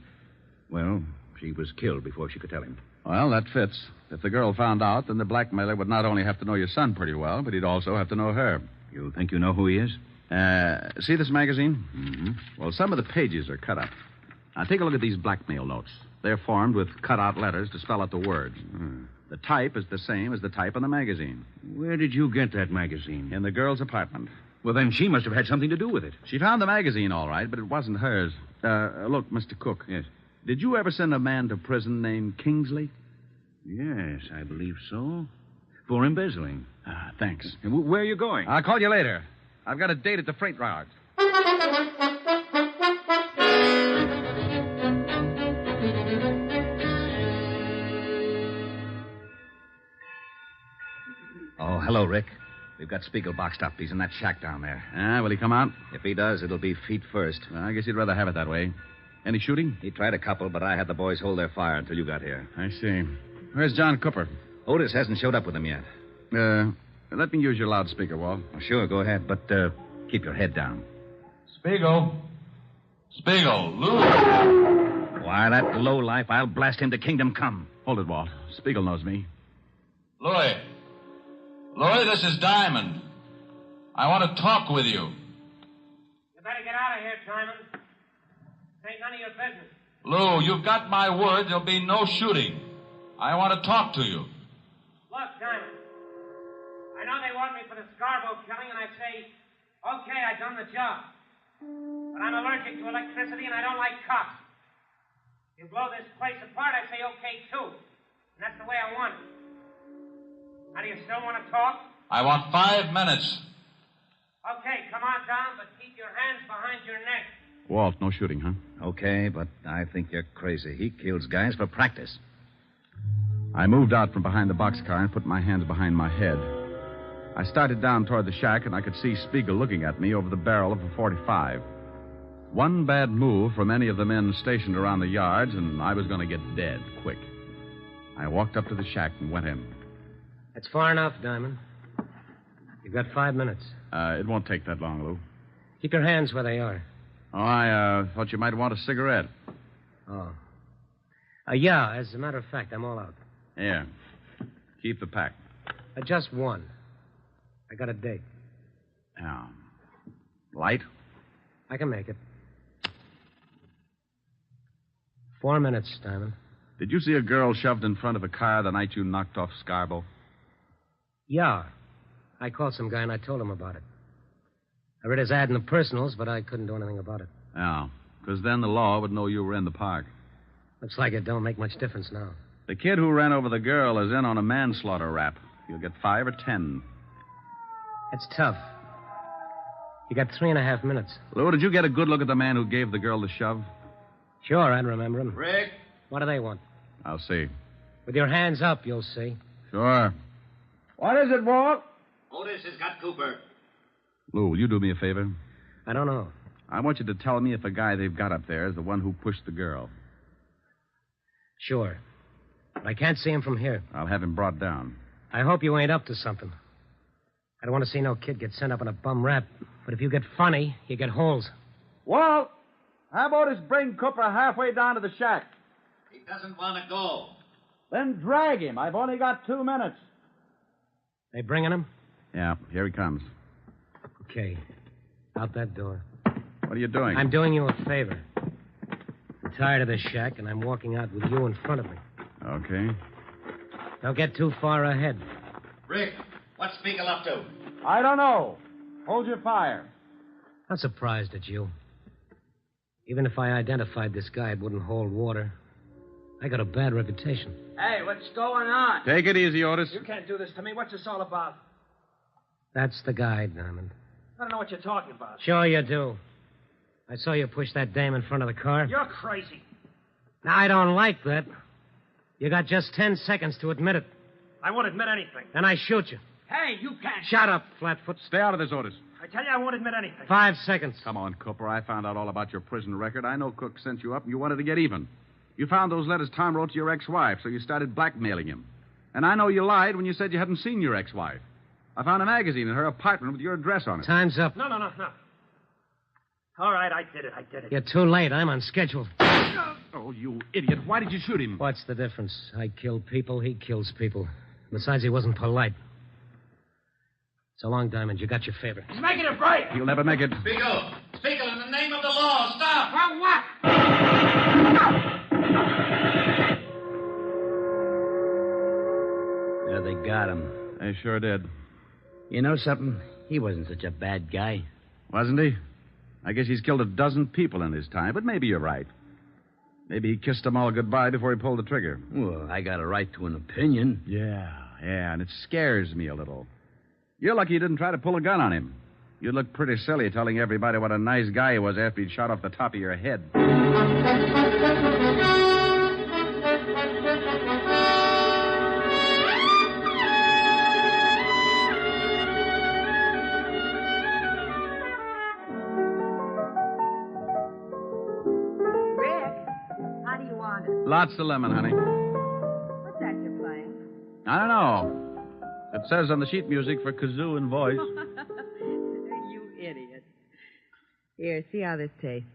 well, she was killed before she could tell him. Well, that fits. If the girl found out, then the blackmailer would not only have to know your son pretty well, but he'd also have to know her. You think you know who he is? See this magazine? Mm-hmm. Well, some of the pages are cut up. Now, take a look at these blackmail notes. They're formed with cut-out letters to spell out the words. The type is the same as the type on the magazine. Where did you get that magazine? In the girl's apartment. Well, then she must have had something to do with it. She found the magazine, all right, but it wasn't hers. Look, Mr. Cook. Yes. Did you ever send a man to prison named Kingsley? Yes, I believe so. For embezzling. Thanks. Where are you going? I'll call you later. I've got a date at the freight yard. Oh, hello, Rick. We've got Spiegel boxed up. He's in that shack down there. Will he come out? If he does, it'll be feet first. I guess he'd rather have it that way. Any shooting? He tried a couple, but I had the boys hold their fire until you got here. I see. Where's John Cooper? Otis hasn't showed up with him yet. Let me use your loudspeaker, Walt. Oh, sure, go ahead, but keep your head down. Spiegel, Lou. Why, that lowlife, I'll blast him to kingdom come. Hold it, Walt. Spiegel knows me. Louis, this is Diamond. I want to talk with you. You better get out of here, Diamond. This ain't none of your business. Lou, you've got my word there'll be no shooting. I want to talk to you. Look, Diamond. I know they want me for the Scarborough killing, and I say, okay, I done the job. But I'm allergic to electricity, and I don't like cops. You blow this place apart, I say okay, too. And that's the way I want it. Now, do you still want to talk? I want 5 minutes. Okay, come on down, but keep your hands behind your neck. Walt, no shooting, huh? Okay, but I think you're crazy. He kills guys for practice. I moved out from behind the boxcar and put my hands behind my head. I started down toward the shack, and I could see Spiegel looking at me over the barrel of a .45. One bad move from any of the men stationed around the yards, and I was going to get dead quick. I walked up to the shack and went in. That's far enough, Diamond. You've got 5 minutes. It won't take that long, Lou. Keep your hands where they are. Oh, I thought you might want a cigarette. Oh. Yeah, as a matter of fact, I'm all out. Yeah. Keep the pack. Just one. I got a date. Yeah. Light? I can make it. 4 minutes, Diamond. Did you see a girl shoved in front of a car the night you knocked off Scarborough? Yeah. I called some guy and I told him about it. I read his ad in the personals, but I couldn't do anything about it. Yeah, because then the law would know you were in the park. Looks like it don't make much difference now. The kid who ran over the girl is in on a manslaughter rap. You'll get 5 or 10. That's tough. You got 3.5 minutes. Lou, did you get a good look at the man who gave the girl the shove? Sure, I'd remember him. Rick? What do they want? I'll see. With your hands up, you'll see. Sure. What is it, Walt? Otis has got Cooper. Lou, will you do me a favor? I don't know. I want you to tell me if the guy they've got up there is the one who pushed the girl. Sure. But I can't see him from here. I'll have him brought down. I hope you ain't up to something. I don't want to see no kid get sent up on a bum rap. But if you get funny, you get holes. Walt, how about us bring Cooper halfway down to the shack? He doesn't want to go. Then drag him. I've only got 2 minutes. They bringing him? Yeah, here he comes. Okay. Out that door. What are you doing? I'm doing you a favor. I'm tired of this shack, and I'm walking out with you in front of me. Okay. Don't get too far ahead. Rick, what's Spiegel up to? I don't know. Hold your fire. I'm surprised at you. Even if I identified this guy, it wouldn't hold water. I got a bad reputation. Hey, what's going on? Take it easy, Otis. You can't do this to me. What's this all about? That's the guy, Diamond. I don't know what you're talking about. Sure you do. I saw you push that dame in front of the car. You're crazy. Now, I don't like that. You got just 10 seconds to admit it. I won't admit anything. Then I shoot you. Hey, you can't. Shut up, Flatfoot. Stay out of this, Otis. I tell you, I won't admit anything. 5 seconds. Come on, Cooper. I found out all about your prison record. I know Cook sent you up and you wanted to get even. You found those letters Tom wrote to your ex-wife, so you started blackmailing him. And I know you lied when you said you hadn't seen your ex-wife. I found a magazine in her apartment with your address on it. Time's up. No. All right, I did it. You're too late. I'm on schedule. Oh, you idiot. Why did you shoot him? What's the difference? I kill people, he kills people. Besides, he wasn't polite. So long, Diamond. You got your favor. He's making a break. You'll never make it. Spiegel, in the name of the law, stop. For what? Yeah, they got him. They sure did. You know something? He wasn't such a bad guy. Wasn't he? I guess he's killed a dozen people in his time, but maybe you're right. Maybe he kissed them all goodbye before he pulled the trigger. Well, I got a right to an opinion. Yeah, and it scares me a little. You're lucky you didn't try to pull a gun on him. You'd look pretty silly telling everybody what a nice guy he was after he'd shot off the top of your head. Lots of lemon, honey. What's that you're playing? I don't know. It says on the sheet music for kazoo and voice. You idiot. Here, see how this tastes.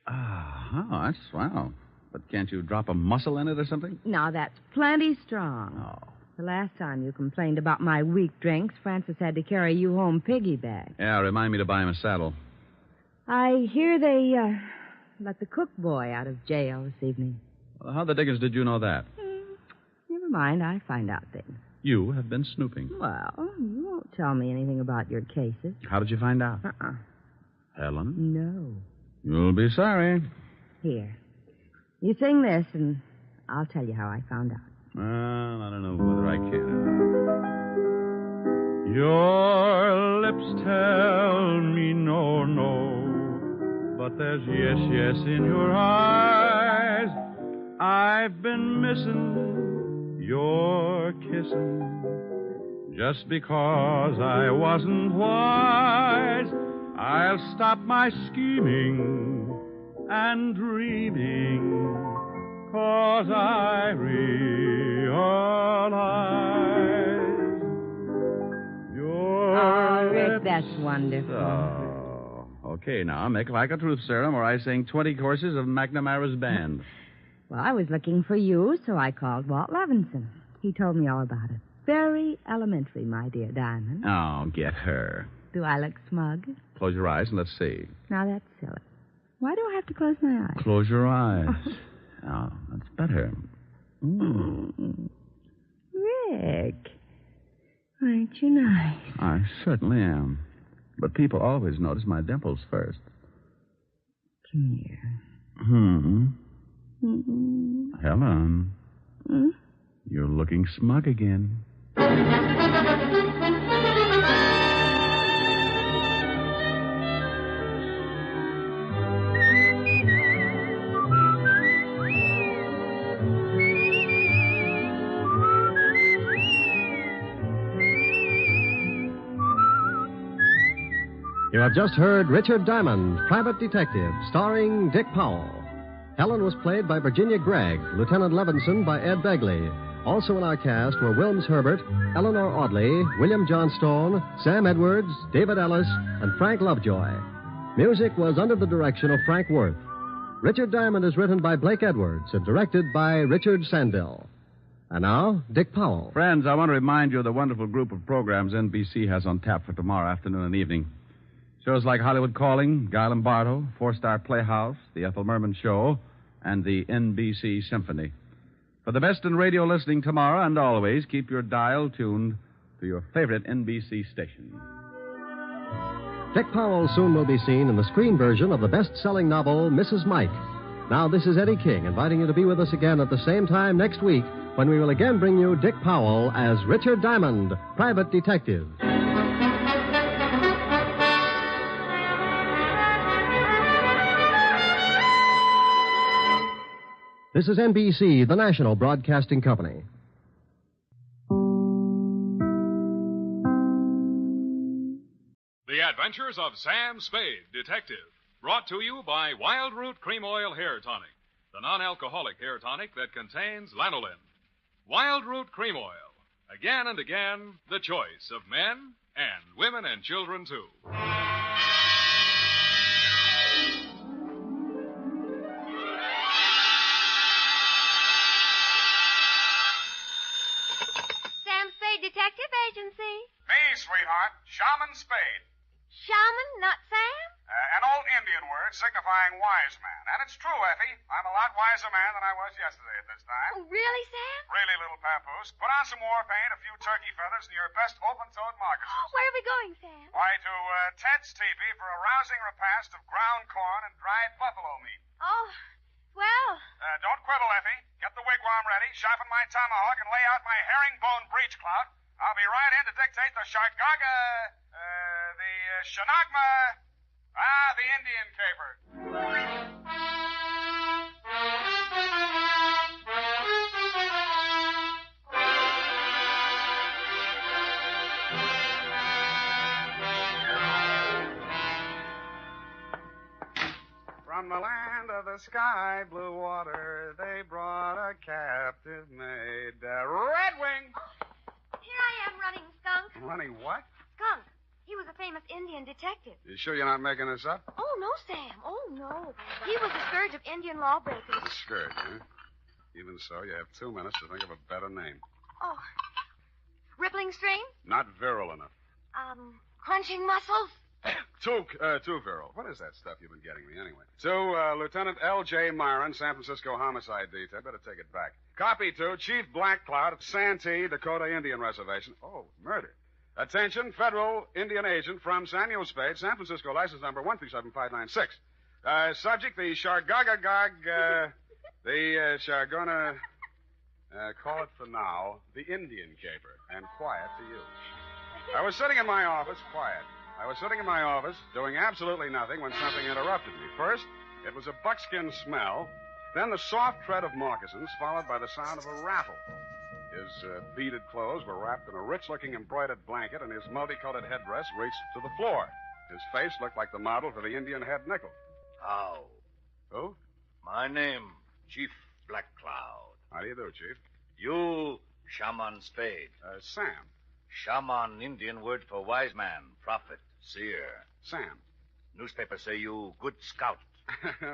Oh, that's swell. But can't you drop a mussel in it or something? No, that's plenty strong. Oh. The last time you complained about my weak drinks, Francis had to carry you home piggyback. Yeah, remind me to buy him a saddle. I hear they let the cook boy out of jail this evening. Well, how the dickens did you know that? Never mind, I find out things. You have been snooping. Well, you won't tell me anything about your cases. How did you find out? Uh-uh. Helen? No. You'll be sorry. Here. You sing this, and I'll tell you how I found out. Well, I don't know whether I can. Your lips tell me no, but there's yes in your eyes. I've been missing your kissing just because I wasn't wise. I'll stop my scheming and dreaming, 'cause I realize your Rick, that's wonderful. Oh, okay, now make like a truth serum, or I sing 20 courses of McNamara's band. Well, I was looking for you, so I called Walt Levinson. He told me all about it. Very elementary, my dear Diamond. Oh, get her. Do I look smug? Close your eyes and let's see. Now, that's silly. Why do I have to close my eyes? Close your eyes. Oh, that's better. Rick, aren't you nice? I certainly am. But people always notice my dimples first. Come here. Helen. You're looking smug again. You have just heard Richard Diamond, Private Detective, starring Dick Powell. Helen was played by Virginia Gregg, Lieutenant Levinson by Ed Begley. Also in our cast were Wilms Herbert, Eleanor Audley, William Johnstone, Sam Edwards, David Ellis, and Frank Lovejoy. Music was under the direction of Frank Worth. Richard Diamond is written by Blake Edwards and directed by Richard Sandell. And now, Dick Powell. Friends, I want to remind you of the wonderful group of programs NBC has on tap for tomorrow afternoon and evening. Shows like Hollywood Calling, Guy Lombardo, Four-Star Playhouse, The Ethel Merman Show, and the NBC Symphony. For the best in radio listening tomorrow and always, keep your dial tuned to your favorite NBC station. Dick Powell soon will be seen in the screen version of the best-selling novel, Mrs. Mike. Now, this is Eddie King, inviting you to be with us again at the same time next week when we will again bring you Dick Powell as Richard Diamond, private detective. This is NBC, the national broadcasting company. The Adventures of Sam Spade, Detective, brought to you by Wild Root Cream Oil Hair Tonic, the non-alcoholic hair tonic that contains lanolin. Wild Root Cream Oil, again and again, the choice of men and women and children, too. Sam Spade Detective Agency. Me, sweetheart. Shaman Spade. Shaman, not Sam? An old Indian word signifying wise man. And it's true, Effie. I'm a lot wiser man than I was yesterday at this time. Oh, really, Sam? Really, little papoose. Put on some war paint, a few turkey feathers, and your best open-toed moccasins. Where are we going, Sam? Why, to Ted's teepee for a rousing repast of ground corn and dried buffalo meat. Oh, well. Don't quibble, Effie. Get the wigwam ready, sharpen my tomahawk, and lay out my herringbone breech clout. I'll be right in to dictate the Shargaga, the Shanagma, the Indian caper. From the land of the sky blue water, they brought a captive maid, Red Wing. Here I am running, Skunk. Running what? Skunk. He was a famous Indian detective. You sure you're not making this up? Oh, no, Sam. Oh, no. He was the scourge of Indian lawbreakers. The scourge, huh? Even so, you have 2 minutes to think of a better name. Oh. Rippling stream? Not virile enough. Crunching muscles? Too virile. What is that stuff you've been getting me, anyway? To Lieutenant L.J. Myron, San Francisco Homicide Detail. Better take it back. Copy to Chief Black Cloud at Santee, Dakota Indian Reservation. Oh, murder. Attention, federal Indian agent from Samuel Spade, San Francisco, license number 137596. Subject, the Shargagagag, the Shargona, call it for now, the Indian caper, and quiet to you. I was sitting in my office, doing absolutely nothing when something interrupted me. First, it was a buckskin smell, then the soft tread of moccasins, followed by the sound of a rattle. His beaded clothes were wrapped in a rich-looking embroidered blanket, and his multicolored headdress reached to the floor. His face looked like the model for the Indian head nickel. How? Who? My name, Chief Black Cloud. How do you do, Chief? You, Shaman Spade. Sam. Shaman, Indian word for wise man, prophet, seer. Sam. Newspapers say you good scout.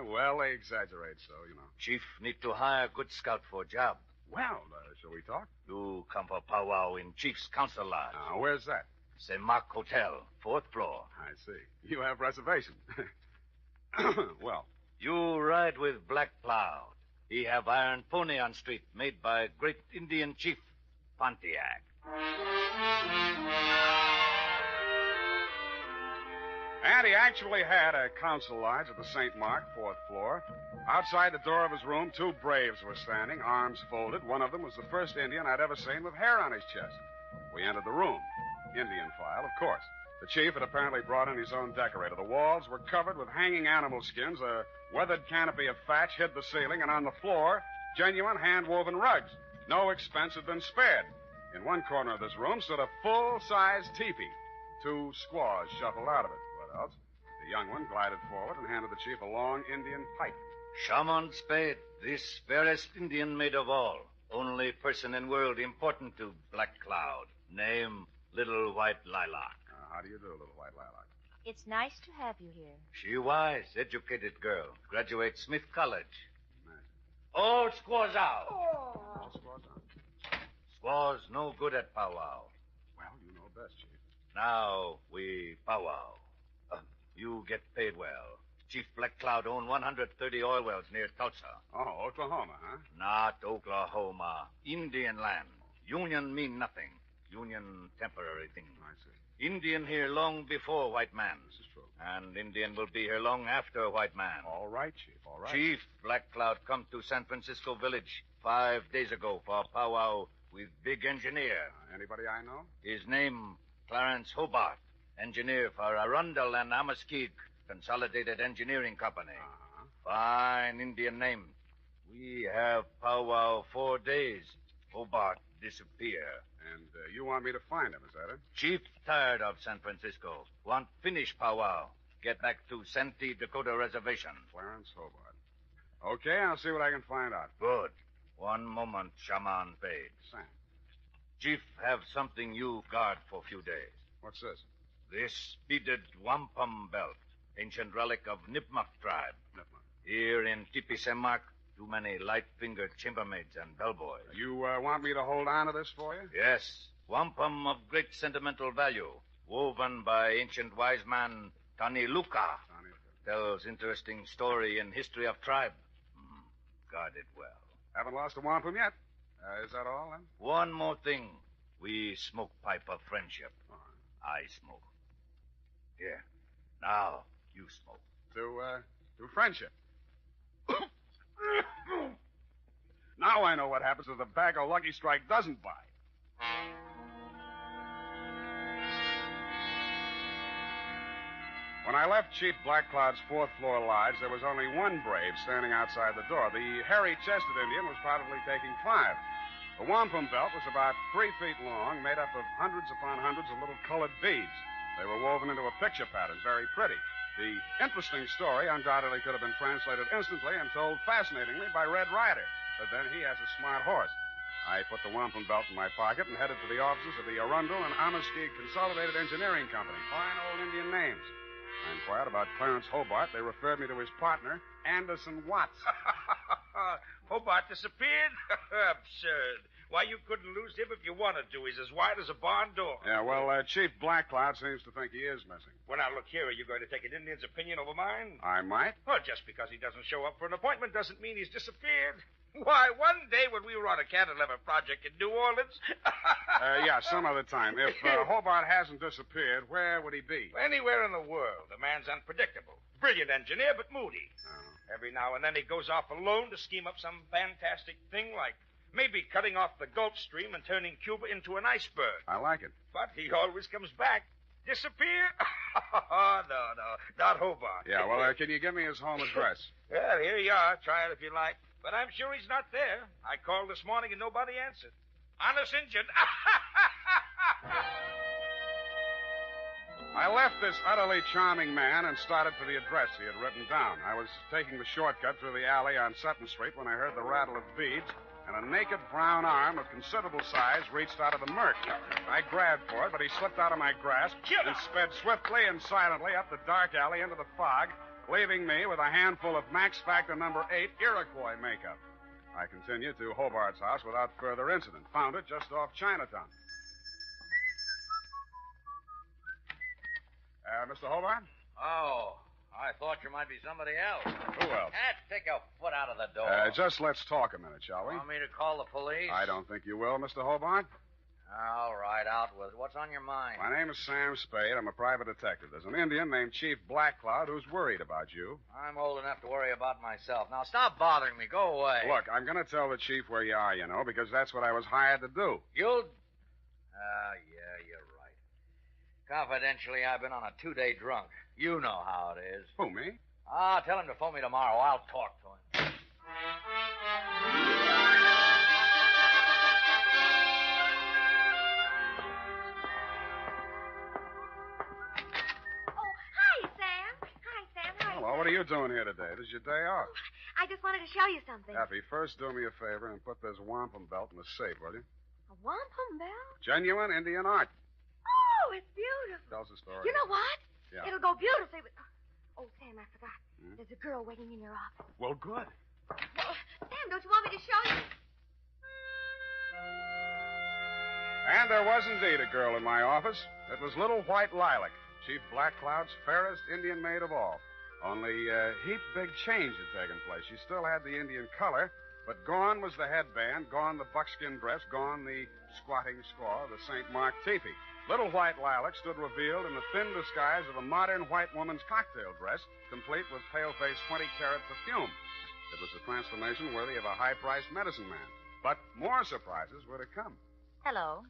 Well, they exaggerate so, you know. Chief need to hire good scout for job. Well, shall we talk? You come for powwow in Chief's Council Lodge. Where's that? St. Mark Hotel, 4th floor. I see. You have reservation. Well. You ride with Black Cloud. He have iron pony on street made by great Indian chief, Pontiac. And he actually had a council lodge at the St. Mark, 4th floor. Outside the door of his room, 2 braves were standing, arms folded. One of them was the first Indian I'd ever seen with hair on his chest. We entered the room. Indian file, of course. The chief had apparently brought in his own decorator. The walls were covered with hanging animal skins. A weathered canopy of thatch hid the ceiling, and on the floor, genuine hand-woven rugs. No expense had been spared. In one corner of this room stood a full-size teepee. 2 squaws shuffled out of it. What else? The young one glided forward and handed the chief a long Indian pipe. Shaman Spade, this fairest Indian maid of all. Only person in world important to Black Cloud. Name, Little White Lilac. How do you do, Little White Lilac? It's nice to have you here. She wise, educated girl. Graduate Smith College. Nice. All squaws out. Oh. All squaws out. Squaws no good at powwow. Well, you know best, Chief. Now we powwow. You get paid well. Chief Black Cloud owned 130 oil wells near Tulsa. Oh, Oklahoma, huh? Not Oklahoma. Indian land. Union mean nothing. Union temporary thing. I see. Indian here long before white man. This is true. And Indian will be here long after white man. All right, Chief, all right. Chief Black Cloud come to San Francisco village 5 days ago for a powwow with big engineer. Anybody I know? His name, Clarence Hobart, engineer for Arundel and Amaskik Consolidated Engineering Company. Fine Indian name. We have powwow 4 days. Hobart disappear. And you want me to find him, is that it? Chief tired of San Francisco. Want finish powwow. Get back to Santee, Dakota Reservation. Clarence Hobart. Okay, I'll see what I can find out. Good. One moment, Shaman Spade. Sam. Chief have something you guard for a few days. What's this? This beaded wampum belt. Ancient relic of Nipmuc tribe. Nipmuc. Here in Tipisamak, too many light-fingered chambermaids and bellboys. You want me to hold on to this for you? Yes. Wampum of great sentimental value. Woven by ancient wise man Tani Luka. Tells interesting story in history of tribe. Guard it well. Haven't lost a wampum yet. Is that all, then? One more thing. We smoke pipe of friendship. I smoke. Here. Now, you smoke. To friendship. Now I know what happens if the bag of Lucky Strike doesn't bite. When I left Chief Black Cloud's fourth-floor lodge, there was only one brave standing outside the door. The hairy-chested Indian was probably taking 5. The wampum belt was about 3 feet long, made up of hundreds upon hundreds of little colored beads. They were woven into a picture pattern, very pretty. The interesting story undoubtedly could have been translated instantly and told fascinatingly by Red Ryder. But then he has a smart horse. I put the wampum belt in my pocket and headed for the offices of the Arundel and Amaskik Consolidated Engineering Company. Fine old Indian names. I inquired about Clarence Hobart. They referred me to his partner, Anderson Watts. Hobart disappeared? Absurd. Why, you couldn't lose him if you wanted to. He's as wide as a barn door. Yeah, well, Chief Black Cloud seems to think he is missing. Well, now, look here. Are you going to take an Indian's opinion over mine? I might. Well, just because he doesn't show up for an appointment doesn't mean he's disappeared. Why, one day when we were on a cantilever project in New Orleans... Yeah, some other time. If Hobart hasn't disappeared, where would he be? Anywhere in the world. The man's unpredictable. Brilliant engineer, but moody. Every now and then he goes off alone to scheme up some fantastic thing like maybe cutting off the Gulf Stream and turning Cuba into an iceberg. I like it. But he always comes back. Disappear? No, not Hobart. Yeah, well, can you give me his home address? Well, here you are. Try it if you like. But I'm sure he's not there. I called this morning and nobody answered. Honest Injun. I left this utterly charming man and started for the address he had written down. I was taking the shortcut through the alley on Sutton Street when I heard the rattle of beads, and a naked brown arm of considerable size reached out of the murk. I grabbed for it, but he slipped out of my grasp and sped swiftly and silently up the dark alley into the fog, leaving me with a handful of Max Factor number 8 Iroquois makeup. I continued to Hobart's house without further incident. Found it just off Chinatown. Mr. Hobart? Oh, I thought you might be somebody else. Who else? Take a foot out of the door. Just let's talk a minute, shall we? Want me to call the police? I don't think you will, Mr. Hobart. All right, out with it. What's on your mind? My name is Sam Spade. I'm a private detective. There's an Indian named Chief Black Cloud who's worried about you. I'm old enough to worry about myself. Now, stop bothering me. Go away. Look, I'm going to tell the chief where you are, you know, because that's what I was hired to do. You'll... yeah, you're right. Confidentially, I've been on a 2-day drunk. You know how it is. Who, me? Tell him to phone me tomorrow. I'll talk to him. Hello, what are you doing here today? This is your day off. I just wanted to show you something. Effie, first do me a favor and put this wampum belt in the safe, will you? A wampum belt? Genuine Indian art. Oh, it's beautiful. Tell us the story. You know what? Yeah. It'll go beautifully with... Oh, Sam, I forgot. There's a girl waiting in your office. Well, good. Well, Sam, don't you want me to show you? And there was indeed a girl in my office. It was Little White Lilac, Chief Black Cloud's fairest Indian maid of all. Only heap big change had taken place. She still had the Indian color, But gone was the headband, gone the buckskin dress, gone the squatting squaw of the St. Mark teepee. Little White Lilac stood revealed in the thin disguise of a modern white woman's cocktail dress, complete with pale-faced 20-carat perfume. It was a transformation worthy of a high-priced medicine man. But more surprises were to come. Hello.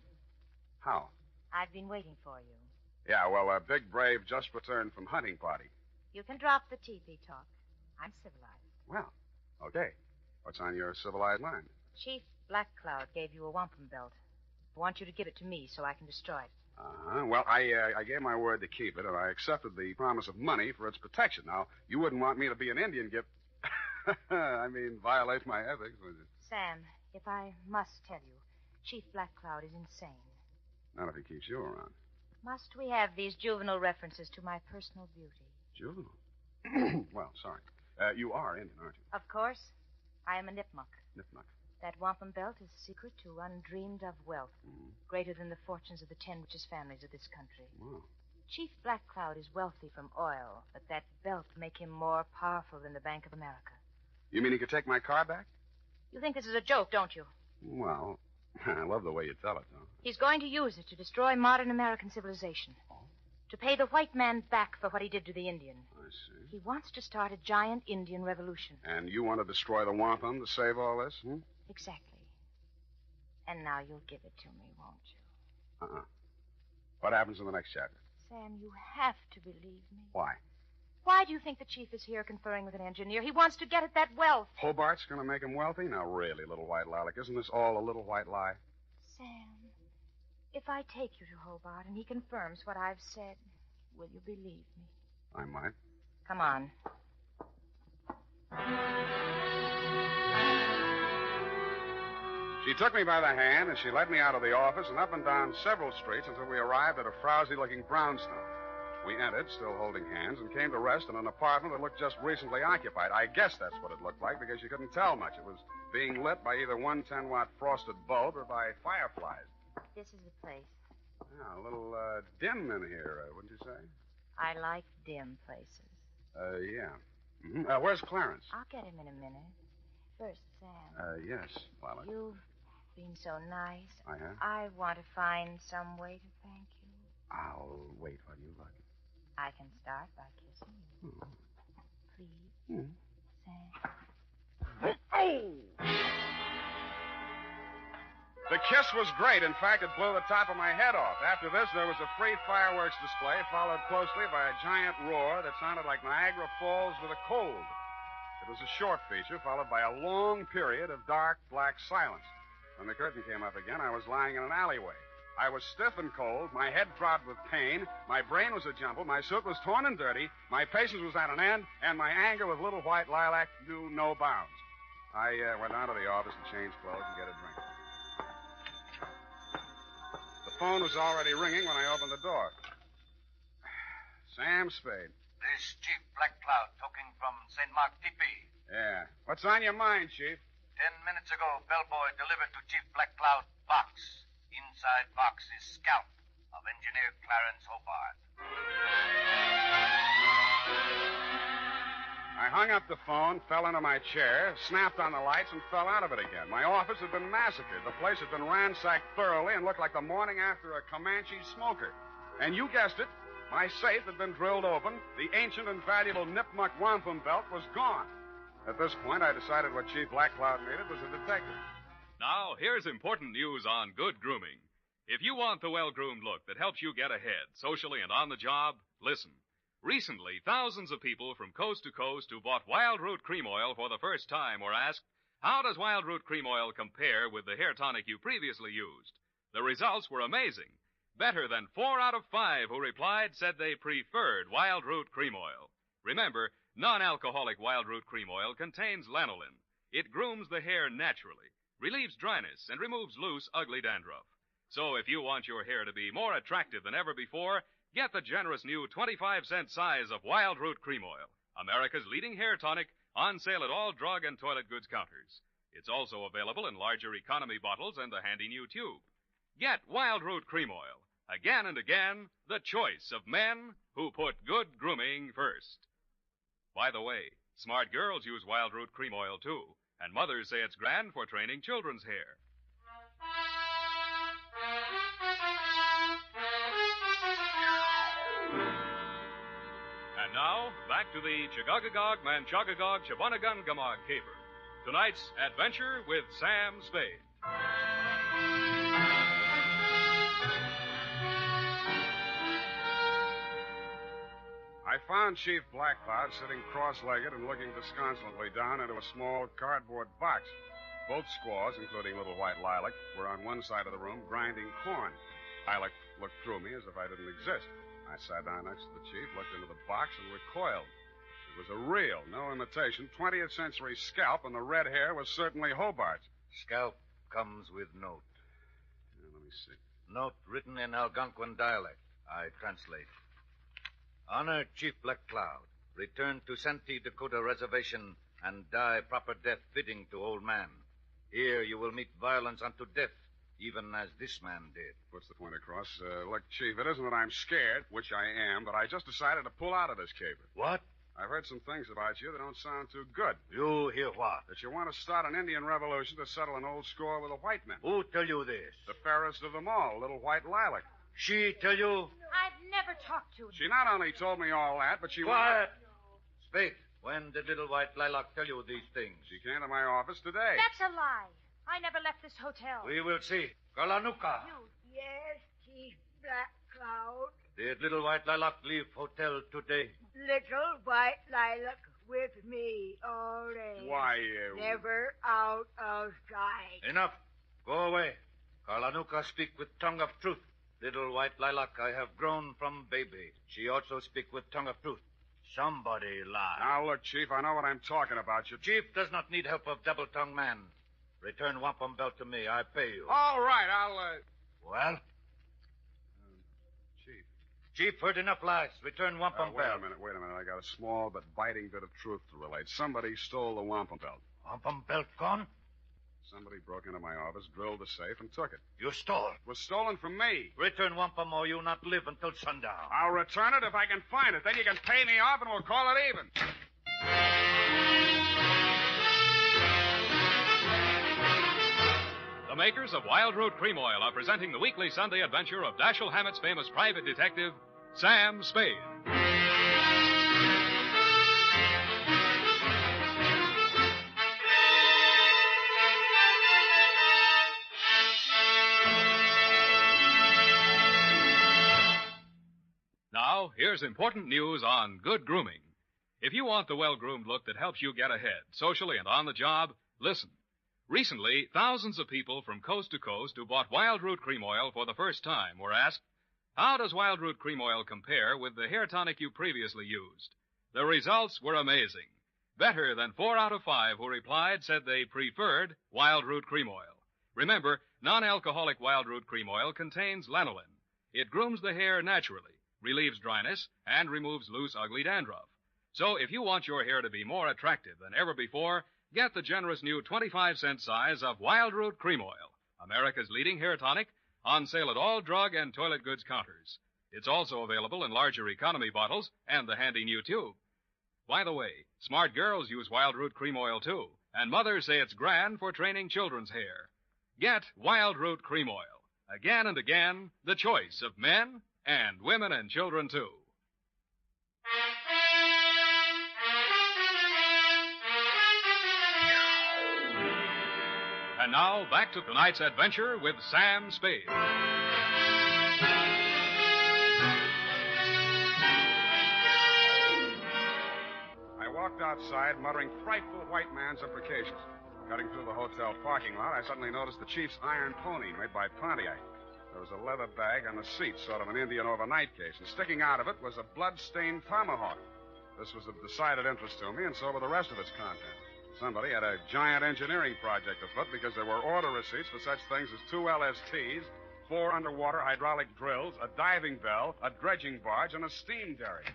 How? I've been waiting for you. Yeah, well, Big Brave just returned from hunting party. You can drop the teepee talk. I'm civilized. Well, okay. What's on your civilized mind? Chief Black Cloud gave you a wampum belt. I want you to give it to me so I can destroy it. Uh-huh. Well, I gave my word to keep it, and I accepted the promise of money for its protection. Now, you wouldn't want me to be an Indian violate my ethics, would you? Sam, if I must tell you, Chief Black Cloud is insane. Not if he keeps you around. Must we have these juvenile references to my personal beauty? Juvenile? Well, sorry. You are Indian, aren't you? Of course. I am a Nipmuc. Nipmuc. That wampum belt is secret to undreamed of wealth, greater than the fortunes of the 10 richest families of this country. Wow. Chief Black Cloud is wealthy from oil, but that belt make him more powerful than the Bank of America. You mean he could take my car back? You think this is a joke, don't you? Well, I love the way you tell it, though. He's going to use it to destroy modern American civilization. To pay the white man back for what he did to the Indian. I see. He wants to start a giant Indian revolution. And you want to destroy the wampum to save all this? Exactly. And now you'll give it to me, won't you? Uh-uh. What happens in the next chapter? Sam, you have to believe me. Why? Why do you think the chief is here conferring with an engineer? He wants to get at that wealth. Hobart's going to make him wealthy? Now, really, Little White Lilac, isn't this all a little white lie? Sam, if I take you to Hobart and he confirms what I've said, will you believe me? I might. Come on. She took me by the hand, and she led me out of the office and up and down several streets until we arrived at a frowsy-looking brownstone. We entered, still holding hands, and came to rest in an apartment that looked just recently occupied. I guess that's what it looked like, because you couldn't tell much. It was being lit by either 110-watt frosted bulb or by fireflies. This is the place. Yeah, a little dim in here, wouldn't you say? I like dim places. Yeah. Mm-hmm. Where's Clarence? I'll get him in a minute. First, Sam. Yes, Lilac. You've been so nice. I have? I want to find some way to thank you. I'll wait while you look. I can start by kissing you. Please. Sam. Oh! The kiss was great. In fact, it blew the top of my head off. After this, there was a free fireworks display, followed closely by a giant roar that sounded like Niagara Falls with a cold. It was a short feature, followed by a long period of dark, black silence. When the curtain came up again, I was lying in an alleyway. I was stiff and cold, my head throbbed with pain, my brain was a jumble, my suit was torn and dirty, my patience was at an end, and my anger with Little White Lilac knew no bounds. I went down to the office and changed clothes and get a drink. The phone was already ringing when I opened the door. Sam Spade. This is Chief Black Cloud talking from St. Mark Teepee. Yeah. What's on your mind, Chief? 10 minutes ago, bellboy delivered to Chief Black Cloud box. Inside box is scalp of Engineer Clarence Hobart. I hung up the phone, fell into my chair, snapped on the lights, and fell out of it again. My office had been massacred. The place had been ransacked thoroughly and looked like the morning after a Comanche smoker. And you guessed it, my safe had been drilled open. The ancient and valuable Nipmuc wampum belt was gone. At this point, I decided what Chief Black Cloud needed was a detective. Now, here's important news on good grooming. If you want the well-groomed look that helps you get ahead, socially and on the job, listen. Recently, thousands of people from coast to coast who bought Wild Root Cream Oil for the first time were asked, how does Wild Root Cream Oil compare with the hair tonic you previously used? The results were amazing. Better than 4 out of 5 who replied said they preferred Wild Root Cream Oil. Remember, non-alcoholic Wild Root Cream Oil contains lanolin. It grooms the hair naturally, relieves dryness, and removes loose, ugly dandruff. So if you want your hair to be more attractive than ever before, get the generous new 25-cent size of Wild Root Cream Oil, America's leading hair tonic, on sale at all drug and toilet goods counters. It's also available in larger economy bottles and the handy new tube. Get Wild Root Cream Oil. Again and again, the choice of men who put good grooming first. By the way, smart girls use Wild Root Cream Oil, too. And mothers say it's grand for training children's hair. And now, back to the Chagagagog, Manchagagog, Chabonagungamog caper. Tonight's adventure with Sam Spade. I found Chief Blackcloud sitting cross-legged and looking disconsolately down into a small cardboard box. Both squaws, including little white Lilac, were on one side of the room grinding corn. Lilac looked through me as if I didn't exist. I sat down next to the chief, looked into the box, and recoiled. It was a real, no imitation, 20th century scalp, and the red hair was certainly Hobart's. Scalp comes with note. Let me see. Note written in Algonquin dialect. I translate. Honor Chief Black Cloud. Return to Santee Dakota Reservation and die proper death fitting to old man. Here you will meet violence unto death, even as this man did. Puts the point across. Look, Chief, it isn't that I'm scared, which I am, but I just decided to pull out of this caper. What? I've heard some things about you that don't sound too good. You hear what? That you want to start an Indian revolution to settle an old score with the white men. Who tell you this? The fairest of them all, little white Lilac. She tell you? I've never talked to him. She not only told me all that, but she... Quiet! Spade, when did little white Lilac tell you these things? She came to my office today. That's a lie. I never left this hotel. We will see. Kalanuka. Yes, Chief Black Cloud. Did little white Lilac leave hotel today? Little white Lilac with me all day. Why, Never out of sight. Enough. Go away. Kalanuka speak with tongue of truth. Little white Lilac, I have grown from baby. She also speak with tongue of truth. Somebody lie. Now, look, Chief, I know what I'm talking about. Your chief does not need help of double-tongued man. Return wampum belt to me. I pay you. All right, I'll, Well? Chief. Chief, heard enough lies. Return wampum belt. Wait a minute. I got a small but biting bit of truth to relate. Somebody stole the wampum belt. Wampum belt gone? Somebody broke into my office, drilled the safe, and took it. You stole? It was stolen from me. Return wampum or you not live until sundown. I'll return it if I can find it. Then you can pay me off and we'll call it even. The makers of Wild Root Cream Oil are presenting the weekly Sunday adventure of Dashiell Hammett's famous private detective, Sam Spade. Now, here's important news on good grooming. If you want the well-groomed look that helps you get ahead, socially and on the job, listen. Recently, thousands of people from coast to coast who bought Wild Root Cream Oil for the first time were asked, how does Wild Root Cream Oil compare with the hair tonic you previously used? The results were amazing. Better than 4 out of 5 who replied said they preferred Wild Root Cream Oil. Remember, non-alcoholic Wild Root Cream Oil contains lanolin. It grooms the hair naturally, relieves dryness, and removes loose, ugly dandruff. So if you want your hair to be more attractive than ever before, get the generous new 25-cent size of Wild Root Cream Oil, America's leading hair tonic, on sale at all drug and toilet goods counters. It's also available in larger economy bottles and the handy new tube. By the way, smart girls use Wild Root Cream Oil, too, and mothers say it's grand for training children's hair. Get Wild Root Cream Oil. Again and again, the choice of men and women and children, too. And now, back to tonight's adventure with Sam Spade. I walked outside, muttering frightful white man's imprecations. Cutting through the hotel parking lot, I suddenly noticed the chief's iron pony made by Pontiac. There was a leather bag on the seat, sort of an Indian overnight case, and sticking out of it was a blood-stained tomahawk. This was of decided interest to me, and so were the rest of its contents. Somebody had a giant engineering project afoot because there were order receipts for such things as 2 LSTs, 4 underwater hydraulic drills, a diving bell, a dredging barge, and a steam derrick.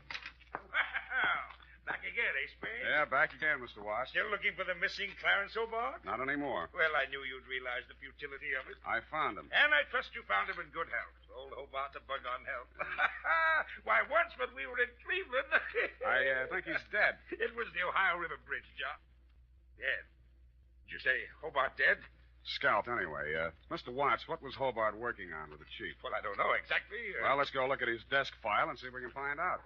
Back again, eh, Spade? Yeah, back again, Mr. Wash. Still looking for the missing Clarence Hobart? Not anymore. Well, I knew you'd realize the futility of it. I found him. And I trust you found him in good health. Old Hobart's a bug on health. Why, once when we were in Cleveland... I think he's dead. It was the Ohio River Bridge, John. Dead. Did you say Hobart dead? Scalped, anyway. Mr. Watts, what was Hobart working on with the chief? Well, I don't know exactly. Well, let's go look at his desk file and see if we can find out.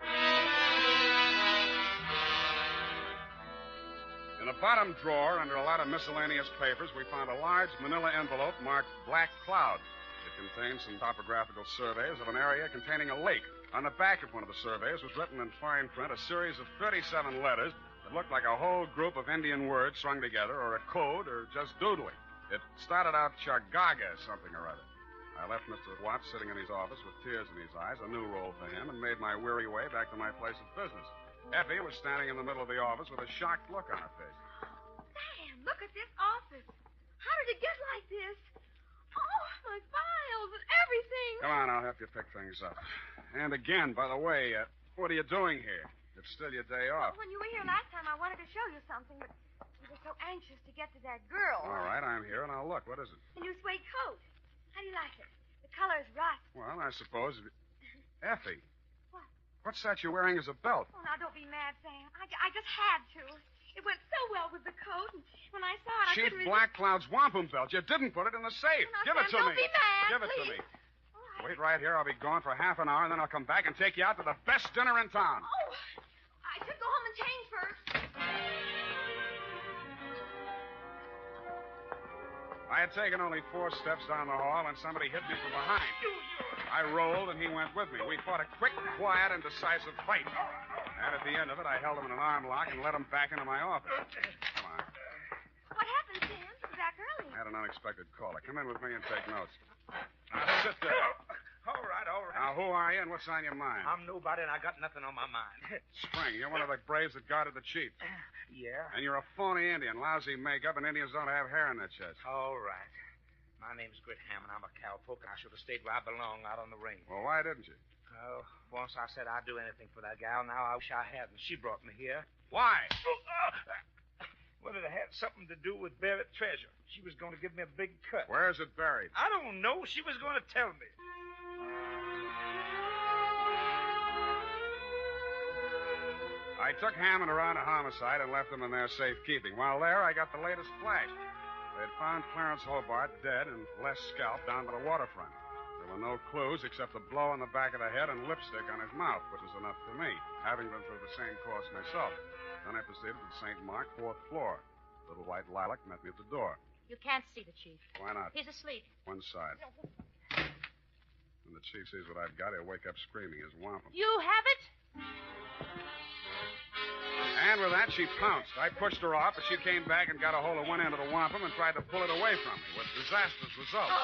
In the bottom drawer, under a lot of miscellaneous papers, we found a large manila envelope marked Black Cloud. It contained some topographical surveys of an area containing a lake. On the back of one of the surveys was written in fine print a series of 37 letters that looked like a whole group of Indian words strung together, or a code, or just doodling. It started out Chargaga, something or other. I left Mr. Watts sitting in his office with tears in his eyes, a new role for him, and made my weary way back to my place of business. Effie was standing in the middle of the office with a shocked look on her face. Sam, look at this office. How did it get like this? Oh, my files and everything. Come on, I'll help you pick things up. And again, by the way, what are you doing here? It's still your day off. When you were here last time, I wanted to show you something, but you were so anxious to get to that girl. All right, I'm here, and I'll look. What is it? The new suede coat. How do you like it? The color's rust. Well, I suppose... Effie. What? What's that you're wearing as a belt? Oh, now, don't be mad, Sam. I just had to. It went so well with the coat, and when I saw it, I Chief couldn't Black Cloud's wampum belt. You didn't put it in the safe. Now, Give Sam, it to don't me. be mad, Give it please. to me. Wait right here. I'll be gone for half an hour, and then I'll come back and take you out to the best dinner in town. Oh, I should go home and change first. I had taken only 4 steps down the hall, and somebody hit me from behind. I rolled, and he went with me. We fought a quick, quiet, and decisive fight. And at the end of it, I held him in an arm lock and led him back into my office. Come on. What happened, Sam? You're back early. I had an unexpected caller. Come in with me and take notes. Now, sit there. All right. Now, who are you and what's on your mind? I'm nobody, and I got nothing on my mind. Spring, you're one of the braves that guarded the chief. Yeah? And you're a phony Indian, lousy makeup, and Indians don't have hair in their chest. All right. My name's Grit Hammond. I'm a cowpoke, and I should have stayed where I belong, out on the range. Well, why didn't you? Oh, once I said I'd do anything for that gal. Now I wish I hadn't. She brought me here. Why? Well, it had something to do with buried treasure. She was going to give me a big cut. Where is it buried? I don't know. She was going to tell me. I took Hammond around a homicide and left him in their safekeeping. While there, I got the latest flash. They had found Clarence Hobart dead and less scalped down by the waterfront. There were no clues except a blow on the back of the head and lipstick on his mouth, which was enough for me, having been through the same course myself. Then I proceeded to St. Mark, 4th floor. Little white lilac met me at the door. You can't see the chief. Why not? He's asleep. One side. When the chief sees what I've got, he'll wake up screaming his wampum. You have it? And with that, she pounced. I pushed her off, but she came back and got a hold of one end of the wampum and tried to pull it away from me, with disastrous results.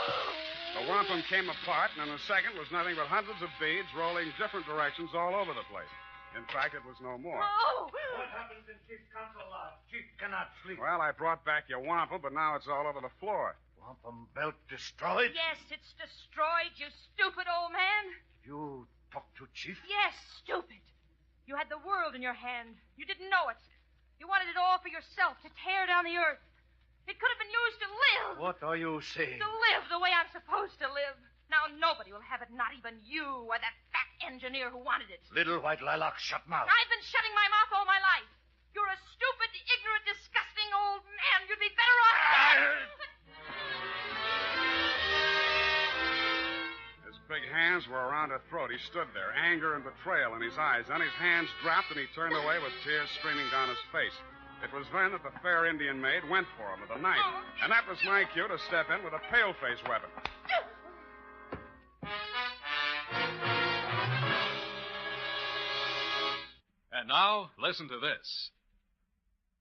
The wampum came apart, and in a second was nothing but hundreds of beads rolling different directions all over the place. In fact, it was no more. Oh! What happens in Chief's council lodge? Chief cannot sleep. Well, I brought back your wampum, but now it's all over the floor. Wampum belt destroyed? Yes, it's destroyed, you stupid old man. You talked to Chief? Yes, stupid. You had the world in your hand. You didn't know it. You wanted it all for yourself, to tear down the earth. It could have been used to live. What are you saying? To live the way I'm supposed to live. Now nobody will have it, not even you or that fat engineer who wanted it. Little white lilac, shut mouth. I've been shutting my mouth all my life. You're a stupid, ignorant, disgusting old man. You'd be better off... His big hands were around her throat. He stood there, anger and betrayal in his eyes. Then his hands dropped and he turned away with tears streaming down his face. It was then that the fair Indian maid went for him with a knife. And that was my cue to step in with a pale-face weapon. And now, listen to this.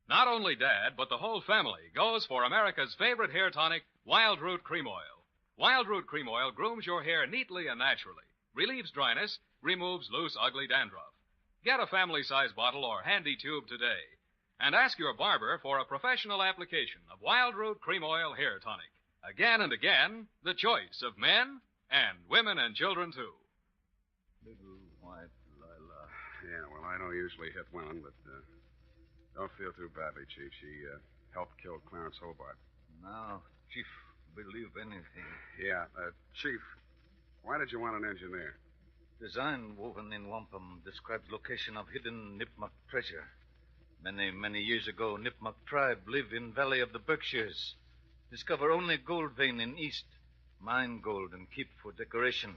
Not only Dad, but the whole family goes for America's favorite hair tonic, Wild Root Cream Oil. Wild Root Cream Oil grooms your hair neatly and naturally, relieves dryness, removes loose, ugly dandruff. Get a family-size bottle or handy tube today. And ask your barber for a professional application of Wild Root Cream Oil Hair Tonic. Again and again, the choice of men and women and children, too. Little white lilac. Yeah, well, I don't usually hit women, but don't feel too badly, Chief. She helped kill Clarence Hobart. Now, Chief, believe anything. Yeah, Chief, why did you want an engineer? Design woven in wampum describes location of hidden Nipmuc treasure. Many years ago, Nipmuc tribe live in valley of the Berkshires. Discover only gold vein in east. Mine gold and keep for decoration.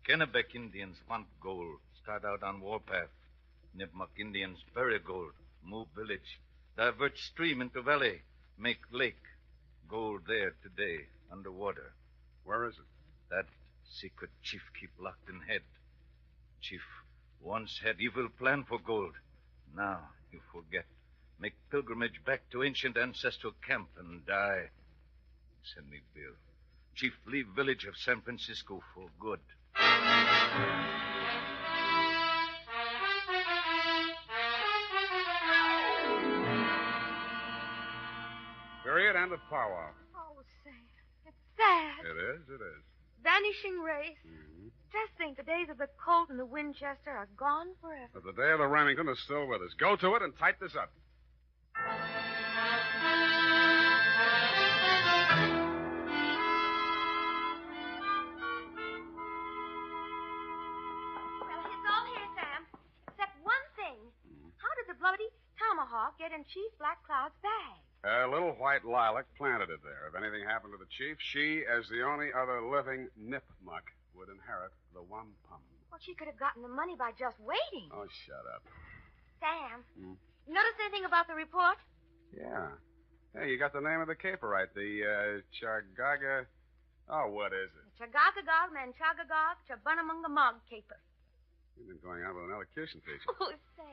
Kennebec Indians want gold. Start out on warpath. Nipmuc Indians bury gold. Move village. Divert stream into valley. Make lake. Gold there today, underwater. Where is it? That secret chief keep locked in head. Chief once had evil plan for gold. Now you forget. Make pilgrimage back to ancient ancestral camp and die. Send me bill. Chief leave village of San Francisco for good. Period, end of powwow. Oh, Sam, it's sad. It is. Vanishing race. Just think, the days of the Colt and the Winchester are gone forever. But the day of the Remington is still with us. Go to it and type this up. Well, it's all here, Sam. Except one thing. How did the bloody tomahawk get in Chief Black Cloud's bag? A little white lilac planted it there. If anything happened to the chief, she, as the only other living Nipmuc, would inherit the wampum. Well, she could have gotten the money by just waiting. Oh, shut up. Sam, you notice anything about the report? Yeah. Hey, you got the name of the caper right. The, Chargaga... Oh, what is it? Chagagagog, Manchagagog, Chabunamungamog caper. You've been going out with an elocution teacher. Oh, Sam.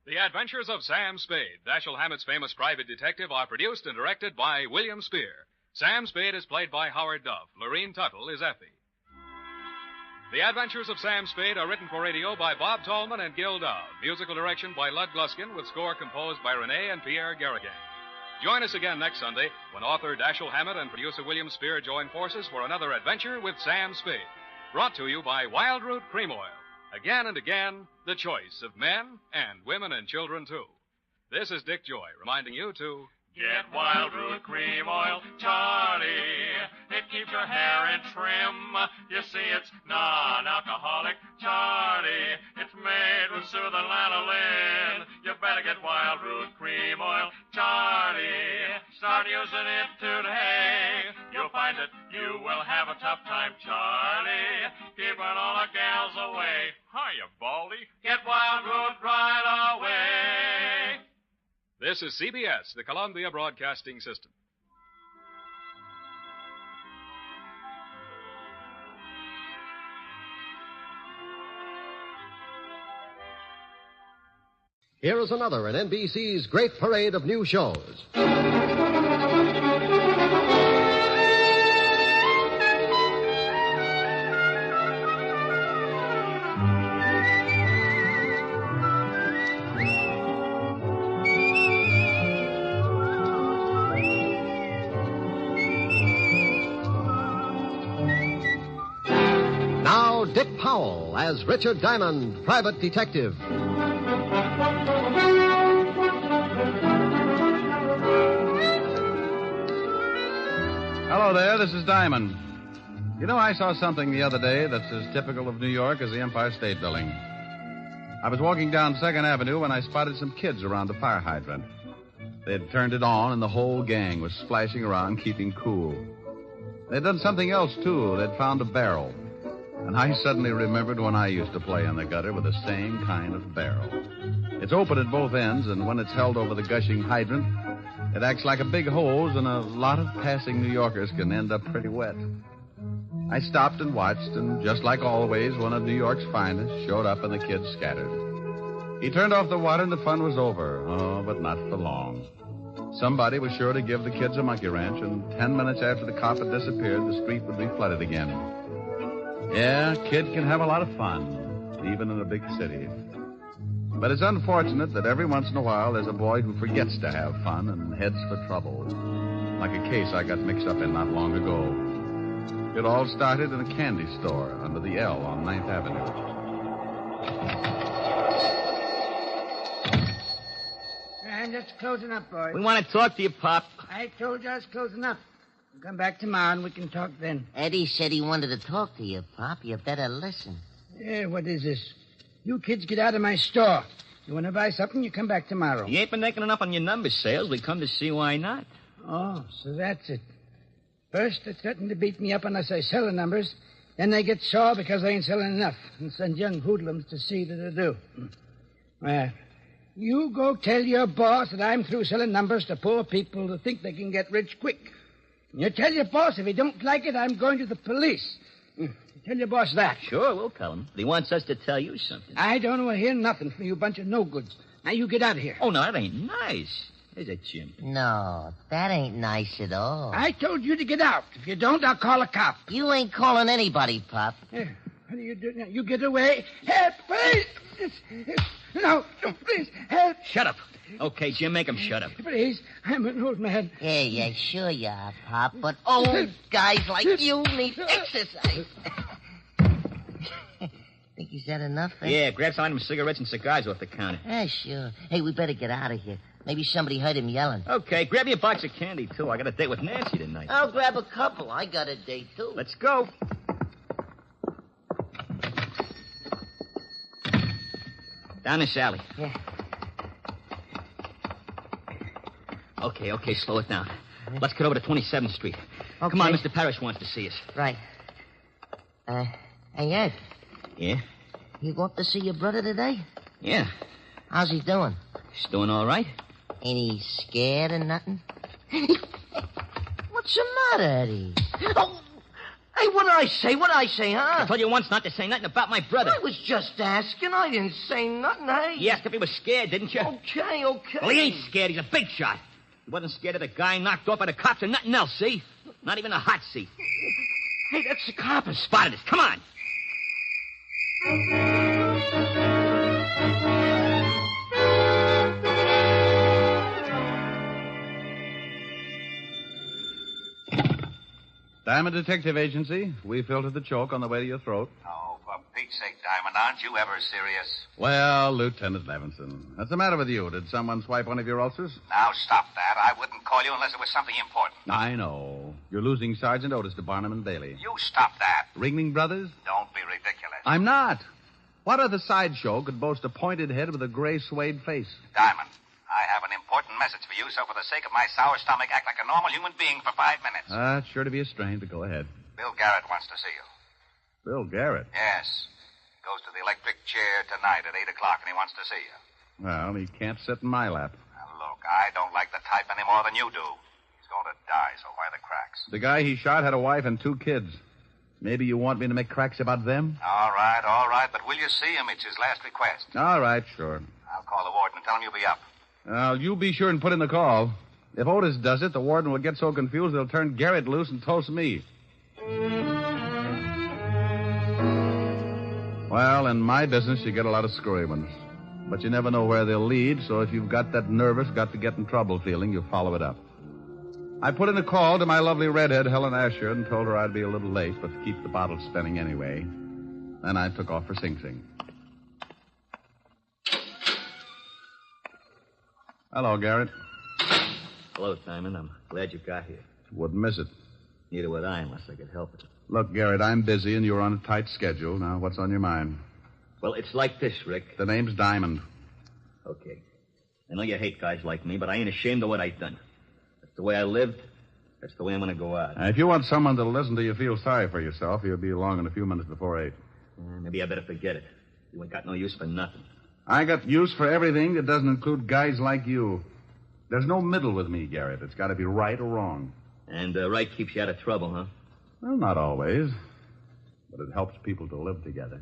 The Adventures of Sam Spade, Dashiell Hammett's famous private detective, are produced and directed by William Spear. Sam Spade is played by Howard Duff. Lorene Tuttle is Effie. The Adventures of Sam Spade are written for radio by Bob Tallman and Gil Dowd. Musical direction by Lud Gluskin, with score composed by Renee and Pierre Garrigan. Join us again next Sunday when author Dashiell Hammett and producer William Spear join forces for another adventure with Sam Spade. Brought to you by Wild Root Cream Oil. Again and again, the choice of men and women and children, too. This is Dick Joy reminding you to... Get Wild Root Cream Oil, Charlie. It keeps your hair in trim. You see, it's non-alcoholic, Charlie. It's made with soothing lanolin. You better get Wild Root Cream Oil, Charlie. Start using it today. You'll find that you will have a tough time, Charlie. Keeping all the gals away. Hiya, Baldy. Get Wild Root right away. This is CBS, the Columbia Broadcasting System. Here is another in NBC's great parade of new shows. Now, Dick Powell as Richard Diamond, private detective. Hello there, this is Diamond. You know, I saw something the other day that's as typical of New York as the Empire State Building. I was walking down 2nd Avenue when I spotted some kids around the fire hydrant. They'd turned it on, and the whole gang was splashing around, keeping cool. They'd done something else, too. They'd found a barrel. And I suddenly remembered when I used to play in the gutter with the same kind of barrel. It's open at both ends, and when it's held over the gushing hydrant, it acts like a big hose, and a lot of passing New Yorkers can end up pretty wet. I stopped and watched, and just like always, one of New York's finest showed up and the kids scattered. He turned off the water and the fun was over. Oh, but not for long. Somebody was sure to give the kids a monkey wrench, and 10 minutes after the cop had disappeared, the street would be flooded again. Yeah, a kid can have a lot of fun, even in a big city. But it's unfortunate that every once in a while there's a boy who forgets to have fun and heads for trouble. Like a case I got mixed up in not long ago. It all started in a candy store under the L on 9th Avenue. I'm just closing up, boys. We want to talk to you, Pop. I told you I was closing up. We'll come back tomorrow and we can talk then. Eddie said he wanted to talk to you, Pop. You better listen. Yeah, what is this? You kids get out of my store. You want to buy something, you come back tomorrow. You ain't been making enough on your number sales. We come to see why not. Oh, so that's it. First, they threaten to beat me up unless I sell the numbers. Then they get sore because I ain't selling enough and send young hoodlums to see that I do. Well, you go tell your boss that I'm through selling numbers to poor people who think they can get rich quick. You tell your boss if he don't like it, I'm going to the police. Tell your boss that. Sure, we'll tell him. But he wants us to tell you something. I don't want to hear nothing from you bunch of no-goods. Now, you get out of here. Oh, no, that ain't nice. Is it, Jim? No, that ain't nice at all. I told you to get out. If you don't, I'll call a cop. You ain't calling anybody, Pop. What do you do now? You get away. Help, please. No, please, help. Shut up. Okay, Jim, make him shut up. Please, I'm an old man. Yeah, sure you are, Pop. But old guys like you need exercise. Think he's had enough? Eh? Yeah, grab some of them cigarettes and cigars off the counter. Yeah, sure. Hey, we better get out of here. Maybe somebody heard him yelling. Okay, grab me a box of candy, too. I got a date with Nancy tonight. I'll grab a couple. I got a date, too. Let's go. Down this alley. Yeah. Okay, slow it down. Let's get over to 27th Street. Okay. Come on, Mr. Parrish wants to see us. Right. Hey, Ed. Yeah? You go up to see your brother today? Yeah. How's he doing? He's doing all right. Ain't he scared or nothing? What's the matter, Eddie? Oh, hey, what did I say, huh? I told you once not to say nothing about my brother. I was just asking. I didn't say nothing, hey? You asked if he was scared, didn't you? Okay. Well, he ain't scared. He's a big shot. He wasn't scared of the guy knocked off by the cops or nothing else, see? Not even a hot seat. Hey, that's the cop. I spotted us. Come on. Diamond Detective Agency. We filtered the choke on the way to your throat. Oh, for Pete's sake, Diamond, aren't you ever serious? Well, Lieutenant Levinson, what's the matter with you? Did someone swipe one of your ulcers? Now, stop that. I wouldn't call you unless it was something important. I know. You're losing Sergeant Otis to Barnum and Bailey. You stop that. Ringling Brothers? Don't be ridiculous. I'm not. What other sideshow could boast a pointed head with a gray suede face? Diamond, I have an important message for you, so for the sake of my sour stomach, act like a normal human being for 5 minutes. It's sure to be a strain, but go ahead. Bill Garrett wants to see you. Bill Garrett? Yes. Goes to the electric chair tonight at 8 o'clock, and he wants to see you. Well, he can't sit in my lap. Now, look, I don't like the type any more than you do. He's going to die, so why the cracks? The guy he shot had a wife and 2 kids. Maybe you want me to make cracks about them? All right, but will you see him? It's his last request. All right, sure. I'll call the warden and tell him you'll be up. Well, you be sure and put in the call. If Otis does it, the warden will get so confused they'll turn Garrett loose and toast me. Well, in my business, you get a lot of screwy ones. But you never know where they'll lead, so if you've got that nervous, got-to-get-in-trouble feeling, you follow it up. I put in a call to my lovely redhead, Helen Asher, and told her I'd be a little late, but to keep the bottle spinning anyway. Then I took off for Sing Sing. Hello, Garrett. Hello, Simon. I'm glad you got here. Wouldn't miss it. Neither would I unless I could help it. Look, Garrett, I'm busy and you're on a tight schedule. Now, what's on your mind? Well, it's like this, Rick. The name's Diamond. Okay. I know you hate guys like me, but I ain't ashamed of what I've done. That's the way I lived. That's the way I'm going to go out. If you want someone to listen to you feel sorry for yourself, he'll be along in a few minutes before 8. Maybe I better forget it. You ain't got no use for nothing. I got use for everything that doesn't include guys like you. There's no middle with me, Garrett. It's got to be right or wrong. And right keeps you out of trouble, huh? Well, not always. But it helps people to live together.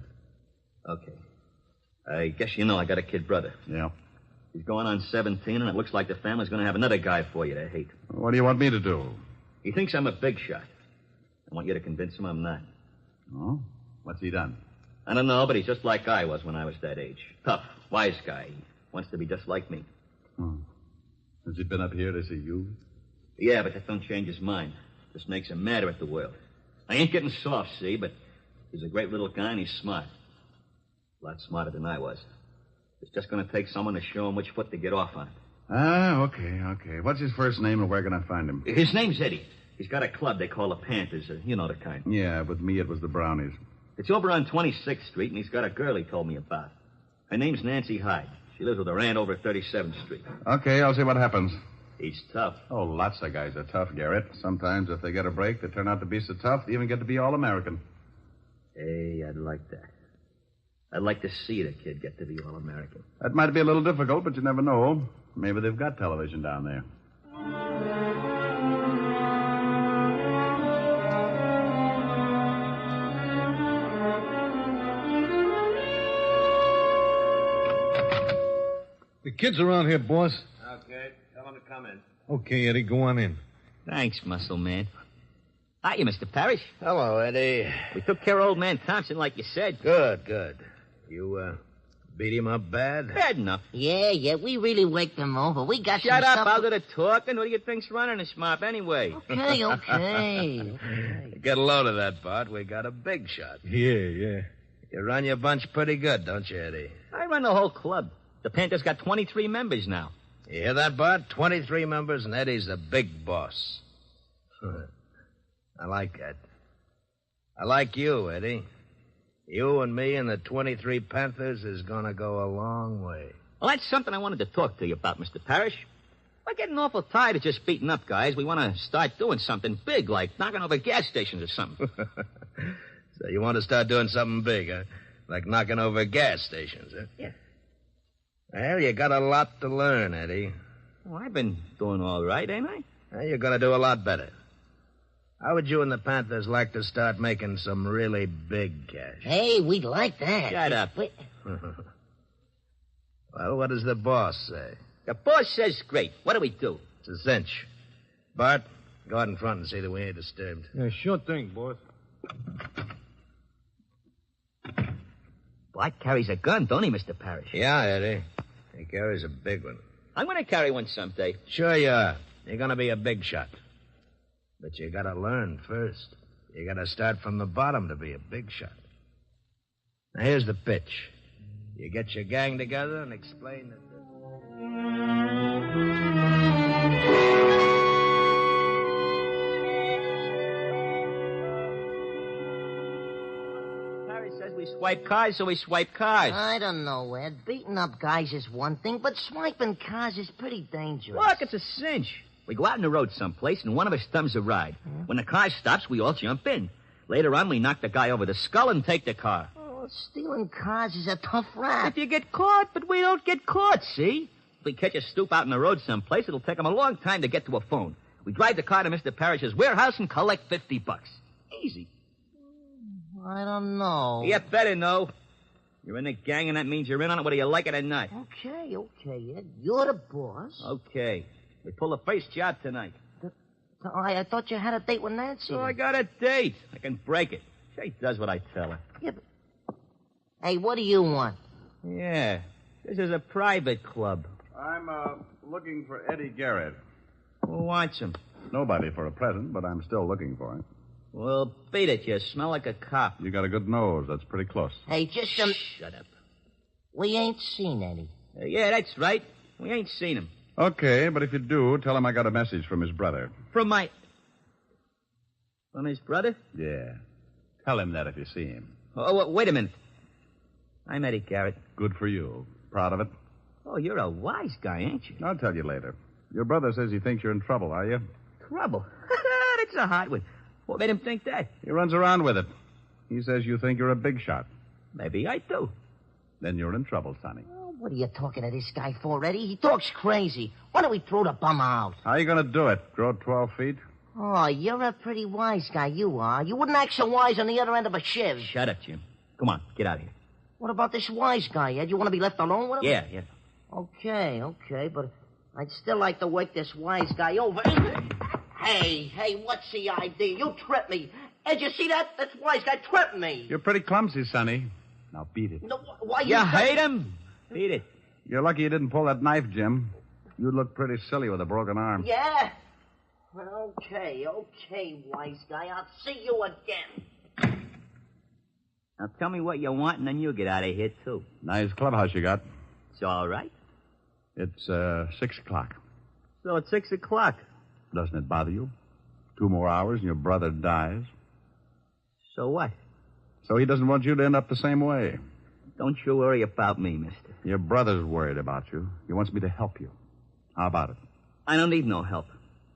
Okay. I guess you know I got a kid brother. Yeah. He's going on 17, and it looks like the family's going to have another guy for you to hate. What do you want me to do? He thinks I'm a big shot. I want you to convince him I'm not. Oh? What's he done? I don't know, but he's just like I was when I was that age. Tough, wise guy. He wants to be just like me. Oh. Has he been up here to see you? Yeah, but that don't change his mind. Just makes him madder at the world. I ain't getting soft, see, but he's a great little guy and he's smart. A lot smarter than I was. It's just going to take someone to show him which foot to get off on. Okay. What's his first name and where can I find him? His name's Eddie. He's got a club they call the Panthers. You know the kind. Yeah, with me it was the Brownies. It's over on 26th Street, and he's got a girl he told me about. Her name's Nancy Hyde. She lives with her aunt over at 37th Street. Okay, I'll see what happens. He's tough. Oh, lots of guys are tough, Garrett. Sometimes if they get a break, they turn out to be so tough they even get to be All-American. Hey, I'd like that. I'd like to see the kid get to be All-American. That might be a little difficult, but you never know. Maybe they've got television down there. The kid's around here, boss. Okay, tell him to come in. Okay, Eddie, go on in. Thanks, Muscle Man. Hiya, Mr. Parrish. Hello, Eddie. We took care of old man Thompson like you said. Good. You, beat him up bad? Bad enough. Yeah, we really waked him over. We got Shut some up, stuff... I'll do the talking. What do you think's running this mob anyway? Okay. Get a load of that, Bart. We got a big shot. Yeah. You run your bunch pretty good, don't you, Eddie? I run the whole club. The Panthers got 23 members now. You hear that, Bart? 23 members, and Eddie's the big boss. I like that. I like you, Eddie. You and me and the 23 Panthers is gonna go a long way. Well, that's something I wanted to talk to you about, Mr. Parrish. We're getting awful tired of just beating up guys. We want to start doing something big, like knocking over gas stations or something. So you want to start doing something big, huh? Like knocking over gas stations, huh? Yeah. Well, you got a lot to learn, Eddie. Well, I've been doing all right, ain't I? Well, you're going to do a lot better. How would you and the Panthers like to start making some really big cash? Hey, we'd like that. Shut up. Well, what does the boss say? The boss says great. What do we do? It's a cinch. Bart, go out in front and see that we ain't disturbed. Yeah, sure thing, boss. Bart carries a gun, don't he, Mr. Parrish? Yeah, Eddie. He carries a big one. I'm going to carry one someday. Sure you are. You're going to be a big shot. But you got to learn first. You got to start from the bottom to be a big shot. Now, here's the pitch. You get your gang together and explain that... We swipe cars, so we swipe cars. I don't know, Ed. Beating up guys is one thing, but swiping cars is pretty dangerous. Look, it's a cinch. We go out on the road someplace, and one of us thumbs a ride. When the car stops, we all jump in. Later on, we knock the guy over the skull and take the car. Oh, stealing cars is a tough rap. If you get caught, but we don't get caught, see? If we catch a stoop out on the road someplace, it'll take him a long time to get to a phone. We drive the car to Mr. Parrish's warehouse and collect $50. Easy. I don't know. You better know. You're in the gang, and that means you're in on it whether you like it or not. Okay, Ed. You're the boss. Okay. We pull the first job tonight. I thought you had a date with Nancy. So I got a date. I can break it. She does what I tell her. Yeah, but... Hey, what do you want? Yeah. This is a private club. I'm, looking for Eddie Garrett. Who wants him? Nobody for a present, but I'm still looking for him. Well, beat it. You smell like a cop. You got a good nose. That's pretty close. Hey, just some... Shut up. We ain't seen Eddie. Yeah, that's right. We ain't seen him. Okay, but if you do, tell him I got a message from his brother. From his brother? Yeah. Tell him that if you see him. Oh, wait a minute. I'm Eddie Garrett. Good for you. Proud of it? Oh, you're a wise guy, ain't you? I'll tell you later. Your brother says he thinks you're in trouble, are you? Trouble? That's a hot one. What made him think that? He runs around with it. He says you think you're a big shot. Maybe I do. Then you're in trouble, Sonny. Oh, what are you talking to this guy for, Eddie? He talks crazy. Why don't we throw the bum out? How are you going to do it? Grow 12 feet? Oh, you're a pretty wise guy, you are. You wouldn't act so wise on the other end of a shiv. Shut up, Jim. Come on, get out of here. What about this wise guy, Ed? You want to be left alone with him? Yeah. Okay, but I'd still like to wake this wise guy over. Hey, what's the idea? You tripped me. Ed, you see that? That wise guy tripped me. You're pretty clumsy, Sonny. Now beat it. No, why you hate him? Beat it. You're lucky you didn't pull that knife, Jim. You'd look pretty silly with a broken arm. Yeah? Well, okay, wise guy. I'll see you again. Now tell me what you want, and then you get out of here, too. Nice clubhouse you got. It's all right. It's 6 o'clock. So it's 6 o'clock. Doesn't it bother you? 2 more hours and your brother dies. So what? So he doesn't want you to end up the same way. Don't you worry about me, mister. Your brother's worried about you. He wants me to help you. How about it? I don't need no help.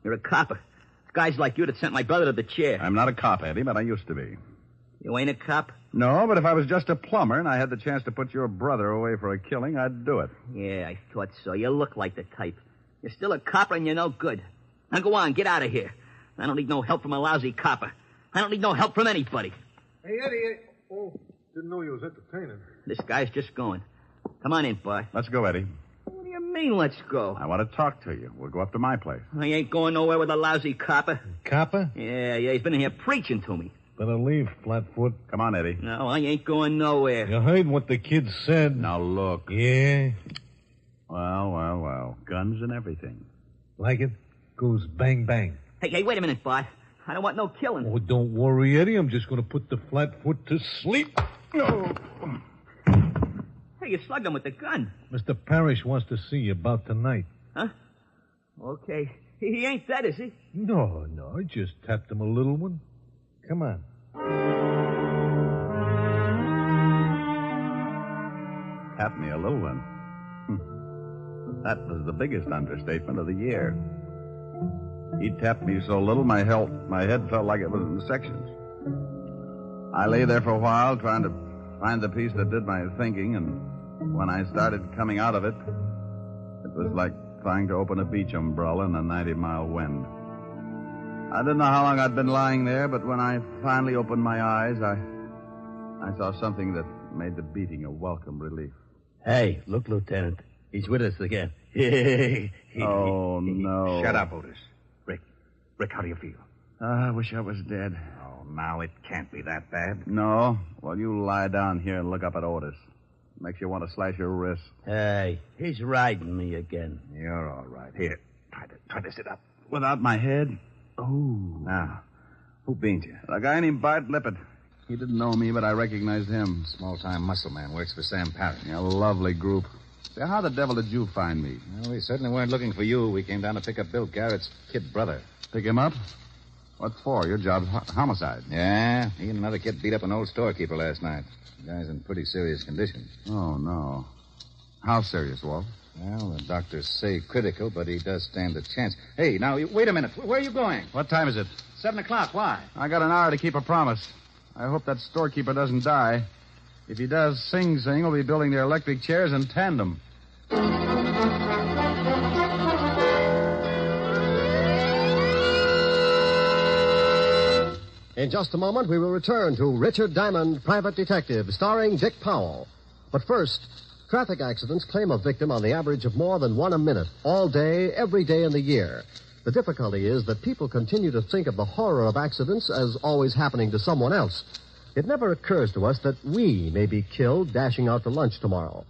You're a copper. It's guys like you that sent my brother to the chair. I'm not a cop, Eddie, but I used to be. You ain't a cop? No, but if I was just a plumber and I had the chance to put your brother away for a killing, I'd do it. Yeah, I thought so. You look like the type. You're still a copper and you're no good. Now go on, get out of here. I don't need no help from a lousy copper. I don't need no help from anybody. Hey, Eddie. Oh, didn't know you was entertaining. This guy's just going. Come on in, boy. Let's go, Eddie. What do you mean, let's go? I want to talk to you. We'll go up to my place. I ain't going nowhere with a lousy copper. Copper? Yeah, he's been in here preaching to me. Better leave, Flatfoot. Come on, Eddie. No, I ain't going nowhere. You heard what the kid said. Now, look. Yeah? Well. Guns and everything. Like it? Goes bang, bang. Hey, wait a minute, Bart. I don't want no killing. Oh, don't worry, Eddie. I'm just going to put the Flatfoot to sleep. No. Hey, you slugged him with the gun. Mr. Parrish wants to see you about tonight. Huh? Okay. He ain't dead, is he? No, I just tapped him a little one. Come on. Tapped me a little one. That was the biggest understatement of the year. He tapped me so little my head felt like it was in sections. I lay there for a while trying to find the piece that did my thinking, and when I started coming out of it, it was like trying to open a beach umbrella in a 90-mile wind. I didn't know how long I'd been lying there, but when I finally opened my eyes, I saw something that made the beating a welcome relief. Hey, look, Lieutenant. He's with us again. Oh, no. Shut up, Otis. Rick, how do you feel? I wish I was dead. Oh, now it can't be that bad. No? Well, you lie down here and look up at Otis. Makes you want to slash your wrist. Hey, he's riding me again. You're all right. Here, try to sit up. Without my head? Oh. Now, who beans you? A guy named Bart Lippett. He didn't know me, but I recognized him. Small-time muscle man, works for Sam Parrish. A lovely group. Say, how the devil did you find me? Well, we certainly weren't looking for you. We came down to pick up Bill Garrett's kid brother. Pick him up? What for? Your job's homicide. Yeah, he and another kid beat up an old storekeeper last night. The guy's in pretty serious condition. Oh, no. How serious, Walt? Well, the doctors say critical, but he does stand a chance. Hey, now, wait a minute. Where are you going? What time is it? 7 o'clock. Why? I got an hour to keep a promise. I hope that storekeeper doesn't die. If he does, Sing Sing will be building their electric chairs in tandem. In just a moment, we will return to Richard Diamond, Private Detective, starring Dick Powell. But first, traffic accidents claim a victim on the average of more than one a minute, all day, every day in the year. The difficulty is that people continue to think of the horror of accidents as always happening to someone else. It never occurs to us that we may be killed dashing out to lunch tomorrow.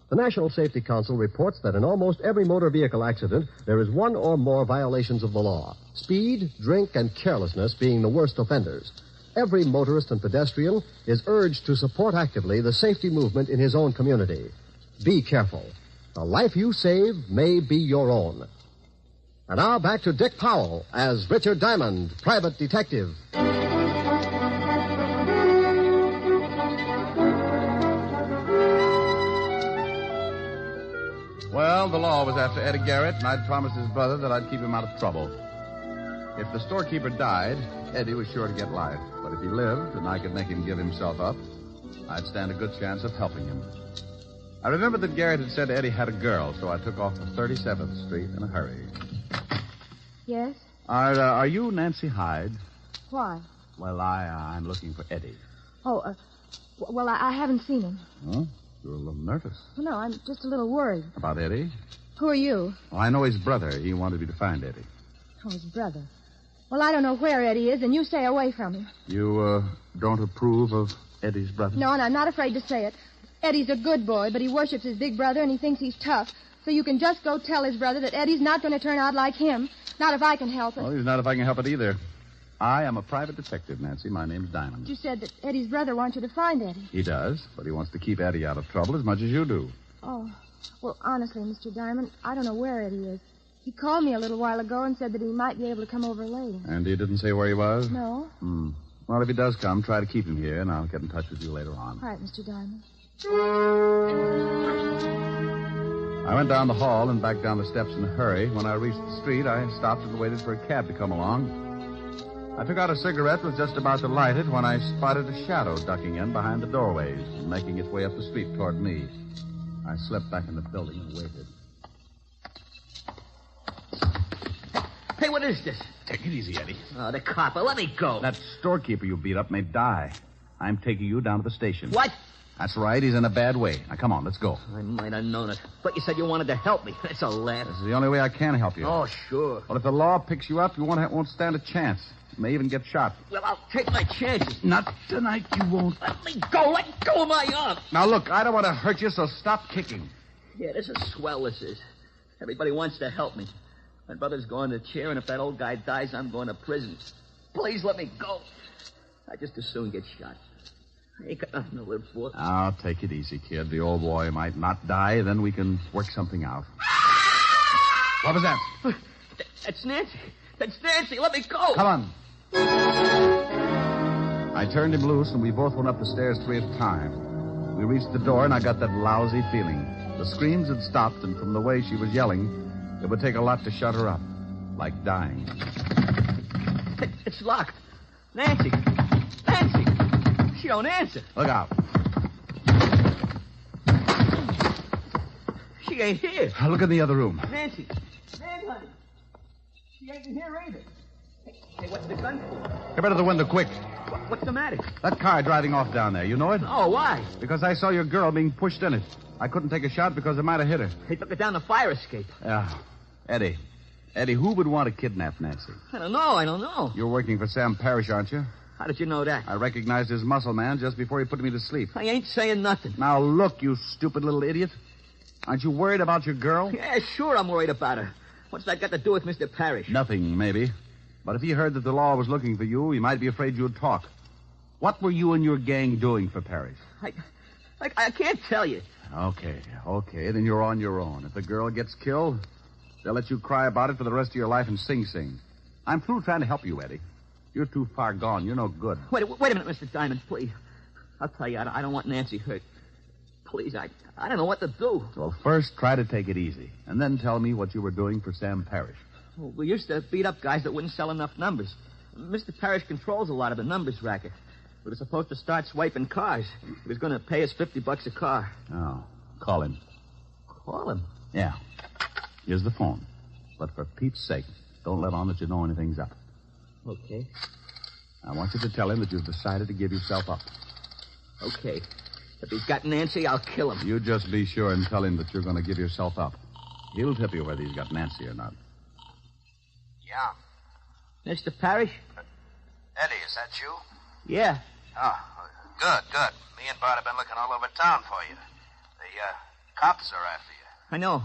The National Safety Council reports that in almost every motor vehicle accident, there is one or more violations of the law. Speed, drink, and carelessness being the worst offenders. Every motorist and pedestrian is urged to support actively the safety movement in his own community. Be careful. The life you save may be your own. And now back to Dick Powell as Richard Diamond, Private Detective. Well, the law was after Eddie Garrett, and I'd promised his brother that I'd keep him out of trouble. If the storekeeper died, Eddie was sure to get life. But if he lived, and I could make him give himself up, I'd stand a good chance of helping him. I remembered that Garrett had said Eddie had a girl, so I took off to 37th Street in a hurry. Yes? Are you Nancy Hyde? Why? Well, I'm looking for Eddie. Oh, well, I haven't seen him. Huh? You're a little nervous. Well, no, I'm just a little worried. About Eddie? Who are you? Well, I know his brother. He wanted me to find Eddie. Oh, his brother. Well, I don't know where Eddie is, and you stay away from him. You, don't approve of Eddie's brother? No, and I'm not afraid to say it. Eddie's a good boy, but he worships his big brother, and he thinks he's tough. So you can just go tell his brother that Eddie's not going to turn out like him. Not if I can help it. Well, he's not if I can help it either. I am a private detective, Nancy. My name's Diamond. You said that Eddie's brother wants you to find Eddie. He does, but he wants to keep Eddie out of trouble as much as you do. Oh, Well, honestly, Mr. Diamond, I don't know where Eddie is. He called me a little while ago and said that he might be able to come over late. And he didn't say where he was? No. Well, if he does come, try to keep him here, and I'll get in touch with you later on. All right, Mr. Diamond. I went down the hall and back down the steps in a hurry. When I reached the street, I stopped and waited for a cab to come along. I took out a cigarette, was just about to light it when I spotted a shadow ducking in behind the doorways and making its way up the street toward me. I slipped back in the building and waited. Hey, what is this? Take it easy, Eddie. Oh, the copper. Let me go. That storekeeper you beat up may die. I'm taking you down to the station. What? That's right. He's in a bad way. Now, come on, let's go. I might have known it. But you said you wanted to help me. That's a laugh. This is the only way I can help you. Oh, sure. Well, if the law picks you up, you won't stand a chance. You may even get shot. Well, I'll take my chances. Not tonight, you won't. Let me go. Let go of my arm. Now, look, I don't want to hurt you, so stop kicking. Yeah, this is swell, this is. Everybody wants to help me. My brother's going to chair, and if that old guy dies, I'm going to prison. Please let me go. I just as soon get shot. I ain't got nothing to live for. Now, take it easy, kid. The old boy might not die, then we can work something out. What was that? That's Nancy. That's Nancy. Let me go. Come on. I turned him loose, and we both went up the stairs 3 at a time. We reached the door, and I got that lousy feeling. The screams had stopped, and from the way she was yelling, it would take a lot to shut her up. Like dying. It's locked. Nancy. Nancy. She don't answer. Look out. She ain't here. Look in the other room. Nancy. Nancy. She ain't in here either. Hey, what's the gun for? Get out of the window, quick. What's the matter? That car driving off down there. You know it? Oh, why? Because I saw your girl being pushed in it. I couldn't take a shot because it might have hit her. They took her down the fire escape. Yeah. Eddie, who would want to kidnap Nancy? I don't know. You're working for Sam Parrish, aren't you? How did you know that? I recognized his muscle man just before he put me to sleep. I ain't saying nothing. Now, look, you stupid little idiot. Aren't you worried about your girl? Yeah, sure I'm worried about her. What's that got to do with Mr. Parrish? Nothing, maybe. But if he heard that the law was looking for you, he might be afraid you'd talk. What were you and your gang doing for Parrish? I can't tell you. Okay. Then you're on your own. If the girl gets killed, they'll let you cry about it for the rest of your life and sing. I'm through trying to help you, Eddie. You're too far gone. You're no good. Wait a minute, Mr. Diamond, please. I'll tell you, I don't want Nancy hurt. Please, I don't know what to do. Well, first, try to take it easy, and then tell me what you were doing for Sam Parrish. Well, we used to beat up guys that wouldn't sell enough numbers. Mr. Parrish controls a lot of the numbers racket. We were supposed to start swiping cars. He was going to pay us $50 a car. Oh, call him. Call him? Yeah. Here's the phone. But for Pete's sake, don't let on that you know anything's up. Okay. I want you to tell him that you've decided to give yourself up. Okay. If he's got Nancy, I'll kill him. You just be sure and tell him that you're going to give yourself up. He'll tip you whether he's got Nancy or not. Yeah. Mr. Parrish? Eddie, is that you? Yeah. Oh, good. Me and Bart have been looking all over town for you. The cops are after you. I know.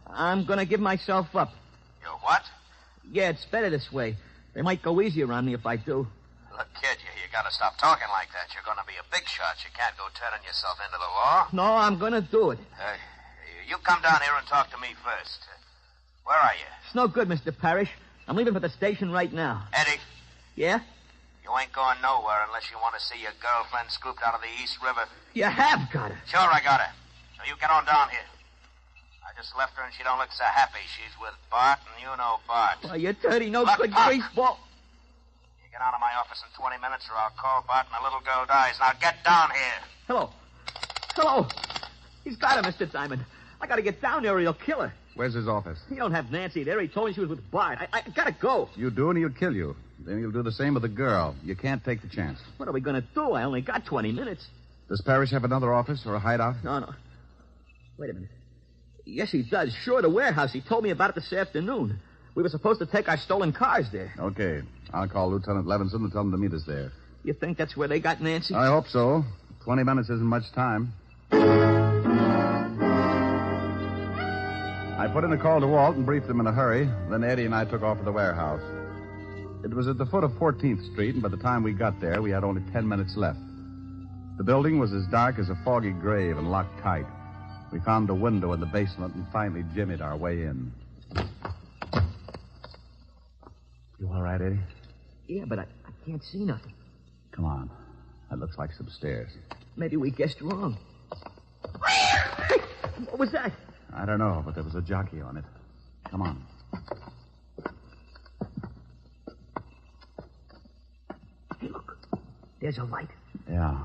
I'm going to give myself up. You what? Yeah, it's better this way. They might go easier on me if I do. Look, kid, you got to stop talking like that. You're going to be a big shot. You can't go turning yourself into the law. No, I'm going to do it. You come down here and talk to me first. Where are you? It's no good, Mr. Parrish. I'm leaving for the station right now. Eddie? Yeah? You ain't going nowhere unless you want to see your girlfriend scooped out of the East River. You have got her. Sure, I got her. So you get on down here. I just left her and she don't look so happy. She's with Bart, and you know Bart. Well, you're dirty, no Look, good Buck. grief ball. You get out of my office in 20 minutes or I'll call Bart and the little girl dies. Now get down here. Hello. He's got her, Mr. Diamond. I got to get down there or he'll kill her. Where's his office? He don't have Nancy there. He told me she was with Bart. I got to go. You do, and he'll kill you. Then he'll do the same with the girl. You can't take the chance. What are we going to do? I only got 20 minutes. Does Parrish have another office or a hideout? No. Wait a minute. Yes, he does. Sure, the warehouse. He told me about it this afternoon. We were supposed to take our stolen cars there. Okay. I'll call Lieutenant Levinson and tell him to meet us there. You think that's where they got Nancy? I hope so. 20 minutes isn't much time. I put in a call to Walt and briefed him in a hurry. Then Eddie and I took off for the warehouse. It was at the foot of 14th Street, and by the time we got there, we had only 10 minutes left. The building was as dark as a foggy grave and locked tight. We found a window in the basement and finally jimmied our way in. You all right, Eddie? Yeah, but I can't see nothing. Come on. That looks like some stairs. Maybe we guessed wrong. What was that? I don't know, but there was a jockey on it. Come on. Hey, look. There's a light. Yeah,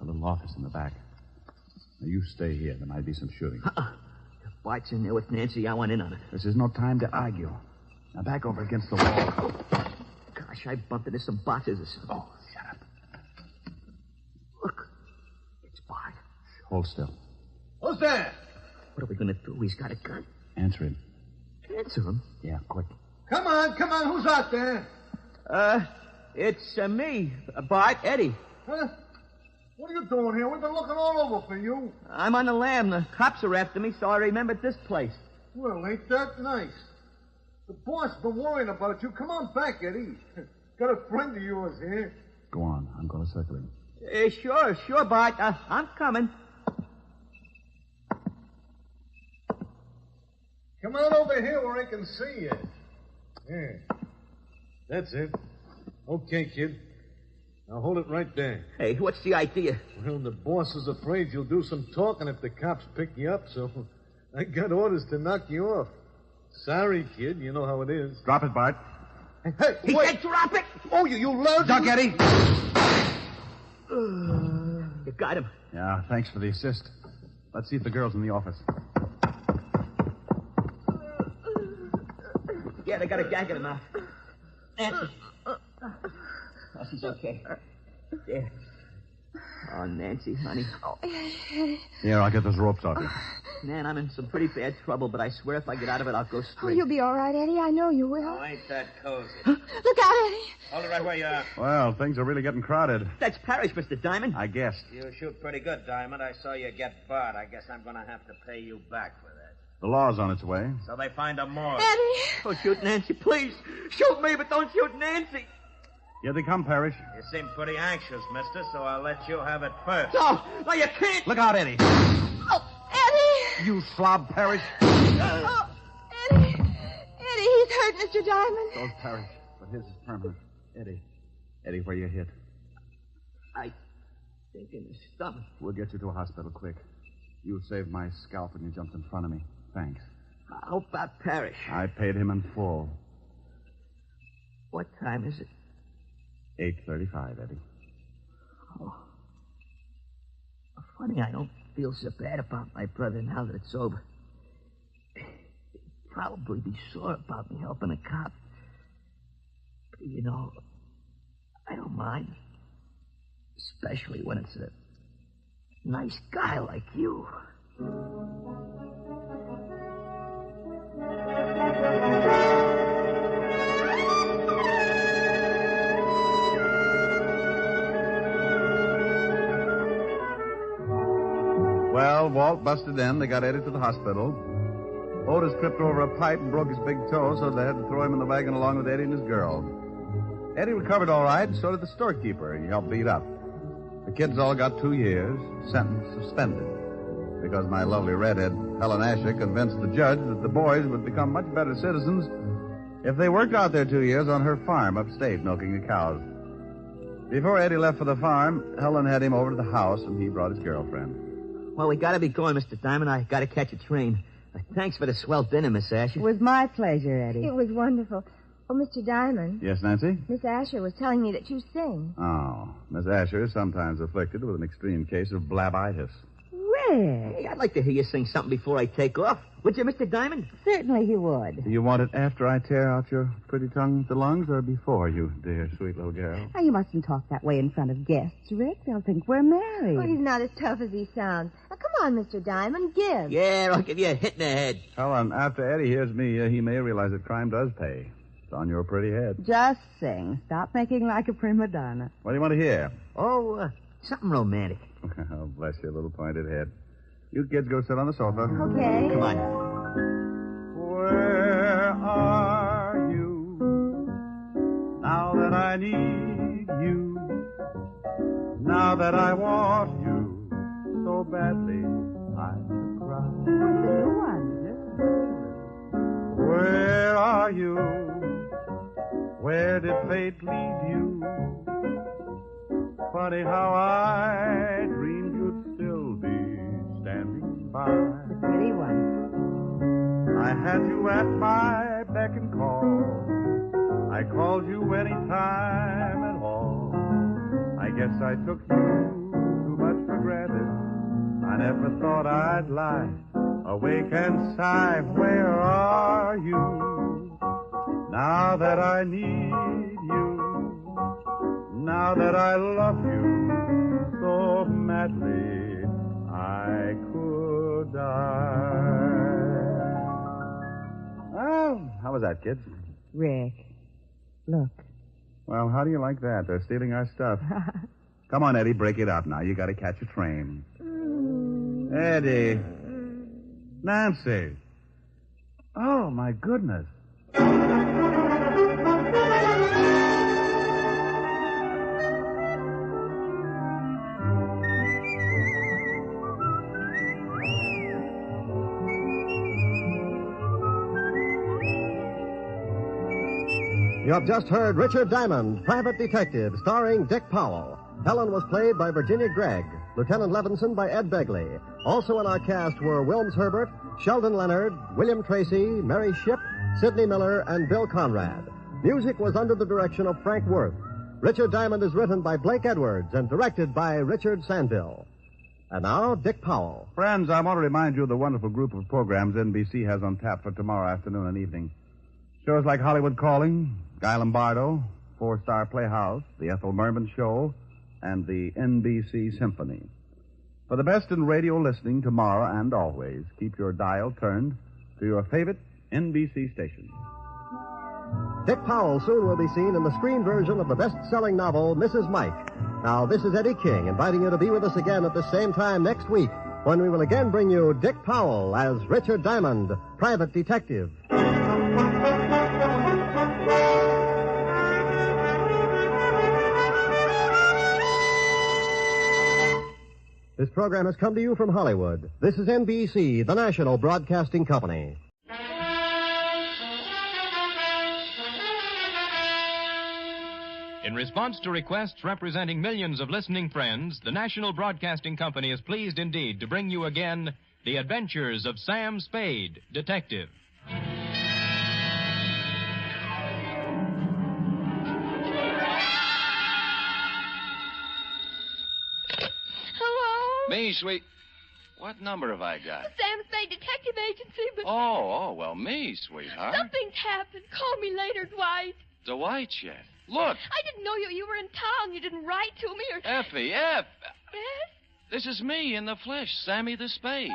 a little office in the back. Now, you stay here. There might be some shooting. If Bart's in there with Nancy, I want in on it. This is no time to argue. Now, back over against the wall. Gosh, I bumped into some boxes or something. Oh, shut up. Look. It's Bart. Hold still. Who's there? What are we going to do? He's got a gun. Answer him. Answer him? Yeah, quick. Come on. Who's out there? It's me, Bart, Eddie. Huh? What are you doing here? We've been looking all over for you. I'm on the lam. The cops are after me, so I remembered this place. Well, ain't that nice? The boss been worrying about you. Come on back, Eddie. Got a friend of yours here. Go on. I'm going to circle him. Sure, Bart. I'm coming. Come on over here where I can see you. Yeah. That's it. Okay, kid. Now hold it right there. Hey, what's the idea? Well, the boss is afraid you'll do some talking if the cops pick you up, so I got orders to knock you off. Sorry, kid. You know how it is. Drop it, Bart. Hey, he wait. said drop it! Oh, you lousy... Duck, Eddie. You got him. Yeah, thanks for the assist. Let's see if the girl's in the office. Yeah, they got a gag in her mouth. Nancy. Oh, she's okay. There. Oh, Nancy, honey. Oh, Here, I'll get those ropes off you. Man, I'm in some pretty bad trouble, but I swear if I get out of it, I'll go Oh, straight. you'll be all right, Eddie. I know you will. Oh, ain't that cozy? Look out, Eddie. Hold it right where you are. Well, things are really getting crowded. That's Parrish, Mr. Diamond. I guessed. You shoot pretty good, Diamond. I saw you get Bart. I guess I'm going to have to pay you back for that. The law's on its way. So they find a morgue. Eddie. Don't shoot Nancy, please. Shoot me, but don't shoot Nancy. Here they come, Parrish. You seem pretty anxious, mister, so I'll let you have it first. No, you can't. Look out, Eddie. Oh, Eddie. You slob, Parrish. Oh, Eddie. Eddie, he's hurt, Mr. Diamond. So's Parrish, but his is permanent. Eddie, where you hit? I think in the stomach. We'll get you to a hospital quick. You saved my scalp when you jumped in front of me. Thanks. How about Parrish? I paid him in full. What time is it? 8:35, Eddie. Oh. Funny, I don't feel so bad about my brother now that it's over. He'd probably be sore about me helping a cop. But, you know, I don't mind. Especially when it's a nice guy like you. Well, Walt busted in. They got Eddie to the hospital. Otis tripped over a pipe and broke his big toe, so they had to throw him in the wagon along with Eddie and his girl. Eddie recovered all right, so did the storekeeper. He helped beat up. The kids all got 2 years, sentence suspended, because my lovely redhead, Helen Asher, convinced the judge that the boys would become much better citizens if they worked out their 2 years on her farm upstate, milking the cows. Before Eddie left for the farm, Helen had him over to the house, and he brought his girlfriend. Well, we gotta be going, Mr. Diamond. I gotta catch a train. Thanks for the swell dinner, Miss Asher. It was my pleasure, Eddie. It was wonderful. Oh, Mr. Diamond. Yes, Nancy? Miss Asher was telling me that you sing. Oh, Miss Asher is sometimes afflicted with an extreme case of blabitis. Rick. Hey, I'd like to hear you sing something before I take off. Would you, Mr. Diamond? Certainly he would. Do you want it after I tear out your pretty tongue with the lungs or before, you dear, sweet little girl? Now, you mustn't talk that way in front of guests, Rick. They'll think we're married. Oh, he's not as tough as he sounds. Now, come on, Mr. Diamond, give. Yeah, I'll give you a hit in the head. Helen, after Eddie hears me, he may realize that crime does pay. It's on your pretty head. Just sing. Stop making like a prima donna. What do you want to hear? Oh, something romantic. Oh, bless your little pointed head. You kids go sit on the sofa. Okay. Come on. Where are you now that I need you? Now that I want you so badly, I could cry. Where are you? Where did fate lead you? Funny how I dreamed you'd still be standing by. The pretty one. I had you at my beck and call. I called you any time at all. I guess I took you too much for granted. I never thought I'd lie, awake and sigh. Where are you? Now that I need you, now that I love you so madly, I could die. Well, how was that, kids? Rick, look. Well, how do you like that? They're stealing our stuff. Come on, Eddie, break it up now. You got to catch a train. Eddie. Nancy. Oh, my goodness. You have just heard Richard Diamond, Private Detective, starring Dick Powell. Helen was played by Virginia Gregg, Lieutenant Levinson by Ed Begley. Also in our cast were Wilms Herbert, Sheldon Leonard, William Tracy, Mary Shipp, Sidney Miller, and Bill Conrad. Music was under the direction of Frank Worth. Richard Diamond is written by Blake Edwards and directed by Richard Sandville. And now, Dick Powell. Friends, I want to remind you of the wonderful group of programs NBC has on tap for tomorrow afternoon and evening. Shows like Hollywood Calling, Guy Lombardo, Four-Star Playhouse, The Ethel Merman Show, and the NBC Symphony. For the best in radio listening tomorrow and always, keep your dial turned to your favorite NBC station. Dick Powell soon will be seen in the screen version of the best-selling novel, Mrs. Mike. Now, this is Eddie King, inviting you to be with us again at the same time next week, when we will again bring you Dick Powell as Richard Diamond, Private Detective. This program has come to you from Hollywood. This is NBC, the national broadcasting company. In response to requests representing millions of listening friends, the National Broadcasting Company is pleased indeed to bring you again The Adventures of Sam Spade, Detective. Hello? Me, sweet. What number have I got? Sam Spade Detective Agency, but... Well, me, sweetheart. Something's happened. Call me later, Dwight. Dwight yet? Look. I didn't know you were in town. You didn't write to me or... Effie. Yes? This is me in the flesh, Sammy the Spade.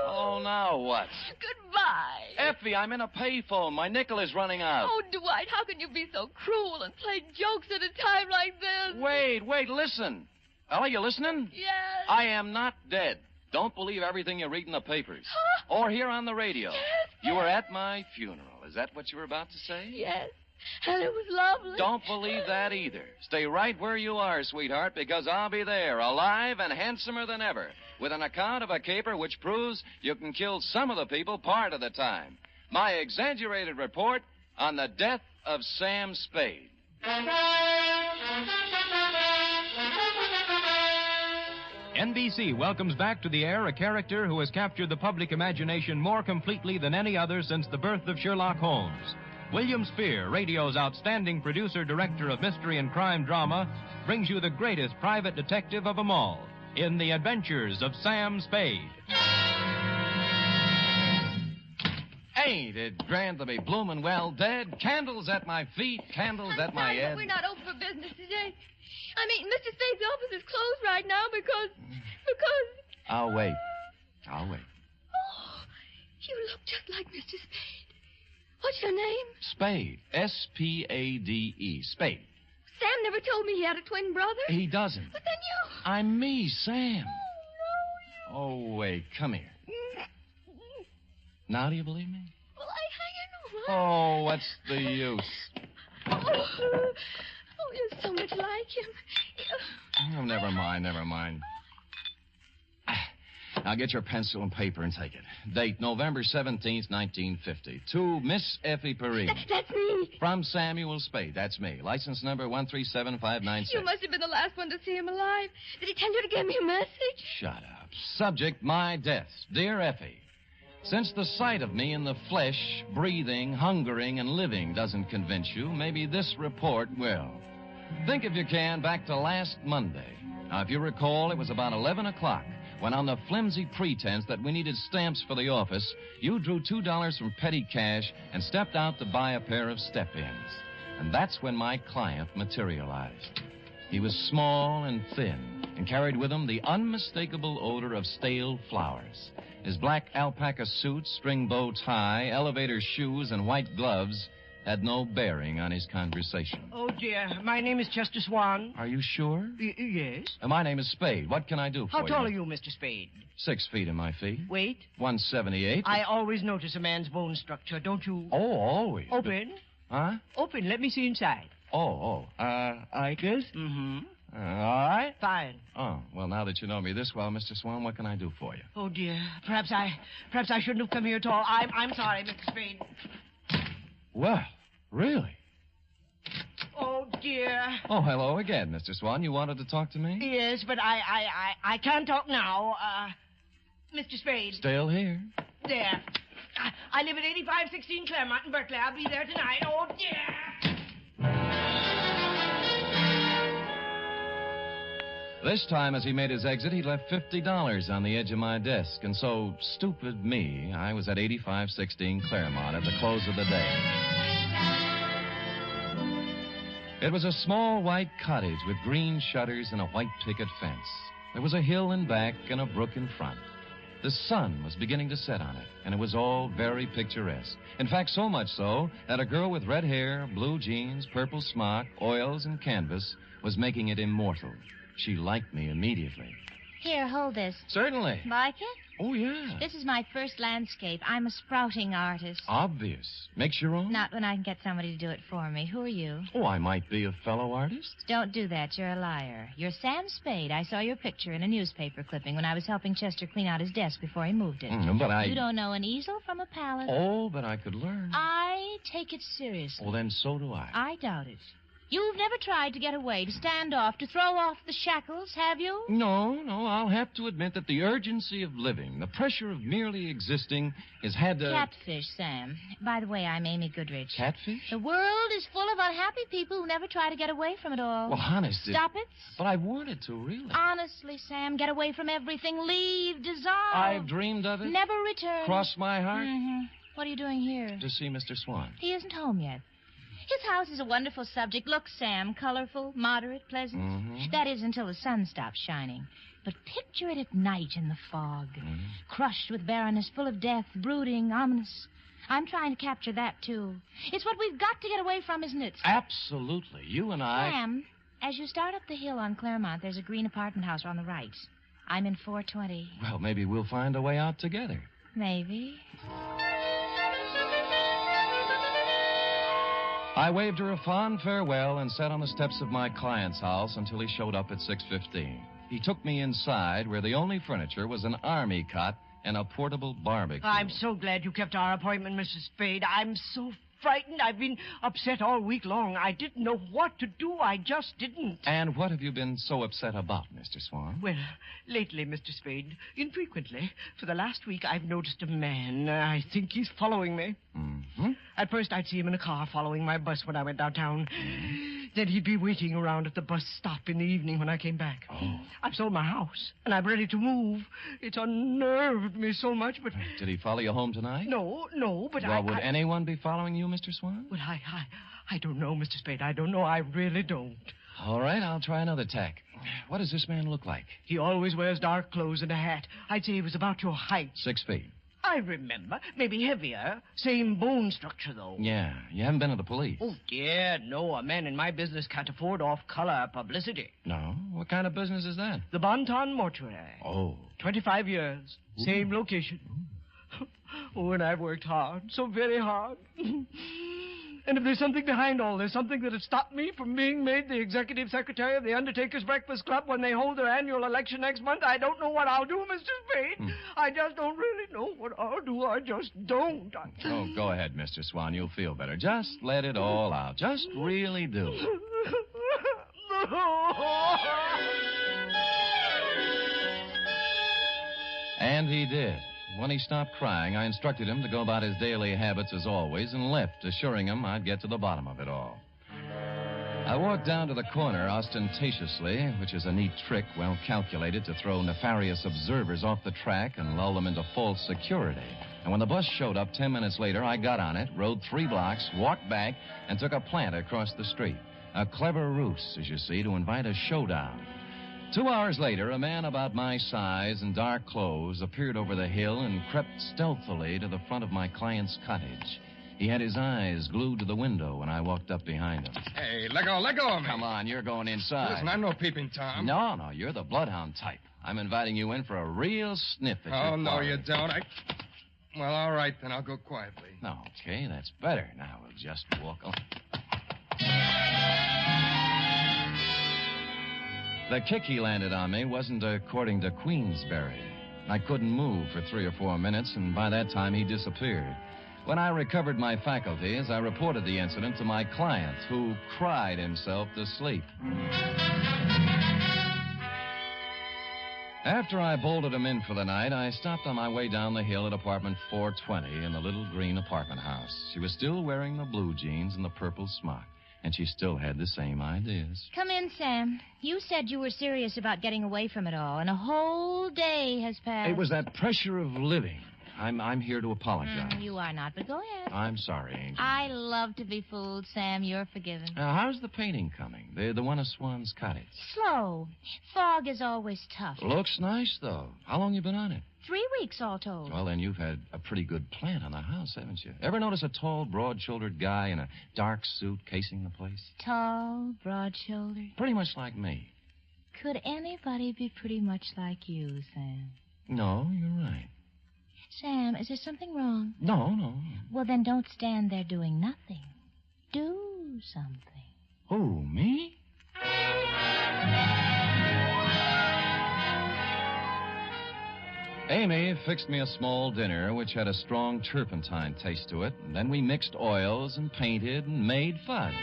Oh, now what? Goodbye. Effie, I'm in a payphone. My nickel is running out. Oh, Dwight, how can you be so cruel and play jokes at a time like this? Wait, listen. Ella, you listening? Yes. I am not dead. Don't believe everything you read in the papers. Or hear on the radio. Yes. You were at my funeral. Is that what you were about to say? Yes. And it was lovely. Don't believe that either. Stay right where you are, sweetheart, because I'll be there, alive and handsomer than ever, with an account of a caper which proves you can kill some of the people part of the time. My exaggerated report on the death of Sam Spade. NBC welcomes back to the air a character who has captured the public imagination more completely than any other since the birth of Sherlock Holmes. William Spear, radio's outstanding producer-director of mystery and crime drama, brings you the greatest private detective of them all in The Adventures of Sam Spade. Ain't it grand to be bloomin' well dead? Candles at my feet, candles at my head. We're not open for business today. I mean, Mr. Spade's office is closed right now because... I'll wait. Oh, you look just like Mr. Spade. What's your name? Spade. S-P-A-D-E. Spade. Sam never told me he had a twin brother. He doesn't. But then you... I'm me, Sam. Oh, wait, come here. Now do you believe me? Well, I know. Oh, what's the use? Oh, you're so much like him. Oh, never mind. Now get your pencil and paper and take it. Date November 17th, 1950. To Miss Effie Perrine. That's me. From Samuel Spade. That's me. License number 137596. You must have been the last one to see him alive. Did he tell you to give me a message? Shut up. Subject, my death. Dear Effie, since the sight of me in the flesh, breathing, hungering, and living doesn't convince you, maybe this report will. Think, if you can, back to last Monday. Now, if you recall, it was about 11 o'clock when, on the flimsy pretense that we needed stamps for the office, you drew $2 from petty cash and stepped out to buy a pair of step-ins. And that's when my client materialized. He was small and thin and carried with him the unmistakable odor of stale flowers. His black alpaca suit, string bow tie, elevator shoes, and white gloves had no bearing on his conversation. Oh, dear. My name is Chester Swan. Are you sure? Yes. My name is Spade. What can I do for you? How tall are you, Mr. Spade? 6 feet in my feet. Weight? 178. I always notice a man's bone structure, don't you? Oh, always. Open. Huh? Open. Let me see inside. Like this? Mm-hmm. All right. Fine. Oh, well, now that you know me this well, Mr. Swan, what can I do for you? Oh, dear. Perhaps I shouldn't have come here at all. I'm sorry, Mr. Spade. Well, really? Oh, dear. Oh, hello again, Mr. Swan. You wanted to talk to me? Yes, but I can't talk now. Mr. Spade. Still here. There. I live at 8516 Claremont in Berkeley. I'll be there tonight. Oh, dear. This time, as he made his exit, he left $50 on the edge of my desk. And so, stupid me, I was at 8516 Claremont at the close of the day. It was a small white cottage with green shutters and a white picket fence. There was a hill in back and a brook in front. The sun was beginning to set on it, and it was all very picturesque. In fact, so much so that a girl with red hair, blue jeans, purple smock, oils, and canvas was making it immortal. She liked me immediately. Here, hold this. Certainly. Like it? Oh, yeah. This is my first landscape. I'm a sprouting artist. Obvious. Makes your own? Not when I can get somebody to do it for me. Who are you? Oh, I might be a fellow artist. Don't do that. You're a liar. You're Sam Spade. I saw your picture in a newspaper clipping when I was helping Chester clean out his desk before he moved it. But I... You don't know an easel from a palette. Oh, but I could learn. I take it seriously. Well, then so do I. I doubt it. You've never tried to get away, to stand off, to throw off the shackles, have you? No. I'll have to admit that the urgency of living, the pressure of merely existing, has had to... Catfish, Sam. By the way, I'm Amy Goodrich. Catfish? The world is full of unhappy people who never try to get away from it all. Well, honest... Stop it. But I wanted to, really. Honestly, Sam, get away from everything. Leave, dissolve. I've dreamed of it. Never return. Cross my heart. Mm-hmm. What are you doing here? To see Mr. Swan. He isn't home yet. His house is a wonderful subject. Look, Sam, colorful, moderate, pleasant. Mm-hmm. That is until the sun stops shining. But picture it at night in the fog. Mm-hmm. Crushed with barrenness, full of death, brooding, ominous. I'm trying to capture that, too. It's what we've got to get away from, isn't it? Absolutely. You and I... Sam, as you start up the hill on Claremont, there's a green apartment house on the right. I'm in 420. Well, maybe we'll find a way out together. Maybe. I waved her a fond farewell and sat on the steps of my client's house until he showed up at 6:15. He took me inside, where the only furniture was an army cot and a portable barbecue. I'm so glad you kept our appointment, Mrs. Spade. I'm so frightened. I've been upset all week long. I didn't know what to do. I just didn't. And what have you been so upset about, Mr. Swan? Well, lately, Mr. Spade, infrequently, for the last week, I've noticed a man. I think he's following me. Mm-hmm. At first, I'd see him in a car following my bus when I went downtown. Then he'd be waiting around at the bus stop in the evening when I came back. Oh. I've sold my house, and I'm ready to move. It's unnerved me so much, but... Did he follow you home tonight? No, but well, would anyone be following you, Mr. Swan? Well, I don't know, Mr. Spade. I don't know. I really don't. All right, I'll try another tack. What does this man look like? He always wears dark clothes and a hat. I'd say he was about your height. 6 feet. I remember. Maybe heavier. Same bone structure, though. Yeah, you haven't been to the police. Oh, dear, no. A man in my business can't afford off-color publicity. No? What kind of business is that? The Bonton Mortuary. Oh. 25 years. Ooh. Same location. Oh, and I've worked hard. So very hard. And if there's something behind all this, something that has stopped me from being made the executive secretary of the Undertakers Breakfast Club when they hold their annual election next month, I don't know what I'll do, Mr. Spade. I just don't really know what I'll do. I just don't. Oh, go ahead, Mr. Swan. You'll feel better. Just let it all out. Just really do. And he did. When he stopped crying, I instructed him to go about his daily habits as always and left, assuring him I'd get to the bottom of it all. I walked down to the corner ostentatiously, which is a neat trick well calculated to throw nefarious observers off the track and lull them into false security. And when the bus showed up 10 minutes later, I got on it, rode 3 blocks, walked back, and took a plant across the street. A clever ruse, as you see, to invite a showdown. 2 hours later, a man about my size and dark clothes appeared over the hill and crept stealthily to the front of my client's cottage. He had his eyes glued to the window when I walked up behind him. Hey, let go of me. Come on, you're going inside. Listen, I'm no peeping Tom. No, you're the bloodhound type. I'm inviting you in for a real sniff at your no, party. you don't. Well, all right, then I'll go quietly. Okay, that's better. Now we'll just walk on. The kick he landed on me wasn't according to Queensberry. I couldn't move for 3 or 4 minutes, and by that time he disappeared. When I recovered my faculties, I reported the incident to my client, who cried himself to sleep. After I bolted him in for the night, I stopped on my way down the hill at apartment 420 in the little green apartment house. She was still wearing the blue jeans and the purple smock, and she still had the same ideas. Come in, Sam. You said you were serious about getting away from it all, and a whole day has passed. It was that pressure of living. I'm here to apologize. You are not, but go ahead. I'm sorry, Angel. I love to be fooled, Sam. You're forgiven. How's the painting coming? The one of Swan's cottage. Slow. Fog is always tough. Looks nice, though. How long you been on it? 3 weeks all told. Well, then you've had a pretty good plant on the house, haven't you? Ever notice a tall, broad-shouldered guy in a dark suit casing the place? Tall, broad-shouldered. Pretty much like me. Could anybody be pretty much like you, Sam? No, you're right. Sam, is there something wrong? No. Well, then don't stand there doing nothing. Do something. Who, me? Amy fixed me a small dinner which had a strong turpentine taste to it, and then we mixed oils and painted and made fudge.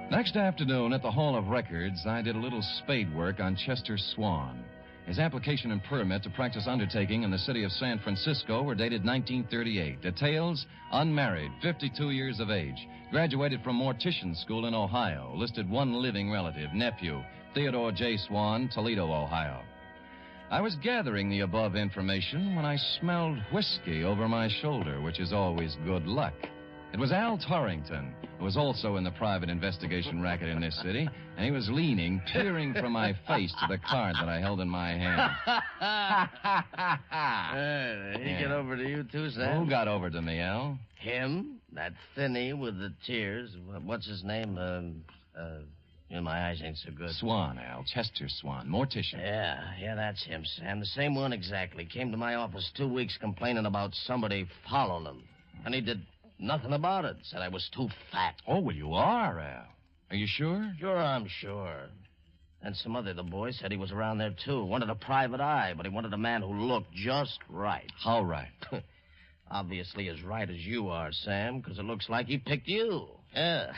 Next afternoon at the Hall of Records, I did a little spade work on Chester Swan. His application and permit to practice undertaking in the city of San Francisco were dated 1938. Details: unmarried, 52 years of age, graduated from mortician school in Ohio, listed 1 living relative, nephew, Theodore J. Swan, Toledo, Ohio. I was gathering the above information when I smelled whiskey over my shoulder, which is always good luck. It was Al Torrington, who was also in the private investigation racket in this city, and he was leaning, peering from my face to the card that I held in my hand. Did he get over to you, too, Sam? Who got over to me, Al? Him? That thinny with the tears. What's his name? My eyes ain't so good. Swan, Al. Chester Swan. Mortician. Yeah, that's him, Sam. The same one exactly. Came to my office 2 weeks complaining about somebody following him. And he did nothing about it. Said I was too fat. Oh, well, you are, Al. Are you sure? Sure, I'm sure. And some other the boys said he was around there, too. Wanted a private eye, but he wanted a man who looked just right. How right? Obviously as right as you are, Sam, because it looks like he picked you. Yeah.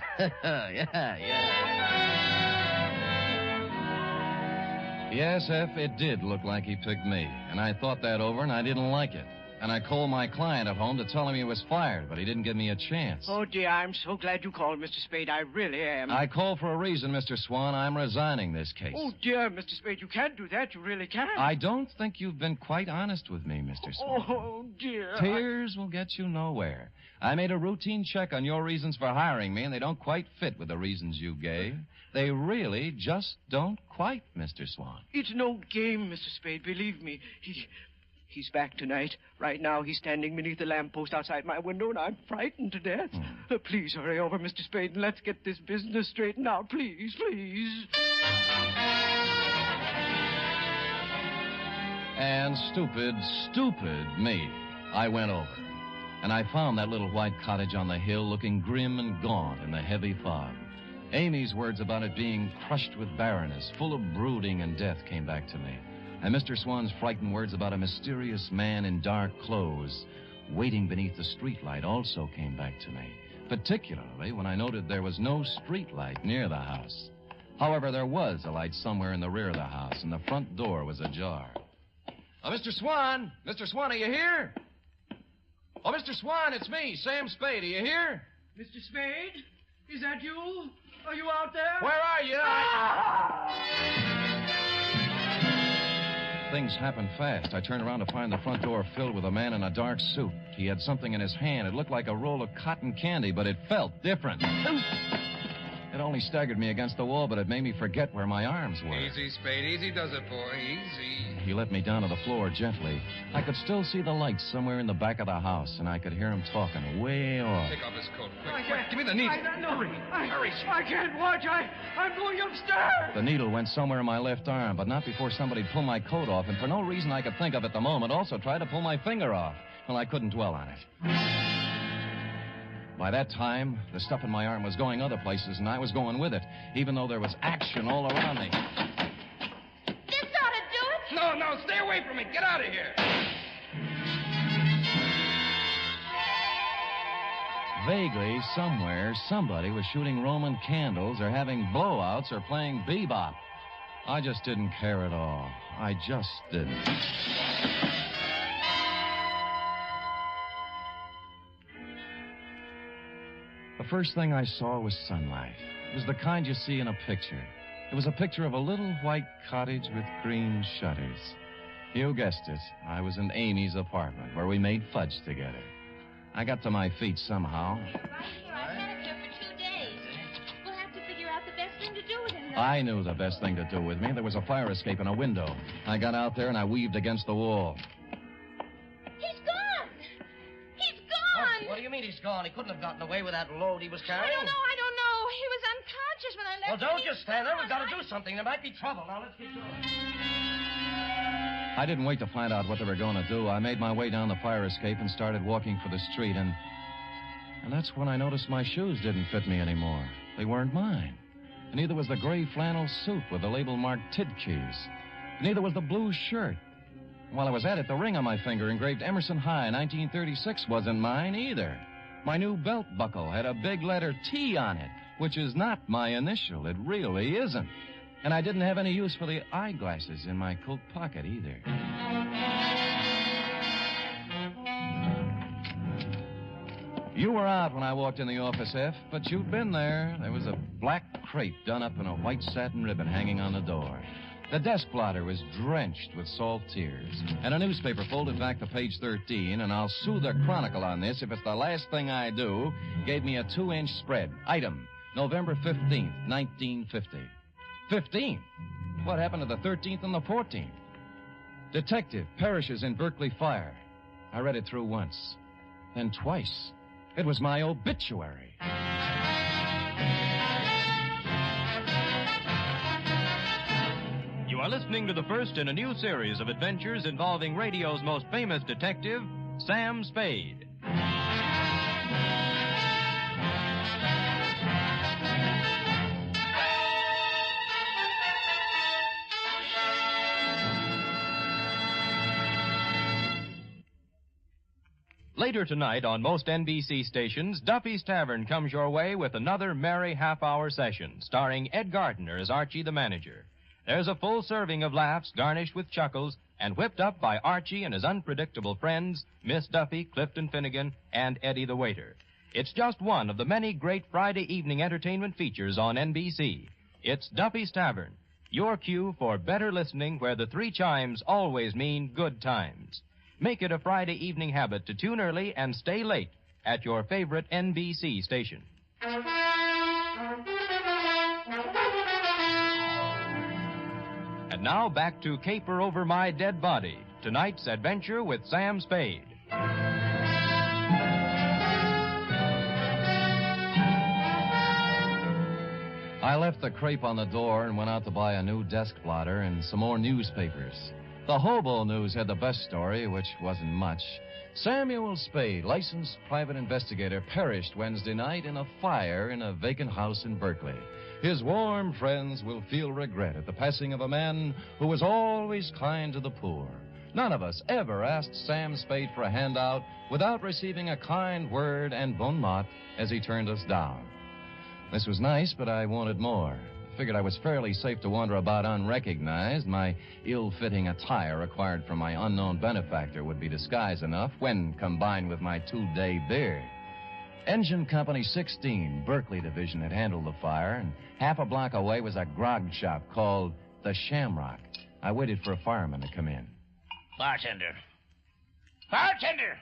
Yes, F, it did look like he picked me. And I thought that over, and I didn't like it. And I called my client at home to tell him he was fired, but he didn't give me a chance. Oh, dear, I'm so glad you called, Mr. Spade. I really am. I called for a reason, Mr. Swan. I'm resigning this case. Oh, dear, Mr. Spade, you can't do that. You really can't. I don't think you've been quite honest with me, Mr. Swan. Oh, dear. Tears will get you nowhere. I made a routine check on your reasons for hiring me, and they don't quite fit with the reasons you gave. They really just don't quite, Mr. Swan. It's no game, Mr. Spade. Believe me. He's back tonight. Right now, he's standing beneath the lamppost outside my window, and I'm frightened to death. Please hurry over, Mr. Spade, and let's get this business straightened out. Please. And stupid me, I went over. and I found that little white cottage on the hill looking grim and gaunt in the heavy fog. Amy's words about it being crushed with barrenness, full of brooding and death, came back to me. And Mr. Swan's frightened words about a mysterious man in dark clothes waiting beneath the streetlight also came back to me, particularly when I noted there was no streetlight near the house. However, there was a light somewhere in the rear of the house, and the front door was ajar. Oh, Mr. Swan! Mr. Swan, are you here? Oh, Mr. Swan, it's me, Sam Spade. Are you here? Mr. Spade? Is that you? Are you out there? Where are you? Things happened fast. I turned around to find the front door filled with a man in a dark suit. He had something in his hand. It looked like a roll of cotton candy, but it felt different. It only staggered me against the wall, but it made me forget where my arms were. Easy, Spade. Easy does it, boy. Easy. He let me down to the floor gently. I could still see the lights somewhere in the back of the house, and I could hear him talking way off. Take off his coat, quick. Give me the needle. Hurry. I can't watch. I'm going upstairs. The needle went somewhere in my left arm, but not before somebody pulled my coat off, and for no reason I could think of at the moment, also tried to pull my finger off. Well, I couldn't dwell on it. By that time, the stuff in my arm was going other places, and I was going with it, even though there was action all around me. This ought to do it. No, stay away from it. Get out of here. Vaguely, somewhere, somebody was shooting Roman candles or having blowouts or playing bebop. I just didn't care at all. I just didn't. The first thing I saw was sunlight. It was the kind you see in a picture. It was a picture of a little white cottage with green shutters. You guessed it. I was in Amy's apartment, where we made fudge together. I got to my feet somehow. Right here. I've had it here for 2 days. We'll have to figure out the best thing to do with him. I knew the best thing to do with me. There was a fire escape in a window. I got out there and I weaved against the wall. He's gone. He's gone. What do you mean he's gone? He couldn't have gotten away with that load he was carrying. I don't know. He was unconscious when I left. Well, don't just stand there. We've got to do something. There might be trouble. Now, let's get going. I didn't wait to find out what they were going to do. I made my way down the fire escape and started walking for the street, and that's when I noticed my shoes didn't fit me anymore. They weren't mine. And neither was the gray flannel suit with the label marked Tidkeys. Neither was the blue shirt. While I was at it, the ring on my finger engraved Emerson High 1936 wasn't mine either. My new belt buckle had a big letter T on it, which is not my initial. It really isn't. And I didn't have any use for the eyeglasses in my coat pocket either. You were out when I walked in the office, F, but you'd been there. There was a black crepe done up in a white satin ribbon hanging on the door. The desk blotter was drenched with salt tears. And a newspaper folded back to page 13, and I'll sue the Chronicle on this if it's the last thing I do, gave me a 2-inch spread. Item, November 15th, 1950. 15? What happened to the 13th and the 14th? Detective perishes in Berkeley fire. I read it through once, then twice. It was my obituary. You are listening to the first in a new series of adventures involving radio's most famous detective, Sam Spade. Later tonight on most NBC stations, Duffy's Tavern comes your way with another merry half-hour session, starring Ed Gardner as Archie the manager. There's a full serving of laughs garnished with chuckles and whipped up by Archie and his unpredictable friends, Miss Duffy, Clifton Finnegan, and Eddie the waiter. It's just one of the many great Friday evening entertainment features on NBC. It's Duffy's Tavern, your cue for better listening where the 3 chimes always mean good times. Make it a Friday evening habit to tune early and stay late at your favorite NBC station. And now back to Caper Over My Dead Body, tonight's adventure with Sam Spade. I left the crepe on the door and went out to buy a new desk blotter and some more newspapers. The Hobo News had the best story, which wasn't much. Samuel Spade, licensed private investigator, perished Wednesday night in a fire in a vacant house in Berkeley. His warm friends will feel regret at the passing of a man who was always kind to the poor. None of us ever asked Sam Spade for a handout without receiving a kind word and bon mot as he turned us down. This was nice, but I wanted more. Figured I was fairly safe to wander about unrecognized. My ill-fitting attire required from my unknown benefactor would be disguise enough when combined with my 2-day beard. Engine Company 16, Berkeley Division, had handled the fire, and half a block away was a grog shop called the Shamrock. I waited for a fireman to come in. Bartender! Bartender!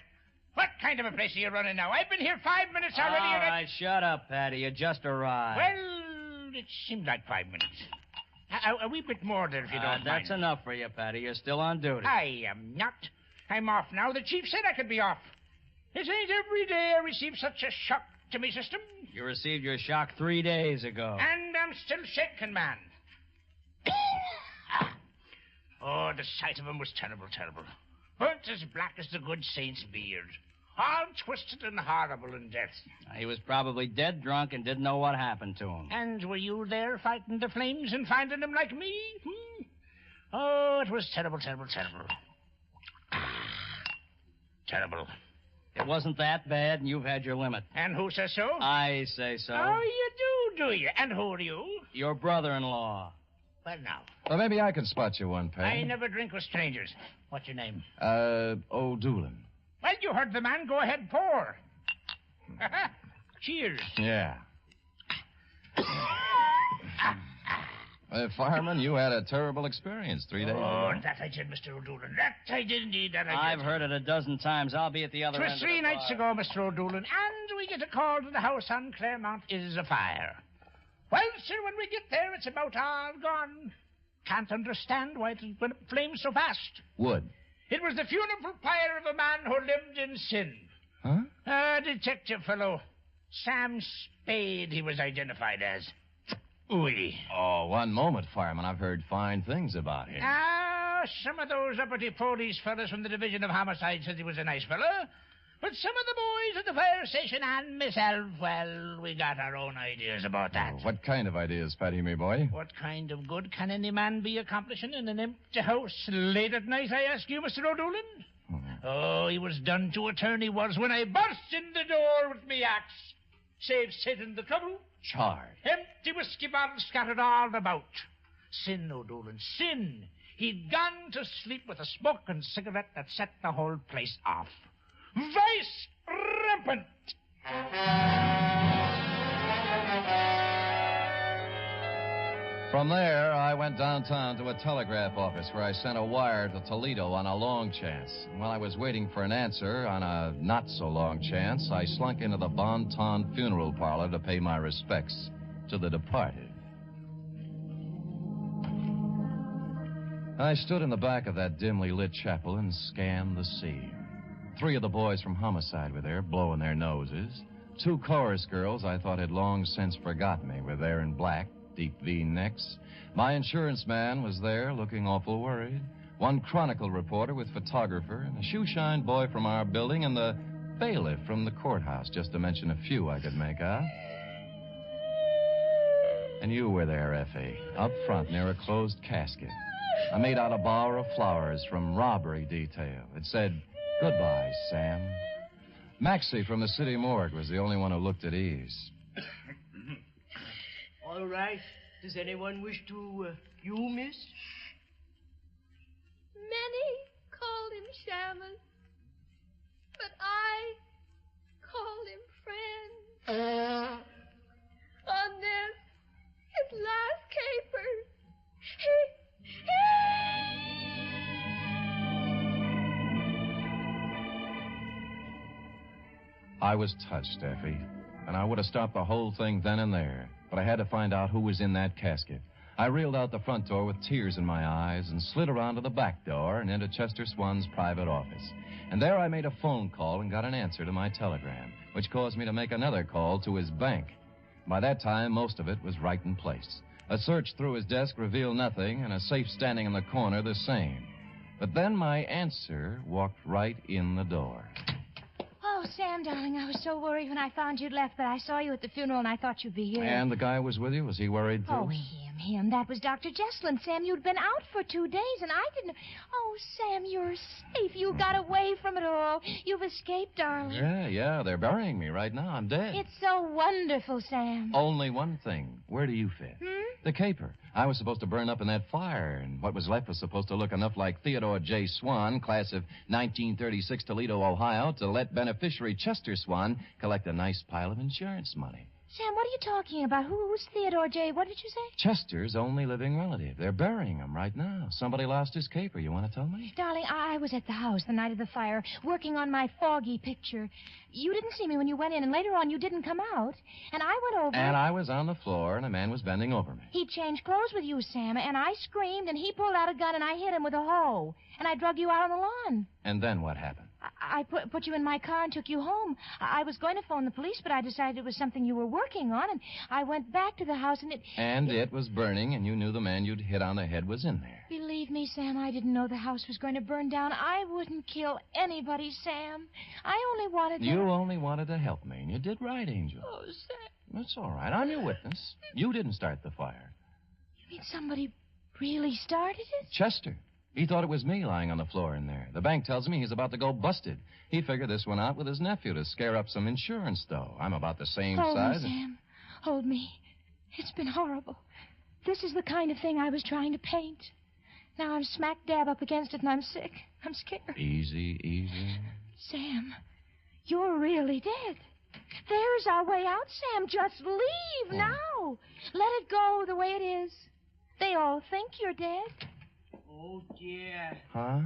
What kind of a place are you running now? I've been here 5 minutes already. All right, shut up, Patty. You just arrived. Well, it seemed like 5 minutes. A wee bit more than if you don't mind. That's enough for you, Patty. You're still on duty. I am not. I'm off now. The chief said I could be off. It ain't every day I receive such a shock to me system. You received your shock 3 days ago. And I'm still shaking, man. Oh, the sight of him was terrible, terrible. Burnt as black as the good saint's beard. All twisted and horrible in death. He was probably dead drunk and didn't know what happened to him. And were you there fighting the flames and finding him like me? Oh, it was terrible, terrible, terrible. Terrible. It wasn't that bad, and you've had your limit. And who says so? I say so. Oh, you do you? And who are you? Your brother-in-law. Well, now. Well, maybe I can spot you one, Patty. I never drink with strangers. What's your name? O'Doolin. Well, you heard the man. Go ahead, pour. Cheers. Yeah. Fireman, you had a terrible experience 3 days ago. Oh, that I did, Mr. O'Doolin. That I did indeed, that I did. I've heard it a dozen times. I'll be at the other end of the 'Twas 3 nights ago, Mr. O'Doolin, and we get a call to the house on Claremont is afire. Well, sir, when we get there, it's about all gone. Can't understand why it went up in flames so fast. Wood. It was the funeral pyre of a man who lived in sin. Huh? A detective fellow. Sam Spade, he was identified as. Oui. Oh, one moment, fireman. I've heard fine things about him. Some of those uppity police fellas from the Division of Homicide said he was a nice fellow. But some of the boys at the fire station and myself, well, we got our own ideas about that. What kind of ideas, Patty, me boy? What kind of good can any man be accomplishing in an empty house late at night, I ask you, Mr. O'Doolin? Oh, he was done to a turn, he was, when I burst in the door with me axe. Saved Satan the trouble. Charred. Empty whiskey bottles scattered all about. Sin, O'Doolin, sin. He'd gone to sleep with a smoking cigarette that set the whole place off. Vice rampant. From there, I went downtown to a telegraph office where I sent a wire to Toledo on a long chance. And while I was waiting for an answer on a not-so-long chance, I slunk into the Bon Ton funeral parlor to pay my respects to the departed. I stood in the back of that dimly lit chapel and scanned the scene. 3 of the boys from Homicide were there, blowing their noses. 2 chorus girls I thought had long since forgotten me were there in black, deep V-necks. My insurance man was there, looking awful worried. 1 Chronicle reporter with photographer, and a shoe-shine boy from our building, and the bailiff from the courthouse, just to mention a few I could make out. And you were there, Effie, up front near a closed casket. I made out a bower of flowers from robbery detail. It said, "Goodbye, Sam." Maxie from the city morgue was the only one who looked at ease. All right. Does anyone wish to, you, miss? Many called him Shamus, but I called him friend. On this, his last caper, I was touched, Effie, and I would have stopped the whole thing then and there. But I had to find out who was in that casket. I reeled out the front door with tears in my eyes and slid around to the back door and into Chester Swan's private office. And there I made a phone call and got an answer to my telegram, which caused me to make another call to his bank. By that time, most of it was right in place. A search through his desk revealed nothing, and a safe standing in the corner the same. But then my answer walked right in the door. Oh, Sam, darling, I was so worried when I found you'd left, but I saw you at the funeral and I thought you'd be here. And the guy was with you? Was he worried, too? Oh, him. That was Dr. Jesslyn. Sam, you'd been out for 2 days, and I didn't... Oh, Sam, you're safe. You got away from it all. You've escaped, darling. Yeah. They're burying me right now. I'm dead. It's so wonderful, Sam. Only one thing. Where do you fit? The caper. I was supposed to burn up in that fire, and what was left was supposed to look enough like Theodore J. Swan, class of 1936, Toledo, Ohio, to let beneficiary Chester Swan collect a nice pile of insurance money. Sam, what are you talking about? Who's Theodore J.? What did you say? Chester's only living relative. They're burying him right now. Somebody lost his caper. You want to tell me? Darling, I was at the house the night of the fire, working on my foggy picture. You didn't see me when you went in, and later on you didn't come out. And I went over... And I was on the floor, and a man was bending over me. He changed clothes with you, Sam, and I screamed, and he pulled out a gun, and I hit him with a hoe. And I drug you out on the lawn. And then what happened? I put you in my car and took you home. I was going to phone the police, but I decided it was something you were working on, and I went back to the house, and it was burning, and you knew the man you'd hit on the head was in there. Believe me, Sam, I didn't know the house was going to burn down. I wouldn't kill anybody, Sam. I only wanted to... You only wanted to help me, and you did right, Angel. Oh, Sam. That's all right. I'm your witness. You didn't start the fire. You mean somebody really started it? Chester. He thought it was me lying on the floor in there. The bank tells me he's about to go busted. He figured this one out with his nephew to scare up some insurance, though. I'm about the same size. Hold me, Sam. Hold me. It's been horrible. This is the kind of thing I was trying to paint. Now I'm smack dab up against it, and I'm sick. I'm scared. Easy. Sam, you're really dead. There's our way out, Sam. Just leave now. Let it go the way it is. They all think you're dead. Oh, dear. Huh?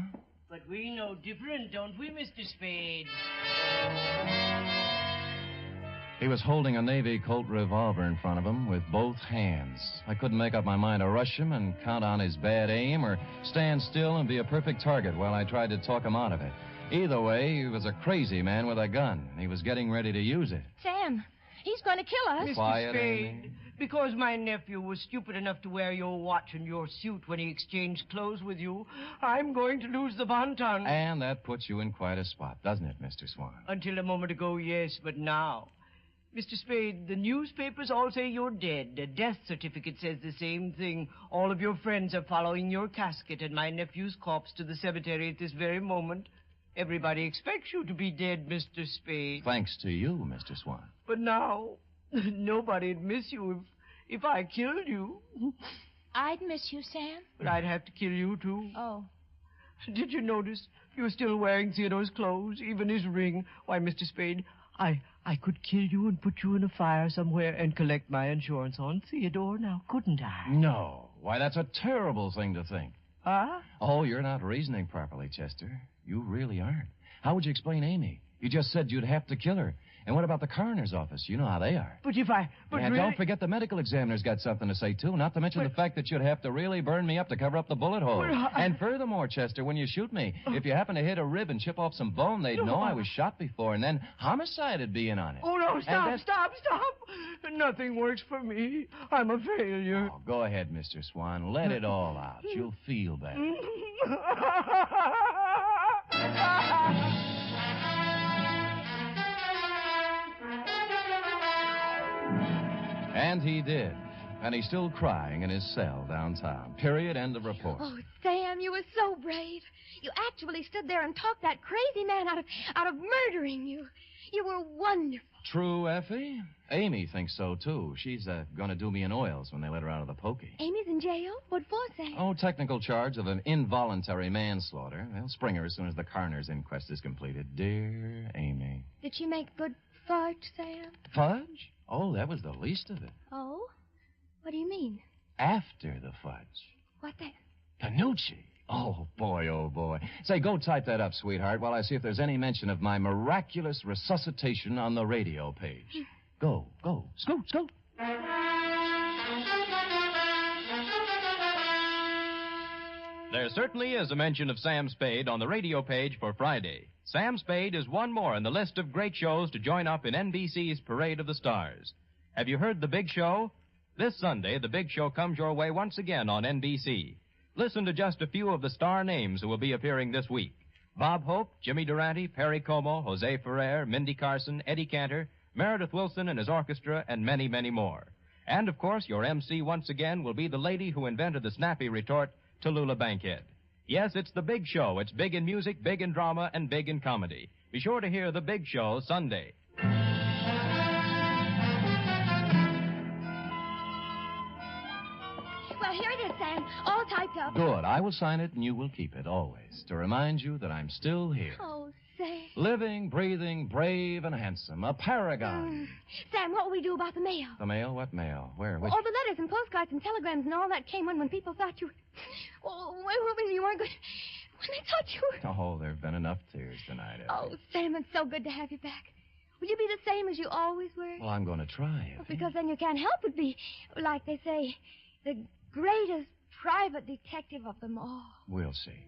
But we know different, don't we, Mr. Spade? He was holding a Navy Colt revolver in front of him with both hands. I couldn't make up my mind to rush him and count on his bad aim or stand still and be a perfect target while I tried to talk him out of it. Either way, he was a crazy man with a gun. He was getting ready to use it. Sam, he's going to kill us. Mr. Quiet, Spade, Amy. because my nephew was stupid enough to wear your watch and your suit when he exchanged clothes with you, I'm going to lose the Bonton. And that puts you in quite a spot, doesn't it, Mr. Swan? Until a moment ago, yes, but now. Mr. Spade, the newspapers all say you're dead. The death certificate says the same thing. All of your friends are following your casket and my nephew's corpse to the cemetery at this very moment. Everybody expects you to be dead, Mr. Spade. Thanks to you, Mr. Swan. But now, nobody'd miss you if I killed you. I'd miss you, Sam. But I'd have to kill you, too. Oh. Did you notice you're still wearing Theodore's clothes, even his ring? Why, Mr. Spade, I could kill you and put you in a fire somewhere and collect my insurance on Theodore now, couldn't I? No. Why, that's a terrible thing to think. Huh? Oh, you're not reasoning properly, Chester. You really aren't. How would you explain Amy? You just said you'd have to kill her. And what about the coroner's office? You know how they are. But if I... But and really... don't forget the medical examiner's got something to say, too. Not to mention the fact that you'd have to really burn me up to cover up the bullet hole. And furthermore, Chester, when you shoot me, if you happen to hit a rib and chip off some bone, they'd know I was shot before, and then homicide would be in on it. Oh, no, stop. Nothing works for me. I'm a failure. Oh, go ahead, Mr. Swan. Let it all out. You'll feel better. And he did. And he's still crying in his cell downtown. Period. End of report. Oh, Sam, you were so brave. You actually stood there and talked that crazy man out of murdering you. You were wonderful. True, Effie? Amy thinks so, too. She's going to do me in oils when they let her out of the pokey. Amy's in jail? What for, Sam? Oh, technical charge of an involuntary manslaughter. They'll spring her as soon as the coroner's inquest is completed. Dear Amy. Did she make good fudge, Sam? Fudge? Oh, that was the least of it. Oh? What do you mean? After the fudge. What then? Panucci. Oh, boy. Say, go type that up, sweetheart, while I see if there's any mention of my miraculous resuscitation on the radio page. Go. Scoot. There certainly is a mention of Sam Spade on the radio page for Friday. Sam Spade is one more in the list of great shows to join up in NBC's Parade of the Stars. Have you heard The Big Show? This Sunday, The Big Show comes your way once again on NBC. Listen to just a few of the star names who will be appearing this week. Bob Hope, Jimmy Durante, Perry Como, Jose Ferrer, Mindy Carson, Eddie Cantor, Meredith Wilson and his orchestra, and many, many more. And, of course, your MC once again will be the lady who invented the snappy retort, Tallulah Bankhead. Yes, it's the Big Show. It's big in music, big in drama, and big in comedy. Be sure to hear the Big Show Sunday. Well, here it is, Sam. All typed up. Good. I will sign it, and you will keep it, always, to remind you that I'm still here. Oh, Sam. Living, breathing, brave, and handsome. A paragon. Sam, what will we do about the mail? The mail? What mail? Where? Which? All the letters and postcards and telegrams and all that came in when people thought you... Oh, when you weren't good... When they thought you were... Oh, there have been enough tears tonight, Effie. Oh, Sam, it's so good to have you back. Will you be the same as you always were? Well, I'm going to try, Effie. Because then you can't help but be, like they say, the greatest private detective of them all. We'll see.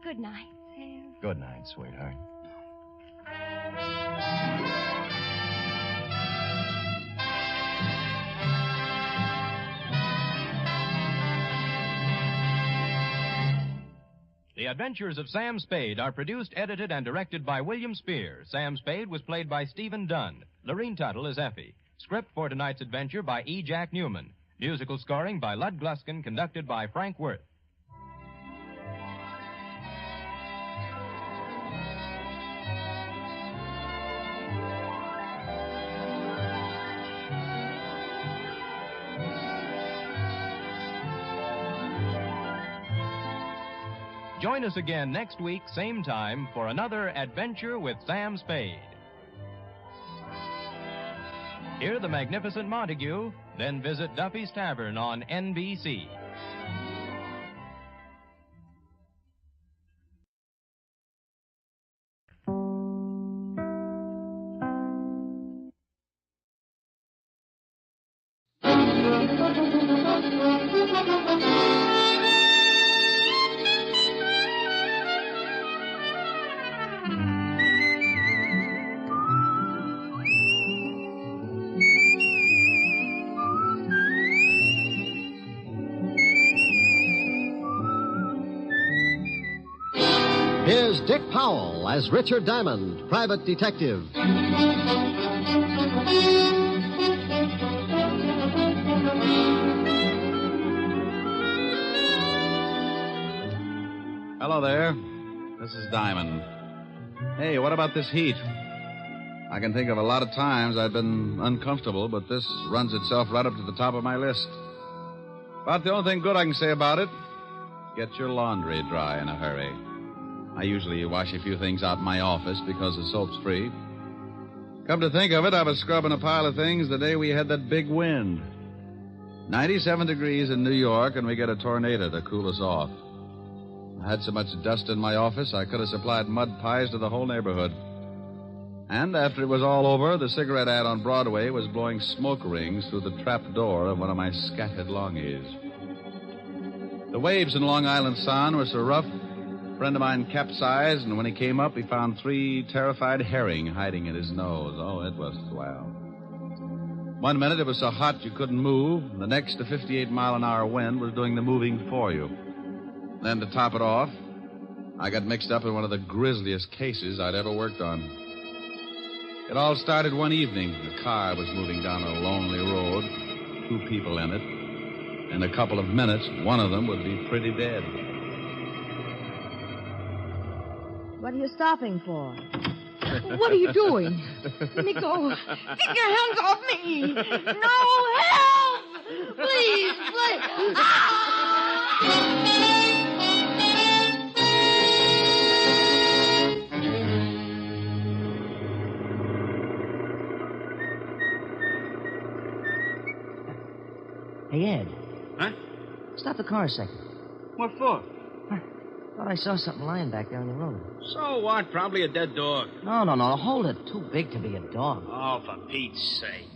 Good night, Sam. Good night, sweetheart. The Adventures of Sam Spade are produced, edited, and directed by William Spear. Sam Spade was played by Stephen Dunn. Lorene Tuttle is Effie. Script for tonight's adventure by E. Jack Newman. Musical scoring by Lud Gluskin, conducted by Frank Worth. Join us again next week, same time, for another adventure with Sam Spade. Hear the magnificent Montague, then visit Duffy's Tavern on NBC. Here's Dick Powell as Richard Diamond, private detective. Hello there. This is Diamond. Hey, what about this heat? I can think of a lot of times I've been uncomfortable, but this runs itself right up to the top of my list. About the only thing good I can say about it, get your laundry dry in a hurry. I usually wash a few things out in my office because the soap's free. Come to think of it, I was scrubbing a pile of things the day we had that big wind. 97 degrees in New York, and we get a tornado to cool us off. I had so much dust in my office, I could have supplied mud pies to the whole neighborhood. And after it was all over, the cigarette ad on Broadway was blowing smoke rings through the trap door of one of my scattered longies. The waves in Long Island Sound were so rough, a friend of mine capsized, and when he came up, he found 3 terrified herring hiding in his nose. Oh, it was swell. One minute it was so hot you couldn't move. The next, a 58-mile-an-hour wind was doing the moving for you. Then to top it off, I got mixed up in one of the grisliest cases I'd ever worked on. It all started one evening. The car was moving down a lonely road, 2 people in it. In a couple of minutes, one of them would be pretty dead. What are you stopping for? What are you doing? Let me go. Take your hands off me. No, help! Please, please. Hey, Ed. Huh? Stop the car a second. What for? Thought I saw something lying back there on the road. So what? Probably a dead dog. No. Hold it. Too big to be a dog. Oh, for Pete's sake.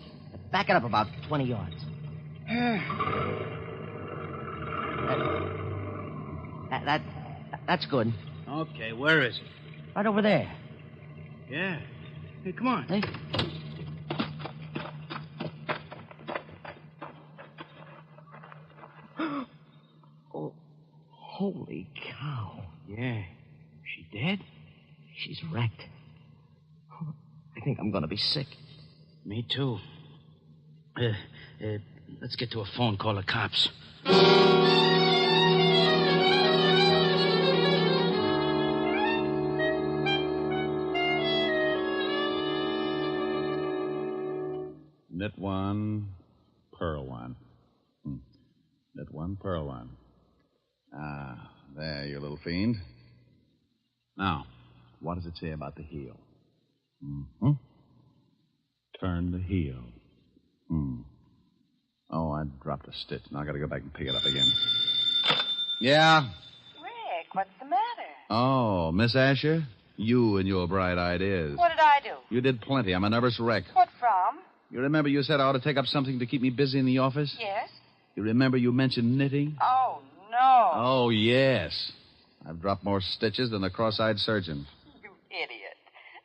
Back it up about 20 yards. That's good. Okay, where is it? Right over there. Yeah. Hey, come on. Hey. Holy cow. Yeah. She dead? She's wrecked. I think I'm going to be sick. Me too. Let's get to a phone, call the cops. Knit one, purl one. Knit one, purl one. Ah, there, you little fiend. Now, what does it say about the heel? Mm-hmm. Turn the heel. Oh, I dropped a stitch. Now I gotta go back and pick it up again. Yeah? Rick, what's the matter? Oh, Miss Asher? You and your bright ideas. What did I do? You did plenty. I'm a nervous wreck. What from? You remember you said I ought to take up something to keep me busy in the office? Yes. You remember you mentioned knitting? Oh, no. Oh, yes. I've dropped more stitches than a cross-eyed surgeon. You idiot.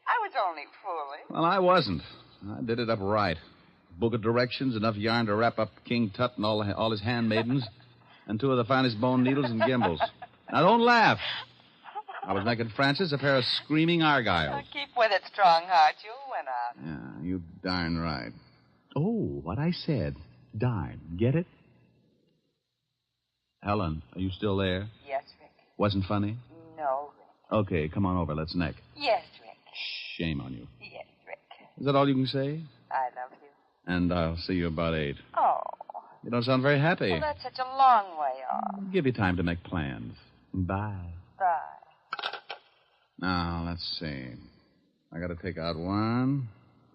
I was only fooling. Well, I wasn't. I did it up right. Book of directions, enough yarn to wrap up King Tut and all his handmaidens, and 2 of the finest bone needles and gimbals. Now, don't laugh. I was making Francis a pair of screaming argyles. Keep with it, strong heart. You'll win out. Yeah, you darn right. Oh, what I said. Darn. Get it? Helen, are you still there? Yes, Rick. Wasn't funny? No, Rick. Okay, come on over. Let's neck. Yes, Rick. Shame on you. Yes, Rick. Is that all you can say? I love you. And I'll see you about 8. Oh. You don't sound very happy. Well, that's such a long way off. Give you time to make plans. Bye. Bye. Now, let's see. I got to take out 1,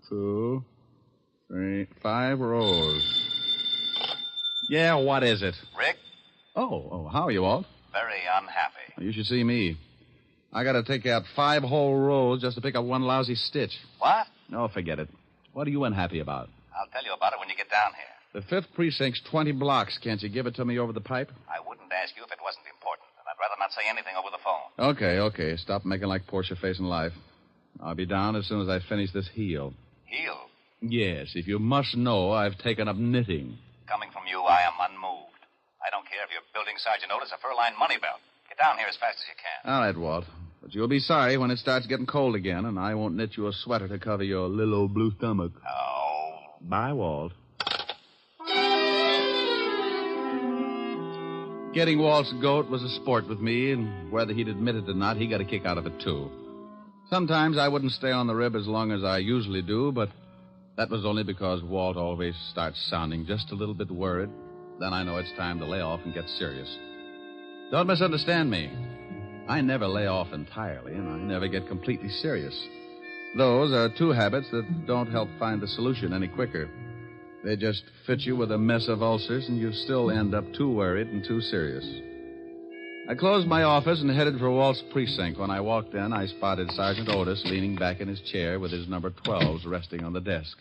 2, 3, 5 rows. Yeah, what is it? Rick? Oh, how are you, Walt? Very unhappy. You should see me. I got to take out 5 whole rows just to pick up 1 lousy stitch. What? No, forget it. What are you unhappy about? I'll tell you about it when you get down here. The 5th precinct's 20 blocks. Can't you give it to me over the pipe? I wouldn't ask you if it wasn't important, and I'd rather not say anything over the phone. Okay. Stop making like Portia facing life. I'll be down as soon as I finish this heel. Heel? Yes, if you must know, I've taken up knitting. Coming from you, I am unmoved. I don't care if you're building Sergeant Otis a fur-lined money belt. Get down here as fast as you can. All right, Walt. But you'll be sorry when it starts getting cold again, and I won't knit you a sweater to cover your little old blue stomach. Oh. Bye, Walt. Getting Walt's goat was a sport with me, and whether he'd admit it or not, he got a kick out of it, too. Sometimes I wouldn't stay on the rib as long as I usually do, but that was only because Walt always starts sounding just a little bit worried. Then I know it's time to lay off and get serious. Don't misunderstand me. I never lay off entirely, and I never get completely serious. Those are 2 habits that don't help find the solution any quicker. They just fit you with a mess of ulcers, and you still end up too worried and too serious. I closed my office and headed for Walt's precinct. When I walked in, I spotted Sergeant Otis leaning back in his chair with his number 12s resting on the desk.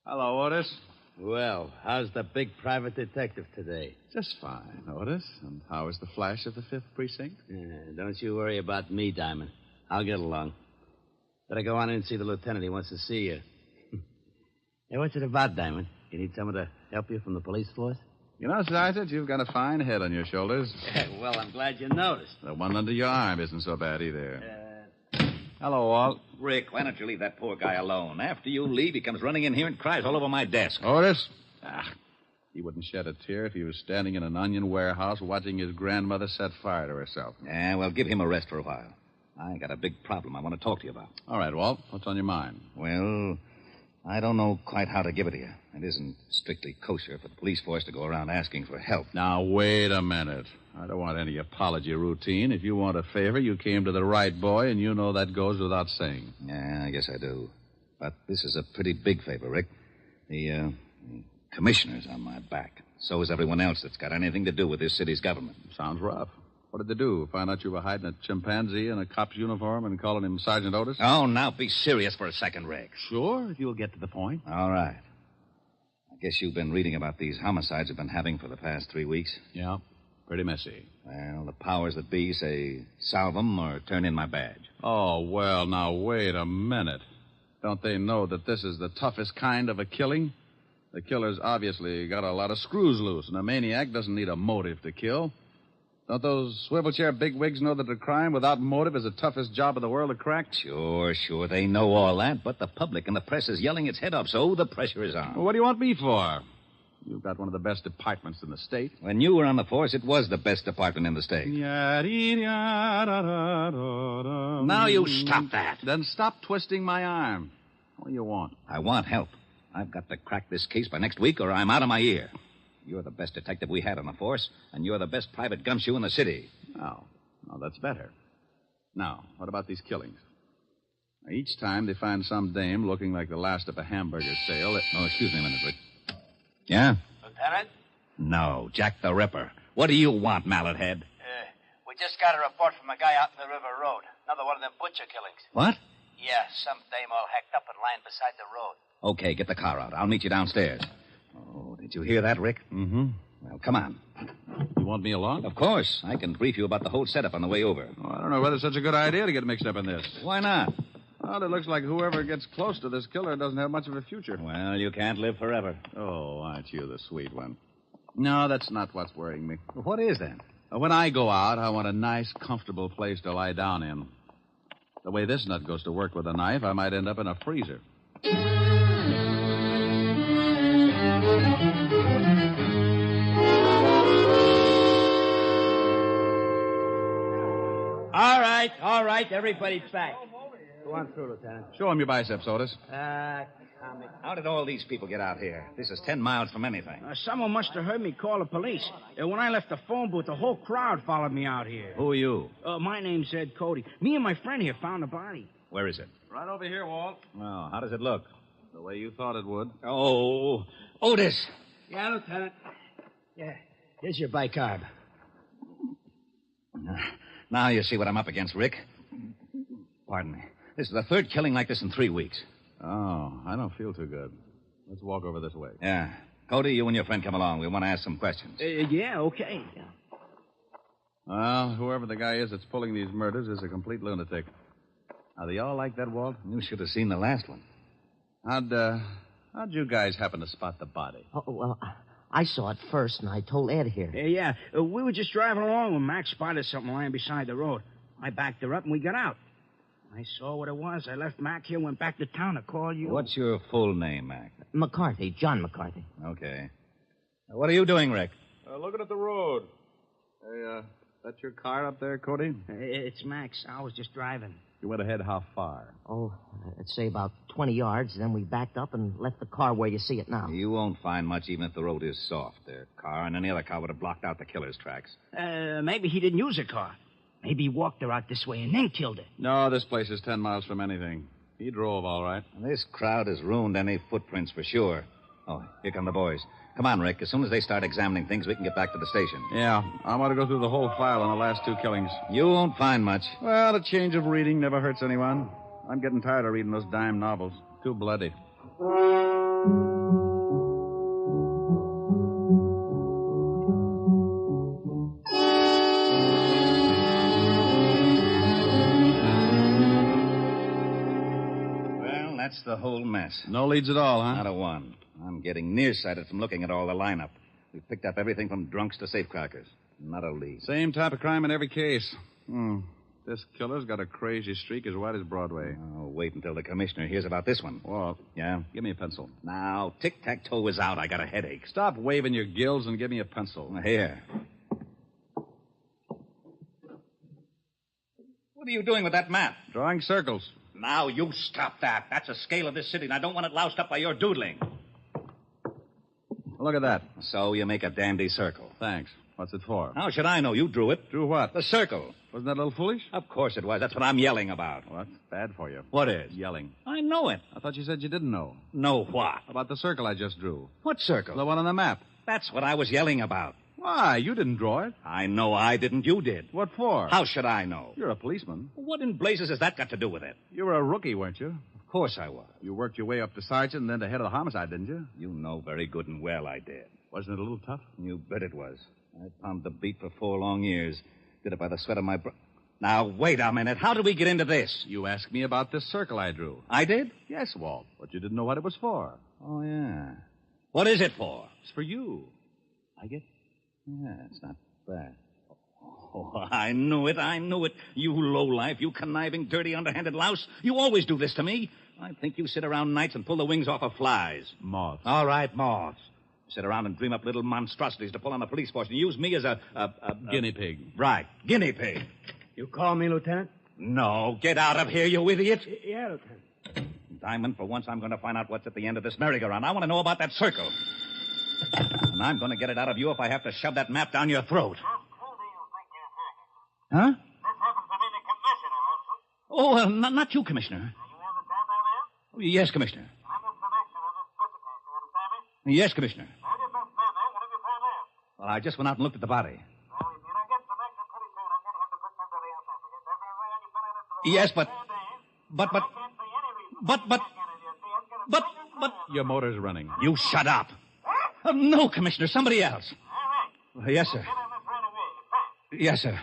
Hello, Otis. Well, how's the big private detective today? Just fine, Otis. And how is the flash of the 5th precinct? Don't you worry about me, Diamond. I'll get along. Better go on in and see the lieutenant. He wants to see you. Hey, what's it about, Diamond? You need someone to help you from the police force? You know, Sergeant, you've got a fine head on your shoulders. Well, I'm glad you noticed. The one under your arm isn't so bad either. Hello, Walt. Rick, why don't you leave that poor guy alone? After you leave, he comes running in here and cries all over my desk. Otis? He wouldn't shed a tear if he was standing in an onion warehouse watching his grandmother set fire to herself. Yeah, well, give him a rest for a while. I got a big problem I want to talk to you about. All right, Walt. What's on your mind? Well, I don't know quite how to give it to you. It isn't strictly kosher for the police force to go around asking for help. Now, wait a minute. I don't want any apology routine. If you want a favor, you came to the right boy, and you know that goes without saying. Yeah, I guess I do. But this is a pretty big favor, Rick. The commissioner's on my back. So is everyone else that's got anything to do with this city's government. Sounds rough. What did they do? Find out you were hiding a chimpanzee in a cop's uniform and calling him Sergeant Otis? Oh, now be serious for a second, Rick. Sure, if you'll get to the point. All right. I guess you've been reading about these homicides we've been having for the past 3 weeks. Yeah, pretty messy. Well, the powers that be say salve them or turn in my badge. Oh, well, now, wait a minute. Don't they know that this is the toughest kind of a killing? The killer's obviously got a lot of screws loose, and a maniac doesn't need a motive to kill. Don't those swivel chair bigwigs know that a crime without motive is the toughest job in the world to crack? Sure. They know all that, but the public and the press is yelling its head up, so the pressure is on. Well, what do you want me for? You've got one of the best departments in the state. When you were on the force, it was the best department in the state. Now you stop that. Then stop twisting my arm. What do you want? I want help. I've got to crack this case by next week, or I'm out of my ear. You're the best detective we had on the force, and you're the best private gumshoe in the city. Oh, that's better. Now, what about these killings? Each time they find some dame looking like the last of a hamburger sale. Oh, excuse me a minute, Rick. Yeah? Lieutenant? No, Jack the Ripper. What do you want, Mallet Head? We just got a report from a guy out in the River Road. Another one of them butcher killings. What? Yeah, some dame all hacked up and lying beside the road. Okay, get the car out. I'll meet you downstairs. Oh, did you hear that, Rick? Mm-hmm. Well, come on. You want me along? Of course. I can brief you about the whole setup on the way over. Oh, I don't know whether it's such a good idea to get mixed up in this. Why not? Well, it looks like whoever gets close to this killer doesn't have much of a future. Well, you can't live forever. Oh, aren't you the sweet one? No, that's not what's worrying me. Well, what is that? When I go out, I want a nice, comfortable place to lie down in. The way this nut goes to work with a knife, I might end up in a freezer. All right, everybody's back. Go on through, Lieutenant. Show him your biceps, Otis. Comic. How did all these people get out here? This is 10 miles from anything. Someone must have heard me call the police. When I left the phone booth, the whole crowd followed me out here. Who are you? My name's Ed Cody. Me and my friend here found the body. Where is it? Right over here, Walt. Oh, how does it look? The way you thought it would. Oh, Otis. Yeah, Lieutenant. Yeah, here's your bicarb. Now you see what I'm up against, Rick. Pardon me. This is the third killing like this in 3 weeks. Oh, I don't feel too good. Let's walk over this way. Yeah. Cody, you and your friend come along. We want to ask some questions. Yeah, okay. Well, whoever the guy is that's pulling these murders is a complete lunatic. Are they all like that, Walt? You should have seen the last one. How'd you guys happen to spot the body? Oh, well, I saw it first, and I told Ed here. Yeah. We were just driving along when Max spotted something lying beside the road. I backed her up, and we got out. I saw what it was. I left Mac here, went back to town to call you. What's your full name, Mac? McCarthy, John McCarthy. Okay. What are you doing, Rick? Looking at the road. Hey, that's your car up there, Cody? It's Max. I was just driving. You went ahead how far? Oh, I'd say about 20 yards. Then we backed up and left the car where you see it now. You won't find much even if the road is soft. Their car and any other car would have blocked out the killer's tracks. Maybe he didn't use a car. Maybe he walked her out this way and then killed her. No, this place is 10 miles from anything. He drove, all right. This crowd has ruined any footprints for sure. Oh, here come the boys. Come on, Rick. As soon as they start examining things, we can get back to the station. Yeah, I want to go through the whole file on the last 2 killings. You won't find much. Well, a change of reading never hurts anyone. I'm getting tired of reading those dime novels. Too bloody. Well, that's the whole mess. No leads at all, huh? Not a one. I'm getting nearsighted from looking at all the lineup. We've picked up everything from drunks to safecrackers. Not a lead. Same type of crime in every case. This killer's got a crazy streak as wide as Broadway. Oh, wait until the commissioner hears about this one. Walt. Yeah? Give me a pencil. Now, tic-tac-toe is out. I got a headache. Stop waving your gills and give me a pencil. Here. What are you doing with that map? Drawing circles. Now, you stop that. That's a scale of this city, and I don't want it loused up by your doodling. Look at that. So you make a dandy circle. Thanks. What's it for? How should I know? You drew it. Drew what? The circle. Wasn't that a little foolish? Of course it was. That's what I'm yelling about. Well, that's bad for you. What is? Yelling. I know it. I thought you said you didn't know. Know what? About the circle I just drew. What circle? The one on the map. That's what I was yelling about. Why? You didn't draw it. I know I didn't. You did. What for? How should I know? You're a policeman. What in blazes has that got to do with it? You were a rookie, weren't you? Of course I was. You worked your way up to sergeant and then to head of the homicide, didn't you? You know very good and well I did. Wasn't it a little tough? You bet it was. I pounded the beat for 4 long years. Did it by the sweat of my brow. Now, wait a minute. How did we get into this? You asked me about this circle I drew. I did? Yes, Walt. But you didn't know what it was for. Oh, yeah. What is it for? It's for you. I get... Yeah, it's not bad. Oh, I knew it. You lowlife, you conniving, dirty, underhanded louse. You always do this to me. I think you sit around nights and pull the wings off of flies. Moths. All right, moths. Sit around and dream up little monstrosities to pull on the police force and use me as a guinea pig. Right, guinea pig. You call me, Lieutenant? No, get out of here, you idiot. Yeah, Lieutenant. Diamond, for once I'm going to find out what's at the end of this merry-go-round. I want to know about that circle. And I'm going to get it out of you if I have to shove that map down your throat. Huh? Oh, not you, Commissioner. Yes, Commissioner. Yes, Commissioner. Well, I just went out and looked at the body. Yes, but... Your motor's running. You shut up. No, Commissioner, somebody else. Yes, sir. Yes, sir.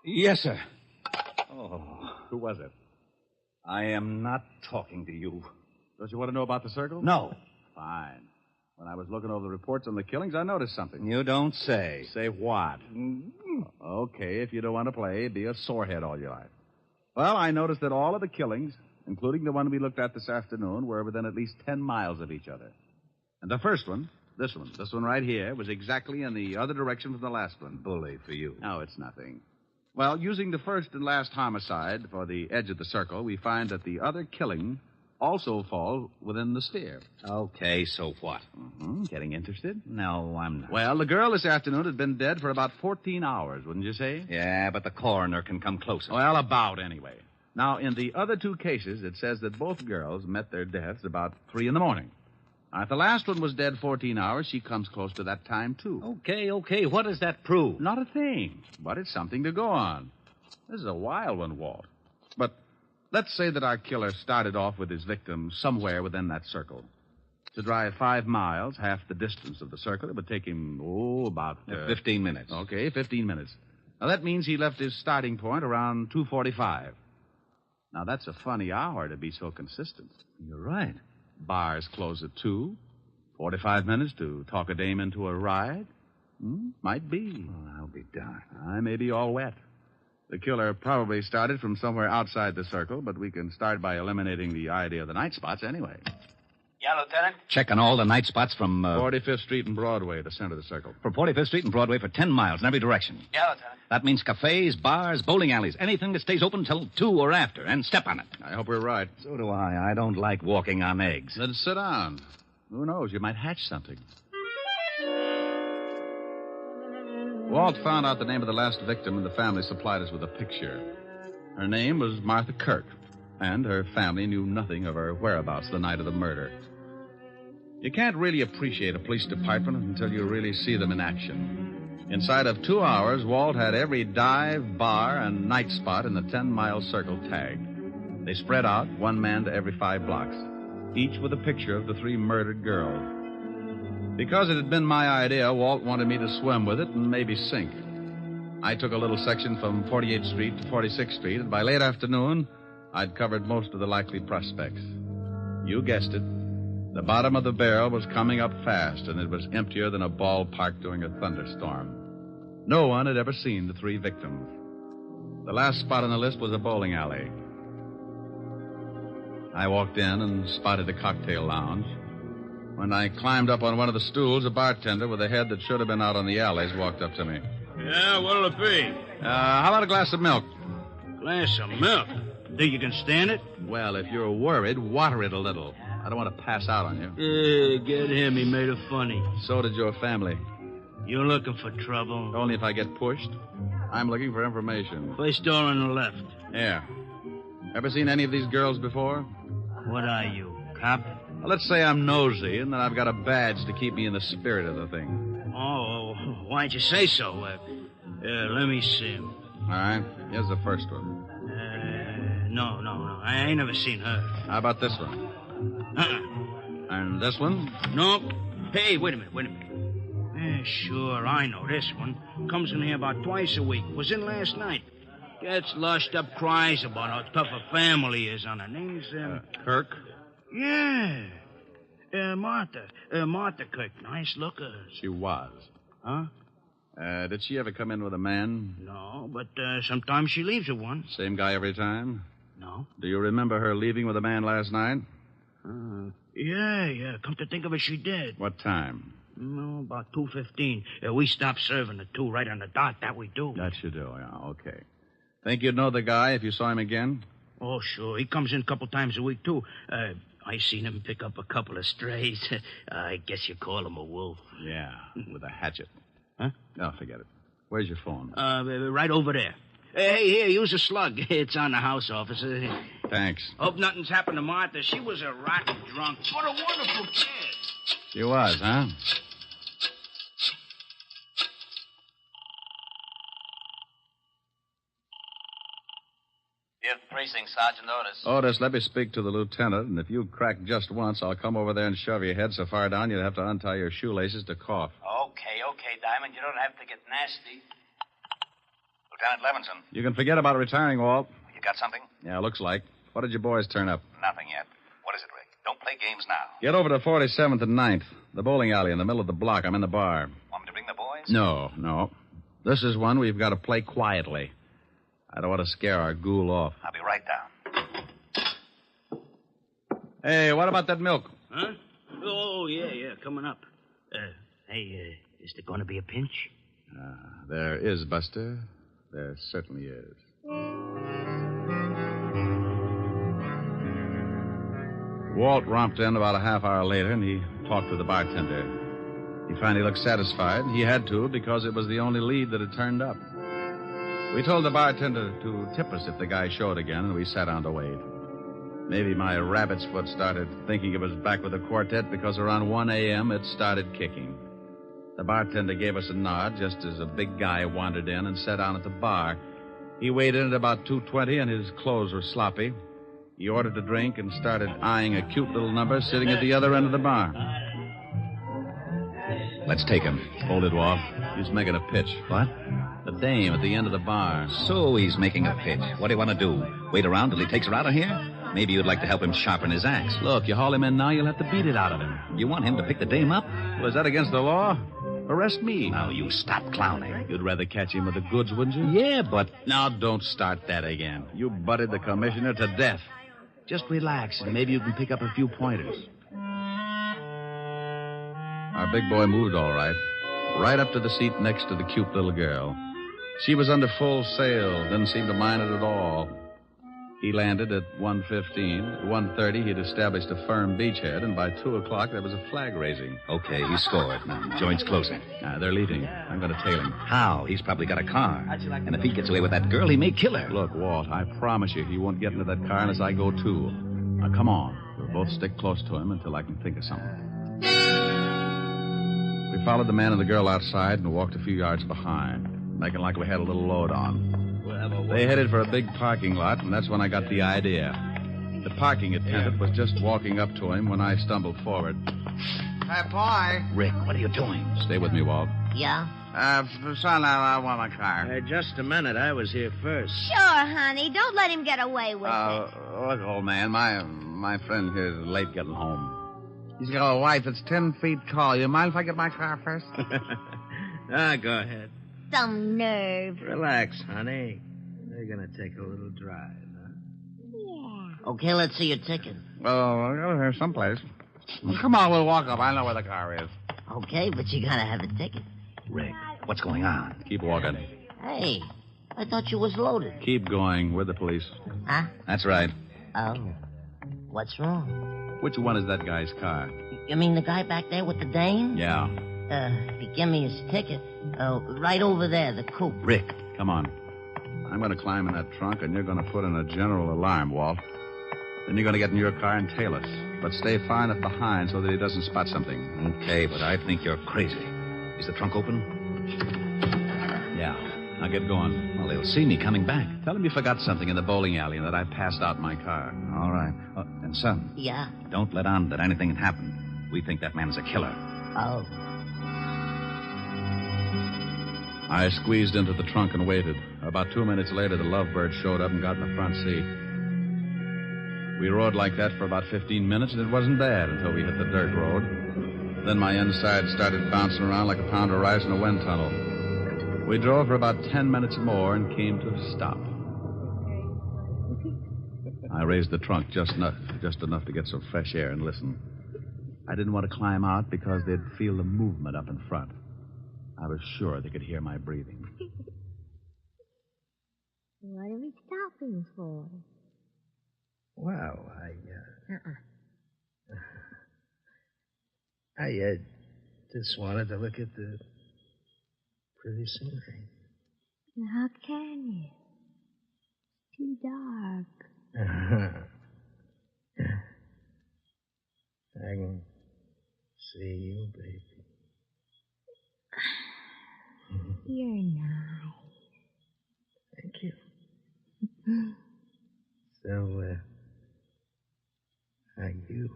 Yes, sir. Oh. Who was it? I am not talking to you. Don't you want to know about the circle? No. Fine. When I was looking over the reports on the killings, I noticed something. You don't say. Say what? Okay, if you don't want to play, be a sorehead all your life. Well, I noticed that all of the killings, including the one we looked at this afternoon, were within at least 10 miles of each other. And the first one, this one right here, was exactly in the other direction from the last one. Bully for you. No, it's nothing. Well, using the first and last homicide for the edge of the circle, we find that the other killing also falls within the sphere. Okay, so what? Getting interested? No, I'm not. Well, the girl this afternoon had been dead for about 14 hours, wouldn't you say? Yeah, but the coroner can come closer. Well, about anyway. Now, in the other two cases, it says that both girls met their deaths about 3 in the morning. Now, if the last one was dead 14 hours, she comes close to that time, too. Okay. What does that prove? Not a thing, but it's something to go on. This is a wild one, Walt. But let's say that our killer started off with his victim somewhere within that circle. To drive 5 miles, half the distance of the circle, it would take him, about... 15 minutes. Okay, 15 minutes. Now, that means he left his starting point around 2:45. Now, that's a funny hour to be so consistent. You're right. Bars close at 2. 45 minutes to talk a dame into a ride? Might be. Oh, I'll be darned. I may be all wet. The killer probably started from somewhere outside the circle, but we can start by eliminating the idea of the night spots anyway. Yeah, Lieutenant? Checking all the night spots from... 45th Street and Broadway, the center of the circle. From 45th Street and Broadway for 10 miles in every direction. Yeah, Lieutenant. That means cafes, bars, bowling alleys, anything that stays open till 2 or after, and step on it. I hope we're right. So do I. I don't like walking on eggs. Then sit down. Who knows? You might hatch something. Walt found out the name of the last victim, and the family supplied us with a picture. Her name was Martha Kirk, and her family knew nothing of her whereabouts the night of the murder. You can't really appreciate a police department until you really see them in action. Inside of 2 hours, Walt had every dive, bar, and night spot in the 10-mile circle tagged. They spread out, one man to every 5 blocks, each with a picture of the 3 murdered girls. Because it had been my idea, Walt wanted me to swim with it and maybe sink. I took a little section from 48th Street to 46th Street, and by late afternoon, I'd covered most of the likely prospects. You guessed it. The bottom of the barrel was coming up fast, and it was emptier than a ballpark during a thunderstorm. No one had ever seen the 3 victims. The last spot on the list was a bowling alley. I walked in and spotted a cocktail lounge. When I climbed up on one of the stools, a bartender with a head that should have been out on the alleys walked up to me. Yeah, what'll it be? How about a glass of milk? Glass of milk? Think you can stand it? Well, if you're worried, water it a little. I don't want to pass out on you. Yeah, get him. He made it funny. So did your family. You're looking for trouble? Only if I get pushed. I'm looking for information. First door on the left. Yeah. Ever seen any of these girls before? What are you, cop? Well, let's say I'm nosy, and then I've got a badge to keep me in the spirit of the thing. Oh, why'd you say so? Let me see him. All right. Here's the first one. No. I ain't never seen her. How about this one? And this one? Nope. Hey, wait a minute. Sure, I know this one. Comes in here about twice a week. Was in last night. Gets lushed up, cries about how tough a family is on her. Name's, Kirk? Yeah. Martha. Martha Kirk. Nice looker. She was. Huh? Did she ever come in with a man? No, but sometimes she leaves with one. Same guy every time? No. Do you remember her leaving with a man last night? Yeah. Come to think of it, she did. What time? No, about 2:15. We stopped serving at 2 right on the dot. That we do. That you do, yeah, okay. Think you'd know the guy if you saw him again? Oh, sure. He comes in a couple times a week, too. I seen him pick up a couple of strays. I guess you call him a wolf. Yeah, with a hatchet. Huh? No, forget it. Where's your phone? Right over there. Hey, here, use a slug. It's on the house, officer. Thanks. Hope nothing's happened to Martha. She was a rotten drunk. What a wonderful kid. She was, huh? Fifth Precinct, Sergeant Otis. Otis, let me speak to the lieutenant, and if you crack just once, I'll come over there and shove your head so far down you'd have to untie your shoelaces to cough. Okay, Diamond. You don't have to get nasty. Lieutenant Levinson. You can forget about retiring, Walt. You got something? Yeah, looks like. What did your boys turn up? Nothing yet. What is it, Rick? Don't play games now. Get over to 47th and 9th, the bowling alley in the middle of the block. I'm in the bar. Want me to bring the boys? No. This is one we've got to play quietly. I don't want to scare our ghoul off. I'll be right down. Hey, what about that milk? Huh? Oh, yeah, coming up. Hey, is there going to be a pinch? There is, Buster. There certainly is. Walt romped in about a half hour later, and he talked to the bartender. He finally looked satisfied. He had to, because it was the only lead that had turned up. We told the bartender to tip us if the guy showed again, and we sat down to wait. Maybe my rabbit's foot started thinking it was back with the quartet because around 1 a.m. it started kicking. The bartender gave us a nod just as a big guy wandered in and sat down at the bar. He weighed in at about 220, and his clothes were sloppy. He ordered a drink and started eyeing a cute little number sitting at the other end of the bar. Let's take him. Hold it, Walt. He's making a pitch. What? The dame at the end of the bar. So he's making a pitch. What do you want to do? Wait around till he takes her out of here? Maybe you'd like to help him sharpen his axe. Look, you haul him in now, you'll have to beat it out of him. You want him to pick the dame up? Was that against the law? Arrest me. Now, you stop clowning. You'd rather catch him with the goods, wouldn't you? Yeah, but... Now, don't start that again. You butted the commissioner to death. Just relax, and maybe you can pick up a few pointers. Our big boy moved all right. Right up to the seat next to the cute little girl. She was under full sail, didn't seem to mind it at all. He landed at 1:15. At 1:30, he'd established a firm beachhead, and by 2 o'clock, there was a flag raising. Okay, he scored. Now, the joint's closing. They're leaving. I'm going to tail him. How? He's probably got a car. And if he gets away with that girl, he may kill her. Look, Walt, I promise you he won't get into that car unless I go, too. Now, come on. We'll both stick close to him until I can think of something. We followed the man and the girl outside and walked a few yards behind, making like we had a little load on. They headed for a big parking lot, and that's when I got the idea. The parking attendant was just walking up to him when I stumbled forward. Hey, boy. Rick, what are you doing? Stay with me, Walt. Yeah? Son, I want my car. Just a minute. I was here first. Sure, honey. Don't let him get away with it. Look, old man, my friend here is late getting home. He's got a wife that's 10 feet tall. You mind if I get my car first? Go ahead. Some nerve. Relax, honey. We're going to take a little drive, huh? Yeah. Okay, let's see your ticket. Oh, here's someplace. Come on, we'll walk up. I know where the car is. Okay, but you gotta have a ticket. Rick, what's going on? Keep walking. Hey, I thought you was loaded. Keep going. We're the police. Huh? That's right. Oh. What's wrong? Which one is that guy's car? You mean the guy back there with the dame? Yeah. If you give me his ticket. Right over there, the coupe. Rick, come on. I'm going to climb in that trunk, and you're going to put in a general alarm, Walt. Then you're going to get in your car and tail us. But stay far enough behind so that he doesn't spot something. Okay, but I think you're crazy. Is the trunk open? Yeah. Now get going. Well, they'll see me coming back. Tell them you forgot something in the bowling alley and that I passed out my car. All right. And, son. Yeah? Don't let on that anything had happened. We think that man's a killer. Oh. I squeezed into the trunk and waited. About 2 minutes later, the Lovebird showed up and got in the front seat. We rode like that for about 15 minutes, and it wasn't bad until we hit the dirt road. Then my inside started bouncing around like a pound of rice in a wind tunnel. We drove for about 10 minutes more and came to a stop. I raised the trunk just enough to get some fresh air and listen. I didn't want to climb out because they'd feel the movement up in front. I was sure they could hear my breathing. What are we stopping for? Well, I just wanted to look at the pretty scenery. How can you? It's too dark. I can see you, baby. You're nice. Thank you. So, are you?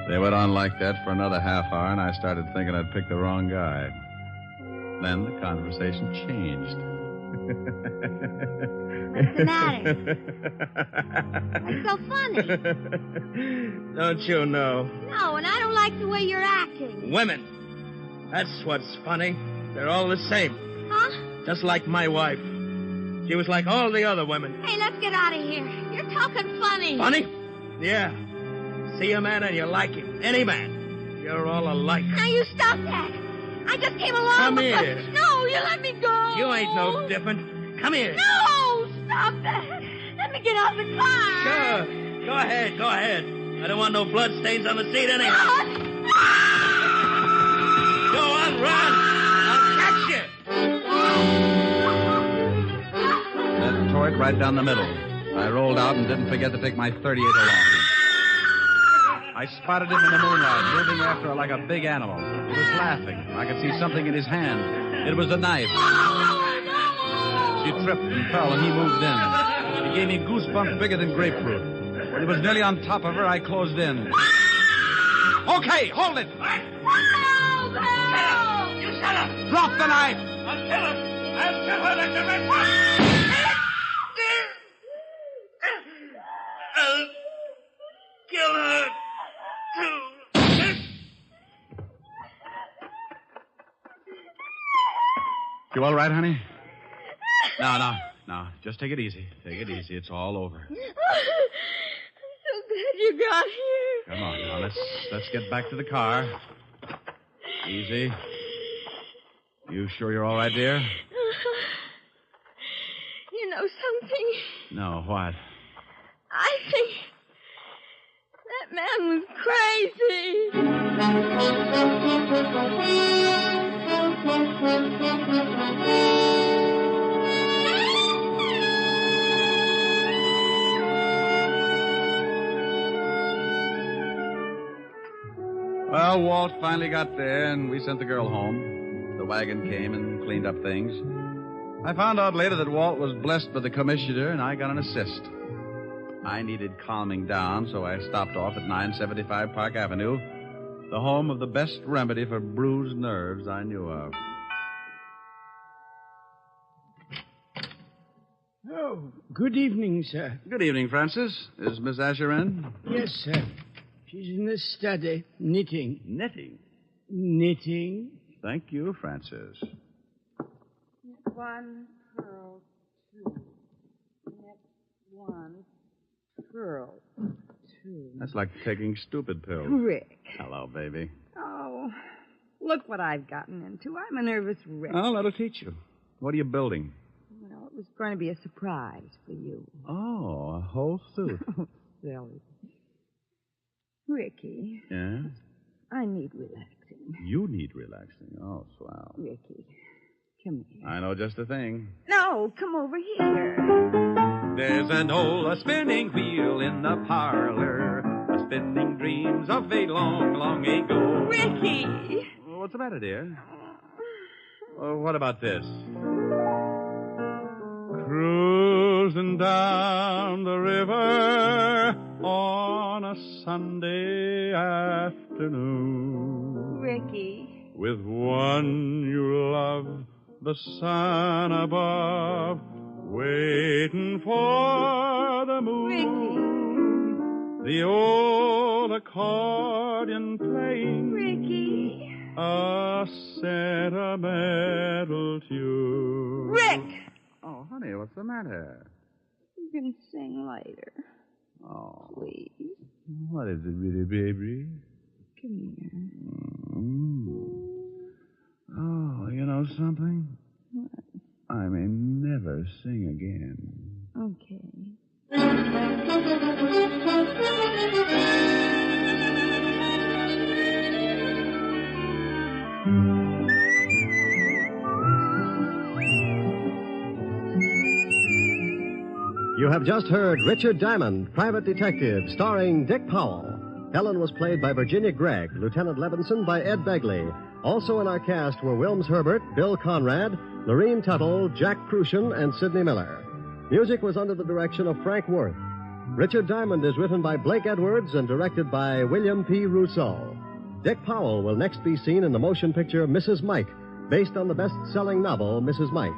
They went on like that for another half hour, and I started thinking I'd picked the wrong guy. Then the conversation changed. What's the matter? What's so funny? Don't you know? No, and I don't like the way you're acting. Women. That's what's funny. They're all the same. Huh? Just like my wife. She was like all the other women. Hey, let's get out of here. You're talking funny. Funny? Yeah. See a man and you like him. Any man. You're all alike. Now you stop that. I just came along. Come because... here. No, you let me go. You ain't no different. Come here. No, stop that. Let me get out the car. Sure. Go ahead. I don't want no blood stains on the seat anyhow. Go on, run. I'll catch you. That tore it right down the middle. I rolled out and didn't forget to take my .38 along. I spotted him in the moonlight, moving after her like a big animal. He was laughing. I could see something in his hand. It was a knife. She tripped and fell, and he moved in. He gave me goosebumps bigger than grapefruit. When he was nearly on top of her, I closed in. Okay, hold it! Help! You shut up! Drop the knife! I'll kill her! I'll kill her like the rest of I'll kill her, too. You all right, honey? No. Just take it easy. It's all over. I'm so glad you got here. Come on now. Let's get back to the car. Easy. You sure you're all right, dear? You know something? No, what? I think that man was Well, Walt finally got there, and we sent the girl home. The wagon came and cleaned up things. I found out later that Walt was blessed by the commissioner, and I got an assist. I needed calming down, so I stopped off at 975 Park Avenue, the home of the best remedy for bruised nerves I knew of. Oh, good evening, sir. Good evening, Francis. Is Miss Asher in? Yes, sir. She's in the study, knitting. Knitting? Knitting. Thank you, Francis. One, pearl, two. Next one, pearl, two. That's like taking stupid pills. Rick. Hello, baby. Oh, look what I've gotten into. I'm a nervous wreck. Oh, that'll teach you. What are you building? Well, it was going to be a surprise for you. Oh, a whole suit. Silly. Ricky. Yeah? I need relaxing. You need relaxing. Oh, swell. Ricky, come here. I know just the thing. No, come over here. There's an old spinning wheel in the parlor, spinning dreams of a long, long ago. Ricky! What's the matter, dear? What about this? Cruising down the river on a Sunday afternoon. Ricky. With one you love, the sun above, waiting for the moon. Ricky. The old accordion playing. Ricky. a sentimental tune. Rick! Oh, honey, what's the matter? You can sing later. Oh. Please. What is it, really, baby? Come here. Oh, you know something? What? I may never sing again. Okay. You have just heard Richard Diamond, Private Detective, starring Dick Powell. Helen was played by Virginia Gregg, Lieutenant Levinson by Ed Begley. Also in our cast were Wilms Herbert, Bill Conrad, Lorene Tuttle, Jack Crucian, and Sidney Miller. Music was under the direction of Frank Worth. Richard Diamond is written by Blake Edwards and directed by William P. Rousseau. Dick Powell will next be seen in the motion picture Mrs. Mike, based on the best-selling novel Mrs. Mike.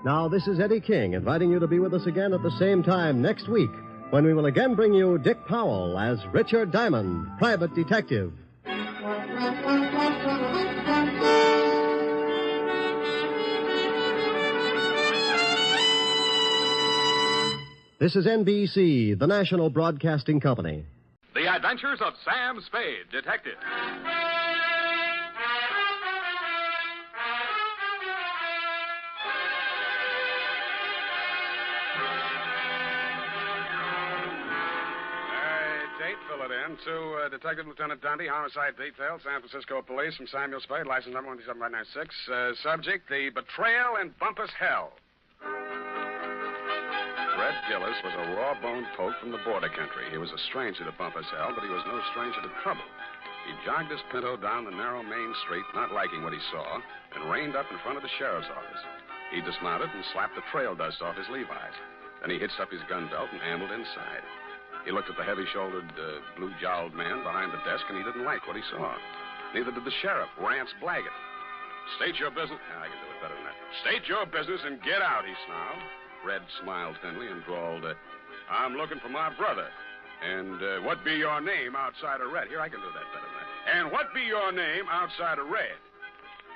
Now, this is Eddie King inviting you to be with us again at the same time next week when we will again bring you Dick Powell as Richard Diamond, Private Detective. This is NBC, the national broadcasting company. The Adventures of Sam Spade, Detective. Fill it in to Detective Lieutenant Dundee, Homicide Detail, San Francisco Police, from Samuel Spade, license number 17596. Subject, the betrayal in Bumpus Hell. Red Gillis was a raw-boned poke from the border country. He was a stranger to Bumpus Hell, but he was no stranger to trouble. He jogged his Pinto down the narrow main street, not liking what he saw, and reined up in front of the sheriff's office. He dismounted and slapped the trail dust off his Levi's. Then he hitched up his gun belt and ambled inside. He looked at the heavy-shouldered, blue-jowled man behind the desk, and he didn't like what he saw. Neither did the sheriff, Rance Blaggett. State your business. I can do it better than that. State your business and get out, he snarled. Red smiled thinly and drawled, I'm looking for my brother. And what be your name outside of Red? Here, I can do that better than that. And what be your name outside of Red?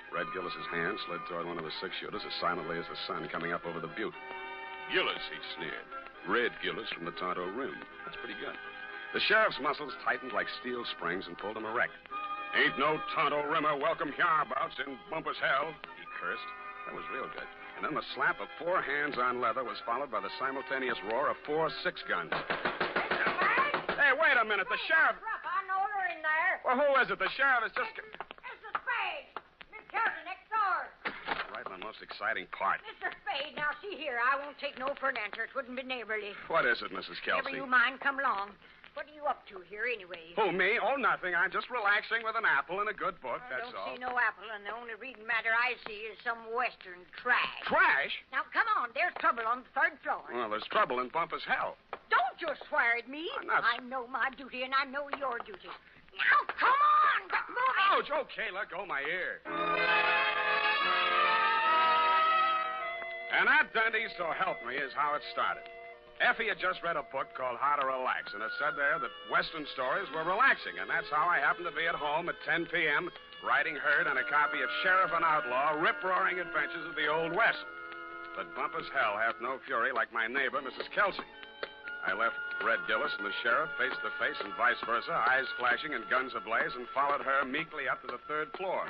Red Gillis's hand slid toward one of the six-shooters as silently as the sun coming up over the butte. Gillis, he sneered. Red Gillis from the Tonto Rim. That's pretty good. The sheriff's muscles tightened like steel springs and pulled him erect. Ain't no Tonto Rimmer welcome hereabouts in Bumpus Hell, he cursed. That was real good. And then the slap of 4 hands on leather was followed by the simultaneous roar of 4 6-guns. Hey, wait a minute. The sheriff... I know they're in there. Well, who is it? The sheriff is just... It's the Spade. Miss Kelly next door. Right on the most exciting part. Mr. Spade, now see here. I won't take no for an answer. It wouldn't be neighborly. What is it, Mrs. Kelsey? Never you mind. Come along. What are you up to here, anyway? Who, me? Oh, nothing. I'm just relaxing with an apple and a good book, that's all. all. I don't see no apple, and the only reading matter I see is some Western trash. Trash? Now, come on. There's trouble on the 3rd floor. Well, there's trouble in Bumpus Hell. Don't you swear at me. I'm not... I know my duty, and I know your duty. Now, come on. Get moving. Ouch. Okay, let go my ear. And that, Dundee, so help me, is how it started. Effie had just read a book called How to Relax, and it said there that Western stories were relaxing, and that's how I happened to be at home at 10 p.m., writing herd on a copy of Sheriff and Outlaw, Rip-Roaring Adventures of the Old West. But Bumpus Hell hath no fury like my neighbor, Mrs. Kelsey. I left Red Gillis and the sheriff face to face and vice versa, eyes flashing and guns ablaze, and followed her meekly up to the 3rd floor.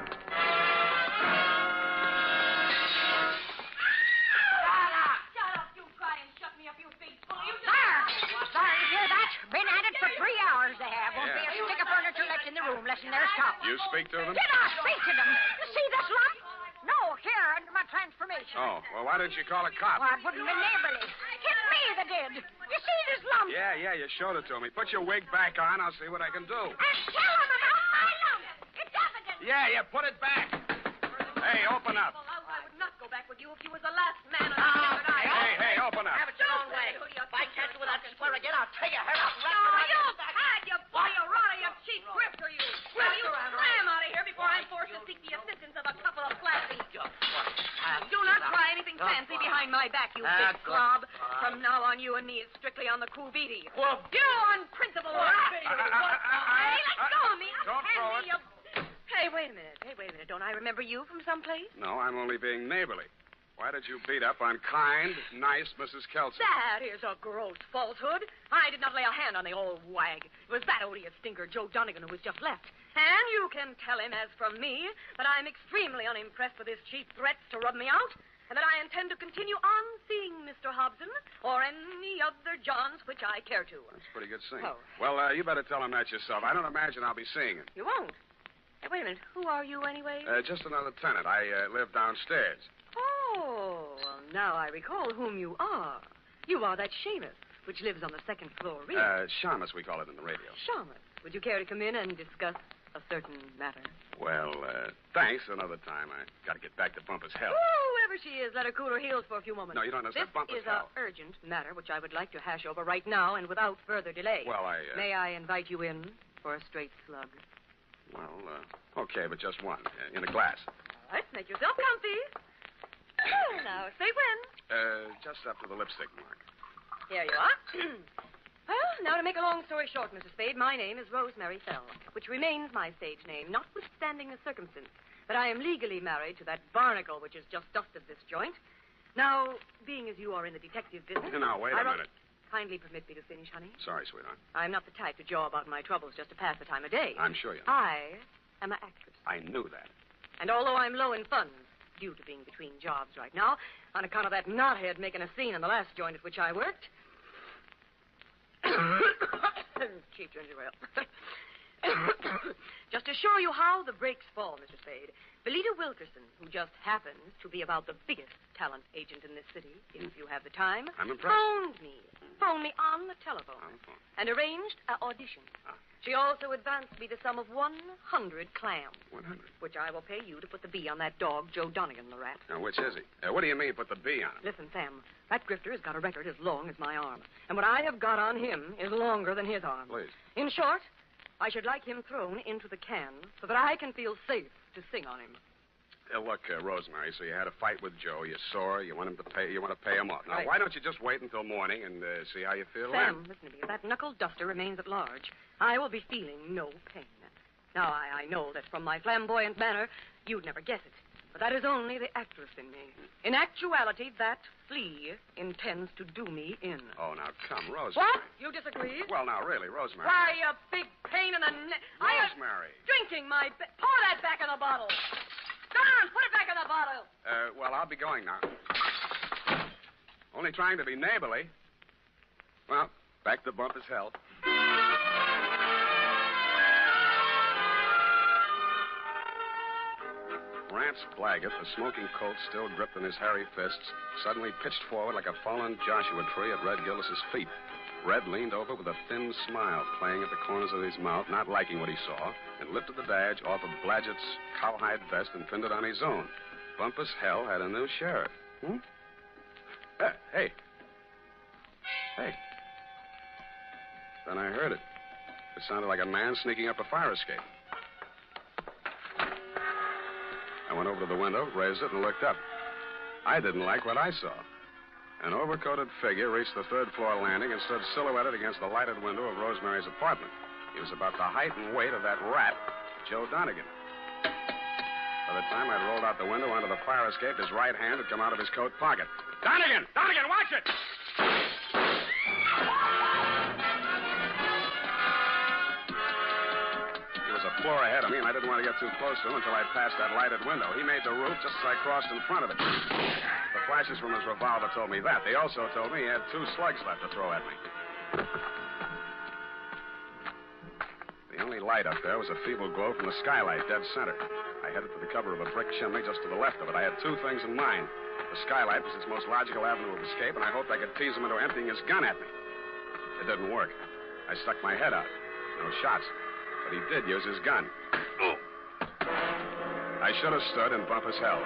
Been at it for 3 hours, they have. Won't be a stick of furniture left in the room, less than their stop. You speak to them? Did I speak to them? You see this lump? No, here, under my transformation. Oh, well, why didn't you call a cop? Well, it wouldn't be neighborly. It's me that did. You see this lump? Yeah, you showed it to me. Put your wig back on. I'll see what I can do. And tell them about my lump. It's evident. Yeah, put it back. Hey, open up. Well, I would not go back with you if you was the last man on the that I... Hey, open up. Have it your own way. If I catch you with that swear again, I'll tear your hair off. No, you had you boy, you rotter, you cheap grifter, you. Well, you slam out of here before I'm forced to seek the assistance of a couple of flashy. Do not try anything fancy behind my back, you big slob. From now on, you and me is strictly on the cool-beaty. You unprincipled rat. Hey, let go of me. Don't throw it. Hey, wait wait a minute. Hey, wait a minute. Don't I remember you from someplace? No, I'm only being neighborly. Why did you beat up on kind, nice Mrs. Kelso? That is a gross falsehood. I did not lay a hand on the old wag. It was that odious stinker, Joe Donegan, who was just left. And you can tell him, as from me, that I'm extremely unimpressed with his cheap threats to rub me out, and that I intend to continue on seeing Mr. Hobson or any other Johns which I care to. That's pretty good singing. Oh. Well, you better tell him that yourself. I don't imagine I'll be seeing him. You won't? Hey, wait a minute. Who are you, anyway? Just another tenant. I live downstairs. Oh, well, now I recall whom you are. You are that Seamus, which lives on the second floor rear. Shamus, we call it in the radio. Seamus, would you care to come in and discuss a certain matter? Well, thanks. Another time. I got to get back to Bumpus' Hell. Whoever she is, let her cool her heels for a few moments. No, you don't understand. Bumpus' This is Hell. an urgent matter which I would like to hash over right now and without further delay. Well, May I invite you in for a straight slug? Well, okay, but just one. In a glass. All right, make yourself comfy. Now, say when. Just up to the lipstick mark. Here you are. Well, now to make a long story short, Mr. Spade, my name is Rosemary Fell, which remains my stage name, notwithstanding the circumstance that I am legally married to that barnacle which has just dusted this joint. Now, being as you are in the detective business... Now, wait a minute. Kindly permit me to finish, honey. Sorry, sweetheart. I'm not the type to jaw about my troubles just to pass the time of day. I'm sure you're not. I am an actress. I knew that. And although I'm low in funds, due to being between jobs right now, on account of that knothead making a scene in the last joint at which I worked... Cheap ginger ale. Just to show you how the breaks fall, Mr. Spade, Belita Wilkerson, who just happens to be about the biggest talent agent in this city, if you have the time, I'm impressed. phoned me on the telephone, and arranged an audition. She also advanced me the sum of 100 clams. 100? Which I will pay you to put the B on that dog, Joe Donegan, the rat. Now, which is he? What do you mean, put the B on him? Listen, Sam, that grifter has got a record as long as my arm. And what I have got on him is longer than his arm. Please. In short, I should like him thrown into the can so that I can feel safe to sing on him. Look, Rosemary, so you had a fight with Joe. You're sore. You want him to pay. You want to pay him off. Now, Right. why don't you just wait until morning and see how you feel Sam, then? listen to me. If that knuckle duster remains at large, I will be feeling no pain. Now, I know that from my flamboyant manner, you'd never guess it. But that is only the actress in me. In actuality, that flea intends to do me in. Oh, now, come, Rosemary. What? You disagree? Well, now, really, Rosemary. Why, you big pain in the neck. Rosemary. Drinking my... Pour that back in the bottle. Go on, put it back in the bottle. Well, I'll be going now. Only trying to be neighborly. Well, back to Bumpus' Hell. Rance Blaggett, the smoking Colt still gripped in his hairy fists, suddenly pitched forward like a fallen Joshua tree at Red Gillis's feet. Red leaned over with a thin smile playing at the corners of his mouth, not liking what he saw, and lifted the badge off of Blaggett's cowhide vest and pinned it on his own. Bumpus' Hell had a new sheriff. Hey. Then I heard it. It sounded like a man sneaking up a fire escape. I went over to the window, raised it, and looked up. I didn't like what I saw. An overcoated figure reached the third-floor landing and stood silhouetted against the lighted window of Rosemary's apartment. He was about the height and weight of that rat, Joe Donegan. By the time I'd rolled out the window onto the fire escape, his right hand had come out of his coat pocket. Donegan! Donegan, watch it! He was a floor ahead of me, and I didn't want to get too close to him until I passed that lighted window. He made the roof just as I crossed in front of it. The flashes from his revolver told me that. They also told me he had 2 slugs left to throw at me. The only light up there was a feeble glow from the skylight, dead center. I headed for the cover of a brick chimney just to the left of it. I had 2 things in mind. The skylight was his most logical avenue of escape, and I hoped I could tease him into emptying his gun at me. It didn't work. I stuck my head out. No shots. But he did use his gun. Oh. I should have stood in Bumpus' Hell.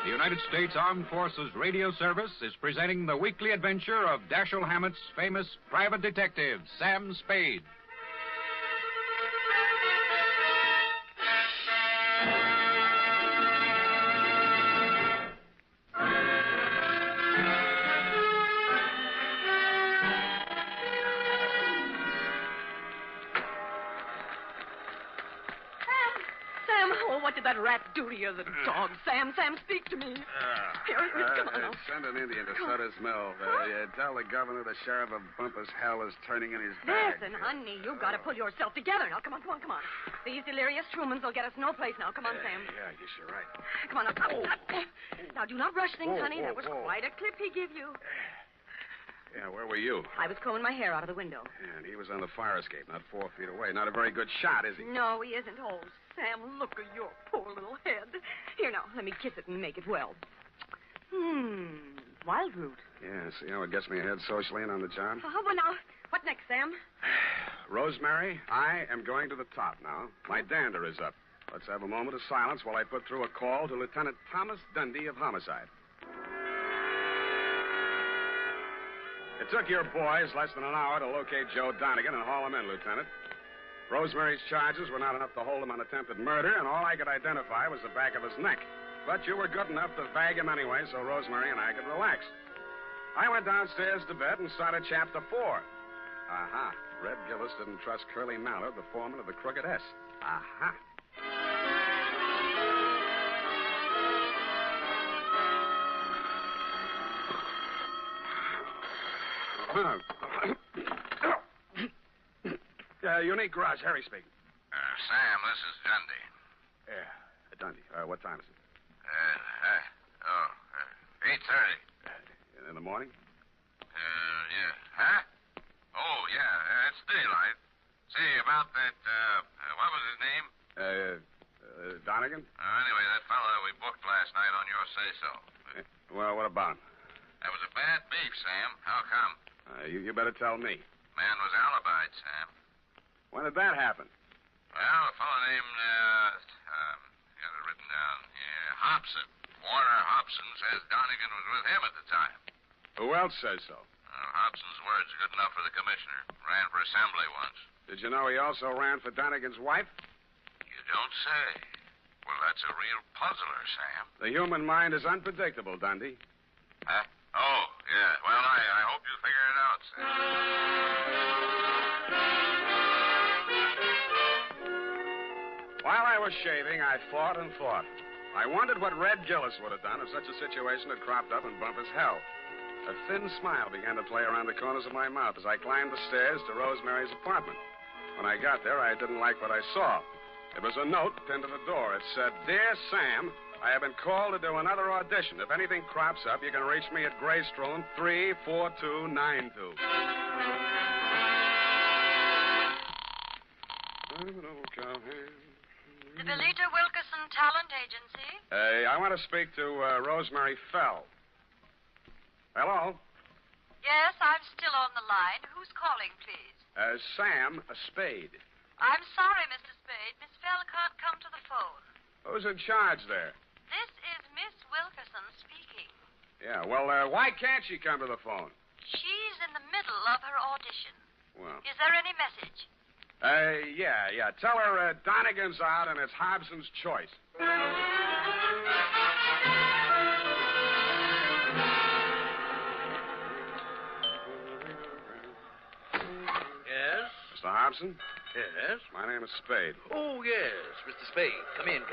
The United States Armed Forces Radio Service is presenting the weekly adventure of Dashiell Hammett's famous private detective, Sam Spade. that rat do to you, the dog? Sam, speak to me. Here, come on now. Send an Indian to Sutter's Mill. Tell the governor the sheriff of Bumpus Hell is turning in his bag. Listen, honey, you've got to pull yourself together. Now, come on. These delirious Trumans will get us no place now. Come on, Sam. Yeah, I guess you're right. Come on, now. Now, do not rush things, honey. That was quite a clip he gave you. Yeah, where were you? I was combing my hair out of the window. Yeah, and he was on the fire escape, not 4 feet away. Not a very good shot, is he? No, he isn't. Oh, Sam, look at your poor little head. Here, now, let me kiss it and make it well. Wild root. Yeah, see how it gets me ahead socially and on the job? Well, now, what next, Sam? Rosemary, I am going to the top now. My dander is up. Let's have a moment of silence while I put through a call to Lieutenant Thomas Dundee of Homicide. It took your boys less than an hour to locate Joe Donegan and haul him in, Lieutenant. Rosemary's charges were not enough to hold him on attempted murder, and all I could identify was the back of his neck. But you were good enough to bag him anyway, so Rosemary and I could relax. I went downstairs to bed and started chapter 4. Aha. Red Gillis didn't trust Curly Mallard, the foreman of the Crooked S. Aha. Unique Garage, Harry speaking. Sam, this is Dundee. Yeah, Dundee. What time is it? 8:30. In the morning? Yeah. Huh? Oh, yeah, it's daylight. Say, about that, what was his name? Donegan? Anyway, that fellow we booked last night on your say-so. Well, what about him? That was a bad beef, Sam. How come? You better tell me. Man was alibied, Sam. When did that happen? Well, a fellow named, got it written down. Yeah, Hobson. Warner Hobson says Donegan was with him at the time. Who else says so? Hobson's word's good enough for the commissioner. Ran for assembly once. Did you know he also ran for Donegan's wife? You don't say. Well, that's a real puzzler, Sam. The human mind is unpredictable, Dundee. Huh? Oh, yeah. Well, I hope you figure it out, Sam. While I was shaving, I thought and thought. I wondered what Red Gillis would have done if such a situation had cropped up in Bumpus Hell. A thin smile began to play around the corners of my mouth as I climbed the stairs to Rosemary's apartment. When I got there, I didn't like what I saw. It was a note pinned to the door. It said, "Dear Sam, I have been called to do another audition. If anything crops up, you can reach me at Greystone 34292. The Belita Wilkerson Talent Agency? I want to speak to Rosemary Fell. Hello? Yes, I'm still on the line. Who's calling, please? Sam Spade. I'm sorry, Mr. Spade. Miss Fell can't come to the phone. Who's in charge there? This is Miss Wilkerson speaking. Yeah, well, why can't she come to the phone? She's in the middle of her audition. Well. Is there any message? Yeah. Tell her Donegan's out and it's Hobson's choice. Yes? Mr. Hobson? Yes? My name is Spade. Oh, yes, Mr. Spade. Come in.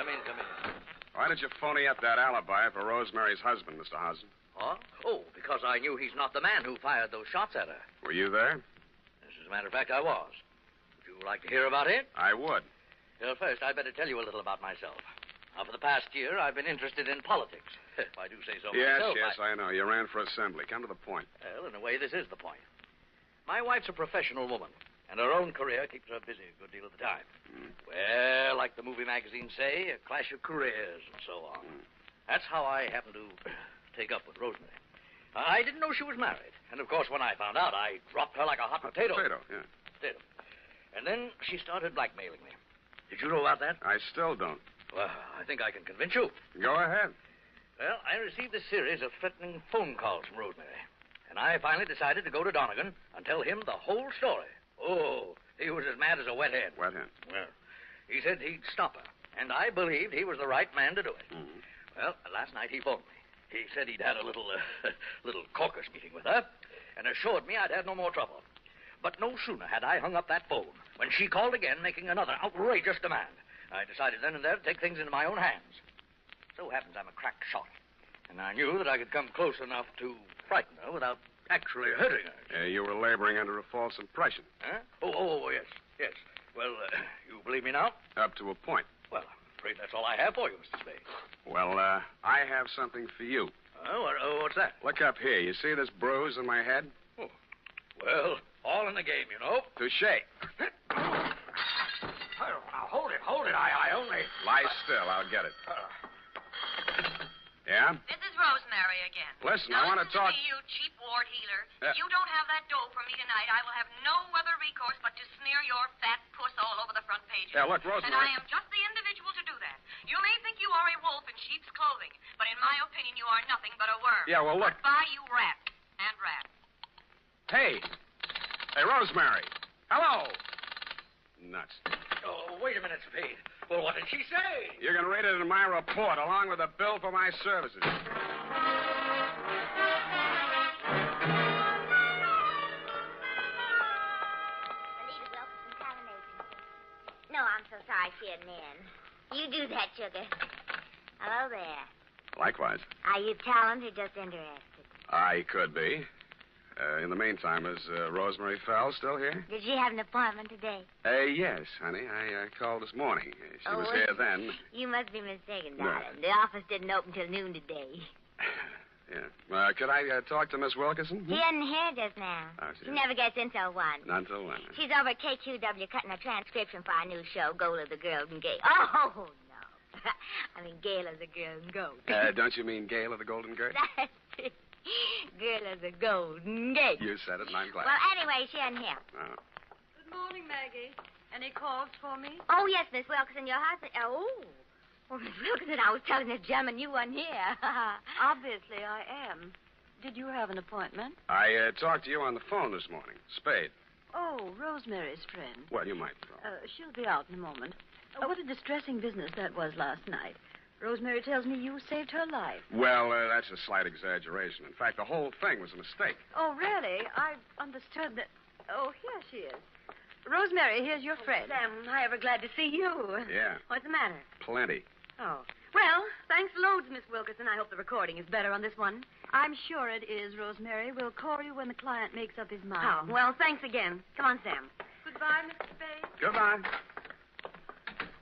Why did you phony up that alibi for Rosemary's husband, Mr. Hobson? Huh? Oh, because I knew he's not the man who fired those shots at her. Were you there? As a matter of fact, I was. Would you like to hear about it? I would. Well, first, I'd better tell you a little about myself. Now, for the past year, I've been interested in politics, if I do say so myself. Yes, I know. You ran for assembly. Come to the point. Well, in a way, this is the point. My wife's a professional woman, and her own career keeps her busy a good deal of the time. Well, like the movie magazines say, a clash of careers and so on. That's how I happened to take up with Rosemary. I didn't know she was married, and of course, when I found out, I dropped her like a hot potato. Potato. And then she started blackmailing me. Did you know about that? I still don't. Well, I think I can convince you. Go ahead. Well, I received a series of threatening phone calls from Rosemary. And I finally decided to go to Donegan and tell him the whole story. Oh, he was as mad as a wet hen. Wet hen? Well, he said he'd stop her. And I believed he was the right man to do it. Mm-hmm. Well, last night he phoned me. He said he'd had a little caucus meeting with her and assured me I'd have no more trouble. But no sooner had I hung up that phone when she called again, making another outrageous demand. I decided then and there to take things into my own hands. So happens I'm a crack shot. And I knew that I could come close enough to frighten her without actually hurting her. You were laboring under a false impression. Huh? Oh, yes, yes. Well, you believe me now? Up to a point. Well, I'm afraid that's all I have for you, Mr. Spade. Well, I have something for you. What's that? Look up here. You see this bruise on my head? Oh. Well, all in the game, you know. Touche. Now, hold it. I only... Lie still. I'll get it. Yeah? This is Rosemary again. Listen, now, I want to talk... Listen to me, you cheap ward healer. If you don't have that dough for me tonight, I will have no other recourse but to smear your fat puss all over the front pages. Yeah, look, Rosemary... And I am just the individual to do that. You may think you are a wolf in sheep's clothing, but in my opinion, you are nothing but a worm. Yeah, well, look... Goodbye, you rat. And rat. Hey, Rosemary. Hello. Nuts. Oh, wait a minute, Spade. Well, what did she say? You're going to read it in my report, along with a bill for my services. No, I'm so sorry she isn't in. You do that, Sugar. Hello there. Likewise. Are you talent or just interested? I could be. In the meantime, is Rosemary Fell still here? Did she have an appointment today? Yes, honey. I called this morning. She was here then. You must be mistaken, No. darling. The office didn't open till noon today. Yeah. Could I talk to Miss Wilkerson? She isn't here just now. Oh, She never gets in till 1. Not until when? She's over at KQW cutting a transcription for our new show, Goal of the Golden Gate. Oh, no. I mean, Gale of the Golden Goat. Don't you mean Gale of the Golden Gate? That's it. Girl of the Golden Gate. You said it, and I'm glad. Well, anyway, she isn't here. Oh. Good morning, Maggie. Any calls for me? Oh, yes, Miss Wilkerson, your husband. Oh, Miss Wilkerson, I was telling this gentleman you weren't here. Obviously, I am. Did you have an appointment? I talked to you on the phone this morning. Spade. Oh, Rosemary's friend. Well, you might. She'll be out in a moment. What a distressing business that was last night. Rosemary tells me you saved her life. Well, that's a slight exaggeration. In fact, the whole thing was a mistake. Oh, really? I understood that... Oh, here she is. Rosemary, here's your friend. Sam, I ever glad to see you. Yeah. What's the matter? Plenty. Oh. Well, thanks loads, Miss Wilkerson. I hope the recording is better on this one. I'm sure it is, Rosemary. We'll call you when the client makes up his mind. Oh, well, thanks again. Come on, Sam. Goodbye, Mr. Spade. Goodbye.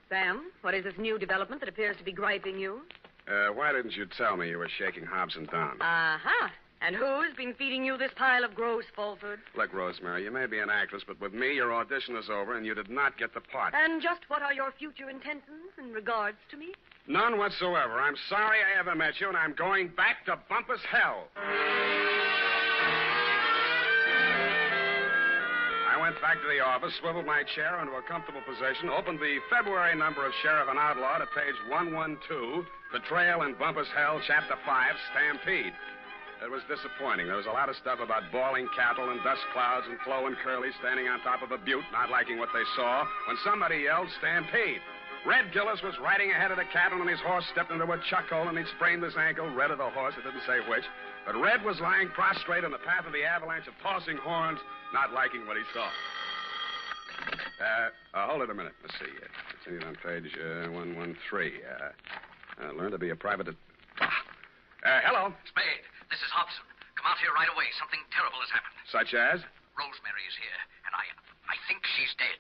Sam, what is this new development that appears to be griping you? Why didn't you tell me you were shaking Hobson down? Uh-huh. And who's been feeding you this pile of gross falsehood? Look, Rosemary, you may be an actress, but with me, your audition is over, and you did not get the part. And just what are your future intentions in regards to me? None whatsoever. I'm sorry I ever met you, and I'm going back to Bumpus Hell. I went back to the office, swiveled my chair into a comfortable position, opened the February number of Sheriff and Outlaw to page 112, Betrayal in Bumpus Hell, Chapter 5, Stampede. It was disappointing. There was a lot of stuff about bawling cattle and dust clouds and Flo and Curly standing on top of a butte, not liking what they saw, when somebody yelled, Stampede. Red Gillis was riding ahead of the cattle, and his horse stepped into a chuck hole, and he'd sprained his ankle. Red of the horse, it didn't say which. But Red was lying prostrate in the path of the avalanche of tossing horns, not liking what he saw. Hold it a minute. Let's see. Continued on page 113. Learn to be a private... hello. Spade, this is Hobson. Come out here right away. Something terrible has happened. Such as? Rosemary is here, and I think she's dead.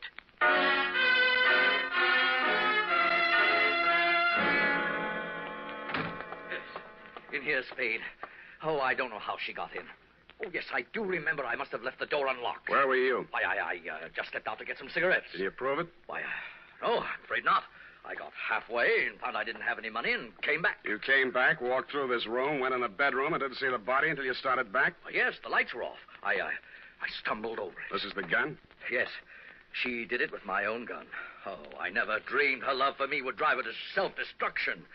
In here, Spade. Oh, I don't know how she got in. Oh, yes, I do remember I must have left the door unlocked. Where were you? Why, I just stepped out to get some cigarettes. Can you prove it? Why, no, I'm afraid not. I got halfway and found I didn't have any money and came back. You came back, walked through this room, went in the bedroom, and didn't see the body until you started back? Oh, yes, the lights were off. I stumbled over it. This is the gun? Yes. She did it with my own gun. Oh, I never dreamed her love for me would drive her to self-destruction.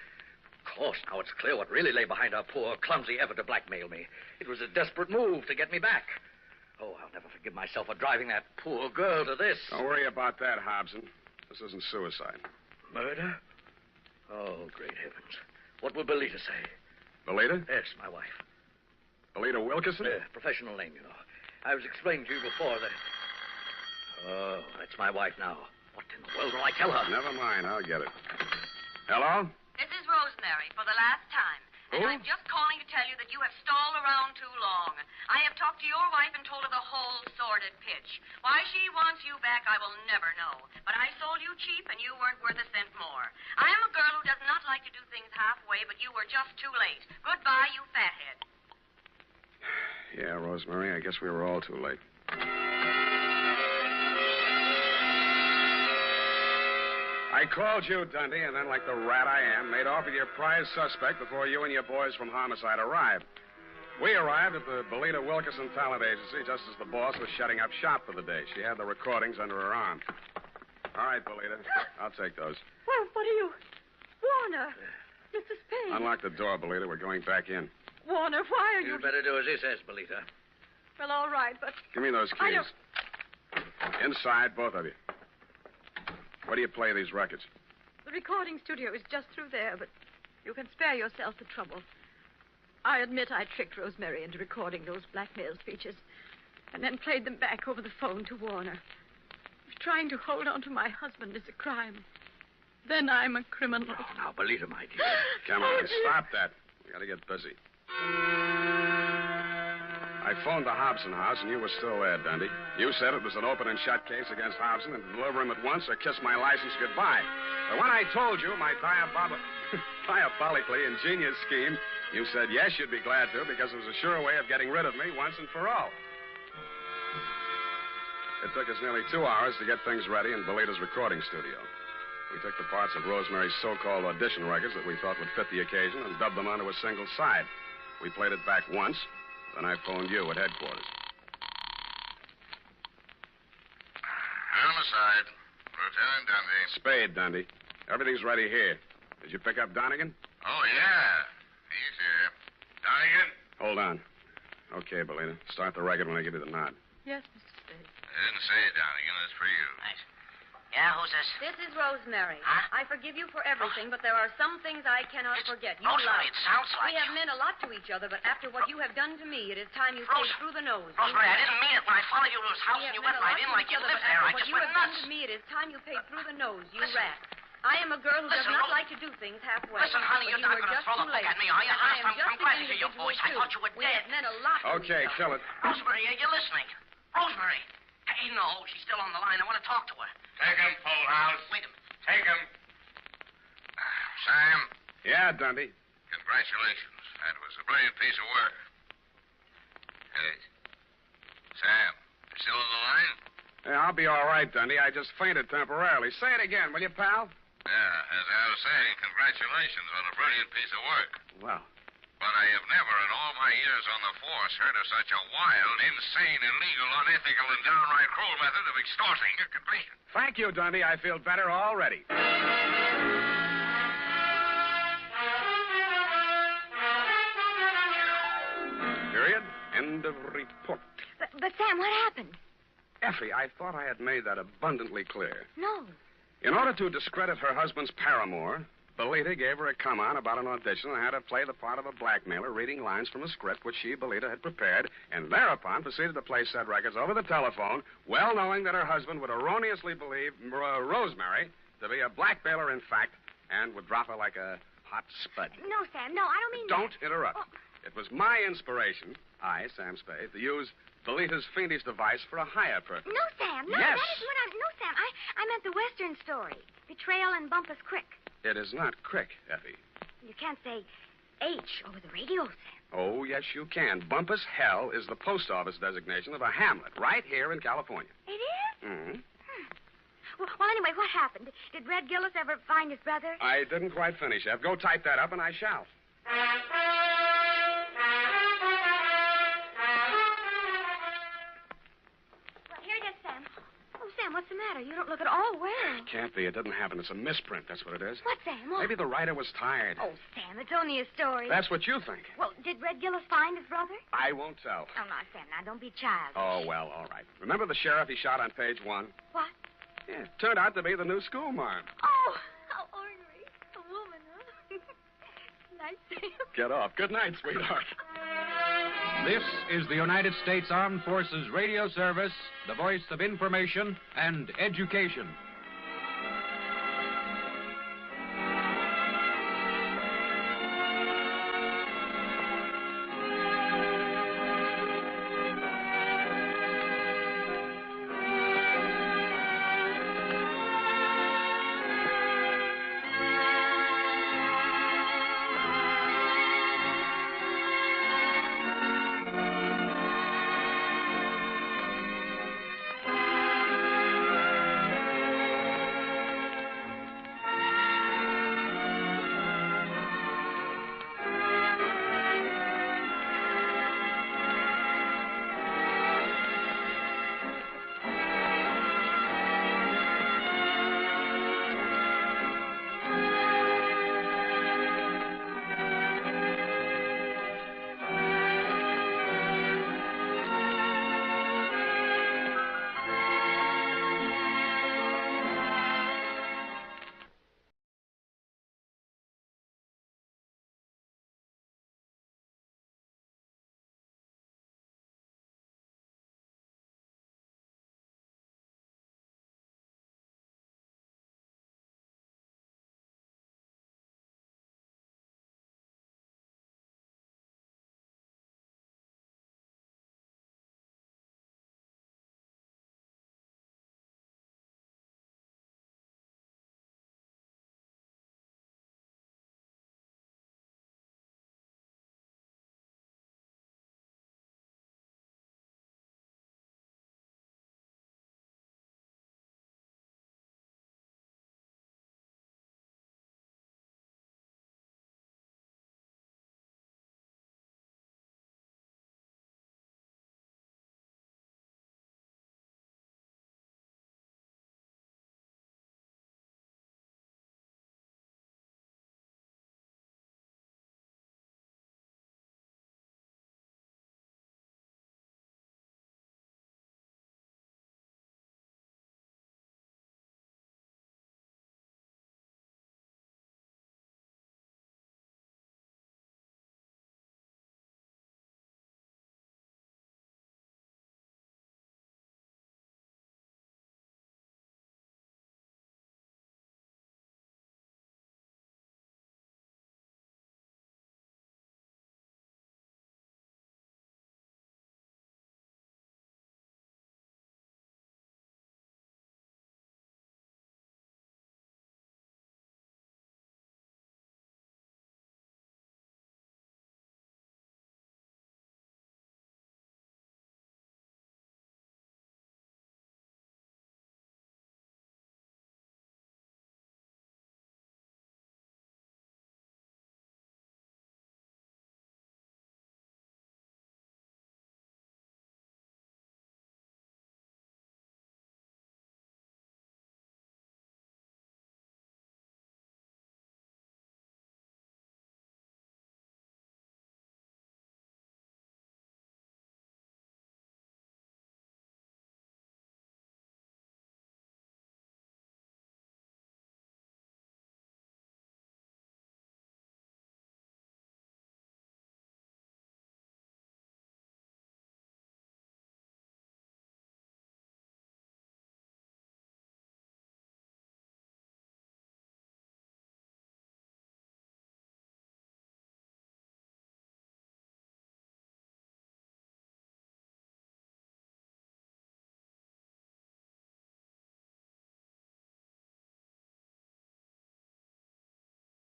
Of course, now it's clear what really lay behind her poor, clumsy effort to blackmail me. It was a desperate move to get me back. Oh, I'll never forgive myself for driving that poor girl to this. Don't worry about that, Hobson. This isn't suicide. Murder? Oh, great heavens. What will Belita say? Belita? Yes, my wife. Belita Wilkerson? Professional name, you know. I was explaining to you before that... Oh, that's my wife now. What in the world will I tell her? Never mind. I'll get it. Hello? This is Rosemary for the last time. And Who? I'm just calling to tell you that you have stalled around too long. I have talked to your wife and told her the whole sordid pitch. Why she wants you back, I will never know. But I sold you cheap, and you weren't worth a cent more. I am a girl who does not like to do things halfway, but you were just too late. Goodbye, you fathead. Yeah, Rosemary, I guess we were all too late. I called you, Dundee, and then, like the rat I am, made off with your prize suspect before you and your boys from Homicide arrived. We arrived at the Belita Wilkerson Talent Agency just as the boss was shutting up shop for the day. She had the recordings under her arm. All right, Belita, I'll take those. Well, what are you... Warner, Mr. Spade. Unlock the door, Belita. We're going back in. Warner, why are you... You'd better do as he says, Belita. Well, all right, but... Give me those I keys. don't... Inside, both of you. Where do you play these records? The recording studio is just through there, but you can spare yourself the trouble. I admit I tricked Rosemary into recording those blackmail speeches and then played them back over the phone to Warner. If trying to hold on to my husband is a crime, then I'm a criminal. Oh, now, Belita, my dear. Come on, stop that. We gotta get busy. I phoned the Hobson house, and you were still there, Dundee. You said it was an open and shut case against Hobson, and to deliver him at once or kiss my license goodbye. But when I told you my diabolically ingenious scheme, you said yes, you'd be glad to, because it was a sure way of getting rid of me once and for all. It took us nearly 2 hours to get things ready in Belita's recording studio. We took the parts of Rosemary's so-called audition records that we thought would fit the occasion and dubbed them onto a single side. We played it back once. Then I phoned you at headquarters. Homicide. Lieutenant Dundee. Spade, Dundee. Everything's ready here. Did you pick up Donegan? Oh, yeah. He's here. Donegan? Hold on. Okay, Belita. Start the record when I give you the nod. Yes, Mr. Spade. I didn't say it, Donegan. It's for you. Nice. Yeah, who's this? This is Rosemary. Huh? I forgive you for everything, but there are some things I cannot forget. You Rosemary, lied. it sounds like We have you. meant a lot to each other, but after what you have done to me, it is time you paid through the nose. Rosemary, I didn't mean it. When I followed you to his house We and you have went meant a right lot in to like each you other, lived but there, after I what just you went have done nuts. to me, it is time you paid through the nose, you Listen. rat. I am a girl who does Listen, not Ro- like to do things halfway. Listen, honey, but you're you not were going to just throw the too book late. at me, are you? And I am I'm just glad to an hear your individual, voice. I too. thought you were We dead. have meant a lot to Okay, each kill other. it. Rosemary, are you listening? Rosemary. Hey, no, she's still on the line. I want to talk to her. Take him, full house. Wait a minute. Take him. Sam, Yeah, Dundee. congratulations. That was a brilliant piece of work. Hey, Sam, you still on the line? Yeah, I'll be all right, Dundee. I just fainted temporarily. Say it again, will you, pal? Yeah, as I was saying, congratulations on a brilliant piece of work. Well, But I have never in all my years on the force heard of such a wild, insane, illegal, unethical, and downright cruel method of extorting a completion. thank you, Dundee. I feel better already. Period. End of report. But Sam, what happened? Effie, I thought I had made that abundantly clear. No. In order to discredit her husband's paramour, Belita gave her a come-on about an audition and had her play the part of a blackmailer reading lines from a script which she, Belita, had prepared, and thereupon proceeded to play said records over the telephone, well knowing that her husband would erroneously believe Rosemary to be a blackmailer in fact and would drop her like a hot spud. No, Sam, no, I don't mean Don't that. interrupt. Oh. It was my inspiration, I, Sam Spade, to use Belita's fiendish device for a higher purpose. No, Sam, no, Yes. that is what I'm... No, Sam, I meant the Western story. Betrayal in Bumpus Creek. It is not Crick, Effie. You can't say H over the radio, Sam. Oh, yes, you can. Bumpus Hell is the post office designation of a hamlet right here in California. It is? Mm-hmm. Well, anyway, what happened? Did Red Gillis ever find his brother? I didn't quite finish, Ev. Go type that up, and I shall. Well, here it is, Sam. Oh, Sam, what's the matter? You don't look at all well. Can't be. It didn't happen. It's a misprint. That's what it is. What, Sam? What? Maybe the writer was tired. Oh, Sam, it's only a story. That's what you think. Well, did Red Gillis find his brother? I won't tell. Oh, no, Sam, now don't be childish. Oh, well, all right. Remember the sheriff he shot on page 1? What? Yeah, it turned out to be the new schoolmarm. Oh, how ornery. A woman, huh? Nice, Sam. Get off. Good night, sweetheart. This is the United States Armed Forces Radio Service, the voice of information and education.